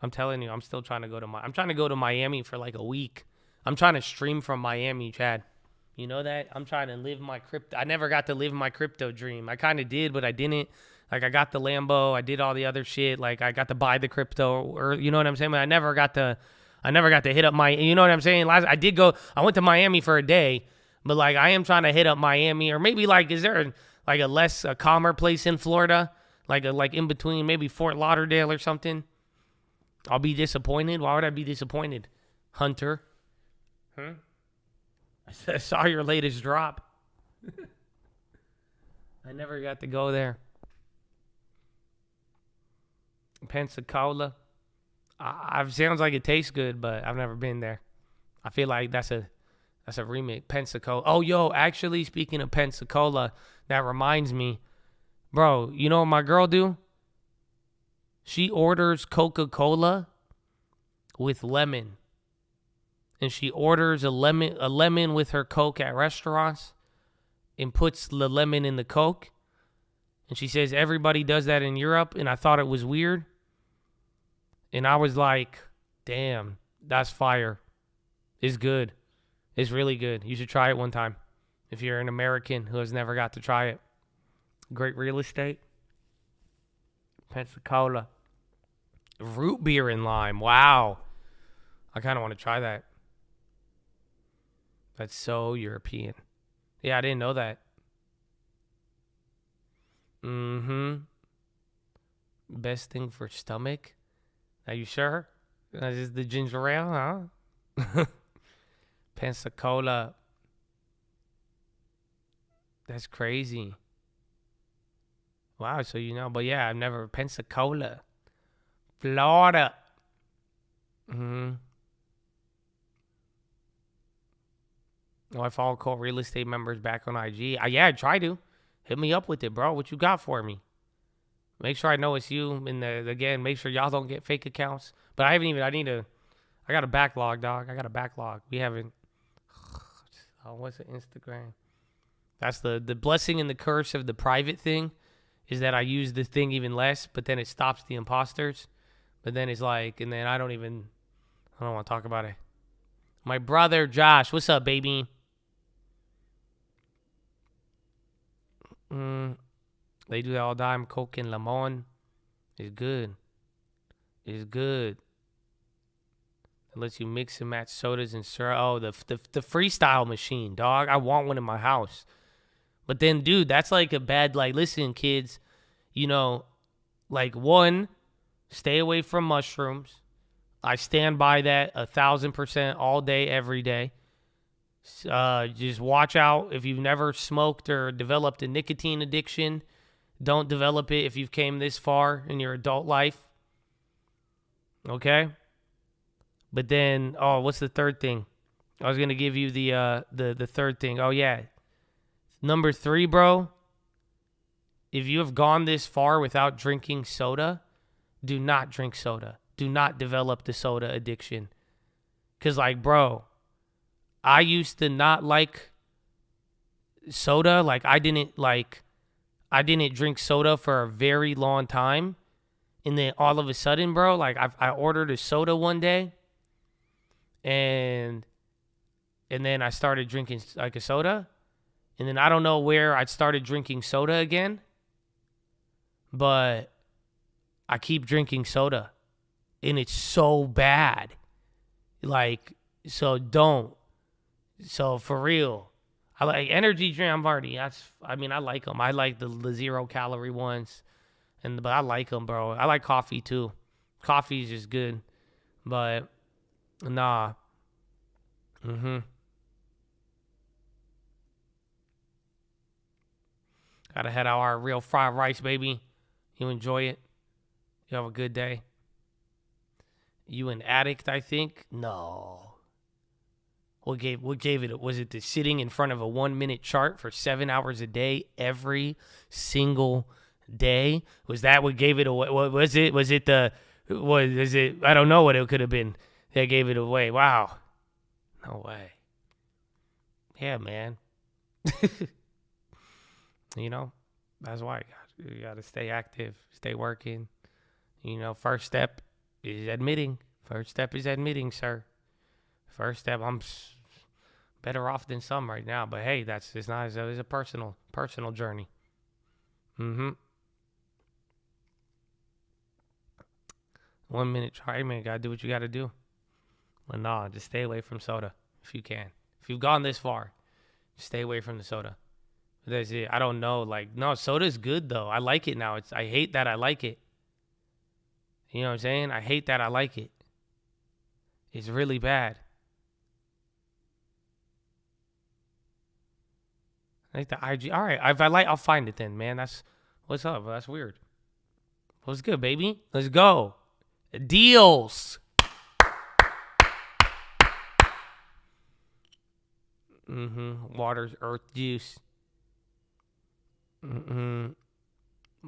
I'm telling you, I'm still trying to go to I'm trying to go to Miami for like a week. I'm trying to stream from Miami, Chad. You know that? I'm trying to live my crypto. I never got to live my crypto dream. I kind of did, but I didn't. Like, I got the Lambo, I did all the other shit. Like, I got to buy the crypto, or you know what I'm saying? But I never got to hit up my, you know what I'm saying? I went to Miami for a day, but like, I am trying to hit up Miami, or maybe like, is there a calmer place in Florida? Like in between, maybe Fort Lauderdale or something? I'll be disappointed. Why would I be disappointed? Hunter. I saw your latest drop. I never got to go there. Pensacola. Sounds like it tastes good, but I've never been there. I feel like that's a remake. Pensacola. Oh, yo, actually, speaking of Pensacola, that reminds me, bro, you know what my girl do? She orders Coca-Cola with lemon. And she orders a lemon with her Coke at restaurants and puts the lemon in the Coke. And she says everybody does that in Europe, and I thought it was weird. And I was like, damn, that's fire. It's good. It's really good. You should try it one time if you're an American who has never got to try it. Great real estate. Pensacola. Root beer and lime. Wow. I kind of want to try that. That's so European. Yeah, I didn't know that. Best thing for stomach? Are you sure? Is this the ginger ale, huh? Pensacola. That's crazy. Wow, so you know, but yeah, I've never Pensacola. Florida. Oh, I follow Cult Real Estate members back on IG. Yeah, I try to. Hit me up with it, bro. What you got for me? Make sure I know it's you. And again, make sure y'all don't get fake accounts. But I got a backlog, dog. I got a backlog. We haven't. What's the Instagram? That's the blessing and the curse of the private thing is that I use the thing even less, but then it stops the imposters. But then it's like, and then I don't want to talk about it. My brother, Josh. What's up, baby? They do that all the time. Coke and lemon. It's good. It's good. It lets you mix and match sodas and syrup. Oh, the freestyle machine, dog. I want one in my house. But then, dude, that's like a bad, like, listen, kids, you know, like, one, stay away from mushrooms. I stand by that 1,000% all day, every day. Just watch out if you've never smoked or developed a nicotine addiction. Don't develop it if you've came this far in your adult life. Okay? But then, what's the third thing? I was going to give you the third thing. Oh, yeah. Number 3, bro. If you have gone this far without drinking soda, do not drink soda. Do not develop the soda addiction. Because, like, bro, I used to not like soda. Like, I didn't drink soda for a very long time. And then all of a sudden, bro, like, I ordered a soda one day. And then I started drinking, like, a soda. And then I don't know where I started drinking soda again. But I keep drinking soda. And it's so bad. Like, so don't. So for real. I like energy drink. I like them. I like the 0-calorie ones. But I like them, bro. I like coffee too. Coffee is just good. But nah. Gotta head out our real fried rice, baby. You enjoy it. You have a good day. You an addict, I think? No. What gave it? Was it the sitting in front of a 1-minute chart for 7 hours a day every single day? Was that what gave it away? What was it? Was it I don't know what it could have been that gave it away. Wow. No way. Yeah, man. You know, that's why you got to stay active, stay working. You know, first step is admitting. First step is admitting, sir. First step, I'm better off than some right now. But hey, it's a personal journey. 1 minute try, man. Gotta do what you gotta do. But nah, just stay away from soda if you can. If you've gone this far, stay away from the soda. That's it. I don't know. Like, no, soda's good though. I like it now. I hate that I like it. You know what I'm saying? I hate that I like it. It's really bad. I like the IG. All right, I'll find it then, man. That's what's up. That's weird. What's good, baby? Let's go. Deals. Water's earth juice.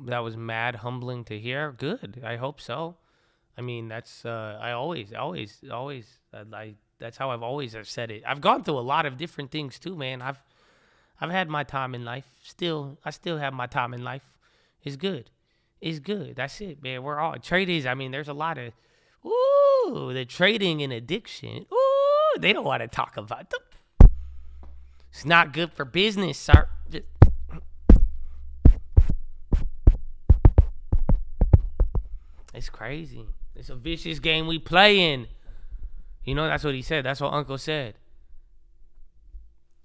That was mad humbling to hear. Good. I hope so. I mean, that's I always that's how I've always said it. I've gone through a lot of different things too, man. I've had my time in life. I still have my time in life. It's good. It's good. That's it, man. We're all traders. I mean, there's a lot of the trading and addiction. They don't want to talk about them. It's not good for business, sir. It's crazy. It's a vicious game we playing. You know, that's what he said. That's what Uncle said.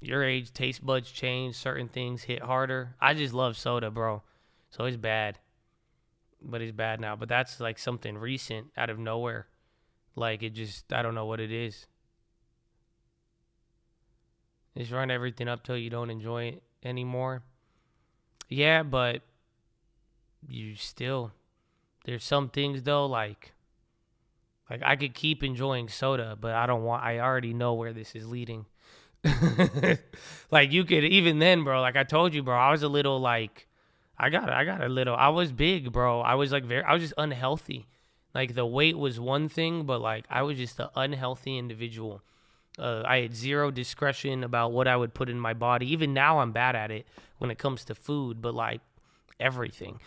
your age, taste buds change, certain things hit harder. I just love soda, bro. So it's bad. But it's bad now. But that's like something recent out of nowhere. Like it just, I don't know what it is. Just run everything up till you don't enjoy it anymore. Yeah, but you still, there's some things though, like I could keep enjoying soda, but I already know where this is leading. Like you could, even then, bro, like I told you, bro, I was a little like, I was big, bro. I was just unhealthy. Like the weight was one thing, but like I was just an unhealthy individual. I had zero discretion about what I would put in my body. Even now I'm bad at it when it comes to food, but like everything.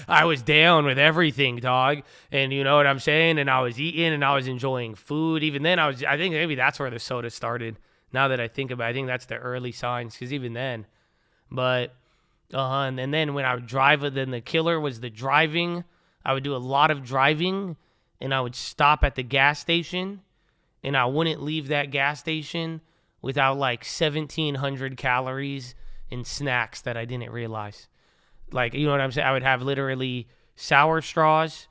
I was down with everything, dog. And you know what I'm saying? And I was eating and I was enjoying food. Even then I think maybe that's where the soda started. Now that I think about it, I think that's the early signs, because even then. But, and then when I would drive, then the killer was the driving. I would do a lot of driving and I would stop at the gas station and I wouldn't leave that gas station without like 1,700 calories in snacks that I didn't realize. Like, you know what I'm saying? I would have literally sour straws,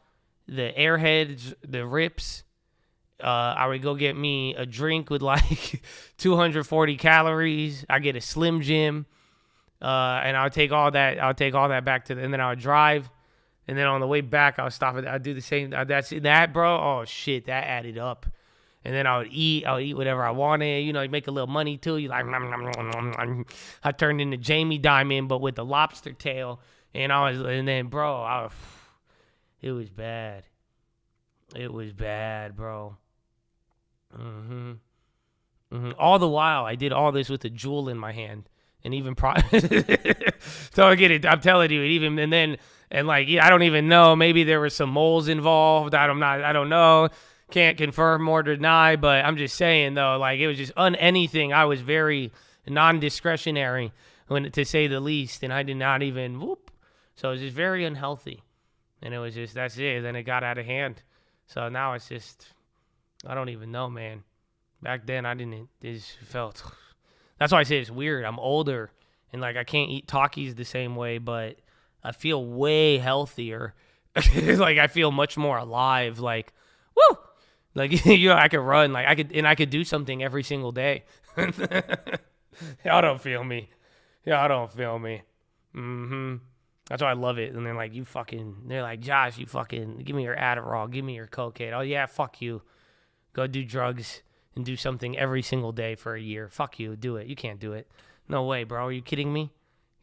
the Airheads, the Rips. I would go get me a drink with like 240 calories. I get a Slim Jim, and I'll take all that. I'll take all that back and then I would drive, and then on the way back I'll stop at. I'd do the same. That, bro. Oh shit, that added up. And then I'll eat whatever I wanted. You know, you make a little money too. You like, I turned into Jamie Dimon, but with the lobster tail. And then, bro, it was bad. It was bad, bro. All the while, I did all this with a jewel in my hand. And even so I get it. I'm telling you, I don't even know. Maybe there were some moles involved. I don't know. Can't confirm or deny, but I'm just saying though, like it was just anything. I was very non-discretionary, to say the least, and I did not even whoop. So it was just very unhealthy, and it was just that's it. Then it got out of hand. So now it's just I don't even know, man. Back then I didn't. It just felt. That's why I say it's weird. I'm older, and like I can't eat Takis the same way, but I feel way healthier. Like I feel much more alive. Like woo. Like, you know, I could run, like I could do something every single day. Y'all don't feel me. That's why I love it. And they're like, they're like, Josh, you fucking, give me your Adderall, give me your cocaine. Oh yeah, fuck you. Go do drugs and do something every single day for a year. Fuck you, do it. You can't do it. No way, bro. Are you kidding me?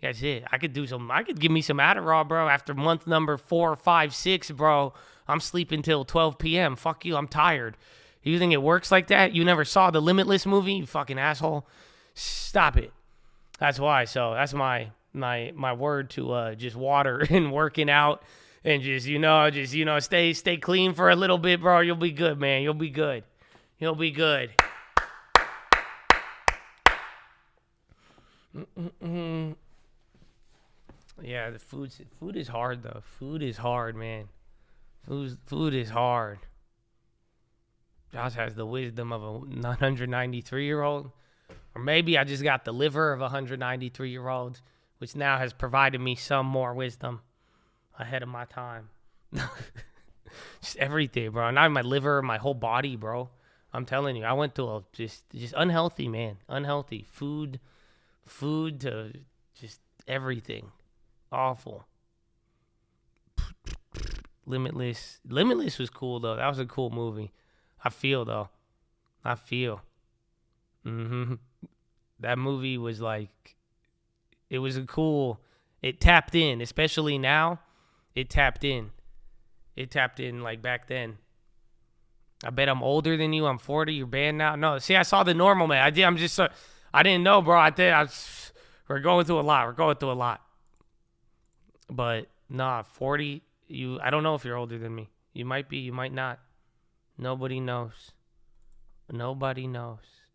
That's it. I could give me some Adderall, bro. After month number 4, 5, 6, bro. I'm sleeping till 12 p.m. Fuck you, I'm tired. You think it works like that? You never saw the Limitless movie, you fucking asshole? Stop it. That's why. So that's my word to just water and working out and just stay clean for a little bit, bro. You'll be good, man. You'll be good. Yeah, the food is hard though. Food is hard, man. Food is hard. Josh has the wisdom of a 193-year-old. Or maybe I just got the liver of a 193-year-old, which now has provided me some more wisdom ahead of my time. Just everything, bro. Not my liver, my whole body, bro. I'm telling you, I went to just unhealthy, man. Unhealthy. Food to just everything. Awful. Limitless was cool though. That was a cool movie. I feel. That movie was like, it tapped in, especially now. It tapped in like back then. I bet I'm older than you. I'm 40. You're banned now. No, see, I saw The Normal Man. I didn't know, bro. We're going through a lot. But nah, 40. I don't know if you're older than me. You might be, you might not. Nobody knows.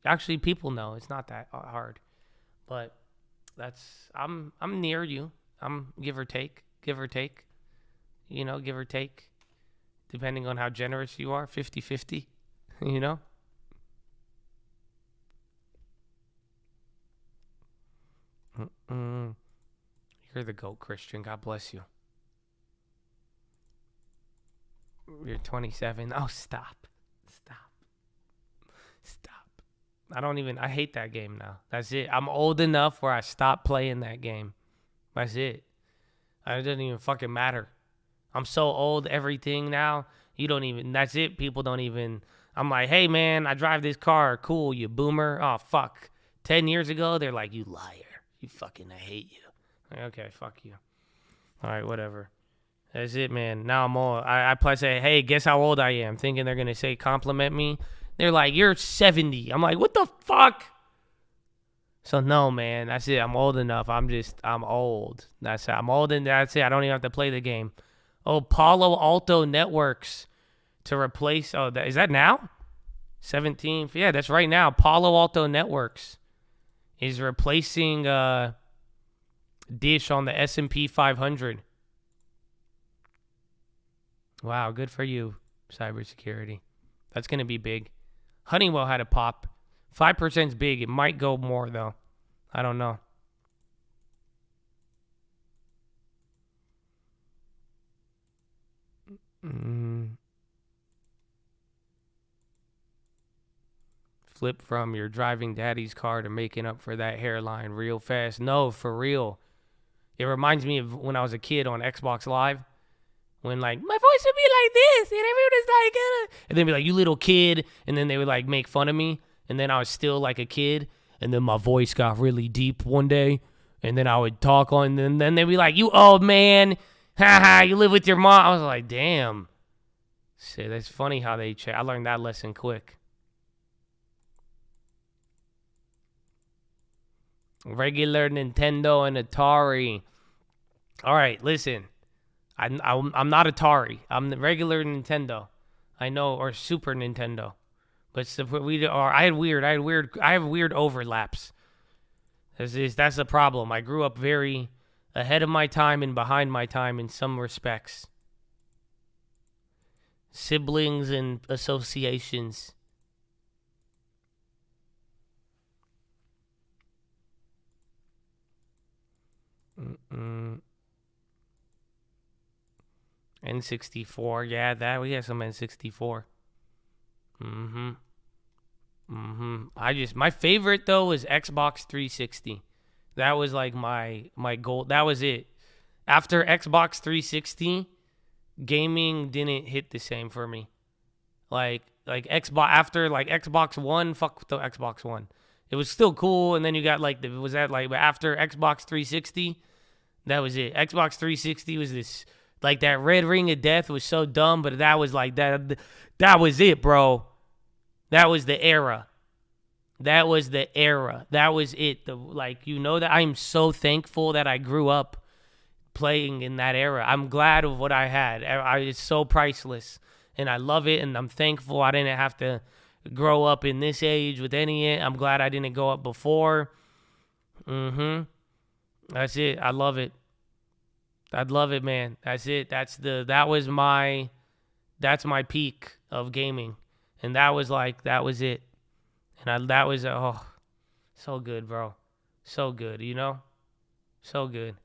Actually, people know. It's not that hard. But I'm near you. I'm give or take. You know, give or take. Depending on how generous you are, 50-50. You know? You're the GOAT, Christian. God bless you. You're 27. Oh, stop. I hate that game now. That's it. I'm old enough where I stopped playing that game. That's it. It doesn't even fucking matter. I'm so old, everything now. That's it. People don't even, I'm like, hey man, I drive this car. Cool, you boomer. Oh, fuck. 10 years ago, they're like, you liar. You fucking, I hate you. Like, okay, fuck you. All right, whatever. That's it, man. Now I'm old. I plus say, hey, guess how old I am? Thinking they're going to say compliment me. They're like, you're 70. I'm like, what the fuck? So no, man. That's it. I'm old enough. I'm old. That's it. I'm old and that's it. I don't even have to play the game. Oh, Palo Alto Networks to replace. Oh, is that now? 17th. Yeah, that's right now. Palo Alto Networks is replacing Dish on the S&P 500. Wow, good for you, cybersecurity. That's going to be big. Honeywell had a pop. 5% is big. It might go more, though. I don't know. Flip from you're driving daddy's car to making up for that hairline real fast. No, for real. It reminds me of when I was a kid on Xbox Live. When, like, my voice would be like this, and everyone was like, and then be like, you little kid, and then they would, like, make fun of me, and then I was still, like, a kid, and then my voice got really deep one day, and then I would talk on, and then they'd be like, you old man, haha, you live with your mom. I was like, damn. Shit, that's funny how they I learned that lesson quick. Regular Nintendo and Atari. All right, listen. I'm not Atari. I'm the regular Nintendo. I know, or Super Nintendo. But I have weird overlaps. That's the problem. I grew up very ahead of my time and behind my time in some respects. Siblings and associations. N64, yeah, we had some N64. My favorite though was Xbox 360. That was like my goal. That was it. After Xbox 360, gaming didn't hit the same for me. Like Xbox after like Xbox One, fuck the Xbox One. It was still cool, and then you got like after Xbox 360, that was it. Xbox 360 was this. Like, that red ring of death was so dumb, but that was like, that was it, bro. That was the era. That was the era. That was it. That I'm so thankful that I grew up playing in that era. I'm glad of what I had. It's so priceless, and I love it, and I'm thankful I didn't have to grow up in this age with any of it. I'm glad I didn't go up before. That's it. I love it. I'd love it, man. That's it. That's my peak of gaming. And that was it. And that was, so good, bro. So good, you know? So good.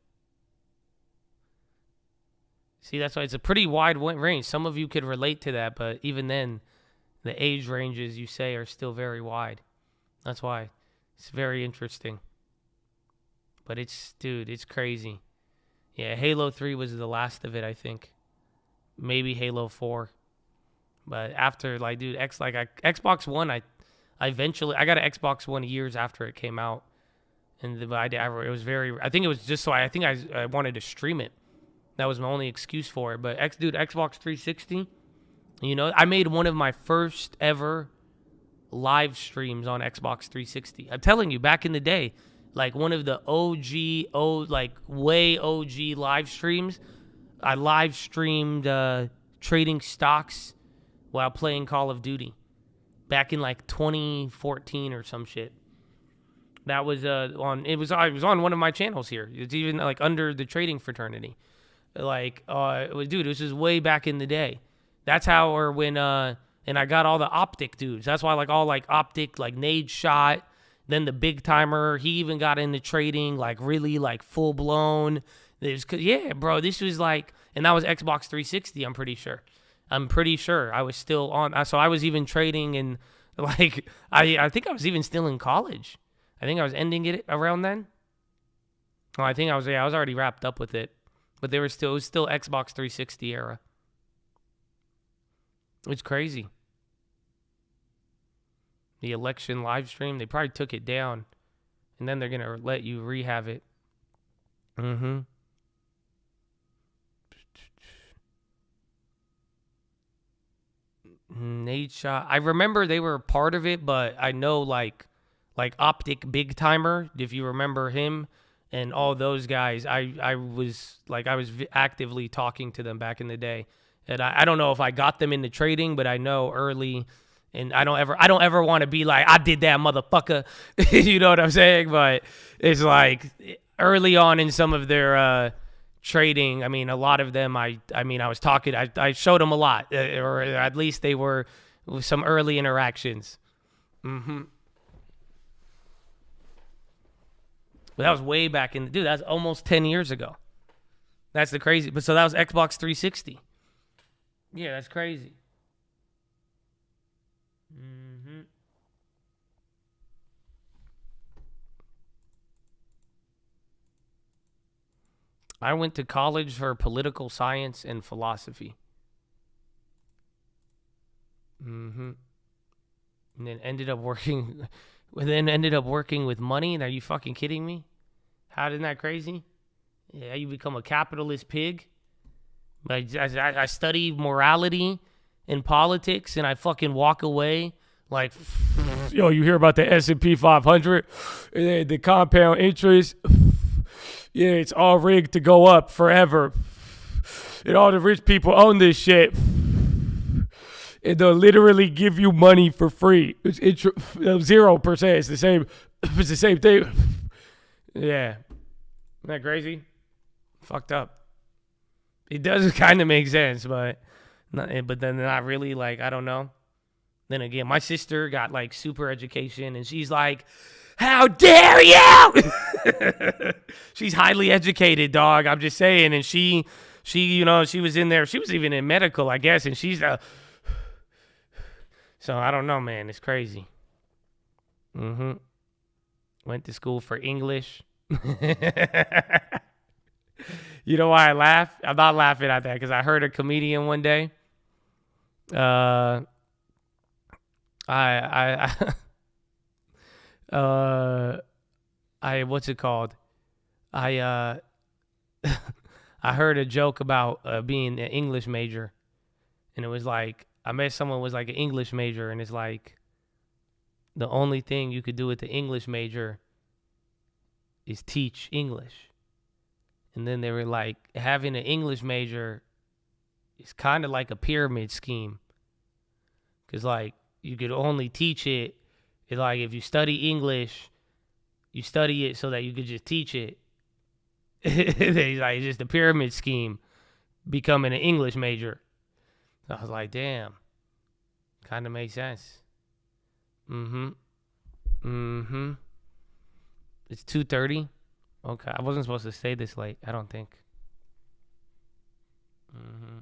See, that's why it's a pretty wide range. Some of you could relate to that, but even then, the age ranges you say are still very wide. That's why it's very interesting. But it's crazy. Yeah, Halo 3 was the last of it, I think. Maybe Halo 4. But after, Xbox One, I got an Xbox One years after it came out. And it was I think it was just so I wanted to stream it. That was my only excuse for it. But Xbox 360, I made one of my first ever live streams on Xbox 360. I'm telling you, back in the day, like one of the way OG live streams. I live streamed trading stocks while playing Call of Duty back in 2014 or some shit. That was it was on one of my channels here. It's even under the trading fraternity. This was way back in the day. That's how, and I got all the optic dudes. That's why all optic, Nade Shot, Then the big timer, he even got into trading, like really like full blown. Yeah, bro, this was like, and that was Xbox 360, I'm pretty sure. I was still on. So I was even trading and like, I think I was even still in college. I think I was ending it around then. Oh, I think I was already wrapped up with it. But it was still Xbox 360 era. It's crazy. The election live stream, they probably took it down. And then they're going to let you rehab it. Mm-hmm. Nate Shot. I remember they were a part of it, but I know like Optic Big Timer, if you remember him and all those guys, I was actively talking to them back in the day. And I don't know if I got them into trading, but I know early, and I don't ever want to be like, I did that, motherfucker. You know what I'm saying? But it's like early on in some of their trading, I mean, a lot of them, I was talking, I showed them a lot, or at least they were some early interactions. Mm-hmm. But that was way back in, dude, that's almost 10 years ago. That's the crazy, but so that was Xbox 360. Yeah, that's crazy. Mm-hmm. I went to college for political science and philosophy. Mm-hmm. And then ended up working with money. Are you fucking kidding me? How isn't that crazy? Yeah, you become a capitalist pig. I study morality and politics, and I fucking walk away like, yo, you hear about the S&P 500? The compound interest, yeah, it's all rigged to go up forever. And all the rich people own this shit. And they'll literally give you money for free. It's 0%. It's the same thing. Yeah. Isn't that crazy? Fucked up. It does kind of make sense, but then not really, like, I don't know. Then again, my sister got like super education, and she's like, how dare you? She's highly educated, dog. I'm just saying. And she, you know, she was in there. She was even in medical, I guess. And she's so I don't know, man. It's crazy. Mm-hmm. Went to school for English. You know why I laugh? I'm not laughing at that because I heard a comedian one day. What's it called? I heard a joke about being an English major, and it was like, I met someone who was like an English major, and it's like, the only thing you could do with the English major is teach English. And then they were like, having an English major is kind of like a pyramid scheme. Because, like, you could only teach it. It's like, if you study English, you study it so that you could just teach it. It's just a pyramid scheme, becoming an English major. So I was like, damn. Kind of makes sense. Mm-hmm. Mm-hmm. It's 2:30. Okay, I wasn't supposed to stay this late, I don't think. Mm-hmm.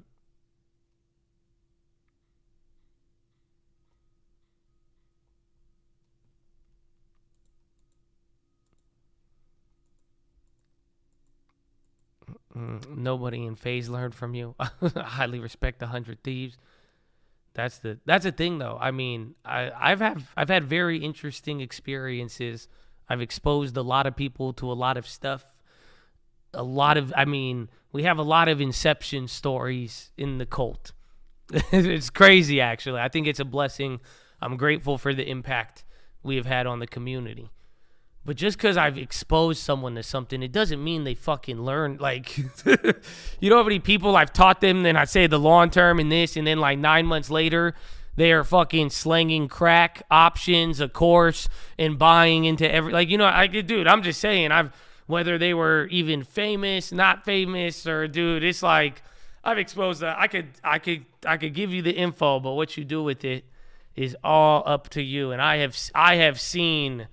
Nobody in FaZe learned from you. I highly respect 100 Thieves. That's the thing, though. I mean, I've had very interesting experiences. I've exposed a lot of people to a lot of stuff. We have a lot of inception stories in the cult. It's crazy, actually. I think it's a blessing. I'm grateful for the impact we have had on the community. But just because I've exposed someone to something, it doesn't mean they fucking learn. Like, you know how many people I've taught them, then I say the long term and this, and then like 9 months later, they are fucking slanging crack options, a course, and buying into every, like, you know, dude, I'm just saying, whether they were even famous, not famous, or dude, it's like, I've exposed that. I could give you the info, but what you do with it is all up to you. And I have seen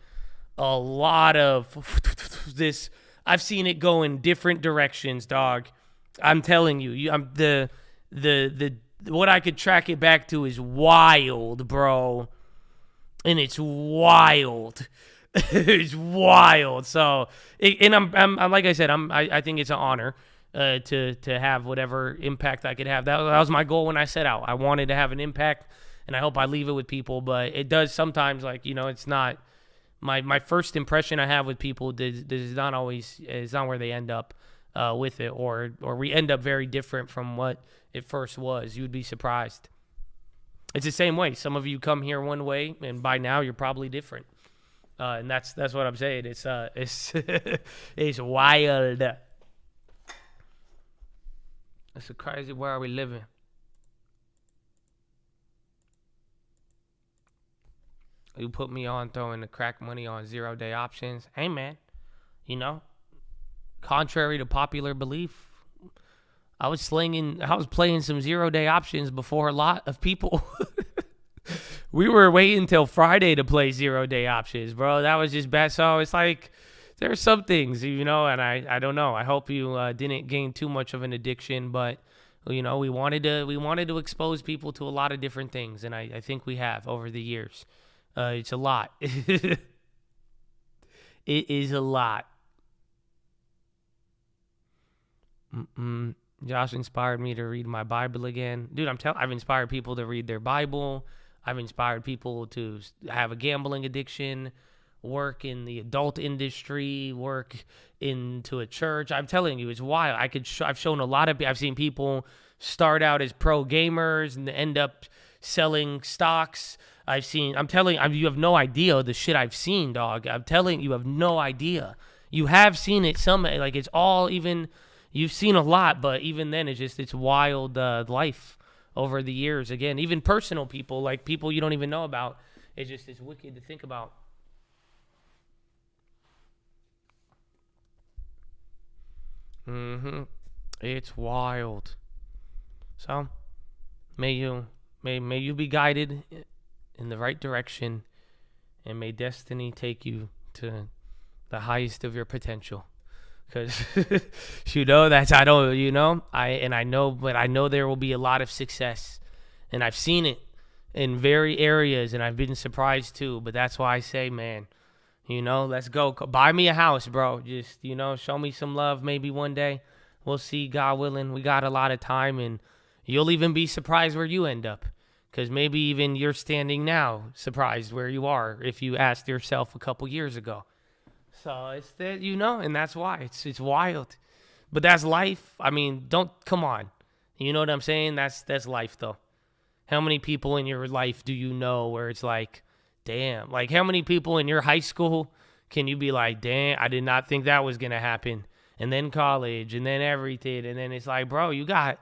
a lot of this. I've seen it go in different directions, dog. I'm telling you, I'm the what I could track it back to is wild, bro. And it's wild. It's wild. So, I'm like I said, I think it's an honor to have whatever impact I could have. That was my goal when I set out. I wanted to have an impact, and I hope I leave it with people. But it does sometimes, like, it's not my first impression I have with people is not always is not where they end up with it, or we end up very different from what it first was. You'd be surprised. It's the same way. Some of you come here one way, and by now you're probably different. And that's what I'm saying. It's it's wild. It's a crazy where are we living? You put me on throwing the crack money on 0-day options. Hey man, contrary to popular belief, I was playing some 0-day options before a lot of people. We were waiting until Friday to play 0-day options, bro. That was just bad. So it's like there's some things, and I don't know. I hope you didn't gain too much of an addiction, but we wanted to expose people to a lot of different things, and I think we have over the years. It's a lot. It is a lot. Josh inspired me to read my Bible again. Dude, I've inspired people to read their Bible. I've inspired people to have a gambling addiction, work in the adult industry, work into a church. I'm telling you, it's wild. I've shown a lot of, I've seen people start out as pro gamers and end up selling stocks. I'm telling you, you have no idea the shit I've seen, dog. I'm telling you, have no idea. You have seen it like it's all even, you've seen a lot, but even then it's wild life over the years. Again, even personal people, like people you don't even know about. It's wicked to think about. It's wild. So, may you be guided in the right direction, and may destiny take you to the highest of your potential. Because I know there will be a lot of success, and I've seen it in very areas, and I've been surprised too. But that's why I say, man, let's go buy me a house, bro. Just show me some love. Maybe one day we'll see, God willing. We got a lot of time, and you'll even be surprised where you end up. Because maybe even you're standing now surprised where you are if you asked yourself a couple years ago. So it's that, and that's why it's wild. But that's life. I mean, come on. You know what I'm saying? That's life though. How many people in your life do you know where it's like, damn, like how many people in your high school can you be like, damn, I did not think that was going to happen. And then college and then everything. And then it's like, bro, you got,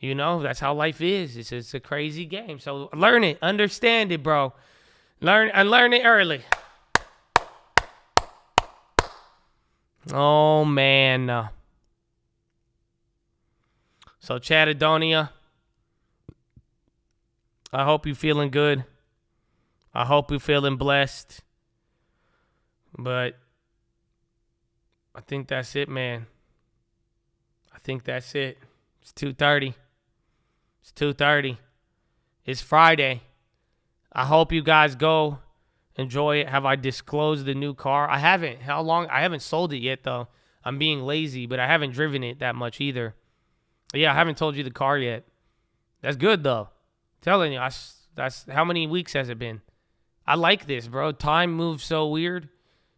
that's how life is. It's a crazy game. So learn it, understand it, bro. Learn it early. Oh, man. So, Chattadonia, I hope you're feeling good. I hope you're feeling blessed. But I think that's it, man. I think that's it. It's 2:30. It's 2:30. It's Friday. I hope you guys go. Enjoy it. Have I disclosed the new car? I haven't. How long? I haven't sold it yet, though. I'm being lazy, but I haven't driven it that much either. But yeah, I haven't told you the car yet. That's good, though. I'm telling you, that's how many weeks has it been? I like this, bro. Time moves so weird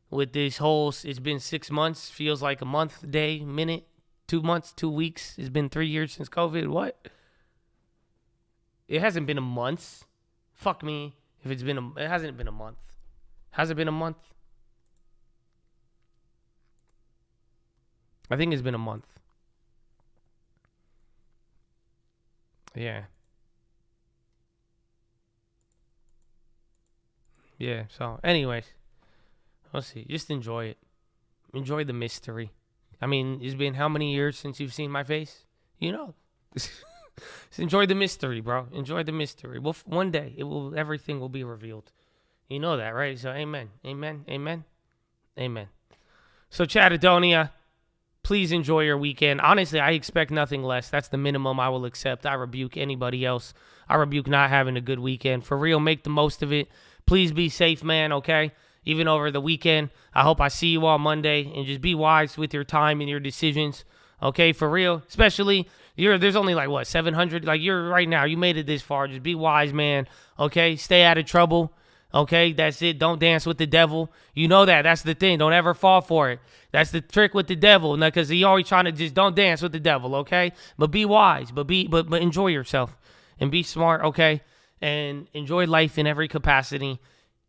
with this whole, it's been 6 months. Feels like a month, day, minute, 2 months, 2 weeks. It's been 3 years since COVID. What? It hasn't been a month. Fuck me. If it hasn't been a month. Has it been a month? I think it's been a month. Yeah. Yeah, so anyways. We'll see. Just enjoy it. Enjoy the mystery. I mean, it's been how many years since you've seen my face? Just enjoy the mystery, bro. Enjoy the mystery. Well, one day everything will be revealed. You know that, right? So amen. Amen. Amen. Amen. So, Chatadonia, please enjoy your weekend. Honestly, I expect nothing less. That's the minimum I will accept. I rebuke anybody else. I rebuke not having a good weekend. For real, make the most of it. Please be safe, man, okay? Even over the weekend. I hope I see you all Monday. And just be wise with your time and your decisions, okay? For real. Especially, there's only 700? You're right now. You made it this far. Just be wise, man, okay? Stay out of trouble. Okay, that's it. Don't dance with the devil. You know that. That's the thing. Don't ever fall for it. That's the trick with the devil. Because he always trying to just don't dance with the devil, okay? But be wise. But enjoy yourself. And be smart, okay? And enjoy life in every capacity.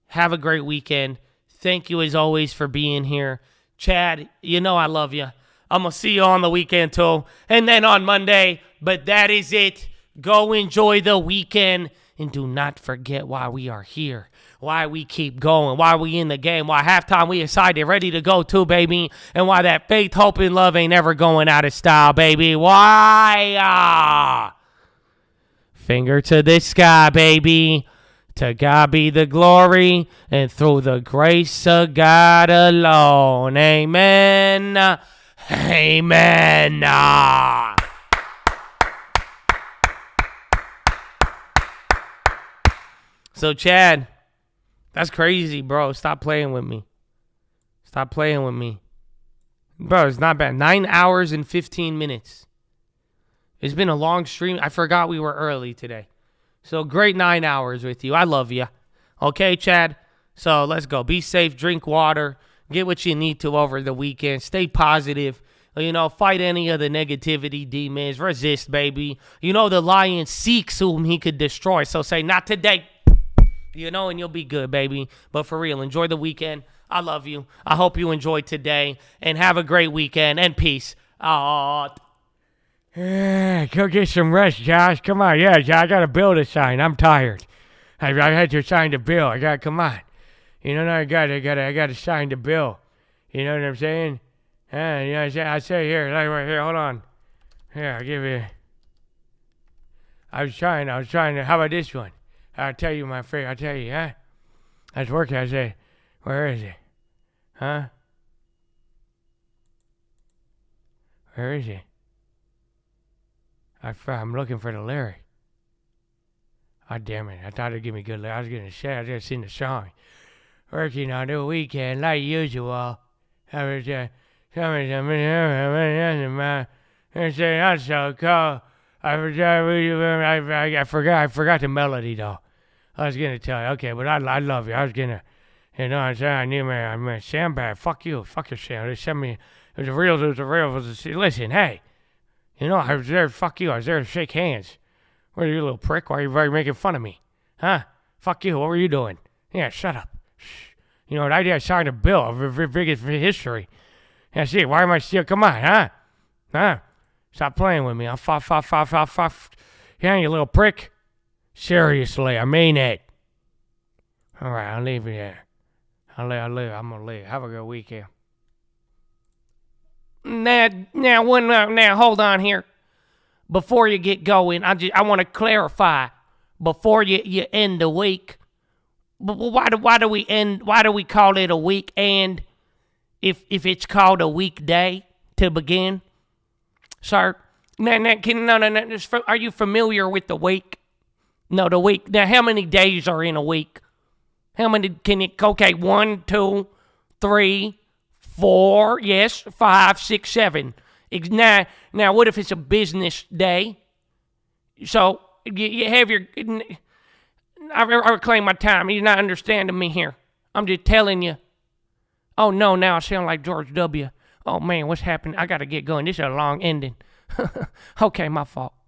Have a great weekend. Thank you, as always, for being here. Chad, you know I love you. I'm going to see you on the weekend, too. And then on Monday. But that is it. Go enjoy the weekend. And do not forget why we are here. Why we keep going, why we in the game, why halftime we excited, ready to go too, baby, and why that faith, hope, and love ain't ever going out of style, baby. Why? Finger to the sky, baby. To God be the glory, and through the grace of God alone. Amen. Amen. So, Chad, that's crazy, bro. Stop playing with me. Stop playing with me. Bro, it's not bad. 9 hours and 15 minutes. It's been a long stream. I forgot we were early today. So, great 9 hours with you. I love you. Okay, Chad? So, let's go. Be safe. Drink water. Get what you need to over the weekend. Stay positive. You know, fight any of the negativity demons. Resist, baby. You know, the lion seeks whom he could destroy. So, say, not today. You know, and you'll be good, baby. But for real, enjoy the weekend. I love you. I hope you enjoy today. And have a great weekend. And peace. Go get some rest, Josh. Come on. Yeah, Josh, I got a bill to sign. I'm tired. I had to sign the bill. Come on. You know, I got to sign the bill. You know what I'm saying? You know, I say here, right here, hold on. Here, I'll give you. I was trying to, how about this one? I'll tell you my favorite. I'll tell you, huh? I was working. I say, where is it? Huh? Where is it? I'm looking for the lyric. Oh, damn it. I thought it'd give me good lyric. I was going to say, I just seen the song. Working on the weekend like usual. I was I so cold. I forgot the melody though. I was gonna tell you, okay, but I love you. I was gonna, you know what I'm saying? I knew my sandbag. Fuck you. Fuck your sand. They sent me, it was a real. Listen, hey, you know, I was there, fuck you. I was there to shake hands. What are you, little prick? Why are you making fun of me? Huh? Fuck you. What were you doing? Yeah, shut up. Shh. You know what I did? I signed a bill of biggest history. That's it. Why am I still, come on, huh? Huh? Stop playing with me. I'll Yeah, you little prick. Seriously, I mean it. All right, I'll leave you there. I'm gonna leave. Have a good weekend. Now, hold on here. Before you get going, I want to clarify. Before you end the week, why do we call it a weekend if it's called a weekday to begin? Sir, are you familiar with the week? No, the week. Now, how many days are in a week? How many okay, 1, 2, 3, 4, yes, 5, 6, 7. Now, what if it's a business day? So, you have your, I reclaim my time. You're not understanding me here. I'm just telling you. Oh, no, now I sound like George W. Oh, man, what's happening? I got to get going. This is a long ending. Okay, my fault.